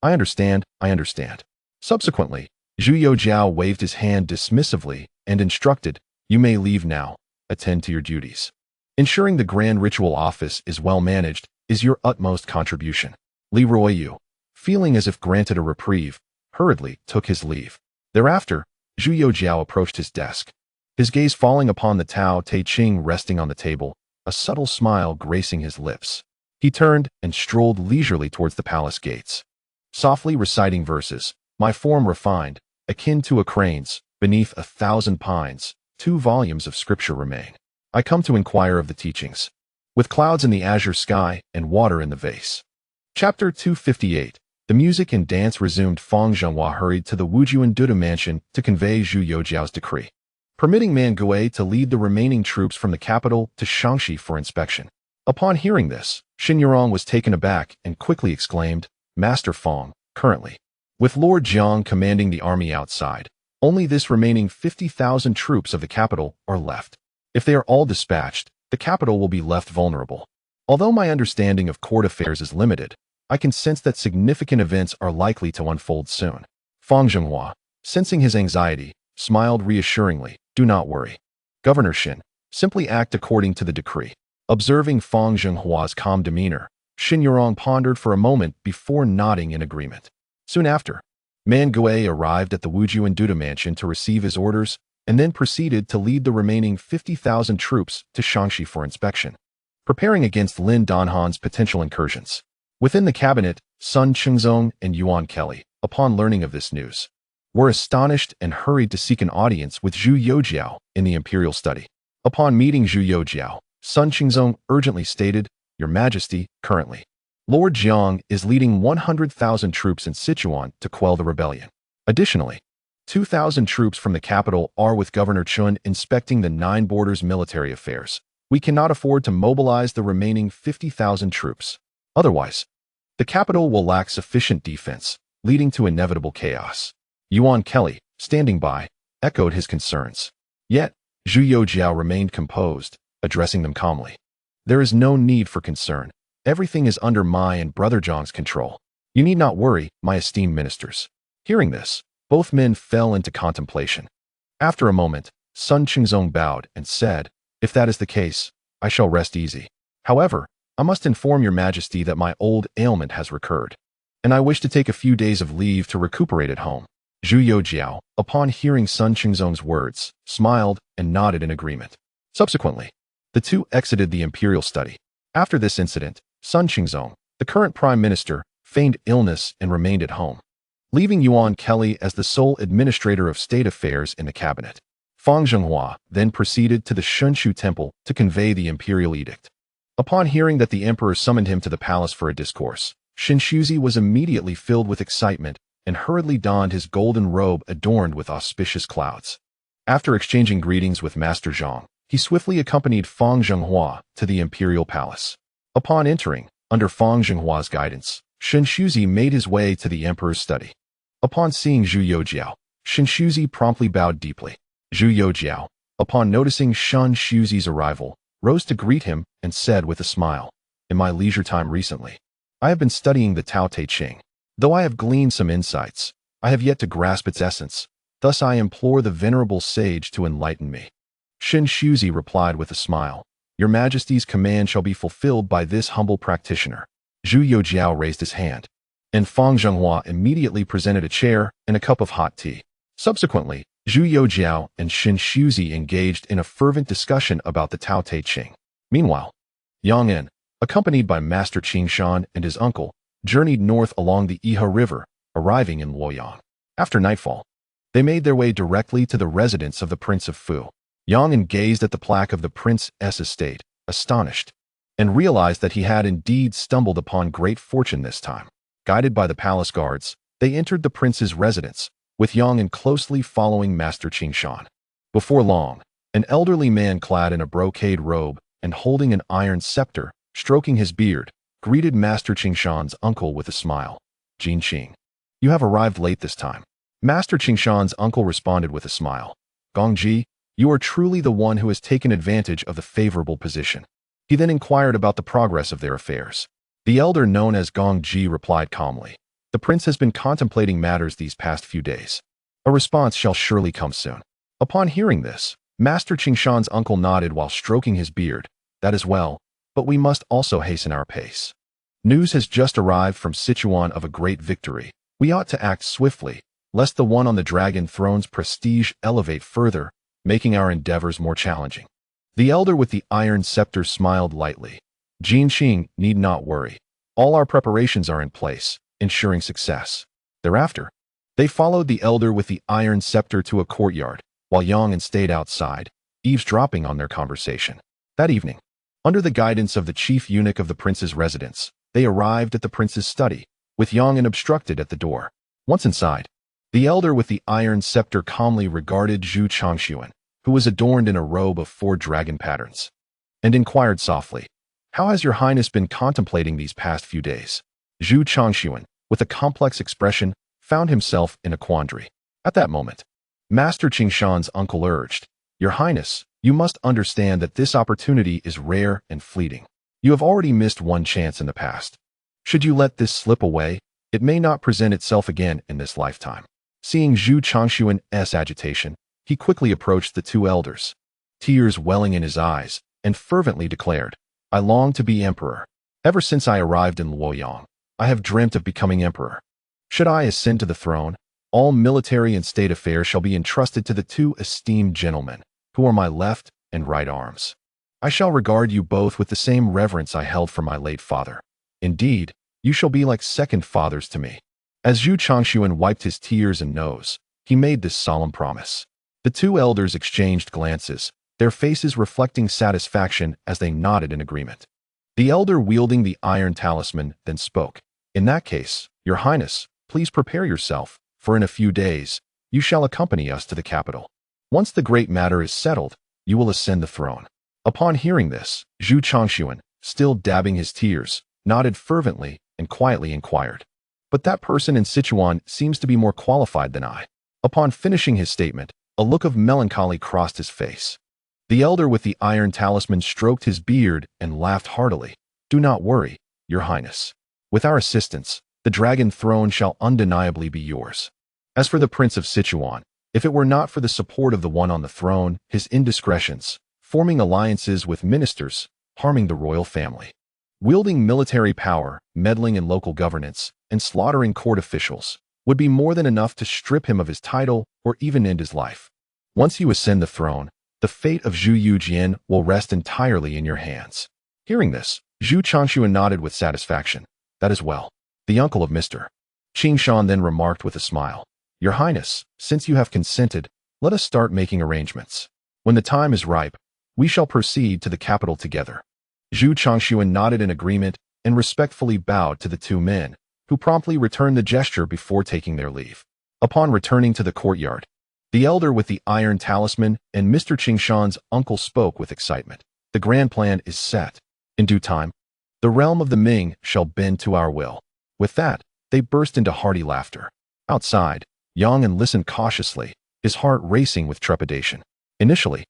I understand, I understand. Subsequently, Zhu Youjian waved his hand dismissively and instructed, you may leave now, attend to your duties. Ensuring the Grand Ritual Office is well managed is your utmost contribution. Leroy Yu, feeling as if granted a reprieve, hurriedly took his leave. Thereafter, Zhu Youjian approached his desk. His gaze falling upon the Tao Te Ching resting on the table, a subtle smile gracing his lips. He turned and strolled leisurely towards the palace gates. Softly reciting verses, my form refined, akin to a crane's, beneath 1,000 pines, 2 volumes of scripture remain. I come to inquire of the teachings. With clouds in the azure sky and water in the vase. Chapter 258. The music and dance resumed. Fang Zhenghua hurried to the Wujuan Duda mansion to convey Zhu Youjiao's decree, permitting Man Gui to lead the remaining troops from the capital to Tianqi for inspection. Upon hearing this, Xin Yurong was taken aback and quickly exclaimed, Master Fang, currently, with Lord Jiang commanding the army outside, only this remaining 50,000 troops of the capital are left. If they are all dispatched, the capital will be left vulnerable. Although my understanding of court affairs is limited, I can sense that significant events are likely to unfold soon. Fang Zhenghua, sensing his anxiety, smiled reassuringly, do not worry. Governor Xin, simply act according to the decree. Observing Fang Zhenghua's calm demeanor, Xin Yurong pondered for a moment before nodding in agreement. Soon after, Man Gui arrived at the Wujuan Duda mansion to receive his orders and then proceeded to lead the remaining 50,000 troops to Tianqi for inspection, preparing against Lin Danhan's potential incursions. Within the cabinet, Sun Chengzong and Yuan Kelly, upon learning of this news, were astonished and hurried to seek an audience with Zhu Youjian in the imperial study. Upon meeting Zhu Youjian, Sun Chengzong urgently stated, Your Majesty, currently, Lord Jiang is leading 100,000 troops in Sichuan to quell the rebellion. Additionally, 2,000 troops from the capital are with Governor Chun inspecting the 9 borders military affairs. We cannot afford to mobilize the remaining 50,000 troops. Otherwise, the capital will lack sufficient defense, leading to inevitable chaos. Yuan Kelly, standing by, echoed his concerns. Yet, Zhu Youjian remained composed, addressing them calmly. There is no need for concern. Everything is under my and Brother Zhang's control. You need not worry, my esteemed ministers. Hearing this, both men fell into contemplation. After a moment, Sun Chengzong bowed and said, If that is the case, I shall rest easy. However, I must inform your majesty that my old ailment has recurred, and I wish to take a few days of leave to recuperate at home. Zhu Youjian, upon hearing Sun Chengzong's words, smiled and nodded in agreement. Subsequently, the two exited the imperial study. After this incident, Sun Chengzong, the current prime minister, feigned illness and remained at home, leaving Yuan Kelly as the sole administrator of state affairs in the cabinet. Fang Zhenghua then proceeded to the Shunshu temple to convey the imperial edict. Upon hearing that the emperor summoned him to the palace for a discourse, Shinshuzi was immediately filled with excitement and hurriedly donned his golden robe adorned with auspicious clouds. After exchanging greetings with Master Zhang, he swiftly accompanied Fang Zhenghua to the imperial palace. Upon entering, under Fang Zhenghua's guidance, Shinshuzi made his way to the emperor's study. Upon seeing Zhu Youjian, Shinshuzi promptly bowed deeply. Zhu Youjian, upon noticing Shinshuzi's arrival, rose to greet him and said with a smile, In my leisure time recently, I have been studying the Tao Te Ching. Though I have gleaned some insights, I have yet to grasp its essence. Thus I implore the venerable sage to enlighten me. Shinshuzi replied with a smile, Your Majesty's command shall be fulfilled by this humble practitioner. Zhu Youjian raised his hand, and Fang Zhenghua immediately presented a chair and a cup of hot tea. Subsequently, Zhu Youjian and Shinshuzi engaged in a fervent discussion about the Tao Te Ching. Meanwhile, Yang En, accompanied by Master Qingshan and his uncle, journeyed north along the Iha River, arriving in Luoyang. After nightfall, they made their way directly to the residence of the Prince of Fu. Yang En gazed at the plaque of the prince's estate, astonished, and realized that he had indeed stumbled upon great fortune this time. Guided by the palace guards, they entered the prince's residence, with Yang En closely following Master Qingshan. Before long, an elderly man clad in a brocade robe and holding an iron scepter, stroking his beard, greeted Master Qingshan's uncle with a smile. Jin Qing, you have arrived late this time. Master Qingshan's uncle responded with a smile. Gongji, you are truly the one who has taken advantage of the favorable position. He then inquired about the progress of their affairs. The elder known as Gong Ji replied calmly. The prince has been contemplating matters these past few days. A response shall surely come soon. Upon hearing this, Master Qingshan's uncle nodded while stroking his beard. That is well, but we must also hasten our pace. News has just arrived from Sichuan of a great victory. We ought to act swiftly, lest the one on the dragon throne's prestige elevate further, making our endeavors more challenging. The elder with the iron scepter smiled lightly. Jinqing need not worry. All our preparations are in place, ensuring success. Thereafter, they followed the elder with the iron scepter to a courtyard, while Yang stayed outside, eavesdropping on their conversation. That evening, under the guidance of the chief eunuch of the prince's residence, they arrived at the prince's study, with Yang obstructed at the door. Once inside, the elder with the iron scepter calmly regarded Zhu Changshuan, who was adorned in a robe of 4 dragon patterns, and inquired softly, "How has your highness been contemplating these past few days?" Zhu Changshuan, with a complex expression, found himself in a quandary. At that moment, Master Qingshan's uncle urged, "Your highness, you must understand that this opportunity is rare and fleeting. You have already missed one chance in the past. Should you let this slip away, it may not present itself again in this lifetime." Seeing Zhu Changshuan's agitation, he quickly approached the 2 elders, tears welling in his eyes, and fervently declared, "I long to be emperor. Ever since I arrived in Luoyang, I have dreamt of becoming emperor. Should I ascend to the throne, all military and state affairs shall be entrusted to the 2 esteemed gentlemen, who are my left and right arms. I shall regard you both with the same reverence I held for my late father. Indeed, you shall be like second fathers to me." As Zhu Changshuan wiped his tears and nose, he made this solemn promise. The 2 elders exchanged glances, their faces reflecting satisfaction as they nodded in agreement. The elder wielding the iron talisman then spoke, "In that case, your highness, please prepare yourself, for in a few days, you shall accompany us to the capital. Once the great matter is settled, you will ascend the throne." Upon hearing this, Zhu Changshuan, still dabbing his tears, nodded fervently and quietly inquired, "But that person in Sichuan seems to be more qualified than I." Upon finishing his statement, a look of melancholy crossed his face. The elder with the iron talisman stroked his beard and laughed heartily. "Do not worry, your highness. With our assistance, the dragon throne shall undeniably be yours. As for the Prince of Sichuan, if it were not for the support of the one on the throne, his indiscretions, forming alliances with ministers, harming the royal family, wielding military power, meddling in local governance, and slaughtering court officials, would be more than enough to strip him of his title or even end his life. Once you ascend the throne, the fate of Zhu Youjian will rest entirely in your hands." Hearing this, Zhu Changshuan nodded with satisfaction. "That is well." The uncle of Mr. Qingshan then remarked with a smile, "Your highness, since you have consented, let us start making arrangements. When the time is ripe, we shall proceed to the capital together." Zhu Changshuan nodded in agreement and respectfully bowed to the 2 men, who promptly returned the gesture before taking their leave. Upon returning to the courtyard, the elder with the iron talisman and Mr. Qingshan's uncle spoke with excitement. "The grand plan is set. In due time, the realm of the Ming shall bend to our will." With that, they burst into hearty laughter. Outside, Yang listened cautiously, his heart racing with trepidation. Initially,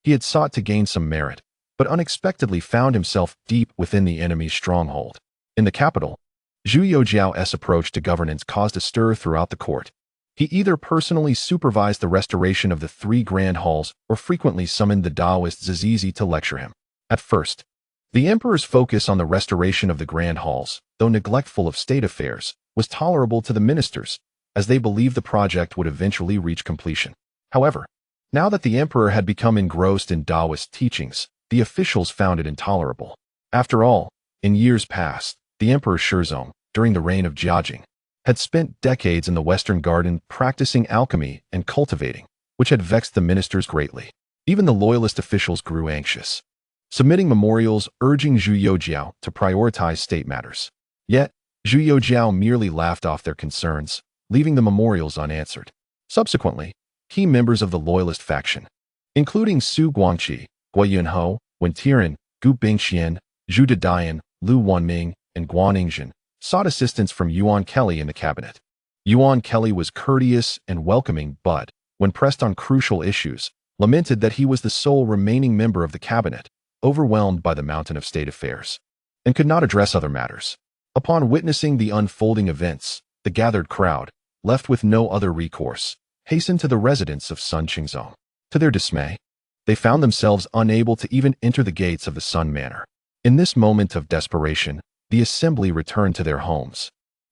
he had sought to gain some merit, but unexpectedly found himself deep within the enemy's stronghold. In the capital, Zhu Youjian's approach to governance caused a stir throughout the court. He either personally supervised the restoration of the 3 grand halls or frequently summoned the Taoist Zizizi to lecture him. At first, the emperor's focus on the restoration of the grand halls, though neglectful of state affairs, was tolerable to the ministers, as they believed the project would eventually reach completion. However, now that the emperor had become engrossed in Taoist teachings, the officials found it intolerable. After all, in years past, the Emperor Shizong, during the reign of Jiajing, had spent decades in the Western Garden practicing alchemy and cultivating, which had vexed the ministers greatly. Even the loyalist officials grew anxious, submitting memorials urging Zhu Youjian to prioritize state matters. Yet, Zhu Youjian merely laughed off their concerns, leaving the memorials unanswered. Subsequently, key members of the loyalist faction, including Su Guangqi, Guo Yunho, Wen Tian, Gu Bingxian, Zhu Dadian, Lu Wanming, and Guan Yingzhen, sought assistance from Yuan Kelly in the cabinet. Yuan Kelly was courteous and welcoming but, when pressed on crucial issues, lamented that he was the sole remaining member of the cabinet, overwhelmed by the mountain of state affairs, and could not address other matters. Upon witnessing the unfolding events, the gathered crowd, left with no other recourse, hastened to the residence of Sun Qingzong. To their dismay, they found themselves unable to even enter the gates of the Sun Manor. In this moment of desperation, the assembly returned to their homes,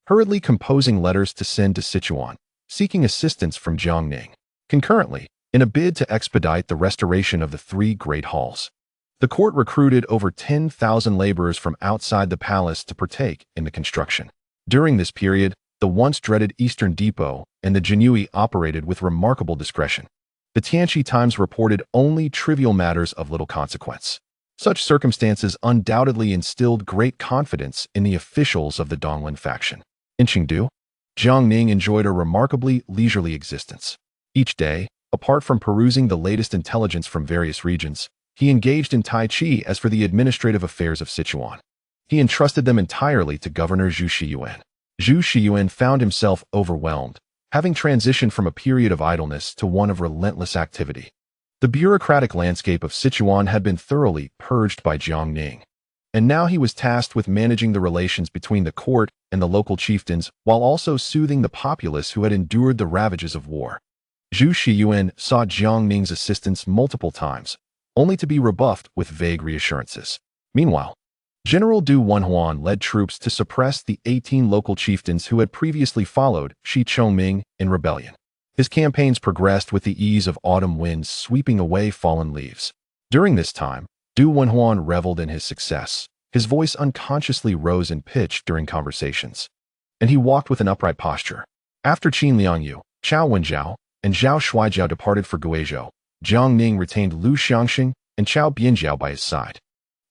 hurriedly composing letters to send to Sichuan, seeking assistance from Jiangning. Concurrently, in a bid to expedite the restoration of the three great halls, the court recruited over 10,000 laborers from outside the palace to partake in the construction. During this period, the once dreaded Eastern Depot and the Jinui operated with remarkable discretion. The Tianqi Times reported only trivial matters of little consequence. Such circumstances undoubtedly instilled great confidence in the officials of the Donglin faction. In Chengdu, Jiangning enjoyed a remarkably leisurely existence. Each day, apart from perusing the latest intelligence from various regions, he engaged in Tai Chi as for the administrative affairs of Sichuan. He entrusted them entirely to Governor Zhu Youjian. Zhu Youjian found himself overwhelmed, having transitioned from a period of idleness to one of relentless activity. The bureaucratic landscape of Sichuan had been thoroughly purged by Jiangning, and now he was tasked with managing the relations between the court and the local chieftains while also soothing the populace who had endured the ravages of war. Zhu Youjian sought Jiangning's assistance multiple times, only to be rebuffed with vague reassurances. Meanwhile, General Du Wenhuan led troops to suppress the 18 local chieftains who had previously followed Shi Chongming in rebellion. His campaigns progressed with the ease of autumn winds sweeping away fallen leaves. During this time, Du Wenhuan reveled in his success. His voice unconsciously rose in pitch during conversations, and he walked with an upright posture. After Qin Liangyu, Chao Wenjiao, and Zhao Shuaijiao departed for Guizhou, Jiangning retained Lu Xiangxing and Chao Bianjiao by his side.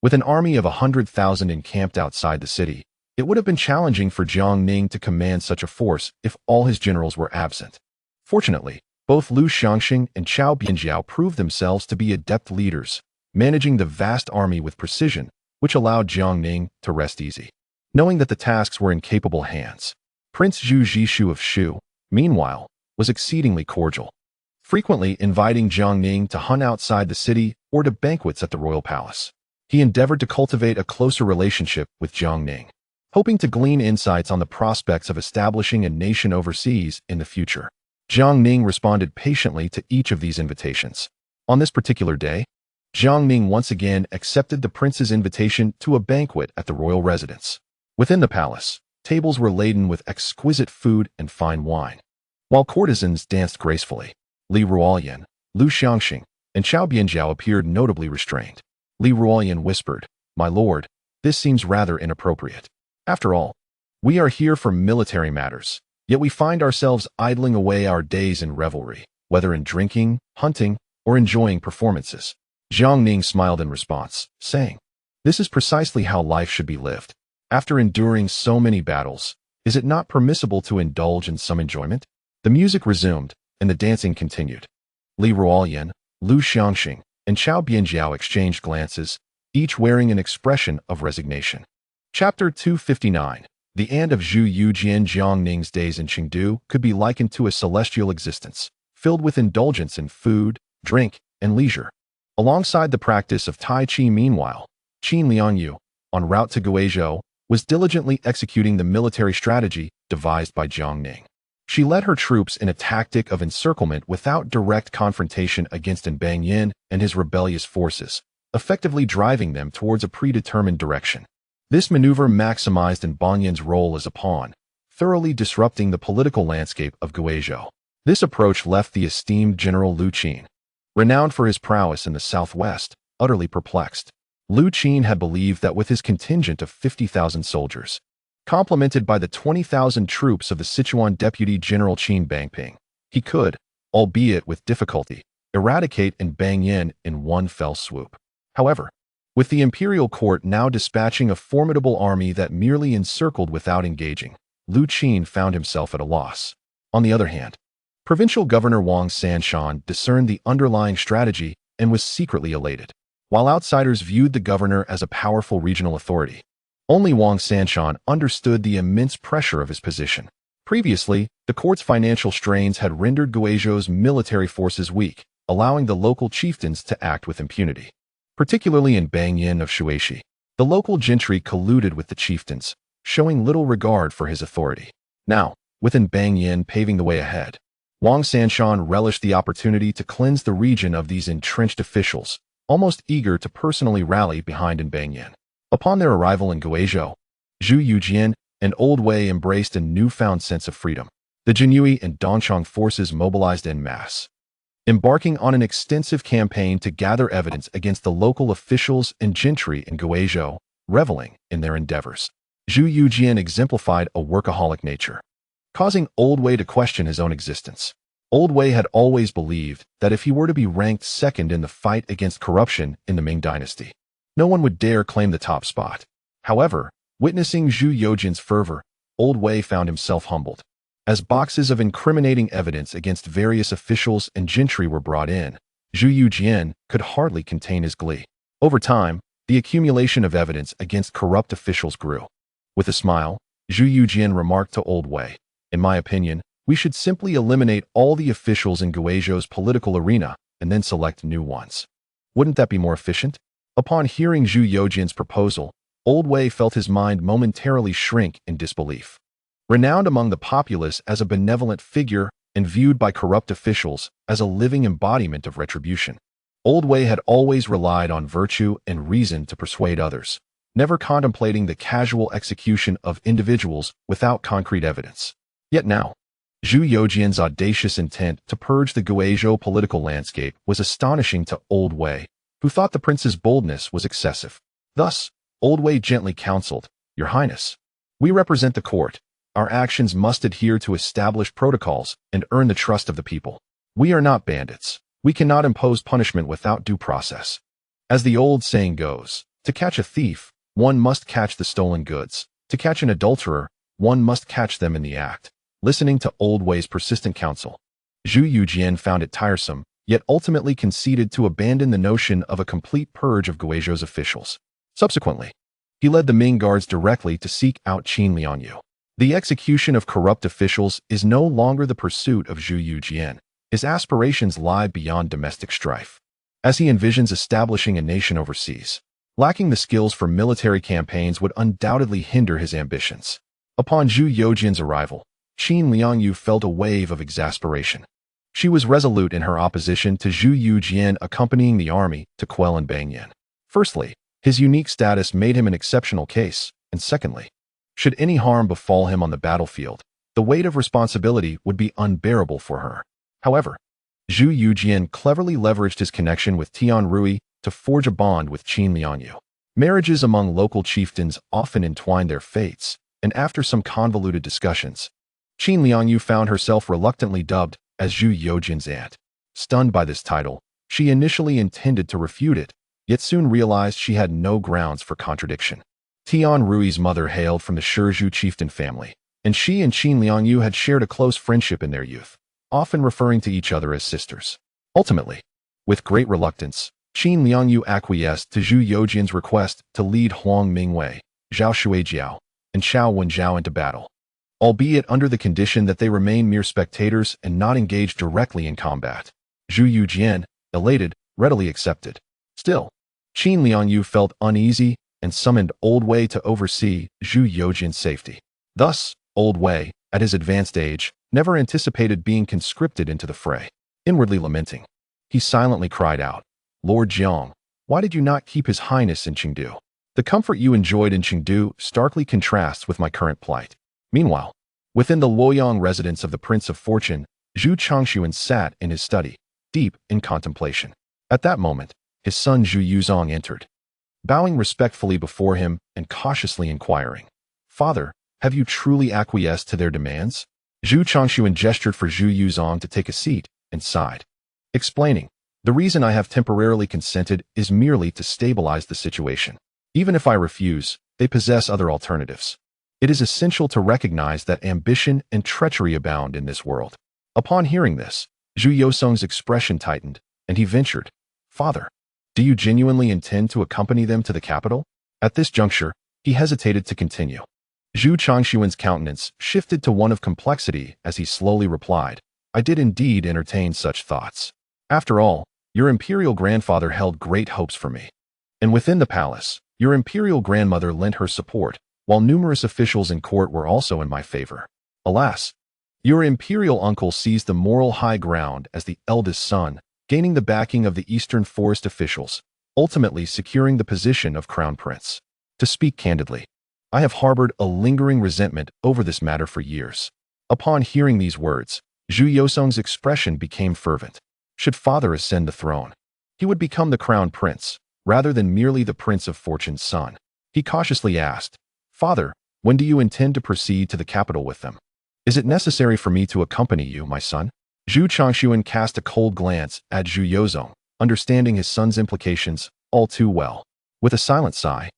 With an army of 100,000 encamped outside the city, it would have been challenging for Jiangning to command such a force if all his generals were absent. Fortunately, both Lu Xiangxing and Chao Bianjiao proved themselves to be adept leaders, managing the vast army with precision, which allowed Jiangning to rest easy, knowing that the tasks were in capable hands. Prince Zhu Youjian of Shu, meanwhile, was exceedingly cordial, frequently inviting Jiangning to hunt outside the city or to banquets at the royal palace. He endeavored to cultivate a closer relationship with Jiangning, hoping to glean insights on the prospects of establishing a nation overseas in the future. Jiangning responded patiently to each of these invitations. On this particular day, Jiangning once again accepted the prince's invitation to a banquet at the royal residence. Within the palace, tables were laden with exquisite food and fine wine, while courtesans danced gracefully. Li Ruoyan, Lu Xiangxing, and Chao Bianjiao appeared notably restrained. Li Ruoyan whispered, "My lord, this seems rather inappropriate. After all, we are here for military matters, yet we find ourselves idling away our days in revelry, whether in drinking, hunting, or enjoying performances." Jiangning smiled in response, saying, "This is precisely how life should be lived. After enduring so many battles, is it not permissible to indulge in some enjoyment?" The music resumed, and the dancing continued. Li Ruoyan, Lu Xiangxing, and Chao Bianjiao exchanged glances, each wearing an expression of resignation. Chapter 259. The end of Zhu Youjian. Jiangning's days in Chengdu could be likened to a celestial existence, filled with indulgence in food, drink, and leisure. Alongside the practice of Tai Chi meanwhile, Qin Liangyu, en route to Guizhou, was diligently executing the military strategy devised by Jiangning. She led her troops in a tactic of encirclement without direct confrontation against Banyin and his rebellious forces, effectively driving them towards a predetermined direction. This maneuver maximized Banyin's role as a pawn, thoroughly disrupting the political landscape of Guizhou. This approach left the esteemed General Lu Qin, renowned for his prowess in the southwest, utterly perplexed. Lu Qin had believed that with his contingent of 50,000 soldiers, complemented by the 20,000 troops of the Sichuan Deputy General Qin Bangping, he could, albeit with difficulty, eradicate Banyin in one fell swoop. However, with the imperial court now dispatching a formidable army that merely encircled without engaging, Lu Qin found himself at a loss. On the other hand, Provincial Governor Wang Sanshan discerned the underlying strategy and was secretly elated. While outsiders viewed the governor as a powerful regional authority, only Wang Sanshan understood the immense pressure of his position. Previously, the court's financial strains had rendered Guizhou's military forces weak, allowing the local chieftains to act with impunity. Particularly in Banyin of Shuishi, the local gentry colluded with the chieftains, showing little regard for his authority. Now, within Bangyan paving the way ahead, Wang Sanshan relished the opportunity to cleanse the region of these entrenched officials, almost eager to personally rally behind in Bangyan. Upon their arrival in Guizhou, Zhu Youjian and Old Wei embraced a newfound sense of freedom. The Jinyue and Dongchang forces mobilized en masse, embarking on an extensive campaign to gather evidence against the local officials and gentry in Guizhou, reveling in their endeavors. Zhu Youjian exemplified a workaholic nature, causing Old Wei to question his own existence. Old Wei had always believed that if he were to be ranked second in the fight against corruption in the Ming dynasty, no one would dare claim the top spot. However, witnessing Zhu Youjian's fervor, Old Wei found himself humbled. As boxes of incriminating evidence against various officials and gentry were brought in, Zhu Youjian could hardly contain his glee. Over time, the accumulation of evidence against corrupt officials grew. With a smile, Zhu Youjian remarked to Old Wei, "In my opinion, we should simply eliminate all the officials in Guizhou's political arena and then select new ones. Wouldn't that be more efficient?" Upon hearing Zhu Youjian's proposal, Old Wei felt his mind momentarily shrink in disbelief. Renowned among the populace as a benevolent figure and viewed by corrupt officials as a living embodiment of retribution, Old Wei had always relied on virtue and reason to persuade others, never contemplating the casual execution of individuals without concrete evidence. Yet now, Zhu Youjian's audacious intent to purge the Guizhou political landscape was astonishing to Old Wei, who thought the prince's boldness was excessive. Thus, Old Wei gently counseled, "Your Highness, we represent the court. Our actions must adhere to established protocols and earn the trust of the people. We are not bandits. We cannot impose punishment without due process. As the old saying goes, to catch a thief, one must catch the stolen goods. To catch an adulterer, one must catch them in the act." Listening to Old Wei's persistent counsel, Zhu Youjian found it tiresome, yet ultimately conceded to abandon the notion of a complete purge of Guizhou's officials. Subsequently, he led the Ming guards directly to seek out Qin Liangyu. The execution of corrupt officials is no longer the pursuit of Zhu Youjian. His aspirations lie beyond domestic strife, as he envisions establishing a nation overseas. Lacking the skills for military campaigns would undoubtedly hinder his ambitions. Upon Zhu Youjian's arrival, Qin Liangyu felt a wave of exasperation. She was resolute in her opposition to Zhu Youjian accompanying the army to quell in Bangyan. Firstly, his unique status made him an exceptional case, and secondly, should any harm befall him on the battlefield, the weight of responsibility would be unbearable for her. However, Zhu Youjian cleverly leveraged his connection with Tian Rui to forge a bond with Qin Liangyu. Marriages among local chieftains often entwined their fates, and after some convoluted discussions, Qin Liangyu found herself reluctantly dubbed as Zhu Youjian's aunt. Stunned by this title, she initially intended to refute it, yet soon realized she had no grounds for contradiction. Tian Rui's mother hailed from the Shizhu chieftain family, and she and Qin Liangyu had shared a close friendship in their youth, often referring to each other as sisters. Ultimately, with great reluctance, Qin Liangyu acquiesced to Zhu Youjian's request to lead Huang Mingwei, Zhao Shuijiao, and Xiao Wenjiao into battle, albeit under the condition that they remain mere spectators and not engage directly in combat. Zhu Youjian, elated, readily accepted. Still, Qin Liangyu felt uneasy and summoned Old Wei to oversee Zhu Youjian's safety. Thus, Old Wei, at his advanced age, never anticipated being conscripted into the fray. Inwardly lamenting, he silently cried out, "Lord Jiang, why did you not keep His Highness in Chengdu? The comfort you enjoyed in Chengdu starkly contrasts with my current plight." Meanwhile, within the Luoyang residence of the Prince of Fortune, Zhu Changshuan sat in his study, deep in contemplation. At that moment, his son Zhu Yuzong entered, bowing respectfully before him and cautiously inquiring, "Father, have you truly acquiesced to their demands?" Zhu Changshuan gestured for Zhu Yuzong to take a seat and sighed, explaining, "The reason I have temporarily consented is merely to stabilize the situation. Even if I refuse, they possess other alternatives. It is essential to recognize that ambition and treachery abound in this world." Upon hearing this, Zhu Yuzong's expression tightened, and he ventured, "Father, do you genuinely intend to accompany them to the capital?" At this juncture, he hesitated to continue. Zhu Changshuan's countenance shifted to one of complexity as he slowly replied, "I did indeed entertain such thoughts. After all, your imperial grandfather held great hopes for me. And within the palace, your imperial grandmother lent her support, while numerous officials in court were also in my favor. Alas, your imperial uncle seized the moral high ground as the eldest son, gaining the backing of the Eastern Forest officials, ultimately securing the position of crown prince. To speak candidly, I have harbored a lingering resentment over this matter for years. Upon hearing these words, Zhu Youjian's expression became fervent. Should father ascend the throne, he would become the crown prince, rather than merely the Prince of Fortune's son. He cautiously asked, "Father, when do you intend to proceed to the capital with them? Is it necessary for me to accompany you, my son?" Zhu Changxuan cast a cold glance at Zhu Youjian, understanding his son's implications all too well. With a silent sigh,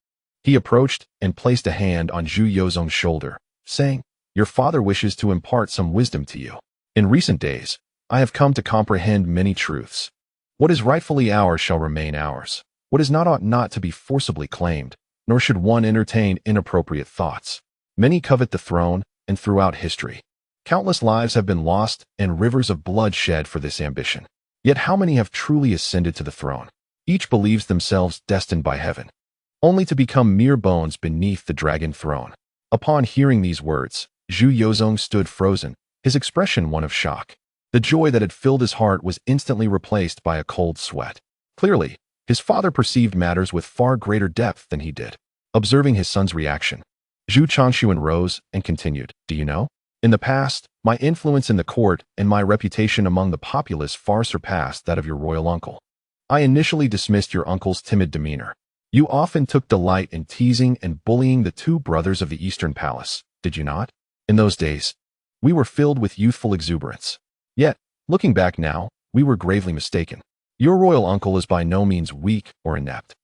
he approached and placed a hand on Zhu Youjian's shoulder, saying, "Your father wishes to impart some wisdom to you. In recent days, I have come to comprehend many truths. What is rightfully ours shall remain ours. What is not ought not to be forcibly claimed, nor should one entertain inappropriate thoughts. Many covet the throne, and throughout history, countless lives have been lost and rivers of blood shed for this ambition. Yet how many have truly ascended to the throne? Each believes themselves destined by heaven, only to become mere bones beneath the dragon throne." Upon hearing these words, Zhu Youjian stood frozen, his expression one of shock. The joy that had filled his heart was instantly replaced by a cold sweat. Clearly, his father perceived matters with far greater depth than he did. Observing his son's reaction, Zhu Changxuan rose and continued, "Do you know? In the past, my influence in the court and my reputation among the populace far surpassed that of your royal uncle. I initially dismissed your uncle's timid demeanor. You often took delight in teasing and bullying the two brothers of the Eastern Palace, did you not? In those days, we were filled with youthful exuberance. Yet, looking back now, we were gravely mistaken. Your royal uncle is by no means weak or inept.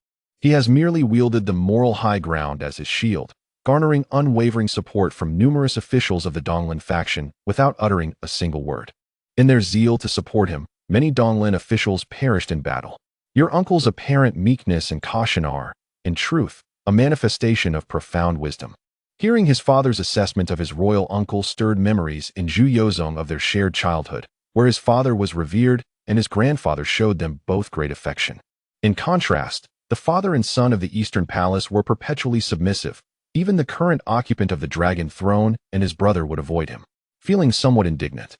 He has merely wielded the moral high ground as his shield, garnering unwavering support from numerous officials of the Donglin faction without uttering a single word. In their zeal to support him, many Donglin officials perished in battle. Your uncle's apparent meekness and caution are, in truth, a manifestation of profound wisdom." Hearing his father's assessment of his royal uncle stirred memories in Zhu Youjian of their shared childhood, where his father was revered and his grandfather showed them both great affection. In contrast, the father and son of the Eastern Palace were perpetually submissive. Even the current occupant of the dragon throne and his brother would avoid him. Feeling somewhat indignant,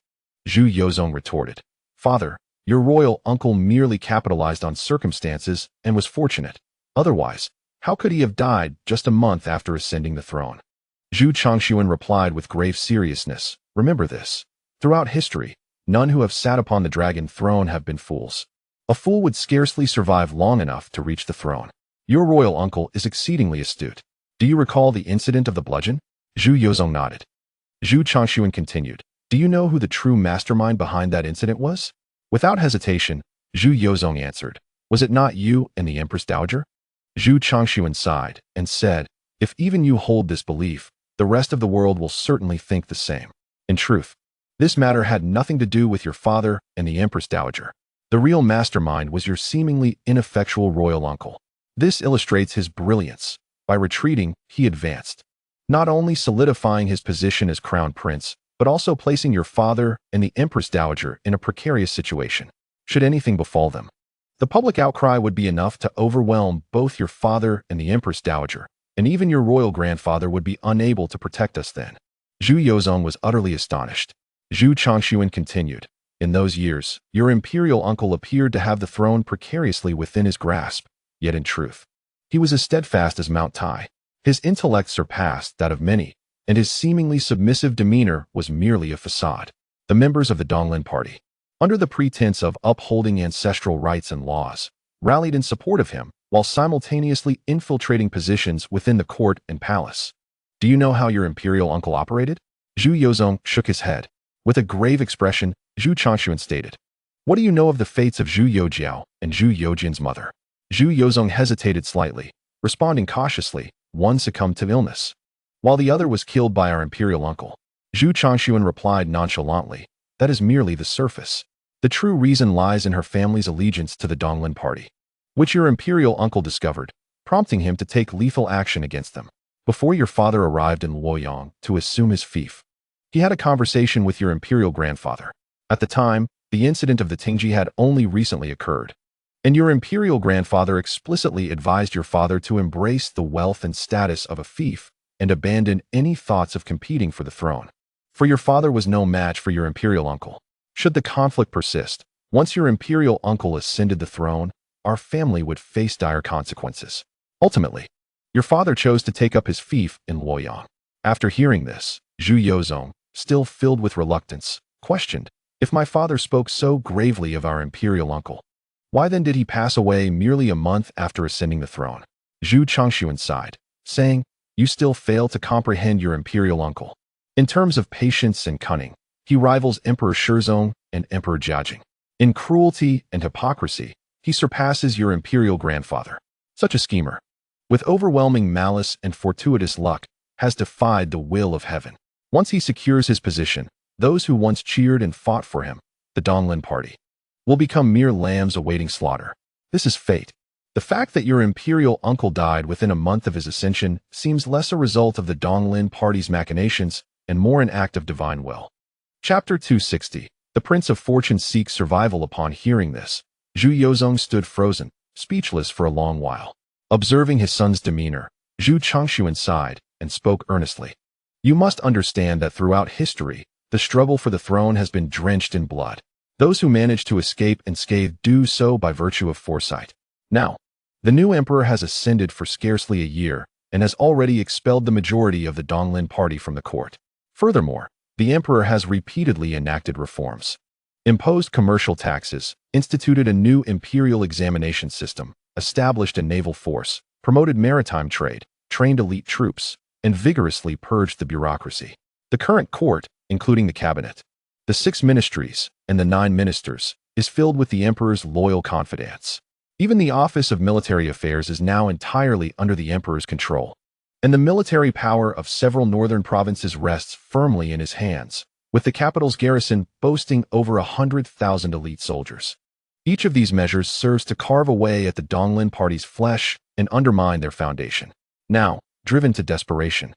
Zhu Youjian retorted, "Father, your royal uncle merely capitalized on circumstances and was fortunate. Otherwise, how could he have died just a month after ascending the throne?" Zhu Changxuan replied with grave seriousness, "Remember this. Throughout history, none who have sat upon the dragon throne have been fools. A fool would scarcely survive long enough to reach the throne. Your royal uncle is exceedingly astute. Do you recall the incident of the bludgeon?" Zhu Youjian nodded. Zhu Changxuan continued, "Do you know who the true mastermind behind that incident was?" Without hesitation, Zhu Youjian answered, "Was it not you and the Empress Dowager?" Zhu Changxuan sighed and said, "If even you hold this belief, the rest of the world will certainly think the same. In truth, this matter had nothing to do with your father and the Empress Dowager. The real mastermind was your seemingly ineffectual royal uncle. This illustrates his brilliance. By retreating, he advanced, not only solidifying his position as crown prince, but also placing your father and the Empress Dowager in a precarious situation. Should anything befall them, the public outcry would be enough to overwhelm both your father and the Empress Dowager, and even your royal grandfather would be unable to protect us then." Zhu Youjian was utterly astonished. Zhu Changxuan continued, "In those years, your imperial uncle appeared to have the throne precariously within his grasp, yet in truth, he was as steadfast as Mount Tai. His intellect surpassed that of many, and his seemingly submissive demeanor was merely a facade. The members of the Donglin party, under the pretense of upholding ancestral rights and laws, rallied in support of him, while simultaneously infiltrating positions within the court and palace. Do you know how your imperial uncle operated?" Zhu Youjian shook his head. With a grave expression, Zhu Changxuan stated, "What do you know of the fates of Zhu Youjian and Zhu Youjian's mother?" Zhu Youjian hesitated slightly, responding cautiously, "One succumbed to illness, while the other was killed by our imperial uncle." Zhu Changxuan replied nonchalantly, "That is merely the surface. The true reason lies in her family's allegiance to the Donglin party, which your imperial uncle discovered, prompting him to take lethal action against them. Before your father arrived in Luoyang to assume his fief, he had a conversation with your imperial grandfather. At the time, the incident of the Tianqi had only recently occurred, and your imperial grandfather explicitly advised your father to embrace the wealth and status of a fief and abandon any thoughts of competing for the throne. For your father was no match for your imperial uncle. Should the conflict persist, once your imperial uncle ascended the throne, our family would face dire consequences. Ultimately, your father chose to take up his fief in Luoyang. After hearing this, Zhu Youjian, still filled with reluctance, questioned, if my father spoke so gravely of our imperial uncle, why then did he pass away merely a month after ascending the throne? Zhu Youjian sighed, saying, you still fail to comprehend your imperial uncle. In terms of patience and cunning, he rivals Emperor Shizong and Emperor Jiajing. In cruelty and hypocrisy, he surpasses your imperial grandfather. Such a schemer, with overwhelming malice and fortuitous luck, has defied the will of heaven. Once he secures his position, those who once cheered and fought for him, the Donglin party, will become mere lambs awaiting slaughter. This is fate. The fact that your imperial uncle died within a month of his ascension seems less a result of the Donglin party's machinations and more an act of divine will. Chapter 260. The Prince of Fortune seeks survival. Upon hearing this, Zhu Youjian stood frozen, speechless for a long while. Observing his son's demeanor, Zhu Youjian sighed and spoke earnestly. You must understand that throughout history, the struggle for the throne has been drenched in blood. Those who manage to escape unscathed do so by virtue of foresight. Now, the new emperor has ascended for scarcely a year and has already expelled the majority of the Donglin party from the court. Furthermore, the emperor has repeatedly enacted reforms, imposed commercial taxes, instituted a new imperial examination system, established a naval force, promoted maritime trade, trained elite troops, and vigorously purged the bureaucracy. The current court, including the cabinet, the 6 ministries, and the 9 ministers, is filled with the emperor's loyal confidants. Even the Office of Military Affairs is now entirely under the emperor's control, and the military power of several northern provinces rests firmly in his hands, with the capital's garrison boasting over 100,000 elite soldiers. Each of these measures serves to carve away at the Donglin party's flesh and undermine their foundation. Now, driven to desperation,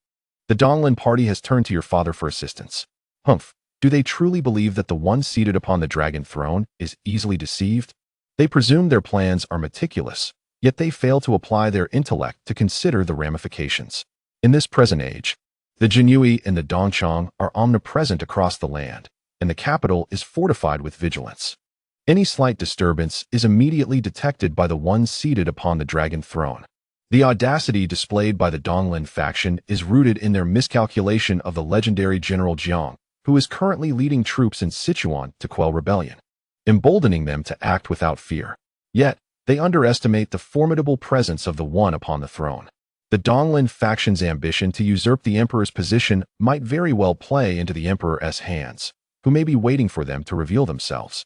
the Donglin party has turned to your father for assistance. Humph, do they truly believe that the one seated upon the dragon throne is easily deceived? They presume their plans are meticulous, yet they fail to apply their intellect to consider the ramifications. In this present age, the Jinhui and the Dongchang are omnipresent across the land, and the capital is fortified with vigilance. Any slight disturbance is immediately detected by the one seated upon the dragon throne. The audacity displayed by the Donglin faction is rooted in their miscalculation of the legendary General Jiang, who is currently leading troops in Sichuan to quell rebellion, emboldening them to act without fear. Yet, they underestimate the formidable presence of the one upon the throne. The Donglin faction's ambition to usurp the emperor's position might very well play into the emperor's hands, who may be waiting for them to reveal themselves,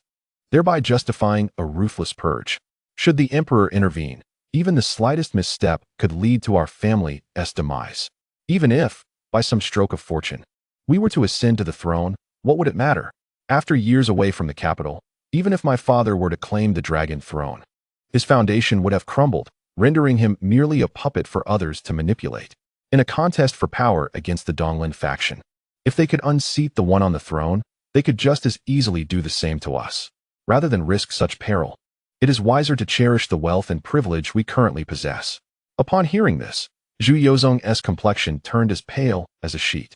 thereby justifying a ruthless purge. Should the emperor intervene, even the slightest misstep could lead to our family's demise. Even if, by some stroke of fortune, we were to ascend to the throne, what would it matter? After years away from the capital, even if my father were to claim the dragon throne, his foundation would have crumbled, rendering him merely a puppet for others to manipulate. In a contest for power against the Donglin faction, if they could unseat the one on the throne, they could just as easily do the same to us. Rather than risk such peril, it is wiser to cherish the wealth and privilege we currently possess. Upon hearing this, Zhu Youjian's complexion turned as pale as a sheet.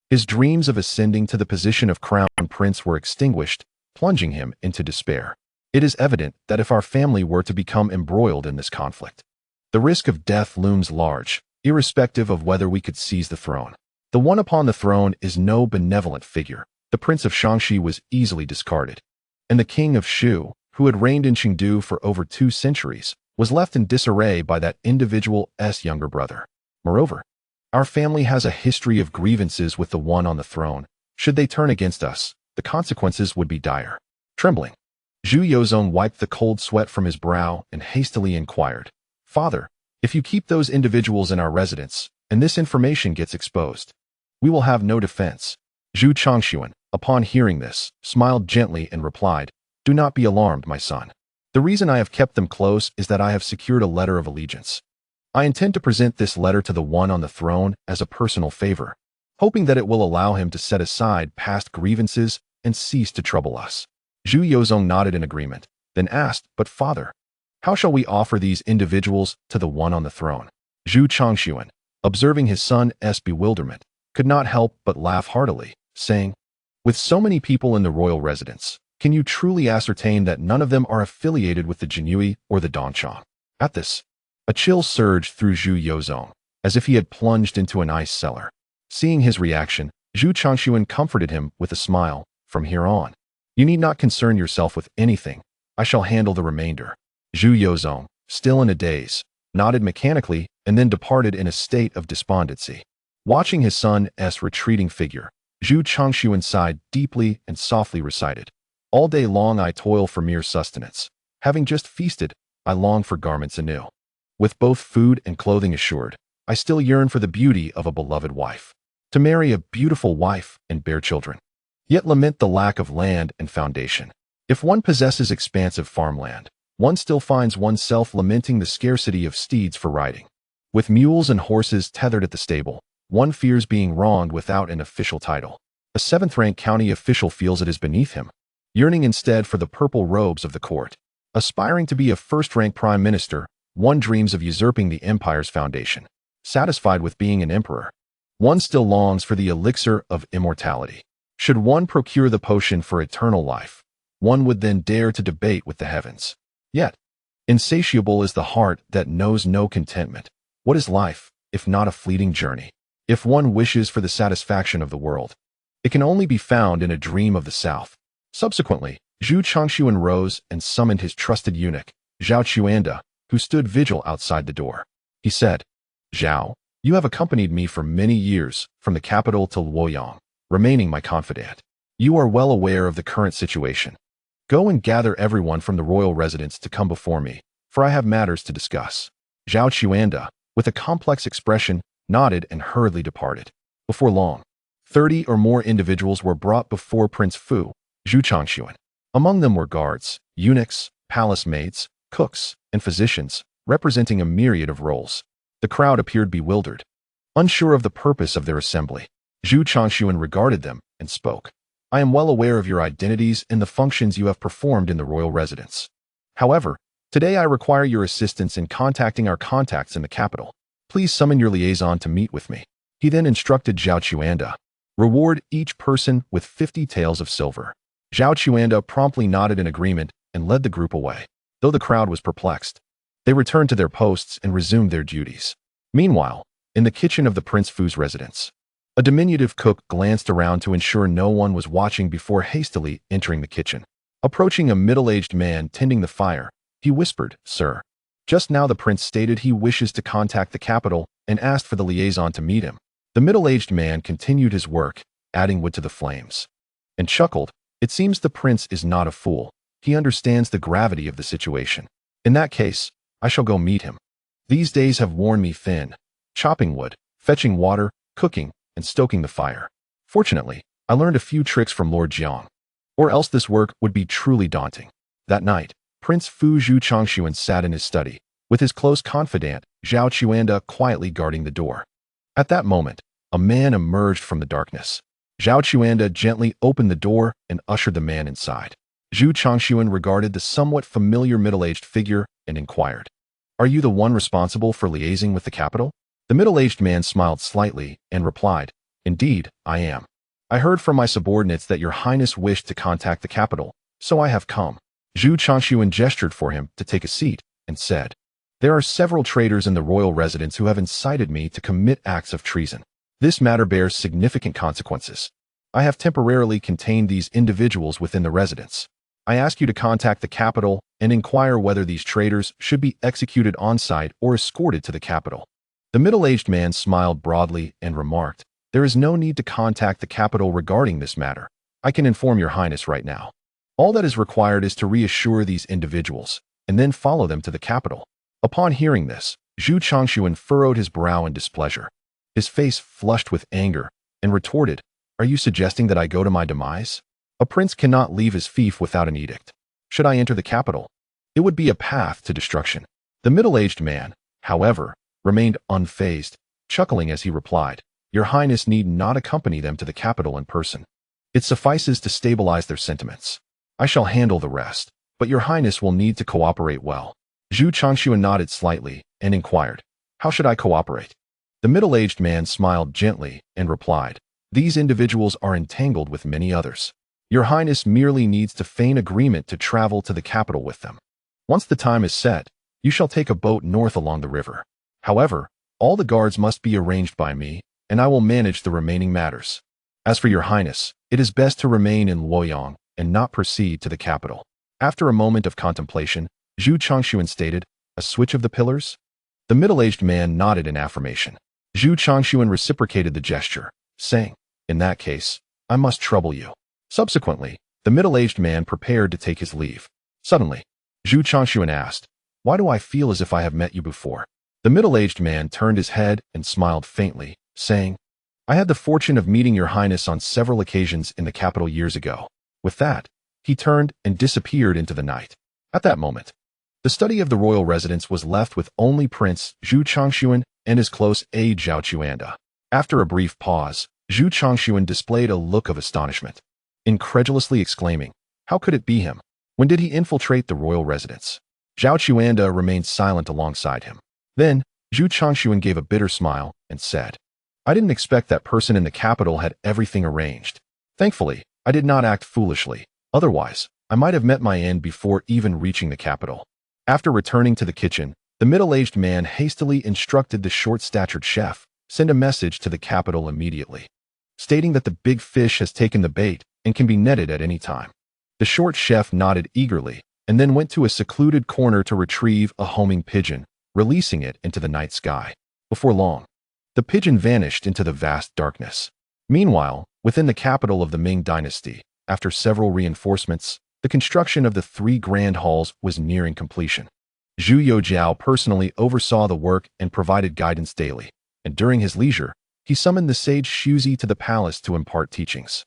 His dreams of ascending to the position of crown prince were extinguished, plunging him into despair. It is evident that if our family were to become embroiled in this conflict, the risk of death looms large, irrespective of whether we could seize the throne. The one upon the throne is no benevolent figure. The Prince of Tianqi was easily discarded, and the King of Shu, who had reigned in Chengdu for over 2 centuries, was left in disarray by that individual's younger brother. Moreover, our family has a history of grievances with the one on the throne. Should they turn against us, the consequences would be dire. Trembling, Zhu Youjian wiped the cold sweat from his brow and hastily inquired, Father, if you keep those individuals in our residence, and this information gets exposed, we will have no defense. Zhu Youjian, upon hearing this, smiled gently and replied, Do not be alarmed, my son. The reason I have kept them close is that I have secured a letter of allegiance. I intend to present this letter to the one on the throne as a personal favor, hoping that it will allow him to set aside past grievances and cease to trouble us. Zhu Youjian nodded in agreement, then asked, But father, how shall we offer these individuals to the one on the throne? Zhu Youjian, observing his son's bewilderment, could not help but laugh heartily, saying, "With so many people in the royal residence, can you truly ascertain that none of them are affiliated with the Jinhui or the Dongchang?" At this, a chill surged through Zhu Youjian, as if he had plunged into an ice cellar. Seeing his reaction, Zhu Changshuan comforted him with a smile. "From here on, you need not concern yourself with anything. I shall handle the remainder." Zhu Youjian, still in a daze, nodded mechanically and then departed in a state of despondency. Watching his son's retreating figure, Zhu Changshuan sighed deeply and softly recited, "All day long I toil for mere sustenance. Having just feasted, I long for garments anew. With both food and clothing assured, I still yearn for the beauty of a beloved wife. To marry a beautiful wife and bear children. Yet lament the lack of land and foundation. If one possesses expansive farmland, one still finds oneself lamenting the scarcity of steeds for riding. With mules and horses tethered at the stable, one fears being wronged without an official title. A seventh-rank county official feels it is beneath him, yearning instead for the purple robes of the court. Aspiring to be a first-rank prime minister, one dreams of usurping the empire's foundation. Satisfied with being an emperor, one still longs for the elixir of immortality. Should one procure the potion for eternal life, one would then dare to debate with the heavens. Yet, insatiable is the heart that knows no contentment. What is life, if not a fleeting journey? If one wishes for the satisfaction of the world, it can only be found in a dream of the south. Subsequently, Zhu Changshuan rose and summoned his trusted eunuch, Zhao Chuanda, who stood vigil outside the door. He said, "Zhao, you have accompanied me for many years, from the capital to Luoyang, remaining my confidant. You are well aware of the current situation. Go and gather everyone from the royal residence to come before me, for I have matters to discuss." Zhao Chuanda, with a complex expression, nodded and hurriedly departed. Before long, 30 or more individuals were brought before Prince Fu, Zhu Changshuan. Among them were guards, eunuchs, palace maids, cooks, and physicians, representing a myriad of roles. The crowd appeared bewildered, unsure of the purpose of their assembly. Zhu Changshuan regarded them and spoke. "I am well aware of your identities and the functions you have performed in the royal residence. However, today I require your assistance in contacting our contacts in the capital. Please summon your liaison to meet with me." He then instructed Zhao Chuanda, "Reward each person with 50 taels of silver." Zhao Chuanda promptly nodded in agreement and led the group away. Though the crowd was perplexed, they returned to their posts and resumed their duties. Meanwhile, in the kitchen of the Prince Fu's residence, a diminutive cook glanced around to ensure no one was watching before hastily entering the kitchen. Approaching a middle-aged man tending the fire, he whispered, "Sir, just now the prince stated he wishes to contact the capital and asked for the liaison to meet him." The middle-aged man continued his work, adding wood to the flames, and chuckled. "It seems the prince is not a fool. He understands the gravity of the situation. In that case, I shall go meet him. These days have worn me thin, chopping wood, fetching water, cooking, and stoking the fire. Fortunately, I learned a few tricks from Lord Jiang, or else this work would be truly daunting." That night, Prince Fu Zhu Changshuan sat in his study, with his close confidant, Zhao Chuanda, quietly guarding the door. At that moment, a man emerged from the darkness. Zhao Chuanda gently opened the door and ushered the man inside. Zhu Changshuan regarded the somewhat familiar middle-aged figure and inquired, "Are you the one responsible for liaising with the capital?" The middle-aged man smiled slightly and replied, "Indeed, I am. I heard from my subordinates that your highness wished to contact the capital, so I have come." Zhu Changshuan gestured for him to take a seat and said, "There are several traitors in the royal residence who have incited me to commit acts of treason. This matter bears significant consequences. I have temporarily contained these individuals within the residence. I ask you to contact the capital and inquire whether these traitors should be executed on-site or escorted to the capital." The middle-aged man smiled broadly and remarked, "There is no need to contact the capital regarding this matter. I can inform your highness right now. All that is required is to reassure these individuals, and then follow them to the capital." Upon hearing this, Zhu Changshuan furrowed his brow in displeasure. His face flushed with anger, and retorted, "Are you suggesting that I go to my demise? A prince cannot leave his fief without an edict. Should I enter the capital, it would be a path to destruction." The middle-aged man, however, remained unfazed, chuckling as he replied, "Your highness need not accompany them to the capital in person. It suffices to stabilize their sentiments. I shall handle the rest, but your highness will need to cooperate well." Zhu Changshuan nodded slightly and inquired, "How should I cooperate?" The middle-aged man smiled gently and replied, "These individuals are entangled with many others. Your Highness merely needs to feign agreement to travel to the capital with them. Once the time is set, you shall take a boat north along the river. However, all the guards must be arranged by me, and I will manage the remaining matters. As for your Highness, it is best to remain in Luoyang and not proceed to the capital." After a moment of contemplation, Zhu Chongxuan stated, "A switch of the pillars?" The middle-aged man nodded in affirmation. Zhu Chongxuan reciprocated the gesture, saying, "In that case, I must trouble you." Subsequently, the middle-aged man prepared to take his leave. Suddenly, Zhu Chongxuan asked, "Why do I feel as if I have met you before?" The middle-aged man turned his head and smiled faintly, saying, "I had the fortune of meeting your Highness on several occasions in the capital years ago." With that, he turned and disappeared into the night. At that moment, the study of the royal residence was left with only Prince Zhu Chongxuan and his close aide Zhao Chuanda. After a brief pause, Zhu Chongxuan displayed a look of astonishment, incredulously exclaiming, "How could it be him? When did he infiltrate the royal residence?" Zhao Chuanda remained silent alongside him. Then, Zhu Chongxuan gave a bitter smile and said, "I didn't expect that person in the capital had everything arranged. Thankfully, I did not act foolishly. Otherwise, I might have met my end before even reaching the capital." After returning to the kitchen, the middle-aged man hastily instructed the short-statured chef, "Send a message to the capital immediately, stating that the big fish has taken the bait and can be netted at any time." The short chef nodded eagerly and then went to a secluded corner to retrieve a homing pigeon, releasing it into the night sky. Before long, the pigeon vanished into the vast darkness. Meanwhile, within the capital of the Ming dynasty, after several reinforcements, the construction of the 3 grand halls was nearing completion. Zhu Youjian personally oversaw the work and provided guidance daily, and during his leisure, he summoned the sage Shuzi to the palace to impart teachings.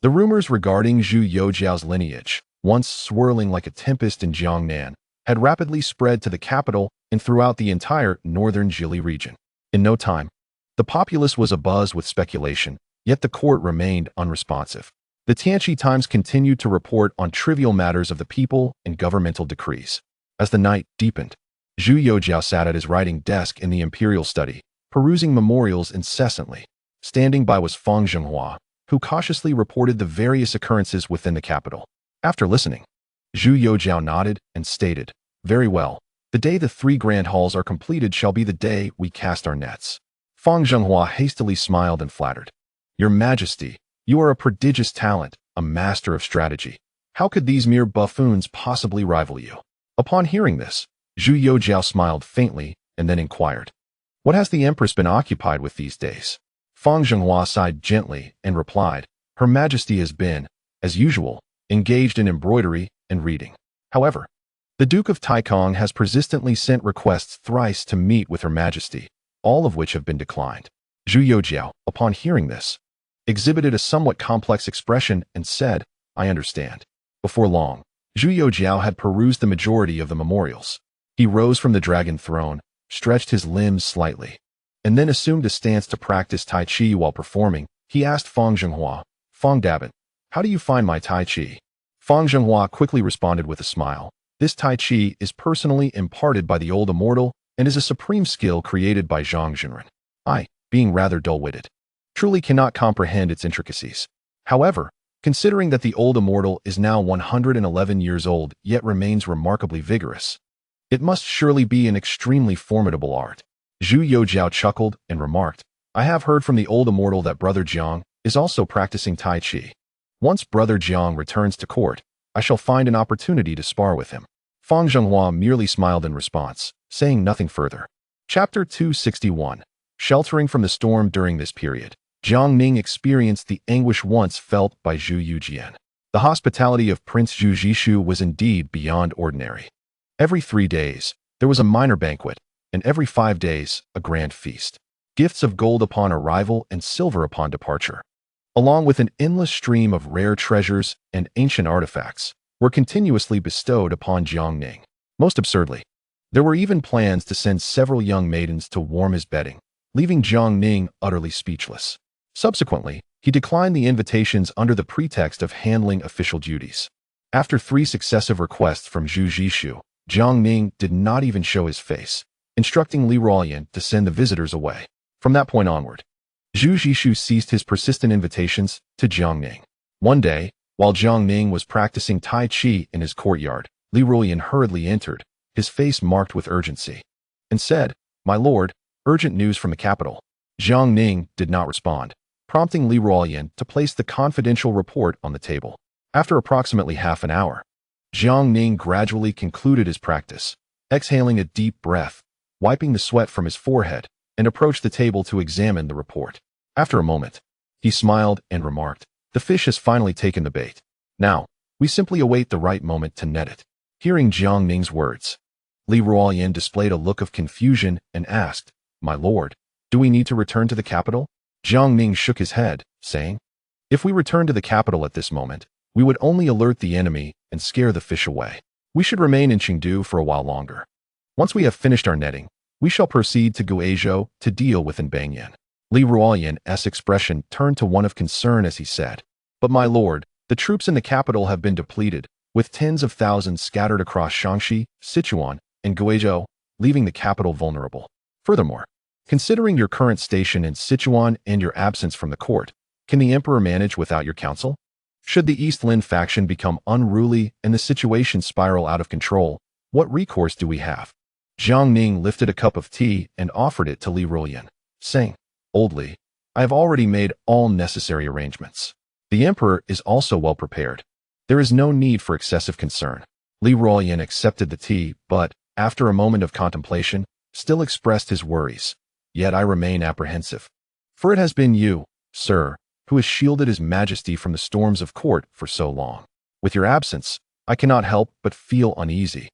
The rumors regarding Zhu Youjian's lineage, once swirling like a tempest in Jiangnan, had rapidly spread to the capital and throughout the entire northern Jili region. In no time, the populace was abuzz with speculation, yet the court remained unresponsive. The Tianqi Times continued to report on trivial matters of the people and governmental decrees. As the night deepened, Zhu Youjian sat at his writing desk in the imperial study, perusing memorials incessantly. Standing by was Fang Zhenghua, who cautiously reported the various occurrences within the capital. After listening, Zhu Youjian nodded and stated, "Very well. The day the 3 grand halls are completed shall be the day we cast our nets." Fang Zhenghua hastily smiled and flattered. "Your Majesty, you are a prodigious talent, a master of strategy. How could these mere buffoons possibly rival you?" Upon hearing this, Zhu Youjian smiled faintly and then inquired, "What has the Empress been occupied with these days?" Fang Zhenghua sighed gently and replied, "Her Majesty has been, as usual, engaged in embroidery and reading. However, the Duke of Taikong has persistently sent requests thrice to meet with Her Majesty, all of which have been declined." Zhu Youjian, upon hearing this, exhibited a somewhat complex expression and said, "I understand." Before long, Zhu Youjian had perused the majority of the memorials. He rose from the dragon throne, stretched his limbs slightly, and then assumed a stance to practice Tai Chi while performing. He asked Fang Zhenghua, "Fang Dabin, how do you find my Tai Chi?" Fang Zhenghua quickly responded with a smile, "This Tai Chi is personally imparted by the old immortal and is a supreme skill created by Zhang Zhenren. I, being rather dull-witted, truly cannot comprehend its intricacies. However, considering that the old immortal is now 111 years old yet remains remarkably vigorous, it must surely be an extremely formidable art." Zhu Youjian chuckled and remarked, "I have heard from the old immortal that Brother Jiang is also practicing Tai Chi. Once Brother Jiang returns to court, I shall find an opportunity to spar with him." Fang Zhenghua merely smiled in response, saying nothing further. Chapter 261. Sheltering from the storm. During this period, Jiang Ning experienced the anguish once felt by Zhu Youjian. The hospitality of Prince Zhu Zhishu was indeed beyond ordinary. Every 3 days, there was a minor banquet, and every 5 days, a grand feast. Gifts of gold upon arrival and silver upon departure, along with an endless stream of rare treasures and ancient artifacts, were continuously bestowed upon Jiang Ning. Most absurdly, there were even plans to send several young maidens to warm his bedding, leaving Jiang Ning utterly speechless. Subsequently, he declined the invitations under the pretext of handling official duties. After 3 successive requests from Zhu Zhishu, Jiang Ning did not even show his face, instructing Li Ruoyan to send the visitors away. From that point onward, Zhu Youjian ceased his persistent invitations to Jiang Ning. One day, while Jiang Ning was practicing Tai Chi in his courtyard, Li Ruoyan hurriedly entered, his face marked with urgency, and said, "My lord, urgent news from the capital." Jiang Ning did not respond, prompting Li Ruoyan to place the confidential report on the table. After approximately half an hour, Jiang Ning gradually concluded his practice, exhaling a deep breath, wiping the sweat from his forehead, and approached the table to examine the report. After a moment, he smiled and remarked, "The fish has finally taken the bait. Now, we simply await the right moment to net it." Hearing Jiang Ning's words, Li Ruoyan displayed a look of confusion and asked, "My lord, do we need to return to the capital?" Jiang Ning shook his head, saying, "If we return to the capital at this moment, we would only alert the enemy and scare the fish away. We should remain in Chengdu for a while longer. Once we have finished our netting, we shall proceed to Guizhou to deal with in Banyan." Li Ruoyan's expression turned to one of concern as he said, "But my lord, the troops in the capital have been depleted, with tens of thousands scattered across Shaanxi, Sichuan, and Guizhou, leaving the capital vulnerable. Furthermore, considering your current station in Sichuan and your absence from the court, can the emperor manage without your counsel? Should the East Lin faction become unruly and the situation spiral out of control, what recourse do we have?" Jiang Ning lifted a cup of tea and offered it to Li Ruoyan, saying, "Old Li, I have already made all necessary arrangements. The emperor is also well prepared. There is no need for excessive concern." Li Ruoyan accepted the tea, but, after a moment of contemplation, still expressed his worries. "Yet I remain apprehensive. For it has been you, sir, who has shielded His Majesty from the storms of court for so long. With your absence, I cannot help but feel uneasy."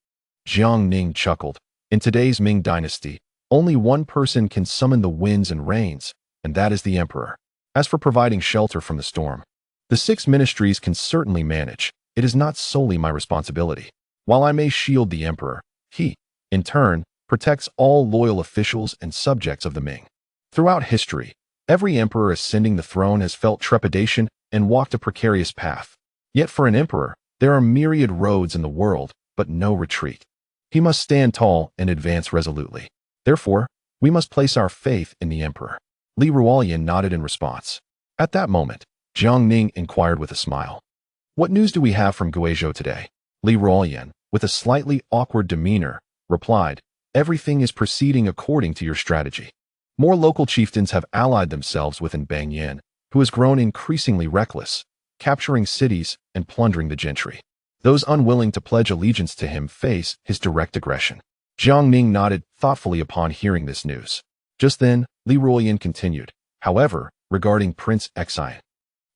Jiang Ning chuckled. "In today's Ming dynasty, only one person can summon the winds and rains, and that is the emperor. As for providing shelter from the storm, the 6 ministries can certainly manage. It is not solely my responsibility. While I may shield the emperor, he, in turn, protects all loyal officials and subjects of the Ming. Throughout history, every emperor ascending the throne has felt trepidation and walked a precarious path. Yet for an emperor, there are myriad roads in the world, but no retreat. He must stand tall and advance resolutely. Therefore, we must place our faith in the emperor." Li Ruoyan nodded in response. At that moment, Jiang Ning inquired with a smile, "What news do we have from Guizhou today?" Li Ruoyan, with a slightly awkward demeanor, replied, "Everything is proceeding according to your strategy. More local chieftains have allied themselves with Banyan, who has grown increasingly reckless, capturing cities and plundering the gentry. Those unwilling to pledge allegiance to him face his direct aggression." Jiang Ning nodded thoughtfully upon hearing this news. Just then, Li Ruoyan continued, "However, regarding Prince Xian."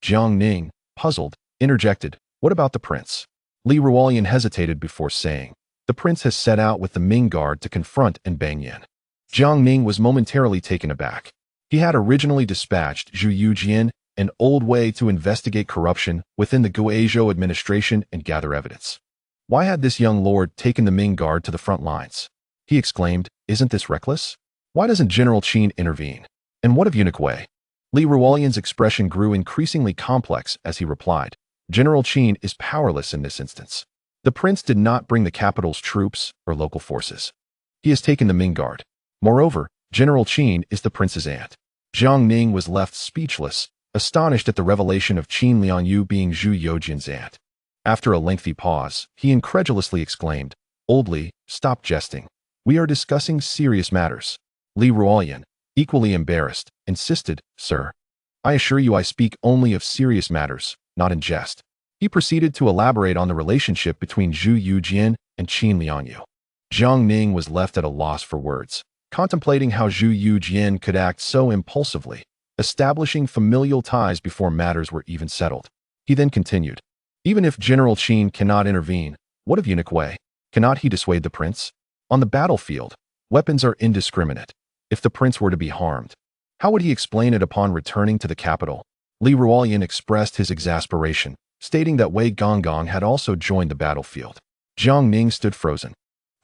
Jiang Ning, puzzled, interjected, "What about the prince?" Li Ruoyan hesitated before saying, "The prince has set out with the Ming Guard to confront Banyan." Jiang Ning was momentarily taken aback. He had originally dispatched Zhu Youjian and Old Wei to investigate corruption within the Guizhou administration and gather evidence. Why had this young lord taken the Ming Guard to the front lines? He exclaimed, "Isn't this reckless? Why doesn't General Qin intervene? And what of Eunuch Wei?" Li Ruoyan's expression grew increasingly complex as he replied, "General Qin is powerless in this instance. The prince did not bring the capital's troops or local forces. He has taken the Ming Guard. Moreover, General Qin is the prince's aunt." Jiang Ning was left speechless, astonished at the revelation of Qin Liangyu being Zhu Youjian's aunt. After a lengthy pause, he incredulously exclaimed, "Old Li, stop jesting. We are discussing serious matters." Li Ruoyan, equally embarrassed, insisted, "Sir, I assure you I speak only of serious matters, not in jest." He proceeded to elaborate on the relationship between Zhu Youjian and Qin Liangyu. Jiang Ning was left at a loss for words, contemplating how Zhu Youjian could act so impulsively, establishing familial ties before matters were even settled. He then continued, "Even if General Qin cannot intervene, what of Eunuch Wei? Cannot he dissuade the prince? On the battlefield, weapons are indiscriminate. If the prince were to be harmed, how would he explain it upon returning to the capital?" Li Ruoyan expressed his exasperation, stating that Wei Gonggong had also joined the battlefield. Jiang Ning stood frozen,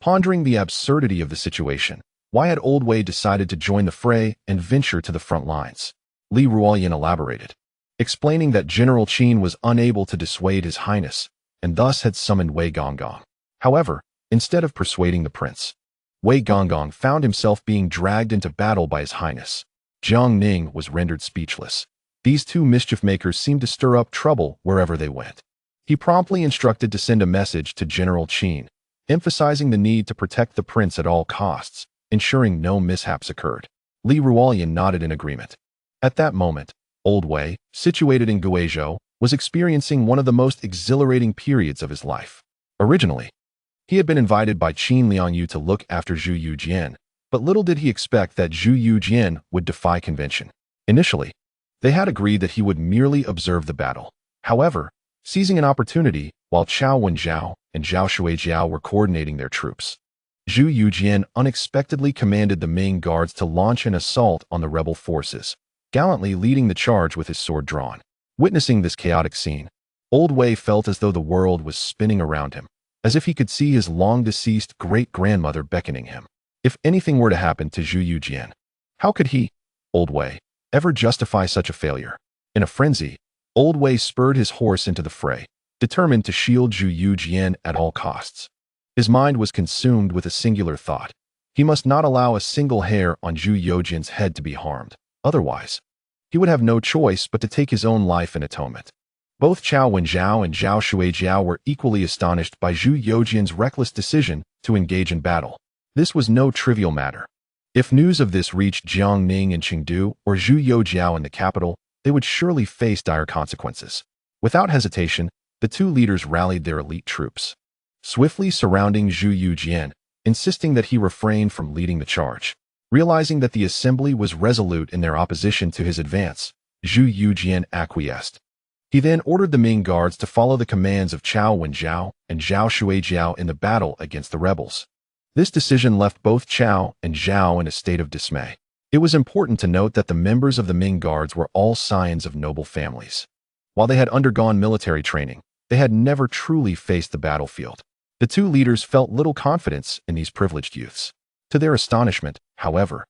pondering the absurdity of the situation. Why had Old Wei decided to join the fray and venture to the front lines? Li Ruoyan elaborated, explaining that General Qin was unable to dissuade His Highness, and thus had summoned Wei Gonggong. However, instead of persuading the prince, Wei Gonggong found himself being dragged into battle by His Highness. Jiang Ning was rendered speechless. These two mischief makers seemed to stir up trouble wherever they went. He promptly instructed to send a message to General Qin, emphasizing the need to protect the prince at all costs, ensuring no mishaps occurred. Li Ruolian nodded in agreement. At that moment, Old Wei, situated in Guizhou, was experiencing one of the most exhilarating periods of his life. Originally, he had been invited by Qin Liangyu to look after Zhu Youjian, but little did he expect that Zhu Youjian would defy convention. Initially, they had agreed that he would merely observe the battle. However, seizing an opportunity, while Chao Wenjiao and Zhao Shuijiao were coordinating their troops, Zhu Youjian unexpectedly commanded the Ming guards to launch an assault on the rebel forces, gallantly leading the charge with his sword drawn. Witnessing this chaotic scene, Old Wei felt as though the world was spinning around him, as if he could see his long-deceased great-grandmother beckoning him. If anything were to happen to Zhu Youjian, how could he, Old Wei, ever justify such a failure? In a frenzy, Old Wei spurred his horse into the fray, determined to shield Zhu Youjian at all costs. His mind was consumed with a singular thought. He must not allow a single hair on Zhu Youjian's head to be harmed. Otherwise, he would have no choice but to take his own life in atonement. Both Chao Wenjiao and Zhao Shuijiao were equally astonished by Zhu Youjian's reckless decision to engage in battle. This was no trivial matter. If news of this reached Jiangning in Chengdu or Zhu Youjiao in the capital, they would surely face dire consequences. Without hesitation, the two leaders rallied their elite troops, swiftly surrounding Zhu Youjian, insisting that he refrain from leading the charge. Realizing that the assembly was resolute in their opposition to his advance, Zhu Youjian acquiesced. He then ordered the Ming guards to follow the commands of Chao Wenjiao and Zhao Shuijiao in the battle against the rebels. This decision left both Chao and Zhao in a state of dismay. It was important to note that the members of the Ming guards were all scions of noble families. While they had undergone military training, they had never truly faced the battlefield. The two leaders felt little confidence in these privileged youths. To their astonishment, however,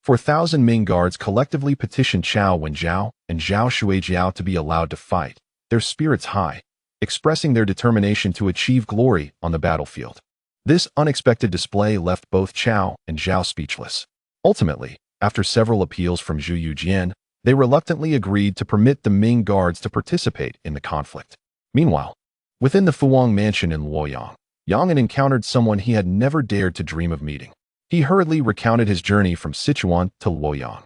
4,000 Ming guards collectively petitioned Chao Wenjiao and Zhao Shuijiao to be allowed to fight, their spirits high, expressing their determination to achieve glory on the battlefield. This unexpected display left both Chao and Zhao speechless. Ultimately, after several appeals from Zhu Youjian, they reluctantly agreed to permit the Ming guards to participate in the conflict. Meanwhile, within the Fuwang mansion in Luoyang, Yang had encountered someone he had never dared to dream of meeting. He hurriedly recounted his journey from Sichuan to Luoyang,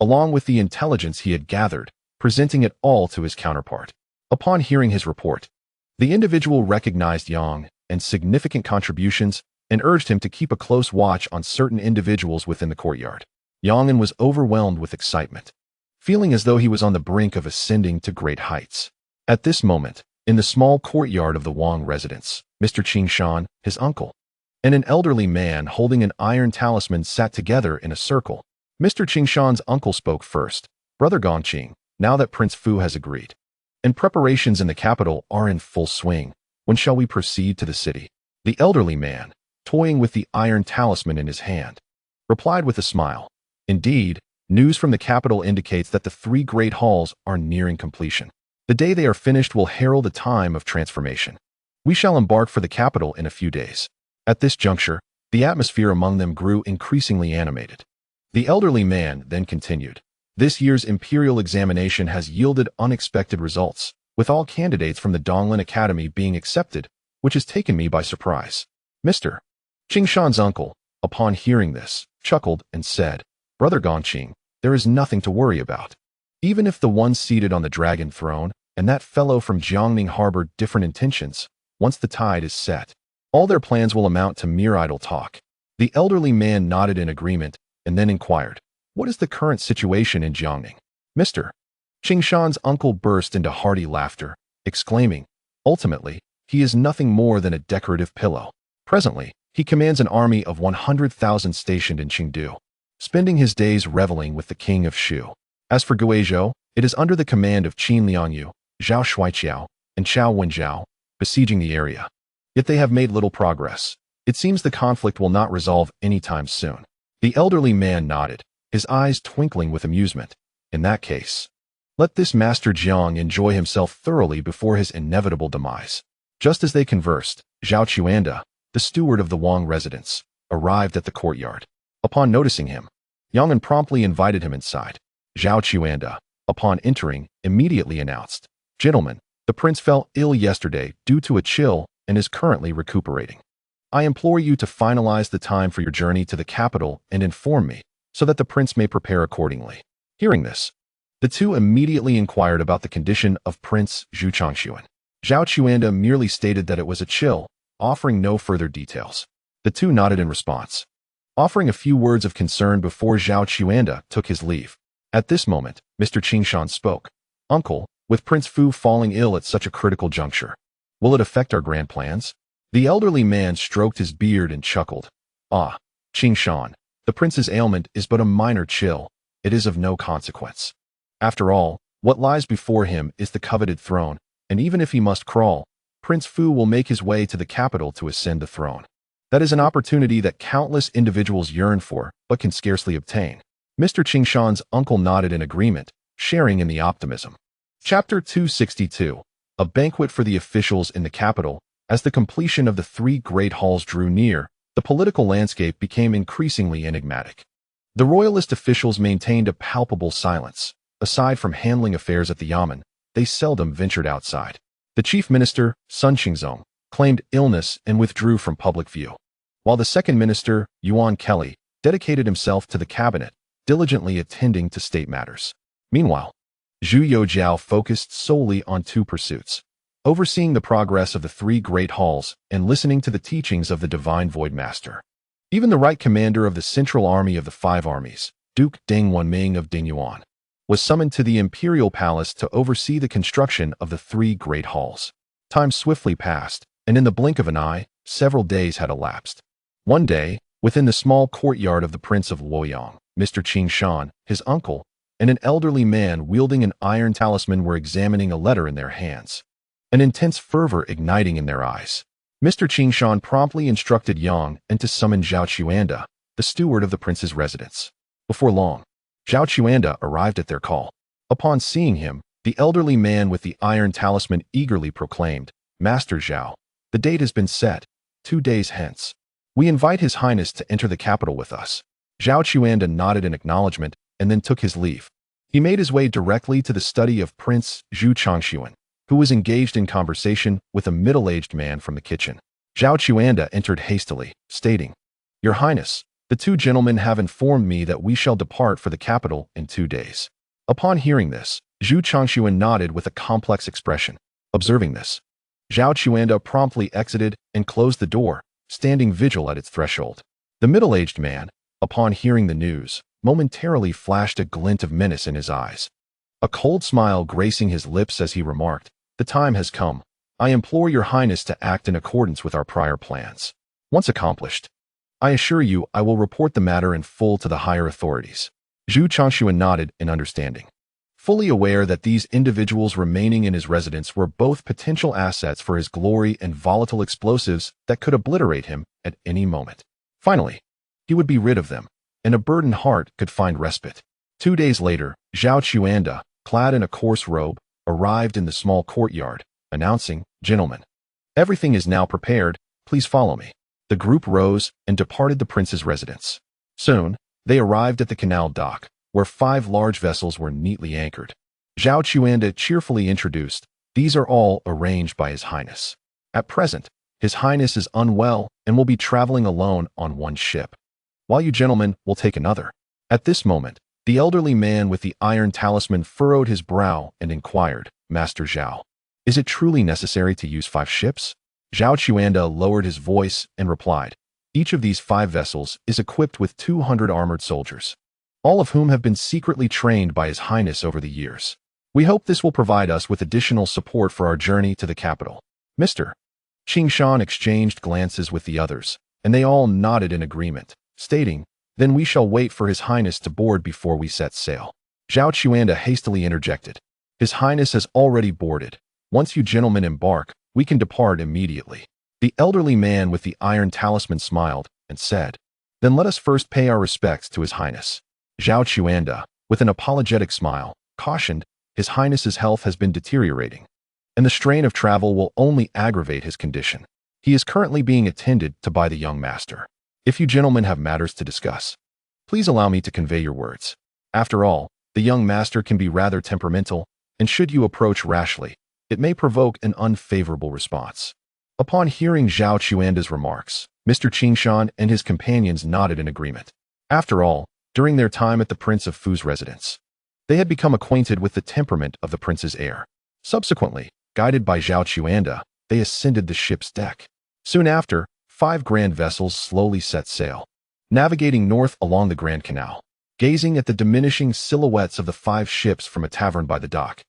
along with the intelligence he had gathered, presenting it all to his counterpart. Upon hearing his report, the individual recognized Yang and significant contributions and urged him to keep a close watch on certain individuals within the courtyard. Yang was overwhelmed with excitement, feeling as though he was on the brink of ascending to great heights. At this moment, in the small courtyard of the Wang residence, Mr. Qingshan, his uncle, and an elderly man holding an iron talisman sat together in a circle. Mr. Qingshan's uncle spoke first. "Brother Gongqing, now that Prince Fu has agreed, and preparations in the capital are in full swing, when shall we proceed to the city?" The elderly man, toying with the iron talisman in his hand, replied with a smile. "Indeed, news from the capital indicates that the three great halls are nearing completion. The day they are finished will herald a time of transformation. We shall embark for the capital in a few days." At this juncture, the atmosphere among them grew increasingly animated. The elderly man then continued. "This year's imperial examination has yielded unexpected results, with all candidates from the Donglin Academy being accepted, which has taken me by surprise." Mr. Qingshan's uncle, upon hearing this, chuckled and said, "Brother Gongqing, there is nothing to worry about. Even if the one seated on the dragon throne and that fellow from Jiangning harbor different intentions, once the tide is set, all their plans will amount to mere idle talk." The elderly man nodded in agreement and then inquired, "What is the current situation in Jiangning?" Mr. Qingshan's uncle burst into hearty laughter, exclaiming, "Ultimately, he is nothing more than a decorative pillow. Presently, he commands an army of 100,000 stationed in Chengdu, spending his days reveling with the King of Shu. As for Guizhou, it is under the command of Qin Liangyu, Zhao Shuijiao, and Chao Wenjiao, besieging the area. Yet they have made little progress. It seems the conflict will not resolve anytime soon." The elderly man nodded, his eyes twinkling with amusement. "In that case, let this Master Jiang enjoy himself thoroughly before his inevitable demise." Just as they conversed, Zhao Chuanda, the steward of the Wang residence, arrived at the courtyard. Upon noticing him, Yang promptly invited him inside. Zhao Chuanda, upon entering, immediately announced, "Gentlemen, the prince fell ill yesterday due to a chill and is currently recuperating. I implore you to finalize the time for your journey to the capital and inform me, so that the prince may prepare accordingly." Hearing this, the two immediately inquired about the condition of Prince Zhu Changxuan. Zhao Chuanda merely stated that it was a chill, offering no further details. The two nodded in response, offering a few words of concern before Zhao Chuanda took his leave. At this moment, Mr. Qingshan spoke. "Uncle, with Prince Fu falling ill at such a critical juncture, will it affect our grand plans?" The elderly man stroked his beard and chuckled. "Ah, Qingshan, the prince's ailment is but a minor chill. It is of no consequence. After all, what lies before him is the coveted throne, and even if he must crawl, Prince Fu will make his way to the capital to ascend the throne. That is an opportunity that countless individuals yearn for, but can scarcely obtain." Mr. Qingshan's uncle nodded in agreement, sharing in the optimism. Chapter 262. A banquet for the officials in the capital. As the completion of the three great halls drew near, the political landscape became increasingly enigmatic. The royalist officials maintained a palpable silence. Aside from handling affairs at the Yamen, they seldom ventured outside. The chief minister, Sun Qingzong, claimed illness and withdrew from public view, while the second minister, Yuan Kelly, dedicated himself to the cabinet, diligently attending to state matters. Meanwhile, Zhu Youjian focused solely on two pursuits: overseeing the progress of the three great halls and listening to the teachings of the divine void master. Even the right commander of the central army of the five armies, Duke Deng Wenming of Dingyuan, was summoned to the imperial palace to oversee the construction of the three great halls. Time swiftly passed, and in the blink of an eye, several days had elapsed. One day, within the small courtyard of the Prince of Luoyang, Mr. Qingshan, his uncle, and an elderly man wielding an iron talisman were examining a letter in their hands, an intense fervor igniting in their eyes. Mr. Qingshan promptly instructed Yang and to summon Zhao Chuanda, the steward of the prince's residence. Before long, Zhao Chuanda arrived at their call. Upon seeing him, the elderly man with the iron talisman eagerly proclaimed, "Master Zhao, the date has been set, 2 days hence. We invite His Highness to enter the capital with us." Zhao Chuanda nodded in acknowledgement and then took his leave. He made his way directly to the study of Prince Zhu Changxuan, who was engaged in conversation with a middle-aged man from the kitchen. Zhao Chuanda entered hastily, stating, "Your Highness, the two gentlemen have informed me that we shall depart for the capital in 2 days." Upon hearing this, Zhu Changxuan nodded with a complex expression. Observing this, Zhao Chuanda promptly exited and closed the door, standing vigil at its threshold. The middle-aged man, upon hearing the news, momentarily flashed a glint of menace in his eyes, a cold smile gracing his lips as he remarked, "The time has come. I implore your Highness to act in accordance with our prior plans. Once accomplished, I assure you I will report the matter in full to the higher authorities." Zhu Changxuan nodded in understanding, fully aware that these individuals remaining in his residence were both potential assets for his glory and volatile explosives that could obliterate him at any moment. Finally, he would be rid of them, and a burdened heart could find respite. 2 days later, Zhao Chuanda, clad in a coarse robe, arrived in the small courtyard, announcing, "Gentlemen, everything is now prepared, please follow me." The group rose and departed the prince's residence. Soon, they arrived at the canal dock, where 5 large vessels were neatly anchored. Zhao Chuanda cheerfully introduced, "These are all arranged by His Highness. At present, His Highness is unwell and will be traveling alone on one ship, while you gentlemen will take another." At this moment, the elderly man with the iron talisman furrowed his brow and inquired, "Master Zhao, is it truly necessary to use 5 ships?" Zhao Chuanda lowered his voice and replied, "Each of these 5 vessels is equipped with 200 armored soldiers, all of whom have been secretly trained by His Highness over the years. We hope this will provide us with additional support for our journey to the capital." Mr. Qingshan exchanged glances with the others, and they all nodded in agreement, stating, "Then we shall wait for His Highness to board before we set sail." Zhao Chuanda hastily interjected, "His Highness has already boarded. Once you gentlemen embark, we can depart immediately." The elderly man with the iron talisman smiled and said, "Then let us first pay our respects to His Highness." Zhao Chuanda, with an apologetic smile, cautioned, "His Highness's health has been deteriorating, and the strain of travel will only aggravate his condition. He is currently being attended to by the young master. If you gentlemen have matters to discuss, please allow me to convey your words. After all, The young master can be rather temperamental, and should you approach rashly, it may provoke an unfavorable response. Upon hearing Zhao Chuanda's remarks, Mr. Qingshan and his companions nodded in agreement. After all, during their time at the Prince of Fu's residence, they had become acquainted with the temperament of the prince's heir. Subsequently, guided by Zhao Chuanda, they ascended the ship's deck. Soon after, 5 grand vessels slowly set sail, navigating north along the Grand Canal. Gazing at the diminishing silhouettes of the 5 ships from a tavern by the dock,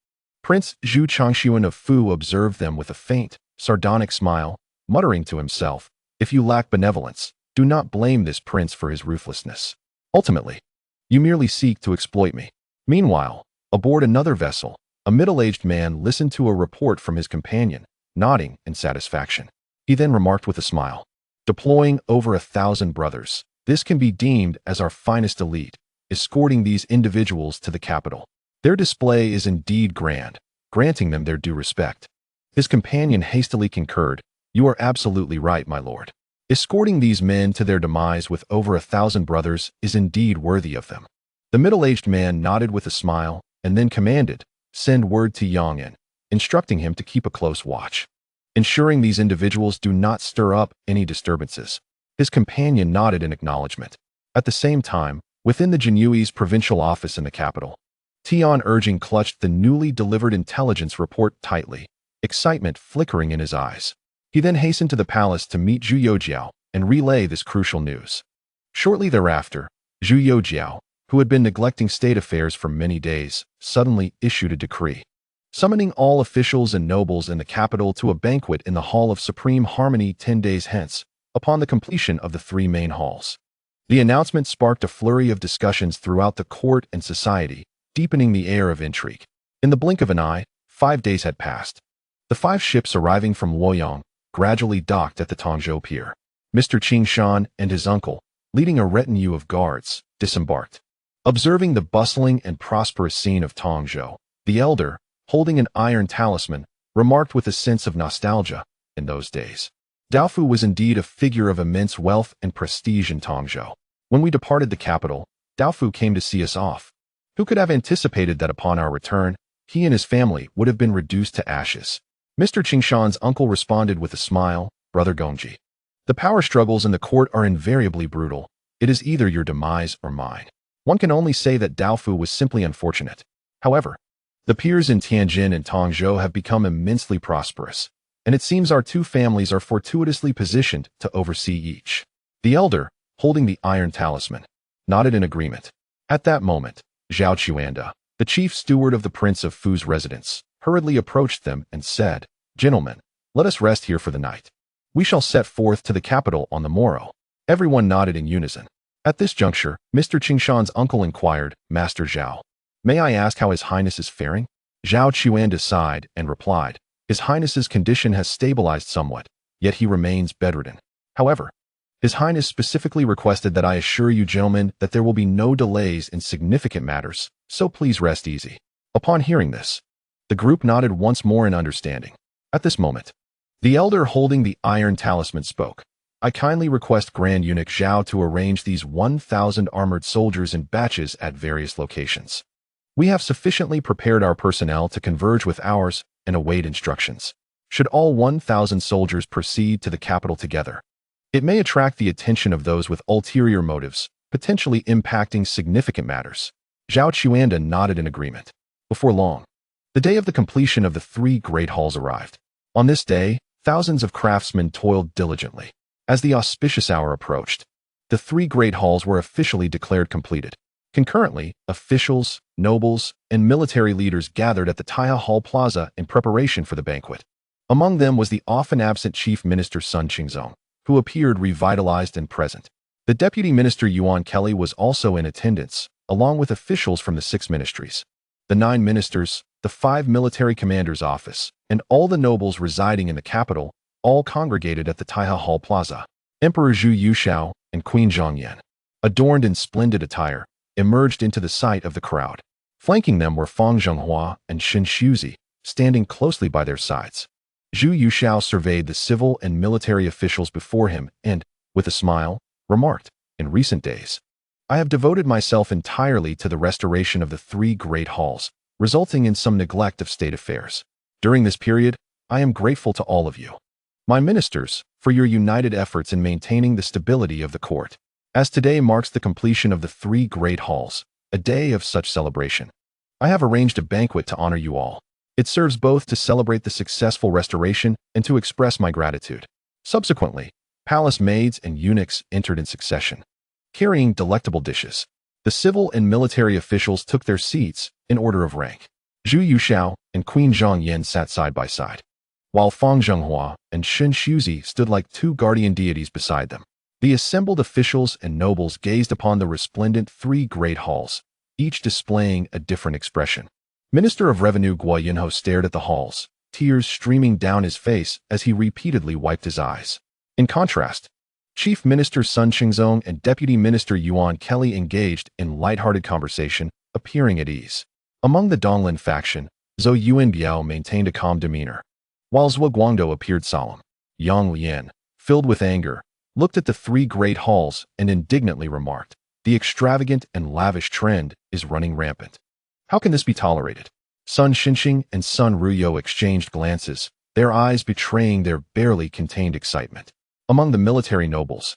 Prince Zhu Changshuan of Fu observed them with a faint, sardonic smile, muttering to himself, "If you lack benevolence, do not blame this prince for his ruthlessness. Ultimately, you merely seek to exploit me." Meanwhile, aboard another vessel, a middle-aged man listened to a report from his companion, nodding in satisfaction. He then remarked with a smile, "Deploying over 1,000 brothers, this can be deemed as our finest elite, escorting these individuals to the capital. Their display is indeed grand, granting them their due respect." His companion hastily concurred, "You are absolutely right, my lord. Escorting these men to their demise with over 1,000 brothers is indeed worthy of them." The middle-aged man nodded with a smile, and then commanded, "Send word to Cheng'en," instructing him to keep a close watch, ensuring these individuals do not stir up any disturbances. His companion nodded in acknowledgement. At the same time, within the Jinyui's provincial office in the capital, Tian Urging clutched the newly delivered intelligence report tightly, excitement flickering in his eyes. He then hastened to the palace to meet Zhu Youjian and relay this crucial news. Shortly thereafter, Zhu Youjian, who had been neglecting state affairs for many days, suddenly issued a decree, summoning all officials and nobles in the capital to a banquet in the Hall of Supreme Harmony 10 days hence, upon the completion of the 3 main halls. The announcement sparked a flurry of discussions throughout the court and society, deepening the air of intrigue. In the blink of an eye, 5 days had passed. The 5 ships arriving from Luoyang gradually docked at the Tongzhou pier. Mr. Qingshan and his uncle, leading a retinue of guards, disembarked. Observing the bustling and prosperous scene of Tongzhou, the elder, holding an iron talisman, remarked with a sense of nostalgia, "In those days, Daofu was indeed a figure of immense wealth and prestige in Tongzhou. When we departed the capital, Daofu came to see us off. Who could have anticipated that upon our return, he and his family would have been reduced to ashes?" Mr. Qingshan's uncle responded with a smile, "Brother Gongji, the power struggles in the court are invariably brutal. It is either your demise or mine. One can only say that Daofu was simply unfortunate. However, the peers in Tianjin and Tongzhou have become immensely prosperous, and it seems our 2 families are fortuitously positioned to oversee each." The elder, holding the iron talisman, nodded in agreement. At that moment, Zhao Chuanda, the chief steward of the Prince of Fu's residence, hurriedly approached them and said, "Gentlemen, let us rest here for the night. We shall set forth to the capital on the morrow." Everyone nodded in unison. At this juncture, Mr. Qingshan's uncle inquired, "Master Zhao, may I ask how His Highness is faring?" Zhao Chuanda sighed and replied, "His Highness's condition has stabilized somewhat, yet he remains bedridden. However, His Highness specifically requested that I assure you gentlemen that there will be no delays in significant matters, so please rest easy." Upon hearing this, the group nodded once more in understanding. At this moment, the elder holding the iron talisman spoke, "I kindly request Grand Eunuch Zhao to arrange these 1,000 armored soldiers in batches at various locations. We have sufficiently prepared our personnel to converge with ours and await instructions. Should all 1,000 soldiers proceed to the capital together, it may attract the attention of those with ulterior motives, potentially impacting significant matters." Zhao Chuanda nodded in agreement. Before long, the day of the completion of the 3 great halls arrived. On this day, thousands of craftsmen toiled diligently. As the auspicious hour approached, the 3 great halls were officially declared completed. Concurrently, officials, nobles, and military leaders gathered at the Taiha Hall Plaza in preparation for the banquet. Among them was the often-absent Chief Minister Sun Qingzong, who appeared revitalized and present. The Deputy Minister Yuan Kelly was also in attendance, along with officials from the 6 ministries, the 9 ministers, the 5 military commanders' office, and all the nobles residing in the capital, all congregated at the Taiha Hall Plaza. Emperor Zhu Youjian and Queen Zhongyan, adorned in splendid attire, emerged into the sight of the crowd. Flanking them were Fang Zhenghua and Shen Shuzi, standing closely by their sides. Zhu Youjian surveyed the civil and military officials before him and, with a smile, remarked, "In recent days, I have devoted myself entirely to the restoration of the three great halls, resulting in some neglect of state affairs. During this period, I am grateful to all of you, my ministers, for your united efforts in maintaining the stability of the court. As today marks the completion of the three great halls, a day of such celebration, I have arranged a banquet to honor you all. It serves both to celebrate the successful restoration and to express my gratitude. Subsequently, palace maids and eunuchs entered in succession, carrying delectable dishes. The civil and military officials took their seats in order of rank. Zhu Youjian and Queen Zhang sat side by side, while Fang Zhenghua and Shen Shuzi stood like two guardian deities beside them. The assembled officials and nobles gazed upon the resplendent three great halls, each displaying a different expression. Minister of Revenue Guo Yinho stared at the halls, tears streaming down his face as he repeatedly wiped his eyes. In contrast, Chief Minister Sun Qingzong and Deputy Minister Yuan Kelly engaged in light-hearted conversation, appearing at ease. Among the Donglin faction, Zhou Yuanbiao maintained a calm demeanor, while Zhuo Guangdou appeared solemn. Yang Lian, filled with anger, looked at the three great halls and indignantly remarked, "The extravagant and lavish trend is running rampant. How can this be tolerated?" Sun Xinxing and Sun Ruyo exchanged glances, their eyes betraying their barely contained excitement. Among the military nobles,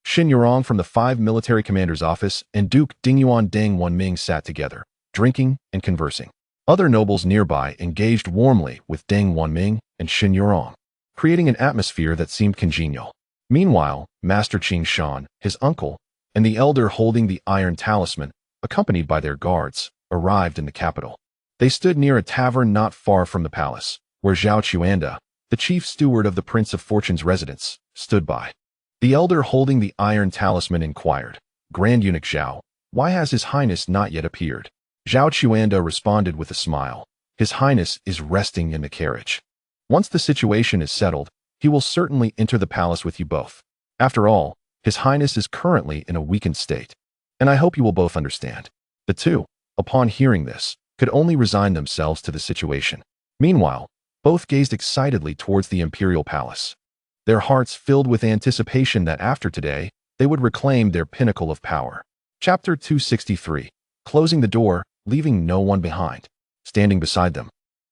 Xin Yurong from the 5 military commander's office and Duke Dingyuan Deng Wenming sat together, drinking and conversing. Other nobles nearby engaged warmly with Deng Wenming and Xin Yurong, creating an atmosphere that seemed congenial. Meanwhile, Master Qing Shan, his uncle, and the elder holding the iron talisman, accompanied by their guards, arrived in the capital. They stood near a tavern not far from the palace, where Zhao Chuanda, the chief steward of the Prince of Fortune's residence, stood by. The elder holding the iron talisman inquired, "Grand Eunuch Zhao, why has His Highness not yet appeared?" Zhao Chuanda responded with a smile, "His Highness is resting in the carriage. Once the situation is settled, he will certainly enter the palace with you both. After all, His Highness is currently in a weakened state, and I hope you will both understand." The two, upon hearing this, could only resign themselves to the situation. Meanwhile, both gazed excitedly towards the imperial palace, their hearts filled with anticipation that after today, they would reclaim their pinnacle of power. Chapter 263. Closing the door, leaving no one behind. Standing beside them,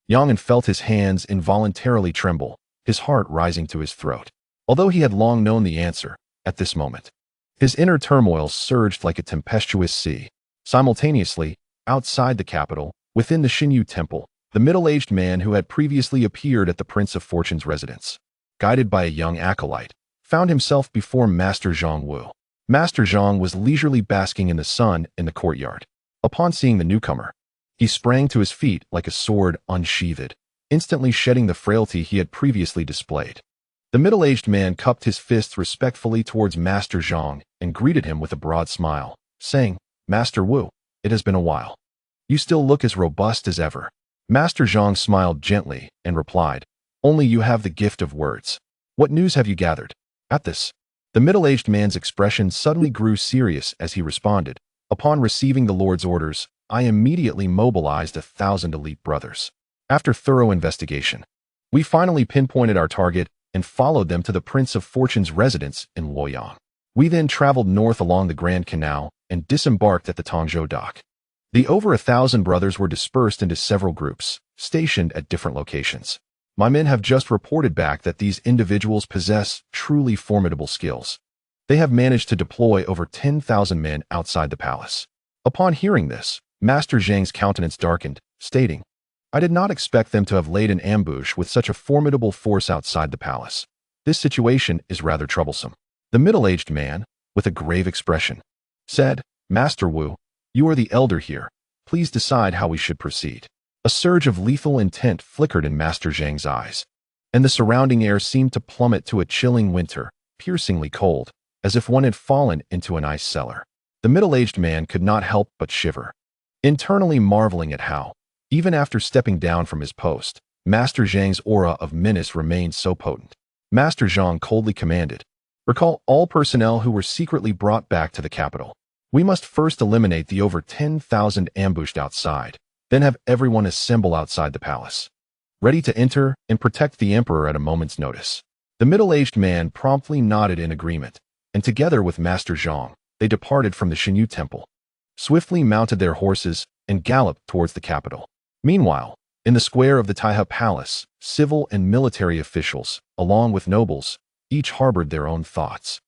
Yang felt his hands involuntarily tremble, his heart rising to his throat. Although he had long known the answer, at this moment, his inner turmoil surged like a tempestuous sea. Simultaneously, outside the capital, within the Xinyu Temple, the middle-aged man who had previously appeared at the Prince of Fortune's residence, guided by a young acolyte, found himself before Master Zhang Wu. Master Zhang was leisurely basking in the sun in the courtyard. Upon seeing the newcomer, he sprang to his feet like a sword unsheathed, instantly shedding the frailty he had previously displayed. The middle-aged man cupped his fists respectfully towards Master Zhang and greeted him with a broad smile, saying, "Master Wu, it has been a while. You still look as robust as ever." Master Zhang smiled gently and replied, "Only you have the gift of words. What news have you gathered?" At this, the middle-aged man's expression suddenly grew serious as he responded, "Upon receiving the Lord's orders, I immediately mobilized 1,000 elite brothers. After thorough investigation, we finally pinpointed our target and followed them to the Prince of Fortune's residence in Luoyang. We then traveled north along the Grand Canal and disembarked at the Tongzhou dock. The over 1,000 brothers were dispersed into several groups, stationed at different locations. My men have just reported back that these individuals possess truly formidable skills. They have managed to deploy over 10,000 men outside the palace." Upon hearing this, Master Zhang's countenance darkened, stating, "I did not expect them to have laid an ambush with such a formidable force outside the palace. This situation is rather troublesome." The middle-aged man, with a grave expression, said, "Master Wu, you are the elder here. Please decide how we should proceed." A surge of lethal intent flickered in Master Zhang's eyes, and the surrounding air seemed to plummet to a chilling winter, piercingly cold, as if one had fallen into an ice cellar. The middle-aged man could not help but shiver, internally marveling at how, even after stepping down from his post, Master Zhang's aura of menace remained so potent. Master Zhang coldly commanded, "Recall all personnel who were secretly brought back to the capital. We must first eliminate the over 10,000 ambushed outside, then have everyone assemble outside the palace, ready to enter and protect the emperor at a moment's notice." The middle-aged man promptly nodded in agreement, and together with Master Zhang, they departed from the Xinyu temple, swiftly mounted their horses, and galloped towards the capital. Meanwhile, in the square of the Taihe Palace, civil and military officials, along with nobles, each harbored their own thoughts,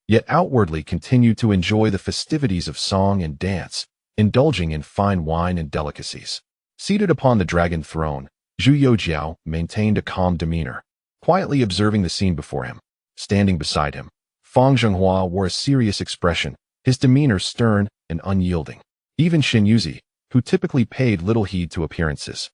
yet outwardly continued to enjoy the festivities of song and dance, indulging in fine wine and delicacies. Seated upon the dragon throne, Zhu Youjian maintained a calm demeanor, quietly observing the scene before him. Standing beside him, Fang Zhenghua wore a serious expression, his demeanor stern and unyielding. Even Xin Yuzi, who typically paid little heed to appearances,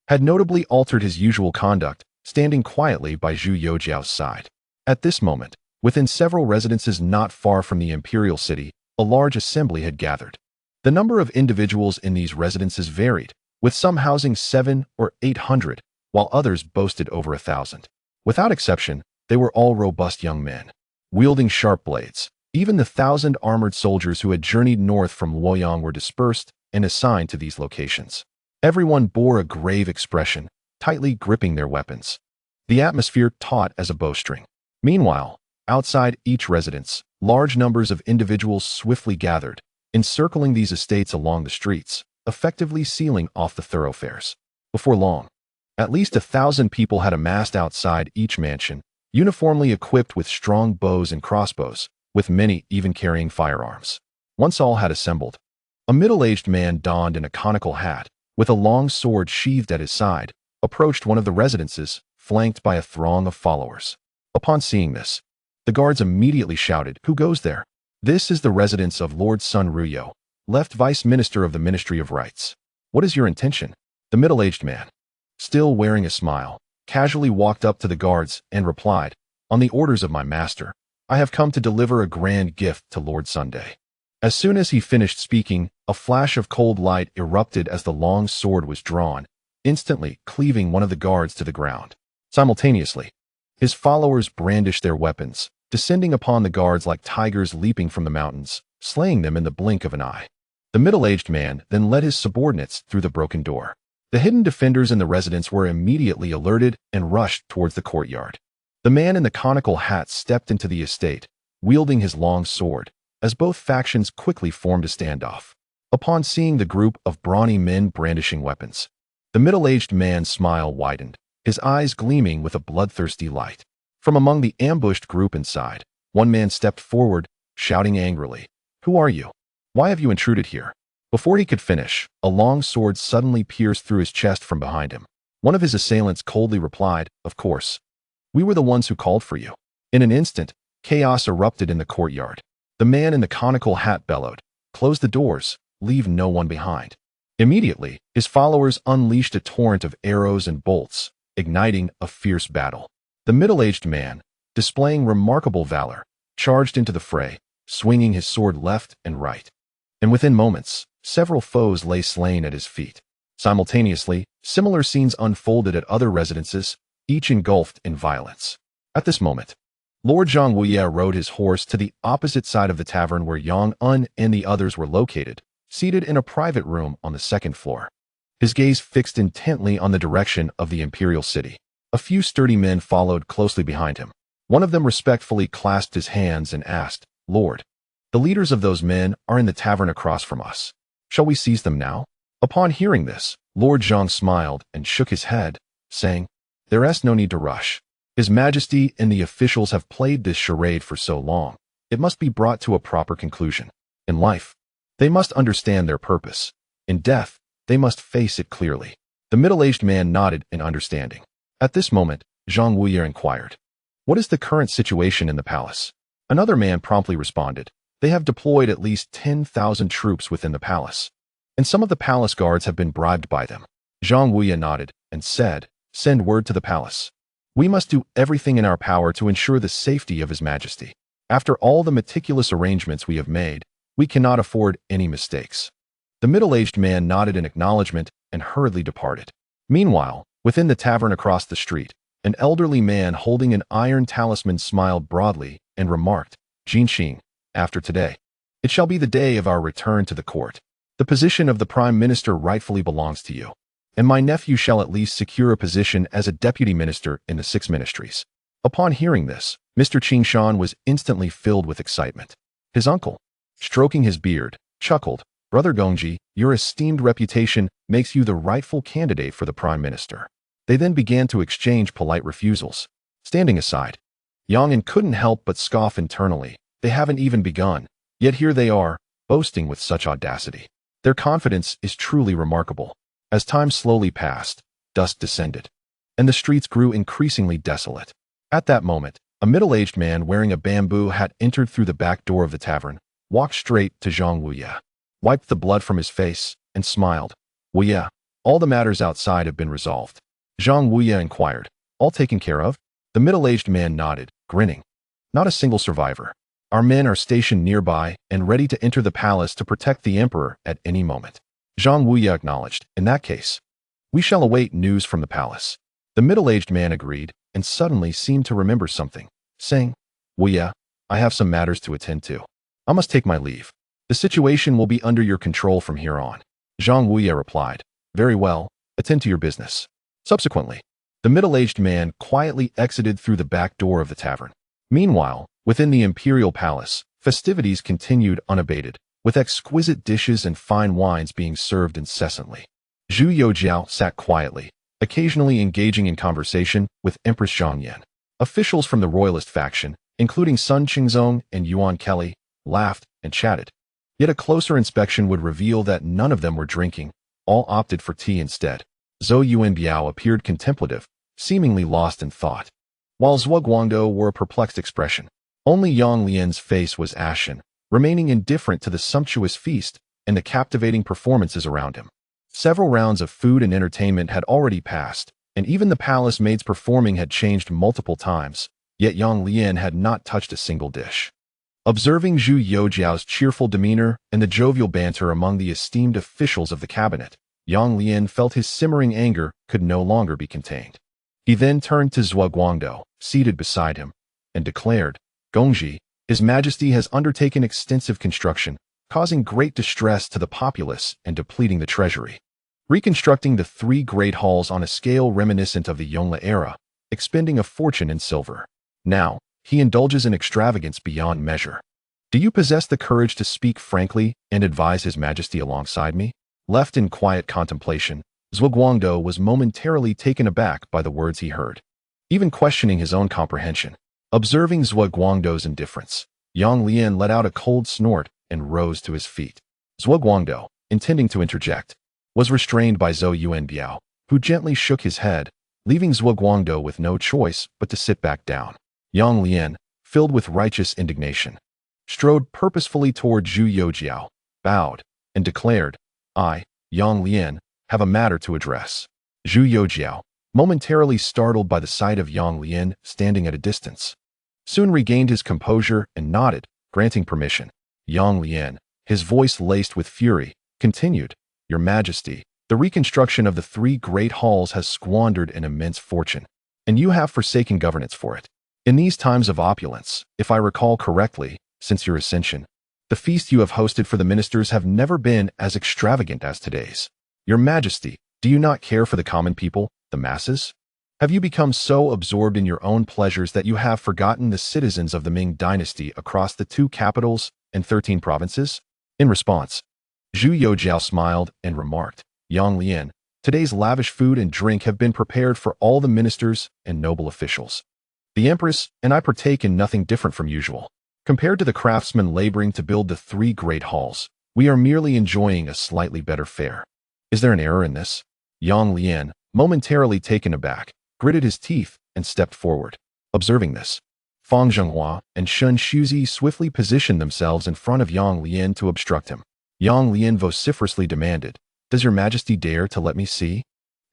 had notably altered his usual conduct, standing quietly by Zhu Youjian's side. At this moment, within several residences not far from the imperial city, a large assembly had gathered. The number of individuals in these residences varied, with some housing 700 or 800, while others boasted over 1,000. Without exception, they were all robust young men, wielding sharp blades. Even the 1,000 armored soldiers who had journeyed north from Luoyang were dispersed and assigned to these locations. Everyone bore a grave expression, tightly gripping their weapons, the atmosphere taut as a bowstring. Meanwhile, outside each residence, large numbers of individuals swiftly gathered, encircling these estates along the streets, effectively sealing off the thoroughfares. Before long, at least 1,000 people had amassed outside each mansion, uniformly equipped with strong bows and crossbows, with many even carrying firearms. Once all had assembled, a middle-aged man donned in a conical hat, with a long sword sheathed at his side, approached one of the residences, flanked by a throng of followers. Upon seeing this, the guards immediately shouted, "Who goes there?" "This is the residence of Lord Sun Ruyo, left Vice Minister of the Ministry of Rights." "What is your intention?" The middle-aged man, still wearing a smile, casually walked up to the guards and replied, "On the orders of my master, I have come to deliver a grand gift to Lord Sunday." As soon as he finished speaking, a flash of cold light erupted as the long sword was drawn, instantly cleaving one of the guards to the ground. Simultaneously, his followers brandished their weapons, descending upon the guards like tigers leaping from the mountains, slaying them in the blink of an eye. The middle-aged man then led his subordinates through the broken door. The hidden defenders in the residence were immediately alerted and rushed towards the courtyard. The man in the conical hat stepped into the estate, wielding his long sword, as both factions quickly formed a standoff. Upon seeing the group of brawny men brandishing weapons, the middle-aged man's smile widened, his eyes gleaming with a bloodthirsty light. From among the ambushed group inside, one man stepped forward, shouting angrily, "Who are you? Why have you intruded here?" Before he could finish, a long sword suddenly pierced through his chest from behind him. One of his assailants coldly replied, "Of course. We were the ones who called for you." In an instant, chaos erupted in the courtyard. The man in the conical hat bellowed, "Close the doors, leave no one behind." Immediately, his followers unleashed a torrent of arrows and bolts, igniting a fierce battle. The middle-aged man, displaying remarkable valor, charged into the fray, swinging his sword left and right. And within moments, several foes lay slain at his feet. Simultaneously, similar scenes unfolded at other residences, each engulfed in violence. At this moment, Lord Zhang Wuye rode his horse to the opposite side of the tavern where Yang Un and the others were located, seated in a private room on the second floor. His gaze fixed intently on the direction of the imperial city. A few sturdy men followed closely behind him. One of them respectfully clasped his hands and asked, "Lord, the leaders of those men are in the tavern across from us. Shall we seize them now?" Upon hearing this, Lord Zhang smiled and shook his head, saying, "There is no need to rush. His Majesty and the officials have played this charade for so long, it must be brought to a proper conclusion. In life, they must understand their purpose. In death, they must face it clearly." The middle-aged man nodded in understanding. At this moment, Zhang Wuye inquired, "What is the current situation in the palace?" Another man promptly responded, "They have deployed at least 10,000 troops within the palace, and some of the palace guards have been bribed by them." Zhang Wuye nodded and said, "Send word to the palace. We must do everything in our power to ensure the safety of His Majesty. After all the meticulous arrangements we have made, we cannot afford any mistakes." The middle-aged man nodded in acknowledgement and hurriedly departed. Meanwhile, within the tavern across the street, an elderly man holding an iron talisman smiled broadly and remarked, "Jinxing, after today, it shall be the day of our return to the court. The position of the Prime Minister rightfully belongs to you, and my nephew shall at least secure a position as a deputy minister in the 6 ministries." Upon hearing this, Mr. Qingshan was instantly filled with excitement. His uncle, stroking his beard, chuckled, "Brother Gongji, your esteemed reputation makes you the rightful candidate for the prime minister." They then began to exchange polite refusals. Standing aside, Yang couldn't help but scoff internally. They haven't even begun, yet here they are, boasting with such audacity. Their confidence is truly remarkable. As time slowly passed, dusk descended, and the streets grew increasingly desolate. At that moment, a middle-aged man wearing a bamboo hat entered through the back door of the tavern, walked straight to Zhang Wuya, wiped the blood from his face, and smiled. "Wuya, all the matters outside have been resolved." Zhang Wuya inquired, "All taken care of?" The middle-aged man nodded, grinning. "Not a single survivor. Our men are stationed nearby and ready to enter the palace to protect the emperor at any moment." Zhang Wuya acknowledged, "In that case, we shall await news from the palace." The middle-aged man agreed and suddenly seemed to remember something, saying, "Wuya, I have some matters to attend to. I must take my leave. The situation will be under your control from here on." Zhang Wuya replied, "Very well, attend to your business." Subsequently, the middle-aged man quietly exited through the back door of the tavern. Meanwhile, within the imperial palace, festivities continued unabated, with exquisite dishes and fine wines being served incessantly. Zhu Youjian sat quietly, occasionally engaging in conversation with Empress Zhangyan. Officials from the royalist faction, including Sun Qingzong and Yuan Kelly, laughed and chatted. Yet a closer inspection would reveal that none of them were drinking, all opted for tea instead. Zhou Yuanbiao appeared contemplative, seemingly lost in thought, while Zhuo Guangdou wore a perplexed expression. Only Yang Lian's face was ashen, remaining indifferent to the sumptuous feast and the captivating performances around him. Several rounds of food and entertainment had already passed, and even the palace maids performing had changed multiple times, yet Yang Lian had not touched a single dish. Observing Zhu Youjiao's cheerful demeanor and the jovial banter among the esteemed officials of the cabinet, Yang Lian felt his simmering anger could no longer be contained. He then turned to Zhuo Guangdou, seated beside him, and declared, "Gongji, His Majesty has undertaken extensive construction, causing great distress to the populace and depleting the treasury. Reconstructing the 3 great halls on a scale reminiscent of the Yongle era, expending a fortune in silver. Now, he indulges in extravagance beyond measure. Do you possess the courage to speak frankly and advise His Majesty alongside me?" Left in quiet contemplation, Zhuo Guangdou was momentarily taken aback by the words he heard, even questioning his own comprehension. Observing Zhuo Guangdou's indifference, Yang Lian let out a cold snort and rose to his feet. Zhuo Guangdou, intending to interject, was restrained by Zhou Yuanbiao, who gently shook his head, leaving Zhuo Guangdou with no choice but to sit back down. Yang Lian, filled with righteous indignation, strode purposefully toward Zhu Youjiao, bowed, and declared, "I, Yang Lian, have a matter to address." Zhu Youjiao, momentarily startled by the sight of Yang Lian standing at a distance, soon regained his composure and nodded, granting permission. Yang Lian, his voice laced with fury, continued, "Your Majesty, the reconstruction of the 3 great halls has squandered an immense fortune, and you have forsaken governance for it. In these times of opulence, if I recall correctly, since your ascension, the feasts you have hosted for the ministers have never been as extravagant as today's. Your Majesty, do you not care for the common people, the masses? Have you become so absorbed in your own pleasures that you have forgotten the citizens of the Ming dynasty across the 2 capitals and 13 provinces?" In response, Zhu Youjiao smiled and remarked, "Yang Lian, today's lavish food and drink have been prepared for all the ministers and noble officials. The Empress and I partake in nothing different from usual. Compared to the craftsmen laboring to build the 3 great halls, we are merely enjoying a slightly better fare. Is there an error in this?" Yang Lian, momentarily taken aback, gritted his teeth and stepped forward. Observing this, Fang Zhenghua and Shun Shuzi swiftly positioned themselves in front of Yang Lian to obstruct him. Yang Lian vociferously demanded, "Does your Majesty dare to let me see?"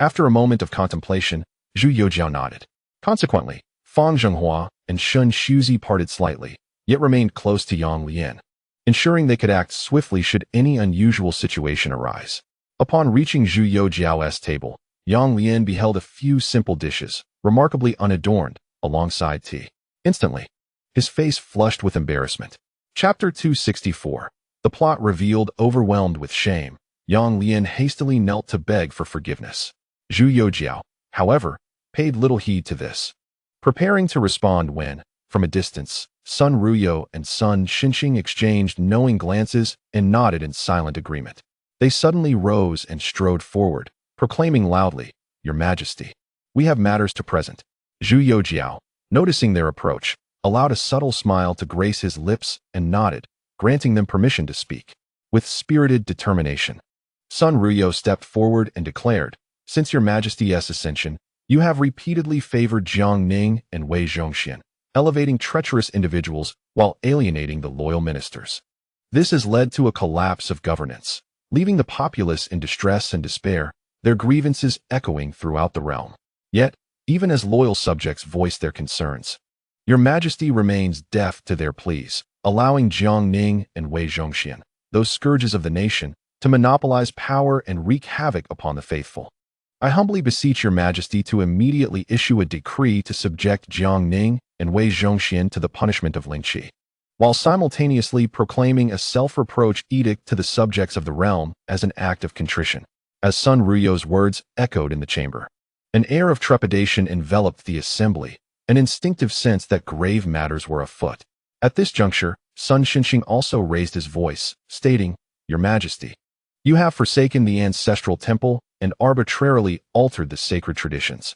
After a moment of contemplation, Zhu Youjiao nodded. Consequently, Fang Zhenghua and Shun Shuzi parted slightly, yet remained close to Yang Lian, ensuring they could act swiftly should any unusual situation arise. Upon reaching Zhu Youjiao's table, Yang Lian beheld a few simple dishes, remarkably unadorned, alongside tea. Instantly, his face flushed with embarrassment. Chapter 264. The plot revealed. Overwhelmed with shame, Yang Lian hastily knelt to beg for forgiveness. Zhu Youjiao, however, paid little heed to this, preparing to respond when, from a distance, Sun Ruyo and Sun Xinxing exchanged knowing glances and nodded in silent agreement. They suddenly rose and strode forward, proclaiming loudly, "Your Majesty, we have matters to present." Zhu Youjian, noticing their approach, allowed a subtle smile to grace his lips and nodded, granting them permission to speak. With spirited determination, Sun Ruyo stepped forward and declared, "Since Your Majesty's ascension, you have repeatedly favored Jiang Ning and Wei Zhongxian, elevating treacherous individuals while alienating the loyal ministers. This has led to a collapse of governance, leaving the populace in distress and despair, their grievances echoing throughout the realm. Yet, even as loyal subjects voice their concerns, Your Majesty remains deaf to their pleas, allowing Jiang Ning and Wei Zhongxian, those scourges of the nation, to monopolize power and wreak havoc upon the faithful. I humbly beseech Your Majesty to immediately issue a decree to subject Jiang Ning and Wei Zhongxian to the punishment of lynching, while simultaneously proclaiming a self-reproach edict to the subjects of the realm as an act of contrition." As Sun Ruyo's words echoed in the chamber, an air of trepidation enveloped the assembly, an instinctive sense that grave matters were afoot. At this juncture, Sun Xinxing also raised his voice, stating, "Your Majesty, you have forsaken the ancestral temple and arbitrarily altered the sacred traditions,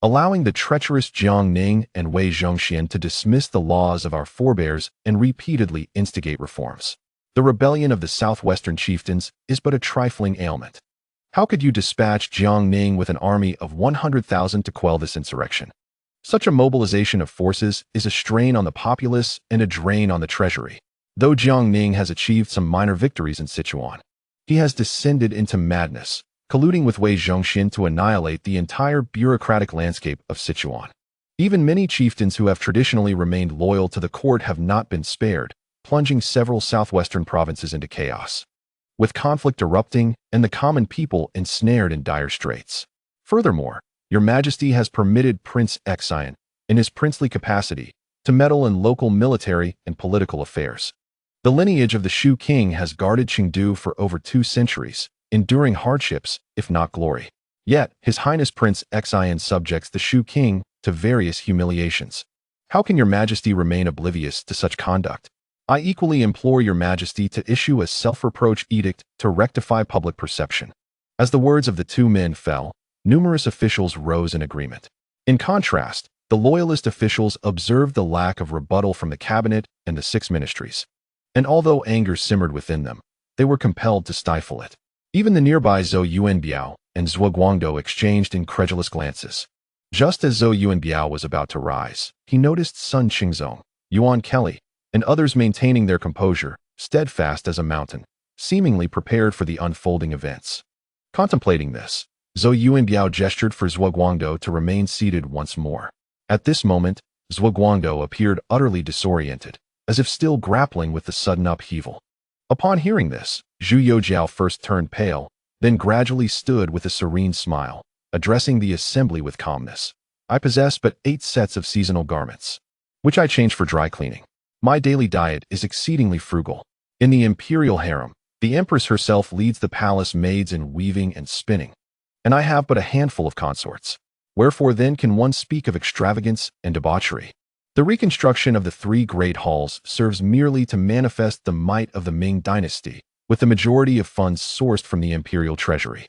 allowing the treacherous Jiang Ning and Wei Zhongxian to dismiss the laws of our forebears and repeatedly instigate reforms. The rebellion of the southwestern chieftains is but a trifling ailment. How could you dispatch Jiang Ning with an army of 100,000 to quell this insurrection? Such a mobilization of forces is a strain on the populace and a drain on the treasury. Though Jiang Ning has achieved some minor victories in Sichuan, he has descended into madness, colluding with Wei Zhongxian to annihilate the entire bureaucratic landscape of Sichuan. Even many chieftains who have traditionally remained loyal to the court have not been spared, plunging several southwestern provinces into chaos, with conflict erupting and the common people ensnared in dire straits. Furthermore, Your Majesty has permitted Prince Xian, in his princely capacity, to meddle in local military and political affairs. The lineage of the Shu king has guarded Chengdu for over 2 centuries, enduring hardships, if not glory. Yet, His Highness Prince Xian subjects the Shu king to various humiliations. How can Your Majesty remain oblivious to such conduct? I equally implore Your Majesty to issue a self-reproach edict to rectify public perception." As the words of the two men fell, numerous officials rose in agreement. In contrast, the loyalist officials observed the lack of rebuttal from the cabinet and the 6 ministries. And although anger simmered within them, they were compelled to stifle it. Even the nearby Zhou Yuanbiao and Zhuo Guangdou exchanged incredulous glances. Just as Zhou Yuanbiao was about to rise, he noticed Sun Qingzong, Yuan Kelly, and others maintaining their composure, steadfast as a mountain, seemingly prepared for the unfolding events. Contemplating this, Zhou Yuanbiao gestured for Zhuo Guangdou to remain seated once more. At this moment, Zhuo Guangdou appeared utterly disoriented, as if still grappling with the sudden upheaval. Upon hearing this, Zhu Youjian first turned pale, then gradually stood with a serene smile, addressing the assembly with calmness. "I possess but 8 sets of seasonal garments, which I change for dry cleaning. My daily diet is exceedingly frugal. In the imperial harem, the empress herself leads the palace maids in weaving and spinning, and I have but a handful of consorts. Wherefore then can one speak of extravagance and debauchery? The reconstruction of the 3 great halls serves merely to manifest the might of the Ming dynasty, with the majority of funds sourced from the imperial treasury.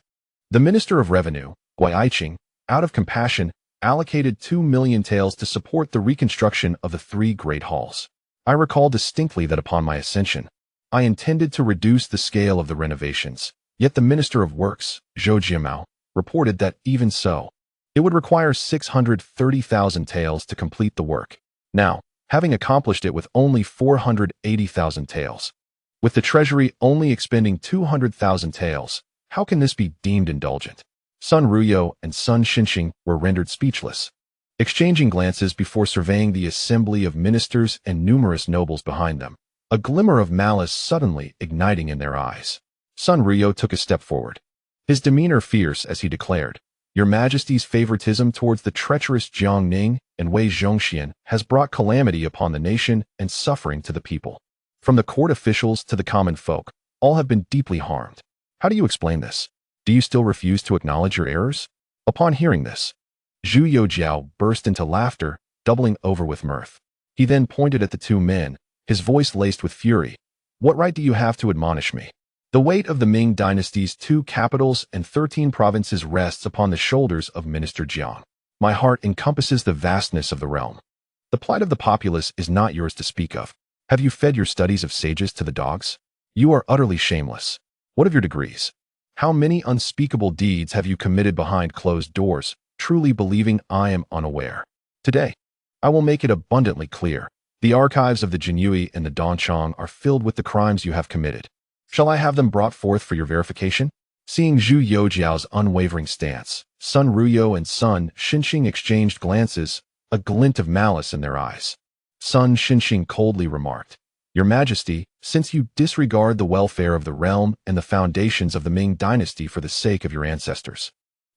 The Minister of Revenue, Guai Aiqing, out of compassion, allocated 2 million taels to support the reconstruction of the 3 great halls. I recall distinctly that upon my ascension, I intended to reduce the scale of the renovations, yet the Minister of Works, Zhou Jiamao, reported that even so, it would require 630,000 taels to complete the work. Now, having accomplished it with only 480,000 taels, with the treasury only expending 200,000 taels, how can this be deemed indulgent?" Sun Ruyo and Sun Xinxing were rendered speechless, exchanging glances before surveying the assembly of ministers and numerous nobles behind them, a glimmer of malice suddenly igniting in their eyes. Sun Ruyo took a step forward, his demeanor fierce as he declared, "Your Majesty's favoritism towards the treacherous Jiang Ning and Wei Zhongxian has brought calamity upon the nation and suffering to the people. From the court officials to the common folk, all have been deeply harmed. How do you explain this? Do you still refuse to acknowledge your errors?" Upon hearing this, Zhu Youjian burst into laughter, doubling over with mirth. He then pointed at the two men, his voice laced with fury. What right do you have to admonish me? The weight of the Ming dynasty's 2 capitals and 13 provinces rests upon the shoulders of Minister Jiang. My heart encompasses the vastness of the realm. The plight of the populace is not yours to speak of. Have you fed your studies of sages to the dogs? You are utterly shameless. What of your degrees? How many unspeakable deeds have you committed behind closed doors, truly believing I am unaware? Today, I will make it abundantly clear. The archives of the Jinyue and the Donchong are filled with the crimes you have committed. Shall I have them brought forth for your verification? Seeing Zhu Youjiao's unwavering stance, Sun Ruyo and Sun Xinxing exchanged glances, a glint of malice in their eyes. Sun Xinxing coldly remarked, Your Majesty, since you disregard the welfare of the realm and the foundations of the Ming dynasty for the sake of your ancestors,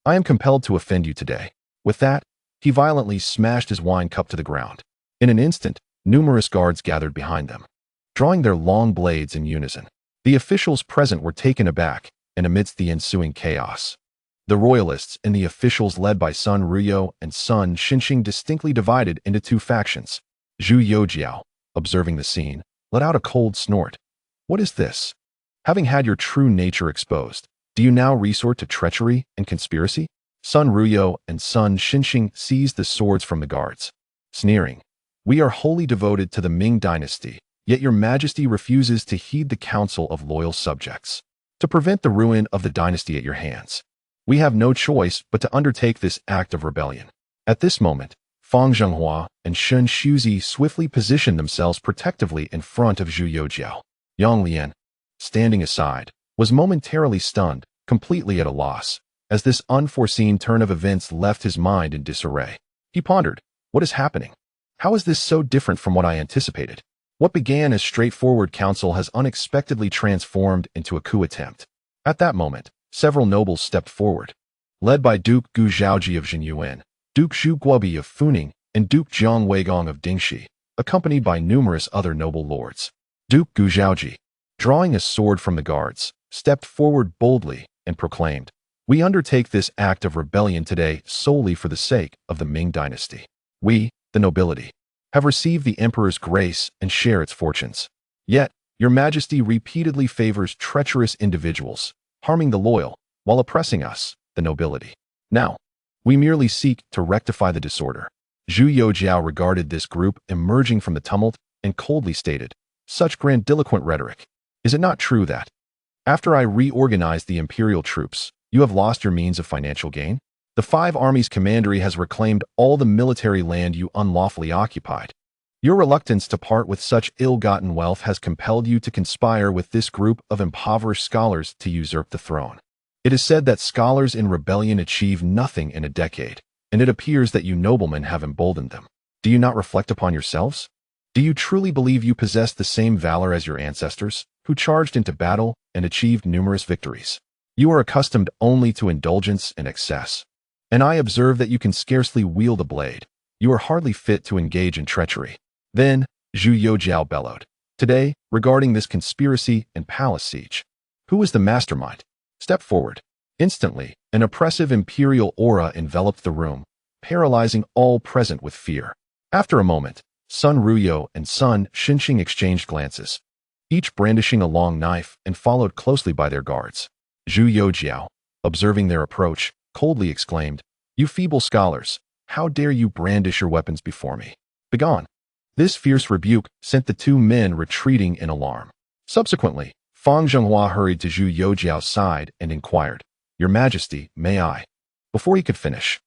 I am compelled to offend you today. With that, he violently smashed his wine cup to the ground. In an instant, numerous guards gathered behind them, drawing their long blades in unison. The officials present were taken aback, and amidst the ensuing chaos, the royalists and the officials led by Sun Ruyo and Sun Xinxing distinctly divided into 2 factions. Zhu Youjian, observing the scene, let out a cold snort. What is this? Having had your true nature exposed, do you now resort to treachery and conspiracy? Sun Ruyo and Sun Xinxing seized the swords from the guards, sneering, We are wholly devoted to the Ming dynasty, yet your Majesty refuses to heed the counsel of loyal subjects. To prevent the ruin of the dynasty at your hands, we have no choice but to undertake this act of rebellion. At this moment, Fang Zhenghua and Shen Shuzi swiftly positioned themselves protectively in front of Zhu Youjian. Yang Lian, standing aside, was momentarily stunned, completely at a loss, as this unforeseen turn of events left his mind in disarray. He pondered, what is happening? How is this so different from what I anticipated? What began as straightforward counsel has unexpectedly transformed into a coup attempt. At that moment, several nobles stepped forward, led by Duke Gu Zhaoji of Jinyuan, Duke Zhu Guobi of Funing, and Duke Jiang Weigong of Dingxi, accompanied by numerous other noble lords. Duke Gu Zhaoji, drawing a sword from the guards, stepped forward boldly and proclaimed, We undertake this act of rebellion today solely for the sake of the Ming dynasty. We, the nobility, have received the emperor's grace and share its fortunes. Yet, your Majesty repeatedly favors treacherous individuals, harming the loyal, while oppressing us, the nobility. Now, we merely seek to rectify the disorder. Zhu Youjian regarded this group emerging from the tumult and coldly stated, Such grandiloquent rhetoric. Is it not true that, after I reorganized the imperial troops, you have lost your means of financial gain? The 5 armies commandery has reclaimed all the military land you unlawfully occupied. Your reluctance to part with such ill-gotten wealth has compelled you to conspire with this group of impoverished scholars to usurp the throne. It is said that scholars in rebellion achieve nothing in a decade, and it appears that you noblemen have emboldened them. Do you not reflect upon yourselves? Do you truly believe you possess the same valor as your ancestors, who charged into battle and achieved numerous victories? You are accustomed only to indulgence and excess, and I observe that you can scarcely wield a blade. You are hardly fit to engage in treachery. Then, Zhu Youjian bellowed, Today, regarding this conspiracy and palace siege, who is the mastermind? Step forward. Instantly, an oppressive imperial aura enveloped the room, paralyzing all present with fear. After a moment, Sun Ruyo and Sun Xinxing exchanged glances, each brandishing a long knife and followed closely by their guards. Zhu Youjian, observing their approach, coldly exclaimed, You feeble scholars, how dare you brandish your weapons before me? Begone. This fierce rebuke sent the 2 men retreating in alarm. Subsequently, Fang Zhenghua hurried to Zhu Youjian's side and inquired, Your Majesty, may I? Before he could finish,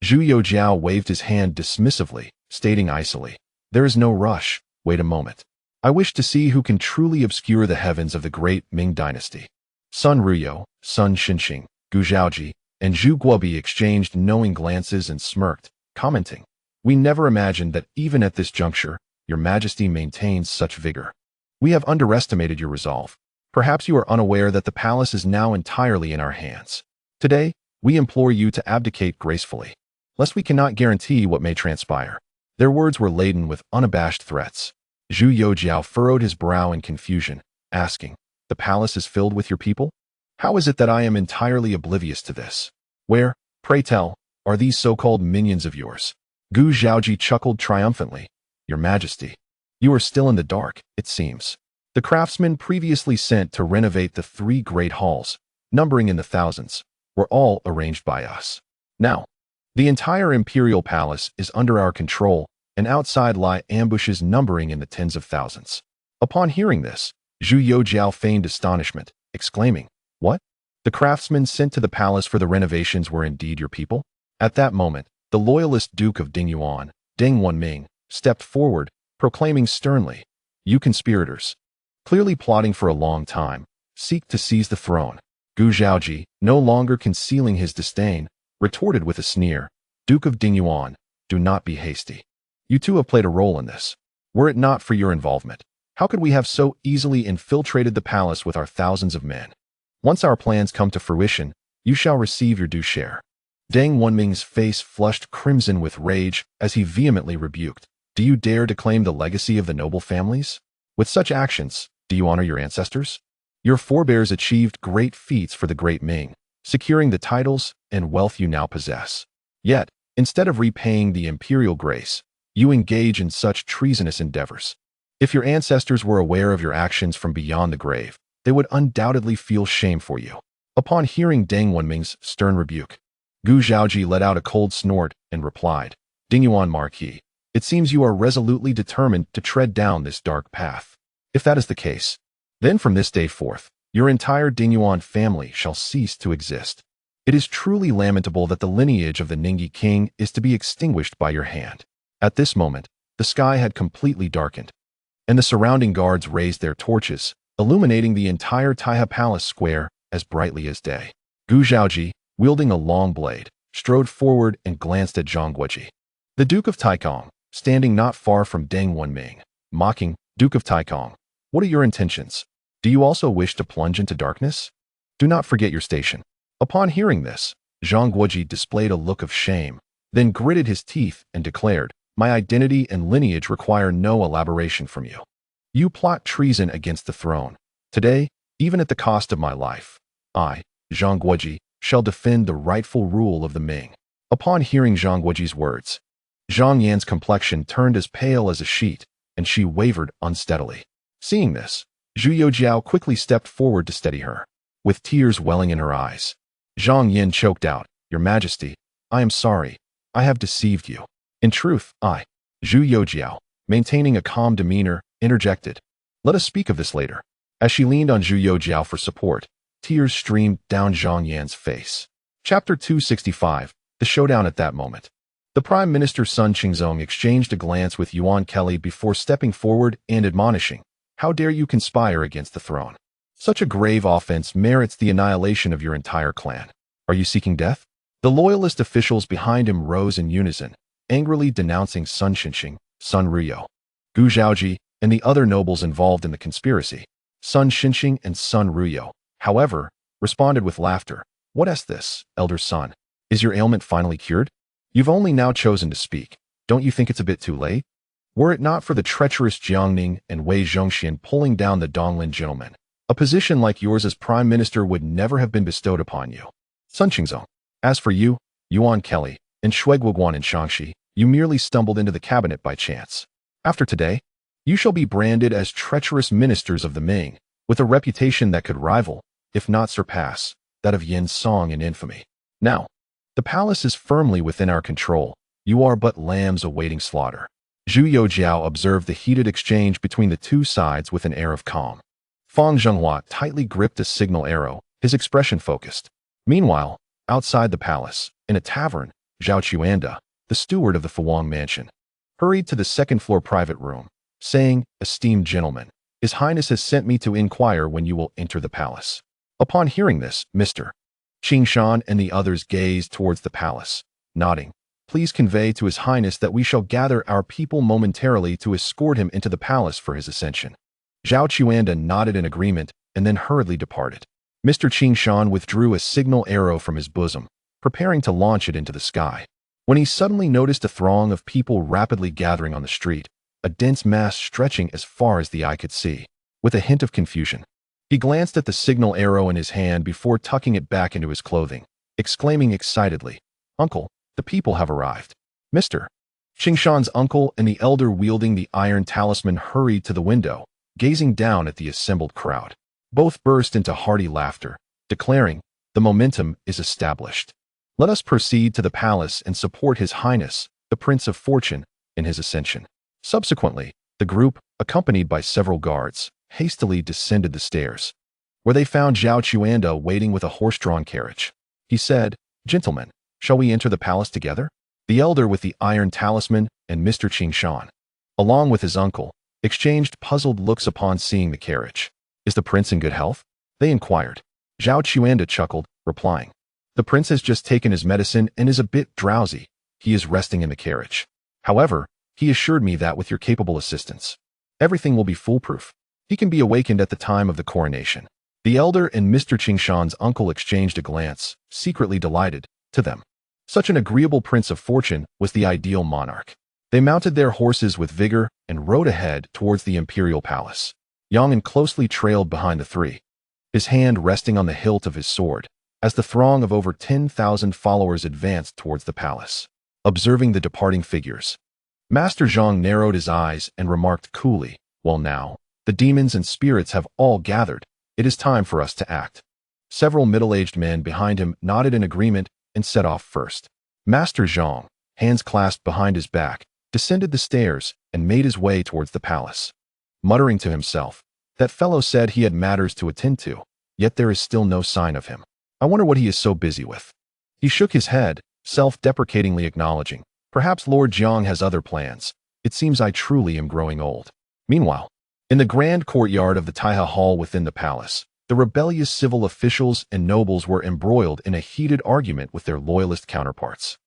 Zhu Youjian waved his hand dismissively, stating icily, There is no rush, wait a moment. I wish to see who can truly obscure the heavens of the great Ming dynasty. Sun Ruyo, Sun Xinxing, Gu Zhaoji, and Zhu Guobi exchanged knowing glances and smirked, commenting, We never imagined that even at this juncture, your Majesty maintains such vigor. We have underestimated your resolve. Perhaps you are unaware that the palace is now entirely in our hands. Today, we implore you to abdicate gracefully, lest we cannot guarantee what may transpire. Their words were laden with unabashed threats. Zhu Youjian furrowed his brow in confusion, asking, The palace is filled with your people? How is it that I am entirely oblivious to this? Where, pray tell, are these so-called minions of yours? Gu Zhaoji chuckled triumphantly. Your Majesty. You are still in the dark, it seems. The craftsmen previously sent to renovate the 3 great halls, numbering in the thousands, were all arranged by us. Now, the entire imperial palace is under our control, and outside lie ambushes numbering in the tens of thousands. Upon hearing this, Zhu Youjian feigned astonishment, exclaiming, "What? The craftsmen sent to the palace for the renovations were indeed your people?" At that moment, the loyalist Duke of Dingyuan, Deng Wanming, stepped forward, proclaiming sternly, "You conspirators, clearly plotting for a long time, seek to seize the throne." Gu Zhaoji, no longer concealing his disdain, retorted with a sneer, "Duke of Dingyuan, do not be hasty. You too have played a role in this. Were it not for your involvement, how could we have so easily infiltrated the palace with our thousands of men? Once our plans come to fruition, you shall receive your due share." Deng Wanming's face flushed crimson with rage as he vehemently rebuked, "Do you dare to claim the legacy of the noble families? With such actions, do you honor your ancestors? Your forebears achieved great feats for the great Ming, securing the titles and wealth you now possess. Yet, instead of repaying the imperial grace, you engage in such treasonous endeavors. If your ancestors were aware of your actions from beyond the grave, they would undoubtedly feel shame for you." Upon hearing Deng Wanming's stern rebuke, Gu Zhaoji let out a cold snort and replied, "Dingyuan Marquis, it seems you are resolutely determined to tread down this dark path. If that is the case, then from this day forth, your entire Dingyuan family shall cease to exist. It is truly lamentable that the lineage of the Ningyi king is to be extinguished by your hand." At this moment, the sky had completely darkened, and the surrounding guards raised their torches, illuminating the entire Taiha Palace square as brightly as day. Gu Zhaoji, wielding a long blade, strode forward and glanced at Zhang Guoji. The Duke of Taikong, standing not far from Deng Wanming, mocking, "Duke of Taikong, what are your intentions? Do you also wish to plunge into darkness? Do not forget your station." Upon hearing this, Zhang Guoji displayed a look of shame, then gritted his teeth and declared, "My identity and lineage require no elaboration from you. You plot treason against the throne. Today, even at the cost of my life, I, Zhang Guoji, shall defend the rightful rule of the Ming." Upon hearing Zhang Guoji's words, Zhang Yan's complexion turned as pale as a sheet, and she wavered unsteadily. Seeing this, Zhu Youjian quickly stepped forward to steady her. With tears welling in her eyes, Zhang Yan choked out, "Your Majesty, I am sorry. I have deceived you. In truth, I, Zhu Youjian, maintaining a calm demeanor, interjected, 'Let us speak of this later.'" As she leaned on Zhu Youjian for support, tears streamed down Zhang Yan's face. Chapter 265, The Showdown. At that moment, the Prime Minister's son Qingzong exchanged a glance with Yuan Kelly before stepping forward and admonishing, "How dare you conspire against the throne? Such a grave offense merits the annihilation of your entire clan. Are you seeking death?" The loyalist officials behind him rose in unison, angrily denouncing Sun Xinxing, Sun Ruyo, Gu Zhaoji, and the other nobles involved in the conspiracy. Sun Xinxing and Sun Ruyo, however, responded with laughter, "What is this, elder son? Is your ailment finally cured? You've only now chosen to speak. Don't you think it's a bit too late? Were it not for the treacherous Jiangning and Wei Zhongxian pulling down the Donglin gentlemen, a position like yours as prime minister would never have been bestowed upon you. Sun Qingzong, as for you, Yuan Kelly, and Shuiguoguan and Shangxi, you merely stumbled into the cabinet by chance. After today, you shall be branded as treacherous ministers of the Ming, with a reputation that could rival, if not surpass, that of Yin Song in infamy. Now, the palace is firmly within our control. You are but lambs awaiting slaughter." Zhu Youjian observed the heated exchange between the two sides with an air of calm. Fang Zhenghua tightly gripped a signal arrow, his expression focused. Meanwhile, outside the palace, in a tavern, Zhao Chuanda, the steward of the Fuwang mansion, hurried to the second-floor private room, saying, "Esteemed gentlemen, His Highness has sent me to inquire when you will enter the palace." Upon hearing this, Mr. Qingshan and the others gazed towards the palace, nodding. "Please convey to His Highness that we shall gather our people momentarily to escort him into the palace for his ascension." Zhao Chuanda nodded in agreement and then hurriedly departed. Mr. Qingshan withdrew a signal arrow from his bosom, preparing to launch it into the sky, when he suddenly noticed a throng of people rapidly gathering on the street, a dense mass stretching as far as the eye could see. With a hint of confusion, he glanced at the signal arrow in his hand before tucking it back into his clothing, exclaiming excitedly, "Uncle, the people have arrived." Mr. Qingshan's uncle and the elder wielding the iron talisman hurried to the window, gazing down at the assembled crowd. Both burst into hearty laughter, declaring, "The momentum is established. Let us proceed to the palace and support His Highness, the Prince of Fortune, in his ascension." Subsequently, the group, accompanied by several guards, hastily descended the stairs, where they found Zhao Chuanda waiting with a horse-drawn carriage. He said, "Gentlemen, shall we enter the palace together?" The elder with the iron talisman and Mr. Qingshan, along with his uncle, exchanged puzzled looks upon seeing the carriage. "Is the prince in good health?" they inquired. Zhao Chuanda chuckled, replying, "The prince has just taken his medicine and is a bit drowsy. He is resting in the carriage. However, he assured me that with your capable assistance, everything will be foolproof. He can be awakened at the time of the coronation." The elder and Mr. Qingshan's uncle exchanged a glance, secretly delighted, to them. Such an agreeable prince of fortune was the ideal monarch. They mounted their horses with vigor and rode ahead towards the imperial palace. Yang closely trailed behind the three, his hand resting on the hilt of his sword, as the throng of over 10,000 followers advanced towards the palace. Observing the departing figures, Master Zhang narrowed his eyes and remarked coolly, "Well now, the demons and spirits have all gathered. It is time for us to act." Several middle-aged men behind him nodded in agreement and set off first. Master Zhang, hands clasped behind his back, descended the stairs and made his way towards the palace. Muttering to himself, "That fellow said he had matters to attend to, yet there is still no sign of him. I wonder what he is so busy with." He shook his head, self-deprecatingly acknowledging, "Perhaps Lord Jiang has other plans. It seems I truly am growing old." Meanwhile, in the grand courtyard of the Taiha Hall within the palace, the rebellious civil officials and nobles were embroiled in a heated argument with their loyalist counterparts.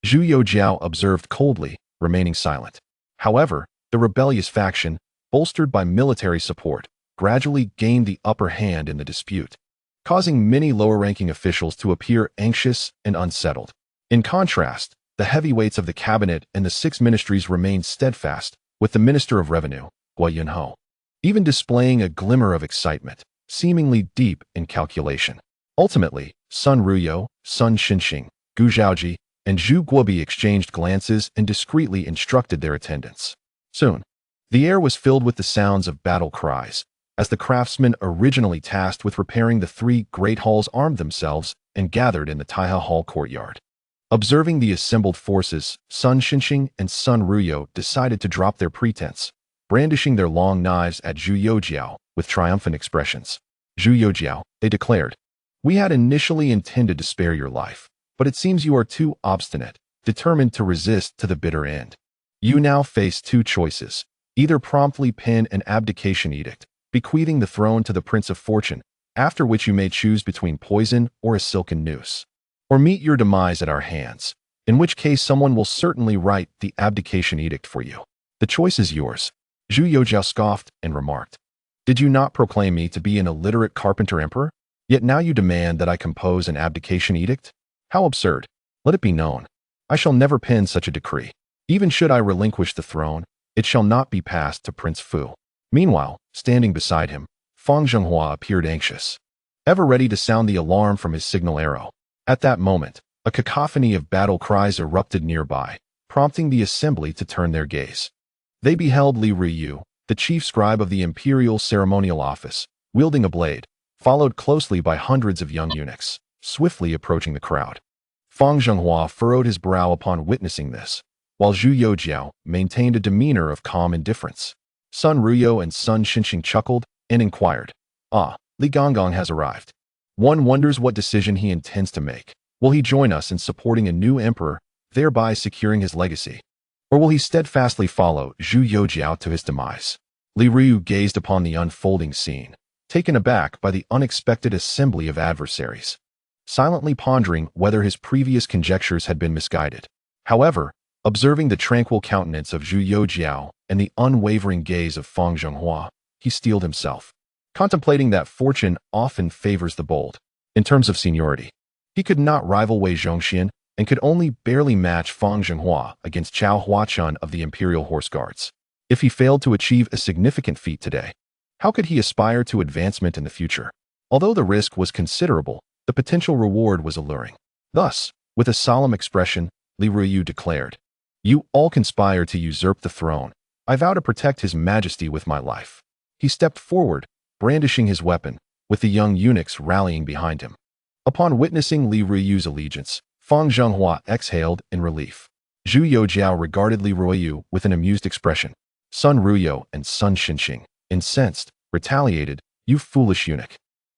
Zhu Youjian observed coldly, remaining silent. However, the rebellious faction, bolstered by military support, gradually gained the upper hand in the dispute, causing many lower-ranking officials to appear anxious and unsettled. In contrast, the heavyweights of the cabinet and the 6 ministries remained steadfast, with the Minister of Revenue, Guo Yunho, even displaying a glimmer of excitement, seemingly deep in calculation. Ultimately, Sun Ruyo, Sun Xinxing, Gu Zhaoji, and Zhu Guobi exchanged glances and discreetly instructed their attendants. Soon, the air was filled with the sounds of battle cries, as the craftsmen originally tasked with repairing the 3 great halls armed themselves and gathered in the Taiha Hall courtyard. Observing the assembled forces, Sun Xinxing and Sun Ruyo decided to drop their pretense, brandishing their long knives at Zhu Youjian with triumphant expressions. "Zhu Youjian," they declared, "we had initially intended to spare your life, but it seems you are too obstinate, determined to resist to the bitter end. You now face 2 choices. Either promptly pen an abdication edict, bequeathing the throne to the Prince of Fortune, after which you may choose between poison or a silken noose, or meet your demise at our hands, in which case someone will certainly write the abdication edict for you. The choice is yours." Zhu Youjian scoffed and remarked, "Did you not proclaim me to be an illiterate carpenter emperor? Yet now you demand that I compose an abdication edict? How absurd! Let it be known, I shall never pen such a decree. Even should I relinquish the throne, it shall not be passed to Prince Fu." Meanwhile, standing beside him, Fang Zhenghua appeared anxious, ever ready to sound the alarm from his signal arrow. At that moment, a cacophony of battle cries erupted nearby, prompting the assembly to turn their gaze. They beheld Li Ruyu, the chief scribe of the imperial ceremonial office, wielding a blade, followed closely by hundreds of young eunuchs, swiftly approaching the crowd. Fang Zhenghua furrowed his brow upon witnessing this, while Zhu Youjian maintained a demeanor of calm indifference. Sun Ruyo and Sun Xinxing chuckled and inquired, "Ah, Li Gonggong has arrived. One wonders what decision he intends to make. Will he join us in supporting a new emperor, thereby securing his legacy? Or will he steadfastly follow Zhu Youjian to his demise?" Li Ruyu gazed upon the unfolding scene, taken aback by the unexpected assembly of adversaries, silently pondering whether his previous conjectures had been misguided. However, observing the tranquil countenance of Zhu Youjian and the unwavering gaze of Fang Zhenghua, he steeled himself, contemplating that fortune often favors the bold. In terms of seniority, he could not rival Wei Zhongxian and could only barely match Fang Zhenghua against Chao Huachun of the Imperial Horse Guards. If he failed to achieve a significant feat today, how could he aspire to advancement in the future? Although the risk was considerable, the potential reward was alluring. Thus, with a solemn expression, Li Ruyu declared, You all conspire to usurp the throne. I vow to protect His Majesty with my life." He stepped forward, brandishing his weapon, with the young eunuchs rallying behind him. Upon witnessing Li Ruiyu's allegiance, Fang Zhenghua exhaled in relief. Zhu Youjian regarded Li Ruiyu with an amused expression. Sun Ruyo and Sun Xinxing, incensed, retaliated, "You foolish eunuch.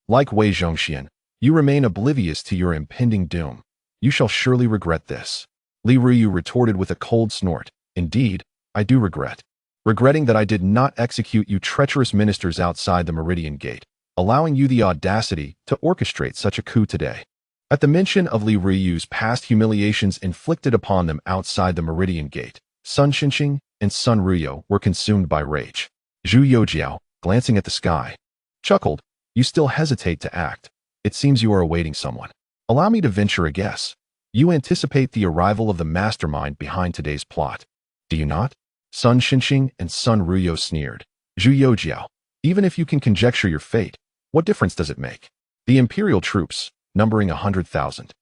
Like Wei Zhongxian, you remain oblivious to your impending doom. You shall surely regret this." Li Ruiyu retorted with a cold snort. "Indeed, I do regret. Regretting that I did not execute you treacherous ministers outside the Meridian Gate, allowing you the audacity to orchestrate such a coup today." At the mention of Li Ruiyu's past humiliations inflicted upon them outside the Meridian Gate, Sun Xinxing and Sun Ruyo were consumed by rage. Zhu Youjian, glancing at the sky, chuckled. "You still hesitate to act. It seems you are awaiting someone. Allow me to venture a guess. You anticipate the arrival of the mastermind behind today's plot. Do you not?" Sun Xinxing and Sun Ruyo sneered. "Zhu Youjian, even if you can conjecture your fate, what difference does it make? The imperial troops, numbering 100,000,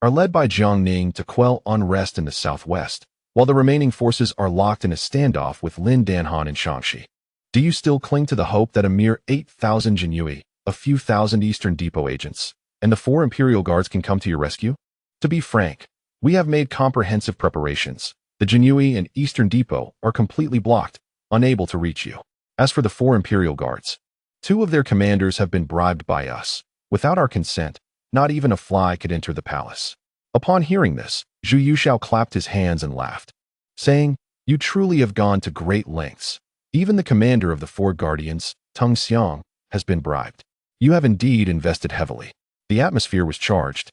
are led by Jiang Ning to quell unrest in the southwest, while the remaining forces are locked in a standoff with Lin Danhan and Shangxi. Do you still cling to the hope that a mere 8,000 Jinui, a few thousand Eastern Depot agents, and the 4 imperial guards can come to your rescue? To be frank, we have made comprehensive preparations. The Jinui and Eastern Depot are completely blocked, unable to reach you. As for the 4 imperial guards, 2 of their commanders have been bribed by us. Without our consent, not even a fly could enter the palace." Upon hearing this, Zhu Youjian clapped his hands and laughed, saying, "You truly have gone to great lengths. Even the commander of the 4 guardians, Tung Xiang, has been bribed. You have indeed invested heavily." The atmosphere was charged,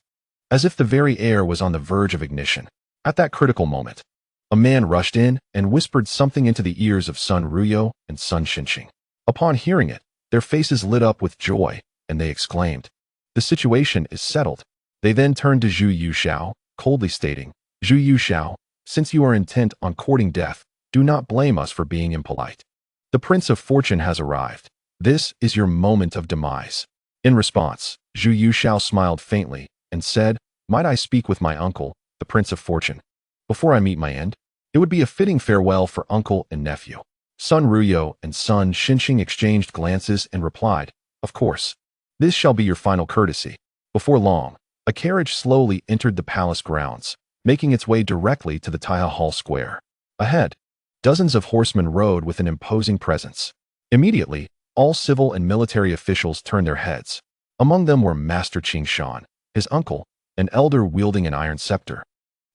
as if the very air was on the verge of ignition. At that critical moment, a man rushed in and whispered something into the ears of Sun Ruyo and Sun Xinxing. Upon hearing it, their faces lit up with joy, and they exclaimed, "The situation is settled." They then turned to Zhu Youjian, coldly stating, "Zhu Youjian, since you are intent on courting death, do not blame us for being impolite. The Prince of Fortune has arrived. This is your moment of demise." In response, Zhu Youjian smiled faintly and said, "Might I speak with my uncle, the Prince of Fortune, before I meet my end? It would be a fitting farewell for uncle and nephew." Sun Ruyo and Sun Xinxing exchanged glances and replied, "Of course. This shall be your final courtesy." Before long, a carriage slowly entered the palace grounds, making its way directly to the Taiha Hall Square. Ahead, dozens of horsemen rode with an imposing presence. Immediately, all civil and military officials turned their heads. Among them were Master Qing Shan, his uncle, an elder wielding an iron scepter,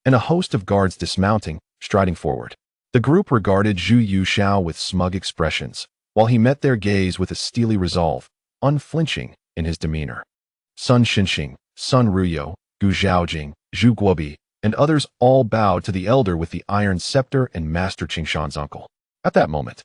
and a host of guards dismounting, striding forward. The group regarded Zhu Youjian with smug expressions, while he met their gaze with a steely resolve, unflinching in his demeanor. Sun Xinxing, Sun Ruyo, Gu Zhaojing, Zhu Guobi, and others all bowed to the elder with the iron scepter and Master Qing Shan's uncle. At that moment,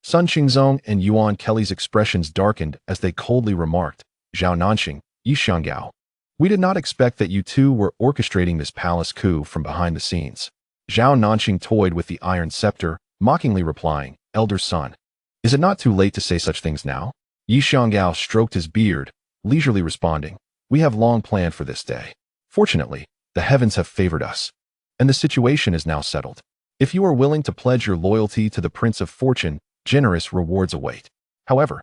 Sun Qingzong and Yuan Kelly's expressions darkened as they coldly remarked, "Zhao Nanxing, Yi Xianggao. We did not expect that you two were orchestrating this palace coup from behind the scenes." Zhao Nanxing toyed with the iron scepter, mockingly replying, "Elder son, is it not too late to say such things now?" Yi Xianggao stroked his beard, leisurely responding, "We have long planned for this day. Fortunately, the heavens have favored us, and the situation is now settled. If you are willing to pledge your loyalty to the Prince of Fortune, generous rewards await. However,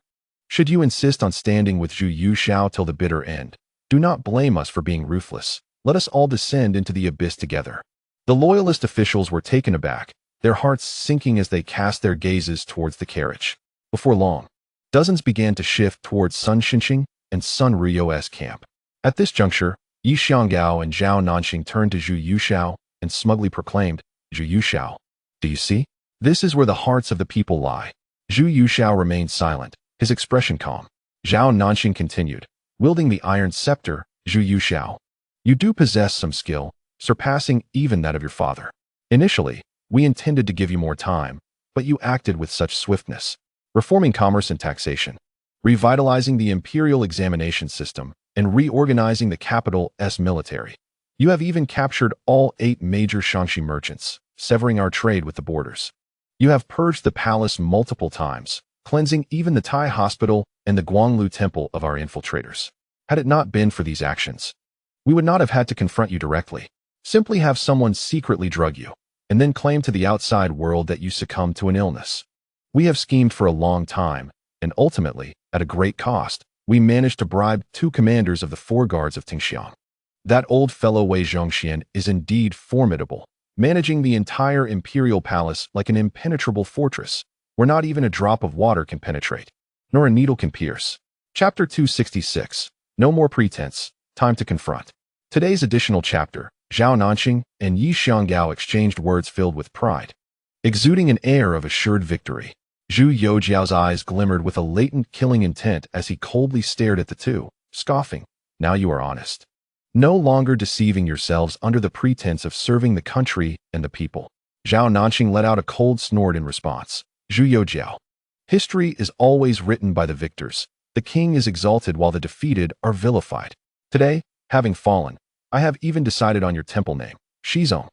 should you insist on standing with Zhu Youjian till the bitter end, do not blame us for being ruthless. Let us all descend into the abyss together." The loyalist officials were taken aback, their hearts sinking as they cast their gazes towards the carriage. Before long, dozens began to shift towards Sun Xinxing and Sun Ruyo's camp. At this juncture, Yi Xianggao and Zhao Nanxing turned to Zhu Youjian and smugly proclaimed, "Zhu Youjian, do you see? This is where the hearts of the people lie." Zhu Youjian remained silent, his expression calm. Zhao Nanxing continued, wielding the iron scepter, "Zhu Youjian, you do possess some skill, surpassing even that of your father. Initially, we intended to give you more time, but you acted with such swiftness, reforming commerce and taxation, revitalizing the imperial examination system, and reorganizing the capital's military. You have even captured all 8 major Shangxi merchants, severing our trade with the borders. You have purged the palace multiple times, cleansing even the Tai Hospital and the Guanglu Temple of our infiltrators. Had it not been for these actions, we would not have had to confront you directly. Simply have someone secretly drug you. and then claim to the outside world that you succumbed to an illness. We have schemed for a long time, and ultimately, at a great cost, we managed to bribe 2 commanders of the 4 guards of Tianqi. That old fellow Wei Zhongxian is indeed formidable, managing the entire imperial palace like an impenetrable fortress, where not even a drop of water can penetrate, nor a needle can pierce. Chapter 266. No more pretense, time to confront. Today's additional chapter, Zhao Nanqing and Yi Xianggao exchanged words filled with pride, exuding an air of assured victory. Zhu Youjian's eyes glimmered with a latent killing intent as he coldly stared at the two, scoffing, "Now you are honest. No longer deceiving yourselves under the pretense of serving the country and the people." Zhao Nanqing let out a cold snort in response. Zhu Youjian. History is always written by the victors. The king is exalted while the defeated are vilified. Today, having fallen, I have even decided on your temple name, Shizong.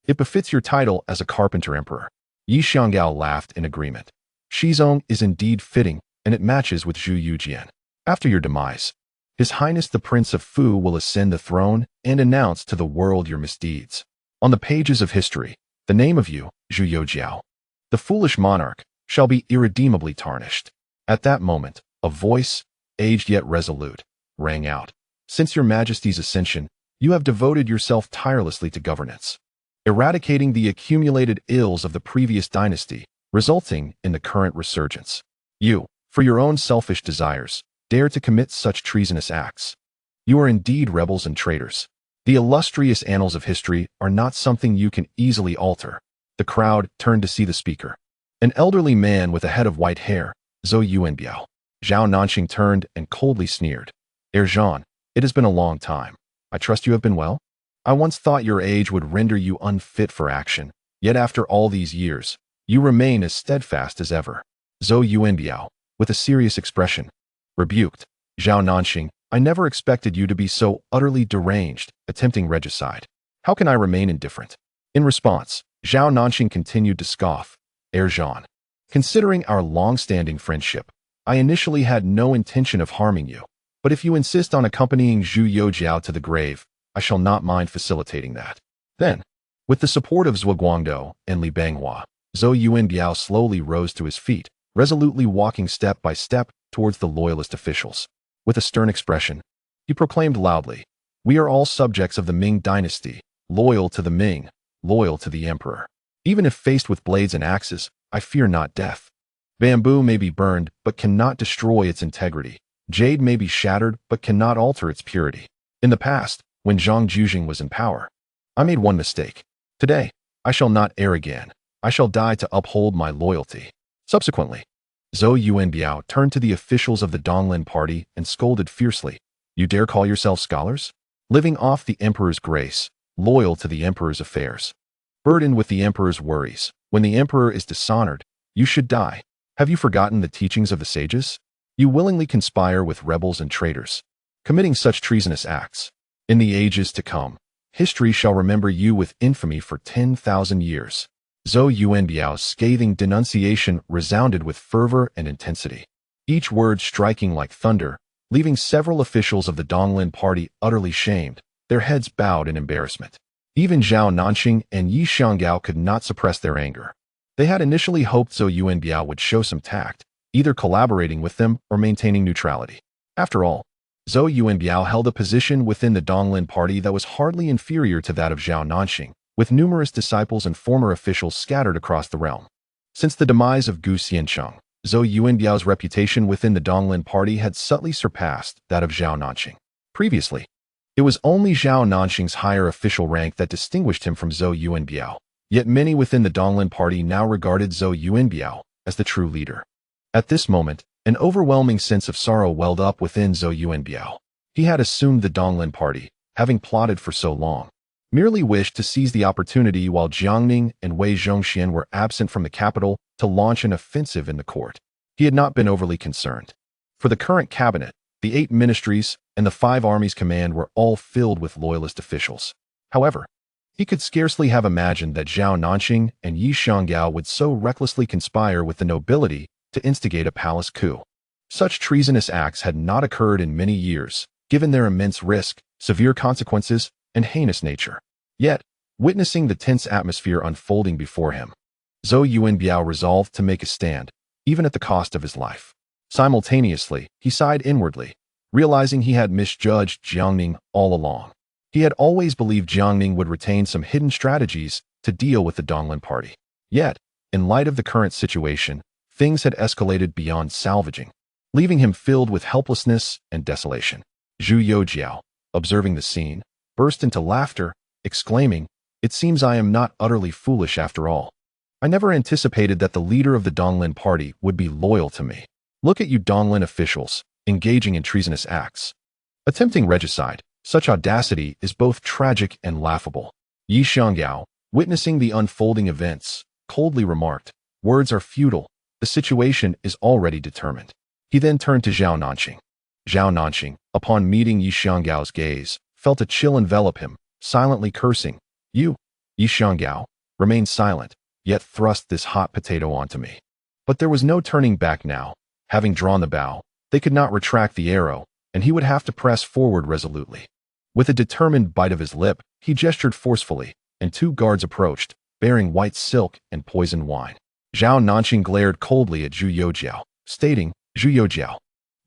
It befits your title as a carpenter emperor. Yi Xianggao laughed in agreement. Shizong is indeed fitting, and it matches with Zhu Youjian. After your demise, His Highness the Prince of Fu will ascend the throne and announce to the world your misdeeds. On the pages of history, the name of you, Zhu Youjian, the foolish monarch, shall be irredeemably tarnished. At that moment, a voice, aged yet resolute, rang out. Since your Majesty's ascension, you have devoted yourself tirelessly to governance, eradicating the accumulated ills of the previous dynasty, resulting in the current resurgence. You, for your own selfish desires, dare to commit such treasonous acts. You are indeed rebels and traitors. The illustrious annals of history are not something you can easily alter. The crowd turned to see the speaker. An elderly man with a head of white hair, Zhou Yuanbiao. Zhao Nanqing turned and coldly sneered. Jean, it has been a long time. I trust you have been well? I once thought your age would render you unfit for action, yet after all these years, you remain as steadfast as ever. Zhou Yuanbiao, with a serious expression, rebuked. Zhao Nanqing, I never expected you to be so utterly deranged, attempting regicide. How can I remain indifferent? In response, Zhao Nanqing continued to scoff. Jean, considering our long-standing friendship, I initially had no intention of harming you, but if you insist on accompanying Zhu Youjian to the grave, I shall not mind facilitating that. Then, with the support of Zhuo Guangdou and Li Banghua, Zhou Yuanbiao slowly rose to his feet, resolutely walking step by step towards the loyalist officials. With a stern expression, he proclaimed loudly, "We are all subjects of the Ming dynasty, loyal to the Ming, loyal to the emperor. Even if faced with blades and axes, I fear not death. Bamboo may be burned, but cannot destroy its integrity. Jade may be shattered, but cannot alter its purity. In the past, when Zhang Jujing was in power, I made one mistake. Today, I shall not err again. I shall die to uphold my loyalty." Subsequently, Zhou Yuanbiao turned to the officials of the Donglin party and scolded fiercely. "You dare call yourselves scholars? Living off the emperor's grace, loyal to the emperor's affairs, burdened with the emperor's worries. When the emperor is dishonored, you should die. Have you forgotten the teachings of the sages? You willingly conspire with rebels and traitors, committing such treasonous acts. In the ages to come, history shall remember you with infamy for 10,000 years." Zhou Yuanbiao's scathing denunciation resounded with fervor and intensity, each word striking like thunder, leaving several officials of the Donglin party utterly shamed, their heads bowed in embarrassment. Even Zhao Nanqing and Yi Xianggao could not suppress their anger. They had initially hoped Zhou Yuanbiao would show some tact, either collaborating with them or maintaining neutrality. After all, Zhou Yuanbiao held a position within the Donglin party that was hardly inferior to that of Zhao Nanqing, with numerous disciples and former officials scattered across the realm. Since the demise of Gu Xiancheng, Zhou Yuanbiao's reputation within the Donglin party had subtly surpassed that of Zhao Nanqing. Previously, it was only Zhao Nanqing's higher official rank that distinguished him from Zhou Yuanbiao, yet many within the Donglin party now regarded Zhou Yuanbiao as the true leader. At this moment, an overwhelming sense of sorrow welled up within Zhou Yuanbiao. He had assumed the Donglin party, having plotted for so long, merely wished to seize the opportunity while Jiangning and Wei Zhongxian were absent from the capital to launch an offensive in the court. He had not been overly concerned. For the current cabinet, the 8 ministries and the 5 armies command were all filled with loyalist officials. However, he could scarcely have imagined that Zhao Nanqing and Yi Xianggao would so recklessly conspire with the nobility to instigate a palace coup. Such treasonous acts had not occurred in many years, given their immense risk, severe consequences, and heinous nature. Yet, witnessing the tense atmosphere unfolding before him. Zhou Yuanbiao resolved to make a stand, even at the cost of his life. Simultaneously, he sighed inwardly, realizing he had misjudged Jiangning all along. He had always believed Jiangning would retain some hidden strategies to deal with the Donglin party. Yet, in light of the current situation, things had escalated beyond salvaging, leaving him filled with helplessness and desolation. Zhu Youjian, observing the scene, burst into laughter, exclaiming, "It seems I am not utterly foolish after all. I never anticipated that the leader of the Donglin party would be loyal to me. Look at you Donglin officials, engaging in treasonous acts. Attempting regicide, such audacity is both tragic and laughable." Yi Xianggao, witnessing the unfolding events, coldly remarked, "Words are futile. The situation is already determined." He then turned to Zhao Nanqing. Zhao Nanqing, upon meeting Yi Xianggao's gaze, felt a chill envelop him, silently cursing, "You, Yi Xianggao, remain silent, yet thrust this hot potato onto me." But there was no turning back now. Having drawn the bow, they could not retract the arrow, and he would have to press forward resolutely. With a determined bite of his lip, he gestured forcefully, and 2 guards approached, bearing white silk and poisoned wine. Zhao Nanqing glared coldly at Zhu Youjian, stating, "Zhu Youjian,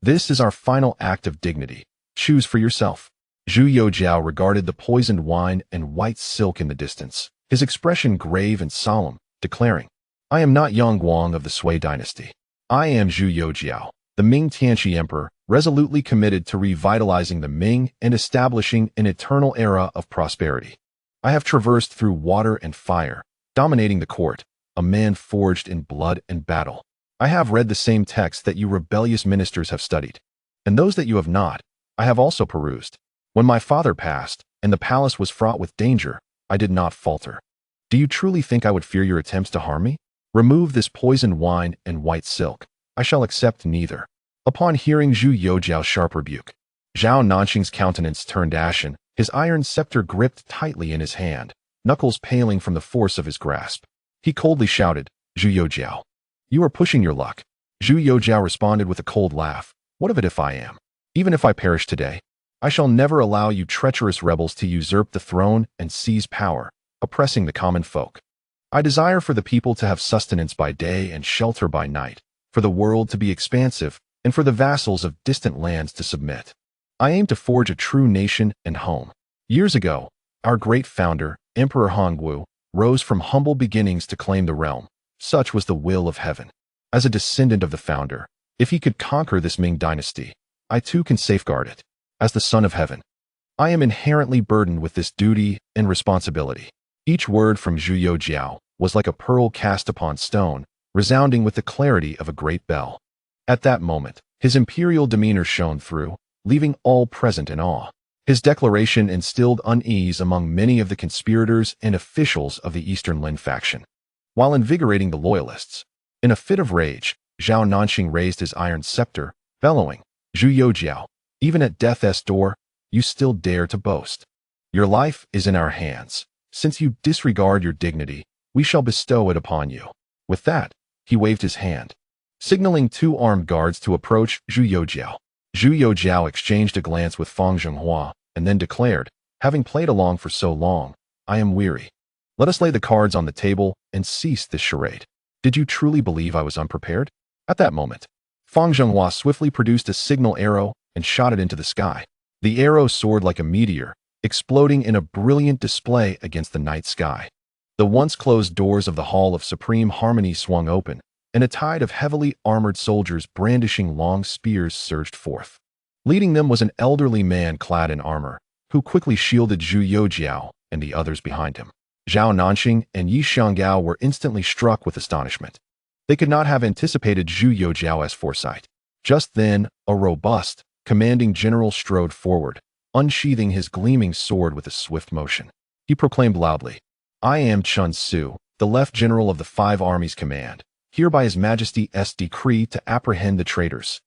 this is our final act of dignity. Choose for yourself." Zhu Youjian regarded the poisoned wine and white silk in the distance, his expression grave and solemn, declaring, "I am not young Wang of the Sui dynasty. I am Zhu Youjian, the Ming Tianqi emperor, resolutely committed to revitalizing the Ming and establishing an eternal era of prosperity. I have traversed through water and fire, dominating the court, a man forged in blood and battle. I have read the same texts that you rebellious ministers have studied, and those that you have not, I have also perused. When my father passed, and the palace was fraught with danger, I did not falter. Do you truly think I would fear your attempts to harm me? Remove this poisoned wine and white silk. I shall accept neither." Upon hearing Zhu Youjian's sharp rebuke, Zhao Nanqing's countenance turned ashen, his iron scepter gripped tightly in his hand, knuckles paling from the force of his grasp. He coldly shouted, "Zhu Youjian, you are pushing your luck." Zhu Youjian responded with a cold laugh, "What of it if I am? Even if I perish today, I shall never allow you treacherous rebels to usurp the throne and seize power, oppressing the common folk. I desire for the people to have sustenance by day and shelter by night, for the world to be expansive, and for the vassals of distant lands to submit. I aim to forge a true nation and home." Years ago, our great founder, Emperor Hongwu, rose from humble beginnings to claim the realm. Such was the will of heaven. As a descendant of the founder, if he could conquer this Ming dynasty, I too can safeguard it. As the son of heaven, I am inherently burdened with this duty and responsibility. Each word from Zhu Youjian was like a pearl cast upon stone, resounding with the clarity of a great bell. At that moment, his imperial demeanor shone through, leaving all present in awe. His declaration instilled unease among many of the conspirators and officials of the Eastern Lin faction, while invigorating the loyalists. In a fit of rage, Zhao Nanqing raised his iron scepter, bellowing, "Zhu Youjian, even at death's door, you still dare to boast. Your life is in our hands. Since you disregard your dignity, we shall bestow it upon you." With that, he waved his hand, signaling 2 armed guards to approach Zhu Youjian. Zhu Youjian exchanged a glance with Fang Zhenghua and then declared, "Having played along for so long, I am weary. Let us lay the cards on the table and cease this charade. Did you truly believe I was unprepared?" At that moment, Fang Zhenghua swiftly produced a signal arrow and shot it into the sky. The arrow soared like a meteor, exploding in a brilliant display against the night sky. The once closed doors of the Hall of Supreme Harmony swung open, and a tide of heavily armored soldiers brandishing long spears surged forth. Leading them was an elderly man clad in armor, who quickly shielded Zhu Youjian and the others behind him. Zhao Nanqing and Yi Xianggao were instantly struck with astonishment. They could not have anticipated Zhu Youjian's foresight. Just then, a robust, commanding general strode forward, unsheathing his gleaming sword with a swift motion. He proclaimed loudly, "I am Chun Su, the left general of the 5 armies command, here by His Majesty's decree to apprehend the traitors.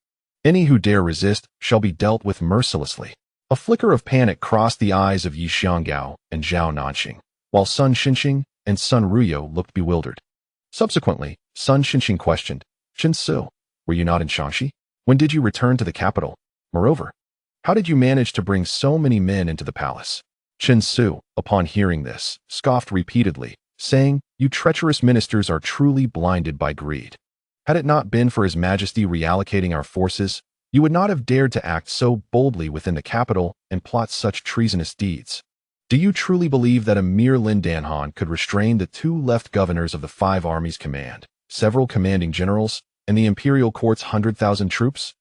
Any who dare resist shall be dealt with mercilessly." A flicker of panic crossed the eyes of Yi Xianggao and Zhao Nanqing, while Sun Xinxing and Sun Ruyo looked bewildered. Subsequently, Sun Xinxing questioned, "Chen Su, were you not in Shaanxi? When did you return to the capital? Moreover, how did you manage to bring so many men into the palace?" Chen Su, upon hearing this, scoffed repeatedly, saying, "You treacherous ministers are truly blinded by greed. Had it not been for His Majesty reallocating our forces, you would not have dared to act so boldly within the capital and plot such treasonous deeds. Do you truly believe that a mere Lin Danhan could restrain the 2 left governors of the 5 armies command, several commanding generals, and the imperial court's 100,000 troops?"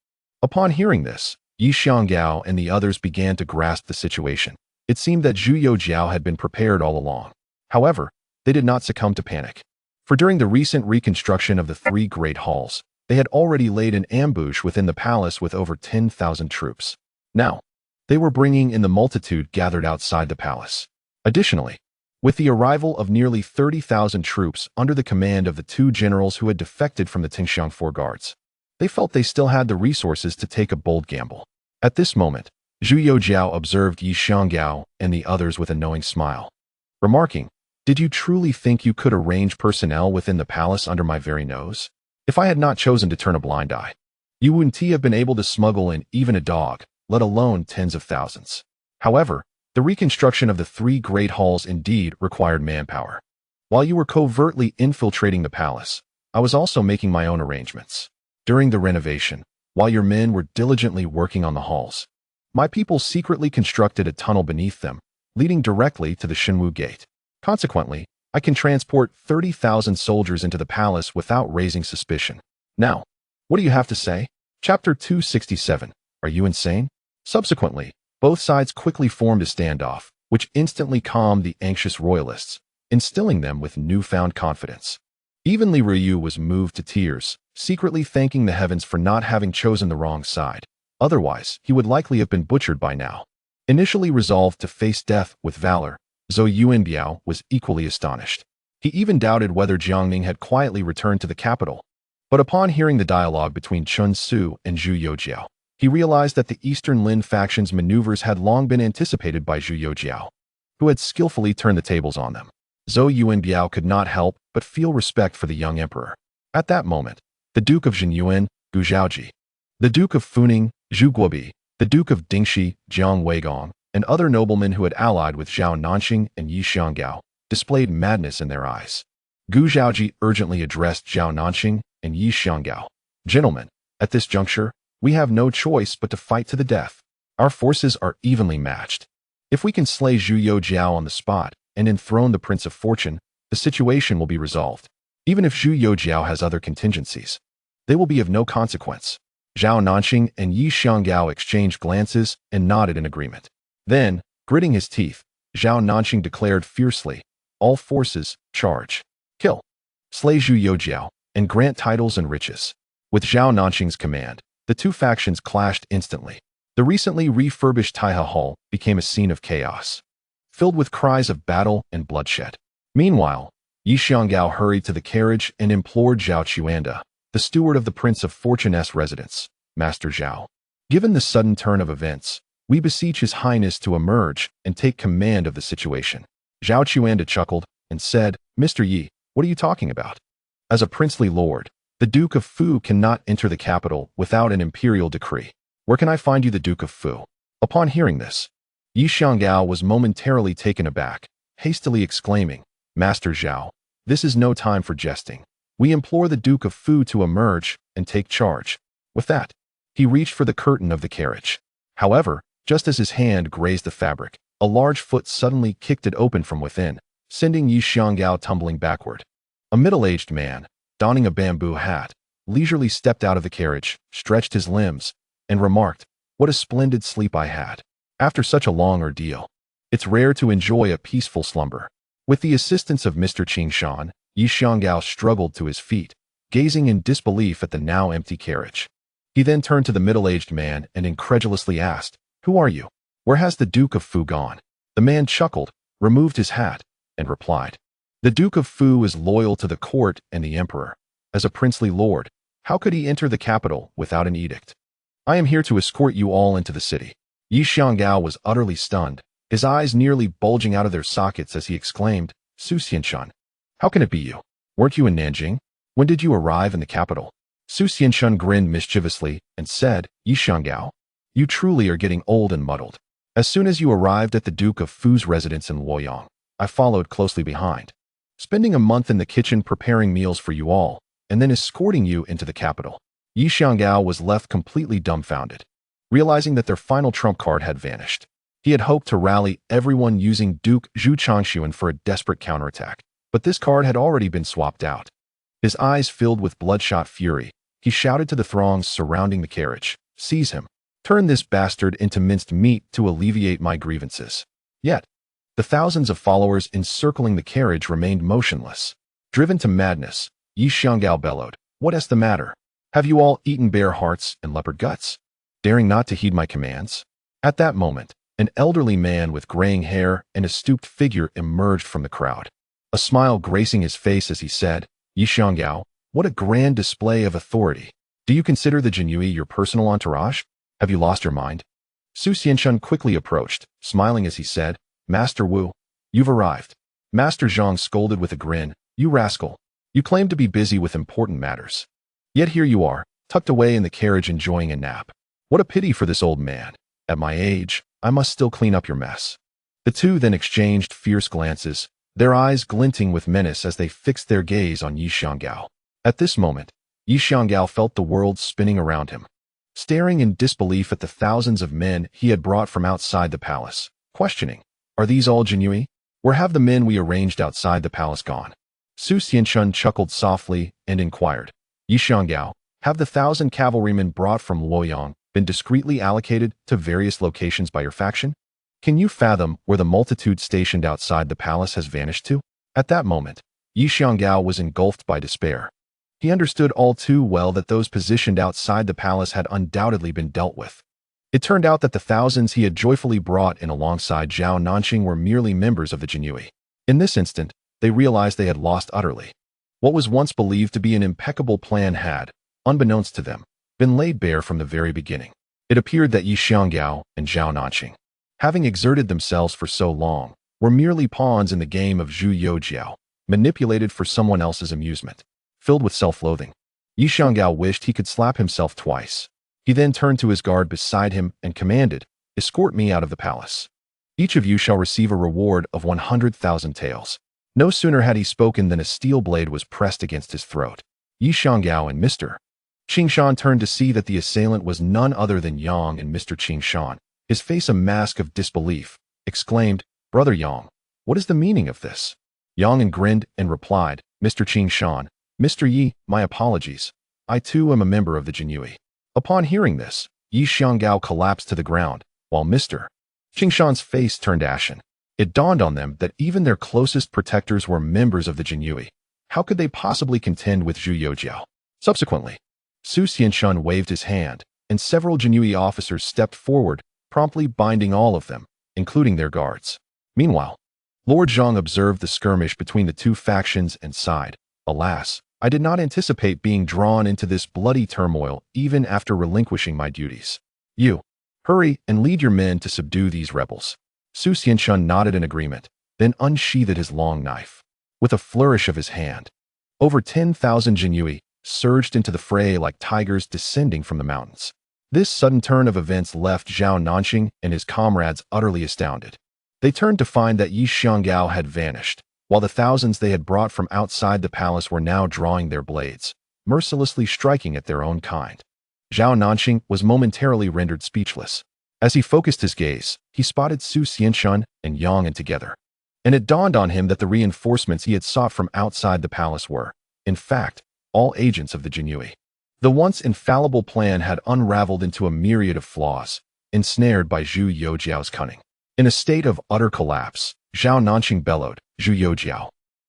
Upon hearing this, Yi Xianggao and the others began to grasp the situation. It seemed that Zhu Youjian had been prepared all along. However, they did not succumb to panic. For during the recent reconstruction of the 3 great halls, they had already laid an ambush within the palace with over 10,000 troops. Now, they were bringing in the multitude gathered outside the palace. Additionally, with the arrival of nearly 30,000 troops under the command of the 2 generals who had defected from the Tianqi 4 guards, they felt they still had the resources to take a bold gamble. At this moment, Zhu Youjian observed Yi Xianggao and the others with a knowing smile, remarking, "Did you truly think you could arrange personnel within the palace under my very nose? If I had not chosen to turn a blind eye, you wouldn't have been able to smuggle in even a dog, let alone tens of thousands." However, the reconstruction of the 3 great halls indeed required manpower. While you were covertly infiltrating the palace, I was also making my own arrangements. During the renovation, while your men were diligently working on the halls, my people secretly constructed a tunnel beneath them, leading directly to the Shenwu Gate. Consequently, I can transport 30,000 soldiers into the palace without raising suspicion. Now, what do you have to say? Chapter 267. Are you insane? Subsequently, both sides quickly formed a standoff, which instantly calmed the anxious royalists, instilling them with newfound confidence. Even Li Ruyu was moved to tears, secretly thanking the heavens for not having chosen the wrong side. Otherwise, he would likely have been butchered by now. Initially resolved to face death with valor, Zhou Yuanbiao was equally astonished. He even doubted whether Jiangning had quietly returned to the capital. But upon hearing the dialogue between Chen Su and Zhu Youjian, he realized that the Eastern Lin faction's maneuvers had long been anticipated by Zhu Youjian, who had skillfully turned the tables on them. Zhou Yuanbiao could not help but feel respect for the young emperor. At that moment, the Duke of Zhenyuan, Gu Zhaoji, the Duke of Funing, Zhu Guobi, the Duke of Dingxi, Jiang Weigong, and other noblemen who had allied with Zhao Nanxing and Yi Xianggao displayed madness in their eyes. Gu Zhaoji urgently addressed Zhao Nanxing and Yi Xianggao. "Gentlemen, at this juncture, we have no choice but to fight to the death. Our forces are evenly matched. If we can slay Zhu Youjian on the spot and enthrone the Prince of Fortune, the situation will be resolved. Even if Zhu Youjian has other contingencies, they will be of no consequence." Zhao Nanxing and Yi Xianggao exchanged glances and nodded in agreement. Then, gritting his teeth, Zhao Nanxing declared fiercely, "All forces, charge. Kill. Slay Zhu Youjian, and grant titles and riches." With Zhao Nanxing's command, the 2 factions clashed instantly. The recently refurbished Taihe Hall became a scene of chaos, filled with cries of battle and bloodshed. Meanwhile, Yi Xianggao hurried to the carriage and implored Zhao Qiuanda, the steward of the Prince of Fortune's residence, "Master Zhao, given the sudden turn of events, we beseech His Highness to emerge and take command of the situation." Zhao Qiuanda chuckled and said, "Mr. Yi, what are you talking about? As a princely lord, the Duke of Fu cannot enter the capital without an imperial decree. Where can I find you the Duke of Fu?" Upon hearing this, Yi Xianggao was momentarily taken aback, hastily exclaiming, "Master Zhao, this is no time for jesting. We implore the Duke of Fu to emerge and take charge." With that, he reached for the curtain of the carriage. However, just as his hand grazed the fabric, a large foot suddenly kicked it open from within, sending Yi Xianggao tumbling backward. A middle-aged man, donning a bamboo hat, leisurely stepped out of the carriage, stretched his limbs, and remarked, "What a splendid sleep I had. After such a long ordeal, it's rare to enjoy a peaceful slumber." With the assistance of Mr. Qingshan, Yi Xianggao struggled to his feet, gazing in disbelief at the now empty carriage. He then turned to the middle-aged man and incredulously asked, "Who are you? Where has the Duke of Fu gone?" The man chuckled, removed his hat, and replied, "The Duke of Fu is loyal to the court and the emperor. As a princely lord, how could he enter the capital without an edict? I am here to escort you all into the city." Yi Xianggao was utterly stunned, his eyes nearly bulging out of their sockets as he exclaimed, "Su Xianshun, how can it be you? Weren't you in Nanjing? When did you arrive in the capital?" Su Xianshun grinned mischievously and said, "Yi Xianggao, you truly are getting old and muddled. As soon as you arrived at the Duke of Fu's residence in Luoyang, I followed closely behind, spending a month in the kitchen preparing meals for you all, and then escorting you into the capital. Yi Xianggao was left completely dumbfounded, realizing that their final trump card had vanished. He had hoped to rally everyone using Duke Zhu Changshuan for a desperate counterattack, but this card had already been swapped out. His eyes filled with bloodshot fury, he shouted to the throngs surrounding the carriage, "Seize him! Turn this bastard into minced meat to alleviate my grievances." Yet, the thousands of followers encircling the carriage remained motionless. Driven to madness, Yi Xianggao bellowed, "What is the matter? Have you all eaten bear hearts and leopard guts? Daring not to heed my commands?" At that moment, an elderly man with graying hair and a stooped figure emerged from the crowd, a smile gracing his face as he said, "Yi Xianggao, what a grand display of authority. Do you consider the Jinhui your personal entourage? Have you lost your mind?" Su Xianshun quickly approached, smiling as he said, "Master Wu, you've arrived." Master Zhang scolded with a grin, "You rascal. You claim to be busy with important matters. Yet here you are, tucked away in the carriage enjoying a nap. What a pity for this old man. At my age, I must still clean up your mess." The two then exchanged fierce glances, their eyes glinting with menace as they fixed their gaze on Yi Xianggao. At this moment, Yi Xianggao felt the world spinning around him, staring in disbelief at the thousands of men he had brought from outside the palace, questioning, "Are these all Jinhui? Where have the men we arranged outside the palace gone?" Su Xianshun chuckled softly and inquired, "Yi Xianggao, have the 1,000 cavalrymen brought from Luoyang been discreetly allocated to various locations by your faction? Can you fathom where the multitude stationed outside the palace has vanished to?" At that moment, Yi Xianggao was engulfed by despair. He understood all too well that those positioned outside the palace had undoubtedly been dealt with. It turned out that the thousands he had joyfully brought in alongside Zhao Nanqing were merely members of the Jinhui. In this instant, they realized they had lost utterly. What was once believed to be an impeccable plan had, unbeknownst to them, been laid bare from the very beginning. It appeared that Yi Xianggao and Zhao Nanqing, having exerted themselves for so long, were merely pawns in the game of Zhu Youjian, manipulated for someone else's amusement. Filled with self-loathing, Yi Xianggao wished he could slap himself twice. He then turned to his guard beside him and commanded, "Escort me out of the palace. Each of you shall receive a reward of 100,000 taels." No sooner had he spoken than a steel blade was pressed against his throat. Yi Xianggao and Mr. Qingshan turned to see that the assailant was none other than Yang, and Mr. Qingshan, his face a mask of disbelief, exclaimed, "Brother Yang, what is the meaning of this?" Yang grinned and replied, "Mr. Qingshan, Mr. Yi, my apologies. I too am a member of the Jinhui." Upon hearing this, Yi Xianggao collapsed to the ground, while Mr. Qingshan's face turned ashen. It dawned on them that even their closest protectors were members of the Jinhui. How could they possibly contend with Zhu Youjian? Subsequently, Su Xianshun waved his hand, and several Jinhui officers stepped forward, promptly binding all of them, including their guards. Meanwhile, Lord Zhang observed the skirmish between the two factions and sighed, "Alas, I did not anticipate being drawn into this bloody turmoil even after relinquishing my duties. You, hurry and lead your men to subdue these rebels." Su Xianshun nodded in agreement, then unsheathed his long knife. With a flourish of his hand, over 10,000 Jinhui surged into the fray like tigers descending from the mountains. This sudden turn of events left Zhao Nanqing and his comrades utterly astounded. They turned to find that Yi Xianggao had vanished, while the thousands they had brought from outside the palace were now drawing their blades, mercilessly striking at their own kind. Zhao Nanqing was momentarily rendered speechless. As he focused his gaze, he spotted Su Xianshun and Yang together, and it dawned on him that the reinforcements he had sought from outside the palace were, in fact, all agents of the Jinhui. The once infallible plan had unraveled into a myriad of flaws, ensnared by Zhu Youjiao's cunning. In a state of utter collapse, Zhao Nanqing bellowed, "Zhu Youjian,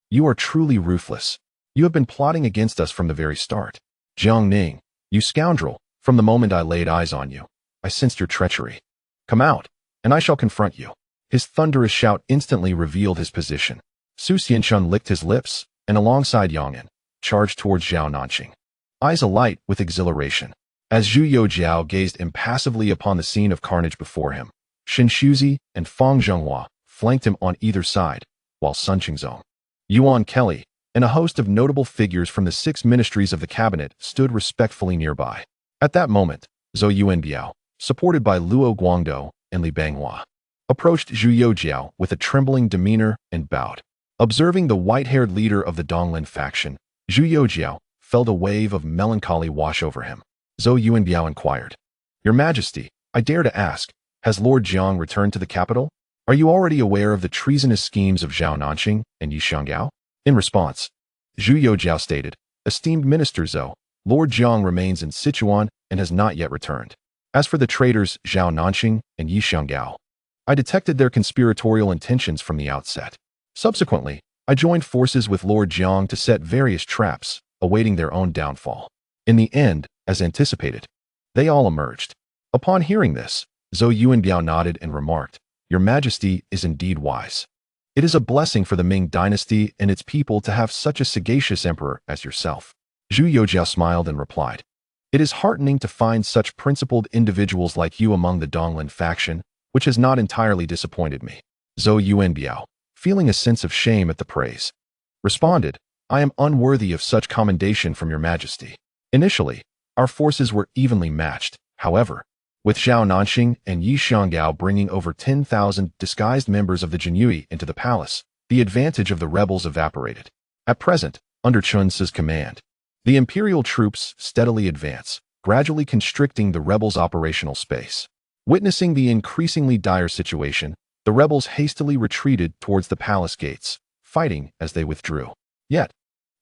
you are truly ruthless. You have been plotting against us from the very start. Jiang Ning, you scoundrel, from the moment I laid eyes on you, I sensed your treachery. Come out, and I shall confront you." His thunderous shout instantly revealed his position. Su Xianshun licked his lips, and alongside Yang charged towards Zhao Nanqing, eyes alight with exhilaration. As Zhu Youjian gazed impassively upon the scene of carnage before him, Shen Shuzi and Fang Zhenghua flanked him on either side, while Sun Qingzong, Yuan Kelly, and a host of notable figures from the 6 ministries of the cabinet stood respectfully nearby. At that moment, Zhou Yuanbiao, supported by Luo Guangdou and Li Banghua, approached Zhu Youjian with a trembling demeanor and bowed. Observing the white-haired leader of the Donglin faction, Zhu Youjian felt a wave of melancholy wash over him. Zhou Yuanbiao inquired, "Your Majesty, I dare to ask, has Lord Jiang returned to the capital? Are you already aware of the treasonous schemes of Zhao Nanqing and Yi Xianggao?" In response, Zhu Youjian stated, "Esteemed Minister Zhou, Lord Jiang remains in Sichuan and has not yet returned. As for the traitors Zhao Nanqing and Yi Xianggao, I detected their conspiratorial intentions from the outset. Subsequently, I joined forces with Lord Jiang to set various traps, awaiting their own downfall. In the end, as anticipated, they all emerged." Upon hearing this, Zhou Yuanbiao nodded and remarked, "Your Majesty is indeed wise. It is a blessing for the Ming dynasty and its people to have such a sagacious emperor as yourself." Zhu Youjian smiled and replied, "It is heartening to find such principled individuals like you among the Donglin faction, which has not entirely disappointed me." Zhou Yuanbiao, feeling a sense of shame at the praise, responded, "I am unworthy of such commendation from your Majesty. Initially, our forces were evenly matched. However, with Zhao Nanqing and Yi Xianggao bringing over 10,000 disguised members of the Jinyui into the palace, the advantage of the rebels evaporated. At present, under Chun Si's command, the imperial troops steadily advance, gradually constricting the rebels' operational space. Witnessing the increasingly dire situation, the rebels hastily retreated towards the palace gates, fighting as they withdrew. Yet,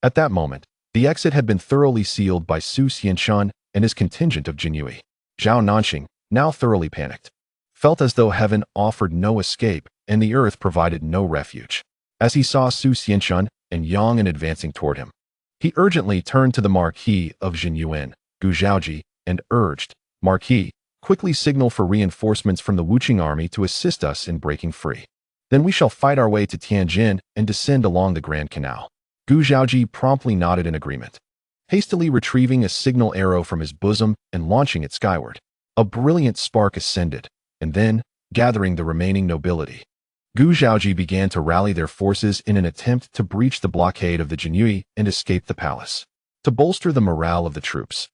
at that moment, the exit had been thoroughly sealed by Su Xianshun and his contingent of Jinyui. Zhao Nanqing, now thoroughly panicked, felt as though heaven offered no escape and the earth provided no refuge. As he saw Su Xianshun and Yang advancing toward him, he urgently turned to the Marquis of Jinyuan, Gu Zhaoji, and urged, "Marquis, quickly signal for reinforcements from the Wuqing army to assist us in breaking free. Then we shall fight our way to Tianjin and descend along the Grand Canal." Gu Zhaoji promptly nodded in agreement, hastily retrieving a signal arrow from his bosom and launching it skyward. A brilliant spark ascended, and then, gathering the remaining nobility, Gu Zhaoji began to rally their forces in an attempt to breach the blockade of the Jinyui and escape the palace. To bolster the morale of the troops,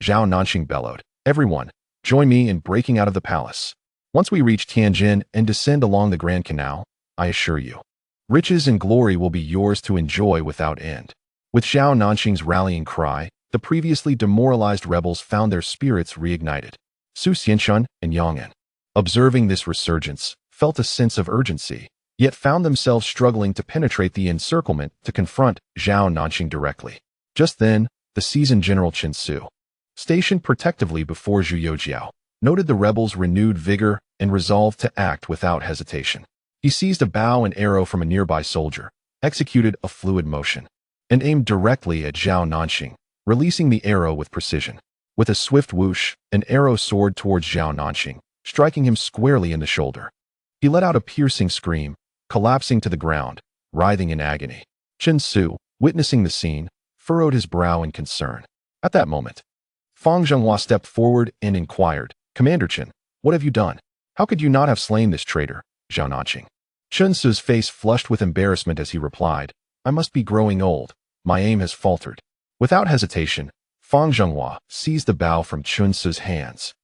Zhao Nanqing bellowed, "Everyone, join me in breaking out of the palace. Once we reach Tianjin and descend along the Grand Canal, I assure you, riches and glory will be yours to enjoy without end." With Zhao Nanqing's rallying cry, the previously demoralized rebels found their spirits reignited. Su Xianshun and Yang, observing this resurgence, felt a sense of urgency, yet found themselves struggling to penetrate the encirclement to confront Zhao Nanqing directly. Just then, the seasoned General Chen Su, stationed protectively before Zhu Youjian, noted the rebels' renewed vigor and resolved to act without hesitation. He seized a bow and arrow from a nearby soldier, executed a fluid motion, and aimed directly at Zhao Nanqing, releasing the arrow with precision. With a swift whoosh, an arrow soared towards Zhao Nanqing, striking him squarely in the shoulder. He let out a piercing scream, collapsing to the ground, writhing in agony. Chen Su, witnessing the scene, furrowed his brow in concern. At that moment, Fang Zhenghua stepped forward and inquired, "Commander Chen, what have you done? How could you not have slain this traitor, Zhao Nanqing?" Chen Su's face flushed with embarrassment as he replied, "I must be growing old. My aim has faltered." Without hesitation, Fang Zhenghua seized the bow from Chen Su's hands,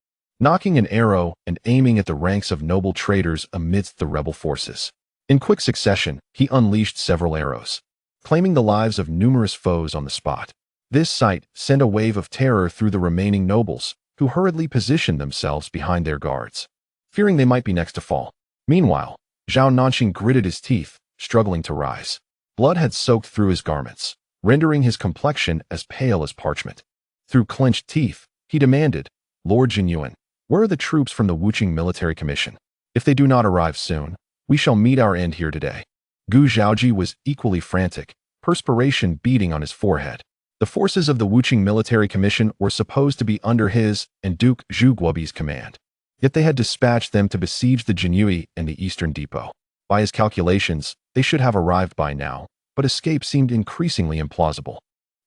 knocking an arrow and aiming at the ranks of noble traitors amidst the rebel forces. In quick succession, he unleashed several arrows, claiming the lives of numerous foes on the spot. This sight sent a wave of terror through the remaining nobles, who hurriedly positioned themselves behind their guards, fearing they might be next to fall. Meanwhile, Zhao Nanqing gritted his teeth, struggling to rise. Blood had soaked through his garments, rendering his complexion as pale as parchment. Through clenched teeth, he demanded, "Lord Jinyuan, where are the troops from the Wuqing military commission? If they do not arrive soon, we shall meet our end here today." Gu Zhaoji was equally frantic, perspiration beading on his forehead. The forces of the Wuqing military commission were supposed to be under his and Duke Zhu Guobi's command, yet they had dispatched them to besiege the Jinyui and the eastern depot. By his calculations, they should have arrived by now, but escape seemed increasingly implausible.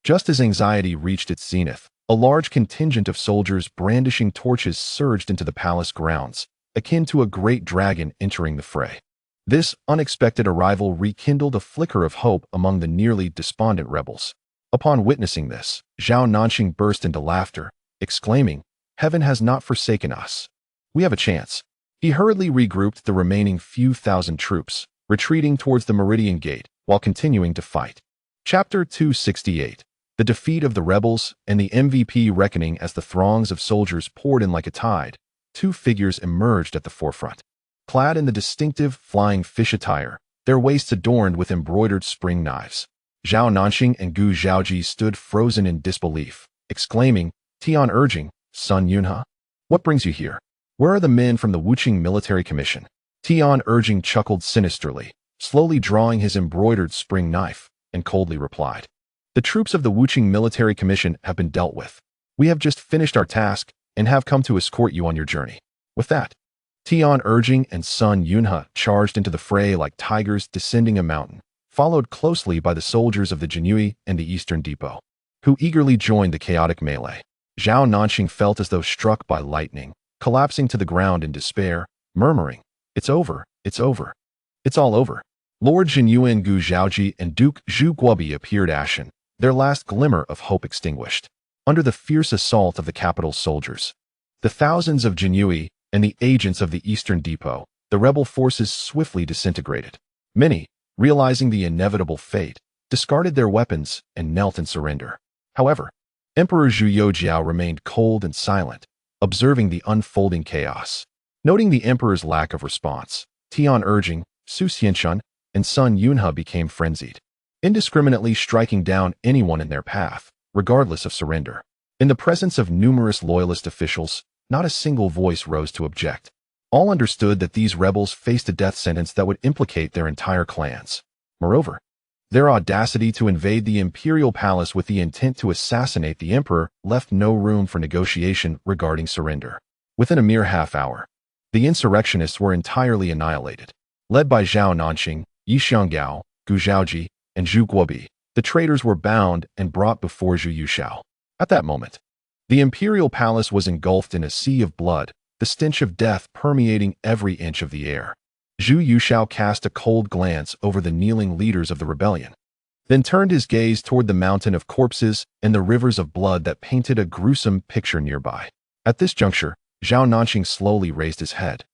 Just as anxiety reached its zenith, a large contingent of soldiers brandishing torches surged into the palace grounds, akin to a great dragon entering the fray. This unexpected arrival rekindled a flicker of hope among the nearly despondent rebels. Upon witnessing this, Zhao Nanqing burst into laughter, exclaiming, "Heaven has not forsaken us. We have a chance." He hurriedly regrouped the remaining few thousand troops, retreating towards the Meridian Gate while continuing to fight. Chapter 268. The Defeat of the Rebels and the MVP Reckoning. As the throngs of soldiers poured in like a tide, two figures emerged at the forefront. Clad in the distinctive flying fish attire, their waists adorned with embroidered spring knives, Zhao Nanxing and Gu Zhaoji stood frozen in disbelief, exclaiming, "Tian urging, Sun Yunhe? What brings you here? Where are the men from the Wuqing Military Commission?" Tian urging chuckled sinisterly, slowly drawing his embroidered spring knife, and coldly replied, "The troops of the Wuqing Military Commission have been dealt with. We have just finished our task and have come to escort you on your journey." With that, Tian urging and Sun Yunhe charged into the fray like tigers descending a mountain, followed closely by the soldiers of the Jinui and the Eastern Depot, who eagerly joined the chaotic melee. Zhao Nanxing felt as though struck by lightning, collapsing to the ground in despair, murmuring, "It's over, it's over. It's all over." Lord Jinyuan Gu Zhaoji and Duke Zhu Guobi appeared ashen, their last glimmer of hope extinguished, under the fierce assault of the capital's soldiers. The thousands of Jinui and the agents of the Eastern Depot, the rebel forces swiftly disintegrated. Many, realizing the inevitable fate, discarded their weapons and knelt in surrender. However, Emperor Zhu Youjian remained cold and silent, observing the unfolding chaos. Noting the emperor's lack of response, Tian urging, Su Xianshun, and Sun Yunhe became frenzied, indiscriminately striking down anyone in their path, regardless of surrender. In the presence of numerous loyalist officials, not a single voice rose to object. All understood that these rebels faced a death sentence that would implicate their entire clans. Moreover, their audacity to invade the imperial palace with the intent to assassinate the emperor left no room for negotiation regarding surrender. Within a mere half-hour, the insurrectionists were entirely annihilated. Led by Zhao Nanxing, Yi Xianggao, Gu Zhaoji, and Zhu Guobi, the traitors were bound and brought before Zhu Yuxiao. At that moment, the imperial palace was engulfed in a sea of blood, the stench of death permeating every inch of the air. Zhu Yuxiao cast a cold glance over the kneeling leaders of the rebellion, then turned his gaze toward the mountain of corpses and the rivers of blood that painted a gruesome picture nearby. At this juncture, Zhao Nanxing slowly raised his head,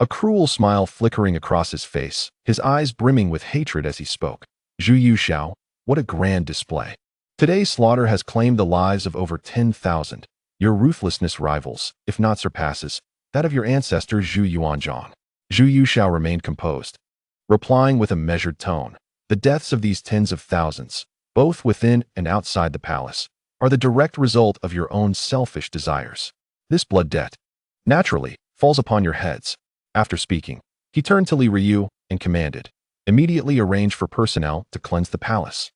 a cruel smile flickering across his face, his eyes brimming with hatred as he spoke. "Zhu Yuxiao, what a grand display. Today's slaughter has claimed the lives of over 10,000. Your ruthlessness rivals, if not surpasses, that of your ancestor Zhu Yuanzhang." Zhu Yuxiao remained composed, replying with a measured tone, "The deaths of these tens of thousands, both within and outside the palace, are the direct result of your own selfish desires. This blood debt, naturally, falls upon your heads." After speaking, he turned to Li Ryu and commanded, "Immediately arrange for personnel to cleanse the palace,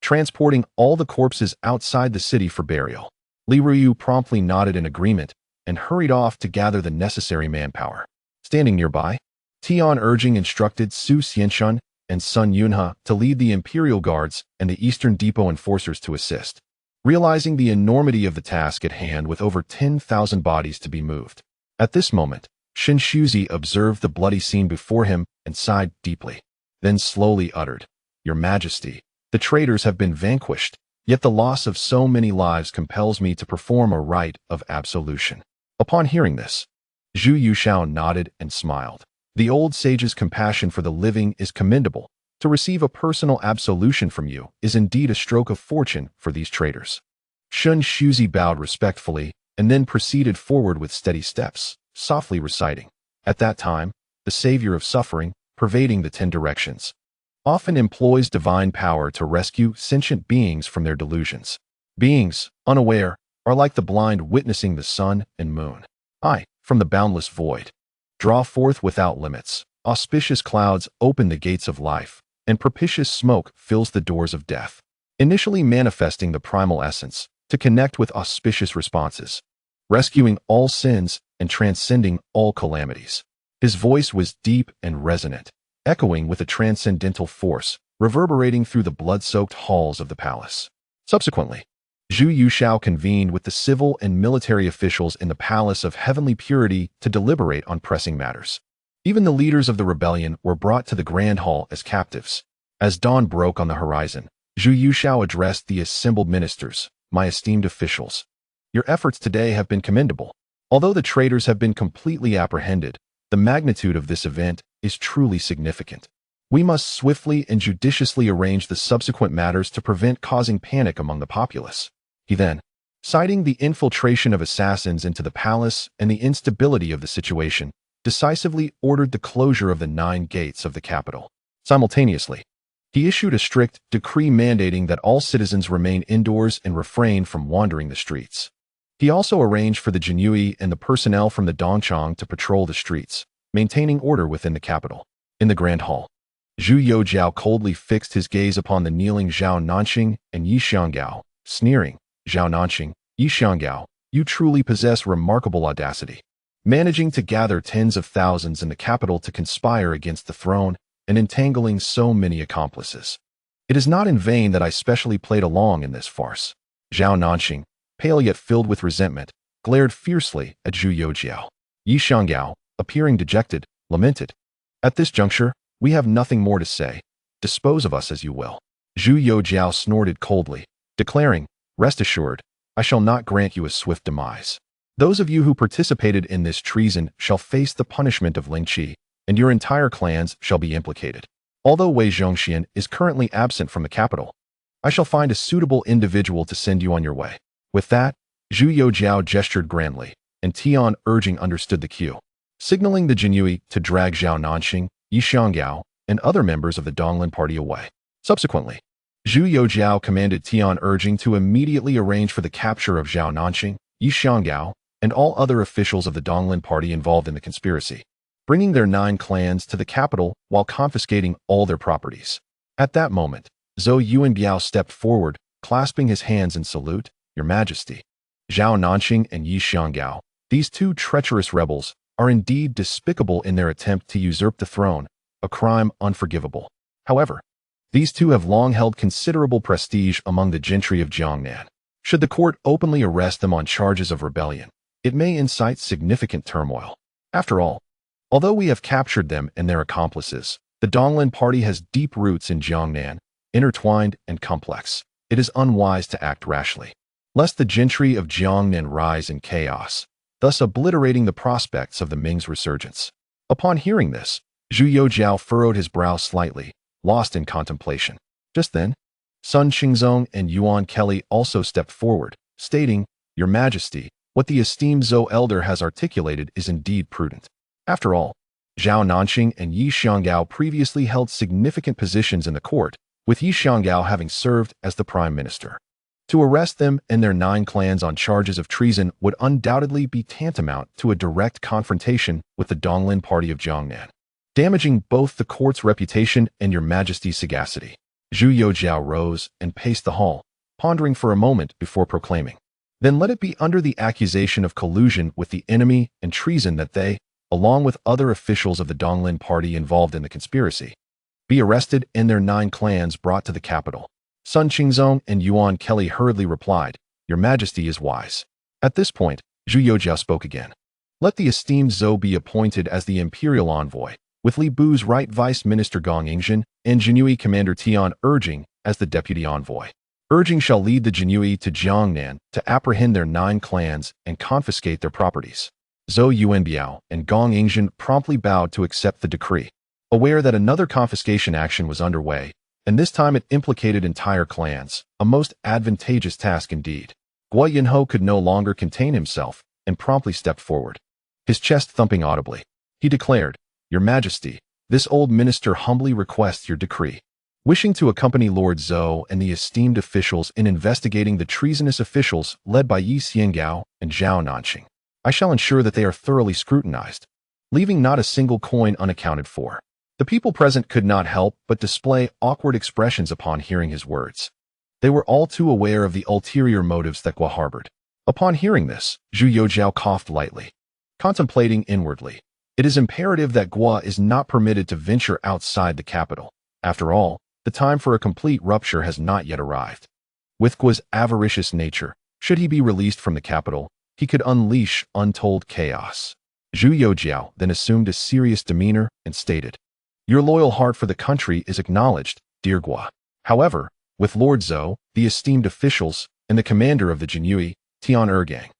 transporting all the corpses outside the city for burial." Li Ryu promptly nodded in agreement and hurried off to gather the necessary manpower. Standing nearby, Tian urging instructed Su Xianshun and Sun Yunhe to lead the Imperial Guards and the Eastern Depot enforcers to assist. Realizing the enormity of the task at hand with over 10,000 bodies to be moved. At this moment, Shen Shuzi observed the bloody scene before him and sighed deeply, then slowly uttered, "Your Majesty, the traitors have been vanquished, yet the loss of so many lives compels me to perform a rite of absolution." Upon hearing this, Zhu Yuxiao nodded and smiled. "The old sage's compassion for the living is commendable. To receive a personal absolution from you is indeed a stroke of fortune for these traitors." Shen Shuzi bowed respectfully and then proceeded forward with steady steps, softly reciting, "At that time, the savior of suffering, pervading the 10 directions, often employs divine power to rescue sentient beings from their delusions. Beings, unaware, are like the blind witnessing the sun and moon. From the boundless void, draw forth without limits. Auspicious clouds open the gates of life, and propitious smoke fills the doors of death, initially manifesting the primal essence to connect with auspicious responses, rescuing all sins and transcending all calamities." His voice was deep and resonant, echoing with a transcendental force, reverberating through the blood-soaked halls of the palace. Subsequently, Zhu Yuxiao convened with the civil and military officials in the Palace of Heavenly Purity to deliberate on pressing matters. Even the leaders of the rebellion were brought to the Grand Hall as captives. As dawn broke on the horizon, Zhu Yuxiao addressed the assembled ministers, "My esteemed officials, your efforts today have been commendable. Although the traitors have been completely apprehended, The magnitude of this event is truly significant. We must swiftly and judiciously arrange the subsequent matters to prevent causing panic among the populace. He then, citing the infiltration of assassins into the palace and the instability of the situation, decisively ordered the closure of the 9 gates of the capital. Simultaneously, he issued a strict decree mandating that all citizens remain indoors and refrain from wandering the streets. He also arranged for the Jinyui and the personnel from the Dongchang to patrol the streets, maintaining order within the capital. In the Grand Hall, Zhu Youjian coldly fixed his gaze upon the kneeling Zhao Nanxing and Yi Xianggao, sneering, "Zhao Nanxing, Yi Xianggao, you truly possess remarkable audacity. Managing to gather tens of thousands in the capital to conspire against the throne and entangling so many accomplices. It is not in vain that I specially played along in this farce." Zhao Nanxing, pale yet filled with resentment, glared fiercely at Zhu Youjian. Yi Xianggao, appearing dejected, lamented, "At this juncture, we have nothing more to say. Dispose of us as you will." Zhu Youjian snorted coldly, declaring, "Rest assured, I shall not grant you a swift demise. Those of you who participated in this treason shall face the punishment of Lingqi, and your entire clans shall be implicated. Although Wei Zhongxian is currently absent from the capital, I shall find a suitable individual to send you on your way." With that, Zhu Youjian gestured grandly, and Tian urging understood the cue, signaling the Jinyui to drag Zhao Nanxing, Yi Xianggao, and other members of the Donglin party away. Subsequently, Zhu Youjian commanded Tian urging to immediately arrange for the capture of Zhao Nanxing, Yi Xianggao, and all other officials of the Donglin party involved in the conspiracy, bringing their 9 clans to the capital while confiscating all their properties. At that moment, Zhou Yuanbiao stepped forward, clasping his hands in salute, "Your Majesty." Zhao Nanxing and Yi Xianggao, these 2 treacherous rebels, are indeed despicable in their attempt to usurp the throne, a crime unforgivable. However, these 2 have long held considerable prestige among the gentry of Jiangnan. Should the court openly arrest them on charges of rebellion, it may incite significant turmoil. After all, although we have captured them and their accomplices, the Donglin party has deep roots in Jiangnan, intertwined and complex. It is unwise to act rashly, lest the gentry of Jiangnan rise in chaos, thus obliterating the prospects of the Ming's resurgence. Upon hearing this, Zhu Youjian furrowed his brow slightly, lost in contemplation. Just then, Sun Qingzong and Yuan Kelly also stepped forward, stating, "Your Majesty, what the esteemed Zhou elder has articulated is indeed prudent. After all, Zhao Nanxing and Yi Xianggao previously held significant positions in the court, with Yi Xianggao having served as the prime minister. To arrest them and their 9 clans on charges of treason would undoubtedly be tantamount to a direct confrontation with the Donglin party of Jiangnan, damaging both the court's reputation and your Majesty's sagacity." Zhu Youjian rose and paced the hall, pondering for a moment before proclaiming, "Then let it be under the accusation of collusion with the enemy and treason that they, along with other officials of the Donglin party involved in the conspiracy, be arrested and their 9 clans brought to the capital." Sun Qingzong and Yuan Kelly hurriedly replied, "Your Majesty is wise." At this point, Zhu Youjian spoke again. "Let the esteemed Zhou be appointed as the imperial envoy, with Li Bu's right vice minister Gong Yingzhen and Jinyui commander Tian urging as the deputy envoy. Urging shall lead the Jinyui to Jiangnan to apprehend their 9 clans and confiscate their properties." Zhou Yuanbiao and Gong Yingzhen promptly bowed to accept the decree, aware that another confiscation action was underway, and this time it implicated entire clans, a most advantageous task indeed. Guo Yinho could no longer contain himself and promptly stepped forward, his chest thumping audibly. He declared, "Your Majesty, this old minister humbly requests your decree. Wishing to accompany Lord Zhou and the esteemed officials in investigating the treasonous officials led by Yi Xianggao and Zhao Nanxing, I shall ensure that they are thoroughly scrutinized, leaving not a single coin unaccounted for." The people present could not help but display awkward expressions upon hearing his words. They were all too aware of the ulterior motives that Guo harbored. Upon hearing this, Zhu Youjian coughed lightly, contemplating inwardly. It is imperative that Guo is not permitted to venture outside the capital. After all, the time for a complete rupture has not yet arrived. With Guo's avaricious nature, should he be released from the capital, he could unleash untold chaos. Zhu Youjian then assumed a serious demeanor and stated, "Your loyal heart for the country is acknowledged, dear Guo. However, with Lord Zhou, the esteemed officials, and the commander of the Jinyui, Tian Ergang,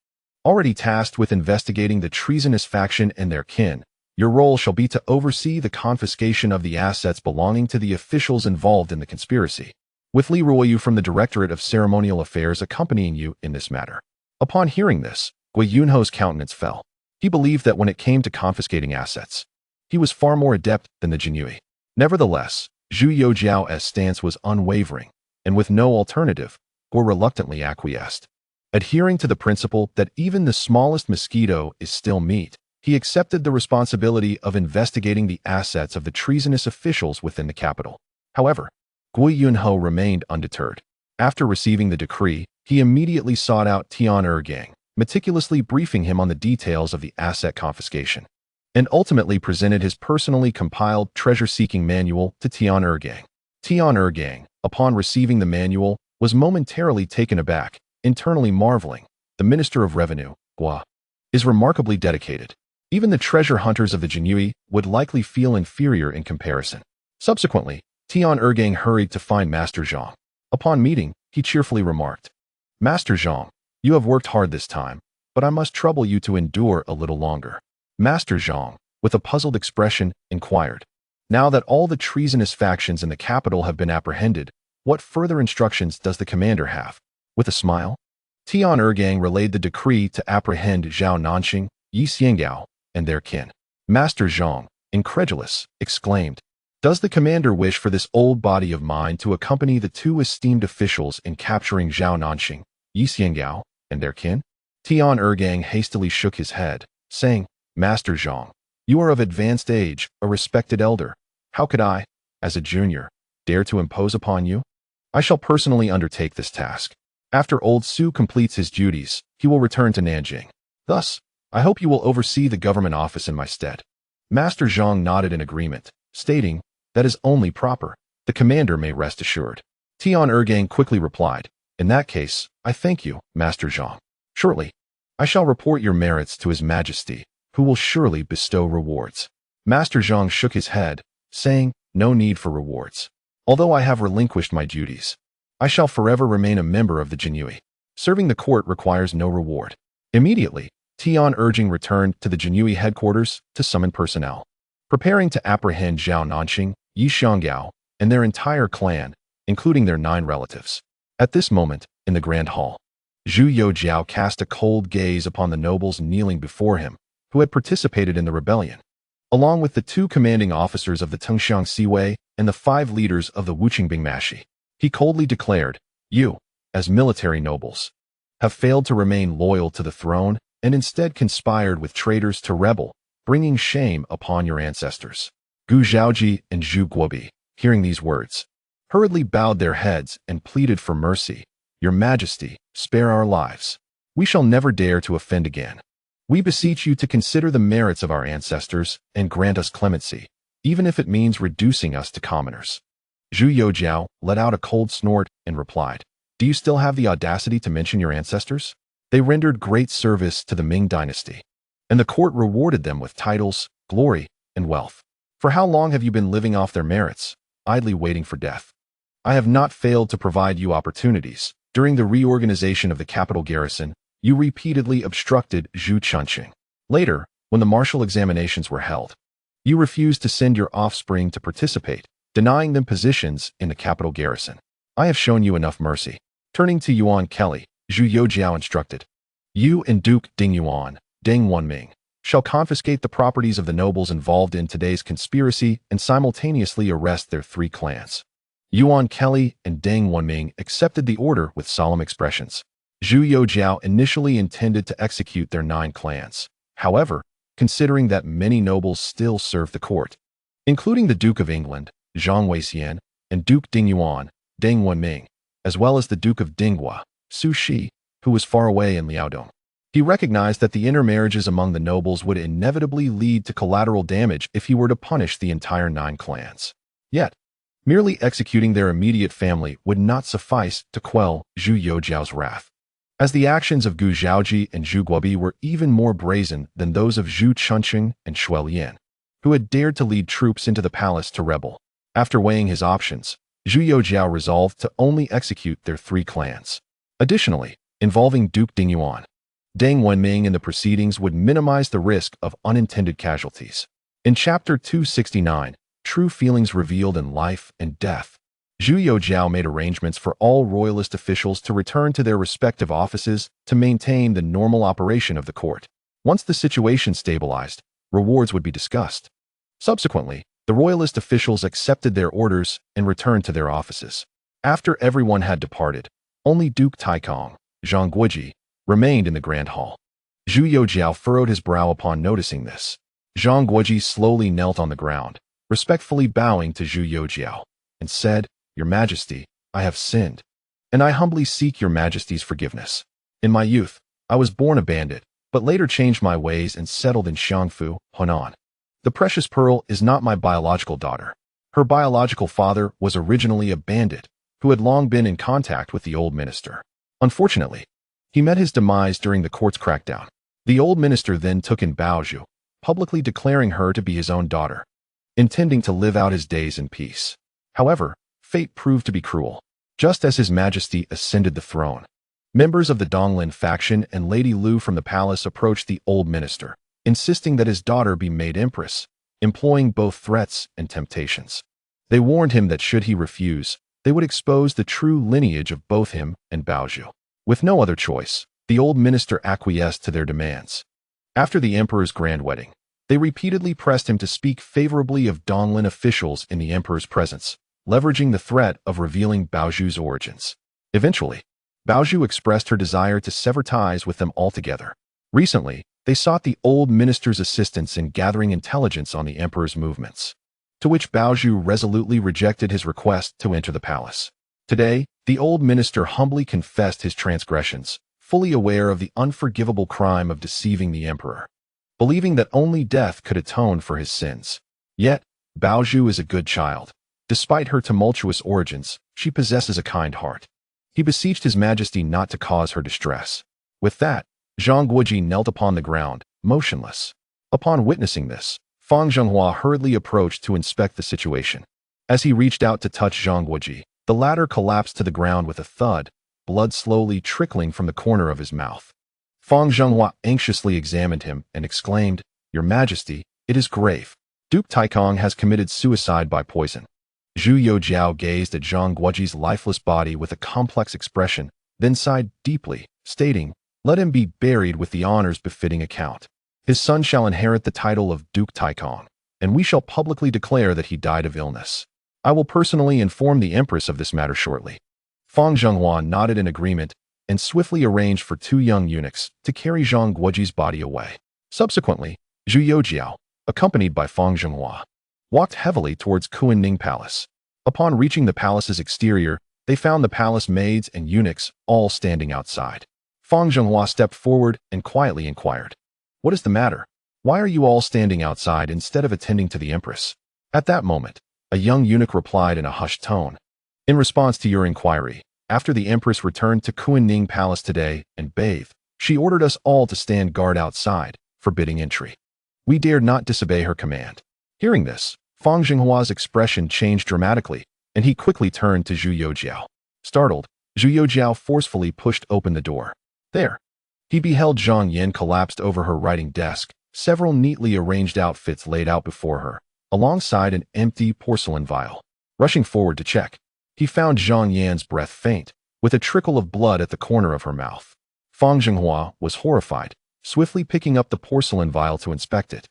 already tasked with investigating the treasonous faction and their kin, Your role shall be to oversee the confiscation of the assets belonging to the officials involved in the conspiracy, with Li Ruoyu from the Directorate of Ceremonial Affairs accompanying you in this matter." Upon hearing this, Gui Yunho's countenance fell. He believed that when it came to confiscating assets, he was far more adept than the Jinyue. Nevertheless, Zhu Youjian's stance was unwavering, and with no alternative, Gui reluctantly acquiesced. Adhering to the principle that even the smallest mosquito is still meat, he accepted the responsibility of investigating the assets of the treasonous officials within the capital. However, Gui Yunho remained undeterred. After receiving the decree, he immediately sought out Tianqi, meticulously briefing him on the details of the asset confiscation, and ultimately presented his personally compiled treasure-seeking manual to Tianqi. Tianqi, upon receiving the manual, was momentarily taken aback, internally marveling. The Minister of Revenue, Gua, is remarkably dedicated. Even the treasure hunters of the Jinyue would likely feel inferior in comparison. Subsequently, Tianqi hurried to find Master Zhang. Upon meeting, he cheerfully remarked, "Master Zhang, you have worked hard this time, but I must trouble you to endure a little longer." Master Zhang, with a puzzled expression, inquired, "Now that all the treasonous factions in the capital have been apprehended, what further instructions does the commander have?" With a smile, Tianqi relayed the decree to apprehend Zhao Nanxing, Yi Xianggao, and their kin. Master Zhang, incredulous, exclaimed, "Does the commander wish for this old body of mine to accompany the two esteemed officials in capturing Zhao Nanxing, Yi Xianggao, and their kin?" Tianqi hastily shook his head, saying, "Master Zhang, you are of advanced age, a respected elder. How could I, as a junior, dare to impose upon you? I shall personally undertake this task. After old Su completes his duties, he will return to Nanjing. Thus, I hope you will oversee the government office in my stead." Master Zhang nodded in agreement, stating, "That is only proper. The commander may rest assured." Tianqi quickly replied, "In that case, I thank you, Master Zhang. Shortly, I shall report your merits to His Majesty, who will surely bestow rewards." Master Zhang shook his head, saying, "No need for rewards. Although I have relinquished my duties, I shall forever remain a member of the Jinyue. Serving the court requires no reward." Immediately, Tianqi returned to the Jinyue headquarters to summon personnel, preparing to apprehend Zhao Nanxing, Yi Xianggao, and their entire clan, including their 9 relatives. At this moment, in the Grand Hall, Zhu Youjian cast a cold gaze upon the nobles kneeling before him, who had participated in the rebellion, along with the 2 commanding officers of the Tengxiang Siwei and the 5 leaders of the Wuqingbing Mashi. He coldly declared, "You, as military nobles, have failed to remain loyal to the throne and instead conspired with traitors to rebel, bringing shame upon your ancestors." Gu Zhaoji and Zhu Guobi, hearing these words, hurriedly bowed their heads and pleaded for mercy. "Your Majesty, spare our lives. We shall never dare to offend again. We beseech you to consider the merits of our ancestors and grant us clemency, even if it means reducing us to commoners." Zhu Youjian let out a cold snort and replied, "Do you still have the audacity to mention your ancestors? They rendered great service to the Ming dynasty, and the court rewarded them with titles, glory, and wealth. For how long have you been living off their merits, idly waiting for death? I have not failed to provide you opportunities. During the reorganization of the capital garrison, you repeatedly obstructed Zhu Chunqing. Later, when the martial examinations were held, you refused to send your offspring to participate, denying them positions in the capital garrison. I have shown you enough mercy." Turning to Yuan Kelly, Zhu Youjian instructed, "You and Duke Ding Yuan, Deng Wanming, shall confiscate the properties of the nobles involved in today's conspiracy and simultaneously arrest their 3 clans." Yuan Kelly and Deng Wanming accepted the order with solemn expressions. Zhu Youjian initially intended to execute their 9 clans. However, considering that many nobles still served the court, including the Duke of England, Zhang Weixian, and Duke Ding Yuan, Deng Wanming, as well as the Duke of Dinghua, Su Shi, who was far away in Liaodong, he recognized that the intermarriages among the nobles would inevitably lead to collateral damage if he were to punish the entire 9 clans. Yet, merely executing their immediate family would not suffice to quell Zhu Youjian's wrath, as the actions of Gu Zhaoji and Zhu Guobi were even more brazen than those of Zhu Chunqing and Shui Lian, who had dared to lead troops into the palace to rebel. After weighing his options, Zhu Youjian resolved to only execute their 3 clans. Additionally, involving Duke Ding Yuan, Deng Wanming in the proceedings would minimize the risk of unintended casualties. In Chapter 269, True Feelings Revealed in Life and Death, Zhu Youjian made arrangements for all royalist officials to return to their respective offices to maintain the normal operation of the court. Once the situation stabilized, rewards would be discussed. Subsequently, the royalist officials accepted their orders and returned to their offices. After everyone had departed, only Duke Taikong, Zhang Guoji, remained in the Grand Hall. Zhu Youjian furrowed his brow upon noticing this. Zhang Guoji slowly knelt on the ground, respectfully bowing to Zhu Youjian, and said, "Your Majesty, I have sinned, and I humbly seek your Majesty's forgiveness. In my youth, I was born a bandit, but later changed my ways and settled in Xiangfu, Hunan. The precious pearl is not my biological daughter. Her biological father was originally a bandit who had long been in contact with the old minister. Unfortunately, he met his demise during the court's crackdown. The old minister then took in Baozhu, publicly declaring her to be his own daughter, intending to live out his days in peace. However, fate proved to be cruel. Just as His Majesty ascended the throne, members of the Donglin faction and Lady Lu from the palace approached the old minister, insisting that his daughter be made empress, employing both threats and temptations. They warned him that should he refuse, they would expose the true lineage of both him and Baozhu. With no other choice, the old minister acquiesced to their demands. After the emperor's grand wedding, they repeatedly pressed him to speak favorably of Donglin officials in the emperor's presence, leveraging the threat of revealing Baozhu's origins. Eventually, Baozhu expressed her desire to sever ties with them altogether. Recently, they sought the old minister's assistance in gathering intelligence on the emperor's movements, to which Baozhu resolutely rejected his request to enter the palace. Today, the old minister humbly confessed his transgressions, fully aware of the unforgivable crime of deceiving the emperor, believing that only death could atone for his sins. Yet, Baozhu is a good child. Despite her tumultuous origins, she possesses a kind heart. He beseeched His Majesty not to cause her distress. With that, Zhang Guoji knelt upon the ground, motionless. Upon witnessing this, Fang Zhenghua hurriedly approached to inspect the situation. As he reached out to touch Zhang Guoji, the latter collapsed to the ground with a thud, blood slowly trickling from the corner of his mouth. Fang Zhenghua anxiously examined him and exclaimed, "Your Majesty, it is grave. Duke Taikong has committed suicide by poison." Zhu Youjian gazed at Zhang Guoji's lifeless body with a complex expression, then sighed deeply, stating, "Let him be buried with the honors befitting a count. His son shall inherit the title of Duke Taikong, and we shall publicly declare that he died of illness. I will personally inform the Empress of this matter shortly." Fang Zhenghua nodded in agreement and swiftly arranged for two young eunuchs to carry Zhang Guoji's body away. Subsequently, Zhu Youjian, accompanied by Fang Zhenghua, walked heavily towards Kunning Palace. Upon reaching the palace's exterior, they found the palace maids and eunuchs all standing outside. Fang Zhenghua stepped forward and quietly inquired, "What is the matter? Why are you all standing outside instead of attending to the Empress?" At that moment, a young eunuch replied in a hushed tone, "In response to your inquiry, after the Empress returned to Kunning Palace today and bathed, she ordered us all to stand guard outside, forbidding entry. We dared not disobey her command." Hearing this, Fang Zhenghua's expression changed dramatically, and he quickly turned to Zhu Youjian. Startled, Zhu Youjian forcefully pushed open the door. There, he beheld Zhang Yan collapsed over her writing desk, several neatly arranged outfits laid out before her, alongside an empty porcelain vial. Rushing forward to check, he found Zhang Yan's breath faint, with a trickle of blood at the corner of her mouth. Fang Zhenghua was horrified, swiftly picking up the porcelain vial to inspect it,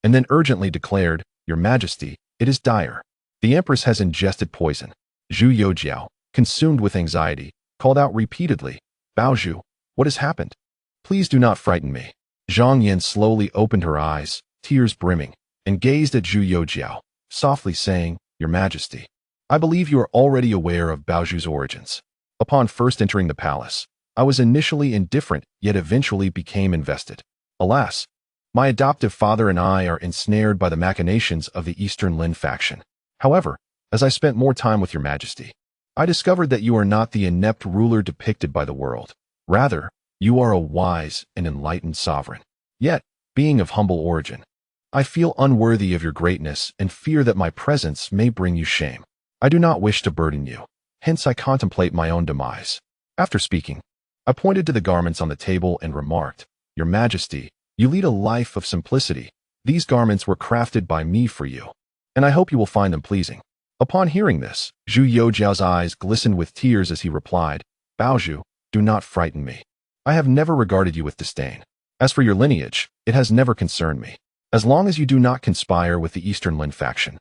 and then urgently declared, "Your Majesty, it is dire. The Empress has ingested poison." Zhu Youjian, consumed with anxiety, called out repeatedly, "Baozhu, what has happened? Please do not frighten me." Zhang Yan slowly opened her eyes, tears brimming, and gazed at Zhu Youjian, softly saying, "Your Majesty, I believe you are already aware of Baozhu's origins. Upon first entering the palace, I was initially indifferent, yet eventually became invested. Alas, my adoptive father and I are ensnared by the machinations of the Eastern Lin faction. However, as I spent more time with your Majesty, I discovered that you are not the inept ruler depicted by the world. Rather, you are a wise and enlightened sovereign. Yet, being of humble origin, I feel unworthy of your greatness and fear that my presence may bring you shame. I do not wish to burden you, hence I contemplate my own demise." After speaking, I pointed to the garments on the table and remarked, "Your Majesty, you lead a life of simplicity. These garments were crafted by me for you, and I hope you will find them pleasing." Upon hearing this, Zhu Youjiao's eyes glistened with tears as he replied, "Baozhu, do not frighten me. I have never regarded you with disdain. As for your lineage, it has never concerned me. As long as you do not conspire with the Eastern Lin faction,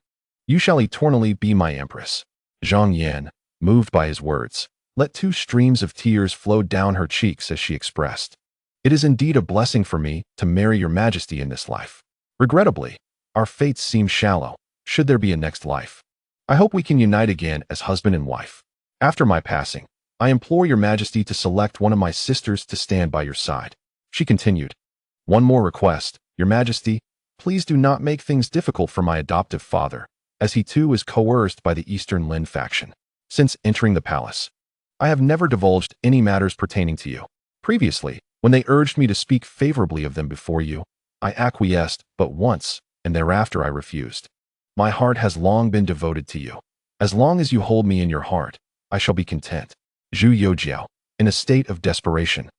you shall eternally be my empress." Zhang Yan, moved by his words, let 2 streams of tears flow down her cheeks as she expressed, "It is indeed a blessing for me to marry your majesty in this life. Regrettably, our fates seem shallow, should there be a next life. I hope we can unite again as husband and wife. After my passing, I implore your majesty to select one of my sisters to stand by your side." She continued, "One more request, your majesty, please do not make things difficult for my adoptive father, as he too is coerced by the Eastern Lin faction. Since entering the palace, I have never divulged any matters pertaining to you. Previously, when they urged me to speak favorably of them before you, I acquiesced but once, and thereafter I refused. My heart has long been devoted to you. As long as you hold me in your heart, I shall be content." Zhu Youjiao, in a state of desperation,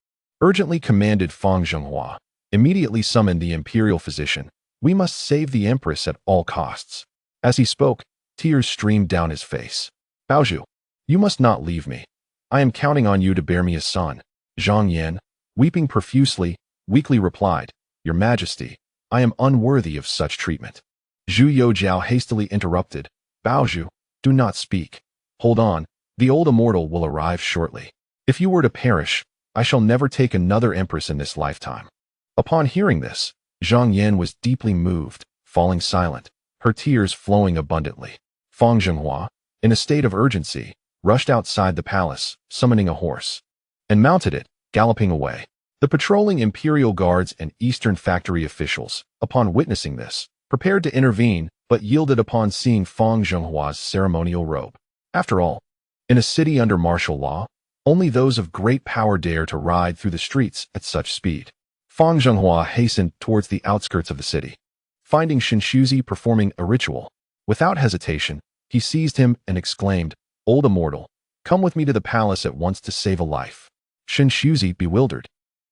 urgently commanded Fang Zhenghua, "Immediately summon the imperial physician. We must save the empress at all costs." As he spoke, tears streamed down his face. "Baozhu, you must not leave me. I am counting on you to bear me a son." Zhang Yan, weeping profusely, weakly replied, "Your Majesty, I am unworthy of such treatment." Zhu Youjiao hastily interrupted, "Baozhu, do not speak. Hold on, the old immortal will arrive shortly. If you were to perish, I shall never take another empress in this lifetime." Upon hearing this, Zhang Yan was deeply moved, falling silent, her tears flowing abundantly. Fang Zhenghua, in a state of urgency, rushed outside the palace, summoning a horse, and mounted it, galloping away. The patrolling imperial guards and eastern factory officials, upon witnessing this, prepared to intervene, but yielded upon seeing Fang Zhenghua's ceremonial robe. After all, in a city under martial law, only those of great power dare to ride through the streets at such speed. Fang Zhenghua hastened towards the outskirts of the city. Finding Shuzi performing a ritual, without hesitation, he seized him and exclaimed, "Old immortal, come with me to the palace at once to save a life." Shuzi, bewildered,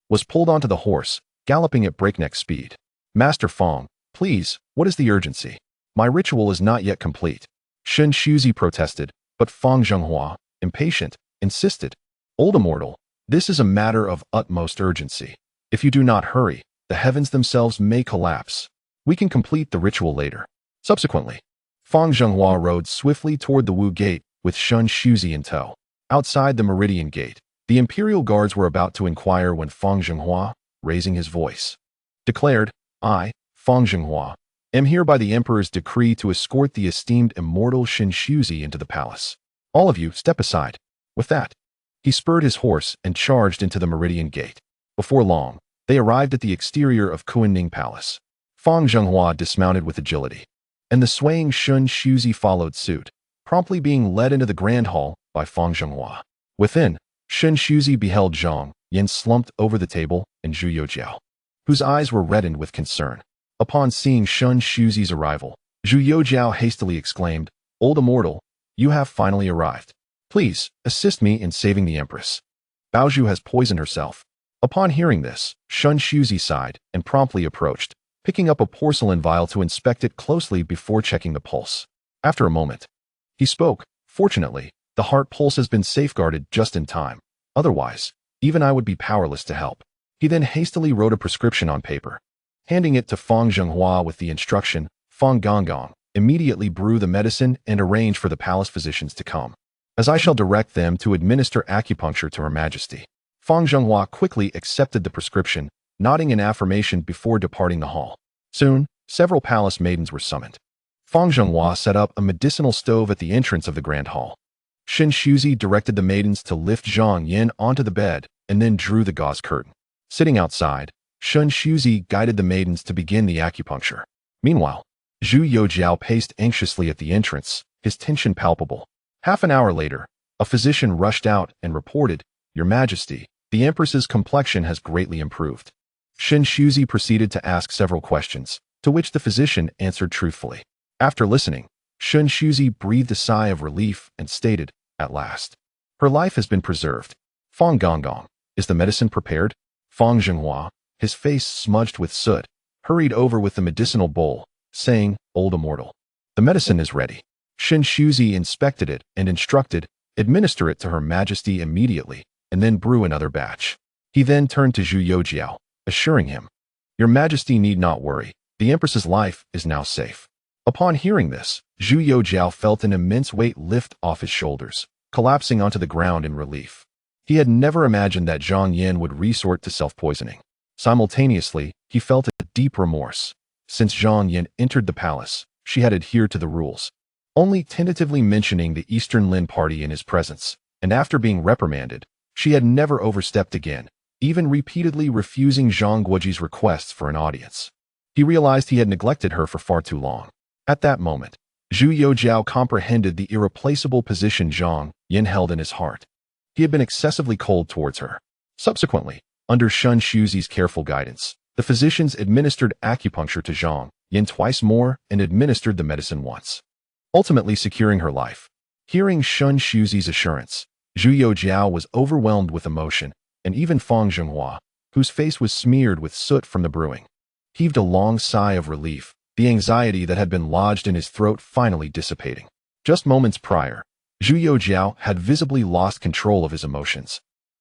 was pulled onto the horse, galloping at breakneck speed. "Master Fang, please, what is the urgency? My ritual is not yet complete." Shuzi protested, but Fang Zhenghua, impatient, insisted, "Old immortal, this is a matter of utmost urgency. If you do not hurry, the heavens themselves may collapse. We can complete the ritual later." Subsequently, Fang Zhenghua rode swiftly toward the Wu Gate with Shuzi in tow. Outside the Meridian Gate, the imperial guards were about to inquire when Fang Zhenghua, raising his voice, declared, "I, Fang Zhenghua, am here by the emperor's decree to escort the esteemed immortal Shuzi into the palace. All of you, step aside." With that, he spurred his horse and charged into the Meridian Gate. Before long, they arrived at the exterior of Kuanning Palace. Fang Zhenghua dismounted with agility, and the swaying Shuzi followed suit, promptly being led into the grand hall by Fang Zhenghua. Within, Shuzi beheld Zhang Yan slumped over the table and Zhu Youjiao, whose eyes were reddened with concern. Upon seeing Shuzi's arrival, Zhu Youjiao hastily exclaimed, "Old immortal, you have finally arrived. Please, assist me in saving the empress. Baozhu has poisoned herself." Upon hearing this, Shuzi sighed and promptly approached, picking up a porcelain vial to inspect it closely before checking the pulse. After a moment, he spoke, "Fortunately, the heart pulse has been safeguarded just in time. Otherwise, even I would be powerless to help." He then hastily wrote a prescription on paper, handing it to Fang Zhenghua with the instruction, "Fang Gonggong, immediately brew the medicine and arrange for the palace physicians to come, as I shall direct them to administer acupuncture to Her Majesty." Fang Zhenghua quickly accepted the prescription, nodding in affirmation before departing the hall. Soon, several palace maidens were summoned. Fang Zhenghua set up a medicinal stove at the entrance of the grand hall. Shuzi directed the maidens to lift Zhang Yan onto the bed and then drew the gauze curtain. Sitting outside, Shuzi guided the maidens to begin the acupuncture. Meanwhile, Zhu Youjiao paced anxiously at the entrance, his tension palpable. Half an hour later, a physician rushed out and reported, "Your Majesty, the Empress's complexion has greatly improved." Shuzi proceeded to ask several questions, to which the physician answered truthfully. After listening, Shuzi breathed a sigh of relief and stated, "At last, her life has been preserved." "Fang Gonggong, is the medicine prepared?" Fang Zhenghua, his face smudged with soot, hurried over with the medicinal bowl, saying, "Old immortal, the medicine is ready." Shen Shuzi inspected it and instructed, "Administer it to Her Majesty immediately, and then brew another batch." He then turned to Zhu Youjian, assuring him, "Your Majesty need not worry. The Empress's life is now safe." Upon hearing this, Zhu Youjian felt an immense weight lift off his shoulders, collapsing onto the ground in relief. He had never imagined that Zhang Yan would resort to self-poisoning. Simultaneously, he felt a deep remorse. Since Zhang Yan entered the palace, she had adhered to the rules, only tentatively mentioning the Eastern Lin party in his presence, and after being reprimanded, she had never overstepped again, even repeatedly refusing Zhang Guoji's requests for an audience. He realized he had neglected her for far too long. At that moment, Zhu Youjian comprehended the irreplaceable position Zhang Yan held in his heart. He had been excessively cold towards her. Subsequently, under Shen Shuzi's careful guidance, the physicians administered acupuncture to Zhang Yan twice more and administered the medicine once, ultimately securing her life. Hearing Shen Shuzi's assurance, Zhu Youjian was overwhelmed with emotion, and even Fang Zhenghua, whose face was smeared with soot from the brewing, heaved a long sigh of relief, the anxiety that had been lodged in his throat finally dissipating. Just moments prior, Zhu Youjian had visibly lost control of his emotions.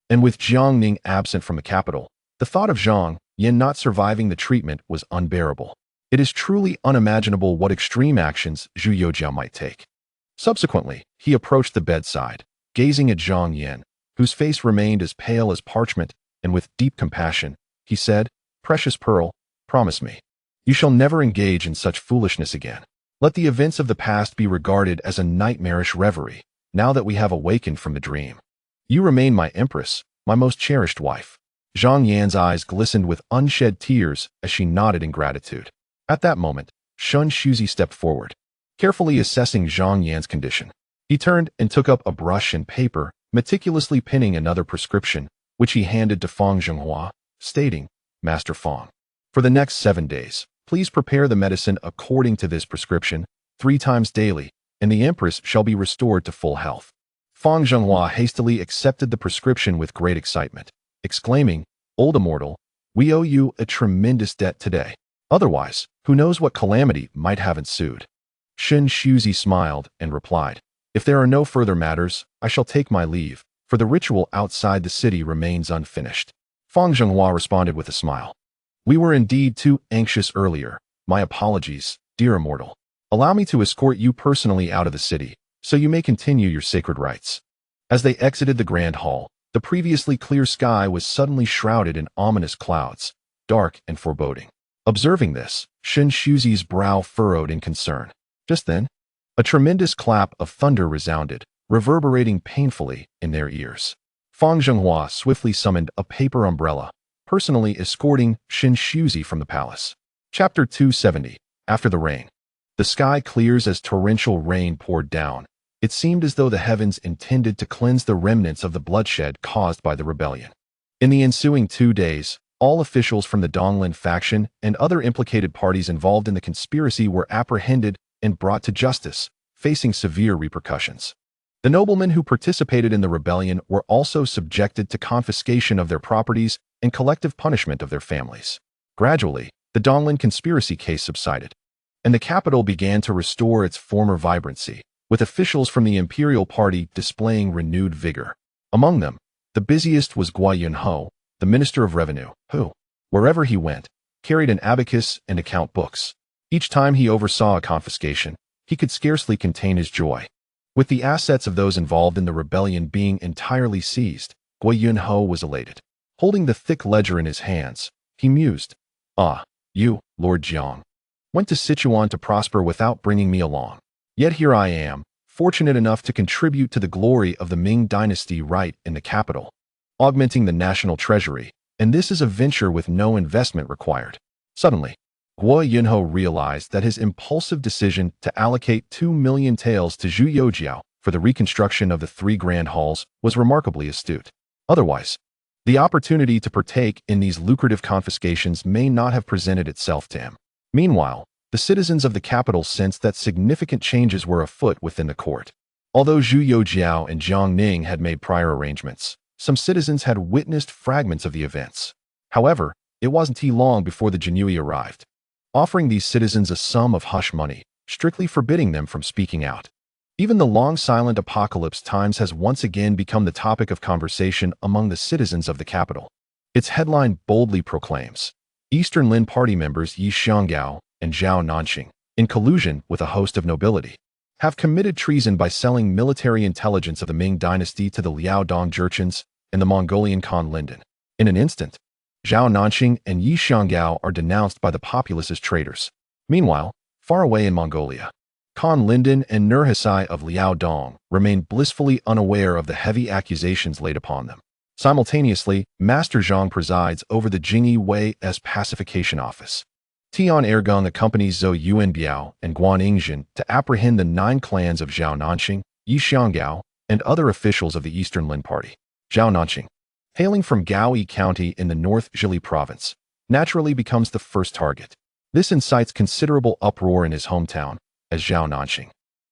And with Jiang Ning absent from the capital, the thought of Zhang Yan not surviving the treatment was unbearable. It is truly unimaginable what extreme actions Zhu Youjian might take. Subsequently, he approached the bedside, gazing at Zhang Yan, whose face remained as pale as parchment, and with deep compassion, he said, "Precious Pearl, promise me. You shall never engage in such foolishness again. Let the events of the past be regarded as a nightmarish reverie, now that we have awakened from the dream. You remain my empress, my most cherished wife." Zhang Yan's eyes glistened with unshed tears as she nodded in gratitude. At that moment, Shen Shuzi stepped forward, carefully assessing Zhang Yan's condition. He turned and took up a brush and paper, meticulously penning another prescription, which he handed to Fang Zhenghua, stating, "Master Fang, for the next 7 days, please prepare the medicine according to this prescription, 3 times daily, and the Empress shall be restored to full health." Fang Zhenghua hastily accepted the prescription with great excitement, exclaiming, "Old immortal, we owe you a tremendous debt today. Otherwise, who knows what calamity might have ensued." Shen Shuzi smiled and replied, "If there are no further matters, I shall take my leave, for the ritual outside the city remains unfinished." Fang Zhenghua responded with a smile. "We were indeed too anxious earlier. My apologies, dear immortal. Allow me to escort you personally out of the city, so you may continue your sacred rites." As they exited the grand hall, the previously clear sky was suddenly shrouded in ominous clouds, dark and foreboding. Observing this, Shen Shuzi's brow furrowed in concern. Just then, a tremendous clap of thunder resounded, reverberating painfully in their ears. Fang Zhenghua swiftly summoned a paper umbrella, personally escorting Shen Shuzi from the palace. Chapter 270. After the rain. The sky clears as torrential rain poured down. It seemed as though the heavens intended to cleanse the remnants of the bloodshed caused by the rebellion. In the ensuing 2 days, all officials from the Donglin faction and other implicated parties involved in the conspiracy were apprehended and brought to justice, facing severe repercussions. The noblemen who participated in the rebellion were also subjected to confiscation of their properties and collective punishment of their families. Gradually, the Donglin conspiracy case subsided, and the capital began to restore its former vibrancy, with officials from the imperial party displaying renewed vigor. Among them, the busiest was Guo Yunho, the Minister of Revenue, who, wherever he went, carried an abacus and account books. Each time he oversaw a confiscation, he could scarcely contain his joy. With the assets of those involved in the rebellion being entirely seized, Guo Yunho was elated. Holding the thick ledger in his hands, he mused, "Ah, you, Lord Jiang, went to Sichuan to prosper without bringing me along. Yet here I am, fortunate enough to contribute to the glory of the Ming dynasty right in the capital, augmenting the national treasury, and this is a venture with no investment required." Suddenly, Guo Yunho realized that his impulsive decision to allocate 2 million taels to Zhu Youjian for the reconstruction of the 3 grand halls was remarkably astute. Otherwise, the opportunity to partake in these lucrative confiscations may not have presented itself to him. Meanwhile, the citizens of the capital sensed that significant changes were afoot within the court. Although Zhu Youjian and Jiang Ning had made prior arrangements, some citizens had witnessed fragments of the events. However, it wasn't too long before the Jinui arrived. offering these citizens a sum of hush money, strictly forbidding them from speaking out. Even the long silent apocalypse times has once again become the topic of conversation among the citizens of the capital. Its headline boldly proclaims, Eastern Lin Party members Yi Xianggao and Zhao Nanxing, in collusion with a host of nobility, have committed treason by selling military intelligence of the Ming dynasty to the Liaodong Jurchens and the Mongolian Khan Linden. In an instant, Zhao Nanxing and Yi Xianggao are denounced by the populace as traitors. Meanwhile, far away in Mongolia, Khan Linden and Nurhasai of Liaodong remain blissfully unaware of the heavy accusations laid upon them. Simultaneously, Master Zhang presides over the Jingyi Wei's pacification office. Tian Ergang accompanies Zhou Yuanbiao and Guan Yingzhen to apprehend the 9 clans of Zhao Nanxing, Yi Xianggao, and other officials of the Eastern Lin Party. Zhao Nanxing, hailing from Gaoyi County in the North Zhili Province, naturally becomes the first target. This incites considerable uproar in his hometown, as Zhao Nanxing,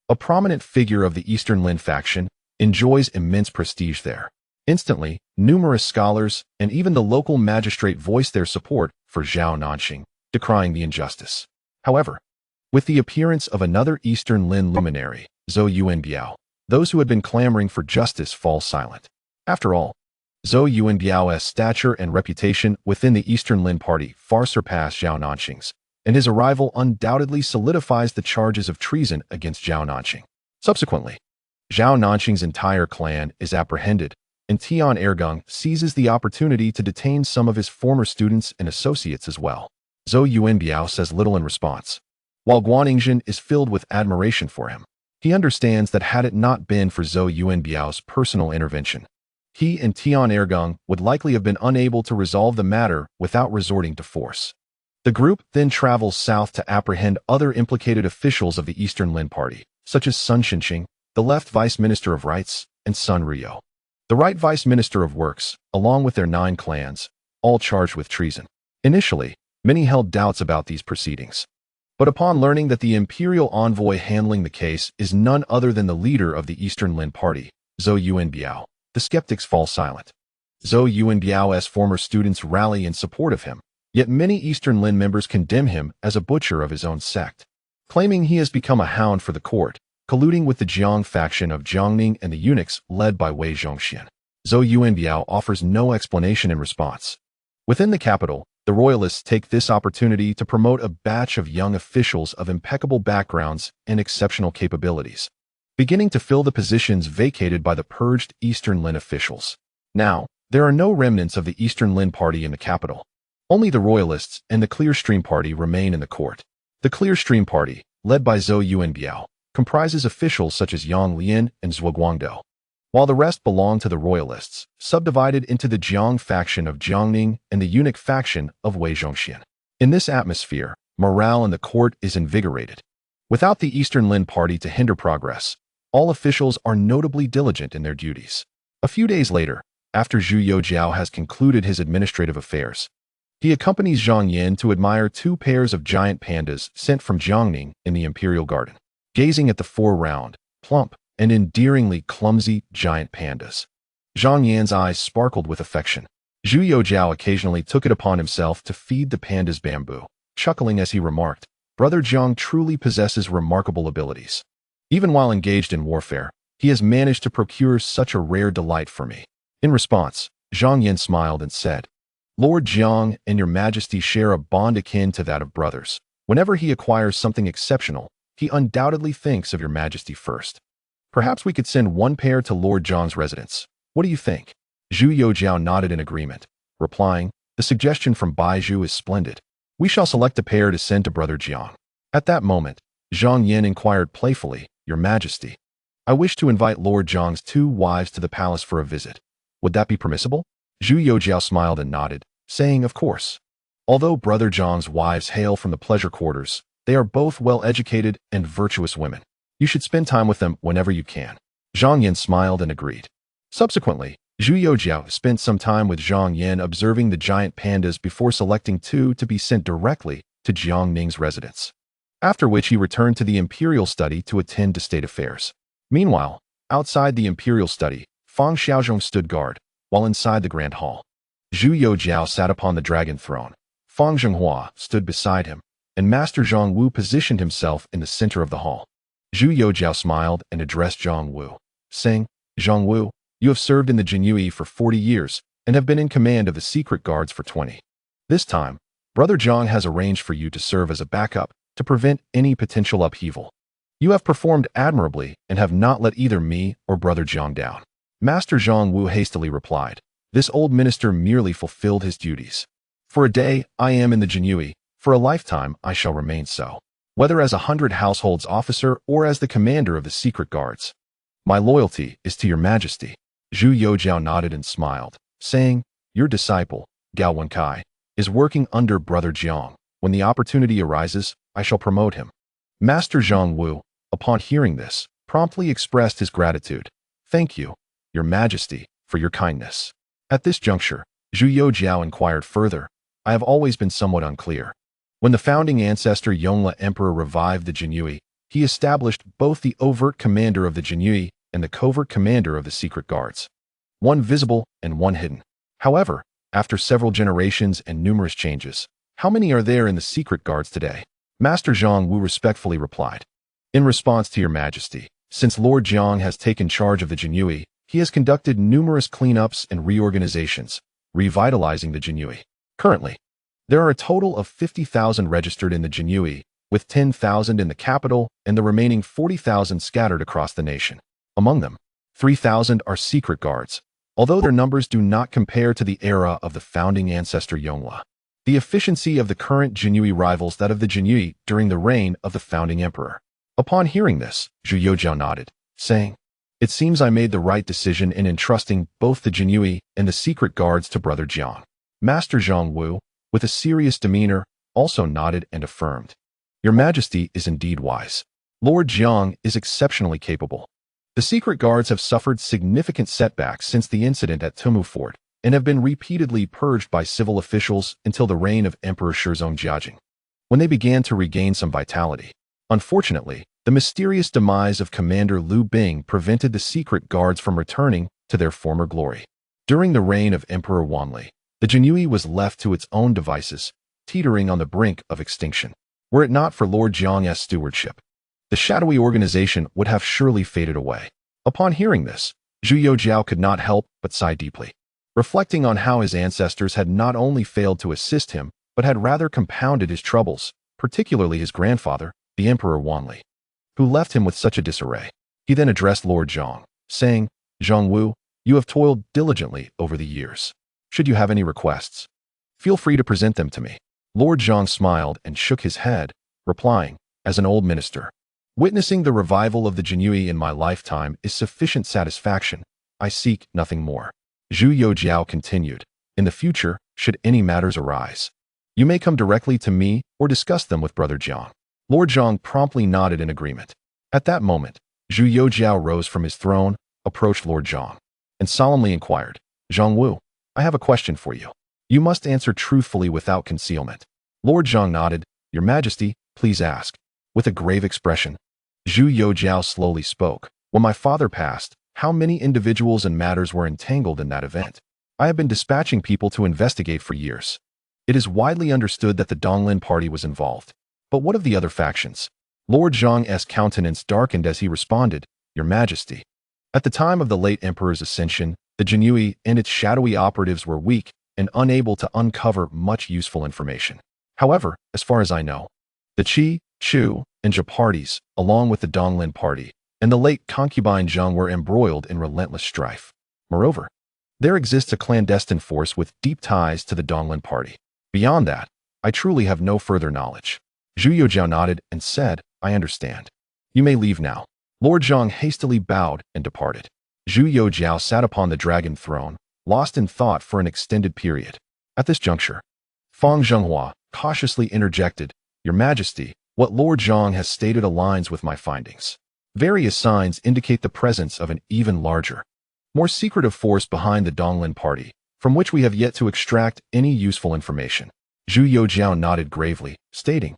a prominent figure of the Eastern Lin faction, enjoys immense prestige there. Instantly, numerous scholars and even the local magistrate voice their support for Zhao Nanxing, decrying the injustice. However, with the appearance of another Eastern Lin luminary, Zhou Yuanbiao, those who had been clamoring for justice fall silent. After all, Zhou Yuanbiao's stature and reputation within the Eastern Lin Party far surpass Zhao Nanxing's, and his arrival undoubtedly solidifies the charges of treason against Zhao Nanxing. Subsequently, Zhao Nanxing's entire clan is apprehended, and Tian Ergang seizes the opportunity to detain some of his former students and associates as well. Zhou Yuanbiao says little in response, while Guan Yingzhen is filled with admiration for him. He understands that had it not been for Zhou Yuanbiao's personal intervention, he and Tian Ergang would likely have been unable to resolve the matter without resorting to force. The group then travels south to apprehend other implicated officials of the Eastern Lin Party, such as Sun Xinqing, the left Vice Minister of Rights, and Sun Rio, the right Vice Minister of Works, along with their 9 clans, all charged with treason. Initially, many held doubts about these proceedings. But upon learning that the imperial envoy handling the case is none other than the leader of the Eastern Lin Party, Zhou Yuanbiao, the skeptics fall silent. Zhou Yuanbiao's former students rally in support of him, yet many Eastern Lin members condemn him as a butcher of his own sect, claiming he has become a hound for the court, colluding with the Jiang faction of Jiangning and the eunuchs led by Wei Zhongxian. Zhou Yuanbiao offers no explanation in response. Within the capital, the royalists take this opportunity to promote a batch of young officials of impeccable backgrounds and exceptional capabilities, beginning to fill the positions vacated by the purged Eastern Lin officials. Now, there are no remnants of the Eastern Lin Party in the capital. Only the Royalists and the Clearstream Party remain in the court. The Clearstream Party, led by Zhou Yuanbiao, comprises officials such as Yang Lian and Zhuo Guangdou, while the rest belong to the Royalists, subdivided into the Jiang faction of Jiangning and the eunuch faction of Wei Zhongxian. In this atmosphere, morale in the court is invigorated. Without the Eastern Lin Party to hinder progress, all officials are notably diligent in their duties. A few days later, after Zhu Youjian has concluded his administrative affairs, he accompanies Zhang Yan to admire 2 pairs of giant pandas sent from Jiangning in the imperial garden. Gazing at the 4 round, plump, and endearingly clumsy giant pandas, Zhang Yan's eyes sparkled with affection. Zhu Youjian occasionally took it upon himself to feed the pandas bamboo, chuckling as he remarked, "Brother Zhang truly possesses remarkable abilities. Even while engaged in warfare, he has managed to procure such a rare delight for me." In response, Zhang Yan smiled and said, "Lord Jiang and your majesty share a bond akin to that of brothers. Whenever he acquires something exceptional, he undoubtedly thinks of your majesty first. Perhaps we could send 1 pair to Lord Jiang's residence. What do you think?" Zhu Youjian nodded in agreement, replying, "The suggestion from Baizhu is splendid. We shall select a pair to send to Brother Jiang." At that moment, Zhang Yan inquired playfully, "Your majesty, I wish to invite Lord Jiang's 2 wives to the palace for a visit. Would that be permissible?" Zhu Youjian smiled and nodded, saying, "Of course." Although Brother Zhang's wives hail from the pleasure quarters, they are both well-educated and virtuous women. You should spend time with them whenever you can. Zhang Yan smiled and agreed. Subsequently, Zhu Youjian spent some time with Zhang Yan observing the giant pandas before selecting 2 to be sent directly to Jiangning's residence, after which he returned to the imperial study to attend to state affairs. Meanwhile, outside the imperial study, Fang Xiaozhong stood guard, while inside the grand hall, Zhu Youjian sat upon the dragon throne. Fang Zhenghua stood beside him, and Master Zhang Wu positioned himself in the center of the hall. Zhu Youjian smiled and addressed Zhang Wu, saying, Zhang Wu, you have served in the Jinhui for 40 years and have been in command of the secret guards for 20. This time, Brother Zhang has arranged for you to serve as a backup to prevent any potential upheaval. You have performed admirably and have not let either me or Brother Zhang down. Master Zhang Wu hastily replied, this old minister merely fulfilled his duties. For a day, I am in the Jinhui. For a lifetime, I shall remain so, whether as 100 households officer or as the commander of the secret guards. My loyalty is to your majesty. Zhu Youjian nodded and smiled, saying, your disciple, Gao Wenkai, is working under Brother Jiang. When the opportunity arises, I shall promote him. Master Zhang Wu, upon hearing this, promptly expressed his gratitude. Thank you, your majesty, for your kindness. At this juncture, Zhu Youjian inquired further, I have always been somewhat unclear. When the founding ancestor Yongle Emperor revived the Jinhui, he established both the overt commander of the Jinhui and the covert commander of the secret guards, one visible and one hidden. However, after several generations and numerous changes, how many are there in the secret guards today? Master Zhang Wu respectfully replied, in response to your majesty, since Lord Jiang has taken charge of the Jinhui, he has conducted numerous cleanups and reorganizations, revitalizing the Jinhui. Currently, there are a total of 50,000 registered in the Jinhui, with 10,000 in the capital and the remaining 40,000 scattered across the nation. Among them, 3,000 are secret guards, although their numbers do not compare to the era of the founding ancestor Yongle. The efficiency of the current Jinhui rivals that of the Jinhui during the reign of the founding emperor. Upon hearing this, Zhu Youjian nodded, saying, it seems I made the right decision in entrusting both the Jinhui and the secret guards to Brother Jiang. Master Zhang Wu, with a serious demeanor, also nodded and affirmed, your majesty is indeed wise. Lord Jiang is exceptionally capable. The secret guards have suffered significant setbacks since the incident at Tumu Fort and have been repeatedly purged by civil officials until the reign of Emperor Shizong Jiajing, when they began to regain some vitality. Unfortunately, the mysterious demise of Commander Liu Bing prevented the secret guards from returning to their former glory. During the reign of Emperor Wanli, the Jinhui was left to its own devices, teetering on the brink of extinction. Were it not for Lord Jiang's stewardship, the shadowy organization would have surely faded away. Upon hearing this, Zhu Youjian could not help but sigh deeply, reflecting on how his ancestors had not only failed to assist him, but had rather compounded his troubles, particularly his grandfather, the Emperor Wanli, who left him with such a disarray. He then addressed Lord Zhang, saying, Zhang Wu, you have toiled diligently over the years. Should you have any requests, feel free to present them to me. Lord Zhang smiled and shook his head, replying, as an old minister, witnessing the revival of the Jinhui in my lifetime is sufficient satisfaction. I seek nothing more. Zhu Youjian continued, in the future, should any matters arise, you may come directly to me or discuss them with Brother Jiang. Lord Zhang promptly nodded in agreement. At that moment, Zhu Youjian rose from his throne, approached Lord Zhang, and solemnly inquired, Zhang Wu, I have a question for you. You must answer truthfully without concealment. Lord Zhang nodded, your majesty, please ask. With a grave expression, Zhu Youjian slowly spoke, when my father passed, how many individuals and matters were entangled in that event? I have been dispatching people to investigate for years. It is widely understood that the Donglin party was involved. But what of the other factions? Lord Zhang's countenance darkened as he responded, your majesty. At the time of the late emperor's ascension, the Jinhui and its shadowy operatives were weak and unable to uncover much useful information. However, as far as I know, the Qi, Chu, and Jia parties, along with the Donglin party, and the late concubine Zheng were embroiled in relentless strife. Moreover, there exists a clandestine force with deep ties to the Donglin party. Beyond that, I truly have no further knowledge. Zhu Youjian nodded and said, I understand. You may leave now. Lord Zhang hastily bowed and departed. Zhu Youjian sat upon the dragon throne, lost in thought for an extended period. At this juncture, Fang Zhenghua cautiously interjected, your majesty, what Lord Zhang has stated aligns with my findings. Various signs indicate the presence of an even larger, more secretive force behind the Donglin party, from which we have yet to extract any useful information. Zhu Youjian nodded gravely, stating,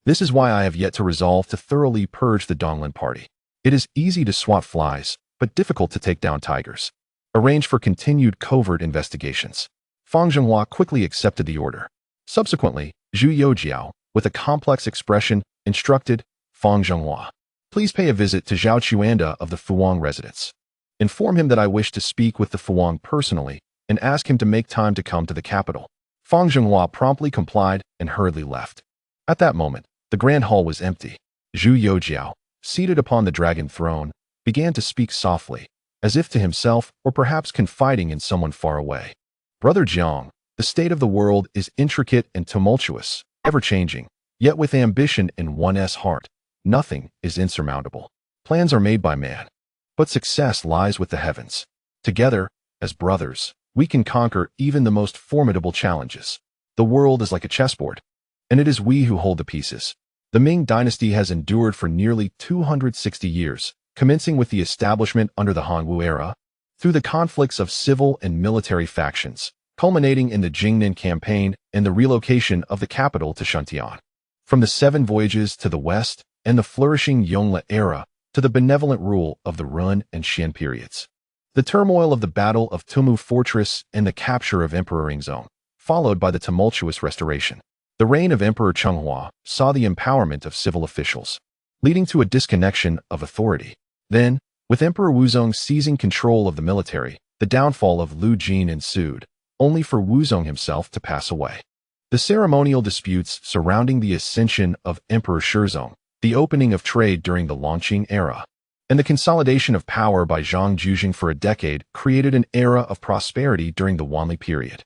this is why I have yet to resolve to thoroughly purge the Donglin party. It is easy to swat flies, but difficult to take down tigers. Arrange for continued covert investigations. Fang Zhenghua quickly accepted the order. Subsequently, Zhu Youjian, with a complex expression, instructed, Fang Zhenghua. Please pay a visit to Zhao Chuanda of the Fuwang residence. Inform him that I wish to speak with the Fuwang personally and ask him to make time to come to the capital. Fang Zhenghua promptly complied and hurriedly left. At that moment, the grand hall was empty. Zhu Youjian, seated upon the dragon throne, began to speak softly, as if to himself or perhaps confiding in someone far away. Brother Jiang, the state of the world is intricate and tumultuous, ever-changing, yet with ambition in one's heart, nothing is insurmountable. Plans are made by man, but success lies with the heavens. Together, as brothers, we can conquer even the most formidable challenges. The world is like a chessboard, and it is we who hold the pieces. The Ming dynasty has endured for nearly 260 years, commencing with the establishment under the Hanwu era, through the conflicts of civil and military factions, culminating in the Cheng'en campaign and the relocation of the capital to Shuntian. From the 7 voyages to the west and the flourishing Yongle era to the benevolent rule of the Run and Xian periods. The turmoil of the Battle of Tumu Fortress and the capture of Emperor Yingzong, followed by the tumultuous restoration. The reign of Emperor Cheng'en saw the empowerment of civil officials, leading to a disconnection of authority. Then, with Emperor Wuzong seizing control of the military, the downfall of Lu Jin ensued, only for Wuzong himself to pass away. The ceremonial disputes surrounding the ascension of Emperor Shizong, the opening of trade during the Longqing era, and the consolidation of power by Zhang Zhujing for a decade created an era of prosperity during the Wanli period.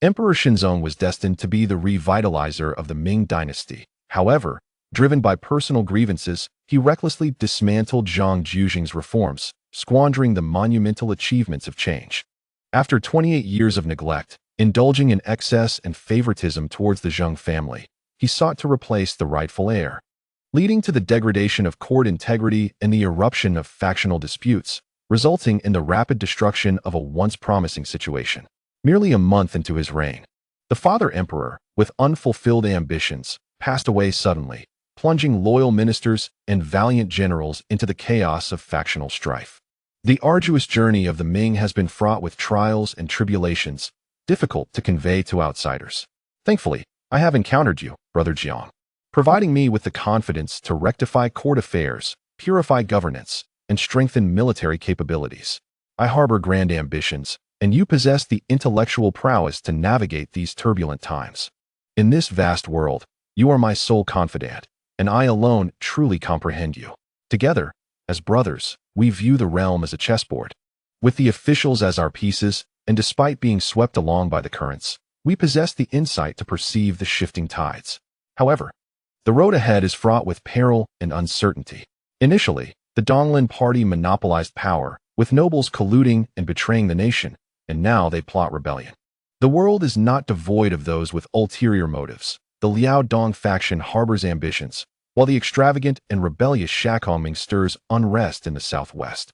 Emperor Shizong was destined to be the revitalizer of the Ming dynasty. However, driven by personal grievances, he recklessly dismantled Zhang Zhujing's reforms, squandering the monumental achievements of change. After 28 years of neglect, indulging in excess and favoritism towards the Zheng family, he sought to replace the rightful heir, leading to the degradation of court integrity and the eruption of factional disputes, resulting in the rapid destruction of a once promising situation. Merely a month into his reign, the father emperor, with unfulfilled ambitions, passed away suddenly, plunging loyal ministers and valiant generals into the chaos of factional strife. The arduous journey of the Ming has been fraught with trials and tribulations, difficult to convey to outsiders. Thankfully, I have encountered you, Brother Jiang, providing me with the confidence to rectify court affairs, purify governance, and strengthen military capabilities. I harbor grand ambitions, and you possess the intellectual prowess to navigate these turbulent times. In this vast world, you are my sole confidant, and I alone truly comprehend you. Together, as brothers, we view the realm as a chessboard, with the officials as our pieces, and despite being swept along by the currents, we possess the insight to perceive the shifting tides. However, the road ahead is fraught with peril and uncertainty. Initially, the Donglin party monopolized power, with nobles colluding and betraying the nation, and now they plot rebellion. The world is not devoid of those with ulterior motives. The Liao Dong faction harbors ambitions, while the extravagant and rebellious Shakongming stirs unrest in the southwest.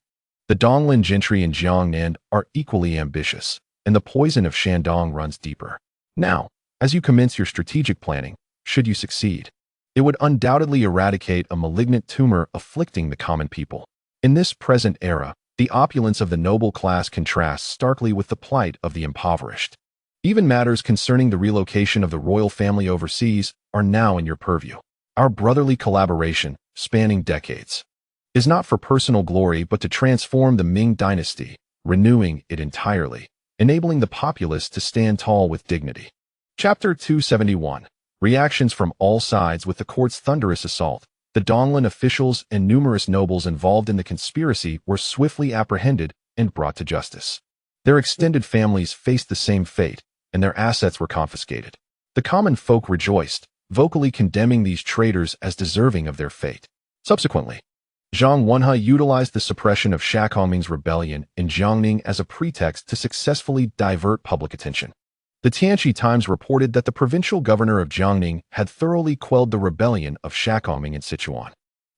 The Donglin gentry in Jiangnan are equally ambitious, and the poison of Shandong runs deeper. Now, as you commence your strategic planning, should you succeed, it would undoubtedly eradicate a malignant tumor afflicting the common people. In this present era, the opulence of the noble class contrasts starkly with the plight of the impoverished. Even matters concerning the relocation of the royal family overseas are now in your purview. Our brotherly collaboration, spanning decades, is not for personal glory but to transform the Ming dynasty, renewing it entirely, enabling the populace to stand tall with dignity. Chapter 271. Reactions from all sides. With the court's thunderous assault, the Donglin officials and numerous nobles involved in the conspiracy were swiftly apprehended and brought to justice. Their extended families faced the same fate, and their assets were confiscated. The common folk rejoiced, vocally condemning these traitors as deserving of their fate. Subsequently, Zhang Wenhe utilized the suppression of Shakongming's rebellion in Jiangning as a pretext to successfully divert public attention. The Tianqi Times reported that the provincial governor of Jiangning had thoroughly quelled the rebellion of Shakongming in Sichuan,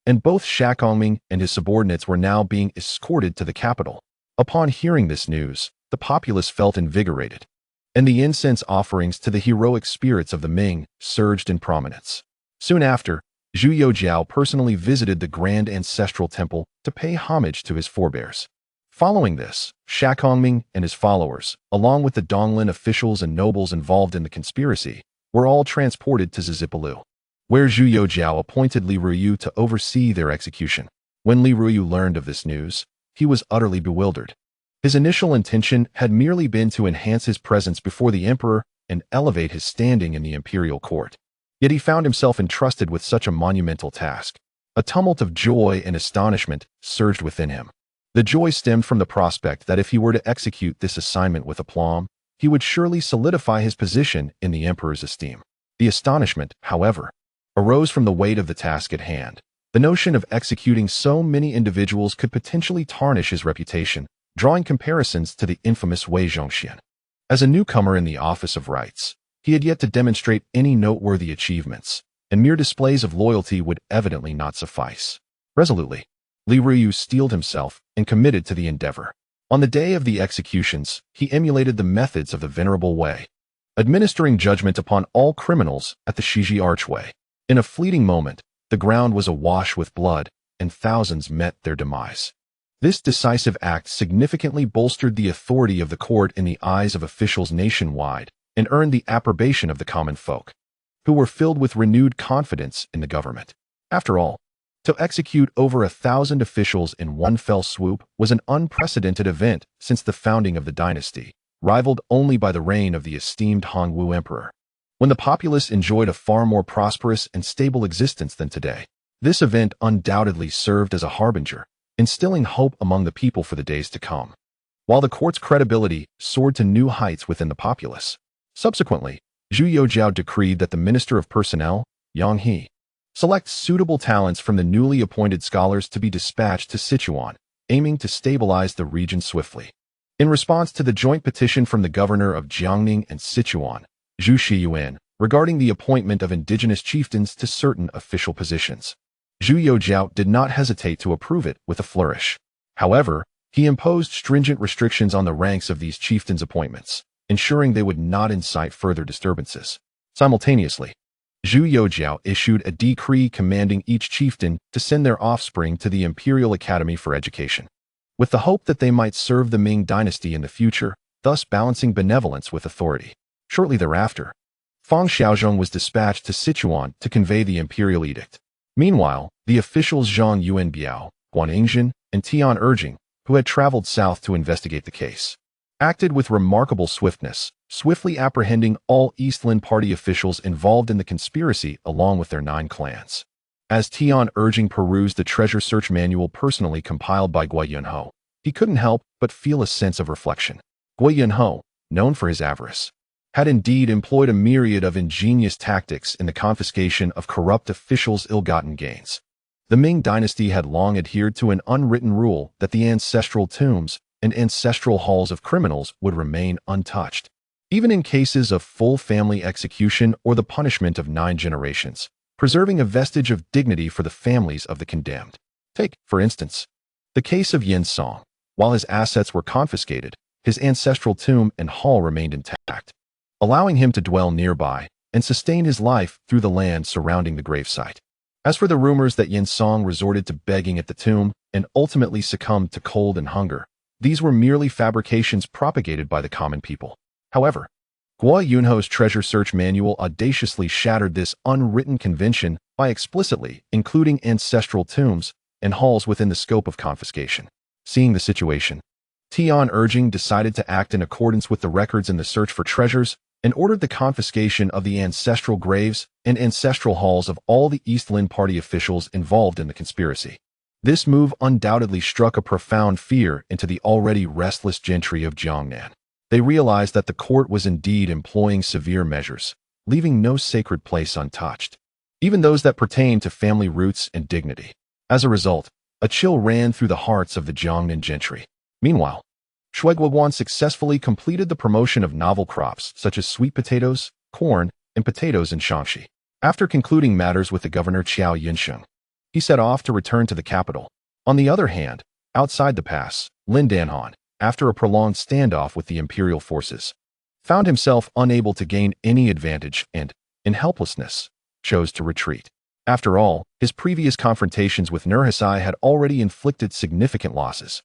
and both Shakongming and his subordinates were now being escorted to the capital. Upon hearing this news, the populace felt invigorated, and the incense offerings to the heroic spirits of the Ming surged in prominence. Soon after, Zhu Youjian personally visited the grand ancestral temple to pay homage to his forebears. Following this, Shakongming and his followers, along with the Donglin officials and nobles involved in the conspiracy, were all transported to Zizipalu. where Zhu Youjian appointed Li Ruyu to oversee their execution. When Li Ruyu learned of this news, he was utterly bewildered. His initial intention had merely been to enhance his presence before the emperor and elevate his standing in the imperial court. Yet he found himself entrusted with such a monumental task. A tumult of joy and astonishment surged within him. The joy stemmed from the prospect that if he were to execute this assignment with aplomb, he would surely solidify his position in the emperor's esteem. The astonishment, however, arose from the weight of the task at hand. The notion of executing so many individuals could potentially tarnish his reputation, drawing comparisons to the infamous Wei Zhongxian. As a newcomer in the office of rights, he had yet to demonstrate any noteworthy achievements, and mere displays of loyalty would evidently not suffice. Resolutely, Li Ruyu steeled himself and committed to the endeavor. On the day of the executions, he emulated the methods of the venerable Wei, administering judgment upon all criminals at the Shiji archway. In a fleeting moment, the ground was awash with blood, and thousands met their demise. This decisive act significantly bolstered the authority of the court in the eyes of officials nationwide and earned the approbation of the common folk, who were filled with renewed confidence in the government. After all, to execute over 1,000 officials in one fell swoop was an unprecedented event since the founding of the dynasty, rivaled only by the reign of the esteemed Hongwu emperor, when the populace enjoyed a far more prosperous and stable existence than today. This event undoubtedly served as a harbinger, instilling hope among the people for the days to come, while the court's credibility soared to new heights within the populace. Subsequently, Zhu Youjian decreed that the Minister of Personnel, Yang He, select suitable talents from the newly appointed scholars to be dispatched to Sichuan, aiming to stabilize the region swiftly. In response to the joint petition from the governor of Jiangning and Sichuan, Zhu Youjian, regarding the appointment of indigenous chieftains to certain official positions, Zhu Youjian did not hesitate to approve it with a flourish. However, he imposed stringent restrictions on the ranks of these chieftains' appointments, ensuring they would not incite further disturbances. Simultaneously, Zhu Youjian issued a decree commanding each chieftain to send their offspring to the Imperial Academy for education, with the hope that they might serve the Ming dynasty in the future, thus balancing benevolence with authority. Shortly thereafter, Fang Xiaozhong was dispatched to Sichuan to convey the imperial edict. Meanwhile, the officials Zhang Yuanbiao, Guan Yingzhen, and Tian Erjing, who had traveled south to investigate the case, acted with remarkable swiftness, swiftly apprehending all Eastland Party officials involved in the conspiracy along with their 9 clans. As Tian Erjing perused the treasure search manual personally compiled by Guo Yunho, he couldn't help but feel a sense of reflection. Guo Yunho, known for his avarice, had indeed employed a myriad of ingenious tactics in the confiscation of corrupt officials' ill-gotten gains. The Ming dynasty had long adhered to an unwritten rule that the ancestral tombs and ancestral halls of criminals would remain untouched, even in cases of full family execution or the punishment of 9 generations, preserving a vestige of dignity for the families of the condemned. Take, for instance, the case of Yin Song. While his assets were confiscated, his ancestral tomb and hall remained intact, allowing him to dwell nearby and sustain his life through the land surrounding the gravesite. As for the rumors that Yin Song resorted to begging at the tomb and ultimately succumbed to cold and hunger, these were merely fabrications propagated by the common people. However, Guo Yunho's treasure search manual audaciously shattered this unwritten convention by explicitly including ancestral tombs and halls within the scope of confiscation. Seeing the situation, Tian Erjing decided to act in accordance with the records in the search for treasures and ordered the confiscation of the ancestral graves and ancestral halls of all the Eastland Party officials involved in the conspiracy. This move undoubtedly struck a profound fear into the already restless gentry of Jiangnan. They realized that the court was indeed employing severe measures, leaving no sacred place untouched, even those that pertained to family roots and dignity. As a result, a chill ran through the hearts of the Jiangnan gentry. Meanwhile, Shui Guoguan successfully completed the promotion of novel crops such as sweet potatoes, corn, and potatoes in Shaanxi. After concluding matters with the governor Qiao Yinsheng, he set off to return to the capital. On the other hand, outside the pass, Lin Danhan, after a prolonged standoff with the imperial forces, found himself unable to gain any advantage and, in helplessness, chose to retreat. After all, his previous confrontations with Nurhasai had already inflicted significant losses.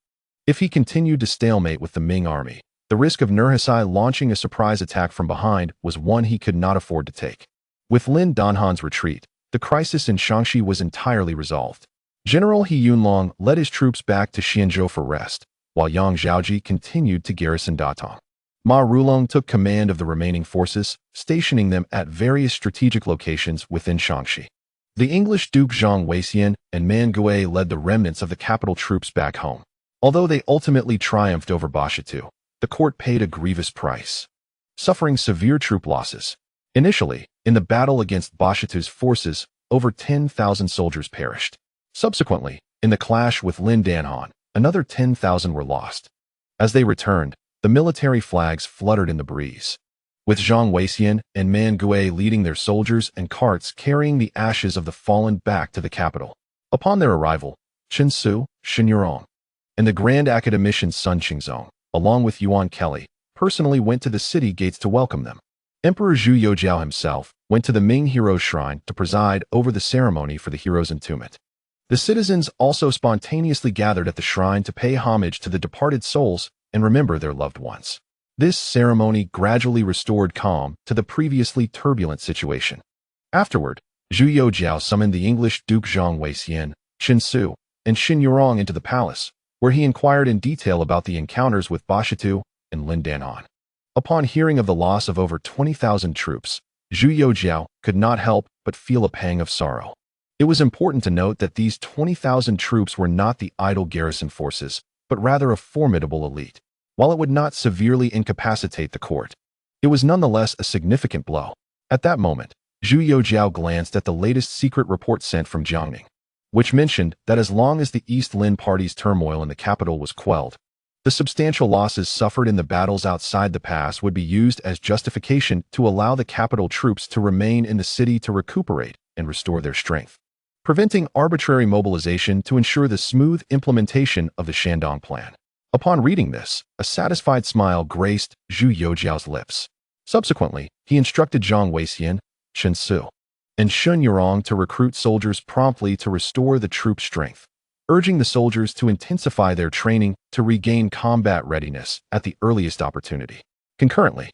If he continued to stalemate with the Ming army, the risk of Nurhasai launching a surprise attack from behind was one he could not afford to take. With Lin Danhan's retreat, the crisis in Shaanxi was entirely resolved. General He Yunlong led his troops back to Xianzhou for rest, while Yang Zhaoji continued to garrison Datong. Ma Rulong took command of the remaining forces, stationing them at various strategic locations within Shaanxi. The English Duke Zhang Weixian and Man Gui led the remnants of the capital troops back home. Although they ultimately triumphed over Bashitu, the court paid a grievous price, suffering severe troop losses. Initially, in the battle against Bashitu's forces, over 10,000 soldiers perished. Subsequently, in the clash with Lin Danhan, another 10,000 were lost. As they returned, the military flags fluttered in the breeze, with Zhang Weixian and Man Gui leading their soldiers and carts carrying the ashes of the fallen back to the capital. Upon their arrival, Chen Su, Shen Yurong, and the Grand Academician Sun Qingzong, along with Yuan Kelly, personally went to the city gates to welcome them. Emperor Zhu Youjian himself went to the Ming Heroes Shrine to preside over the ceremony for the heroes' entombment. The citizens also spontaneously gathered at the shrine to pay homage to the departed souls and remember their loved ones. This ceremony gradually restored calm to the previously turbulent situation. Afterward, Zhu Youjian summoned the English Duke Zhang Weixian, Chen Su, and Shen Yurong into the palace, where he inquired in detail about the encounters with Bashitu and Lin Danhan. Upon hearing of the loss of over 20,000 troops, Zhu Youjian could not help but feel a pang of sorrow. It was important to note that these 20,000 troops were not the idle garrison forces, but rather a formidable elite. While it would not severely incapacitate the court, it was nonetheless a significant blow. At that moment, Zhu Youjian glanced at the latest secret report sent from Jiangning, which mentioned that as long as the East Lin Party's turmoil in the capital was quelled, the substantial losses suffered in the battles outside the pass would be used as justification to allow the capital troops to remain in the city to recuperate and restore their strength, preventing arbitrary mobilization to ensure the smooth implementation of the Shandong Plan. Upon reading this, a satisfied smile graced Zhu Youjian's lips. Subsequently, he instructed Zhang Weixian, Chen Su, and Shen Yurong to recruit soldiers promptly to restore the troops' strength, urging the soldiers to intensify their training to regain combat readiness at the earliest opportunity. Concurrently,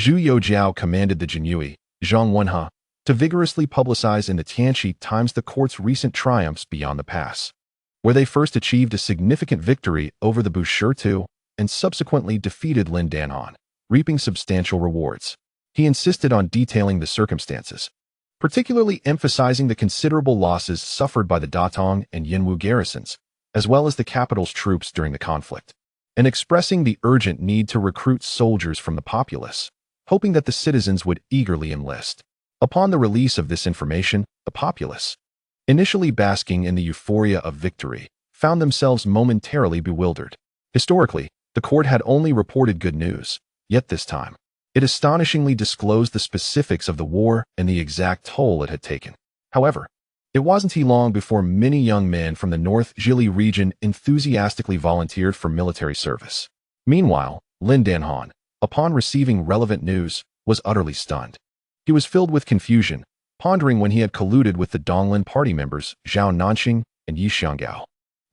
Zhu Youjian commanded the Jinyui, Zhang Wenhe, to vigorously publicize in the Tianqi Times the court's recent triumphs beyond the pass, where they first achieved a significant victory over the Bushitu and subsequently defeated Lin Danhan, reaping substantial rewards. He insisted on detailing the circumstances, particularly emphasizing the considerable losses suffered by the Datong and Yinwu garrisons, as well as the capital's troops during the conflict, and expressing the urgent need to recruit soldiers from the populace, hoping that the citizens would eagerly enlist. Upon the release of this information, the populace, initially basking in the euphoria of victory, found themselves momentarily bewildered. Historically, the court had only reported good news, yet this time, it astonishingly disclosed the specifics of the war and the exact toll it had taken. However, it wasn't long before many young men from the North Zhili region enthusiastically volunteered for military service. Meanwhile, Lin Danhan, upon receiving relevant news, was utterly stunned. He was filled with confusion, pondering when he had colluded with the Donglin party members Zhao Nanxing and Yi Xianggao.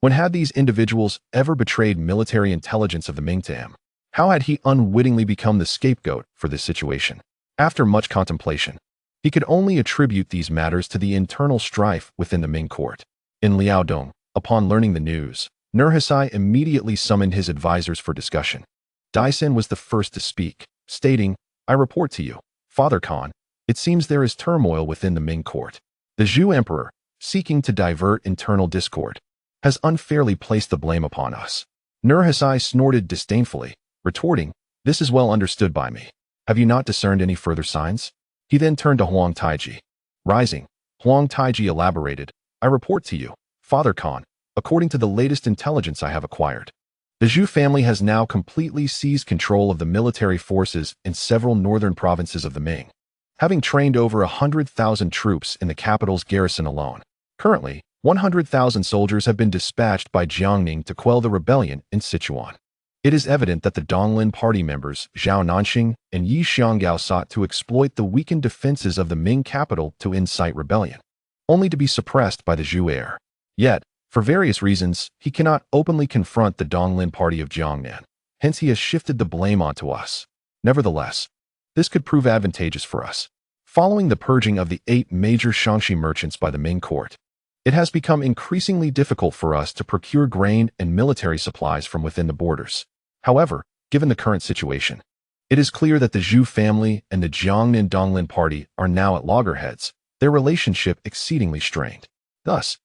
When had these individuals ever betrayed military intelligence of the Ming to him? How had he unwittingly become the scapegoat for this situation? After much contemplation, he could only attribute these matters to the internal strife within the Ming court. In Liaodong, upon learning the news, Nurhasai immediately summoned his advisors for discussion. Daisen was the first to speak, stating, "I report to you, Father Khan, it seems there is turmoil within the Ming court. The Zhu Emperor, seeking to divert internal discord, has unfairly placed the blame upon us." Nurhasai snorted disdainfully, retorting, "This is well understood by me. Have you not discerned any further signs?" He then turned to Huang Taiji. Rising, Huang Taiji elaborated, "I report to you, Father Khan, according to the latest intelligence I have acquired, the Zhu family has now completely seized control of the military forces in several northern provinces of the Ming, having trained over 100,000 troops in the capital's garrison alone. Currently, 100,000 soldiers have been dispatched by Jiangning to quell the rebellion in Sichuan. It is evident that the Donglin party members Zhao Nanxing and Yi Xianggao sought to exploit the weakened defenses of the Ming capital to incite rebellion, only to be suppressed by the Zhu heir. Yet, for various reasons, he cannot openly confront the Donglin party of Jiangnan, hence he has shifted the blame onto us. Nevertheless, this could prove advantageous for us. Following the purging of the 8 major Shaanxi merchants by the Ming court, it has become increasingly difficult for us to procure grain and military supplies from within the borders. However, given the current situation, it is clear that the Zhu family and the Jiangnan Donglin party are now at loggerheads, their relationship exceedingly strained. Thus,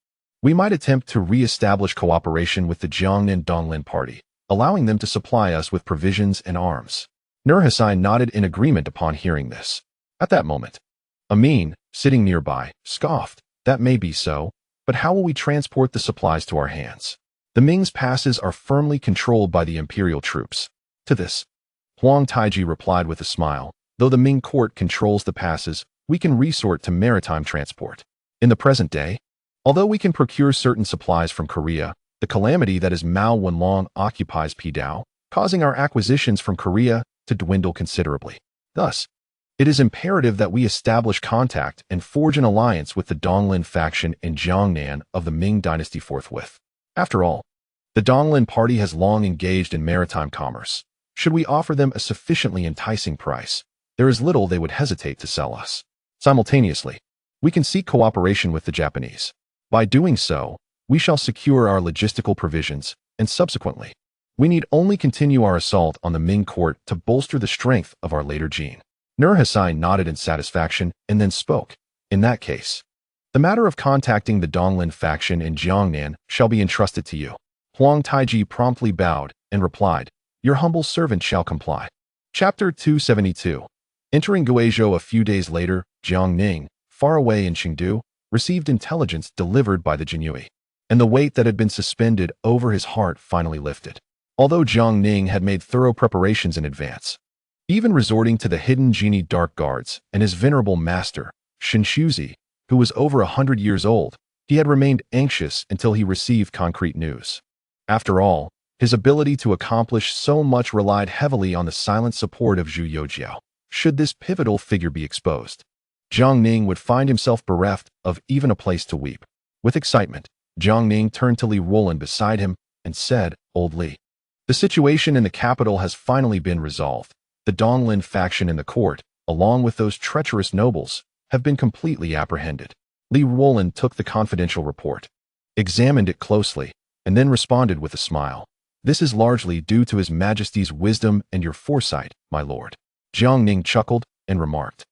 we might attempt to re-establish cooperation with the Jiangnan Donglin party, allowing them to supply us with provisions and arms. Nurhasai nodded in agreement upon hearing this. At that moment, Amin, sitting nearby, scoffed. That may be so, but how will we transport the supplies to our hands? The Ming's passes are firmly controlled by the imperial troops. To this, Huang Taiji replied with a smile, though the Ming court controls the passes, we can resort to maritime transport. In the present day, although we can procure certain supplies from Korea, the calamity that is Mao Wenlong occupies Pidao, causing our acquisitions from Korea to dwindle considerably. Thus, it is imperative that we establish contact and forge an alliance with the Donglin faction in Jiangnan of the Ming dynasty forthwith. After all, the Donglin party has long engaged in maritime commerce. Should we offer them a sufficiently enticing price, there is little they would hesitate to sell us. Simultaneously, we can seek cooperation with the Japanese. By doing so, we shall secure our logistical provisions, and subsequently, we need only continue our assault on the Ming court to bolster the strength of our later gene. Nurhasai nodded in satisfaction and then spoke. In that case, the matter of contacting the Donglin faction in Jiangnan shall be entrusted to you. Huang Taiji promptly bowed and replied, Your humble servant shall comply. Chapter 272. Entering Guizhou a few days later, Jiang Ning, far away in Chengdu, received intelligence delivered by the Jinyue, and the weight that had been suspended over his heart finally lifted. Although Jiang Ning had made thorough preparations in advance, even resorting to the hidden genie dark guards and his venerable master, Shinshuzi, who was over 100 years old, he had remained anxious until he received concrete news. After all, his ability to accomplish so much relied heavily on the silent support of Zhu Youjian. Should this pivotal figure be exposed, Jiang Ning would find himself bereft of even a place to weep. With excitement, Jiang Ning turned to Li Ruolin beside him and said, Old Li, the situation in the capital has finally been resolved. The Donglin faction in the court, along with those treacherous nobles, have been completely apprehended. Li Ruolin took the confidential report, examined it closely, and then responded with a smile. This is largely due to His Majesty's wisdom and your foresight, my lord. Jiang Ning chuckled and remarked,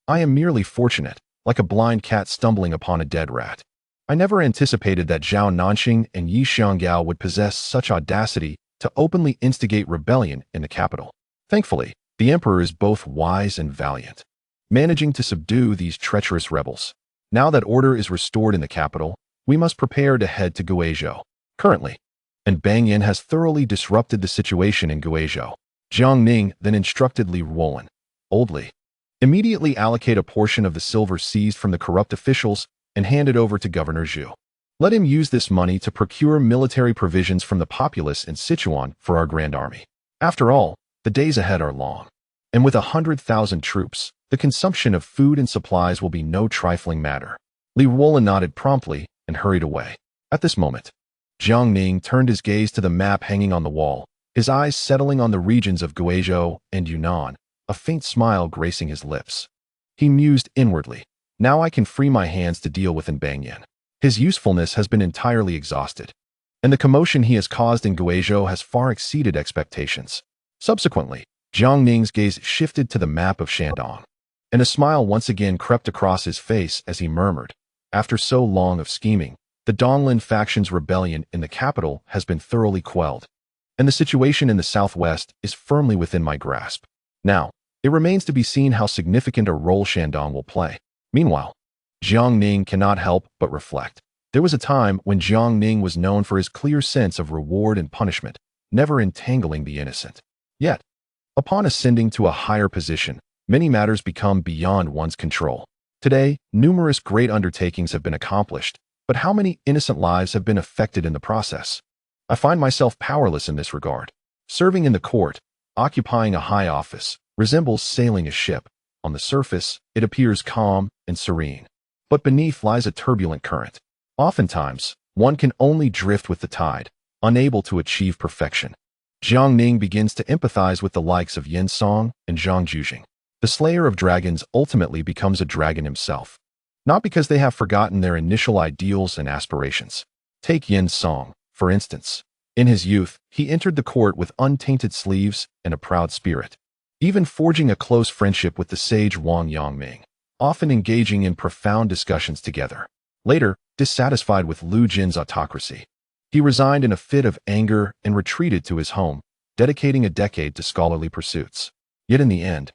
I am merely fortunate, like a blind cat stumbling upon a dead rat. I never anticipated that Zhao Nanxing and Yi Xianggao would possess such audacity to openly instigate rebellion in the capital. Thankfully, the emperor is both wise and valiant, managing to subdue these treacherous rebels. Now that order is restored in the capital, we must prepare to head to Guizhou. Currently, and Bang Yin has thoroughly disrupted the situation in Guizhou. Jiang Ning then instructed Li Ruolin, Old Li, immediately allocate a portion of the silver seized from the corrupt officials and hand it over to Governor Zhu. Let him use this money to procure military provisions from the populace in Sichuan for our grand army. After all, the days ahead are long, and with 100,000 troops, the consumption of food and supplies will be no trifling matter. Li Ruolin nodded promptly and hurried away. At this moment, Jiang Ning turned his gaze to the map hanging on the wall, his eyes settling on the regions of Guizhou and Yunnan, a faint smile gracing his lips. He mused inwardly, now I can free my hands to deal with Bang Yin. His usefulness has been entirely exhausted, and the commotion he has caused in Guizhou has far exceeded expectations. Subsequently, Jiang Ning's gaze shifted to the map of Shandong, and a smile once again crept across his face as he murmured, After so long of scheming, the Donglin faction's rebellion in the capital has been thoroughly quelled, and the situation in the southwest is firmly within my grasp. Now, it remains to be seen how significant a role Shandong will play. Meanwhile, Jiang Ning cannot help but reflect. There was a time when Jiang Ning was known for his clear sense of reward and punishment, never entangling the innocent. Yet, upon ascending to a higher position, many matters become beyond one's control. Today, numerous great undertakings have been accomplished, but how many innocent lives have been affected in the process? I find myself powerless in this regard. Serving in the court, occupying a high office, resembles sailing a ship. On the surface, it appears calm and serene, but beneath lies a turbulent current. Oftentimes, one can only drift with the tide, unable to achieve perfection. Jiang Ning begins to empathize with the likes of Yin Song and Zhang Jujing. The slayer of dragons ultimately becomes a dragon himself, not because they have forgotten their initial ideals and aspirations. Take Yin Song, for instance. In his youth, he entered the court with untainted sleeves and a proud spirit, even forging a close friendship with the sage Wang Yangming, often engaging in profound discussions together. Later, dissatisfied with Lu Jin's autocracy, he resigned in a fit of anger and retreated to his home, dedicating a decade to scholarly pursuits. Yet in the end,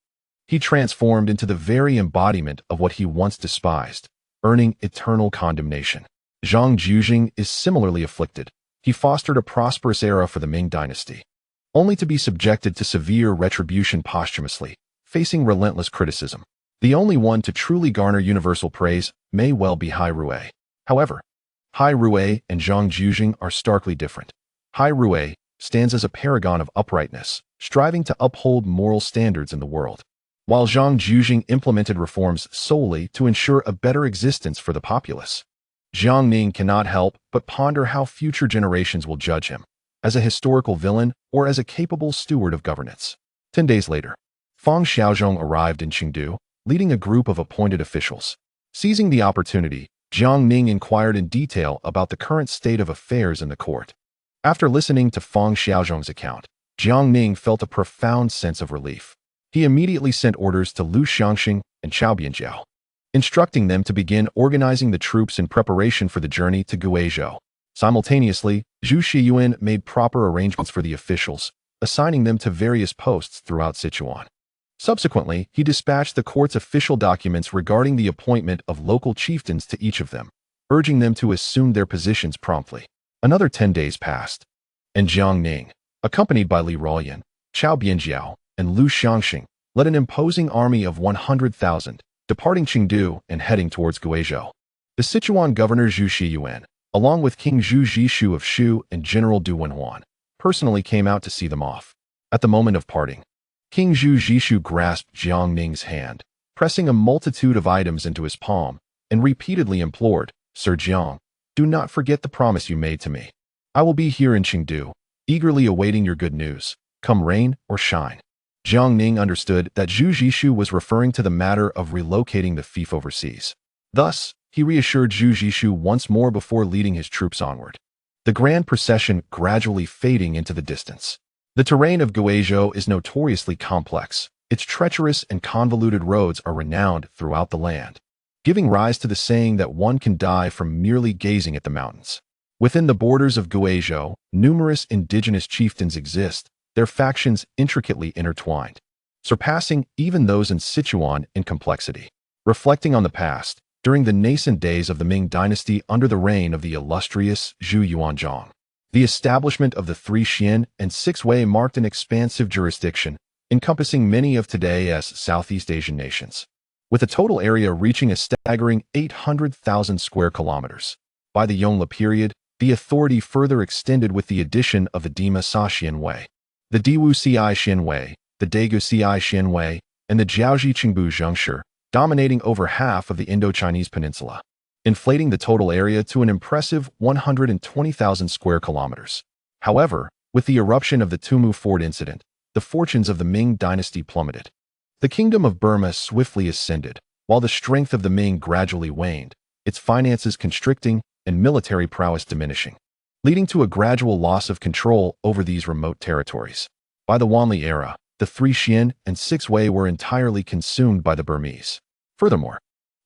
he transformed into the very embodiment of what he once despised, earning eternal condemnation. Zhu Youjian is similarly afflicted. He fostered a prosperous era for the Ming dynasty, only to be subjected to severe retribution posthumously, facing relentless criticism. The only one to truly garner universal praise may well be Hai Rui. However, Hai Rui and Zhu Youjian are starkly different. Hai Rui stands as a paragon of uprightness, striving to uphold moral standards in the world, while Zhu Youjian implemented reforms solely to ensure a better existence for the populace. Jiang Ning cannot help but ponder how future generations will judge him, as a historical villain or as a capable steward of governance. 10 days later, Fang Xiaozhong arrived in Chengdu, leading a group of appointed officials. Seizing the opportunity, Jiang Ning inquired in detail about the current state of affairs in the court. After listening to Fang Xiaozhong's account, Jiang Ning felt a profound sense of relief. He immediately sent orders to Lu Xiangxing and Chao Bianjiao, instructing them to begin organizing the troops in preparation for the journey to Guizhou. Simultaneously, Zhu Youjian made proper arrangements for the officials, assigning them to various posts throughout Sichuan. Subsequently, he dispatched the court's official documents regarding the appointment of local chieftains to each of them, urging them to assume their positions promptly. Another 10 days passed, and Jiang Ning, accompanied by Li Ruoyan, Chao Bianjiao, and Lu Xiangxing, led an imposing army of 100,000, departing Chengdu and heading towards Guizhou. The Sichuan governor Zhu Youjian, along with King Zhu Youjian of Shu and General Du Wenhuan, personally came out to see them off. At the moment of parting, King Zhu Youjian grasped Jiang Ning's hand, pressing a multitude of items into his palm, and repeatedly implored, "Sir Jiang, do not forget the promise you made to me. I will be here in Chengdu, eagerly awaiting your good news, come rain or shine." Jiang Ning understood that Zhu Youjian was referring to the matter of relocating the fief overseas. Thus, he reassured Zhu Youjian once more before leading his troops onward, the grand procession gradually fading into the distance. The terrain of Guizhou is notoriously complex. Its treacherous and convoluted roads are renowned throughout the land, giving rise to the saying that one can die from merely gazing at the mountains. Within the borders of Guizhou, numerous indigenous chieftains exist, their factions intricately intertwined, surpassing even those in Sichuan in complexity. Reflecting on the past, during the nascent days of the Ming dynasty under the reign of the illustrious Zhu Youjian, the establishment of the Three Xian and Six Wei marked an expansive jurisdiction, encompassing many of today's Southeast Asian nations, with a total area reaching a staggering 800,000 square kilometers. By the Yongle period, the authority further extended with the addition of the Dima Sa Xian Wei, the Diwu Ci Xian Wei, the Daegu Ci Xian Wei, and the Jiaoji Qingbu Zhengshi, dominating over half of the Indo-Chinese peninsula, inflating the total area to an impressive 120,000 square kilometers. However, with the eruption of the Tumu Fort incident, the fortunes of the Ming dynasty plummeted. The Kingdom of Burma swiftly ascended, while the strength of the Ming gradually waned, its finances constricting and military prowess diminishing, leading to a gradual loss of control over these remote territories. By the Wanli era, the Three Xian and Six Wei were entirely consumed by the Burmese. Furthermore,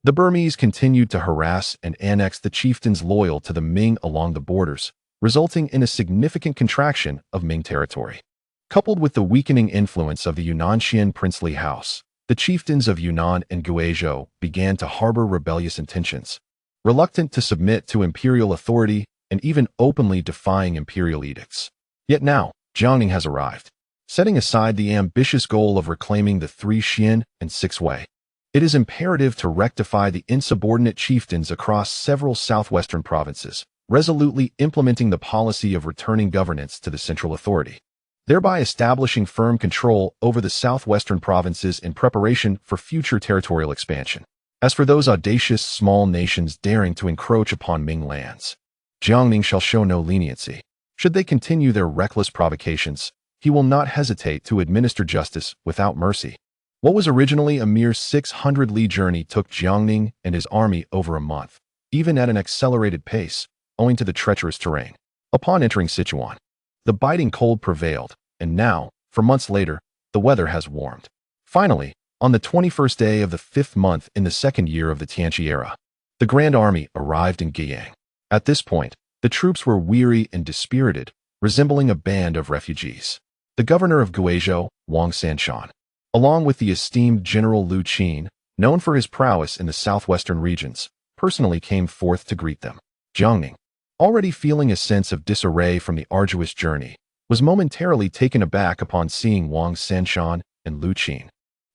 the Burmese continued to harass and annex the chieftains loyal to the Ming along the borders, resulting in a significant contraction of Ming territory. Coupled with the weakening influence of the Yunanshan princely house, the chieftains of Yunnan and Guizhou began to harbor rebellious intentions, reluctant to submit to imperial authority and even openly defying imperial edicts. Yet now, Jiang Ning has arrived, setting aside the ambitious goal of reclaiming the Three Xian and Six Wei. It is imperative to rectify the insubordinate chieftains across several southwestern provinces, resolutely implementing the policy of returning governance to the central authority, thereby establishing firm control over the southwestern provinces in preparation for future territorial expansion. As for those audacious small nations daring to encroach upon Ming lands, Jiang Ning shall show no leniency. Should they continue their reckless provocations, he will not hesitate to administer justice without mercy. What was originally a mere 600-li journey took Jiangning and his army over a month, even at an accelerated pace, owing to the treacherous terrain. Upon entering Sichuan, the biting cold prevailed, and now, for months later, the weather has warmed. Finally, on the 21st day of the 5th month in the 2nd year of the Tianqi era, the Grand Army arrived in Guiyang. At this point, the troops were weary and dispirited, resembling a band of refugees. The governor of Guizhou, Wang Sanshan, along with the esteemed General Lu Qin, known for his prowess in the southwestern regions, personally came forth to greet them. Jiangning, already feeling a sense of disarray from the arduous journey, was momentarily taken aback upon seeing Wang Sanshan and Lu Qin.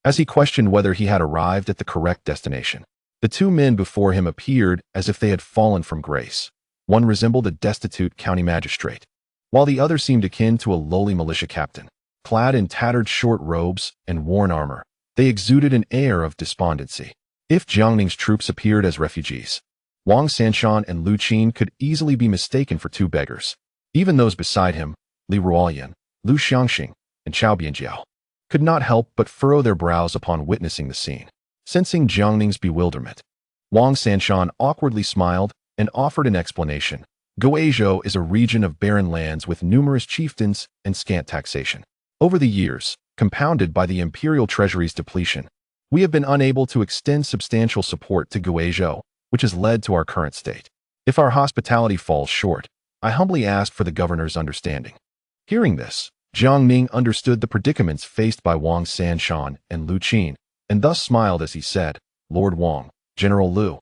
As he questioned whether he had arrived at the correct destination, the two men before him appeared as if they had fallen from grace. One resembled a destitute county magistrate, while the other seemed akin to a lowly militia captain. Clad in tattered short robes and worn armor, they exuded an air of despondency. If Jiangning's troops appeared as refugees, Wang Sanshan and Lu Qin could easily be mistaken for two beggars. Even those beside him, Li Ruoyan, Lu Xiangxing, and Chao Bianjiao, could not help but furrow their brows upon witnessing the scene. Sensing Jiangning's bewilderment, Wang Sanshan awkwardly smiled and offered an explanation. Guizhou is a region of barren lands with numerous chieftains and scant taxation. Over the years, compounded by the imperial treasury's depletion, we have been unable to extend substantial support to Guizhou, which has led to our current state. If our hospitality falls short, I humbly ask for the governor's understanding. Hearing this, Jiangning understood the predicaments faced by Wang Sanshan and Lu Qin, and thus smiled as he said, "Lord Wang, General Lu,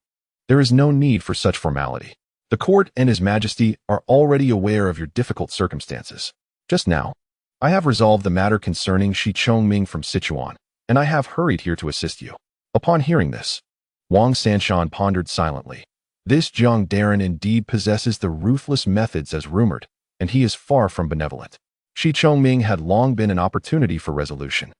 there is no need for such formality. The court and His Majesty are already aware of your difficult circumstances. Just now, I have resolved the matter concerning Shi Chongming from Sichuan, and I have hurried here to assist you." Upon hearing this, Wang Sanshan pondered silently. This Jiang Daren indeed possesses the ruthless methods as rumored, and he is far from benevolent. Shi Chongming had long been an opportunity for resolution.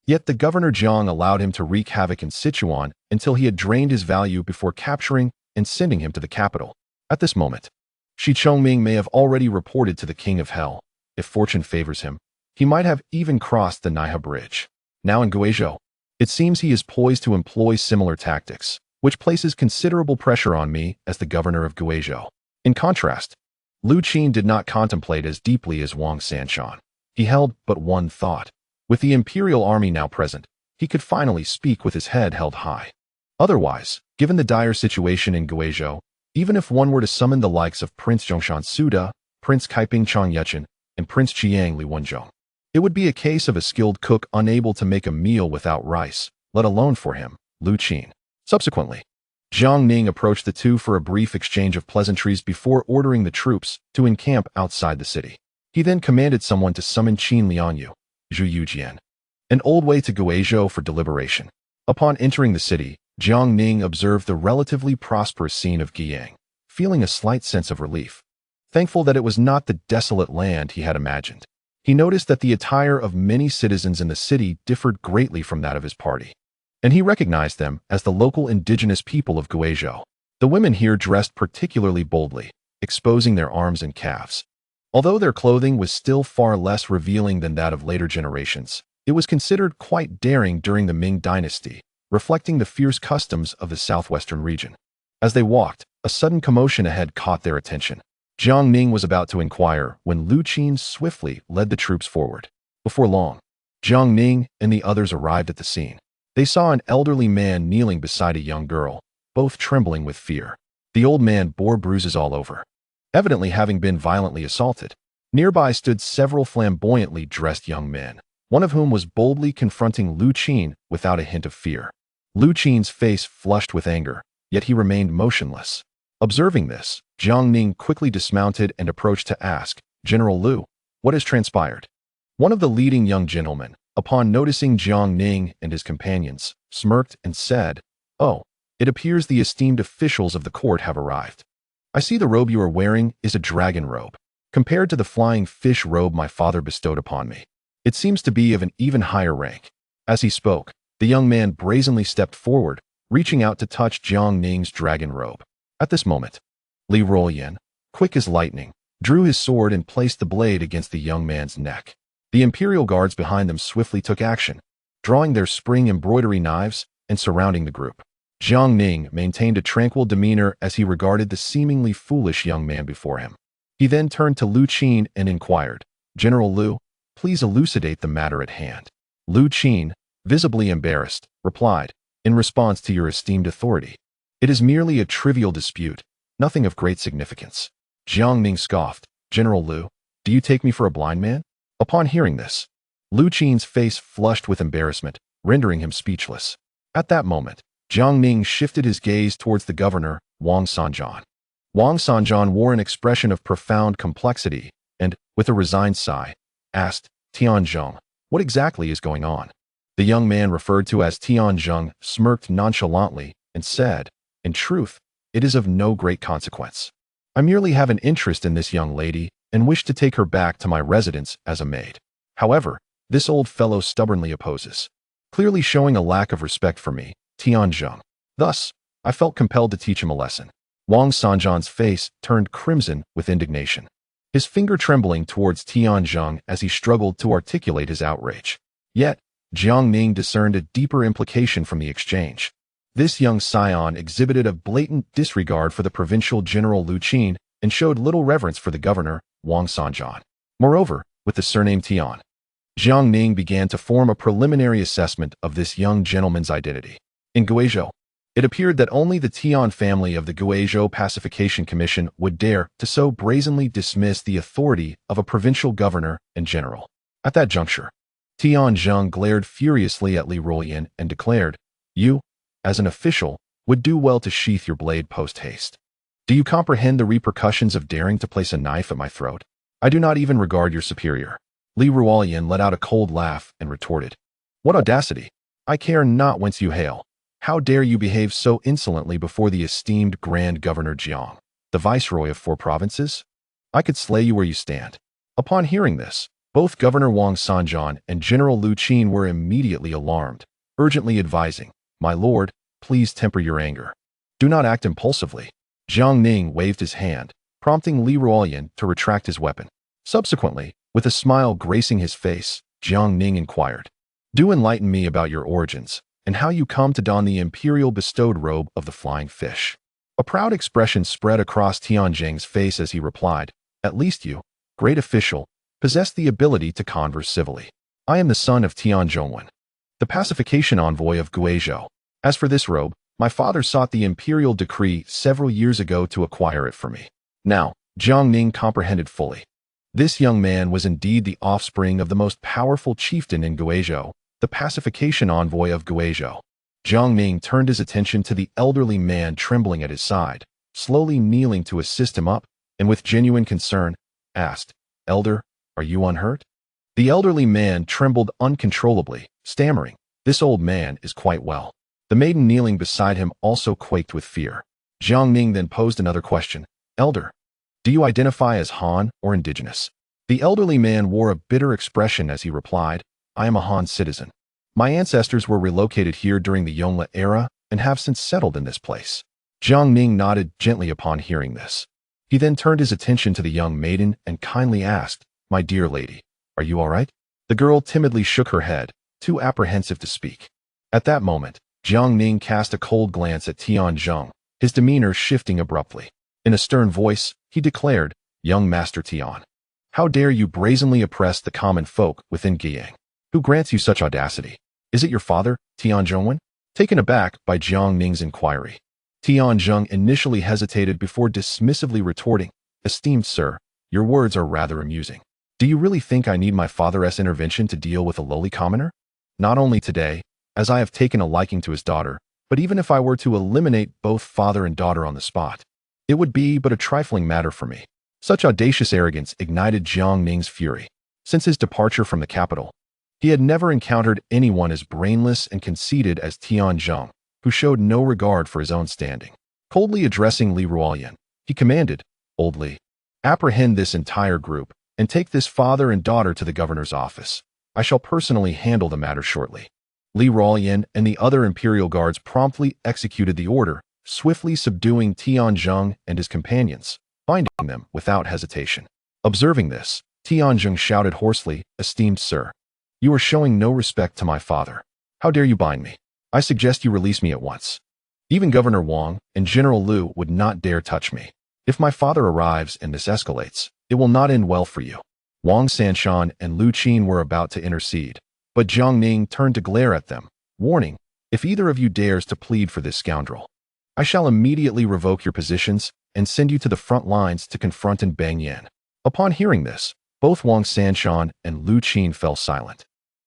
Yet the governor Jiang allowed him to wreak havoc in Sichuan until he had drained his value before capturing and sending him to the capital. At this moment, Shi Chongming may have already reported to the King of Hell. If fortune favors him, he might have even crossed the Naiha Bridge. Now in Guizhou, it seems he is poised to employ similar tactics, which places considerable pressure on me as the governor of Guizhou. In contrast, Lu Qin did not contemplate as deeply as Wang Sanshan. He held but one thought. With the imperial army now present, he could finally speak with his head held high. Otherwise, given the dire situation in Guizhou, even if one were to summon the likes of Prince Zhongshan Suda, Prince Kaiping Chang Yechen, and Prince Chiang Li Wenzhong, it would be a case of a skilled cook unable to make a meal without rice, let alone for him, Lu Qin. Subsequently, Jiangning approached the two for a brief exchange of pleasantries before ordering the troops to encamp outside the city. He then commanded someone to summon Qin Lianyu, Zhu Youjian, an old way to Guizhou for deliberation. Upon entering the city, Jiangning observed the relatively prosperous scene of Guiyang, feeling a slight sense of relief. Thankful that it was not the desolate land he had imagined, he noticed that the attire of many citizens in the city differed greatly from that of his party, and he recognized them as the local indigenous people of Guizhou. The women here dressed particularly boldly, exposing their arms and calves. Although their clothing was still far less revealing than that of later generations, it was considered quite daring during the Ming dynasty, reflecting the fierce customs of the southwestern region. As they walked, a sudden commotion ahead caught their attention. Jiangning was about to inquire when Lu Qin swiftly led the troops forward. Before long, Jiangning and the others arrived at the scene. They saw an elderly man kneeling beside a young girl, both trembling with fear. The old man bore bruises all over, evidently having been violently assaulted. Nearby stood several flamboyantly dressed young men, one of whom was boldly confronting Lu Qin without a hint of fear. Lu Qin's face flushed with anger, yet he remained motionless. Observing this, Jiangning quickly dismounted and approached to ask, "General Lu, what has transpired?" One of the leading young gentlemen, upon noticing Jiangning and his companions, smirked and said, "Oh, it appears the esteemed officials of the court have arrived. I see the robe you are wearing is a dragon robe. Compared to the flying fish robe my father bestowed upon me, it seems to be of an even higher rank." As he spoke, the young man brazenly stepped forward, reaching out to touch Jiangning's dragon robe. At this moment, Li Ruoyan, quick as lightning, drew his sword and placed the blade against the young man's neck. The imperial guards behind them swiftly took action, drawing their spring embroidery knives and surrounding the group. Jiang Ning maintained a tranquil demeanor as he regarded the seemingly foolish young man before him. He then turned to Lu Qin and inquired, "General Lu, please elucidate the matter at hand." Lu Qin, visibly embarrassed, replied, "In response to your esteemed authority, it is merely a trivial dispute, nothing of great significance." Jiang Ning scoffed, "General Lu, do you take me for a blind man?" Upon hearing this, Lu Qin's face flushed with embarrassment, rendering him speechless. At that moment, Jiang Ning shifted his gaze towards the governor, Wang Sanjian. Wang Sanjian wore an expression of profound complexity and, with a resigned sigh, asked, "Tianzhong, what exactly is going on?" The young man referred to as Tianzhong smirked nonchalantly and said, "In truth, it is of no great consequence. I merely have an interest in this young lady and wish to take her back to my residence as a maid. However, this old fellow stubbornly opposes, clearly showing a lack of respect for me, Tianzhong. Thus, I felt compelled to teach him a lesson." Wang Sanjian's face turned crimson with indignation, his finger trembling towards Tianzhong as he struggled to articulate his outrage. Yet, Jiang Ning discerned a deeper implication from the exchange. This young scion exhibited a blatant disregard for the provincial general Lu Qin and showed little reverence for the governor, Wang Sanjian. Moreover, with the surname Tian, Jiang Ning began to form a preliminary assessment of this young gentleman's identity. In Guizhou, it appeared that only the Tian family of the Guizhou Pacification Commission would dare to so brazenly dismiss the authority of a provincial governor and general. At that juncture, Tianzhong glared furiously at Li Ruoyan and declared, "You, as an official, would do well to sheath your blade post-haste. Do you comprehend the repercussions of daring to place a knife at my throat? I do not even regard your superior." Li Ruoyan let out a cold laugh and retorted, "What audacity! I care not whence you hail. How dare you behave so insolently before the esteemed Grand Governor Jiang, the Viceroy of 4 provinces? I could slay you where you stand." Upon hearing this, both Governor Wang Sanjian and General Lu Qin were immediately alarmed, urgently advising, "My lord, please temper your anger. Do not act impulsively." Jiang Ning waved his hand, prompting Li Ruoyan to retract his weapon. Subsequently, with a smile gracing his face, Jiang Ning inquired, "Do enlighten me about your origins and how you come to don the imperial bestowed robe of the flying fish." A proud expression spread across Tianzhong's face as he replied, "At least you, great official, possess the ability to converse civilly. I am the son of Tianzhong, the pacification envoy of Guizhou. As for this robe, my father sought the imperial decree several years ago to acquire it for me." Now, Jiang Ning comprehended fully. This young man was indeed the offspring of the most powerful chieftain in Guizhou, the pacification envoy of Guizhou. Jiang Ning turned his attention to the elderly man trembling at his side, slowly kneeling to assist him up, and with genuine concern, asked, "Elder, are you unhurt?" The elderly man trembled uncontrollably, stammering, "This old man is quite well." The maiden kneeling beside him also quaked with fear. Jiang Ning then posed another question, "Elder, do you identify as Han or indigenous?" The elderly man wore a bitter expression as he replied, "I am a Han citizen. My ancestors were relocated here during the Yongle era and have since settled in this place." Jiang Ning nodded gently upon hearing this. He then turned his attention to the young maiden and kindly asked, "My dear lady, are you all right?" The girl timidly shook her head, too apprehensive to speak. At that moment, Jiang Ning cast a cold glance at Tianzhong, his demeanor shifting abruptly. In a stern voice, he declared, "Young Master Tian, how dare you brazenly oppress the common folk within Guiyang? Who grants you such audacity? Is it your father, Tianzhong?" Taken aback by Jiang Ning's inquiry, Tianzhong initially hesitated before dismissively retorting, "Esteemed sir, your words are rather amusing. Do you really think I need my father's intervention to deal with a lowly commoner? Not only today, as I have taken a liking to his daughter, but even if I were to eliminate both father and daughter on the spot, it would be but a trifling matter for me." Such audacious arrogance ignited Jiang Ning's fury. Since his departure from the capital, he had never encountered anyone as brainless and conceited as Tianzhong, who showed no regard for his own standing. Coldly addressing Li Ruoyan, he commanded, "Old Li, apprehend this entire group and take this father and daughter to the governor's office. I shall personally handle the matter shortly." Li Ruoyan and the other imperial guards promptly executed the order, swiftly subduing Tianzhong and his companions, binding them without hesitation. Observing this, Tianzhong shouted hoarsely, "Esteemed sir, you are showing no respect to my father. How dare you bind me? I suggest you release me at once. Even Governor Wang and General Liu would not dare touch me. If my father arrives and this escalates, it will not end well for you. Wang Sanshan and Lu Qin were about to intercede, but Jiang Ning turned to glare at them, warning, if either of you dares to plead for this scoundrel, I shall immediately revoke your positions and send you to the front lines to confront in Bangyan. Upon hearing this, both Wang Sanshan and Lu Qin fell silent.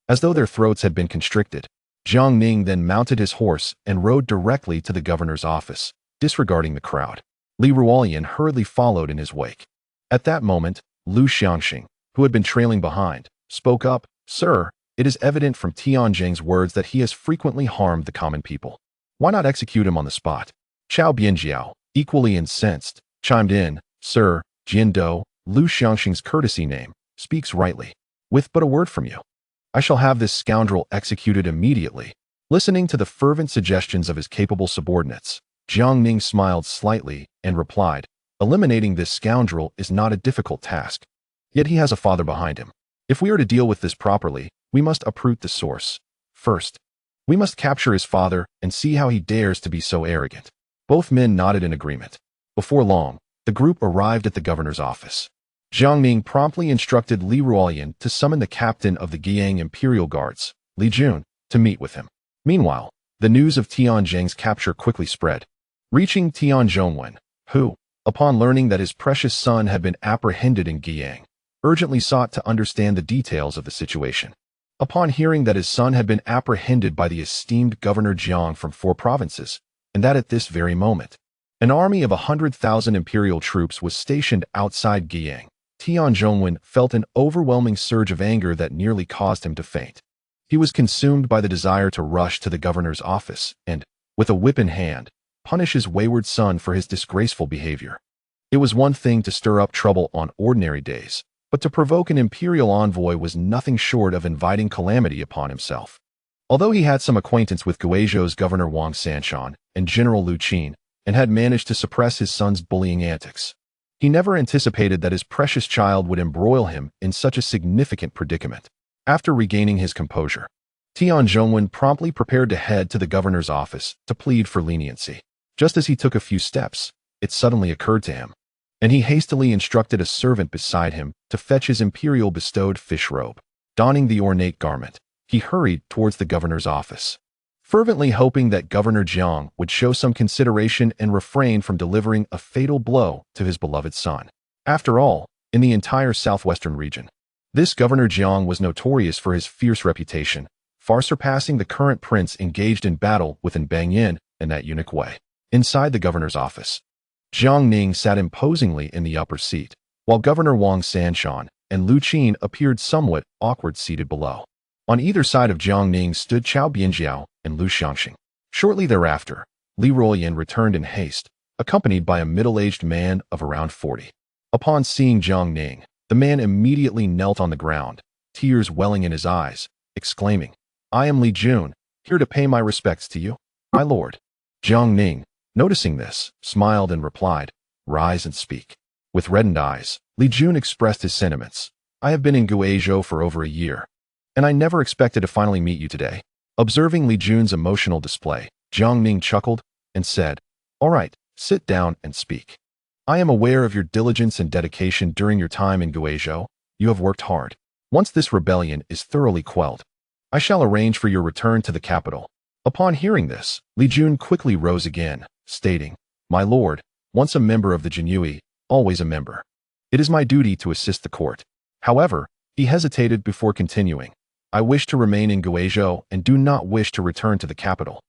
As though their throats had been constricted, Jiang Ning then mounted his horse and rode directly to the governor's office, disregarding the crowd. Li Ruolian hurriedly followed in his wake. At that moment, Lu Xiangxing, who had been trailing behind, spoke up, Sir, it is evident from Tianjing's words that he has frequently harmed the common people. Why not execute him on the spot? Chao Bianjiao, equally incensed, chimed in, Sir, Jiando, Lu Xiangxing's courtesy name, speaks rightly. With but a word from you, I shall have this scoundrel executed immediately. Listening to the fervent suggestions of his capable subordinates, Jiang Ning smiled slightly and replied, eliminating this scoundrel is not a difficult task. Yet he has a father behind him. If we are to deal with this properly, we must uproot the source. First, we must capture his father and see how he dares to be so arrogant. Both men nodded in agreement. Before long, the group arrived at the governor's office. Jiang Ning promptly instructed Li Ruolian to summon the captain of the Guiyang Imperial Guards, Li Jun, to meet with him. Meanwhile, the news of Tianjing's capture quickly spread, reaching Tianzhongwen, who, upon learning that his precious son had been apprehended in Guiyang, urgently sought to understand the details of the situation. Upon hearing that his son had been apprehended by the esteemed Governor Jiang from 4 provinces, and that at this very moment, an army of 100,000 imperial troops was stationed outside Guiyang, Tianzhongwen felt an overwhelming surge of anger that nearly caused him to faint. He was consumed by the desire to rush to the governor's office and, with a whip in hand, punish his wayward son for his disgraceful behavior. It was one thing to stir up trouble on ordinary days, but to provoke an imperial envoy was nothing short of inviting calamity upon himself. Although he had some acquaintance with Guizhou's Governor Wang Sanshan and General Lu Qin, and had managed to suppress his son's bullying antics, he never anticipated that his precious child would embroil him in such a significant predicament. After regaining his composure, Tianzhongwen promptly prepared to head to the governor's office to plead for leniency. Just as he took a few steps, it suddenly occurred to him, and he hastily instructed a servant beside him to fetch his imperial bestowed fish robe. Donning the ornate garment, he hurried towards the governor's office, fervently hoping that Governor Jiang would show some consideration and refrain from delivering a fatal blow to his beloved son. After all, in the entire southwestern region, this Governor Jiang was notorious for his fierce reputation, far surpassing the current prince engaged in battle within Bangyan in that unique way. Inside the governor's office, Jiang Ning sat imposingly in the upper seat, while Governor Wang Sanshan and Lu Qin appeared somewhat awkward seated below. On either side of Jiang Ning stood Chao Bianjiao and Lu Xiangxing. Shortly thereafter, Li Ruolian returned in haste, accompanied by a middle-aged man of around 40. Upon seeing Jiang Ning, the man immediately knelt on the ground, tears welling in his eyes, exclaiming, I am Li Jun, here to pay my respects to you, my lord. Jiang Ning, noticing this, smiled and replied, Rise and speak. With reddened eyes, Li Jun expressed his sentiments. I have been in Guizhou for over a year, and I never expected to finally meet you today. Observing Li Jun's emotional display, Jiang Ning chuckled and said, All right, sit down and speak. I am aware of your diligence and dedication during your time in Guizhou. You have worked hard. Once this rebellion is thoroughly quelled, I shall arrange for your return to the capital. Upon hearing this, Li Jun quickly rose again, stating, My lord, once a member of the Jinui, always a member. It is my duty to assist the court. However, he hesitated before continuing. I wish to remain in Guizhou and do not wish to return to the capital.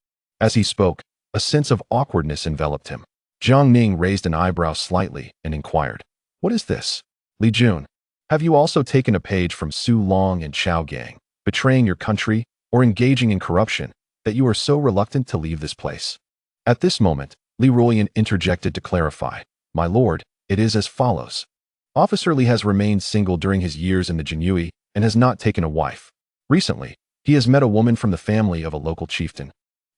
As he spoke, a sense of awkwardness enveloped him. Jiang Ning raised an eyebrow slightly and inquired, What is this? Li Jun, have you also taken a page from Su Long and Chao Gang, betraying your country or engaging in corruption, that you are so reluctant to leave this place? At this moment, Li Ruolian interjected to clarify, My lord, it is as follows. Officer Li has remained single during his years in the Jinui and has not taken a wife. Recently, he has met a woman from the family of a local chieftain,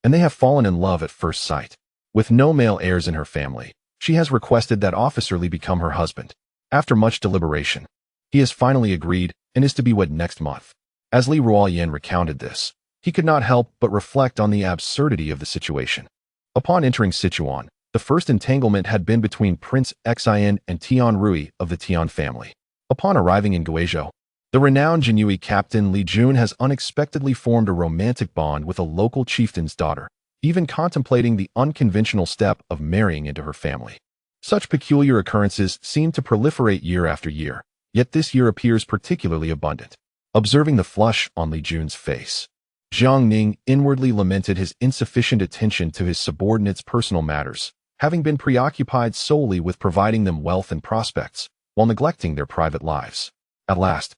and they have fallen in love at first sight. With no male heirs in her family, she has requested that Officer Li become her husband. After much deliberation, he has finally agreed and is to be wed next month. As Li Ruolian recounted this, He could not help but reflect on the absurdity of the situation. Upon entering Sichuan, the first entanglement had been between Prince Xian and Tian Rui of the Tian family. Upon arriving in Guizhou, the renowned Jinhui captain Li Jun has unexpectedly formed a romantic bond with a local chieftain's daughter, even contemplating the unconventional step of marrying into her family. Such peculiar occurrences seem to proliferate year after year, yet this year appears particularly abundant. Observing the flush on Li Jun's face, Jiang Ning inwardly lamented his insufficient attention to his subordinates' personal matters, having been preoccupied solely with providing them wealth and prospects, while neglecting their private lives. At last,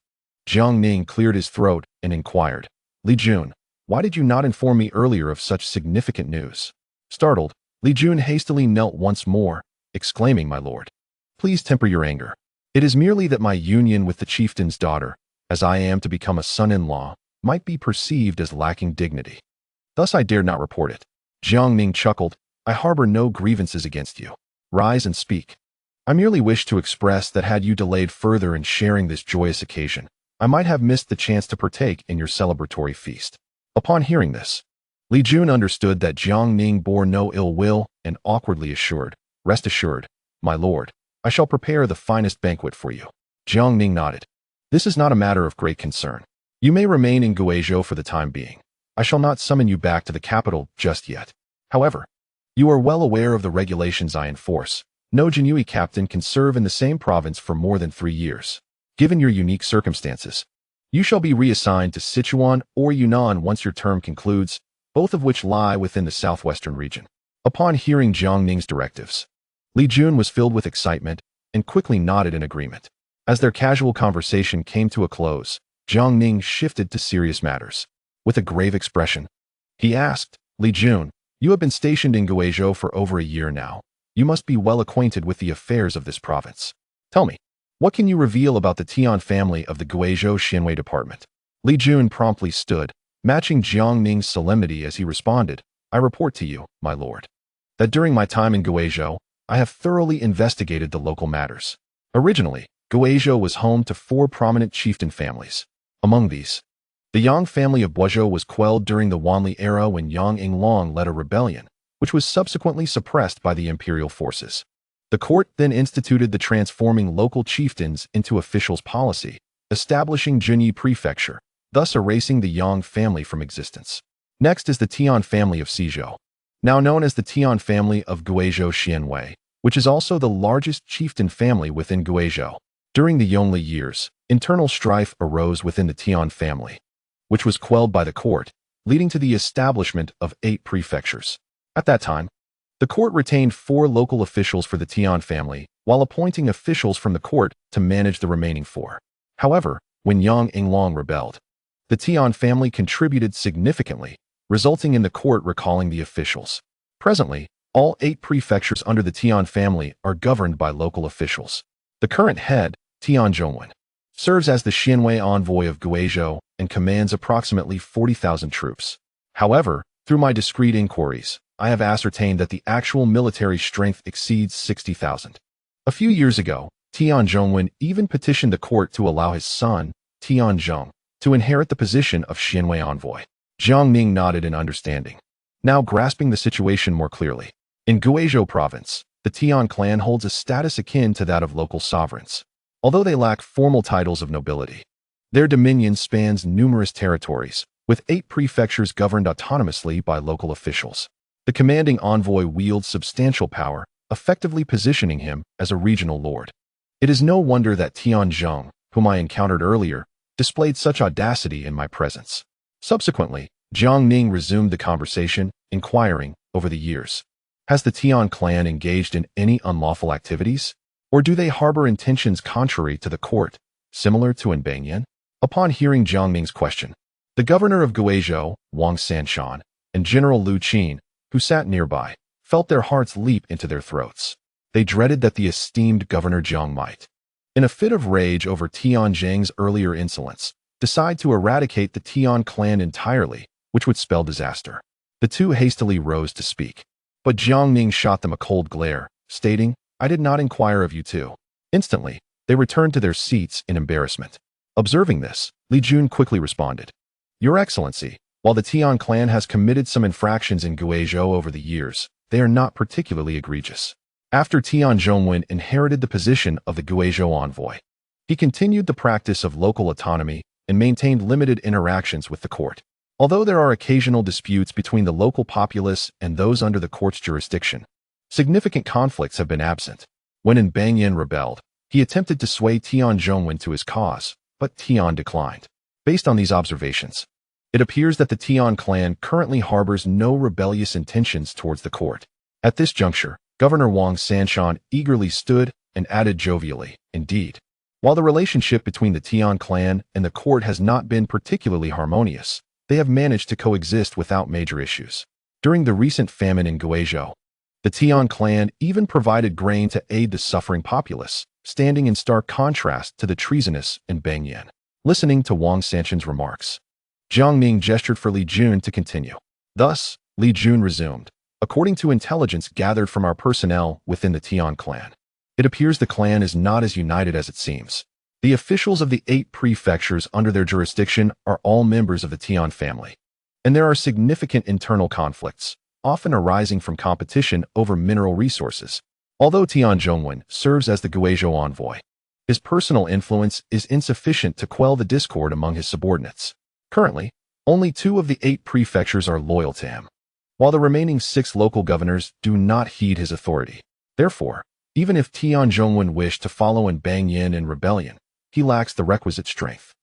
Jiang Ning cleared his throat and inquired, "Li Jun, why did you not inform me earlier of such significant news?" Startled, Li Jun hastily knelt once more, exclaiming, "My lord, please temper your anger. It is merely that my union with the chieftain's daughter, as I am to become a son-in-law, might be perceived as lacking dignity. Thus I dared not report it." Jiang Ning chuckled, "I harbor no grievances against you. Rise and speak. I merely wish to express that had you delayed further in sharing this joyous occasion, I might have missed the chance to partake in your celebratory feast." Upon hearing this, Li Jun understood that Jiang Ning bore no ill will and awkwardly assured, "Rest assured, my lord, I shall prepare the finest banquet for you." Jiang Ning nodded. "This is not a matter of great concern. You may remain in Guizhou for the time being. I shall not summon you back to the capital just yet. However, you are well aware of the regulations I enforce. No Jinhui captain can serve in the same province for more than 3 years. Given your unique circumstances, you shall be reassigned to Sichuan or Yunnan once your term concludes, both of which lie within the southwestern region." Upon hearing Jiang Ning's directives, Li Jun was filled with excitement and quickly nodded in agreement. As their casual conversation came to a close, Jiang Ning shifted to serious matters. With a grave expression, he asked, "Li Jun, you have been stationed in Guizhou for over a year now. You must be well acquainted with the affairs of this province. Tell me, what can you reveal about the Tian family of the Guizhou Xianwei department?" Li Jun promptly stood, matching Jiang Ning's solemnity as he responded, "I report to you, my lord, that during my time in Guizhou, I have thoroughly investigated the local matters. Originally, Guizhou was home to 4 prominent chieftain families. Among these, the Yang family of Boizhou was quelled during the Wanli era when Yang Inglong led a rebellion, which was subsequently suppressed by the imperial forces. The court then instituted the transforming local chieftains into officials policy, establishing Zhenyi Prefecture, thus erasing the Yang family from existence. Next is the Tian family of Xizhou, now known as the Tian family of Guizhou Xianwei, which is also the largest chieftain family within Guizhou. During the Yongle years, internal strife arose within the Tian family, which was quelled by the court, leading to the establishment of 8 prefectures. At that time, the court retained 4 local officials for the Tian family, while appointing officials from the court to manage the remaining 4. However, when Yang Inglong rebelled, the Tian family contributed significantly, resulting in the court recalling the officials. Presently, all 8 prefectures under the Tian family are governed by local officials. The current head, Tian Zhongwen, serves as the Xianwei envoy of Guizhou and commands approximately 40,000 troops. However, through my discreet inquiries, I have ascertained that the actual military strength exceeds 60,000. A few years ago, Tian Zhongwen even petitioned the court to allow his son, Tian Zhong, to inherit the position of Xianwei envoy. Jiang Ning nodded in understanding, now grasping the situation more clearly. In Guizhou province, the Tian clan holds a status akin to that of local sovereigns. Although they lack formal titles of nobility, their dominion spans numerous territories, with 8 prefectures governed autonomously by local officials. The commanding envoy wields substantial power, effectively positioning him as a regional lord. It is no wonder that Tian Zhong, whom I encountered earlier, displayed such audacity in my presence. Subsequently, Jiang Ning resumed the conversation, inquiring, over the years, has the Tian clan engaged in any unlawful activities? Or do they harbor intentions contrary to the court, similar to in Banyan? Upon hearing Jiang Ning's question, the governor of Guizhou, Wang Sanshan, and General Lu Qin, who sat nearby, felt their hearts leap into their throats. They dreaded that the esteemed Governor Jiang might, in a fit of rage over Tian Zhang's earlier insolence, decide to eradicate the Tian clan entirely, which would spell disaster. The two hastily rose to speak, but Jiang Ning shot them a cold glare, stating, "I did not inquire of you two." Instantly, they returned to their seats in embarrassment. Observing this, Li Jun quickly responded, "Your Excellency, While the Tian clan has committed some infractions in Guizhou over the years, they are not particularly egregious. After Tian Zhongwen inherited the position of the Guizhou envoy, he continued the practice of local autonomy and maintained limited interactions with the court. Although there are occasional disputes between the local populace and those under the court's jurisdiction, significant conflicts have been absent. When Bangyan rebelled, he attempted to sway Tian Zhongwen to his cause, but Tian declined. Based on these observations, it appears that the Tian clan currently harbors no rebellious intentions towards the court. At this juncture, Governor Wang Sanshan eagerly stood and added jovially, "Indeed, while the relationship between the Tian clan and the court has not been particularly harmonious, they have managed to coexist without major issues. During the recent famine in Guizhou, the Tian clan even provided grain to aid the suffering populace, standing in stark contrast to the treasonous Bangyan." Listening to Wang Sanshan's remarks, Jiang Ming gestured for Li Jun to continue. Thus, Li Jun resumed, "According to intelligence gathered from our personnel within the Tian clan, it appears the clan is not as united as it seems. The officials of the 8 prefectures under their jurisdiction are all members of the Tian family, and there are significant internal conflicts, often arising from competition over mineral resources. Although Tian Zhongwen serves as the Guizhou envoy, his personal influence is insufficient to quell the discord among his subordinates. Currently, only 2 of the 8 prefectures are loyal to him, while the remaining 6 local governors do not heed his authority. Therefore, even if Tian Zhongwen wished to follow Bangyan in rebellion, he lacks the requisite strength."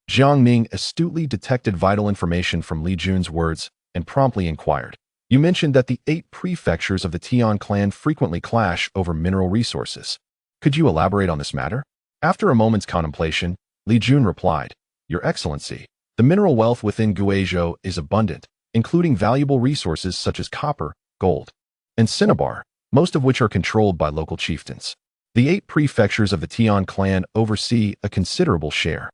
Jiang Ming astutely detected vital information from Li Jun's words and promptly inquired, "You mentioned that the 8 prefectures of the Tian clan frequently clash over mineral resources. Could you elaborate on this matter?" After a moment's contemplation, Li Jun replied, "Your Excellency, the mineral wealth within Guizhou is abundant, including valuable resources such as copper, gold, and cinnabar, most of which are controlled by local chieftains. The 8 prefectures of the Tian clan oversee a considerable share.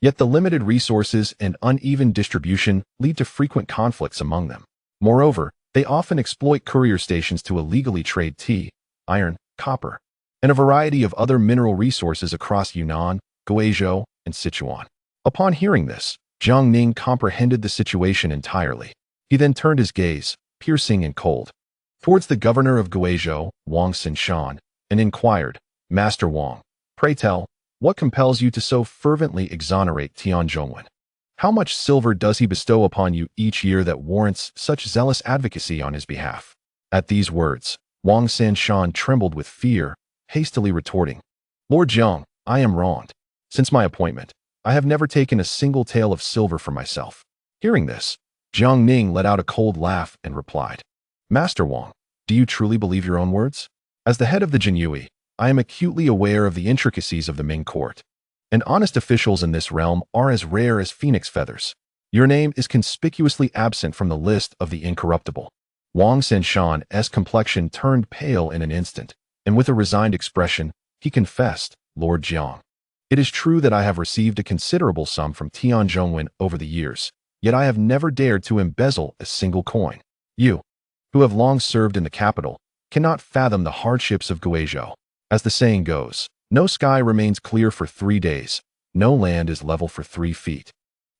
Yet the limited resources and uneven distribution lead to frequent conflicts among them. Moreover, they often exploit courier stations to illegally trade tea, iron, copper, and a variety of other mineral resources across Yunnan, Guizhou, and Sichuan." Upon hearing this, Jiang Ming comprehended the situation entirely. He then turned his gaze, piercing and cold, towards the governor of Guizhou, Wang Sanshan, and inquired, "Master Wang, pray tell, what compels you to so fervently exonerate Tian Zhongwen? How much silver does he bestow upon you each year that warrants such zealous advocacy on his behalf?" At these words, Wang Sanshan trembled with fear, hastily retorting, "Lord Jiang, I am wronged. Since my appointment, I have never taken a single tael of silver for myself." Hearing this, Jiang Ming let out a cold laugh and replied, "Master Wang, do you truly believe your own words? As the head of the Jinyue, I am acutely aware of the intricacies of the Ming court, and honest officials in this realm are as rare as phoenix feathers. Your name is conspicuously absent from the list of the incorruptible." Wang Sanshan's complexion turned pale in an instant, and with a resigned expression, he confessed, "Lord Jiang, it is true that I have received a considerable sum from Tian Zhongwen over the years, yet I have never dared to embezzle a single coin. You, who have long served in the capital, cannot fathom the hardships of Guizhou. As the saying goes, no sky remains clear for 3 days, no land is level for 3 feet,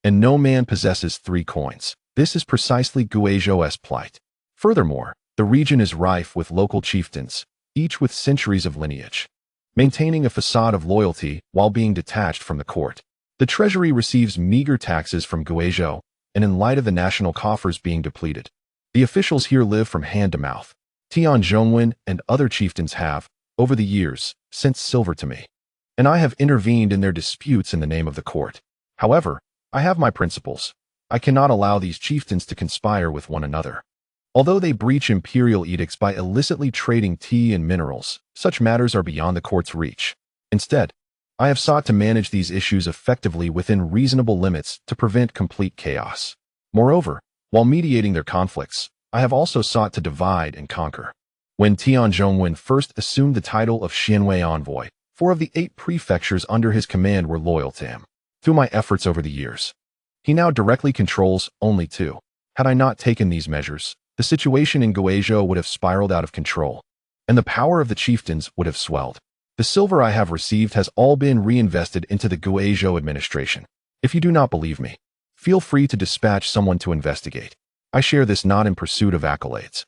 and no man possesses 3 coins. This is precisely Guizhou's plight. Furthermore, the region is rife with local chieftains, each with centuries of lineage, maintaining a facade of loyalty while being detached from the court. The treasury receives meager taxes from Guizhou, and in light of the national coffers being depleted, the officials here live from hand to mouth. Tian Zhongwen and other chieftains have, over the years, sent silver to me, and I have intervened in their disputes in the name of the court. However, I have my principles. I cannot allow these chieftains to conspire with one another. Although they breach imperial edicts by illicitly trading tea and minerals, such matters are beyond the court's reach. Instead, I have sought to manage these issues effectively within reasonable limits to prevent complete chaos. Moreover, while mediating their conflicts, I have also sought to divide and conquer. When Tian Zhongwen first assumed the title of Xianwei envoy, 4 of the 8 prefectures under his command were loyal to him. Through my efforts over the years, he now directly controls only 2. Had I not taken these measures, the situation in Guizhou would have spiraled out of control, and the power of the chieftains would have swelled. The silver I have received has all been reinvested into the Guizhou administration. If you do not believe me, Feel free to dispatch someone to investigate. I share this not in pursuit of accolades,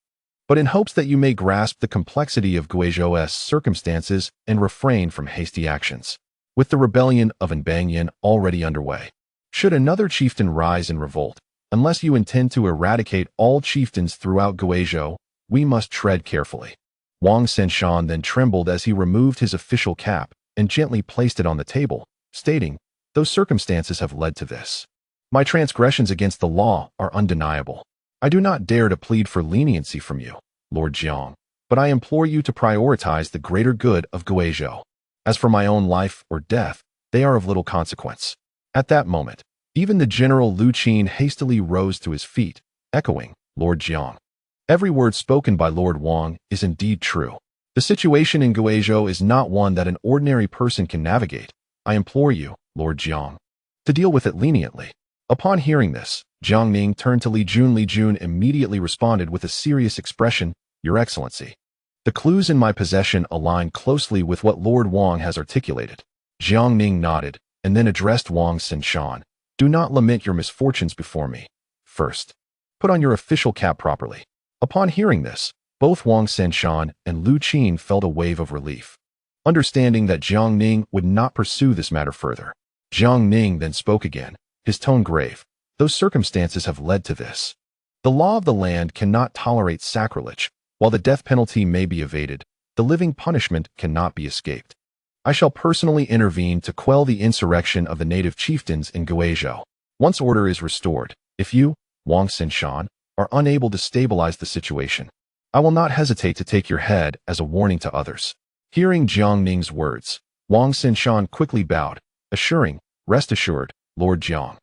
but in hopes that you may grasp the complexity of Guizhou's circumstances and refrain from hasty actions. With the rebellion of Nbangyan already underway, should another chieftain rise in revolt, unless you intend to eradicate all chieftains throughout Guizhou, we must tread carefully. Wang Xinshan then trembled as he removed his official cap and gently placed it on the table, stating, "Those circumstances have led to this. My transgressions against the law are undeniable. I do not dare to plead for leniency from you, Lord Jiang, but I implore you to prioritize the greater good of Guizhou. As for my own life or death, they are of little consequence." At that moment, even the General Lu Qin hastily rose to his feet, echoing, "Lord Jiang." Every word spoken by Lord Wang is indeed true. The situation in Guizhou is not one that an ordinary person can navigate. I implore you, Lord Jiang, to deal with it leniently. Upon hearing this, Jiang Ning turned to Li Jun. Li Jun immediately responded with a serious expression, "Your Excellency, the clues in my possession align closely with what Lord Wang has articulated." Jiang Ning nodded, and then addressed Wang Xinshan, "Do not lament your misfortunes before me. First, put on your official cap properly." Upon hearing this, both Wang Xinshan and Lu Qin felt a wave of relief. Understanding that Jiang Ning would not pursue this matter further, Jiang Ning then spoke again, his tone grave. "Those circumstances have led to this. The law of the land cannot tolerate sacrilege. While the death penalty may be evaded, the living punishment cannot be escaped. I shall personally intervene to quell the insurrection of the native chieftains in Guizhou. Once order is restored, if you, Wang Xinshan, are unable to stabilize the situation, I will not hesitate to take your head as a warning to others." Hearing Jiang Ning's words, Wang Xinshan quickly bowed, assuring, "Rest assured, Lord Jiang.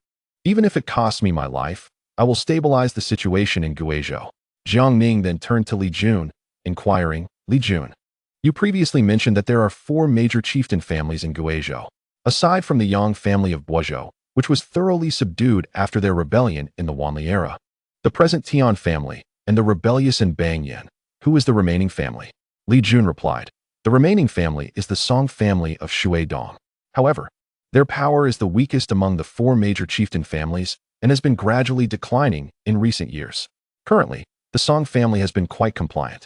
Even if it costs me my life, I will stabilize the situation in Guizhou." Jiang Ning then turned to Li Jun, inquiring, "Li Jun, you previously mentioned that there are 4 major chieftain families in Guizhou, aside from the Yang family of Boizhou, which was thoroughly subdued after their rebellion in the Wanli era. The present Tian family, and the rebellious Nbangyan. Who is the remaining family?" Li Jun replied, "The remaining family is the Song family of Shuidong. However, their power is the weakest among the 4 major chieftain families and has been gradually declining in recent years. Currently, the Song family has been quite compliant,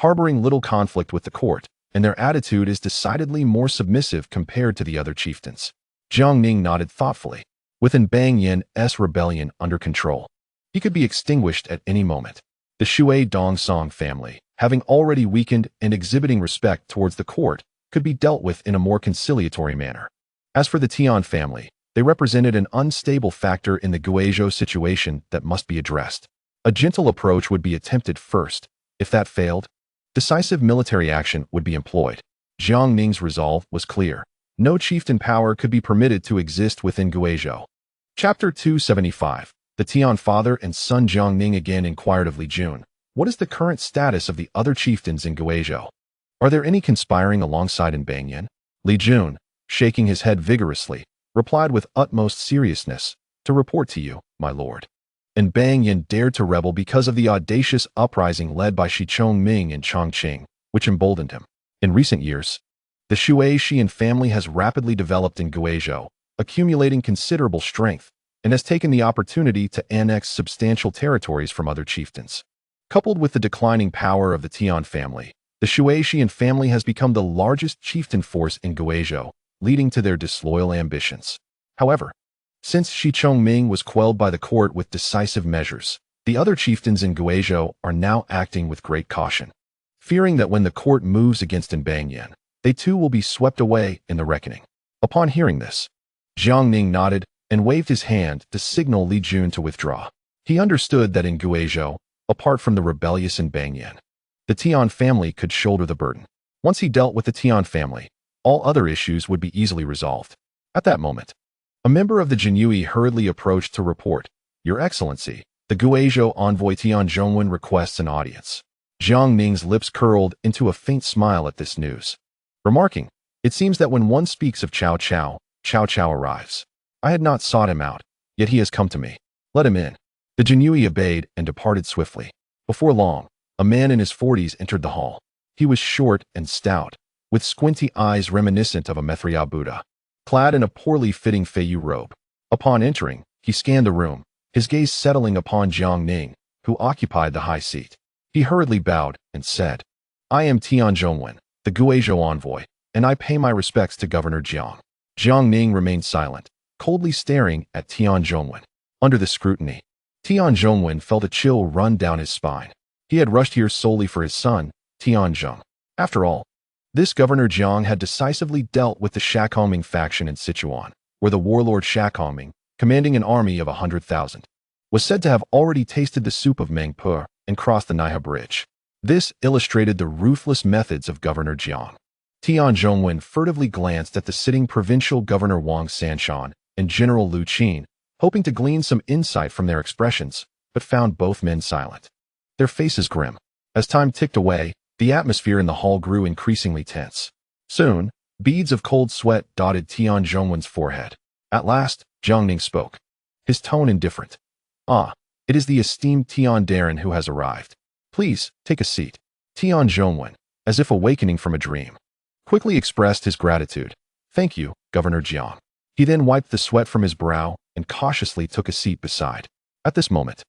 harboring little conflict with the court, and their attitude is decidedly more submissive compared to the other chieftains." Jiang Ning nodded thoughtfully. With Nbangyan's rebellion under control, he could be extinguished at any moment. The Shuidong Song family, having already weakened and exhibiting respect towards the court, could be dealt with in a more conciliatory manner. As for the Tian family, they represented an unstable factor in the Guizhou situation that must be addressed. A gentle approach would be attempted first. If that failed, decisive military action would be employed. Jiang Ning's resolve was clear. No chieftain power could be permitted to exist within Guizhou. Chapter 275. The Tian father and son. Jiang Ning again inquired of Li Jun, "What is the current status of the other chieftains in Guizhou? Are there any conspiring alongside Nbangyan?" Li Jun, shaking his head vigorously, replied with utmost seriousness, "To report to you, my lord. Nbangyan dared to rebel because of the audacious uprising led by Shi Chongming and Chongqing, which emboldened him. In recent years, the Shuixian family has rapidly developed in Guizhou, accumulating considerable strength, and has taken the opportunity to annex substantial territories from other chieftains. Coupled with the declining power of the Tian family, the Shuixian family has become the largest chieftain force in Guizhou, leading to their disloyal ambitions. However, since Shi Chongming was quelled by the court with decisive measures, the other chieftains in Guizhou are now acting with great caution, fearing that when the court moves against Nbangyan, they too will be swept away in the reckoning." Upon hearing this, Jiang Ning nodded and waved his hand to signal Li Jun to withdraw. He understood that in Guizhou, apart from the rebellious Nbangyan, the Tian family could shoulder the burden. Once he dealt with the Tian family, all other issues would be easily resolved. At that moment, a member of the Jinyui hurriedly approached to report, "Your Excellency, the Guizhou envoy Tian Zhongwen requests an audience." Jiang Ning's lips curled into a faint smile at this news, remarking, "It seems that when one speaks of Cao Cao, Cao Cao arrives. I had not sought him out, yet he has come to me. Let him in." The Jinyui obeyed and departed swiftly. Before long, a man in his 40s entered the hall. He was short and stout, with squinty eyes reminiscent of a Maitreya Buddha, clad in a poorly fitting Feiyu robe. Upon entering, He scanned the room, his gaze settling upon Jiang Ning, who occupied the high seat. He hurriedly bowed and said, "I am Tian Zhongwen, the Guizhou envoy, and I pay my respects to Governor Jiang." Jiang Ning remained silent, coldly staring at Tian Zhongwen. Under the scrutiny, Tian Zhongwen felt a chill run down his spine. He had rushed here solely for his son, Tian Zheng. After all, this Governor Jiang had decisively dealt with the Shakongming faction in Sichuan, where the warlord Shakongming, commanding an army of 100,000, was said to have already tasted the soup of Mengpe and crossed the Naihe Bridge. This illustrated the ruthless methods of Governor Jiang. Tian Zhongwen furtively glanced at the sitting provincial governor Wang Sanshan and General Lu Qin, hoping to glean some insight from their expressions, but found both men silent, their faces grim. As time ticked away, the atmosphere in the hall grew increasingly tense. Soon, beads of cold sweat dotted Tian Zhongwen's forehead. At last, Jiang Ning spoke, his tone indifferent. "Ah, it is the esteemed Tian Darren who has arrived. Please, take a seat." Tian Zhongwen, as if awakening from a dream, quickly expressed his gratitude. "Thank you, Governor Jiang." He then wiped the sweat from his brow and cautiously took a seat beside. At this moment,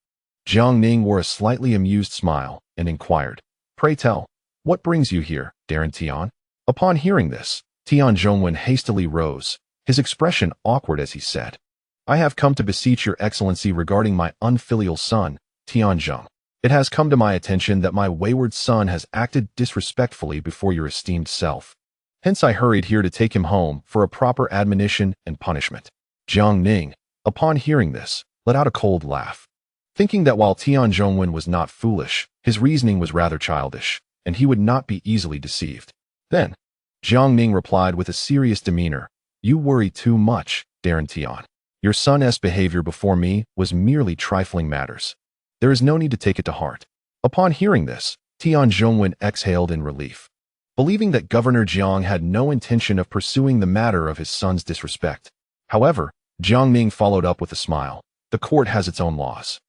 Jiang Ning wore a slightly amused smile and inquired, "Pray tell, what brings you here, Darren Tian?" Upon hearing this, Tian Zhongwen hastily rose, his expression awkward as he said, "I have come to beseech your excellency regarding my unfilial son, Tian Zheng. It has come to my attention that my wayward son has acted disrespectfully before your esteemed self. Hence I hurried here to take him home for a proper admonition and punishment." Jiang Ning, upon hearing this, let out a cold laugh, thinking that while Tian Zhongwen was not foolish, his reasoning was rather childish, and he would not be easily deceived. Then, Jiang Ning replied with a serious demeanor, "You worry too much, Darren Tian. Your son's behavior before me was merely trifling matters. There is no need to take it to heart." Upon hearing this, Tian Zhongwen exhaled in relief, believing that Governor Jiang had no intention of pursuing the matter of his son's disrespect. However, Jiang Ning followed up with a smile. "The court has its own laws.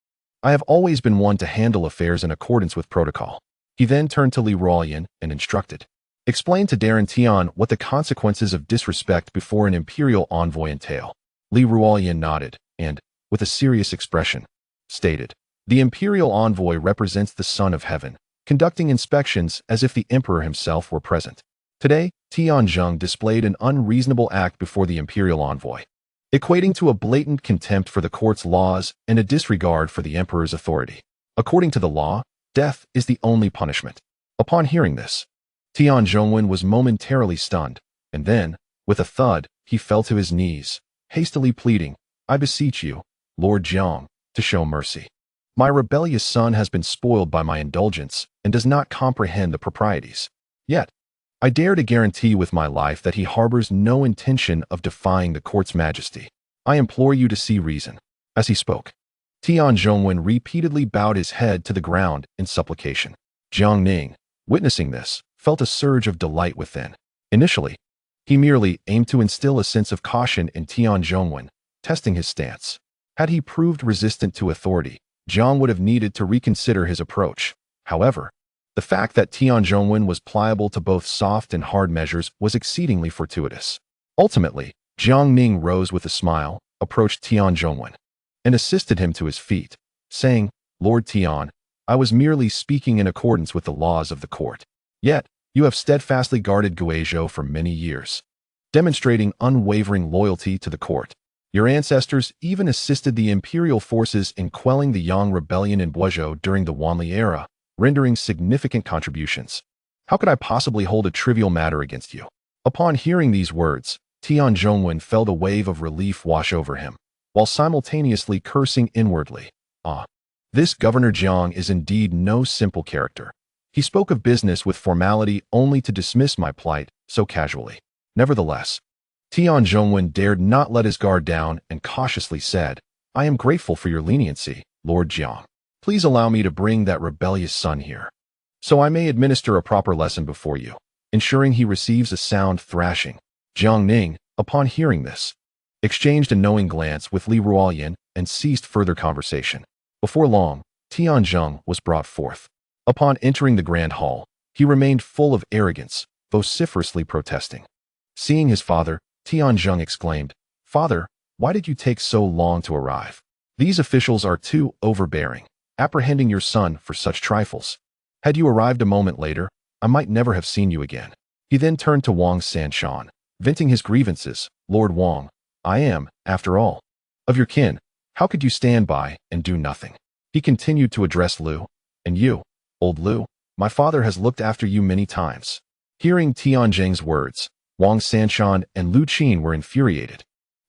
I have always been one to handle affairs in accordance with protocol." He then turned to Li Ruoyan and instructed, "Explain to Darren Tian what the consequences of disrespect before an imperial envoy entail." Li Ruoyan nodded and, with a serious expression, stated, "The imperial envoy represents the Son of Heaven, conducting inspections as if the emperor himself were present. Today, Tian Zheng displayed an unreasonable act before the imperial envoy, equating to a blatant contempt for the court's laws and a disregard for the emperor's authority. According to the law, death is the only punishment." Upon hearing this, Tian Zhongwen was momentarily stunned, and then, with a thud, he fell to his knees, hastily pleading, "I beseech you, Lord Jiang, to show mercy. My rebellious son has been spoiled by my indulgence and does not comprehend the proprieties. Yet, I dare to guarantee with my life that he harbors no intention of defying the court's majesty. I implore you to see reason." As he spoke, Tian Zhongwen repeatedly bowed his head to the ground in supplication. Jiang Ning, witnessing this, felt a surge of delight within. Initially, he merely aimed to instill a sense of caution in Tian Zhongwen, testing his stance. Had he proved resistant to authority, Jiang would have needed to reconsider his approach. However, the fact that Tian Zhongwen was pliable to both soft and hard measures was exceedingly fortuitous. Ultimately, Jiang Ning rose with a smile, approached Tian Zhongwen, and assisted him to his feet, saying, "Lord Tian, I was merely speaking in accordance with the laws of the court. Yet, you have steadfastly guarded Guizhou for many years, demonstrating unwavering loyalty to the court. Your ancestors even assisted the imperial forces in quelling the Yang rebellion in Guizhou during the Wanli era, rendering significant contributions. How could I possibly hold a trivial matter against you?" Upon hearing these words, Tian Zhongwen felt a wave of relief wash over him, while simultaneously cursing inwardly. "Ah, this Governor Jiang is indeed no simple character. He spoke of business with formality only to dismiss my plight so casually." Nevertheless, Tian Zhongwen dared not let his guard down and cautiously said, "I am grateful for your leniency, Lord Jiang. Please allow me to bring that rebellious son here, so I may administer a proper lesson before you, ensuring he receives a sound thrashing." Jiang Ning, upon hearing this, exchanged a knowing glance with Li Ruoyan and ceased further conversation. Before long, Tian Zheng was brought forth. Upon entering the grand hall, he remained full of arrogance, vociferously protesting. Seeing his father, Tian Zheng exclaimed, "Father, Why did you take so long to arrive? These officials are too overbearing, apprehending your son for such trifles. Had you arrived a moment later, I might never have seen you again." He then turned to Wang Sanshan, venting his grievances. "Lord Wang, I am, after all, of your kin. How could you stand by and do nothing?" He continued to address Lu. "And you, old Lu, my father has looked after you many times." Hearing Tianjing's words, Wang Sanshan and Lu Qin were infuriated,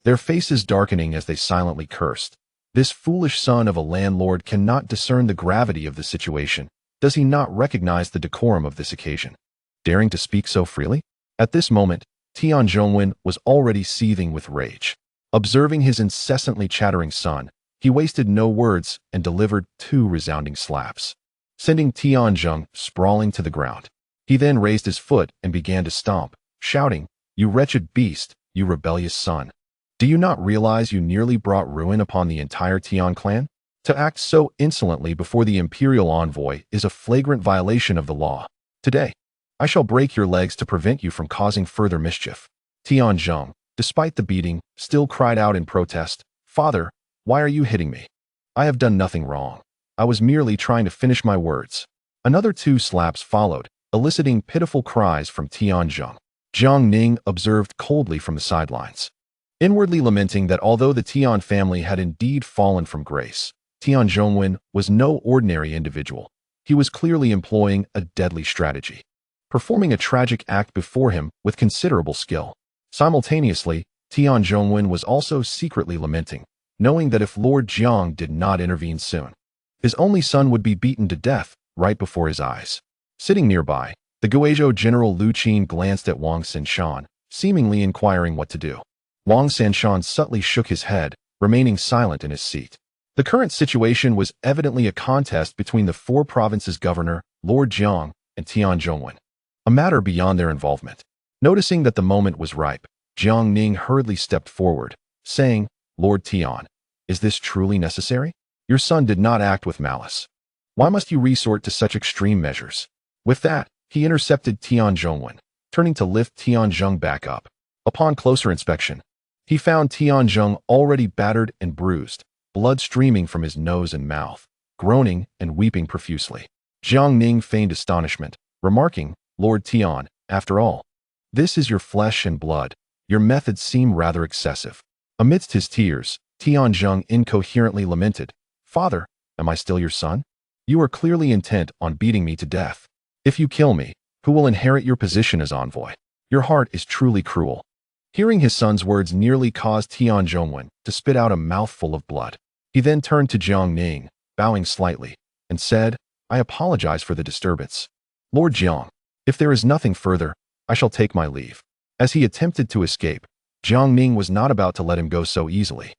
their faces darkening as they silently cursed. This foolish son of a landlord cannot discern the gravity of the situation. Does he not recognize the decorum of this occasion? Daring to speak so freely? At this moment, Tian Zhongwen was already seething with rage. Observing his incessantly chattering son, he wasted no words and delivered 2 resounding slaps, sending Tianzhong sprawling to the ground. He then raised his foot and began to stomp, shouting, "You wretched beast, you rebellious son. Do you not realize you nearly brought ruin upon the entire Tian clan? To act so insolently before the imperial envoy is a flagrant violation of the law. Today, I shall break your legs to prevent you from causing further mischief." Tianzhong, despite the beating, still cried out in protest, "Father, why are you hitting me? I have done nothing wrong. I was merely trying to finish my words." Another 2 slaps followed, eliciting pitiful cries from Tianzhong. Jiang Ning observed coldly from the sidelines, inwardly lamenting that although the Tian family had indeed fallen from grace, Tian Zhongwen was no ordinary individual. He was clearly employing a deadly strategy, performing a tragic act before him with considerable skill. Simultaneously, Tian Zhongwen was also secretly lamenting, knowing that if Lord Jiang did not intervene soon, his only son would be beaten to death right before his eyes. Sitting nearby, the Guizhou General Lu Qin glanced at Wang Sanshan, seemingly inquiring what to do. Wang Sanshan subtly shook his head, remaining silent in his seat. The current situation was evidently a contest between the 4 provinces' governor, Lord Jiang, and Tian Zhongwen, a matter beyond their involvement. Noticing that the moment was ripe, Jiang Ning hurriedly stepped forward, saying, "Lord Tian, is this truly necessary? Your son did not act with malice. Why must you resort to such extreme measures?" With that, he intercepted Tian Zhongwen, turning to lift Tianzhong back up. Upon closer inspection, he found Tianzhong already battered and bruised, blood streaming from his nose and mouth, groaning and weeping profusely. Jiang Ning feigned astonishment, remarking, "Lord Tian, after all, this is your flesh and blood. Your methods seem rather excessive." Amidst his tears, Tianzhong incoherently lamented, "Father, am I still your son? You are clearly intent on beating me to death. If you kill me, who will inherit your position as envoy? Your heart is truly cruel." Hearing his son's words nearly caused Tian Zhongwen to spit out a mouthful of blood. He then turned to Jiang Ning, bowing slightly, and said, "I apologize for the disturbance. Lord Jiang, if there is nothing further, I shall take my leave." As he attempted to escape, Jiang Ning was not about to let him go so easily.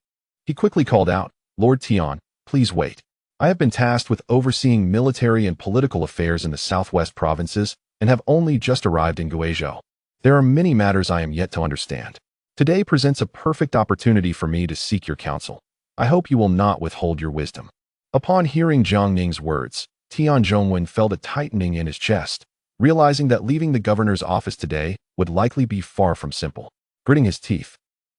He quickly called out, "Lord Tian, please wait. I have been tasked with overseeing military and political affairs in the southwest provinces and have only just arrived in Guizhou. There are many matters I am yet to understand. Today presents a perfect opportunity for me to seek your counsel. I hope you will not withhold your wisdom." Upon hearing Jiang Ning's words, Tian Zhongwen felt a tightening in his chest, realizing that leaving the governor's office today would likely be far from simple. Gritting his teeth,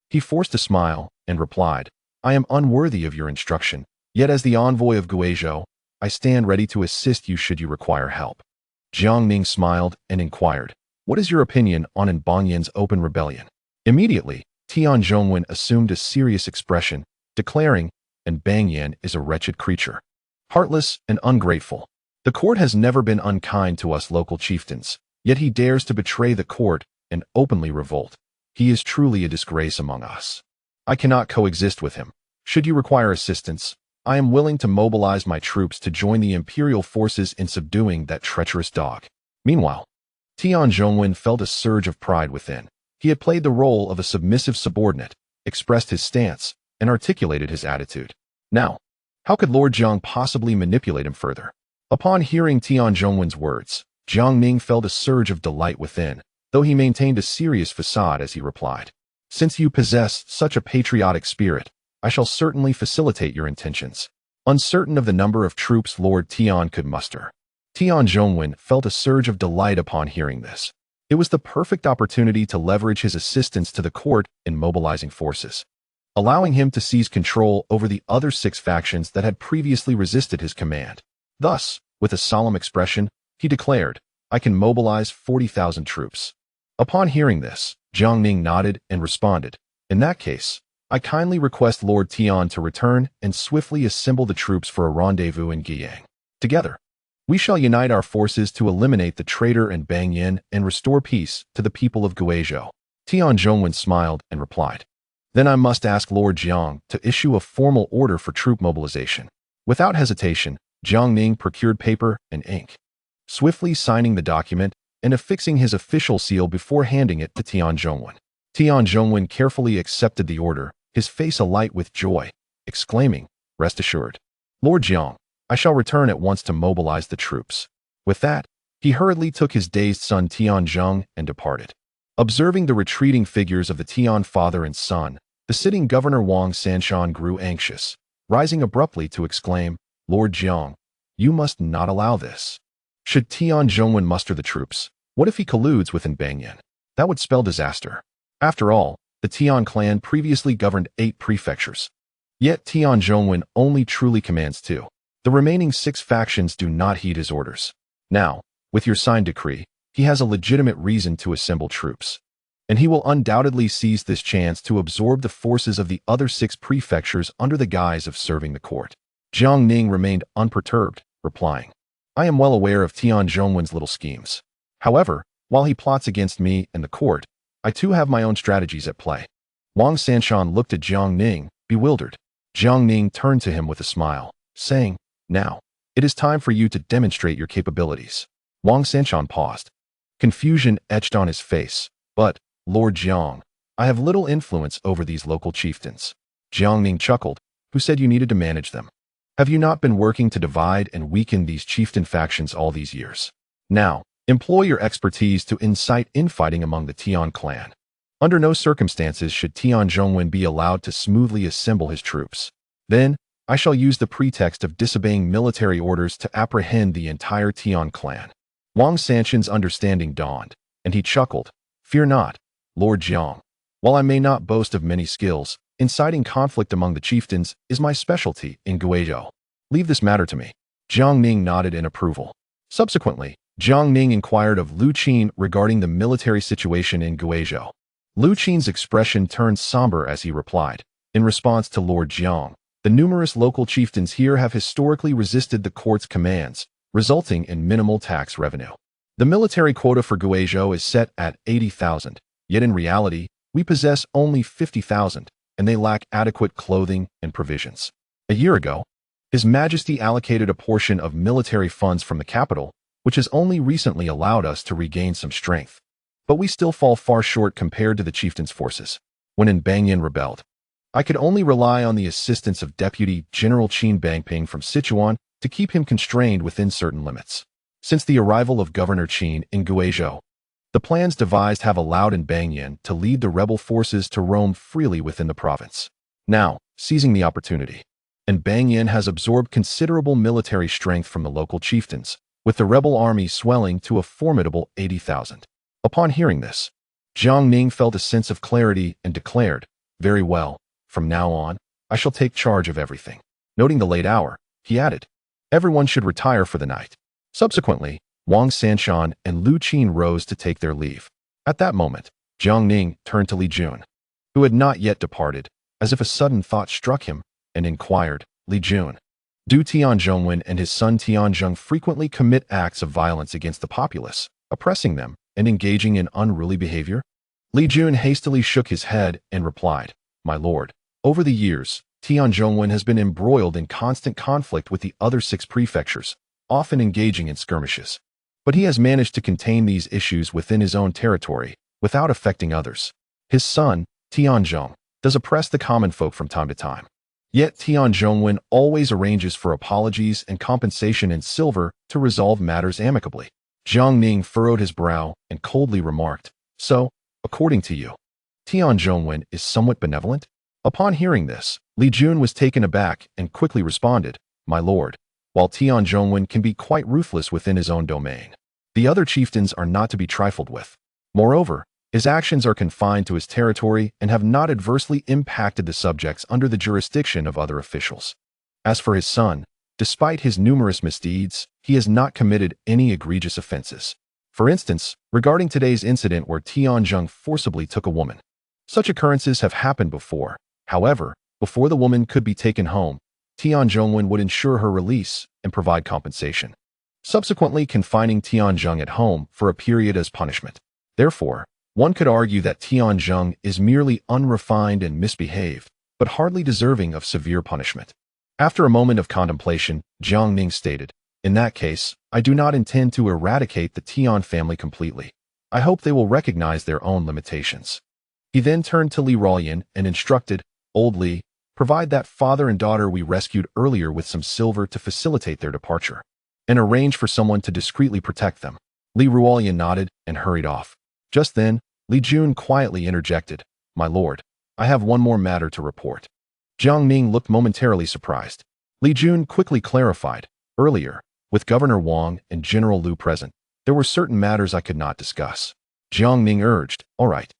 he forced a smile and replied, "I am unworthy of your instruction, yet as the envoy of Guizhou, I stand ready to assist you should you require help." Jiang Ning smiled and inquired, "What is your opinion on Banyan's open rebellion?" Immediately, Tian Zhongwen assumed a serious expression, declaring, "And Banyan is a wretched creature, heartless and ungrateful. The court has never been unkind to us local chieftains, yet he dares to betray the court and openly revolt. He is truly a disgrace among us. I cannot coexist with him. Should you require assistance, I am willing to mobilize my troops to join the imperial forces in subduing that treacherous dog." Meanwhile, Tian Zhongwen felt a surge of pride within. He had played the role of a submissive subordinate, expressed his stance, and articulated his attitude. Now, how could Lord Jiang possibly manipulate him further? Upon hearing Tian Zhongwen's words, Jiang Ning felt a surge of delight within, though he maintained a serious facade as he replied, "Since you possess such a patriotic spirit, I shall certainly facilitate your intentions." Uncertain of the number of troops Lord Tian could muster, Tian Zhongwen felt a surge of delight upon hearing this. It was the perfect opportunity to leverage his assistance to the court in mobilizing forces. allowing him to seize control over the other 6 factions that had previously resisted his command. Thus, with a solemn expression, he declared, "I can mobilize 40,000 troops." Upon hearing this, Jiang Ning nodded and responded, "In that case, I kindly request Lord Tian to return and swiftly assemble the troops for a rendezvous in Guiyang. Together, we shall unite our forces to eliminate the traitor and Bang Yin and restore peace to the people of Guizhou." Tian Zhongwen smiled and replied, "Then I must ask Lord Jiang to issue a formal order for troop mobilization." Without hesitation, Jiang Ning procured paper and ink, swiftly signing the document and affixing his official seal before handing it to Tian Zhongwen. Tian Zhongwen carefully accepted the order, his face alight with joy, exclaiming, "Rest assured, Lord Jiang, I shall return at once to mobilize the troops." With that, he hurriedly took his dazed son Tian Zheng and departed. Observing the retreating figures of the Tian father and son, the sitting governor Wang Sanshan grew anxious, rising abruptly to exclaim, "Lord Jiang, you must not allow this. Should Tian Zhongwen muster the troops, what if he colludes with Bang Yin? That would spell disaster. After all, the Tian clan previously governed 8 prefectures. Yet Tian Zhongwen only truly commands 2. The remaining 6 factions do not heed his orders. Now, with your signed decree, he has a legitimate reason to assemble troops. And he will undoubtedly seize this chance to absorb the forces of the other 6 prefectures under the guise of serving the court." Jiang Ning remained unperturbed, replying, "I am well aware of Tian Zhongwen's little schemes. However, while he plots against me and the court, I too have my own strategies at play." Wang Sanshan looked at Jiang Ning, bewildered. Jiang Ning turned to him with a smile, saying, "Now, it is time for you to demonstrate your capabilities." Wang Sanshan paused. Confusion etched on his face. "But, Lord Jiang, I have little influence over these local chieftains." Jiang Ning chuckled, "Who said you needed to manage them? Have you not been working to divide and weaken these chieftain factions all these years? Now, employ your expertise to incite infighting among the Tian clan. Under no circumstances should Tian Zhongwen be allowed to smoothly assemble his troops. Then, I shall use the pretext of disobeying military orders to apprehend the entire Tian clan." Wang Sanshan's understanding dawned, and he chuckled, "Fear not, Lord Jiang. While I may not boast of many skills, inciting conflict among the chieftains is my specialty in Guizhou. Leave this matter to me." Jiang Ning nodded in approval. Subsequently, Jiang Ning inquired of Lu Qin regarding the military situation in Guizhou. Lu Qin's expression turned somber as he replied, "In response to Lord Jiang, the numerous local chieftains here have historically resisted the court's commands, resulting in minimal tax revenue. The military quota for Guizhou is set at 80,000, yet in reality, we possess only 50,000, and they lack adequate clothing and provisions. A year ago, His Majesty allocated a portion of military funds from the capital, which has only recently allowed us to regain some strength. But we still fall far short compared to the chieftain's forces. When Bang Yin rebelled, I could only rely on the assistance of Deputy General Qin Bangping from Sichuan to keep him constrained within certain limits. Since the arrival of Governor Qin in Guizhou, the plans devised have allowed Bang Yin to lead the rebel forces to roam freely within the province. Now, seizing the opportunity, Bang Yin has absorbed considerable military strength from the local chieftains, with the rebel army swelling to a formidable 80,000. Upon hearing this, Jiang Ning felt a sense of clarity and declared, "Very well, from now on, I shall take charge of everything." Noting the late hour, he added, "Everyone should retire for the night." Subsequently, Wang Sanshan and Lu Qin rose to take their leave. At that moment, Jiang Ning turned to Li Jun, who had not yet departed, as if a sudden thought struck him, and inquired, "Li Jun, do Tian Zhongwen and his son Tian Zheng frequently commit acts of violence against the populace, oppressing them and engaging in unruly behavior?" Li Jun hastily shook his head and replied, "My lord, over the years, Tian Zhongwen has been embroiled in constant conflict with the other 6 prefectures, often engaging in skirmishes. But he has managed to contain these issues within his own territory, without affecting others. His son, Tian Zheng, does oppress the common folk from time to time. Yet Tian Zhongwen always arranges for apologies and compensation in silver to resolve matters amicably." Jiang Ning furrowed his brow and coldly remarked, "So, according to you, Tian Zhongwen is somewhat benevolent?" Upon hearing this, Li Jun was taken aback and quickly responded, "My lord, while Tian Zhongwen can be quite ruthless within his own domain, the other chieftains are not to be trifled with. Moreover, His actions are confined to his territory and have not adversely impacted the subjects under the jurisdiction of other officials. As for his son, despite his numerous misdeeds, he has not committed any egregious offenses. For instance, regarding today's incident where Tianqi forcibly took a woman. Such occurrences have happened before. However, before the woman could be taken home, Tianqi would ensure her release and provide compensation, subsequently confining Tianqi at home for a period as punishment. Therefore, one could argue that Tianqi is merely unrefined and misbehaved, but hardly deserving of severe punishment. After a moment of contemplation, Jiang Ning stated, "In that case, I do not intend to eradicate the Tian family completely. I hope they will recognize their own limitations." He then turned to Li Ruoyan and instructed, "Old Li, provide that father and daughter we rescued earlier with some silver to facilitate their departure, and arrange for someone to discreetly protect them." Li Ruoyan nodded and hurried off. Just then, Li Jun quietly interjected, "My lord, I have one more matter to report." Jiang Ning looked momentarily surprised. Li Jun quickly clarified, "Earlier, with Governor Wang and General Lu present, there were certain matters I could not discuss." Jiang Ning urged, "All right.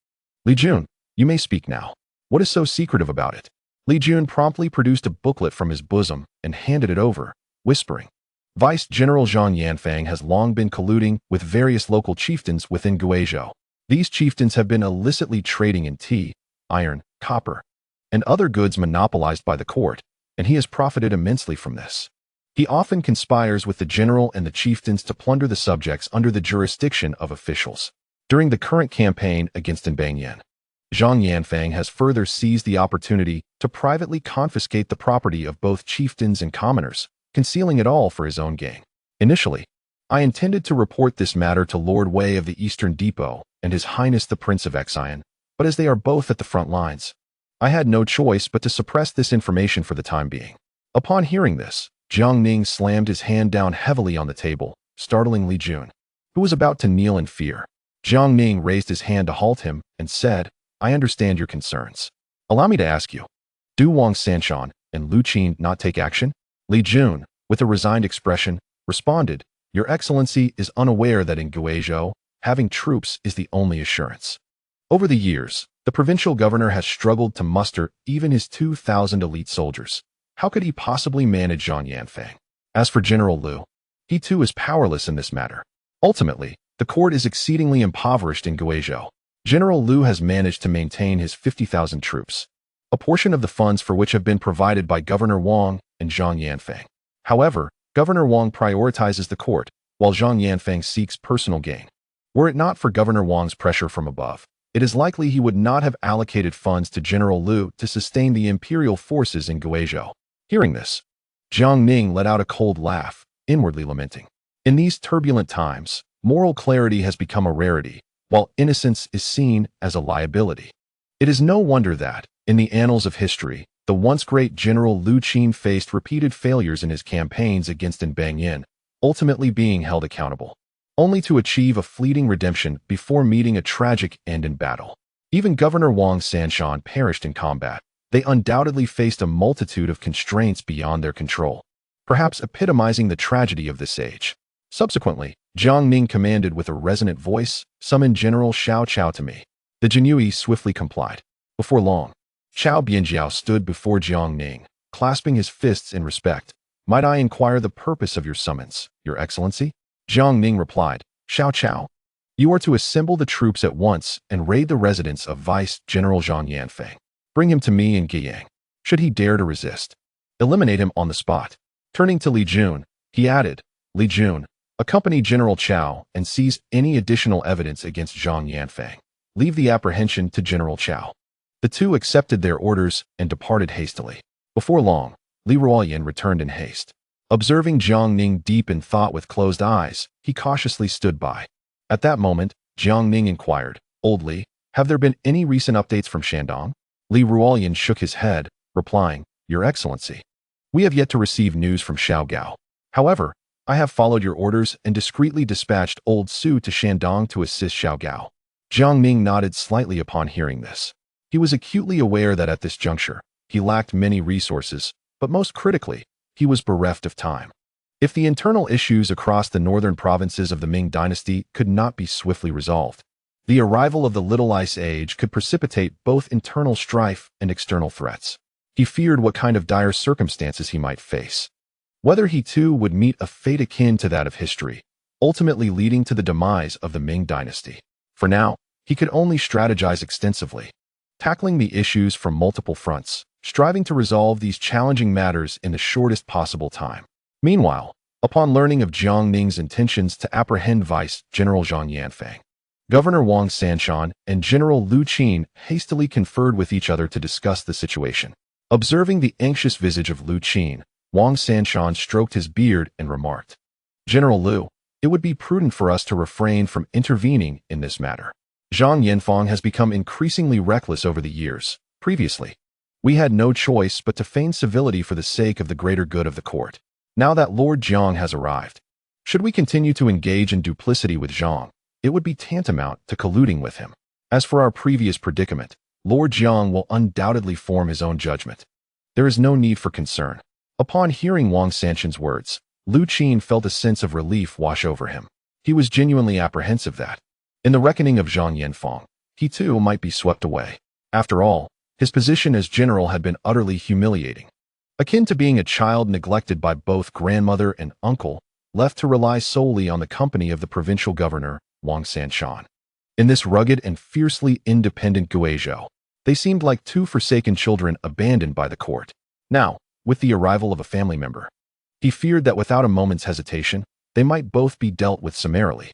Li Jun, you may speak now. What is so secretive about it?" Li Jun promptly produced a booklet from his bosom and handed it over, whispering, "Vice General Zhang Yanfang has long been colluding with various local chieftains within Guizhou. These chieftains have been illicitly trading in tea, iron, copper, and other goods monopolized by the court, and he has profited immensely from this. He often conspires with the general and the chieftains to plunder the subjects under the jurisdiction of officials. During the current campaign against Banyan, Zhang Yanfang has further seized the opportunity to privately confiscate the property of both chieftains and commoners, concealing it all for his own gain. Initially, I intended to report this matter to Lord Wei of the Eastern Depot and His Highness the Prince of Xian, but as they are both at the front lines, I had no choice but to suppress this information for the time being." Upon hearing this, Jiang Ning slammed his hand down heavily on the table, startling Li Jun, who was about to kneel in fear. Jiang Ning raised his hand to halt him and said, "I understand your concerns. Allow me to ask you, do Wang Sanshan and Lu Qin not take action?" Li Jun, with a resigned expression, responded, "Your Excellency is unaware that in Guizhou, having troops is the only assurance. Over the years, the provincial governor has struggled to muster even his 2,000 elite soldiers. How could he possibly manage Zhang Yanfang? As for General Lu, he too is powerless in this matter. Ultimately, the court is exceedingly impoverished in Guizhou. General Lu has managed to maintain his 50,000 troops, a portion of the funds for which have been provided by Governor Wang and Zhang Yanfang. However, Governor Wang prioritizes the court, while Zhang Yanfang seeks personal gain. Were it not for Governor Wang's pressure from above, it is likely he would not have allocated funds to General Lu to sustain the imperial forces in Guizhou." Hearing this, Jiang Ning let out a cold laugh, inwardly lamenting, "In these turbulent times, moral clarity has become a rarity, while innocence is seen as a liability. It is no wonder that, in the annals of history, the once great General Lu Qin faced repeated failures in his campaigns against Banyan, ultimately being held accountable, only to achieve a fleeting redemption before meeting a tragic end in battle. Even Governor Wang Sanshan perished in combat. They undoubtedly faced a multitude of constraints beyond their control, perhaps epitomizing the tragedy of this age." Subsequently, Jiang Ning commanded with a resonant voice, "Summon General Xiao Chao to me." The Jinyui swiftly complied. Before long, Xiao Bianjiao stood before Jiang Ning, clasping his fists in respect. "Might I inquire the purpose of your summons, Your Excellency?" Jiang Ning replied, "Xiao Chao, you are to assemble the troops at once and raid the residence of Vice General Zhang Yanfang. Bring him to me in Guiyang. Should he dare to resist, eliminate him on the spot." Turning to Li Jun, he added, "Li Jun, accompany General Chao and seize any additional evidence against Zhang Yanfang. Leave the apprehension to General Chao." The two accepted their orders and departed hastily. Before long, Li Ruoyan returned in haste. Observing Jiang Ning deep in thought with closed eyes, he cautiously stood by. At that moment, Jiang Ning inquired, "Old Li, have there been any recent updates from Shandong?" Li Ruoyan shook his head, replying, "Your Excellency, we have yet to receive news from Xiaogao. However, I have followed your orders and discreetly dispatched Old Su to Shandong to assist Xiaogao." Jiang Ning nodded slightly upon hearing this. He was acutely aware that at this juncture, he lacked many resources, but most critically, he was bereft of time. If the internal issues across the northern provinces of the Ming dynasty could not be swiftly resolved, The arrival of the Little Ice Age could precipitate both internal strife and external threats. He feared what kind of dire circumstances he might face. Whether he too would meet a fate akin to that of history, ultimately leading to the demise of the Ming dynasty. For now, he could only strategize extensively, tackling the issues from multiple fronts, striving to resolve these challenging matters in the shortest possible time. Meanwhile, upon learning of Jiang Ning's intentions to apprehend Vice General Zhang Yanfang, Governor Wang Sanshan and General Lu Qin hastily conferred with each other to discuss the situation. Observing the anxious visage of Lu Qin, Wang Sanshan stroked his beard and remarked, "General Lu, it would be prudent for us to refrain from intervening in this matter. Zhang Yanfang has become increasingly reckless over the years. Previously, we had no choice but to feign civility for the sake of the greater good of the court. Now that Lord Jiang has arrived, should we continue to engage in duplicity with Zhang, it would be tantamount to colluding with him. As for our previous predicament, Lord Jiang will undoubtedly form his own judgment. There is no need for concern." Upon hearing Wang Sanshan's words, Lu Qin felt a sense of relief wash over him. He was genuinely apprehensive that, in the reckoning of Zhang Yanfang, he too might be swept away. After all, his position as general had been utterly humiliating, akin to being a child neglected by both grandmother and uncle, left to rely solely on the company of the provincial governor, Wang Sanshan. In this rugged and fiercely independent Guizhou, they seemed like two forsaken children abandoned by the court. Now, with the arrival of a family member, he feared that without a moment's hesitation, they might both be dealt with summarily.